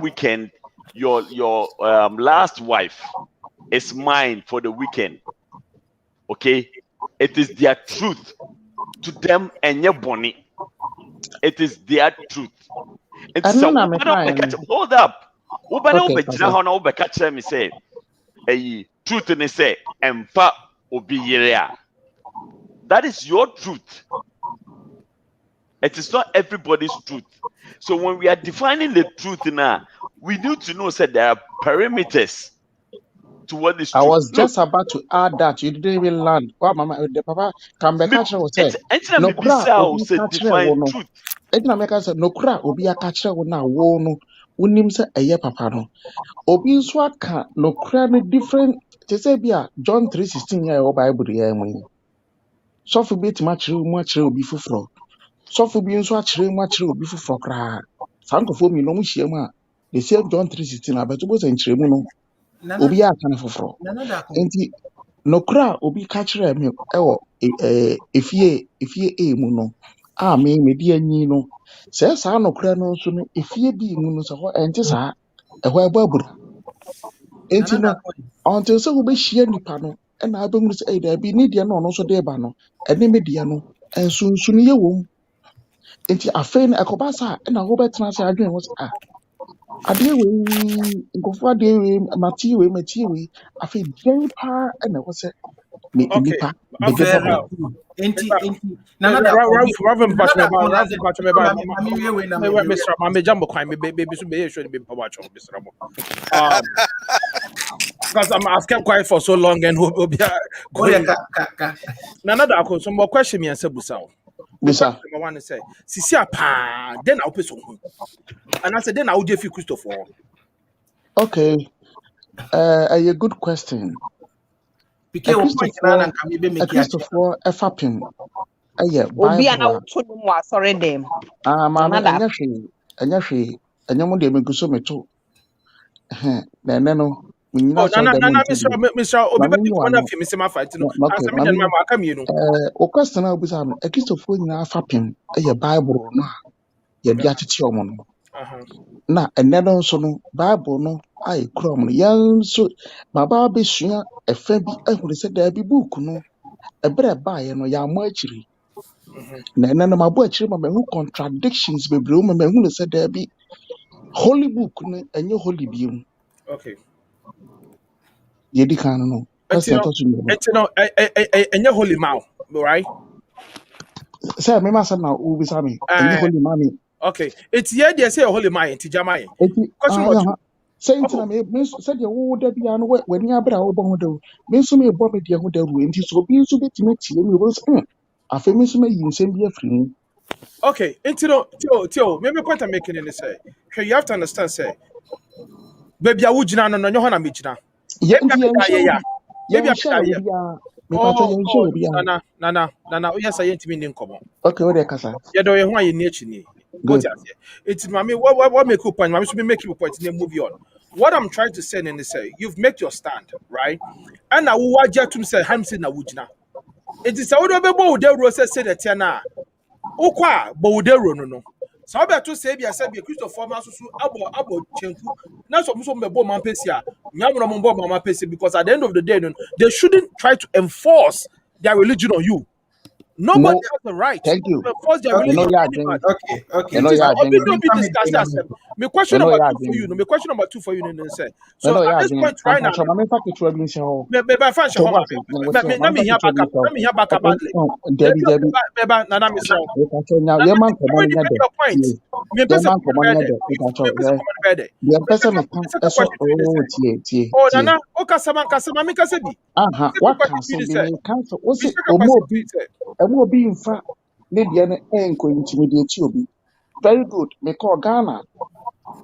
weekend your last wife is mine for the weekend. Okay, it is their truth to them and your bonnie. It is their truth. It's so hold up. Me say truth and say empa obiyerea. That is your truth. It is not everybody's truth. So when we are defining the truth now, we need to know that there are perimeters to what is truth. I was just about to add that you didn't even land. Wow, Mama, the Papa come back at you say no kra define truth. Edna make us no kra obi akache wo na wo no unim se eye papa no. Obi nso aka no kra no different te say bia John 3:16 ya Bible ya mu. So for bit ma kire obi fufuro. So for bi nso akire obi fufuro kra. Sankofo mi no mu hie mu a the same John 3:16 abeto se nkire mu no. Obi aka na fufuro. Enti no kra obi ka kire me ewo efie mu no. A me di anyi no. Se sa no kra no nso no efie bi mu no so ho enti sa eho ebaburu. Enti no until so we share nipa no e na abemu say da bi ni dia no no so de ba no ene me dia no enso ni ye wom. Enti afen ekoba sa e na wo betena se adwen wo ade we ngofo ade we mati we afen gen pa e na wo se me nipa Enti because I've kept quiet for so long and another some more question me and say Busao. Busa. I want to say, Sisia pa, then I'll pay some. And I said, then I'll give you Christopher. Okay. A good question. Christopher Efapin. Obi ana uto mu asore dem. Mama enyashi enyamu de meguso meto. Na no Mr. Obi na fi me ma fight no. Asem dem ma aka mi no. O question na obi sa no, Christopher nyina Efapin Bible no ye bia tete omo no. Na enne no so no Bible no ai krom no yan so baba besua efa bi ehuru se da bi book no ebre ba ye no ya mo akiri na enne no mabo akiri ma hu contradictions bebre ma hu se da bi holy book no enye holy bi mu. Okay, ye di kan no enye holy mouth, right? Say me must now who be me. Holy mommy. Okay, it's here they say holy my anti jamai. Say to me, said you would be on when you are better over the Miss me Bobby dear who the wind is so be to be to me was a famous me in same be a free. Okay, Tio, maybe point I'm making in the say. You have to understand, say, baby, I would not know Johanna Michna. Yeah. Nana, yes, I ain't meaning common. Okay, what they casa. You don't want your nature. It's mammy, what make you point? Mammy should be making a point and then move on. What I'm trying to say in the say, you've made your stand, right? And I will watch to say, Hamsin Nawujna. It is a little bit more the rose said at Tiana. Okwa, Bowdero no. So I to say, I said, be a Christopher Masu about Chenku. Now, some Bomb Pesia, Yamon Bomb Pesia, because at the end of the day, they shouldn't try to enforce their religion on you. Nobody has the right to enforce their religion on anybody. Okay. My question number 2 for you. My question number 2 for you. So at this point right now, very good. Me call Ghana.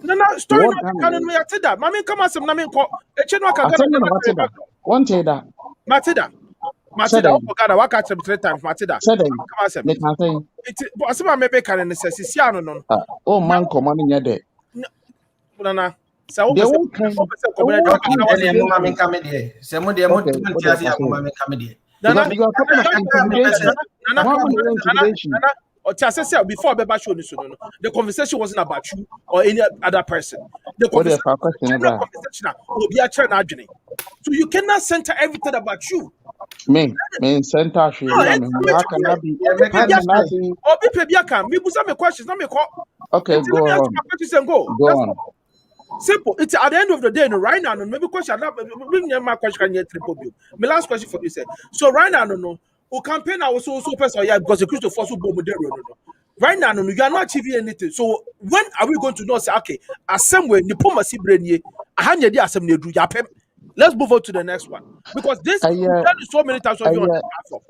No, story not canon me atida. Mami come as na me ko. Echeno ka Ghana. One day that. Matida, o Ghana waka 3 times Matida. Come as me can say. It asema me be canon say sisia no. Oh man come on in there. Nana. Say o person come there. Mami come there. Say mo there mo tiasi ya mami come there. Nana, before Beba show this, the conversation wasn't about you or any other person. The conversation will be a trend. So you cannot center everything about you. Me center. How can I be? Questions. Okay, go on. Go on. Simple. It's at the end of the day, right now, maybe question. My question. My last question for you, say. So right now, no. Who campaign I was so person, yeah, because the Christopher so bomb. Right now, no, you are not achieving anything. So when are we going to know? Say, okay, assembly, diplomacy, brain, assembly, let's move on to the next one because this you've done it so many times on the platform.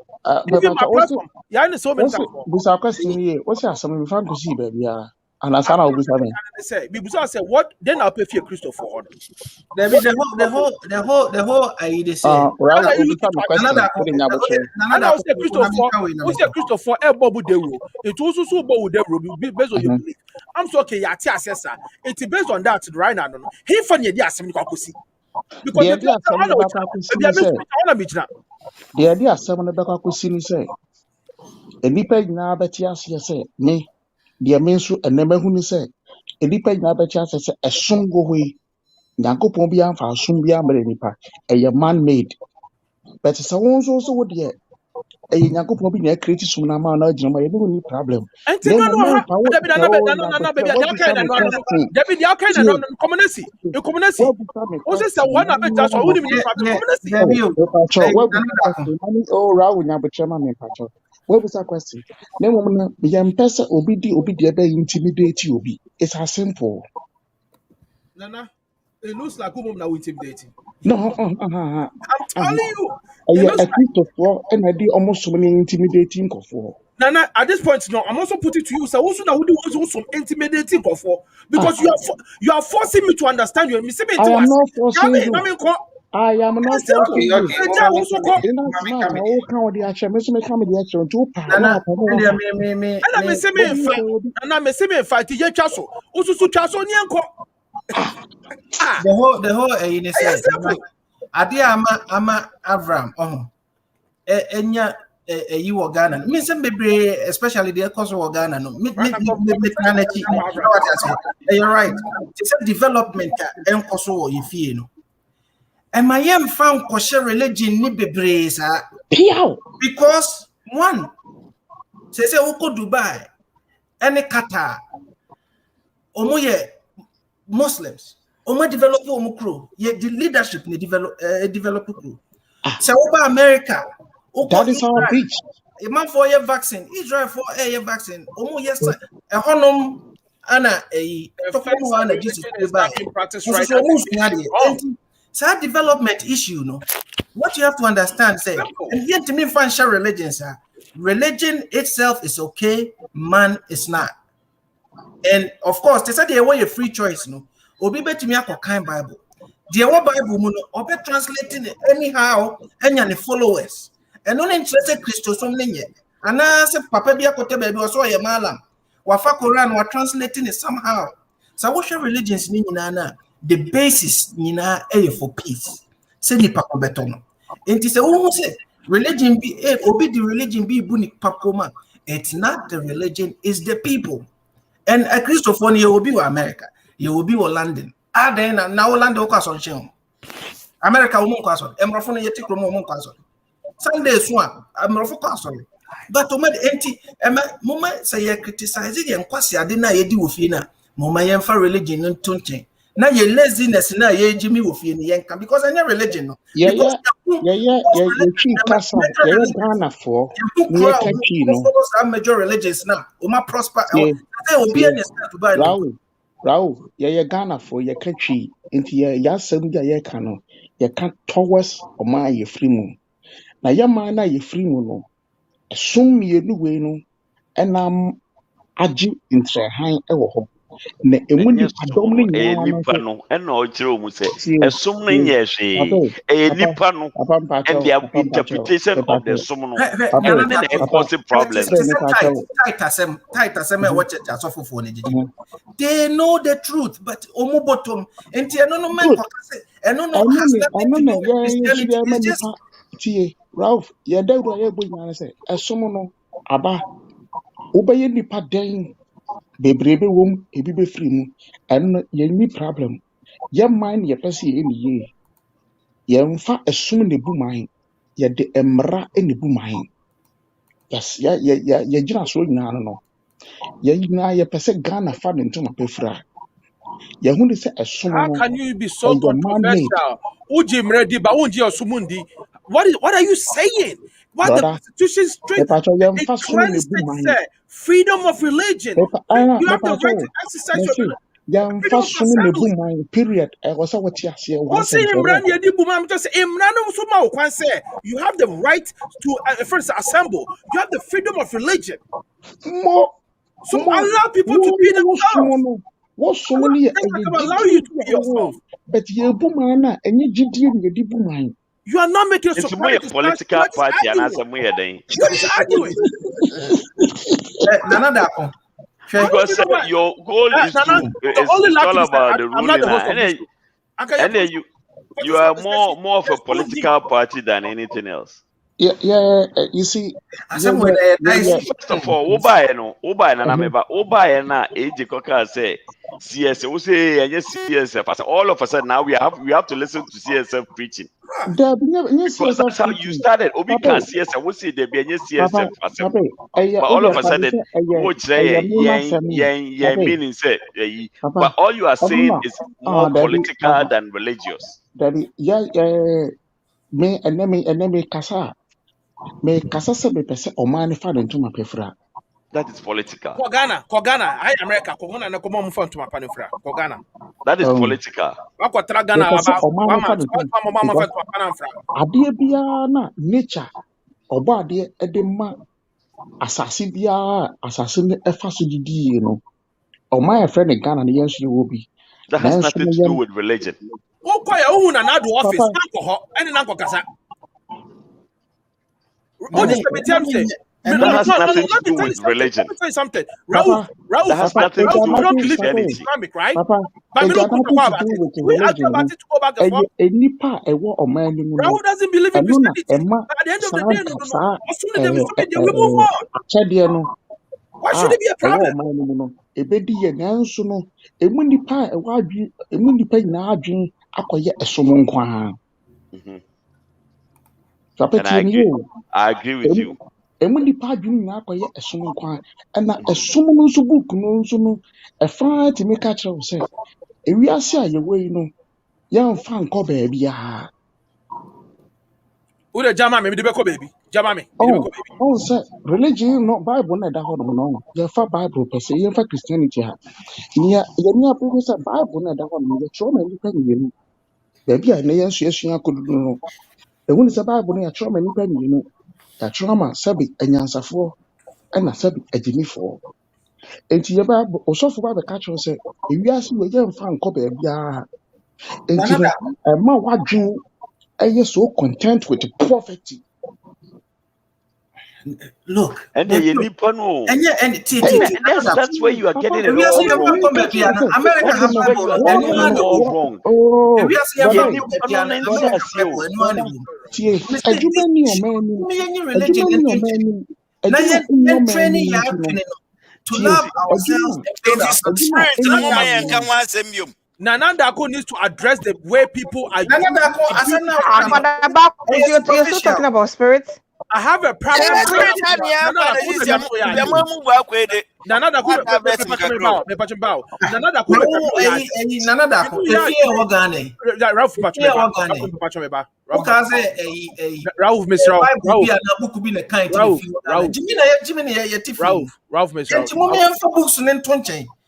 Even my platform, yeah, so many times. This our question here. What's your assembly? We found to see, baby. And as I will say, what? Then I'll pay for your Christopher. The whole idea say. Christopher, it also so based on your belief. I'm so okay. Assessor. It's based on that right now. He funny the assembly because the idea assembly say. And depend now, but yes, me. The mensu and never who say a depend now by chance as a song go away. Nanko Pombian for Sumbia Merenipa, a man made. But it's a one's also would yet. A Yanko Pombia created some amount of no problem. And what was that question? No woman, the young person obedi intimidate you. It's as simple. Nana, it looks like woman now intimidating. No, I'm telling you. I think of war and I did almost so many intimidating of war. Nana, at this point, no, I'm also putting to you, so also now do also intimidating of war because you are forcing me to understand you. I am not forcing you. I am not talking. The whole Adia ama Avram enya you Ghana. Me some baby, especially the cost of Ghana. No, you're right. It's a development and also if you know. And my young found kosher religion ni bebreza because one say oko Dubai and Qatar omoye Muslims omo develop omo crew ye the leadership ni develop crew say over America that is our beach a man for a vaccine, Israel for a vaccine, almost yes, a honum, Anna, a Jesus, it's a development issue, no. What you have to understand, say, and yet to me, find share religion, sir. Religion itself is okay, man is not. And of course, they said they want a free choice, no. Obi bet me a kind Bible. The Bible, no, or be translating it anyhow, and your followers. And only interested Christos from Linya. And I said, Papa be a kote baby was so a malam. Wafa Koran were translating it somehow. So what your religions mean, Nana? The basis, Nina, for peace. Say the Papa Betono. And it is a say religion be obi the religion be buni papoma. It's not the religion, it's the people. And a Christopher, you will be America, you will be London. Ah, then now London Castle. America won't castle. Emrofone yetik romo castle. Sunday swan, Amrofo castle. But to make empty, Mama say you criticize it and quasi I didn't ye do with Fina. Mama yemfa religion and tunting. Now your laziness now ye Jimmy with Yanka because I know religion. Yeah, chief casa, Ghana for major religions now. Uma prosper. Raul, Ghana for your country into your some ya cano, you can't towards or my ye free moon. Now your mana ye free moon. Assume ye do way no, and aju into high ever. Ne emuni adomni nipa no ena ochiro mu se esum no nye hwe nipa no and the interpretation of the sum no and cause problems. They know the truth but omu bottom enti eno no men kokase eno no has nothing to do with Christianity. It's just tie Ralph ye dawdo ye bo nyane se esum no aba obaye nipa den bebrebe wom ebi be free mu and ye ni problem ye mind ye pese ye ni ye ye mfa esum ne bu mind ye de emra ne bu mind yes ye gina so nyina no ye nyina ye pese Ghana fa ne ntoma pefra ye hu de se esum no. How can you be so controversial? Ujim ready ba unji osumundi. What are you saying? What the Constitution straight freedom of religion. You have the right to exercise your freedom of assembly. Period. I was what you say. You have the right to first assemble. You have the freedom of religion. So allow people to be themselves. What's so many allow you to be yourself. But you bumana and you did bumine. You are not making a political party and as a way then. Because your goal is all about the ruling, and then you are more of a political party than anything else. Yeah. You see, first of all, Oba na age koka say CSF. We say CSF. All of a sudden now we have to listen to CSF preaching. Because that's how you started. Obi can CSF. We say there be CSF. But all of a sudden, meaning say. But all you are saying is more political than religious. Me and me kasa. Me kasa se be pese omani fa de ntoma pefra. That is political. Kogana, I America, Kogana na komo mfa ntoma panefra. Kogana. That is political. Wako tragana about mama ade bia na nature oba ade edema asase bia asase ne efa so didi no. O my friend in Ghana na yensu obi. That has nothing to do with religion. Okoya ohuna na do office alcohol any na kokasa. That has nothing to do with religion. Let me tell you something. Raul, that has nothing to do with Christianity. Islamic, right? Papa, but we argue about it to go back and forth. Raul doesn't believe in Christianity. At the end of the day, we move on. Why should it be a problem? Ebedi ye nanso no emu nipa nyina adwen akoye esomo nkwa. I agree with you. Emu nipa adwen nyina akoye esomo nkwa na esomo no nso book no nso no efa ti make catch say ewiase a ye wei no ye mfa nko ba bia. Who the Jama me the beko baby? Jama me. Oh, sir, religion no Bible na da ho no. Ye fa Bible per se, ye fa Christianity ha. Nia ye nia pe say Bible na da ho no. Ye trauma ni pa ni no. Baby a na ye suasua kodudu no. Ehun say Bible na ye trauma ni pa ni no. Ya trauma sabi anyansafo na sabi agimifo. Enti ye ba osofo ba be ka cho say ewiase we ye mfa nkọ ba bia. Enti no ma wadwen aye so content with the poverty. Look, and then you need no. and That's where you are getting it all wrong. America has all wrong. Oh, to love ourselves. Nanandako needs to address the way people are. You're still talking about spirits. I have a problem.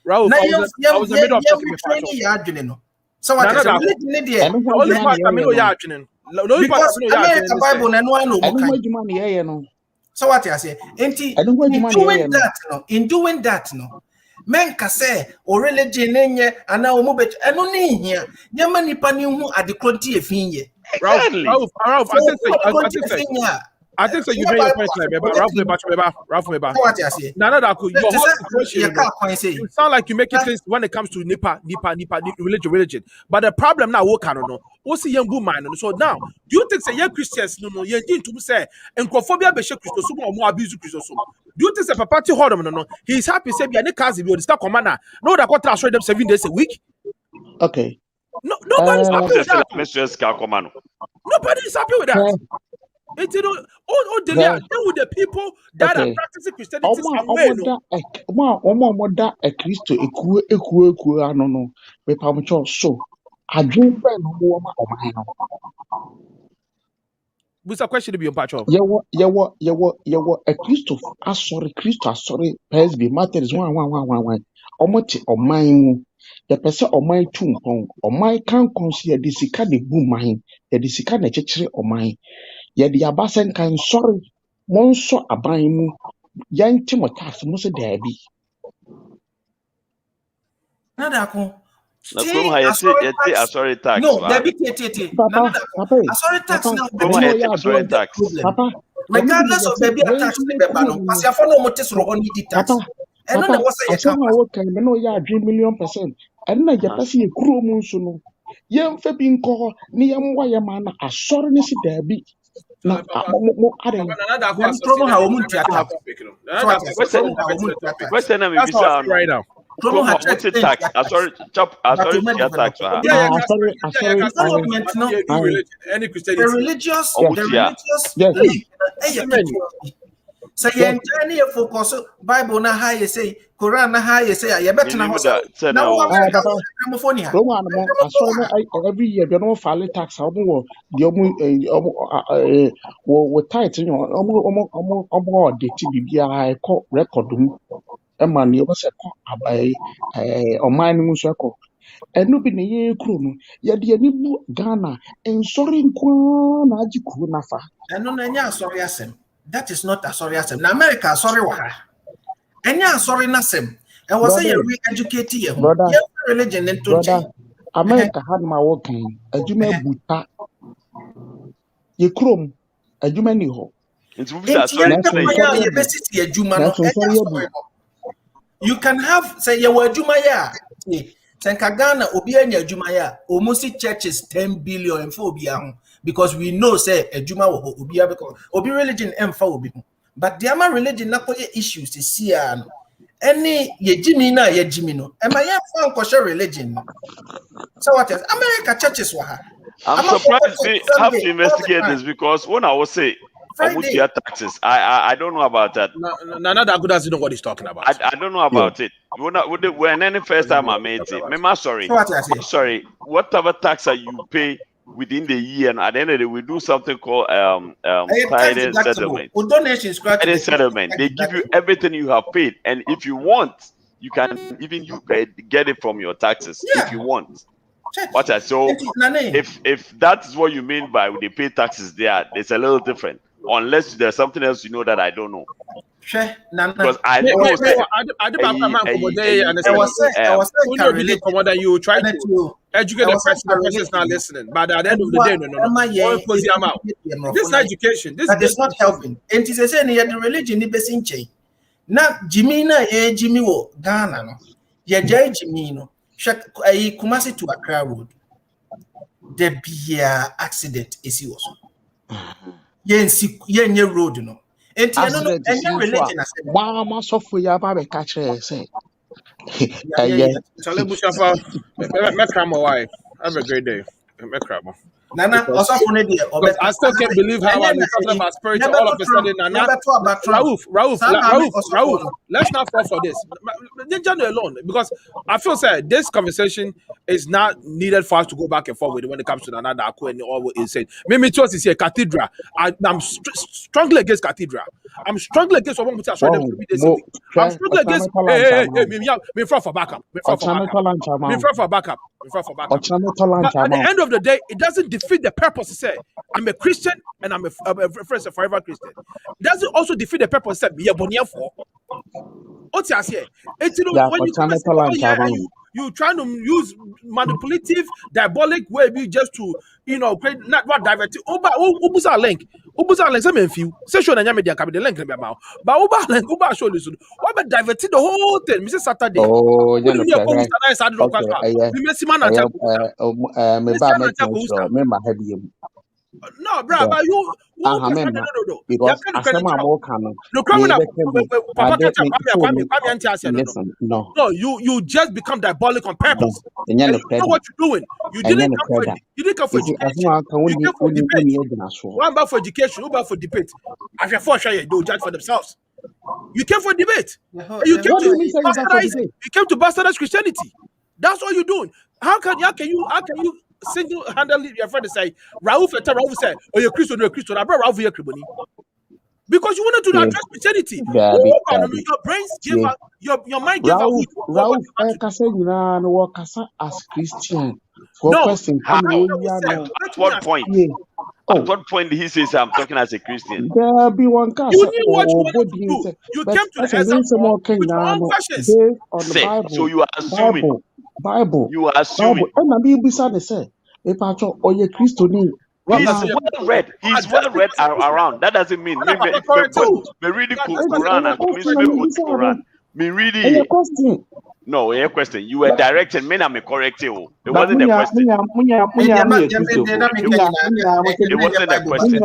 Ralph, I was in the middle of talking. So what is because America Bible and one so what I say, in doing that, no, men can say or religion and now move it and only here. Yamani Panu at the Conti Finia. Ralph, I think so. You made your point, Ralph. What I say, you sound like you make it things when it comes to Nipa, religion. But the problem now, what can know? What's the young woman? So now, do you think say young Christians no you need to say and Crophobia be Christos or more abuse Christos? Do you think say Papa Hodom no? He's happy say be any cause if you start commander. No, that what I them 7 days a week. Okay. No, nobody's happy with that. Nobody's happy with that. It's with the people that are practicing Christianity somewhere. A Christo eku no me pamucho so adwin ba no wo ma oman no. What's a question to be on patch of? Yewo a Christo asori pes be matter is one omoti oman mu the person oman tumpon oman kan consider the sika de bu man the sika na chechire oman ye the abasen kan sorry monso aban mu yanti motas mo se dabi Nadako. Sorry tax. No, sorry tax now. Papa, regardless of baby tax, because you follow motis or only the tax. And then was a $3 million %. And I just see a crew monsoon. Young Fabin call near Wayamana, a sorriness derby. No, right now. Tax. So you enjoy your focus Bible na how you say Quran na how you say you better na every year they don't file tax the title the record man you was or mining circle and no be near crew yet the new Ghana and sorry nafa and no sorry asem. That is not a sorry asem. Na America sorry waha. Enya sorry nasem. And was say you re-educate you. Religion and to America had my working. A jume buta. Ye krom. A jume ni ho. You can have say you were jumaya. Senkagana obianya jumaya. Almost churches 10 billion for obiang. Because we know say a Juma will be because obi religion obi. But the ama religion na koye issues is here. Any ye Jimmy na ye Jimmy no. Am I found kosher religion? So what else? America churches were. I'm surprised they have to investigate this because when I was say taxes, I don't know about that. Nana that good as you know what he's talking about. I don't know about it. When any first time I made it, sorry, whatever tax that you pay within the year, and at the end of the day, we do something called tied settlement. Tied settlement. They give you everything you have paid, and if you want, you can even get it from your taxes if you want. Watch that. So if that is what you mean by they pay taxes there, it's a little different. Unless there's something else you know that I don't know. Because I know I you try to educate the person is not listening, but at the end of the day, no. This education, this is not helping. And it is saying the religion is now Jimmy na Jimmy wo Ghana no. Ye jai Jimmy no. Kumasi to Accra Road. There be accident is yours. Yen road no. And no religion as Mama suffer ya ba catch say. Chale Bushafa, Mekrama wife. Have a great day. Mekrama. Nana, I still can't believe how I'm talking about spiritual all of a sudden. Raouf, let's not fall for this. Ninja alone, because I feel sad this conversation is not needed for us to go back and forth with when it comes to another and all what is said. Maybe choice is here, cathedral. I'm strongly against cathedral. I'm strongly against what I'm strongly against. Me for backup. Me for backup. But at the end of the day, it doesn't defeat the purpose to say I'm a Christian and I'm a forever Christian. It doesn't also defeat the purpose to say me a bonia for. What's I say? It's when you trying to use manipulative, diabolic way just to create not what divert. Ubuza link. Some few. Say show na media can be the link about. But Uba show this. What about diverted the whole thing? Mr. Saturday. Oh, no, bro, but you because no, you just become diabolic on purpose. You know what you're doing. You didn't come for education. You came for debate. One about for education, one about for debate. As your four share, they judge for themselves. You came for debate. You came to bastardize Christianity. That's what you're doing. How can you single-handedly your friend say Raouf said, "Oh, you're Christian, I brought Raouf here, because you wanted to address Christianity. Your brains give up, your mind give up. Raouf, as Christian. At what point? At what point did he say I'm talking as a Christian? There be one case. You knew what you wanted to do. You came to the example with your own questions. So you are assuming. Bible. You are assuming. And I be beside say, if I talk or you Christo name. He's well read. He's well read around. That doesn't mean me reading Quran and Quran. Me reading. No, a question. You were directed. Me, I'm correcting you. It wasn't a question. It wasn't a question.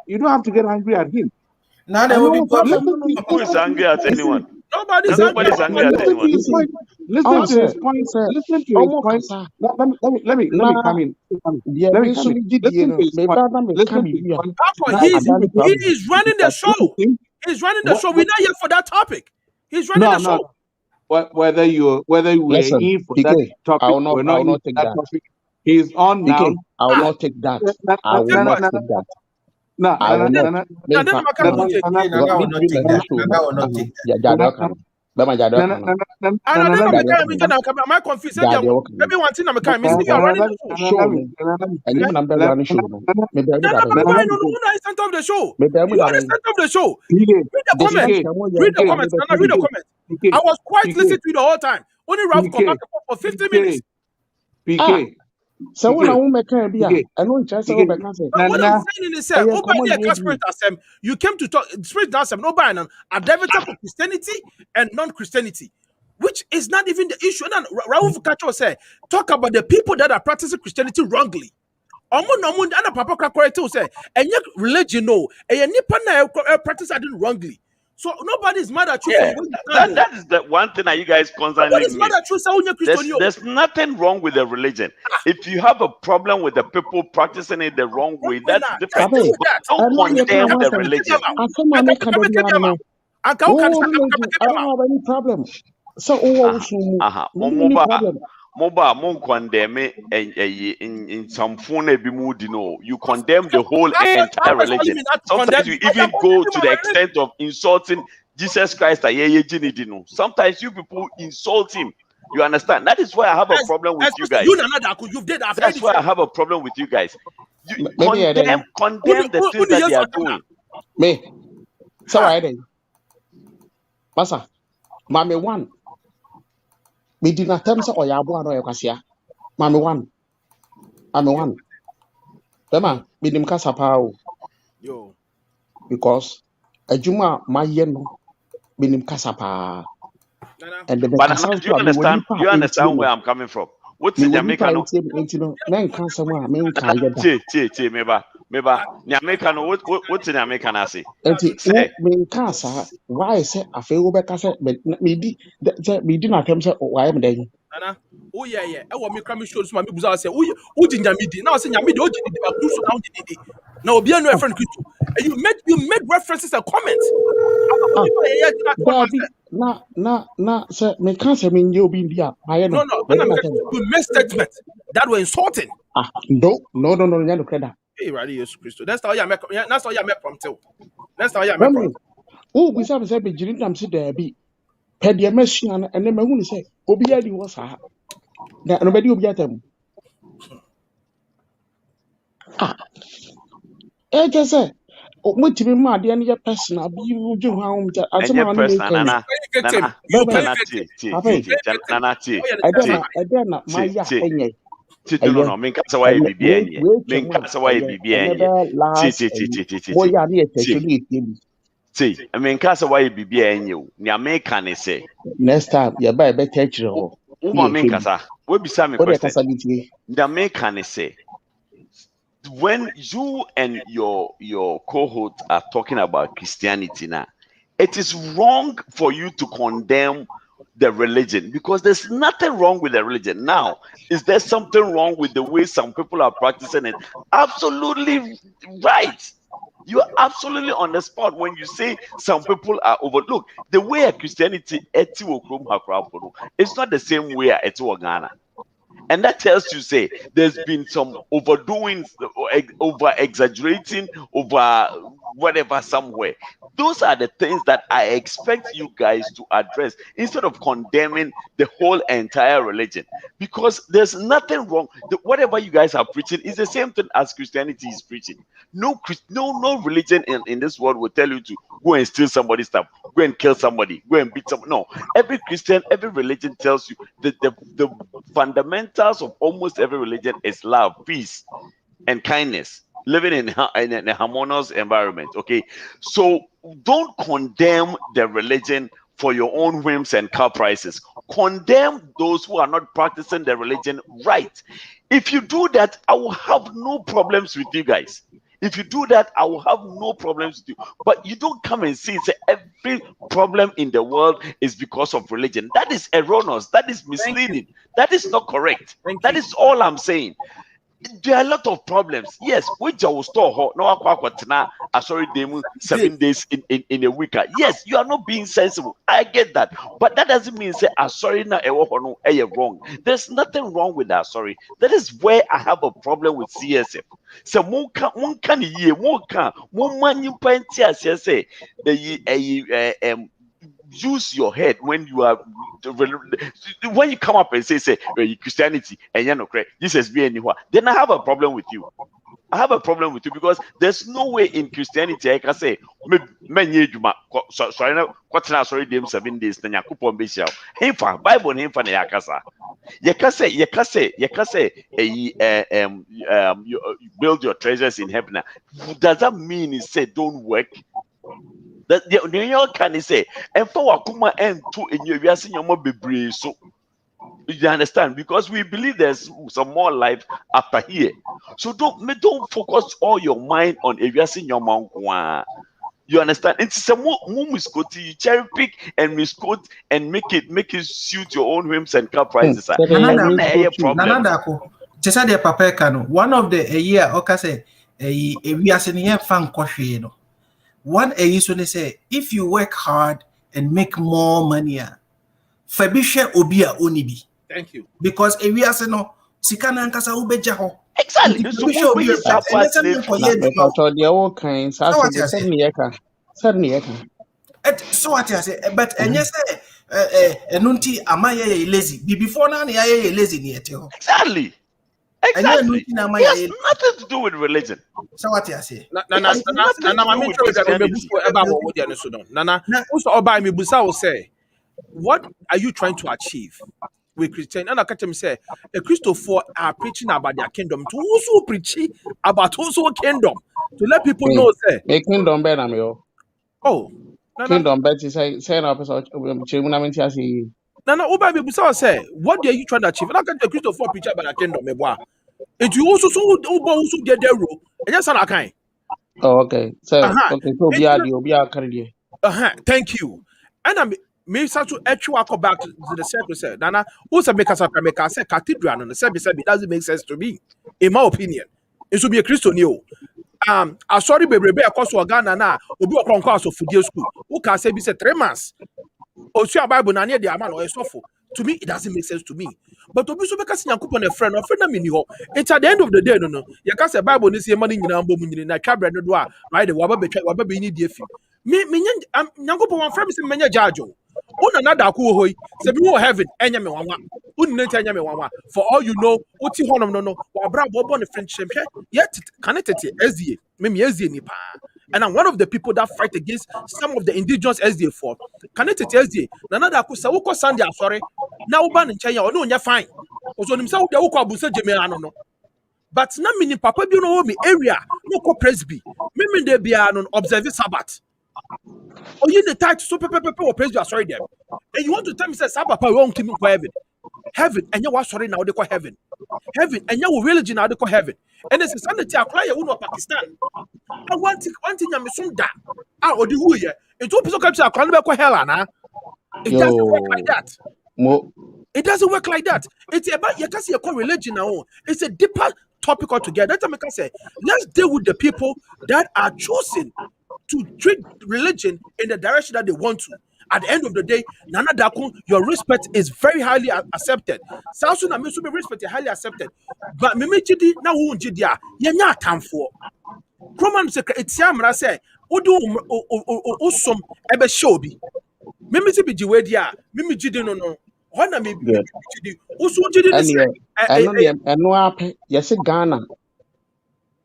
You don't have to get angry at him. Now there will be problem. Who is angry at anyone? Nobody's angry at anyone. Listen to his point. Listen to his point. Let me come in. Let me come in. Listen to his point. He is running the show. He's running the show. We're not here for that topic. He's running the show. Whether you were in for that topic or not take that topic, he's on now. I will not take that. I will not take that. No. Am I confused? Maybe one thing I'm running the show. You are the center of the show. Read the comments. I was quite listening to you the whole time. Only Ralph come back for 50 minutes. PK. So when I won't make I know what I'm saying is you came to talk spirit dance no ban a diverted for Christianity and non-Christianity, which is not even the issue. And Raouf Kacho said, talk about the people that are practicing Christianity wrongly. And Papa correct say, and yet religion no, and nipa na practice it wrongly. So nobody is mad at you. Yeah, that is the one thing that you guys constantly miss. There's nothing wrong with the religion. If you have a problem with the people practicing it the wrong way, that's different. Don't condemn the religion. I don't have any problem. So Moba mon condemn in some phone be mood, you condemn the whole entire religion. Sometimes you even go to the extent of insulting Jesus Christ. Sometimes you people insult him. You understand? That is why I have a problem with you guys. That's why I have a problem with you guys. You condemn the things that they are doing. Me, so I did. Masa, Mami one. Me did not tell me or Yabu and Oyasia. Mami one. Dema, me dim kasa pao. Yo. Because a Juma my yeno, me dim kasa pa. And the But do you understand? Do you understand where I'm coming from? What's in Jamaica? Men cancer, men can't. Meba, Nyamaican, what's in American? I say, men cancer. Why say a fair Becca, but me did not tell me why I'm there. Oh yeah. I want me come show my people say, "Who did Yamidi?" Now say Yamidi, who did it? Now be no friend Christo. And you made references and comments. Na sir, me can't say me you be there. No, you made statements that were insulting. No, no credit. Hey, Radio Christo. That's how you make. That's how you make from too. That's how you make from. Oh, we say be jirin tam si there be. Pedia machine and then me who say obiya di was ha. Na nobody obiya tem. Just say mo ti be ma de na personal bi you ju ha um ta asema no make nana maya enye no me nkasa why bibi enye me nkasa why bibi enye boya na etechuli see I mean nkasa why bibi enye o ni America ne say next time you buy better chire ho o me nkasa we bisa me question the America ne say when you and your cohort are talking about Christianity now, it is wrong for you to condemn the religion because there's nothing wrong with the religion. Now, is there something wrong with the way some people are practicing it? Absolutely right. You are absolutely on the spot when you say some people are overlooked. The way a Christianity it's not the same way at Ghana. And that tells you, say, there's been some overdoing, over exaggerating, over whatever somewhere. Those are the things that I expect you guys to address instead of condemning the whole entire religion. Because there's nothing wrong. Whatever you guys are preaching is the same thing as Christianity is preaching. No religion in this world will tell you to go and steal somebody's stuff, go and kill somebody, go and beat someone. No, every Christian, every religion tells you that the fundamentals of almost every religion is love, peace, and kindness, living in a harmonious environment. Okay, so don't condemn the religion for your own whims and caprices. Condemn those who are not practicing the religion right. If you do that, I will have no problems with you guys. If you do that, I will have no problems with you. But you don't come and say every problem in the world is because of religion. That is erroneous. That is misleading. That is not correct. That is all I'm saying. There are a lot of problems. Yes, which I will store no, sorry, 7 days in a week. Yes, you are not being sensible. I get that. But that doesn't mean say sorry now wrong. There's nothing wrong with that. Sorry. That is where I have a problem with CSF. So use your head when you come up and say Christianity and you're not correct. Jesus be anywhere. Then I have a problem with you. I have a problem with you because there's no way in Christianity I can say sorry them 7 days then yakupon be shall. Himfa Bible himfa na yakasa. Yakase you build your treasures in heaven. Does that mean it say don't work? That the New York can say, and for Wakuma and two in your so you understand because we believe there's some more life after here. So don't focus all your mind on aviation your mount. You understand? It's some more misquote, you cherry pick and misquote and make it suit your own whims and caprices. Just the papa one of the a year okay we are saying fan coffee. One is when they say if you work hard and make more money, Fabisha Obia Onibi. Thank you. Because if we are saying no, Sikana and Kasa Ubejaho. Exactly. So what I say, but and yes, Nunti Amaya lazy. Before now, I lazy near you. Exactly. Exactly. It has nothing to do with religion. So what I say? Nana, also by me, Busa will say, what are you trying to achieve with Christian? And I catch him say, a Christopher are preaching about their kingdom to also preach about also kingdom to let people know. Say, a kingdom better me. Oh, kingdom better say no person. Nana, Oba Busa say, what are you trying to achieve? And I catch the Christopher preach about their kingdom. It you also so also get their rule. And yes, I can. Oh, okay. So okay, so be a thank you. And I'm me start to actually go back to the circle. Say, Nana, who's a make us say cathedral and the service doesn't make sense to me, in my opinion. It should be a Christian new. I sorry, baby, I cost to Ghana now. Obi okron course of food school. Who can say be say 3 months? Osia Bible na near the man or suffer. To me, it doesn't make sense to me. But Obi so make us nyankopon a friend na me ni ho. It's at the end of the day, no. You can say Bible ni say money nyina mbo mu nyina na twabra no do a right the waba be ni die fi. Me nyankopon wan friend me say menya jajo. Una na da ko hoi. Say be wo heaven enya me wanwa. Unne enya me wanwa. For all you know, uti honom no wa bra bo ne friendship yet can it SDA. Me SDA ni pa. And I'm one of the people that fight against some of the indigenous SDA for. Can it SDA? Nana da kusa woko Sunday sorry. Na uba nchenya ono nya fine. Ozo nimsa wo de woko abusa jeme no. But na mini papa bi no me area no ko presby. Me de bia no observe Sabbath. Oh you the title so pepe or presby sorry them. And you want to tell me say Sabbath papa won't keep go heaven. Heaven and you was sorry now they call heaven. Heaven and you religion now they call heaven. And it's a sanity apply you know Pakistan. I want thing I'm soon da. Or the who here. It will be so capture a hell na. It doesn't work like that. It doesn't work like that. It's about you can see a religion now. It's a deeper topic altogether. That's what I can say. Let's deal with the people that are choosing to treat religion in the direction that they want to. At the end of the day, Nana Daku, your respect is very highly accepted. South Sudan means to be respected, highly accepted. But Mimichidi na won't jidia, yenya time for. Roman secret, it's Yamra say, Udu Usum Ebe Shobi. Mimisi be Jiwedia, Mimijidi no. Hona me Usu Jidi. And no ape, yes, Ghana.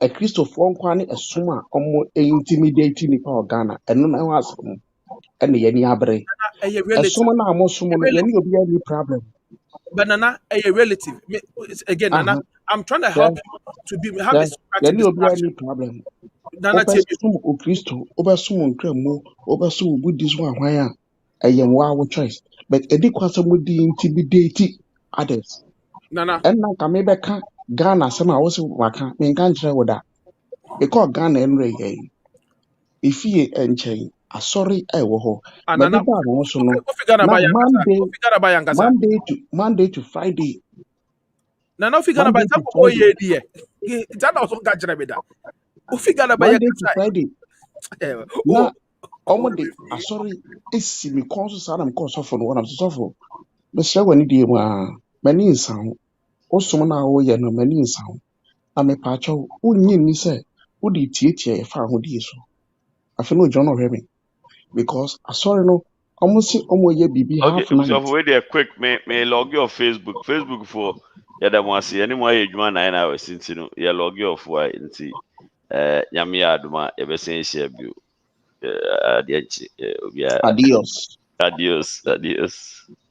A Christopher Kwani, a summa, almost intimidating the Ghana, and no ask him. And the any abre. A summa now more summa, any of the problem. But Nana, a relative. Again, Nana, I'm trying to help you to have this practice. Problem. Nana, o Christo, over someone cremo, over some with this one, why I am wow choice. But a dick was with the intimidating others. Nana, and now come back Ghana, some also waka, me can't try with that. Because Ghana and Ray, if ye and chain. Sorry, I will. But also know Monday to Friday. Nana, figure by some boy, dear. That also got Jabeda. Monday to Friday. No, Monday. Sorry, it's me conscious. I'm conscious for what I'm suffer. But so when you many sound, also now, you know, many sound. I'm a patch of who say, who did teach you found who so. I feel no John of heaven. Because I saw no almost BB half night. So wait there quick, may log your Facebook for that one see any more age 9 hours since you know log your for and see Yamia Duma ever since you adios. Adios.